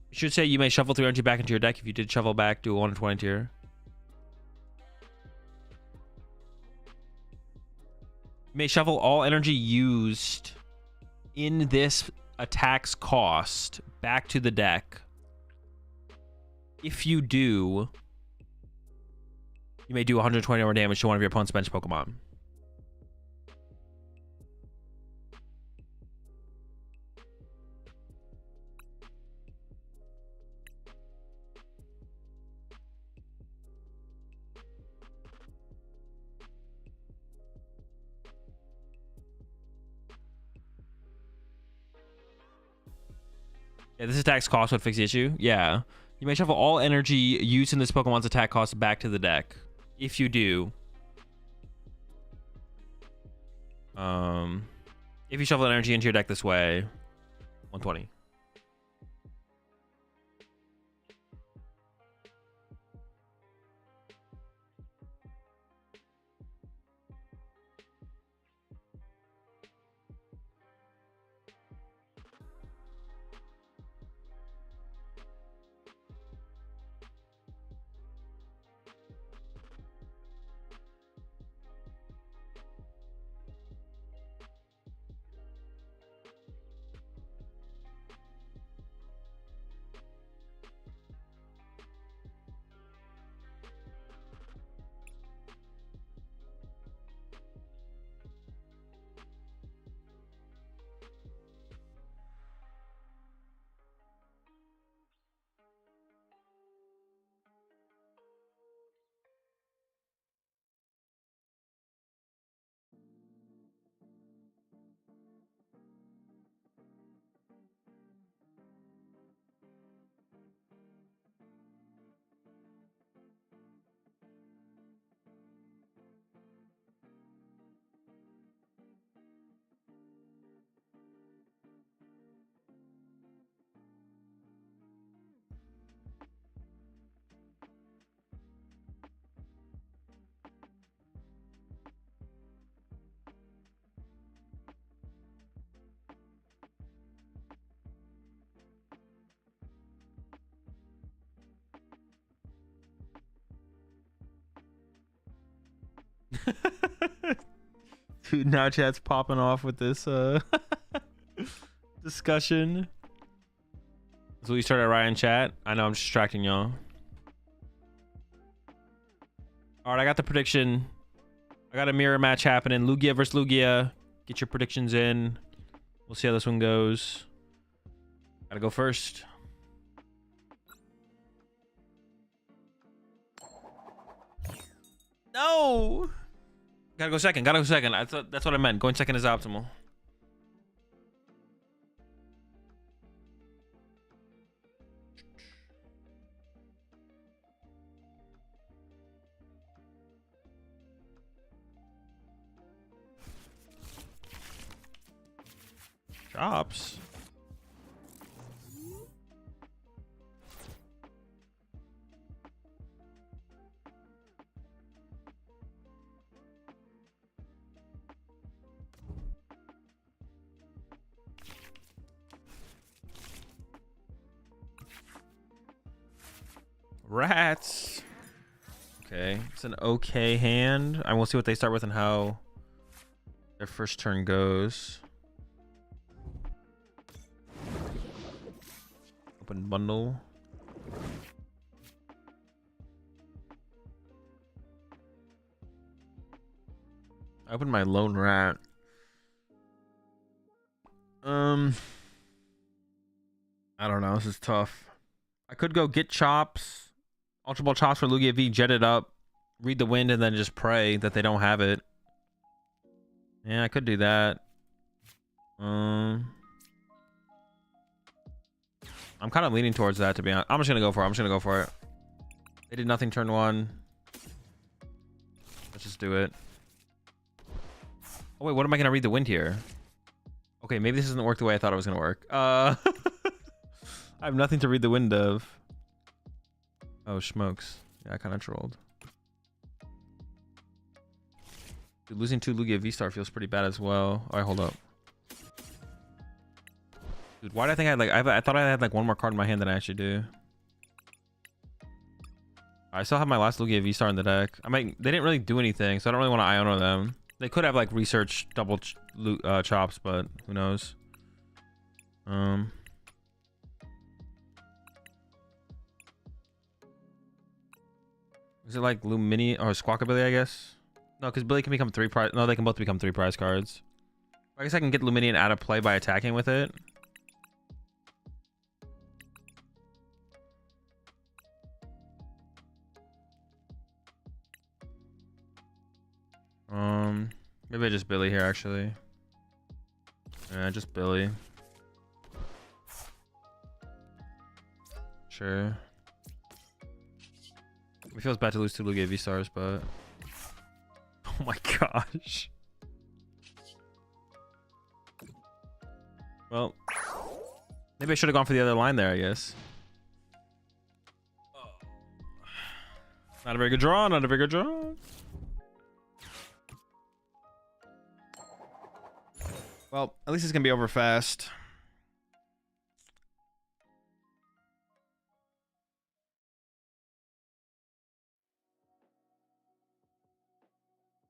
You should say you may shuffle 3 energy back into your deck. If you did shuffle back, do a 120 tier. You may shuffle all energy used in this attack's cost back to the deck. If you do, you may do 120 more damage to one of your opponent's bench Pokemon. Yeah, this attack's cost would fix the issue. Yeah. You may shuffle all energy used in this Pokemon's attack cost back to the deck. If you do. If you shuffle energy into your deck this way, 120. Dude, now chat's popping off with this discussion. So we started Ryan chat. I know I'm distracting y'all. All right, I got the prediction. I got a mirror match happening. Lugia versus Lugia. Get your predictions in. We'll see how this one goes. Gotta go first. No. Gotta go second. Gotta go second. That's what I meant. Going second is optimal. Chops. Rats. Okay, it's an okay hand. I will see what they start with and how their first turn goes. Open bundle. I opened my lone rat. I don't know. This is tough. I could go get chops, Ultra Ball chops for Lugia V, jet it up, read the wind, and then just pray that they don't have it. Yeah, I could do that. I'm kind of leaning towards that, to be honest. I'm just gonna go for it. I'm just gonna go for it. They did nothing turn one. Let's just do it. Oh wait, what am I gonna read the wind here? Okay, maybe this doesn't work the way I thought it was gonna work. I have nothing to read the wind of. Oh, smokes. Yeah, I kind of trolled. Dude, losing 2 Lugia V-Star feels pretty bad as well. All right, hold up. Dude, why did I think I had like... I thought I had like one more card in my hand than I actually do. I still have my last Lugia V-Star in the deck. I mean, they didn't really do anything, so I don't really want to Iono them. They could have like research double chops, but who knows? Is it like Lumini or Squawkabilly, I guess? No, because Billy can become 3 prize. No, they can both become 3 prize cards. I guess I can get Luminian out of play by attacking with it. Maybe I just Billy here, actually. Yeah, just Billy. Sure. It feels bad to lose 2 Lugia V-Stars, but... Oh my gosh. Well, maybe I should have gone for the other line there, I guess. Not a very good draw, not a very good draw. Well, at least it's gonna be over fast.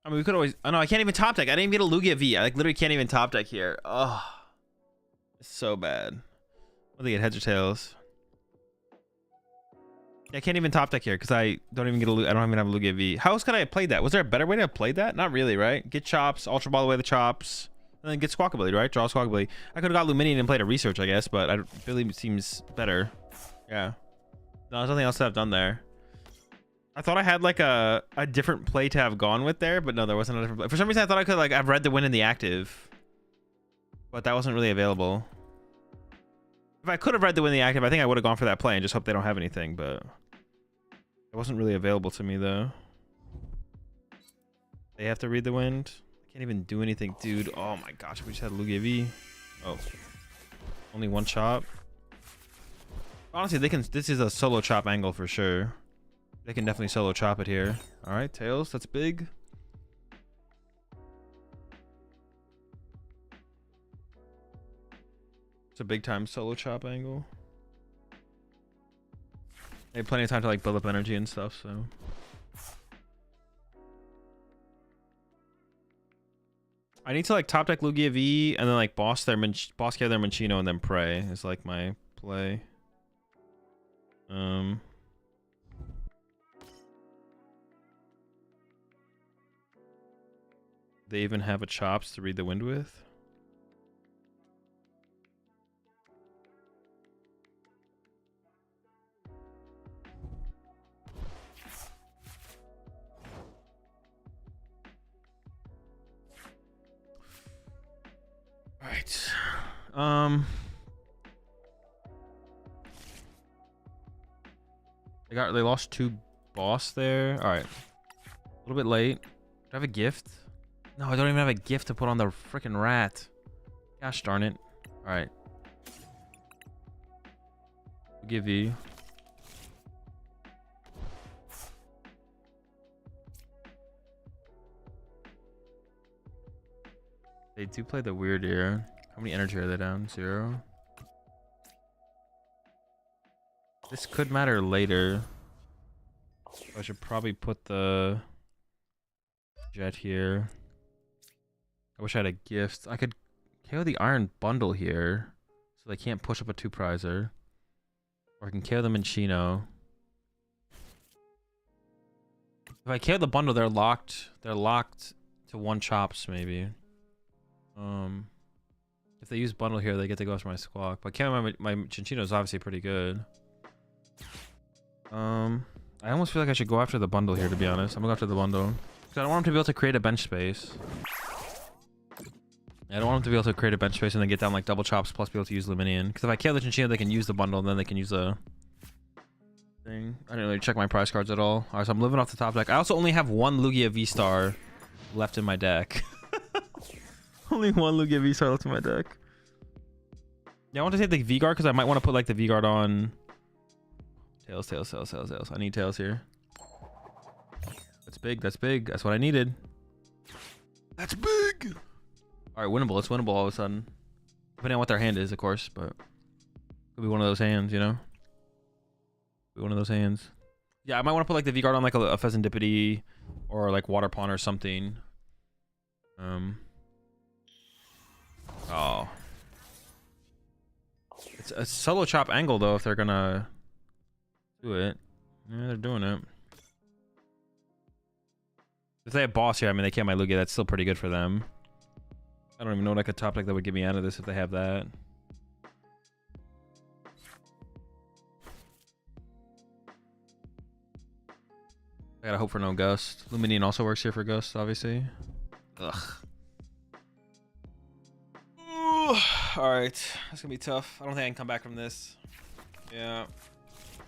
I mean, we could always... Oh, no, I can't even top deck. I didn't even get a Lugia V. I like literally can't even top deck here. Oh, it's so bad. What do they get, heads or tails? Yeah, I can't even top deck here because I don't even get a... I don't even have a Lugia V. How else could I have played that? Was there a better way to have played that? Not really, right? Get chops, Ultra Ball away the chops, and then get Squawkabilly, right? Draw Squawkabilly. I could have got Luminian and played a research, I guess, but I really seems better. Yeah. No, there's nothing else that I've done there. I thought I had like a different play to have gone with there, but no, there wasn't a different play. For some reason, I thought I could like I've read the win in the active, but that wasn't really available. If I could have read the win in the active, I think I would have gone for that play and just hope they don't have anything, but it wasn't really available to me though. They have to read the wind. I can't even do anything, dude. Oh my gosh, we just had Lugia V. Oh, only 1 chop. Honestly, they can. This is a solo chop angle for sure. They can definitely solo chop it here. All right, tails. That's big. It's a big time solo chop angle. They have plenty of time to like build up energy and stuff. So I need to like top deck Lugia V and then like boss care their Minccino and then pray is like my play. They even have a chops to read the wind with. Right. They lost 2 boss there. All right. A little bit late. Do I have a gift? No, I don't even have a gift to put on the freaking rat. Gosh darn it. All right. Give you. They do play the weird ear. How many energy are they down? 0. This could matter later. I should probably put the jet here. I wish I had a gift. I could KO the iron bundle here, so they can't push up a 2-prizer. Or I can KO the Minccino. If I KO the bundle, they're locked. They're locked to 1 chops maybe. If they use bundle here, they get to go after my squawk. But KO my Minccino is obviously pretty good. I almost feel like I should go after the bundle here, to be honest. I'm gonna go after the bundle. Because I don't want him to be able to create a bench space. I don't want him to be able to create a bench space and then get down like double chops plus be able to use Luminion. Because if I kill the Minccino, they can use the bundle and then they can use the thing. I didn't really check my prize cards at all. Alright, so I'm living off the top deck. I also only have 1 Lugia V-Star left in my deck. Only 1 Lugia V-Star left in my deck. Yeah, I want to take the V-Guard because I might want to put like the V-Guard on... Tails. I need Tails here. That's big. That's big. That's what I needed. That's big. All right, winnable. It's winnable all of a sudden. Depending on what their hand is, of course, but could be one of those hands, you know? Be one of those hands. Yeah, I might want to put like the V-Guard on like a Pheasantipity or like Water Pawn or something. Oh. It's a solo chop angle though if they're gonna do it. Yeah, they're doing it. If they have boss here, I mean, they can't my Lugia. That's still pretty good for them. I don't even know what like a top deck that would get me out of this if they have that. I gotta hope for no Gust. Luminion also works here for Gust, obviously. Ugh. Alright. That's gonna be tough. I don't think I can come back from this. Yeah.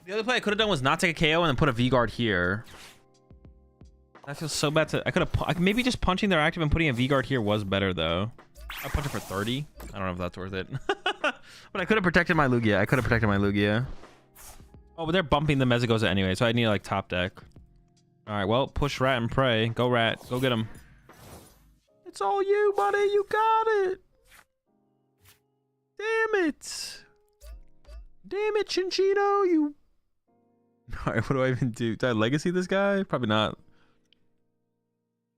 The other play I could have done was not take a KO and then put a V-Guard here. That feels so bad to... I could have... Maybe just punching their active and putting a V-Guard here was better, though. I punch it for 30. I don't know if that's worth it. But I could have protected my Lugia. Oh, but they're bumping the Mezagoza anyway, so I need, like, top deck. Alright, well, push Rat and pray. Go, Rat. Go get him. It's all you, buddy. You got it. Damn it. Damn it, Chinchino, you... Alright, what do I even do? Do I legacy this guy? Probably not.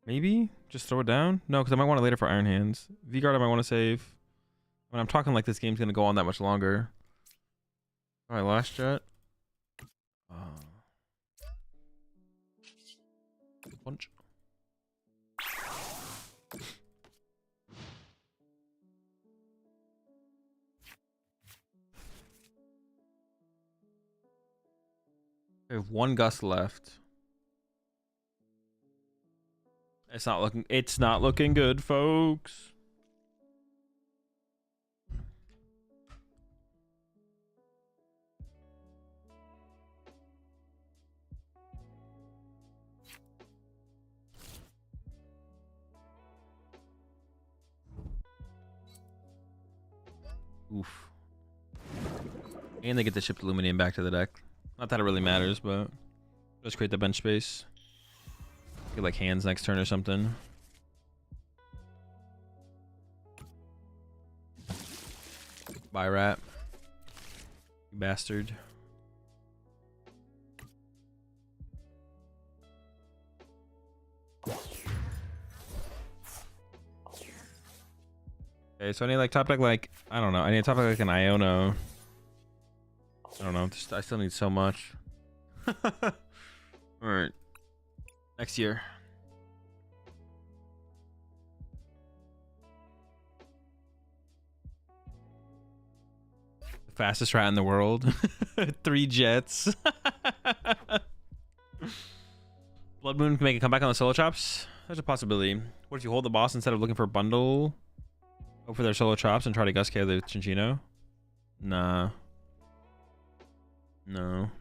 Maybe? Just throw it down? No, because I might want it later for Iron Hands. V-Guard I might want to save. When I'm talking like this game's going to go on that much longer. Alright, last jet. Punch. I have 1 Gust left. It's not looking good, folks. Oof. And they get to ship the Luminium back to the deck. Not that it really matters, but just create the bench space. Get like hands next turn or something. Bye, Rat. You bastard. Okay, so I need like top deck like I don't know. I need top deck like an Iono. I don't know. I still need so much. All right. Next year. The fastest rat in the world. 3 jets. Blood Moon can make a comeback on the solo chops. There's a possibility. What if you hold the boss instead of looking for a bundle? Hope for their solo chops and try to Gusky the Chinchino? Nah. No.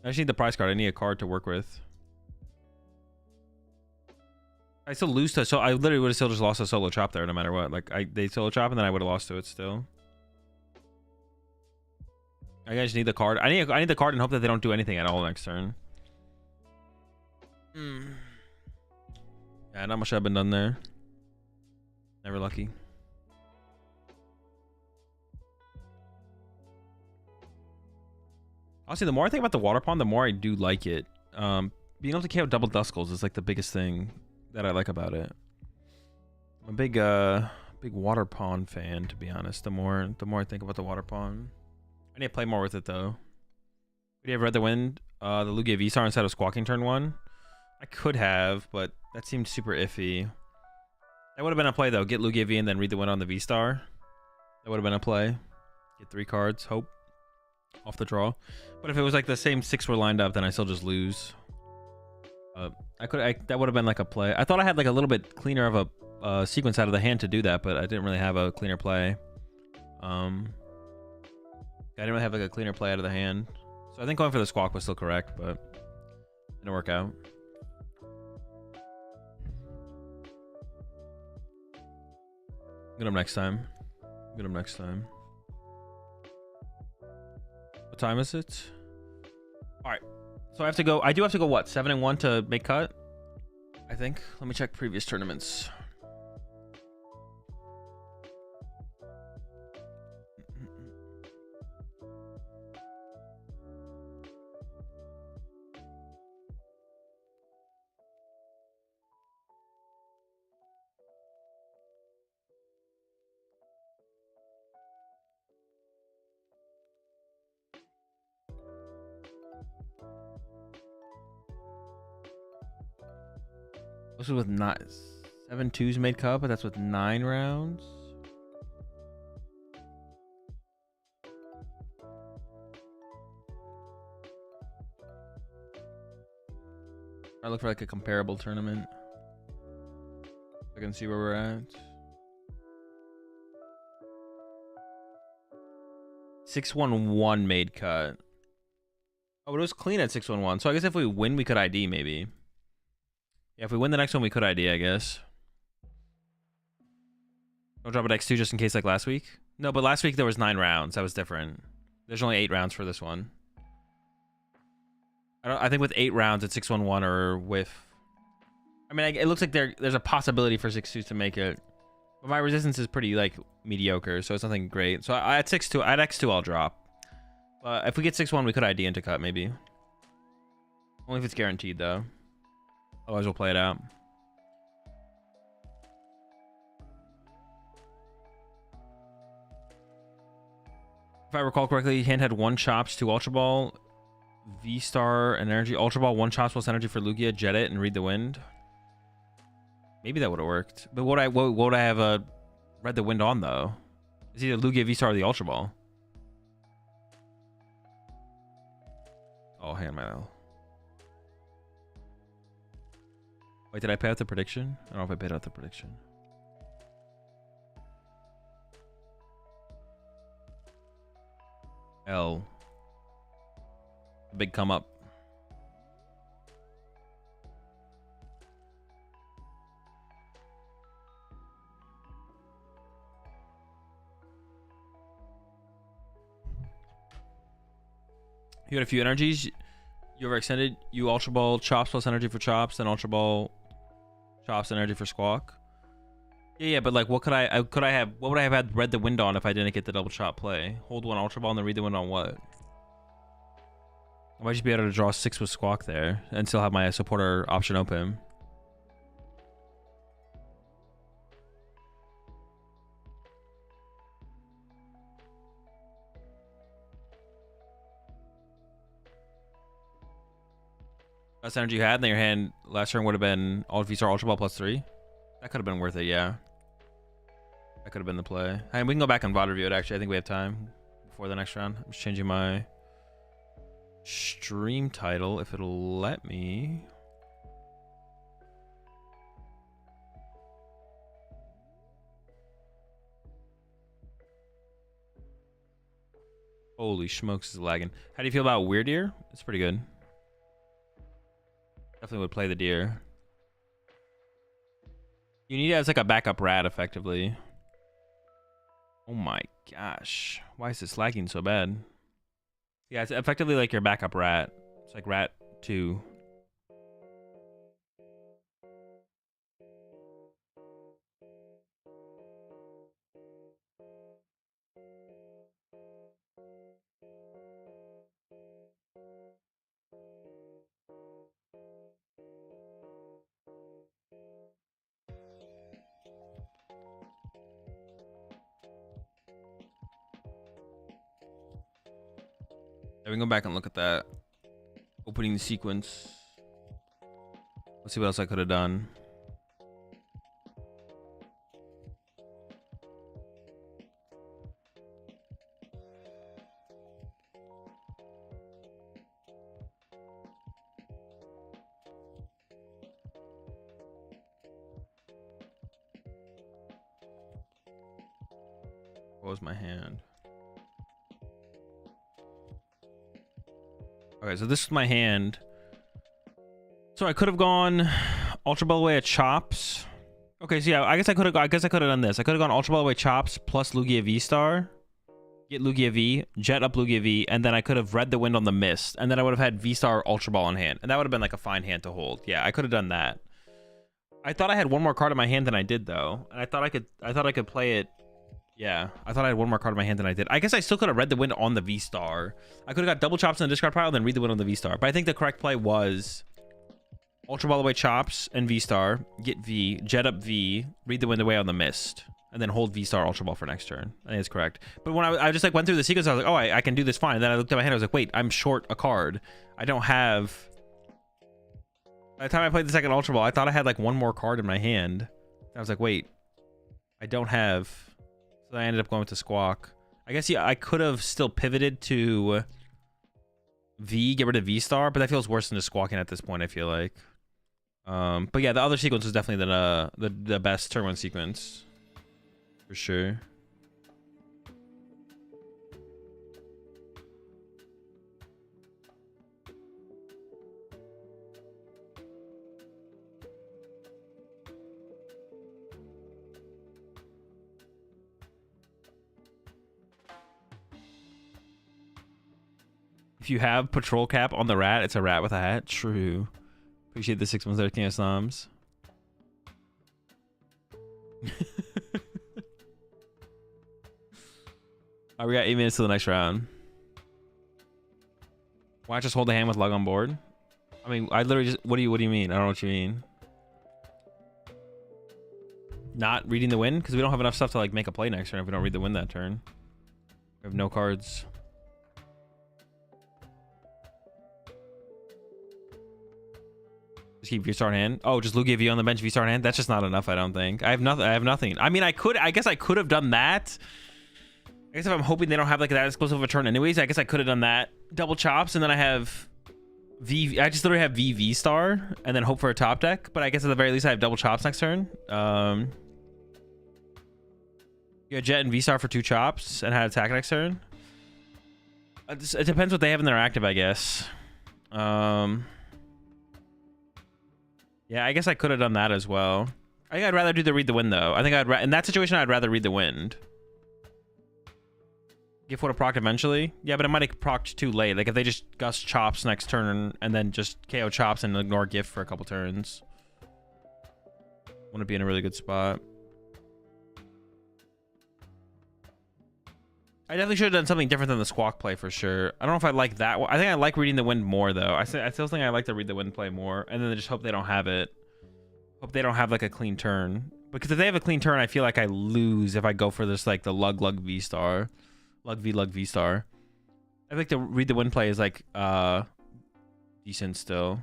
I just need the prize card. I need a card to work with. I still lose to, so I literally would have still just lost a solo chop there no matter what. Like they solo chop and then I would have lost to it still. I just need the card. I need the card and hope that they don't do anything at all next turn. Yeah, not much have been done there. Never lucky. Honestly, the more I think about the water pond, the more I do like it. Being able to KO double Duskulls is like the biggest thing that I like about it. I'm a big water pond fan, to be honest. The more I think about the water pond. I need to play more with it though. Would you have read the wind? The Lugia V-Star instead of Squawking turn 1? I could have, but that seemed super iffy. That would have been a play though. Get Lugia V and then read the wind on the V-Star. That would have been a play. Get 3 cards, hope. Off the draw. But if it was like the same 6 were lined up, then I still just lose. That would have been like a play. I thought I had like a little bit cleaner of a sequence out of the hand to do that, but I didn't really have a cleaner play. I didn't really have like a cleaner play out of the hand. So I think going for the Squawk was still correct, but didn't work out. Get him next time. Get him next time. What time is it? All right. So I have to go. I do have to go what? 7-1 to make cut? I think. Let me check previous tournaments. This is with 7-2s made cut, but that's with 9 rounds. I look for like a comparable tournament. I can see where we're at. 6-1-1 made cut. Oh, but it was clean at 6-1-1. So I guess if we win, we could ID maybe. Yeah, if we win the next one, we could ID, I guess. Don't drop an X2 just in case like last week. No, but last week there was 9 rounds. That was different. There's only 8 rounds for this one. I think with 8 rounds at 6-1-1 or with... I mean, it looks like there's a possibility for 6-2s to make it. But my resistance is pretty, like, mediocre, so it's nothing great. So at 6-2, at X2, I'll drop. But if we get 6-1, we could ID into cut, maybe. Only if it's guaranteed, though. Otherwise, we'll play it out. If I recall correctly, hand had 1 chops, 2 Ultra Ball, V-Star, and Energy. Ultra Ball, 1 chops plus energy for Lugia, jet it, and read the wind. Maybe that would have worked. But what would I have read the wind on, though? It's either Lugia, V-Star, or the Ultra Ball. Oh, hand my L. Wait, did I pay out the prediction? I don't know if I paid out the prediction. L. A big come up. You got a few energies. You overextended. You Ultra Ball chops plus energy for chops, then Ultra Ball chops energy for Squawk. Yeah, but like, what would I have had read the wind on if I didn't get the double chop play? Hold 1 Ultra Ball and then read the wind on what? I might just be able to draw 6 with Squawk there and still have my supporter option open. Best energy you had, then your hand last turn would have been Alt V-Star Ultra Ball +3. That could have been worth it, yeah. That could have been the play. Hey, we can go back and VOD review it, actually. I think we have time before the next round. I'm just changing my stream title, if it'll let me. Holy smokes, is lagging. How do you feel about Weird Deer? It's pretty good. Definitely would play the deer. You need it as like a backup rat, effectively. Oh my gosh. Why is this lagging so bad? Yeah, it's effectively like your backup rat. It's like rat 2. Yeah, we can go back and look at that opening sequence. Let's see what else I could have done. What was my hand? Okay, so this is my hand. So I could have gone Ultra Ball away at Chops. Okay, so yeah, I guess I could have done this. I could have gone Ultra Ball away Chops plus Lugia V-Star. Get Lugia V, jet up Lugia V, and then I could have read the wind on the mist, and then I would have had V-Star Ultra Ball in hand. And that would have been like a fine hand to hold. Yeah, I could have done that. I thought I had one more card in my hand than I did though. And I thought I could play it. Yeah, I thought I had one more card in my hand than I did. I guess I still could have read the wind on the V-Star. I could have got double Chops in the discard pile and then read the wind on the V-Star. But I think the correct play was Ultra Ball away Chops and V-Star, get V, jet up V, read the wind away on the mist, and then hold V-Star Ultra Ball for next turn. I think it's correct. But when I just like went through the sequence, I was like, oh, I can do this fine. And then I looked at my hand, I was like, wait, I'm short a card. I don't have... By the time I played the second Ultra Ball, I thought I had like one more card in my hand. I was like, wait, I don't have... So I ended up going with the Squawk. I guess, yeah, I could have still pivoted to V, get rid of V-Star, but that feels worse than just squawking at this point, I feel like. But yeah, the other sequence was definitely the best turn 1 sequence. For sure. If you have patrol cap on the rat, it's a rat with a hat. True. Appreciate the 6 months there, King of Slums. Alright, we got 8 minutes to the next round. Why not just hold the hand with Lug on board? I mean, I literally just... What do you mean? I don't know what you mean. Not reading the wind? Because we don't have enough stuff to like make a play next turn if we don't read the wind that turn. We have no cards. Just keep V-Star in hand. Oh, just Lugia V on the bench, V-Star in hand. That's just not enough, I don't think. I have nothing. I mean, I guess I could have done that. I guess if I'm hoping they don't have like that explosive of a turn anyways, I guess I could have done that. Double Chops, and then I have V. I just literally have V-Star, and then hope for a top deck. But I guess at the very least, I have double Chops next turn. You got Jet and V-Star for 2 Chops, and had attack next turn. It depends what they have in their active, I guess. Yeah, I guess I could have done that as well. I think I'd rather do the read the wind though. I think in that situation I'd rather read the wind. Gift would have procced eventually. Yeah, but it might have procced too late. Like if they just gust Chops next turn and then just KO Chops and ignore Gift for a couple turns. Wouldn't be in a really good spot. I definitely should have done something different than the Squawk play for sure. I don't know if I like that one. I think I like reading the wind more though. I still think I like to read the wind play more, and then just hope they don't have it. Hope they don't have like a clean turn. Because if they have a clean turn, I feel like I lose if I go for this like the Lug V-Star. Lug V-Star. I think the read the wind play is like decent still.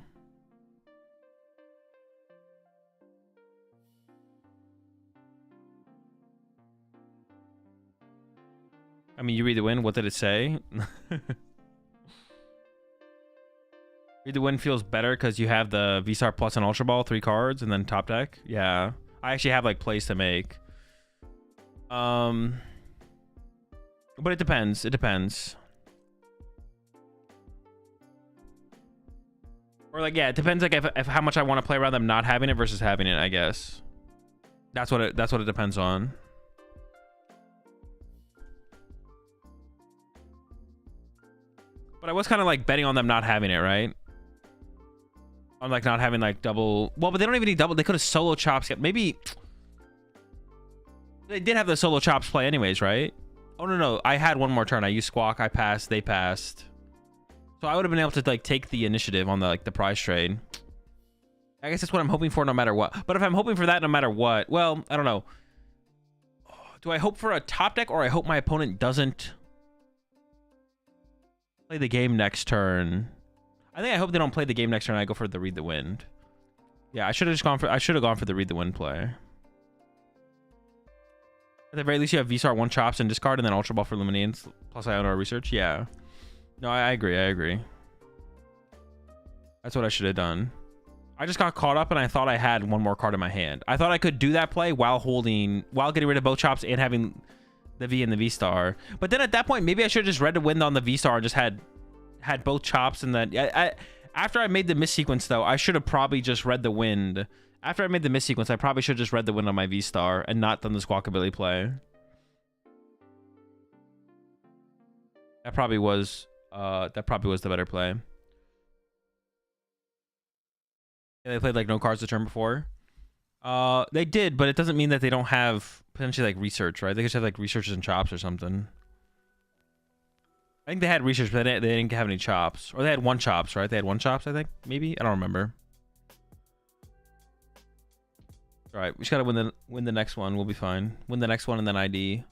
I mean, you read the win. What did it say? Read the win feels better because you have the V-Star Plus and Ultra Ball, 3 cards, and then top deck. Yeah, I actually have like plays to make. But it depends. It depends. Or like, yeah, it depends like if how much I want to play around them not having it versus having it, I guess. That's what it depends on. But I was kind of like betting on them not having it, right? On like not having like double. Well, but they don't even need double. They could have solo chops. Maybe they did have the solo chops play anyways, right? Oh no, I had one more turn. I used Squawk. I passed. They passed. So I would have been able to like take the initiative on the like the prize trade. I guess that's what I'm hoping for no matter what. But if I'm hoping for that no matter what, well, I don't know. Do I hope for a top deck or I hope my opponent doesn't play the game next turn? I think I hope they don't play the game next turn. I go for the read the wind. Yeah, I should have gone for the read the wind play. At the very least, you have V-Star 1 chops and discard, and then Ultra Ball for Luminance. Plus, I own our research. Yeah. No, I agree. I agree. That's what I should have done. I just got caught up, and I thought I had one more card in my hand. I thought I could do that play while getting rid of both chops and having the V and the V-Star. But then at that point, maybe I should have just read the wind on the V-Star and just had both chops. And then after I made the miss sequence, though, I should have probably just read the wind. After I made the miss sequence, I probably should have just read the wind on my V-Star and not done the Squawkabilly play. That probably was the better play. Yeah, they played like no cards the turn before. They did, but it doesn't mean that they don't have potentially like research, right? They could have like researches and chops or something. I think they had research, but they didn't have any chops. Or they had 1 chops, right? They had 1 chops, I think. Maybe? I don't remember. Alright, we just gotta win the next one. We'll be fine. Win the next one and then ID.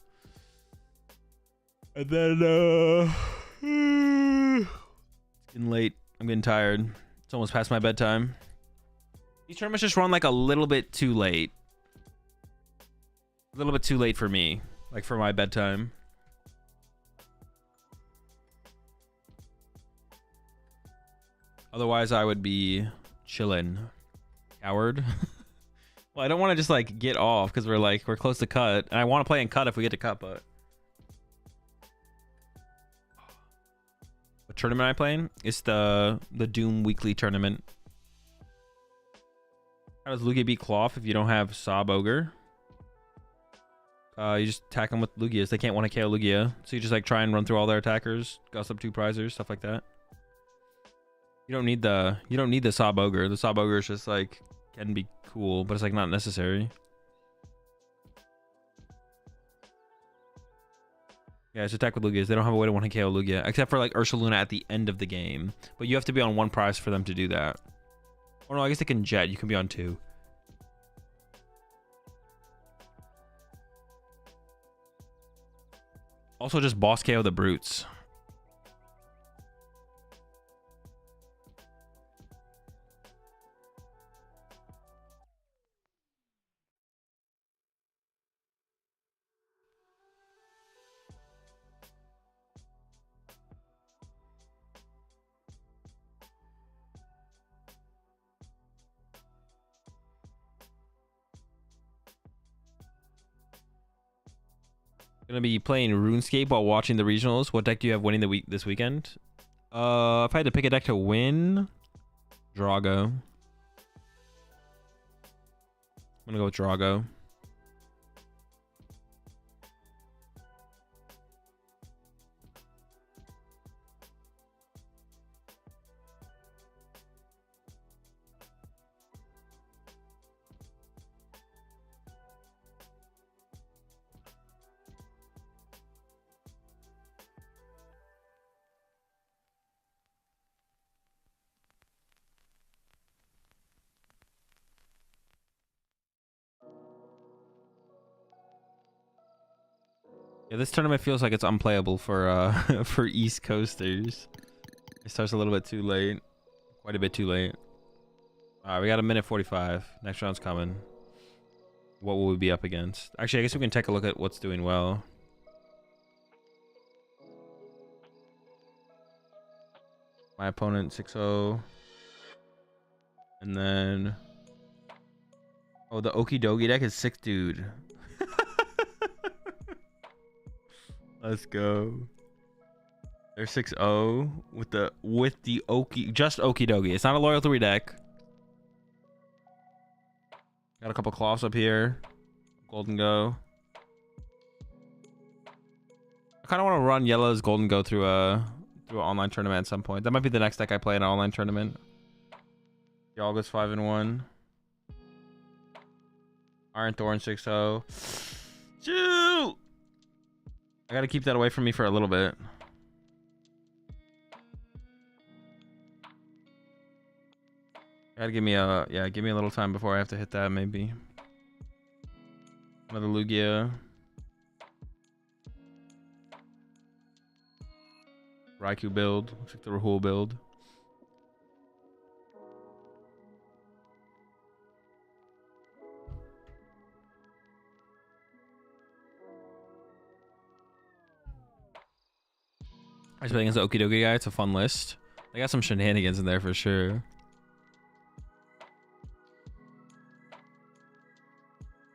And then, it's getting late. I'm getting tired. It's almost past my bedtime. These tournaments just run like a little bit too late. A little bit too late for me. Like for my bedtime. Otherwise, I would be chilling. Coward. Well, I don't want to just like get off because we're close to cut. And I want to play in cut if we get to cut, but... What tournament am I playing? It's the Doom weekly tournament. How does Lugia beat Cloth if you don't have Sob Ogre? You just attack them with Lugias. They can't want to KO Lugia. So you just like try and run through all their attackers, guss up 2 prizers, stuff like that. You don't need the Sob Ogre. The Sob Ogre is just like can be cool, but it's like not necessary. Yeah, just attack with Lugias. They don't have a way to 1-hit KO Lugia, except for like Ursaluna at the end of the game. But you have to be on 1 prize for them to do that. Oh no, I guess they can jet. You can be on 2. Also, just boss KO the brutes. Gonna be playing RuneScape while watching the regionals. What deck do you have winning this weekend? If I had to pick a deck to win, Drago. I'm gonna go with Drago. Yeah, this tournament feels like it's unplayable for for East Coasters. It starts a little bit too late. Quite a bit too late. Alright, we got 1:45. Next round's coming. What will we be up against? Actually, I guess we can take a look at what's doing well. My opponent 6-0. And then... Oh, the Okie Dokie deck is sick, dude. Let's go. They're 6-0 with the Okie, just Okie Dokie. It's not a Loyal 3 deck. Got a couple cloths up here. Golden Go. I kind of want to run Yellow's Golden Go through an online tournament at some point. That might be the next deck I play in an online tournament. Y'all goes 5-1. Iron Thorn 6-0. Shoot! I gotta keep that away from me for a little bit. Gotta give me a little time before I have to hit that, maybe. Another Lugia. Raikou build. Looks like the Rahul build. I was playing against the Okie Dokie guy. It's a fun list. They got some shenanigans in there for sure.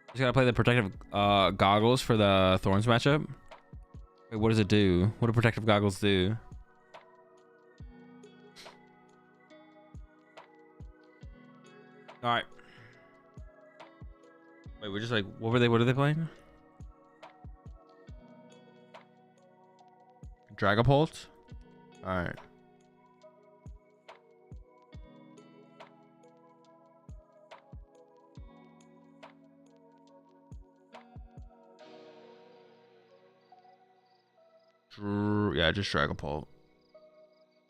Just gotta play the protective goggles for the Thorns matchup. Wait, what does it do? What do protective goggles do? All right. Wait, we're just like, what are they playing? Dragapult? All right. Yeah, just Dragapult.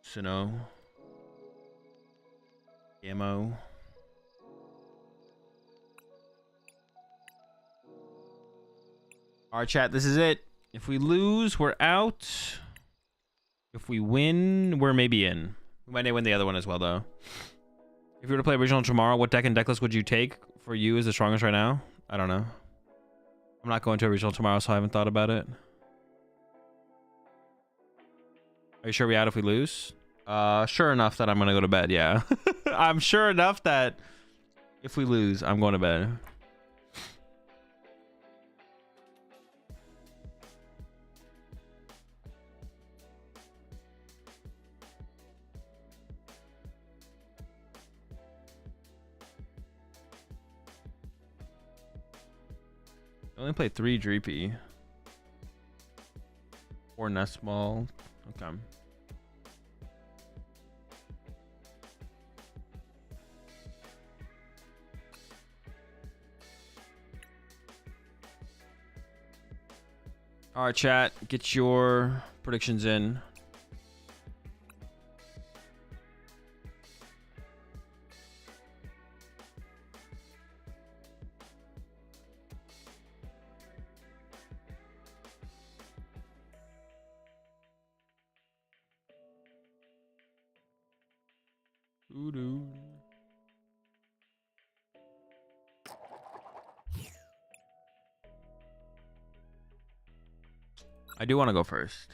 Sinnoh. Gammo. All right, chat, this is it. If we lose, we're out. If we win, we're maybe in. We might win the other one as well, though. If you were to play Original tomorrow, what deck and deck list would you take for you as the strongest right now? I don't know. I'm not going to Original tomorrow, so I haven't thought about it. Are you sure we out if we lose? Sure enough that I'm going to go to bed, yeah. I'm sure enough that if we lose, I'm going to bed. I only played 3 Dreepy. 4 Nestball. Okay. All right, chat. Get your predictions in. Doo-doo. I do want to go first.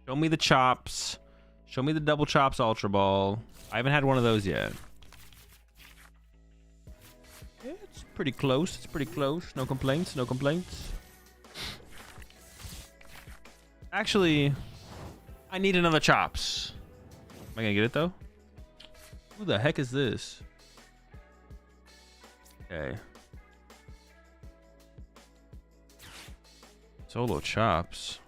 Show me the chops. Show me the double chops Ultra Ball. I haven't had one of those yet. Yeah, it's pretty close. It's pretty close. No complaints. No complaints. Actually, I need another chops. Am I gonna get it though? Who the heck is this? Okay. Solo chops.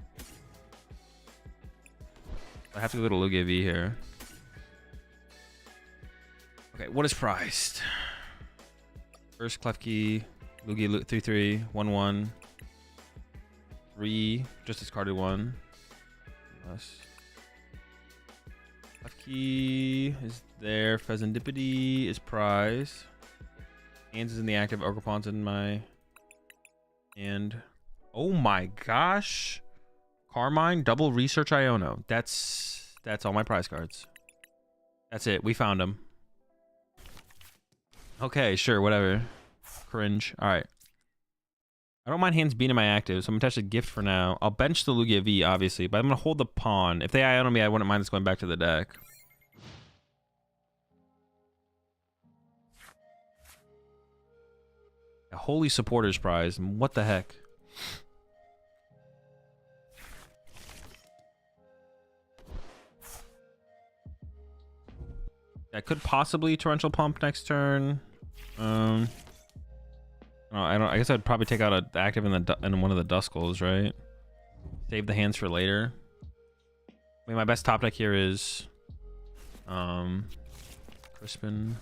I have to go to Lugia V here. Okay, what is priced? First Klefki, Lugia 3-3, 1-1. 3, just discarded 1. Less. Klefki is there. Pheasantipity is prize. Hands is in the active. Ogerpon's in my hand. Oh my gosh. Carmine, double research Iono. That's all my prize cards. That's it. We found them. Okay, sure, whatever. Cringe. All right. I don't mind hands being in my active, so I'm gonna touch the gift for now. I'll bench the Lugia V, obviously, but I'm gonna hold the pawn. If they Iono me, I wouldn't mind this going back to the deck. Holy Supporters Prize. What the heck? I could possibly Torrential Pump next turn. Oh, I guess I'd probably take out an active in one of the Duskulls, right? Save the hands for later. I mean, my best top deck here is Crispin.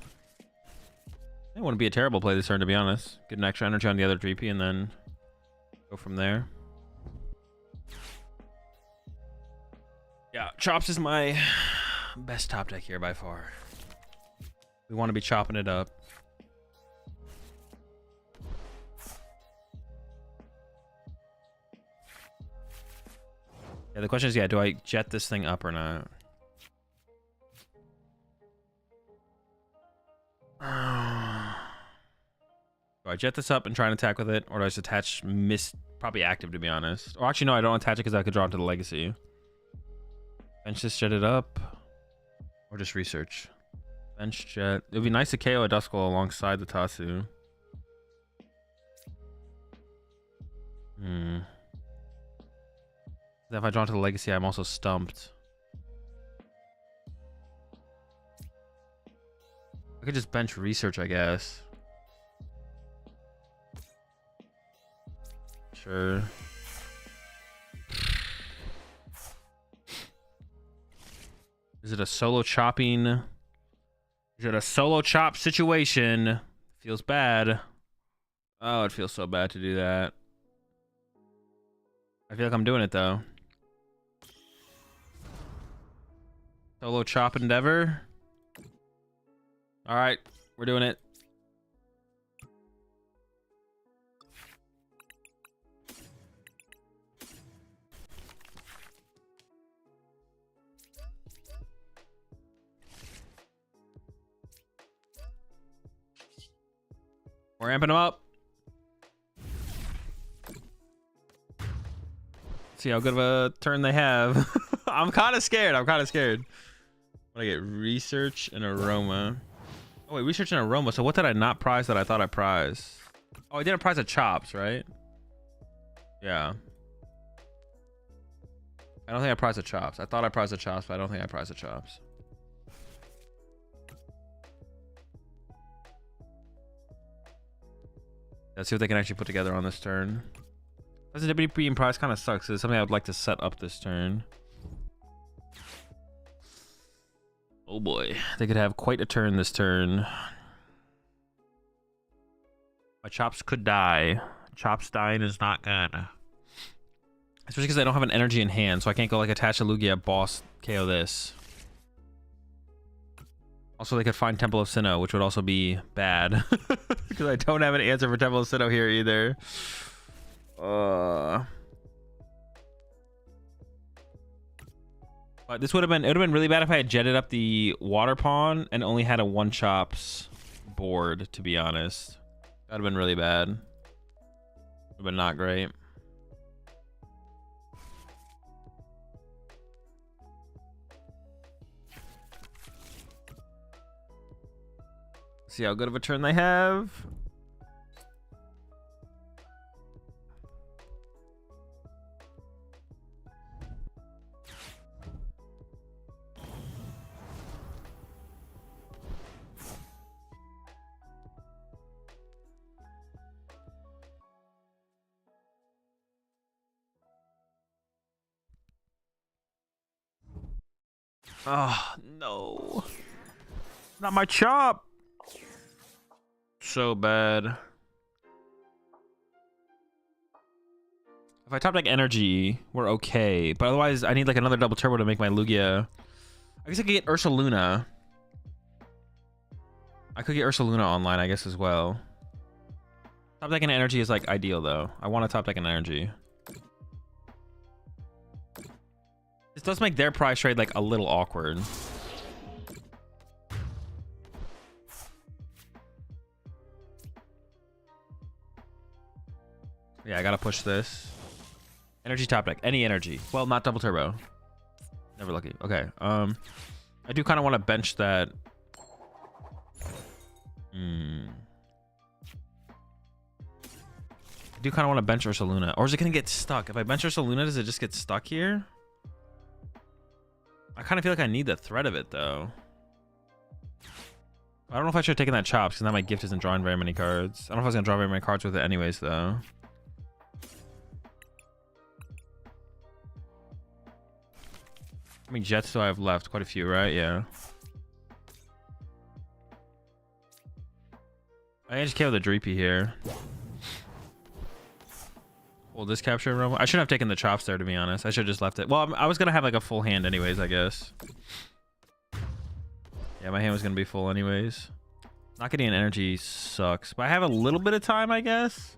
It wouldn't be a terrible play this turn, to be honest. Get an extra energy on the other 3P and then go from there. Yeah, Chops is my best top deck here by far. We want to be chopping it up. Yeah, the question is, yeah, do I jet this thing up or not? Do I jet this up and try and attack with it? Or do I just attach probably active, to be honest. Or actually, no, I don't attach it because I could draw into the legacy. Bench this, jet it up. Or just research. Bench jet. It would be nice to KO a Duskull alongside the Tatsu. If I draw into the legacy, I'm also stumped. I could just bench research, I guess. Sure. Is it a solo chopping? Is it a solo chop situation? Feels bad. Oh, it feels so bad to do that. I feel like I'm doing it though. Solo chop endeavor. All right, we're doing it. We're amping them up. See how good of a turn they have. I'm kind of scared. I'm kind of scared. What I get? Research and Aroma. Oh wait, Research and Aroma. So what did I not prize that I thought I prized? Oh, I didn't prize a Chops, right? Yeah. I don't think I prized the Chops. I thought I prized the Chops, but I don't think I prized the Chops. Let's see what they can actually put together on this turn. The deputy being prize kind of sucks. It's something I would like to set up this turn. Oh boy, they could have quite a turn this turn. My Chops could die. Chops dying is not good. Especially because I don't have an energy in hand, so I can't go like attach a Lugia, boss, KO this. Also, they could find Temple of Sinnoh, which would also be bad. Because I don't have an answer for Temple of Sinnoh here either. But this would have been, it would have been really bad if I had jetted up the water pawn and only had a one chops board, to be honest. That would have been really bad. Would have been not great. See how good of a turn they have. Oh, no. Not my chop. So bad. If I top deck energy, we're okay. But otherwise, I need like another double turbo to make my Lugia. I guess I could get Ursaluna. I could get Ursaluna online, I guess, as well. Top decking energy is like ideal, though. I want to top deck an energy. This does make their price trade like a little awkward. Yeah, I gotta push this. Energy top deck. Any energy. Well, not double turbo. Never lucky. Okay. I do kind of want to bench that. I do kind of want to bench Ursaluna. Or is it going to get stuck? If I bench Ursaluna, does it just get stuck here? I kind of feel like I need the threat of it, though. I don't know if I should have taken that Chops, because now my gift isn't drawing very many cards. I don't know if I was going to draw very many cards with it anyways, though. How many Jets do I have left? Quite a few, right? Yeah. I just killed the Dreepy here. Will this capture a Rumble? I shouldn't have taken the Chops there, to be honest. I should have just left it. Well, I was going to have like a full hand anyways, I guess. Yeah, my hand was going to be full anyways. Not getting an energy sucks. But I have a little bit of time, I guess.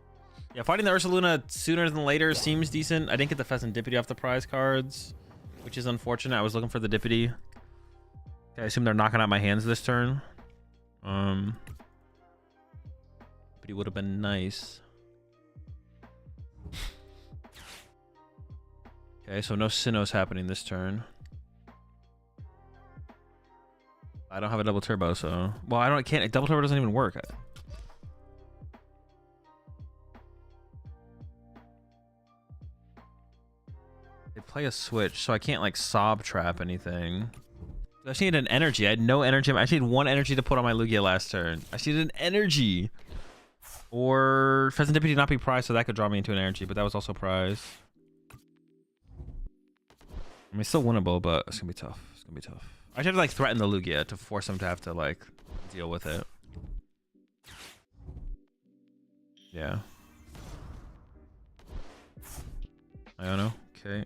Yeah, fighting the Ursaluna sooner than later seems decent. I didn't get the Pheasant Dippity off the prize cards, which is unfortunate. I was looking for the Dippity. Okay, I assume they're knocking out my hands this turn. Dippity would have been nice. Okay, so no Sinnohs happening this turn. I don't have a double turbo, so well, I can't. Double turbo doesn't even work. They play a switch, so I can't like sob trap anything. I just needed an energy. I had no energy. I just needed one energy to put on my Lugia last turn. I just needed an energy. Or Pheasant Dippity not be prized, so that could draw me into an energy, but that was also prized. I mean, it's still winnable, but it's gonna be tough. It's gonna be tough. I should have like threatened the Lugia to force him to have to like deal with it. Yeah. I don't know. Okay.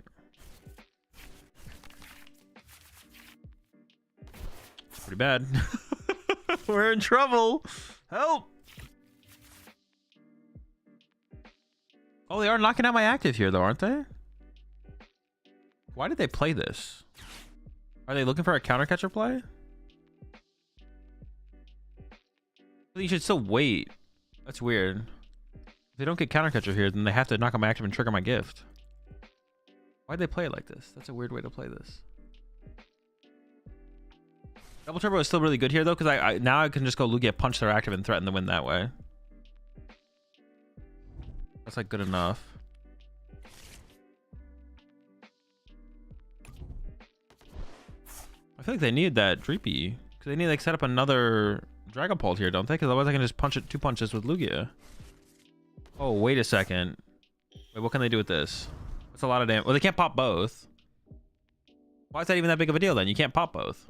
It's pretty bad. We're in trouble. Help. Oh, they are knocking out my active here, though, aren't they? Why did they play this? Are they looking for a counter catcher play? You should still wait. That's weird. If they don't get counter catcher here, then they have to knock out my active and trigger my gift. Why'd they play it like this? That's a weird way to play this. Double turbo is still really good here, though, because I now I can just go Lugia, punch their active, and threaten the win that way. That's like good enough. I feel like they need that Dreepy, because they need to like set up another Dragapult here, don't they? Because otherwise I can just punch it 2 punches with Lugia. Oh, wait a second. Wait, what can they do with this? That's a lot of damage. Well, they can't pop both. Why is that even that big of a deal then? You can't pop both.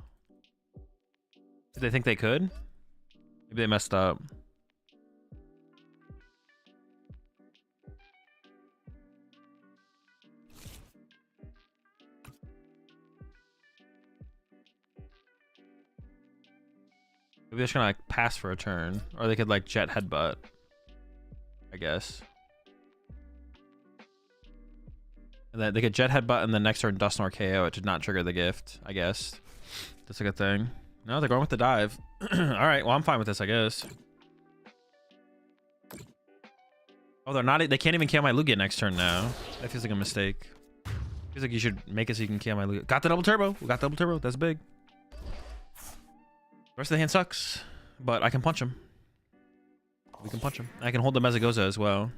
Did they think they could? Maybe they messed up. Maybe they're trying to like pass for a turn, or they could like jet headbutt, I guess. And then they could jet headbutt and then next turn Dusknoir KO it to not trigger the gift, I guess. That's a good thing. No, they're going with the dive. All right, well I'm fine with this, I guess. Oh, they're not. They can't even KO my Lugia next turn now. That feels like a mistake. Feels like you should make it so you can KO my Lugia. Got the double turbo. We got double turbo. That's big. The rest of the hand sucks, but I can punch him. We can punch him. I can hold the Mezagoza as well.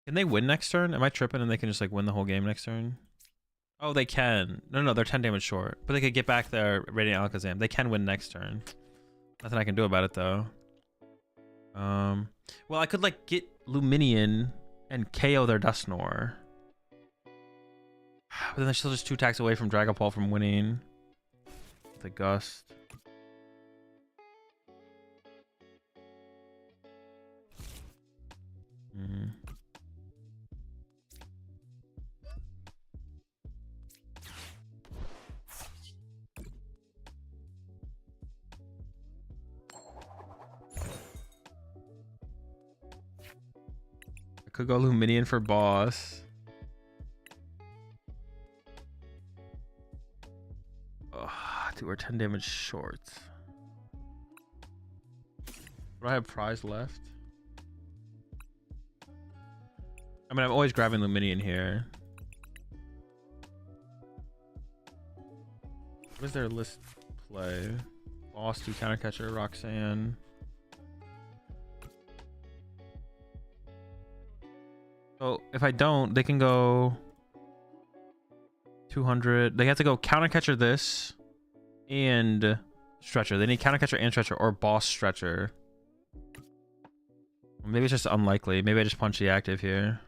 Can they win next turn? Am I tripping and they can just like win the whole game next turn? Oh, they can. No, they're 10 damage short. But they could get back their Radiant Alakazam. They can win next turn. Nothing I can do about it though. Well, I could like get Luminion and KO their Dusknoir. But then they're still just 2 attacks away from Dragapult from winning. The Gust. I could go Luminion for boss. Dude, we're 10 damage short. Do I have prize left? I mean, I'm always grabbing Luminion here. What does their list play? Boss, 2 counter catcher, Roxanne. So if I don't, they can go 200. They have to go counter catcher this and stretcher. They need counter catcher and stretcher or boss stretcher. Maybe it's just unlikely. Maybe I just punch the active here.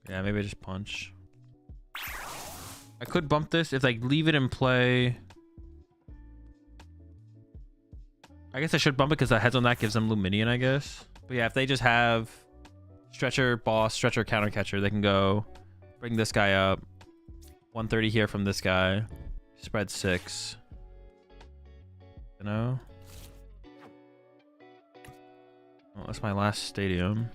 Yeah, maybe I just punch. I could bump this if I leave it in play. I guess I should bump it because the heads on that gives them Luminion, I guess. But yeah, if they just have stretcher, boss, stretcher, counter catcher, they can go bring this guy up. 130 here from this guy. Spread 6. You know? Oh, that's my last stadium.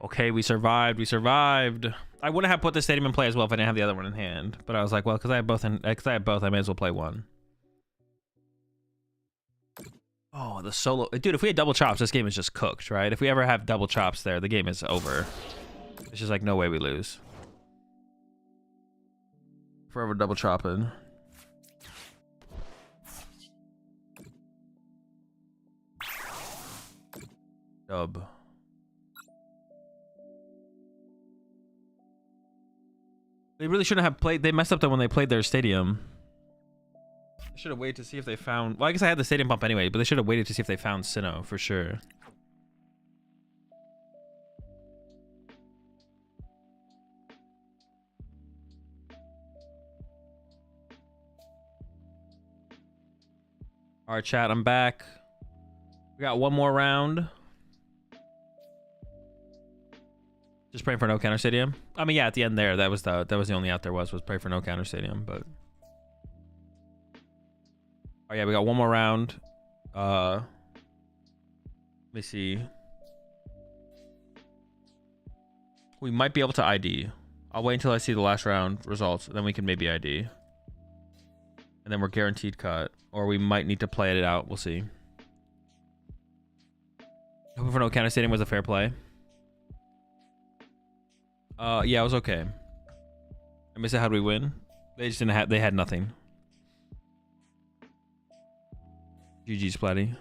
Okay, we survived. We survived. I wouldn't have put the stadium in play as well if I didn't have the other one in hand. But I was like, well, because I have both, I may as well play one. Oh, the solo. Dude, if we had double chops, this game is just cooked, right? If we ever have double chops there, the game is over. It's just like, no way we lose. Forever double chopping. Dub. They really shouldn't have played. They messed up though when they played their stadium. They should have waited to see if they found. Well, I guess I had the stadium bump anyway, but they should have waited to see if they found Sinnoh for sure. All right, chat, I'm back. We got one more round. Just praying for no counter stadium. I mean, yeah, at the end there, that was the only out there was pray for no counter stadium. But oh yeah, we got one more round. Let me see. We might be able to ID. I'll wait until I see the last round results, then we can maybe ID. And then we're guaranteed cut, or we might need to play it out. We'll see. Hoping for no counter stadium was a fair play. Yeah, it was okay. I missed it. How do we win? They just didn't have. They had nothing. GG Splatty.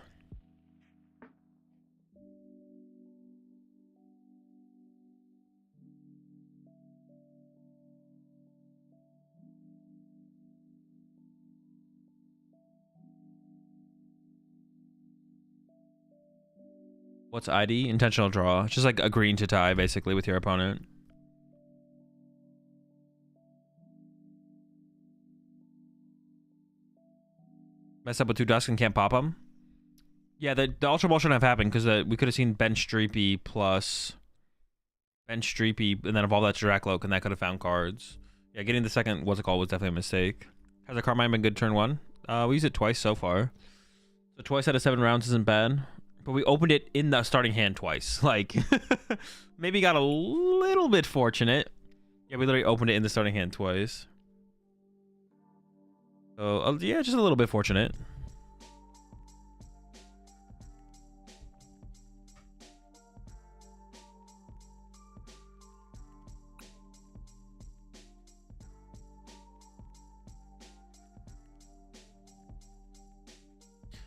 What's ID? Intentional draw. It's just like agreeing to tie basically with your opponent. Mess up with 2 dusks and can't pop them. Yeah, the Ultra Ball shouldn't have happened because we could have seen Bench Streepy plus Bench Streepy and then evolve that to Drakloak and that could have found cards. Yeah, getting the second what's it called was definitely a mistake. Has a Carmine been good turn 1? We used it twice so far. So twice out of 7 rounds isn't bad. But we opened it in the starting hand twice. Like, maybe got a little bit fortunate. Yeah, we literally opened it in the starting hand twice. So, yeah, just a little bit fortunate.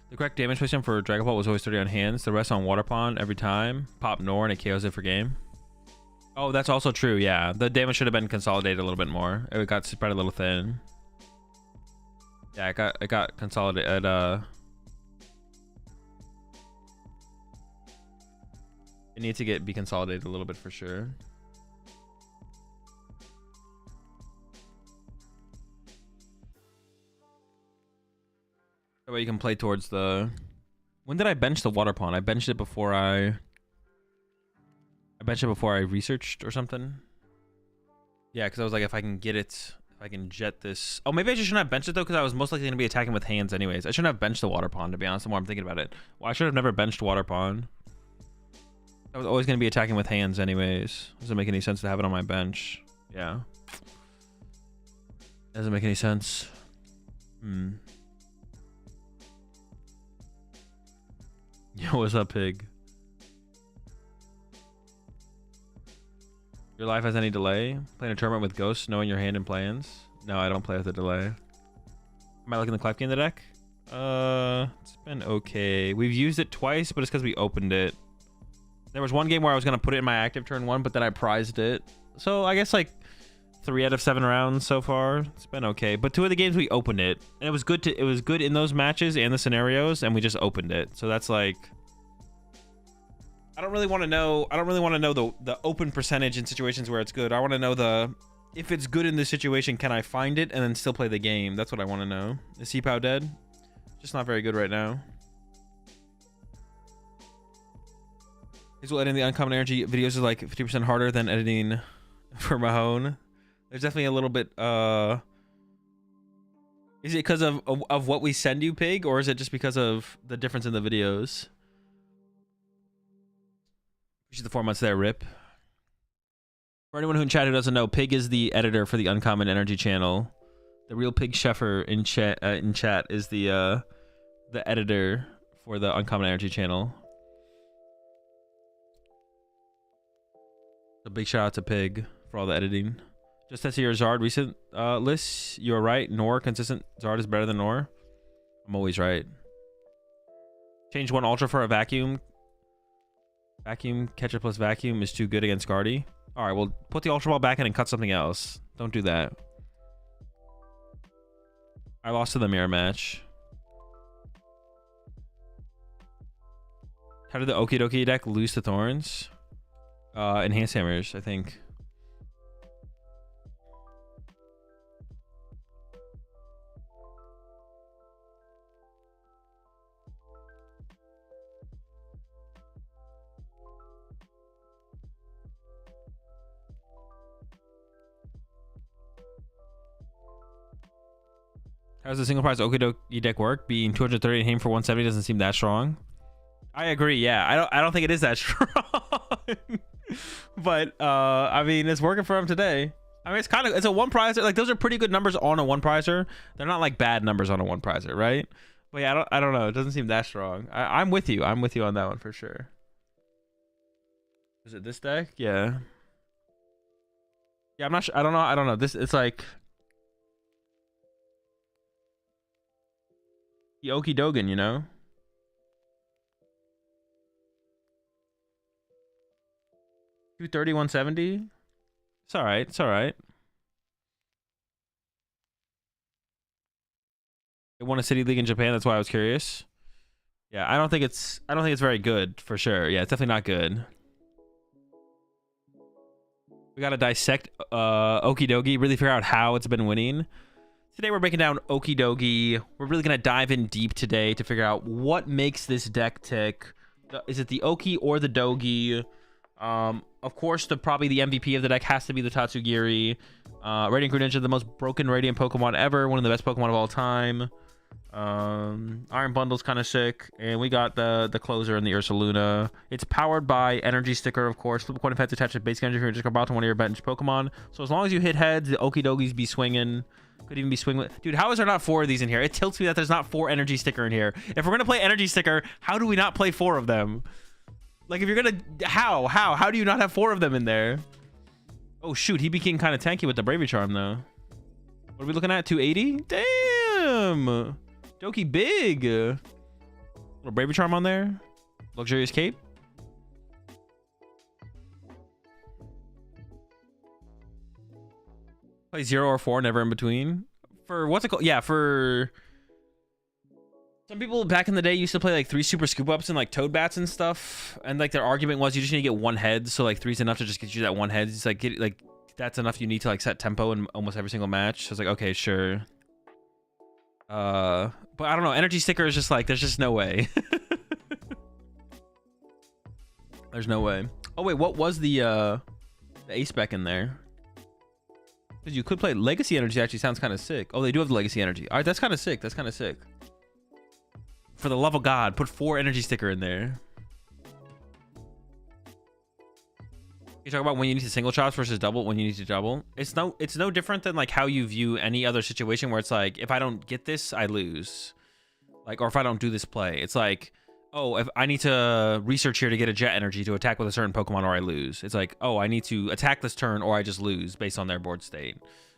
The correct damage placement for Dragon Ball was always 30 on hands. The rest on Water Pond every time. Pop Nor and it KOs it for game. Oh, that's also true, yeah. The damage should have been consolidated a little bit more. It got spread a little thin. Yeah, it got consolidated. It needs to be consolidated a little bit for sure. That way you can play towards the... When did I bench the Water Pond? I benched it before I researched or something. Yeah, because I was like, if I can get it... If I can jet this... Oh, maybe I just shouldn't have benched it, though, because I was most likely going to be attacking with hands anyways. I shouldn't have benched the Water Pond, to be honest, the more I'm thinking about it. Well, I should have never benched Water Pond. I was always going to be attacking with hands anyways. Doesn't make any sense to have it on my bench. Yeah. Doesn't make any sense. Yo, what's up, pig? Your life has any delay? Playing a tournament with ghosts, knowing your hand and plans? No, I don't play with a delay. Am I liking the Klefki in the deck? It's been okay. We've used it twice, but it's because we opened it. There was one game where I was gonna put it in my active turn 1, but then I prized it. So I guess like 3 out of 7 rounds so far. It's been okay. But 2 of the games we opened it, and it was good in those matches and the scenarios, and we just opened it. So that's like, I don't really want to know the open percentage in situations where it's good. I want to know if it's good in this situation, can I find it and then still play the game? That's what I want to know. Is CPOW dead? Just not very good right now. Visual editing the uncommon energy videos is like 50% harder than editing for Mahone. There's definitely a little bit, is it because of what we send you, Pig, or is it just because of the difference in the videos? Which is the 4 months there, Rip. For anyone who in chat who doesn't know, Pig is the editor for the Uncommon Energy channel. The real Pig Sheffer in chat is the editor for the Uncommon Energy channel. A big shout out to Pig for all the editing. Just as your Zard recent lists, you are right. Nor consistent Zard is better than Nor. I'm always right. Change 1 Ultra for a Vacuum. Vacuum, Catcher plus Vacuum is too good against Guardy. Alright, well, put the Ultra Ball back in and cut something else. Don't do that. I lost to the mirror match. How did the Okie Dokie deck lose to Thorns? Enhanced Hammers, I think. How does the single prize Okie Dokie deck work? Being 230 and aim for 170 doesn't seem that strong. I agree. Yeah, I don't think it is that strong. But I mean, it's working for him today. I mean, it's a one prizer. Like, those are pretty good numbers on a one prizer. They're not like bad numbers on a one prizer, right? But yeah, I don't know. It doesn't seem that strong. I'm with you. I'm with you on that one for sure. Is it this deck? Yeah. Yeah, I'm not sure. I don't know. This, it's like the Okie Dogan, you know? $230, $170. It's all right. It's all right. It won a city league in Japan. That's why I was curious. Yeah, I don't think it's very good for sure. Yeah, it's definitely not good. We gotta dissect Okie Dokie, really figure out how it's been winning. Today we're breaking down Okie Dokie. We're really gonna dive in deep today to figure out what makes this deck tick. Is it the Okie or the Dogi? Of course, probably the MVP of the deck has to be the Tatsugiri. Radiant Greninja, the most broken Radiant Pokemon ever, one of the best Pokemon of all time. Iron Bundle's kind of sick, and we got the closer in the Ursaluna. It's powered by Energy Sticker, of course. Flip a coin if heads attached to basic energy if you're just about to one of your bench Pokemon. So as long as you hit heads, the Okie Dokies be swinging. Could even be swinging. Dude, how is there not 4 of these in here? It tilts me that there's not 4 Energy Sticker in here. If we're gonna play Energy Sticker, how do we not play 4 of them? Like, if you're gonna, how do you not have 4 of them in there? Oh shoot, he became kind of tanky with the Bravery Charm though. What are we looking at? 280? Damn, Doki big. Little Bravery Charm on there. Luxurious Cape. Play 0 or 4, never in between. For what's it called? Yeah, for some people back in the day used to play like 3 super scoop ups and like toad bats and stuff, and like their argument was you just need to get 1 head, so like 3's enough to just get you that 1 head. It's like that's enough. You need to like set tempo in almost every single match. So it's like, okay, sure. But I don't know. Energy Sticker is just like, there's just no way. There's no way. Oh wait, what was the ace spec in there? Because you could play Legacy Energy. Actually sounds kind of sick. Oh, they do have the Legacy Energy. All right, that's kind of sick. That's kind of sick. For the love of God, put 4 Energy Sticker in there. You talk about when you need to single chops versus double when you need to double. It's no different than like how you view any other situation where it's like, if I don't get this, I lose. Like, or if I don't do this play, it's like, oh, if I need to research here to get a Jet Energy to attack with a certain Pokemon or I lose. It's like, oh, I need to attack this turn or I just lose based on their board state.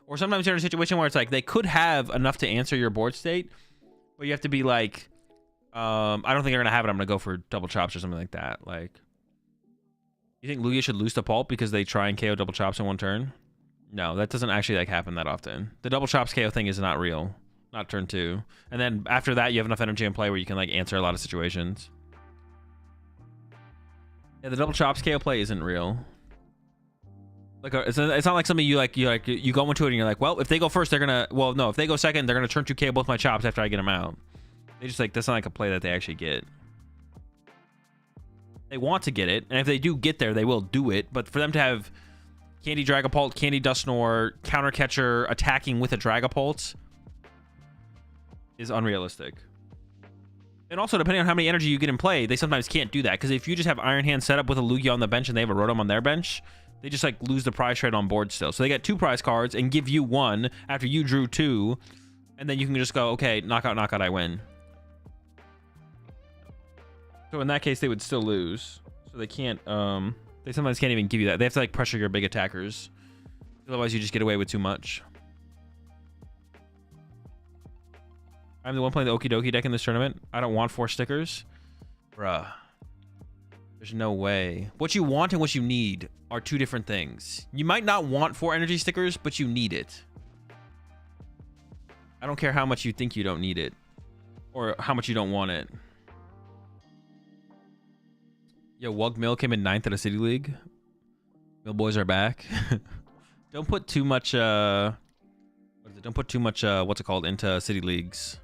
Or sometimes you're in a situation where it's like they could have enough to answer your board state, but you have to be like, I don't think they're gonna have it. I'm gonna go for double chops or something like that. Like, you think Lugia should lose to Pulp because they try and KO double chops in one turn? No, that doesn't actually like happen that often. The double chops KO thing is not real. Not turn 2. And then after that, you have enough energy in play where you can like answer a lot of situations. Yeah, the double chops KO play isn't real. Like it's not like something you go into it and you're like, well, if they go first, they're gonna. Well, no, if they go second, they're gonna turn 2 KO both my chops after I get them out. They just like that's not like a play that they actually get. They want to get it, and if they do get there, they will do it. But for them to have Candy Dragapult, Candy Dusknoir, Counter Catcher attacking with a Dragapult is unrealistic. And also, depending on how many energy you get in play, they sometimes can't do that. Because if you just have Iron Hand set up with a Lugia on the bench and they have a Rotom on their bench, they just like lose the prize trade on board still. So they get 2 prize cards and give you 1 after you drew 2, and then you can just go, okay, knockout, knockout, I win. So in that case, they would still lose. So they can't, they sometimes can't even give you that. They have to like pressure your big attackers. Otherwise, you just get away with too much. I'm the one playing the Okie Dokie deck in this tournament. I don't want 4 stickers. Bruh. There's no way. What you want and what you need are 2 different things. You might not want 4 energy stickers, but you need it. I don't care how much you think you don't need it. Or how much you don't want it. Yo, Wug Mill came in 9th at a City League. Mill boys are back. Don't put too much, what is it? Don't put too much, what's it called, into City Leagues.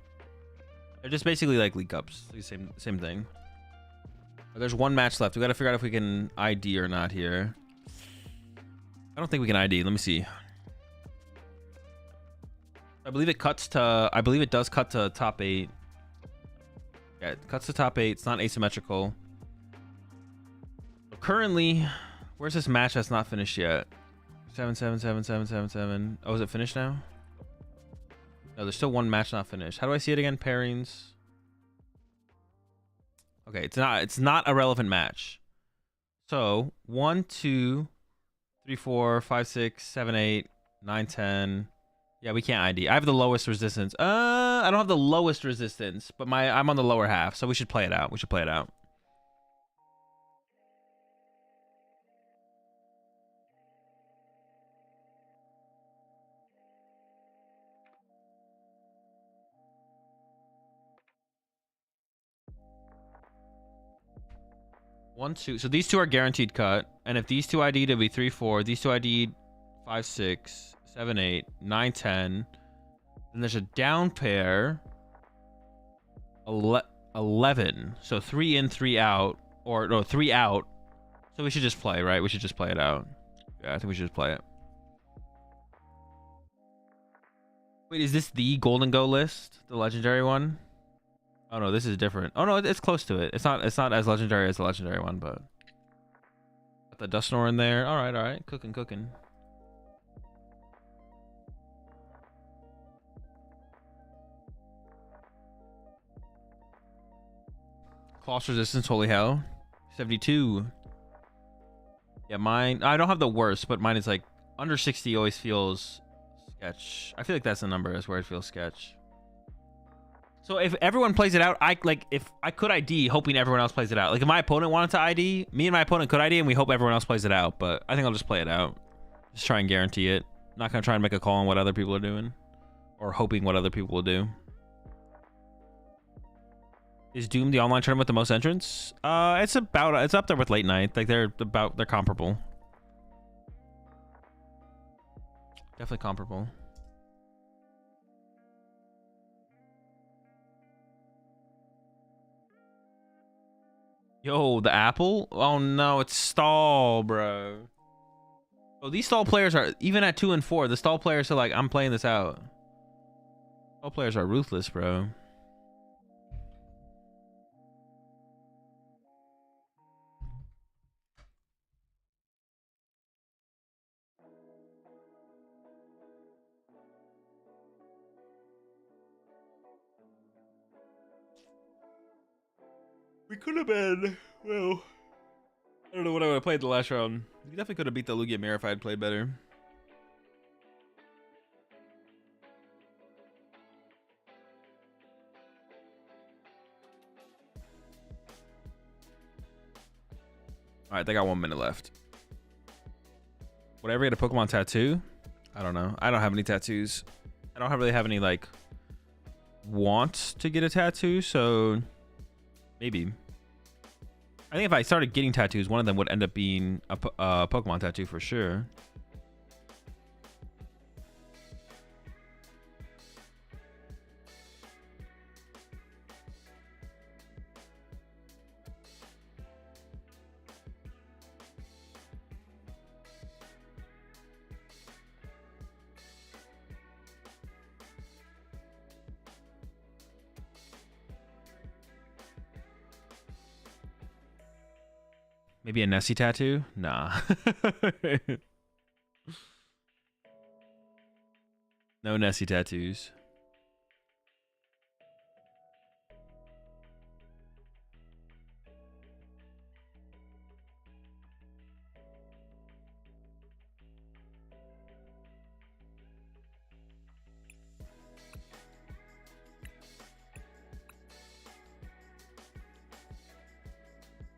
They're just basically like League Cups. Same thing. But there's 1 match left. We gotta figure out if we can ID or not here. I don't think we can ID. Let me see. I believe it cuts to, I believe it does cut to top 8. Yeah, it cuts to top 8. It's not asymmetrical. Currently, where's this match that's not finished yet? 7 7 7 7 7 7. Oh, is it finished now? No, there's still 1 match not finished. How do I see it again? Pairings. Okay, it's not a relevant match. So 1 2 3 4 5 6 7 8 9 10. Yeah, we can't ID. I have the lowest resistance. I don't have the lowest resistance, but I'm on the lower half, so we should play it out. We should play it out. One, 2. So these 2 are guaranteed cut. And if these 2 ID'd, it'll be 3, 4. These 2 ID'd 5, 6, 7, 8, 9, 10. Then there's a down pair. 11. So 3 in, 3 out. Or no, 3 out. So we should just play, right? We should just play it out. Yeah, I think we should just play it. Wait, is this the Golden Go list? The legendary one? Oh no, this is different. Oh no, it's close to it. It's not as legendary as the legendary one, but got the Dusknoir in there. All right. Cooking. Closs resistance, holy hell. 72. Yeah, mine. I don't have the worst, but mine is like under 60 always feels sketch. I feel like that's the number is where it feels sketch. So if everyone plays it out, if I could ID, hoping everyone else plays it out. Like if my opponent wanted to ID, me and my opponent could ID, and we hope everyone else plays it out. But I think I'll just play it out. Just try and guarantee it. I'm not gonna try and make a call on what other people are doing, or hoping what other people will do. Is Doom the online tournament with the most entrants? It's up there with Late Night. Like they're comparable. Definitely comparable. Yo, the apple? Oh no, it's stall, bro. Oh, these stall players are, even at 2 and 4, the stall players are like, I'm playing this out. Stall players are ruthless, bro. We could have been, well, I don't know what I would have played the last round. We definitely could have beat the Lugia Mirror if I had played better. All right, they got 1 minute left. Would I ever get a Pokemon tattoo? I don't know. I don't have any tattoos. I don't really have any like want to get a tattoo, so maybe. I think if I started getting tattoos, one of them would end up being a Pokemon tattoo for sure. Maybe a Nessie tattoo? Nah. No Nessie tattoos.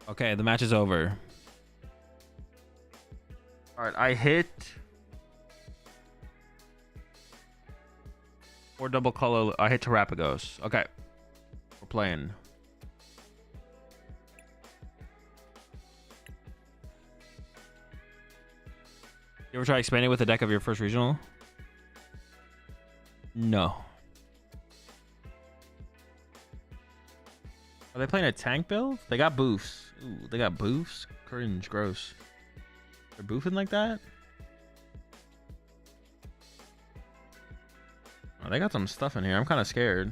Okay, the match is over. All right, I hit 4 double color. I hit Terapagos. Okay, we're playing. You ever try expanding with the deck of your first regional? No. Are they playing a tank build? They got boofs. Ooh, they got boofs? Cringe, gross. They're boofing like that? Oh, they got some stuff in here. I'm kind of scared.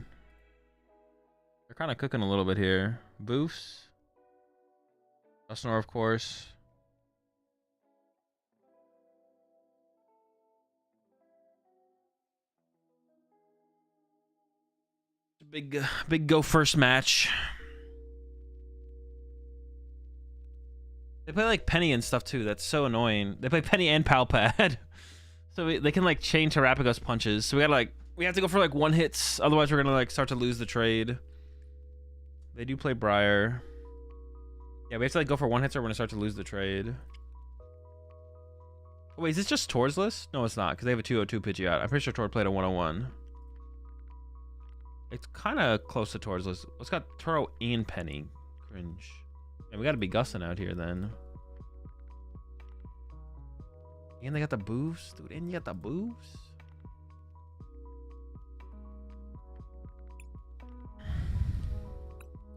They're kind of cooking a little bit here. Boofs. Dusknoir, of course. Big go first match. They play like Penny and stuff too. That's so annoying. They play Penny and Palpad. So they can like chain Terapagos punches. So we have to go for like 1 hits. Otherwise we're gonna like start to lose the trade. They do play Briar. Yeah, we have to like go for 1 hits or we're gonna start to lose the trade. Oh, wait, is this just Tor's list? No, it's not, because they have a 202 Pidgeot. I'm pretty sure Tor played a 101. It's kind of close to Tor's list. It's got Turo and Penny. Cringe. Yeah, we gotta be Gussin out here then. And they got the boofs, dude. And you got the boofs.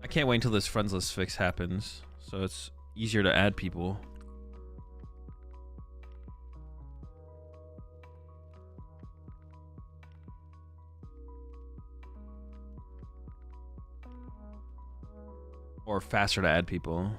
I can't wait until this friends list fix happens, so it's easier to add people. Or faster to add people.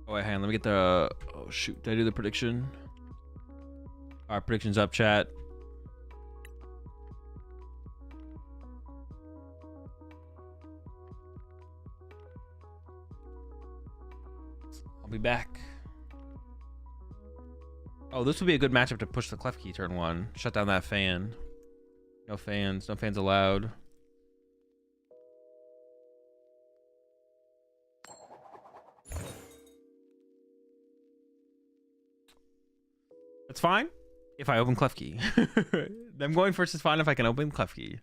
Oh, wait, hang on. Let me get the... Oh, shoot. Did I do the prediction? All right, predictions up, chat. I'll be back. Oh, this would be a good matchup to push the Klefki turn 1. Shut down that fan. No fans. No fans allowed. It's fine if I open Klefki. Them going first is fine if I can open Klefki.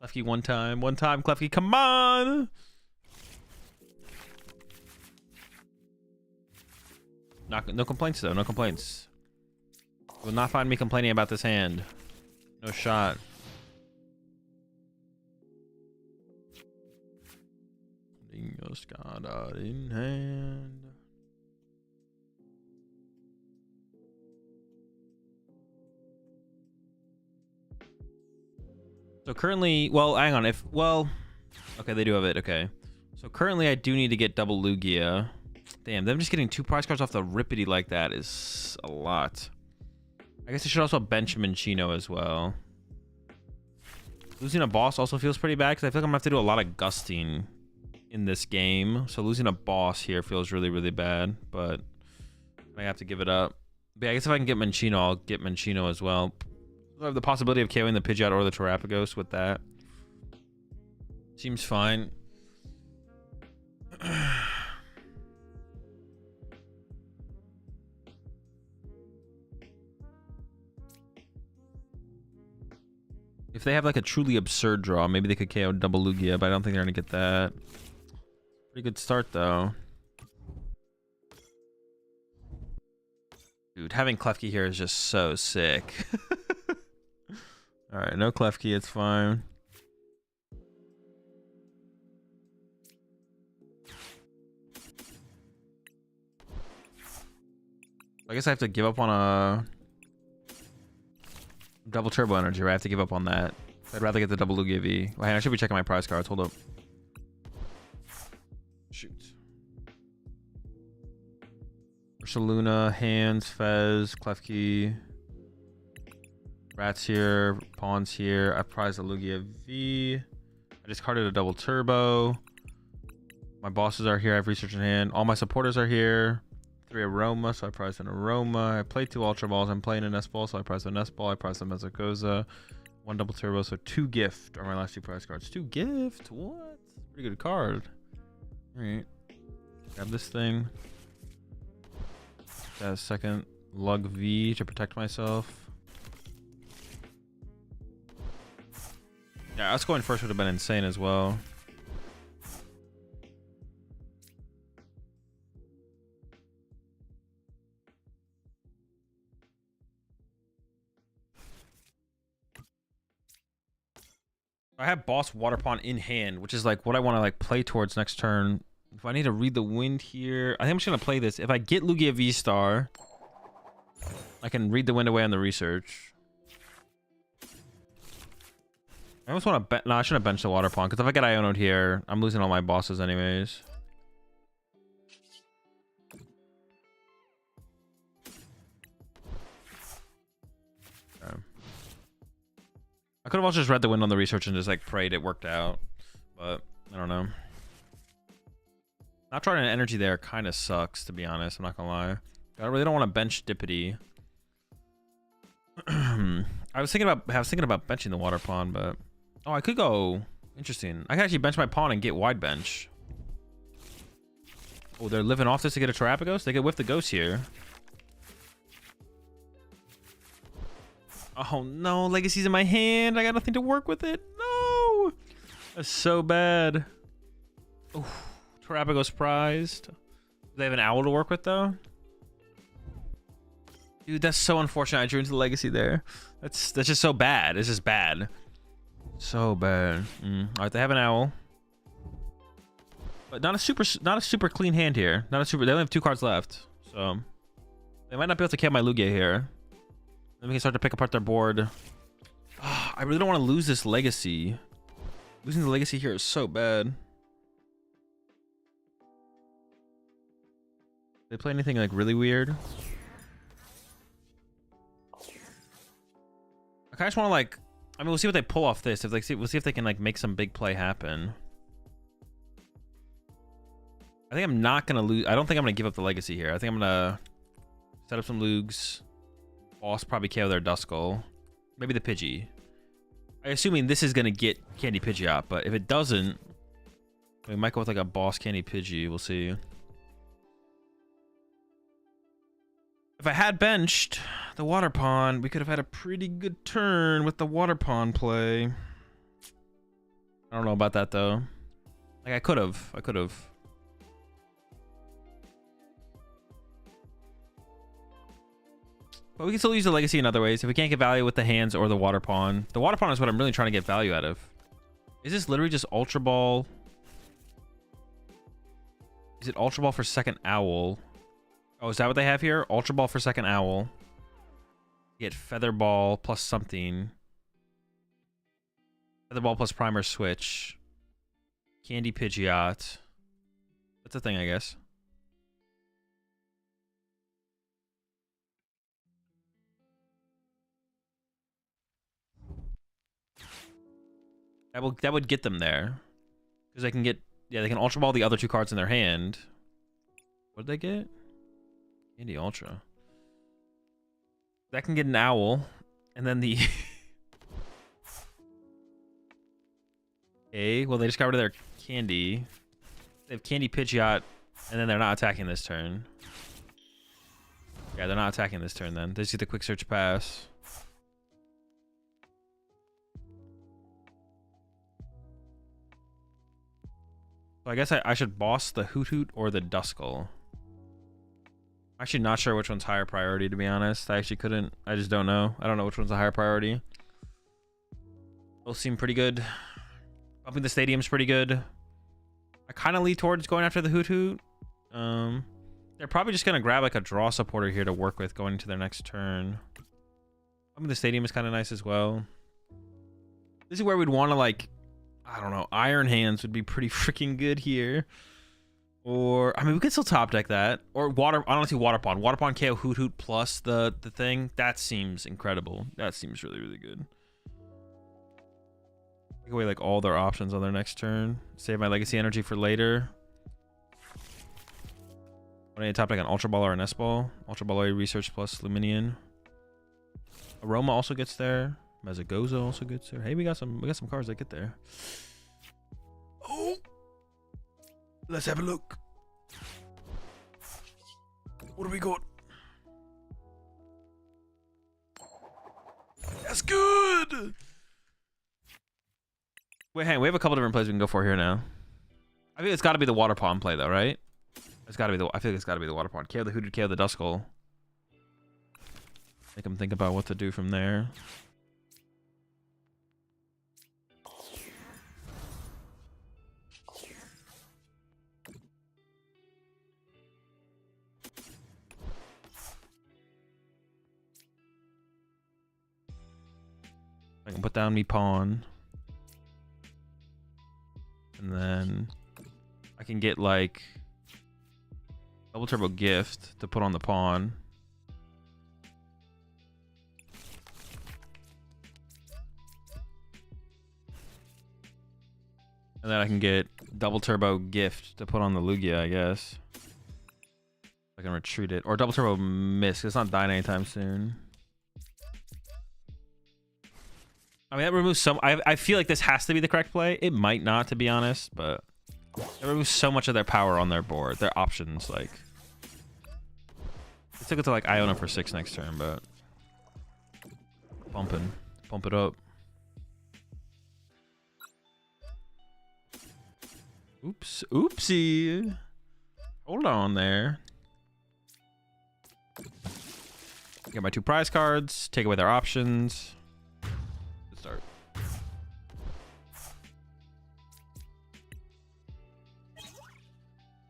Klefki one time, Klefki, come on! No complaints though, no complaints. You will not find me complaining about this hand. No shot. Dingo's got it in hand. So currently, well, hang on. Okay, they do have it. Okay. So currently, I do need to get double Lugia. Damn, them just getting 2 prize cards off the Rippity like that is a lot. I guess I should also bench Minccino as well. Losing a boss also feels pretty bad because I feel like I'm gonna have to do a lot of gusting in this game. So losing a boss here feels really, really bad, but I have to give it up. But yeah, I guess if I can get Minccino, I'll get Minccino as well. I have the possibility of KOing the Pidgeot or the Terapagos with that. Seems fine. If they have like a truly absurd draw, maybe they could KO double Lugia, but I don't think they're gonna get that. Pretty good start though. Dude, having Klefki here is just so sick. Alright, no Klefki, it's fine. I guess I have to give up on a double turbo energy, right? I have to give up on that. I'd rather get the double Lugia V. Well, I should be checking my prize cards. Hold up. Shoot. Ursaluna, Hands, Fez, Klefki. Rats here, Pawns here. I prized a Lugia V. I discarded a double turbo. My bosses are here. I have research in hand. All my supporters are here. 3 Aroma, so I prized an Aroma. I played 2 Ultra Balls. I'm playing a Nest Ball, so I prized a Nest Ball. I prized a Mesocoza. 1 double turbo, so 2 gift are my last 2 prize cards. 2 gift? What? Pretty good card. Alright. Grab this thing. Got a second Lug V to protect myself. Yeah, us going first would have been insane as well. I have Boss Water Pond in hand, which is like what I want to like play towards next turn. If I need to read the wind here, I think I'm just gonna play this. If I get Lugia V-Star, I can read the wind away on the research. I almost want to no, I shouldn't have benched the Water Pond because if I get Iono'd here, I'm losing all my bosses anyways. Okay. I could have also just read the wind on the research and just like prayed it worked out, but I don't know. Not trying an energy there kind of sucks, to be honest. I'm not gonna lie. I really don't want to bench Dippity. I was thinking about benching the Water Pond, but oh, I could go. Interesting. I could actually bench my pawn and get wide bench. Oh, they're living off this to get a Terapagos. They could whiff the ghost here. Oh no, Legacy's in my hand. I got nothing to work with it. No, that's so bad. Oh, Terapagos prized. Do they have an owl to work with though? Dude, that's so unfortunate. I drew into the Legacy there. That's just so bad. It's just bad. So bad. All right, they have an owl, but not a super clean hand here. Not a super. They only have 2 cards left, so they might not be able to kill my Lugia here. Then we can start to pick apart their board. Oh, I really don't want to lose this Legacy. Losing the Legacy here is so bad. They play anything like really weird? I kind of just want to like. I mean, we'll see what they pull off this. If like, we'll see if they can like make some big play happen. I think I'm not gonna lose. I don't think I'm gonna give up the Legacy here. I think I'm gonna set up some Lugs. Boss probably KO their Duskull. Maybe the Pidgey. I'm assuming this is gonna get Candy Pidgeot, but if it doesn't, we might go with like a Boss Candy Pidgey. We'll see. If I had benched the Water Pond, we could have had a pretty good turn with the Water Pond play. I don't know about that though. Like I could have. But we can still use the Legacy in other ways. If we can't get value with the hands or the Water Pond. The Water Pond is what I'm really trying to get value out of. Is this literally just Ultra Ball? Is it Ultra Ball for second Owl? Oh, is that what they have here? Ultra Ball for second Owl. Get Feather Ball plus something. Feather Ball plus Primer Switch. Candy Pidgeot. That's a thing, I guess. That would get them there. Because they can get, yeah, they can Ultra Ball the other 2 cards in their hand. What did they get? Candy Ultra. That can get an Owl. And then the... Okay, well, they just got rid of their Candy. They have Candy Pidgeot, and then they're not attacking this turn. Yeah, they're not attacking this turn then. They just get the Quick Search Pass. So I guess I should boss the Hoot Hoot or the Duskull. I'm actually not sure which one's higher priority, to be honest. I just don't know. I don't know which one's a higher priority. Both seem pretty good. Bumping the Stadium's pretty good. I kind of lean towards going after the Hoot Hoot. They're probably just going to grab like a draw supporter here to work with going into their next turn. Bumping the Stadium is kind of nice as well. This is where we'd want to, like, I don't know, Iron Hands would be pretty freaking good here. Or, I mean, we could still top deck that. Or Water, honestly, Water Pond. Water Pond KO Hoot Hoot plus the thing. That seems incredible. That seems really, really good. Take away, like, all their options on their next turn. Save my Legacy Energy for later. I need to top deck an Ultra Ball or an S-Ball. Ultra Ball Research plus Luminion. Aroma also gets there. Mezagoza also gets there. Hey, we got some cards that get there. Oh, let's have a look. What do we got? That's good. Wait, hang on. We have a couple different plays we can go for here now. I think it's got to be the Water Pond play, though, right? It's got to be the. I feel like it's got to be the Water Pond. KO the Hooded, KO the Duskull. Make them think about what to do from there. I can put down me pawn. And then I can get like double turbo gift to put on the pawn. And then I can get double turbo gift to put on the Lugia, I guess. I can retreat it. Or double turbo miss. It's not dying anytime soon. I mean, that removes some... I feel like this has to be the correct play. It might not, to be honest, but... It removes so much of their power on their board. Their options, like... They took it to, like, Iona for 6 next turn, but... Bumping. Bump it up. Oops. Oopsie. Hold on there. Get my 2 prize cards. Take away their options. Good start.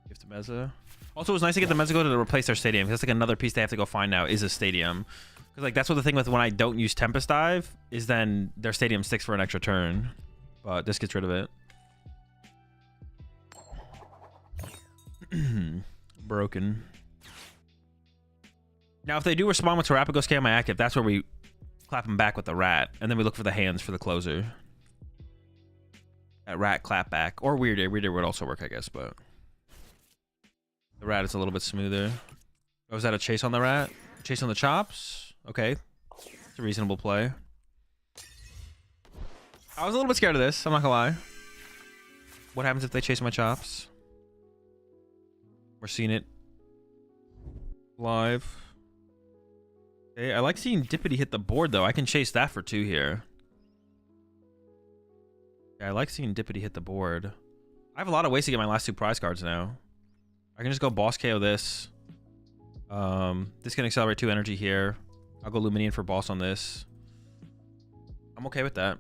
Gift to Meza. Also, it was nice to get the Mezago to replace their stadium. Because that's like another piece they have to go find now is a stadium. Because like that's what the thing with when I don't use Tempest Dive is then their stadium sticks for an extra turn. But this gets rid of it. Broken. Now, if they do respond with Terapagos K on my active, that's where we clap them back with the rat, and then we look for the hands for the closer. That rat clap back, or Weird Air. Weird Air would also work, I guess, but the rat is a little bit smoother. Oh, is that a chase on the rat? Chase on the chops? Okay, it's a reasonable play. I was a little bit scared of this. I'm not gonna lie. What happens if they chase my chops? We're seeing it live. Okay, I like seeing Dippity hit the board, though. I can chase that for 2 here. Yeah, I like seeing Dippity hit the board. I have a lot of ways to get my last 2 prize cards now. I can just go boss KO this. This can accelerate 2 energy here. I'll go Luminion for boss on this. I'm okay with that.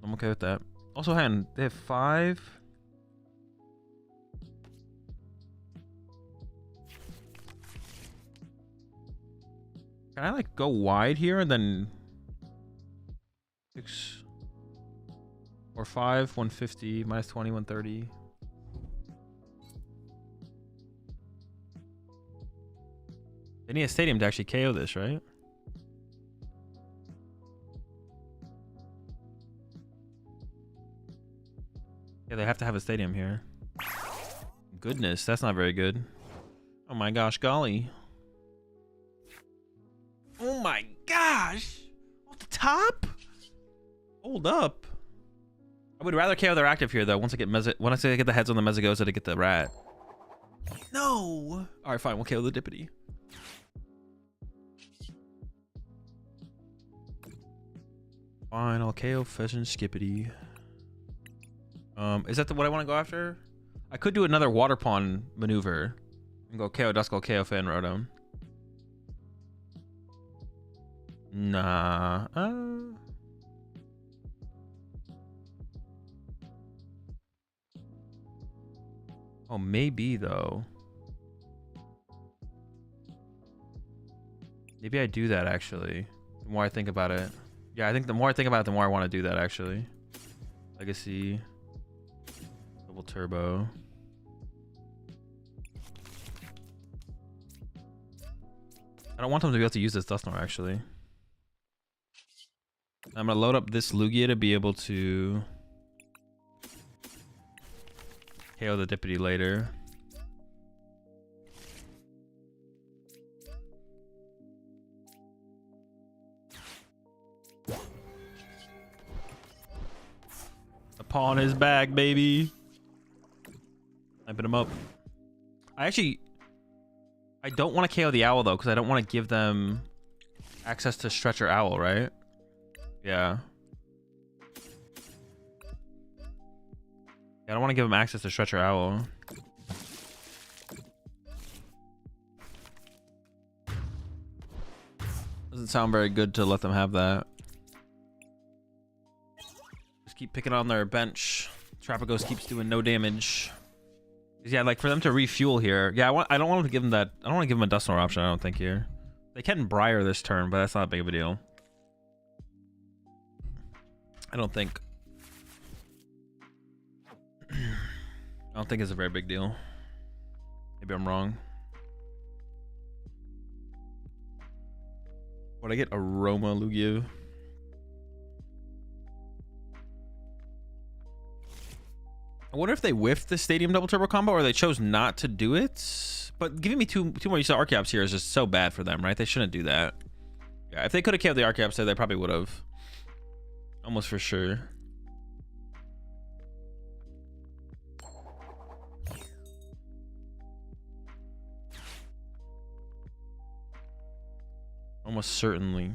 I'm okay with that. Also, hang on, they have 5... Can I like go wide here and then 6 or 5, 150, minus 20, 130. They need a stadium to actually KO this, right? Yeah, they have to have a stadium here. Goodness, that's not very good. Oh my gosh, golly. Oh my gosh! Off the top? Hold up. I would rather KO their active here though. Once I get the heads on the Mezagoza to get the rat. No! Alright, fine, we'll KO the Dippity. Fine, I'll KO Pheasant Skippity. Is that what I want to go after? I could do another Water Pawn maneuver and go KO Duskull, KO Fan Rotom. Nah. Oh, maybe though. Maybe I do that actually. The more I think about it. Yeah, I think the more I think about it, the more I want to do that actually. Legacy. Double turbo. I don't want them to be able to use this Dusknoir actually. I'm gonna load up this Lugia to be able to KO the Dippity later. The pawn is back, baby. Sniping him up. I don't want to KO the owl though, because I don't want to give them access to Stretcher Owl, right? Yeah. I don't want to give them access to Stretcher Owl. Doesn't sound very good to let them have that. Just keep picking on their bench. Trapagos keeps doing no damage. Yeah, like for them to refuel here. Yeah, I don't want to give them that. I don't want to give them a Dusknoir option, I don't think here. They can Briar this turn, but that's not a big of a deal. I don't think. I don't think it's a very big deal. Maybe I'm wrong. Would I get Aroma Lugia? I wonder if they whiffed the Stadium Double Turbo combo or they chose not to do it. But giving me two more use of Archeops here is just so bad for them, right? They shouldn't do that. Yeah, if they could have killed the Archeops there, they probably would have. Almost for sure. Almost certainly.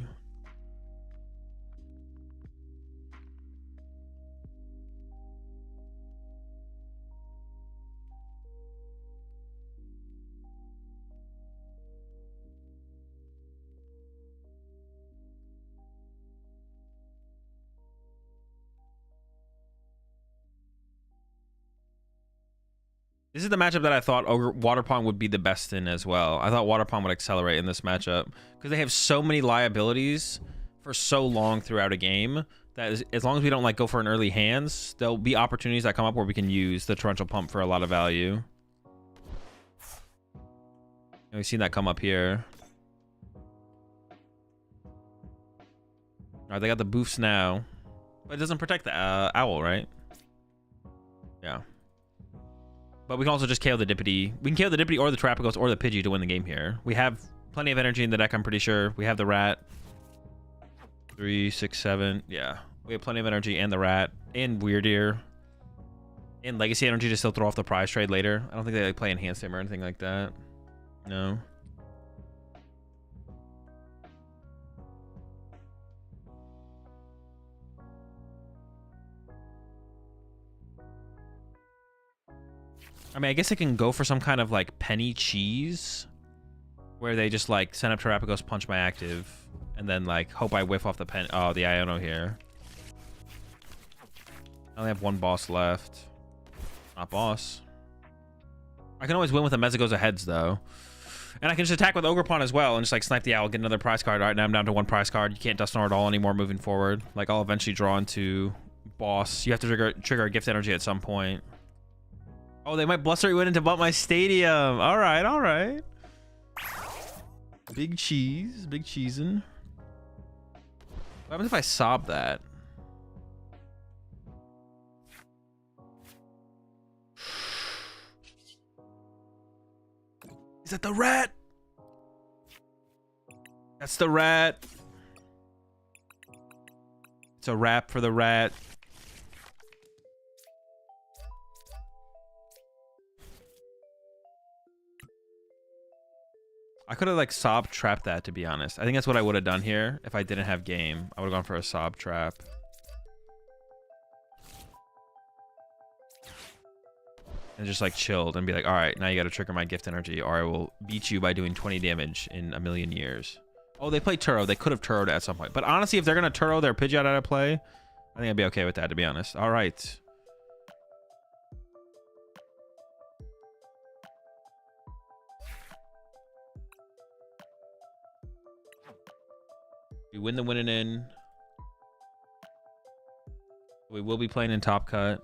This is the matchup that I thought Water Pawn would be the best in as well. I thought Water Pawn would accelerate in this matchup because they have so many liabilities for so long throughout a game that as long as we don't like go for an early hands, there'll be opportunities that come up where we can use the Torrential Pump for a lot of value. And we've seen that come up here. All right, they got the boofs now, but it doesn't protect the owl, right? Yeah. But we can also just KO the Dippity. We can KO the Dippity or the Trapagos or the Pidgey to win the game here. We have plenty of energy in the deck, I'm pretty sure. We have the rat. 3, 6, 7. Yeah. We have plenty of energy and the rat. And Weird Ear. And Legacy energy to still throw off the prize trade later. I don't think they like play Enhanced Him or anything like that. No. I mean, I guess they can go for some kind of like penny cheese where they just like send up Terrapagos, punch my active, and then like hope I whiff off the pen. Oh, the Iono here. I only have one boss left. Not boss. I can always win with the Mezagoza heads though. And I can just attack with Ogerpon as well and just like snipe the owl, get another prize card. All right, now I'm down to one prize card. You can't Dusknoir at all anymore moving forward. Like I'll eventually draw into boss. You have to trigger a gift energy at some point. Oh, they might bluster you in into bump my stadium. All right, all right. Big cheese, big cheesin'. What happens if I sob that? Is that the rat? That's the rat. It's a wrap for the rat. I could have like sob trapped that, to be honest. I think that's what I would have done here if I didn't have game. I would have gone for a sob trap. And just like chilled and be like, all right, now you got to trigger my gift energy or I will beat you by doing 20 damage in a million years. Oh, they play Turo. They could have Turo'd at some point. But honestly, if they're going to Turo their Pidgeot out of play, I think I'd be okay with that, to be honest. All right. We win the winning in. We will be playing in Top Cut.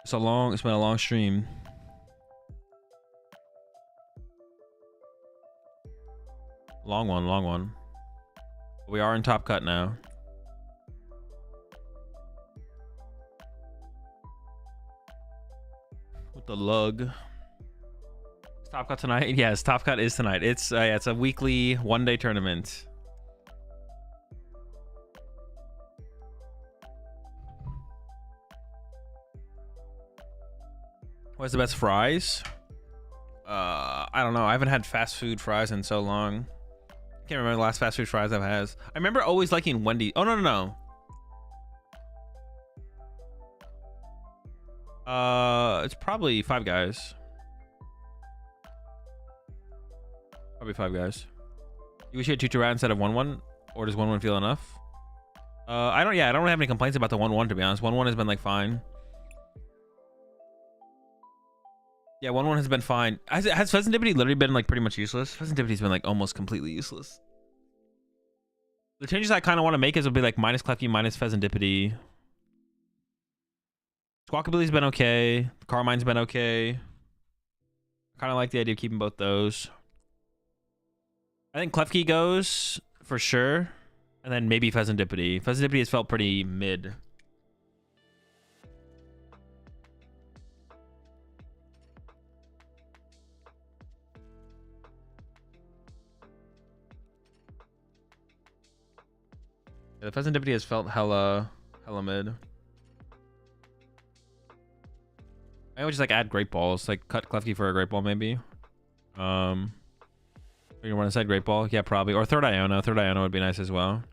It's been a long stream. Long one. We are in Top Cut now. With the lug. Is Top Cut tonight? Yes, Top Cut is tonight. It's a weekly one-day tournament. What's the best fries? I don't know. I haven't had fast food fries in so long. I can't remember the last fast food fries I've had. I remember always liking Wendy's. Oh, no. It's probably Five Guys. Probably Five Guys. You wish you had 2-2 rat instead of 1-1? Or does 1-1 feel enough? I don't really have any complaints about the 1-1, to be honest. 1-1 has been like fine. Yeah, 1-1 has been fine. Has Pheasantipity literally been like pretty much useless? Pheasantipity's been like almost completely useless. The changes I kind of want to make is it'll be like minus Klefki, minus Pheasantipity. Squawkabilly's been okay. Carmine's been okay. I kind of like the idea of keeping both those. I think Klefki goes for sure. And then maybe Pheasantipity. Pheasantipity has felt pretty mid. Yeah, the Pheasantipity has felt hella mid. I would just like add Great Balls, like cut Klefki for a Great Ball maybe. You want to side Great Ball? Yeah, probably. Or third Iono. Third Iono would be nice as well.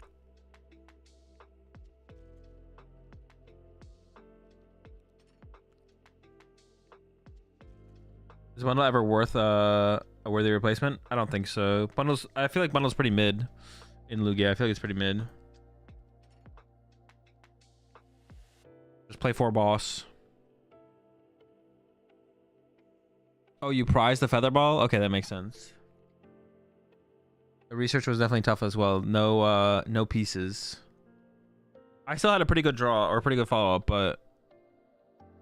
Is Bundle ever worth a worthy replacement? I don't think so. Bundles, I feel like Bundle's pretty mid in Lugia. I feel like it's pretty mid. Just play 4 boss. Oh, you prize the Feather Ball? Okay, that makes sense. The research was definitely tough as well. No pieces. I still had a pretty good draw or a pretty good follow-up, but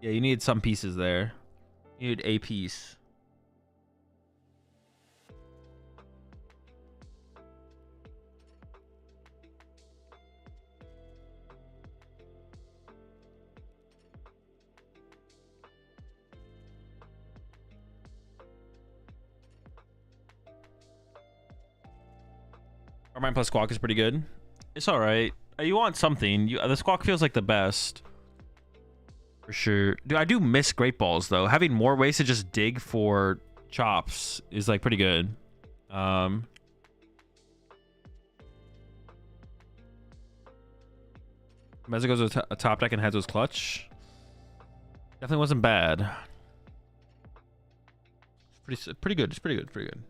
yeah, you need some pieces there. You need a piece. Carmine plus Squawk is pretty good. It's all right. You want something. The Squawk feels like the best. For sure. Dude, I do miss Great Balls, though. Having more ways to just dig for chops is, like, pretty good. Mezza goes with a top deck and heads was clutch. Definitely wasn't bad. It's pretty good. It's pretty good.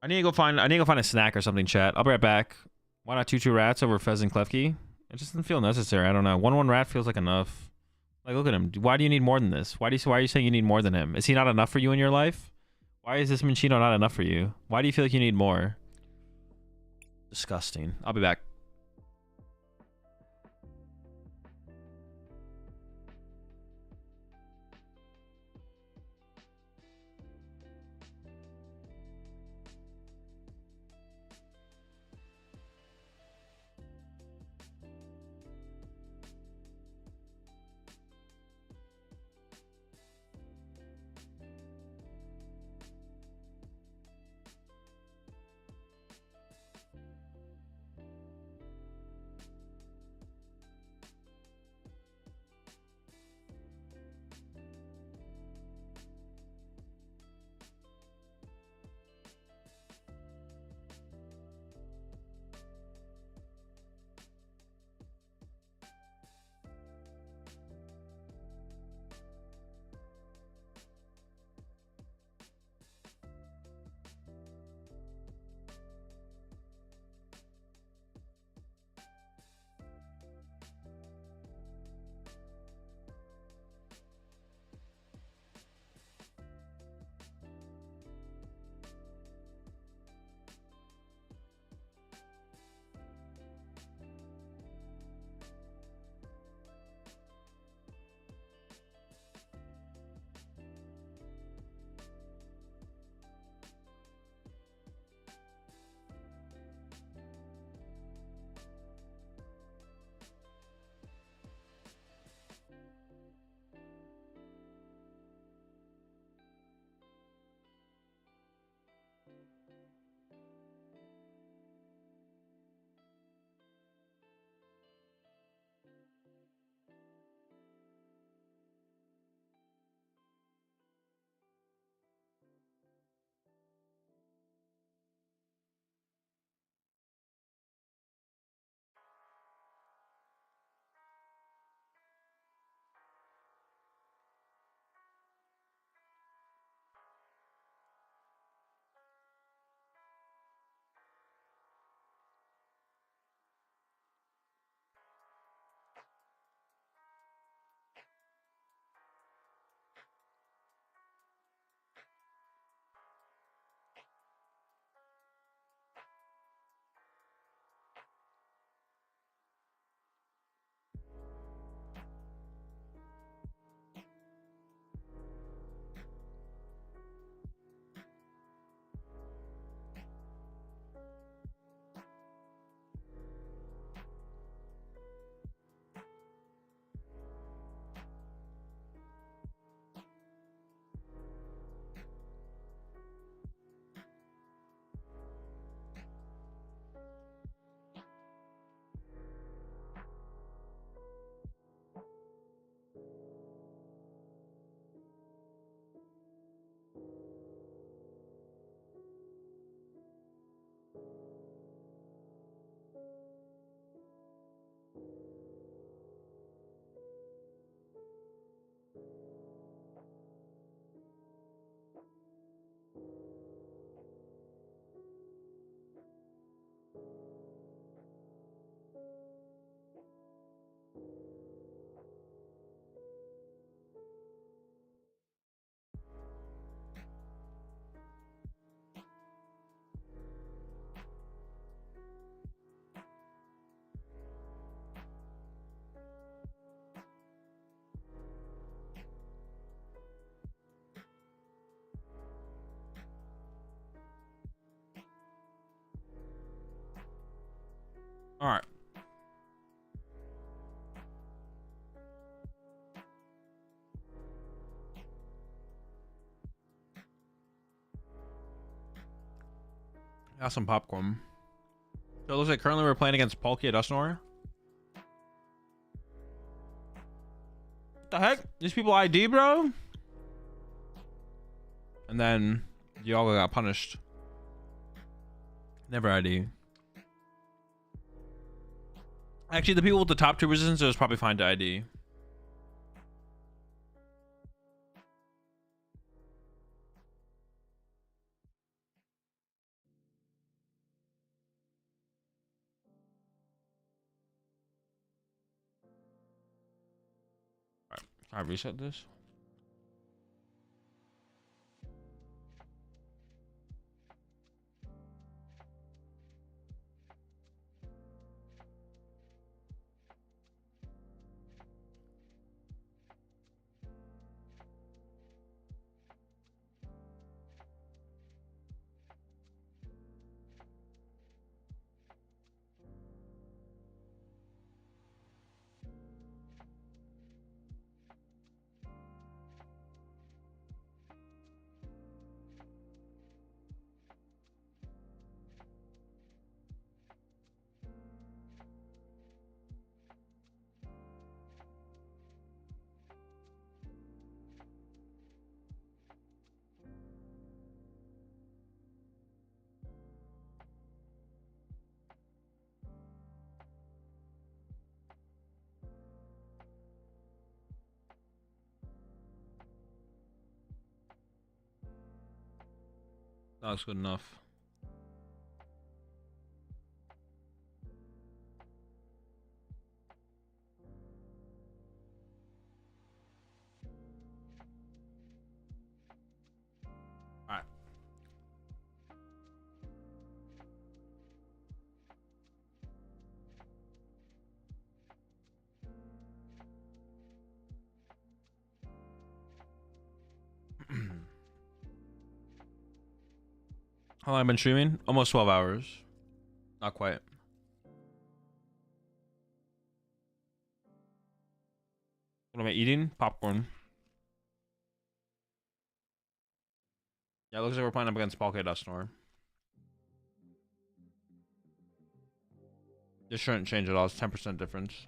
I need to go find a snack or something, chat. I'll be right back. Why not 2-2 rats over Fez and Klefki? It just doesn't feel necessary. I don't know. 1-1 rat feels like enough. Like, look at him. Why do you need more than this? Why are you saying you need more than him? Is he not enough for you in your life? Why is this Minchino not enough for you? Why do you feel like you need more? Disgusting. I'll be back. Got some popcorn. So it looks like currently we're playing against Palkia Dusknoir. What the heck? These people ID, bro? And then Dialga got punished. Never ID. Actually, the people with the top 2 resistance, it was probably fine to ID. Alright, can I reset this? That looks good enough. Alright. How long have I been streaming? Almost 12 hours. Not quite. What am I eating? Popcorn. Yeah, it looks like we're playing up against Palkia Dusknoir. This shouldn't change at all. It's 10% difference.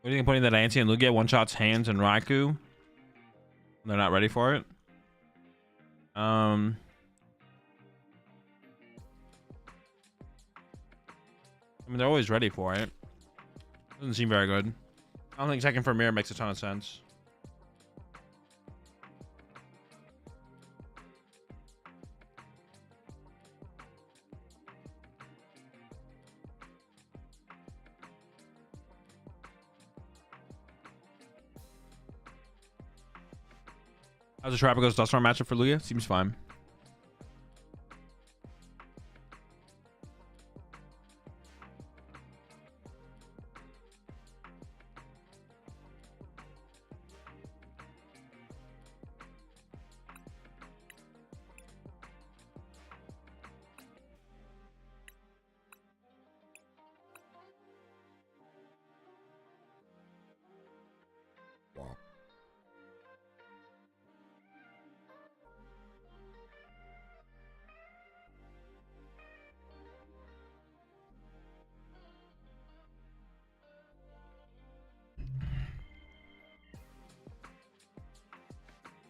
What do you think putting that Anti and Lugia one-shots Hands and Raikou? They're not ready for it. I mean, they're always ready for it. Doesn't seem very good. I don't think second for mirror makes a ton of sense. How's the Tropico's Dusknoir matchup for Lugia? Seems fine.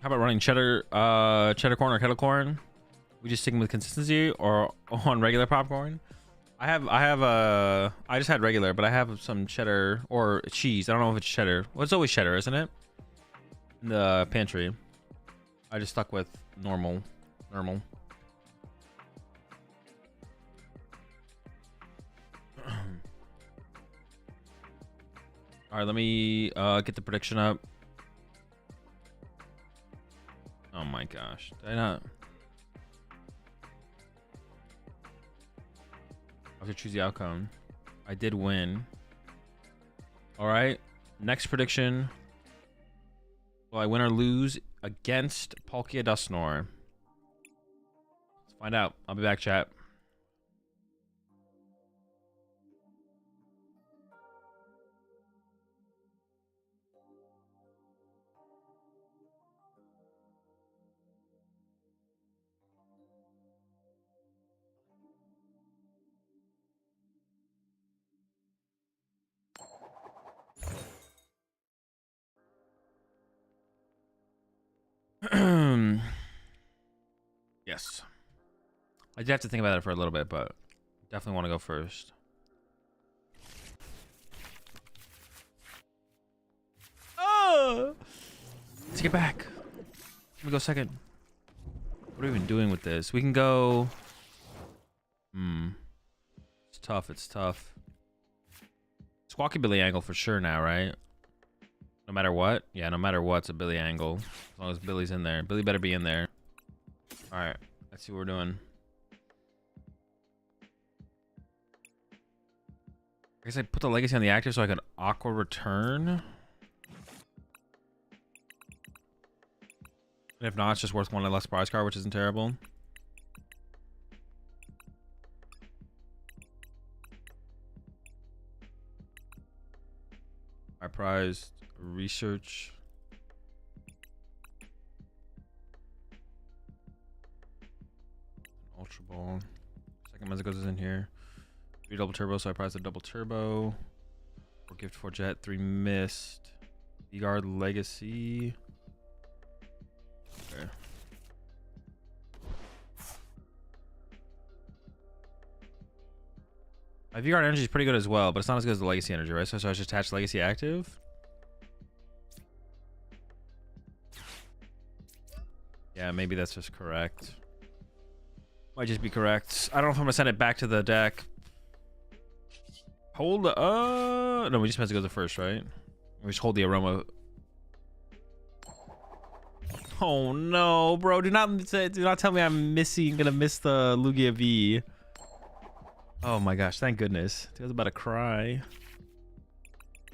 How about running cheddar corn or kettle corn? We just sticking with consistency or on regular popcorn? I just had regular, but I have some cheddar or cheese. I don't know if it's cheddar. Well, it's always cheddar, isn't it? In the pantry. I just stuck with normal. All right, let me get the prediction up. Oh my gosh. Did I not? I have to choose the outcome. I did win. All right. Next prediction. Will I win or lose against Palkia Dusknoir? Let's find out. I'll be back, chat. Yes. I did have to think about it for a little bit, but definitely want to go first. Oh! Let's get back. Let me go second. What are we even doing with this? We can go... It's tough. It's tough. Squawky Billy angle for sure now, right? No matter what? Yeah, no matter what, it's a Billy angle. As long as Billy's in there. Billy better be in there. Alright, let's see what we're doing. I guess I put the legacy on the active so I can aqua return. And if not, it's just worth one less prize card, which isn't terrible. I prized research. Ultra Ball. Second Mezzo is in here. 3 double turbo, so I prized a double turbo. 4 gift, 4 jet, 3 mist. V-Guard legacy. Okay. My V-Guard energy is pretty good as well, but it's not as good as the legacy energy, right? So I should attach legacy active. Yeah, maybe that's just correct. Might just be correct. I don't know if I'm gonna send it back to the deck. Hold the no, we just meant to go the first, right? We just hold the aroma. Oh no, bro! Do not tell me I'm gonna miss the Lugia V. Oh my gosh! Thank goodness. I was about to cry.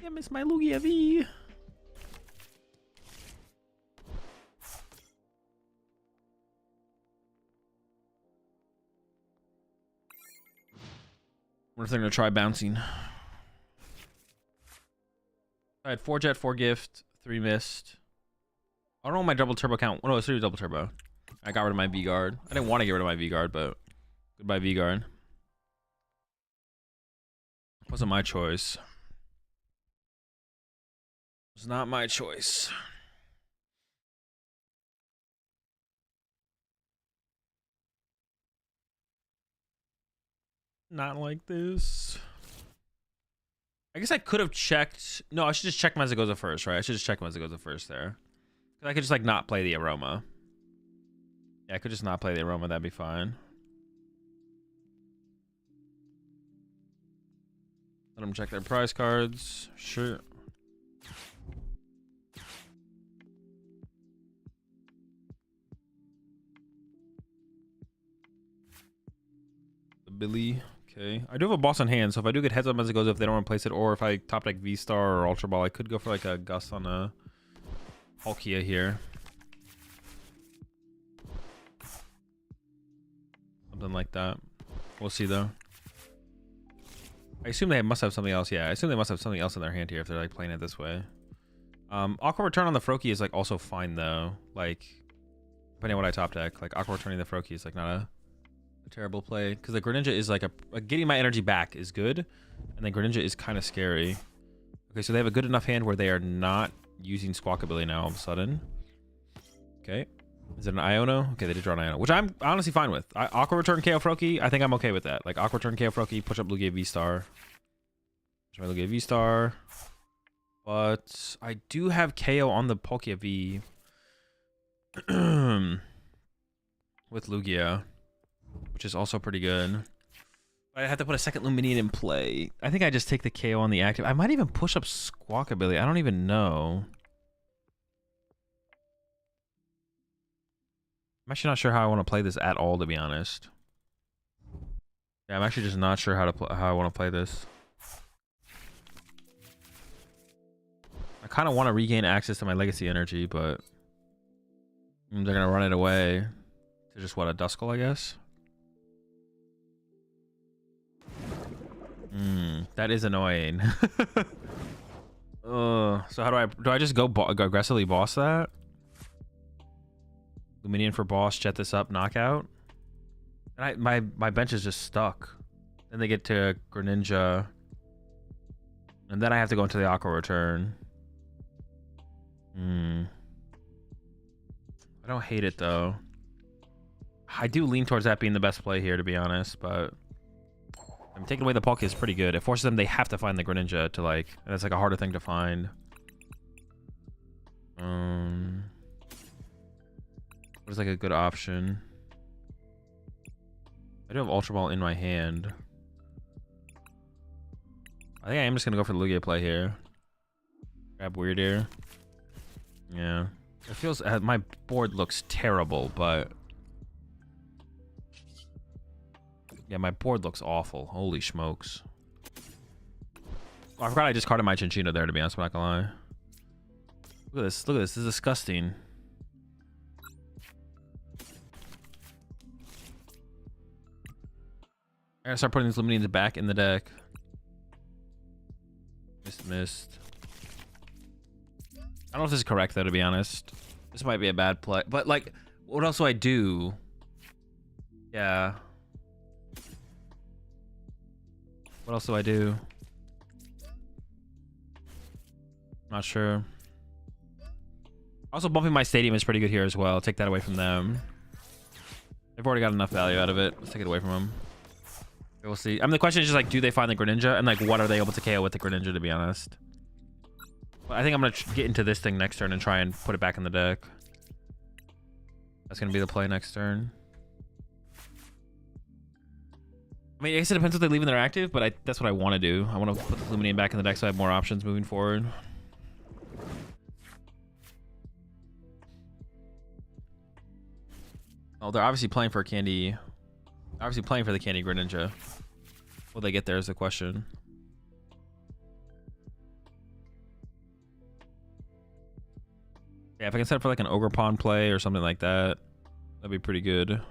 I miss my Lugia V. What if they're gonna try bouncing? I had 4 jet, 4 gift, 3 mist. I don't know what my double turbo count. Oh no, it's 3 double turbo. I got rid of my V guard. I didn't want to get rid of my V guard, but goodbye V guard. Wasn't my choice. It was not my choice. Not like this. I guess I could have checked. No, I should just check Mezagoza first, right? I should just check Mezagoza first there. I could just like not play the aroma. Yeah, I could just not play the aroma. That'd be fine. Let them check their prize cards. Sure. The Billy. Okay. I do have a boss on hand, so if I do get heads up as it goes, if they don't replace it, or if I top deck V-Star or Ultra Ball, I could go for like a Gust on a Palkia here. Something like that. We'll see though. I assume they must have something else. Yeah, I assume they must have something else in their hand here if they're like playing it this way. Aqua Return on the Froakie is like also fine though. Like, depending on what I top deck, like Aqua Returning the Froakie is like not a terrible play, because the Greninja is like getting my energy back is good, and then Greninja is kind of scary. Okay, so they have a good enough hand where they are not using Squawkabilly now all of a sudden. Okay, is it an Iono? Okay, they did draw an Iono, which I'm honestly fine with. Aqua Return KO Froakie, I think I'm okay with that. Like Aqua Return KO Froakie, push up Lugia V-Star. Push my Lugia V-Star. But I do have KO on the Palkia V with Lugia, which is also pretty good. But I have to put a second Luminian in play. I think I just take the KO on the active. I might even push up Squawkabilly. I don't even know. I'm actually not sure how I want to play this at all, to be honest. Yeah, I'm actually just not sure how I want to play this. I kind of want to regain access to my legacy energy, but they're gonna run it away to just what, a Duskull, I guess. That is annoying. So how do I just go aggressively boss that? Luminian for boss, jet this up, knockout. And my bench is just stuck. Then they get to Greninja, and then I have to go into the Aqua Return. I don't hate it though. I do lean towards that being the best play here, to be honest, but I'm taking away the Palkia is pretty good. It forces them, they have to find the Greninja to like, and it's like a harder thing to find. What is like a good option? I do have Ultra Ball in my hand. I think I am just gonna go for the Lugia play here. Grab Weird Ear. Yeah. It feels, my board looks terrible, but yeah, my board looks awful. Holy smokes. Oh, I forgot I discarded my Chinchino there, to be honest, I'm not gonna lie. Look at this. Look at this. This is disgusting. I gotta start putting these Luminines back in the deck. Missed. I don't know if this is correct, though, to be honest. This might be a bad play. But, like, what else do I do? Yeah. What else do I do? Not sure. Also, bumping my stadium is pretty good here as well. Take that away from them. They've already got enough value out of it. Let's take it away from them. We'll see. I mean, the question is just like, do they find the Greninja? And like, what are they able to KO with the Greninja, to be honest? But I think I'm going to get into this thing next turn and try and put it back in the deck. That's going to be the play next turn. I mean, I guess it depends what they leave in their active, but that's what I want to do. I want to put the Luminine back in the deck so I have more options moving forward. Oh, they're obviously playing for Candy. Obviously playing for the Candy Greninja. Will they get there is the question. Yeah, if I can set up for like an Ogre Pawn play or something like that, that'd be pretty good.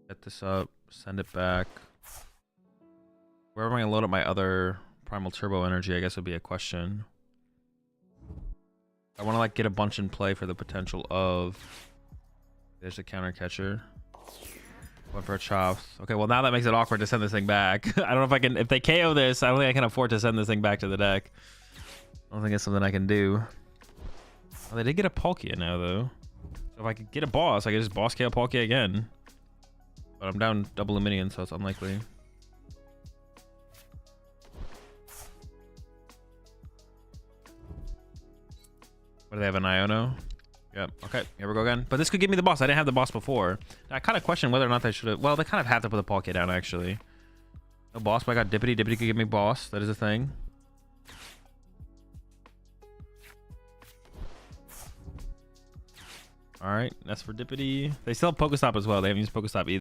Set this up, send it back. Where am I gonna load up my other Primal Turbo Energy, I guess would be a question. I want to like get a bunch in play for the potential of... There's a counter catcher. Went for a Chops. Okay, well now that makes it awkward to send this thing back. I don't know if I can... If they KO this, I don't think I can afford to send this thing back to the deck. I don't think it's something I can do. Oh, they did get a Palkia now, though. So if I could get a boss, I could just boss KO Palkia again. But I'm down double Luminion, so it's unlikely. What do they have, an Iono? Yep. Okay, here we go again. But this could give me the boss. I didn't have the boss before. I kind of question whether or not they should have... Well, they kind of have to put the Palkia down, actually. No boss, but I got Dippity. Dippity could give me boss. That is a thing. All right, that's for Dippity. They still have Pokestop as well. They haven't used Pokestop either.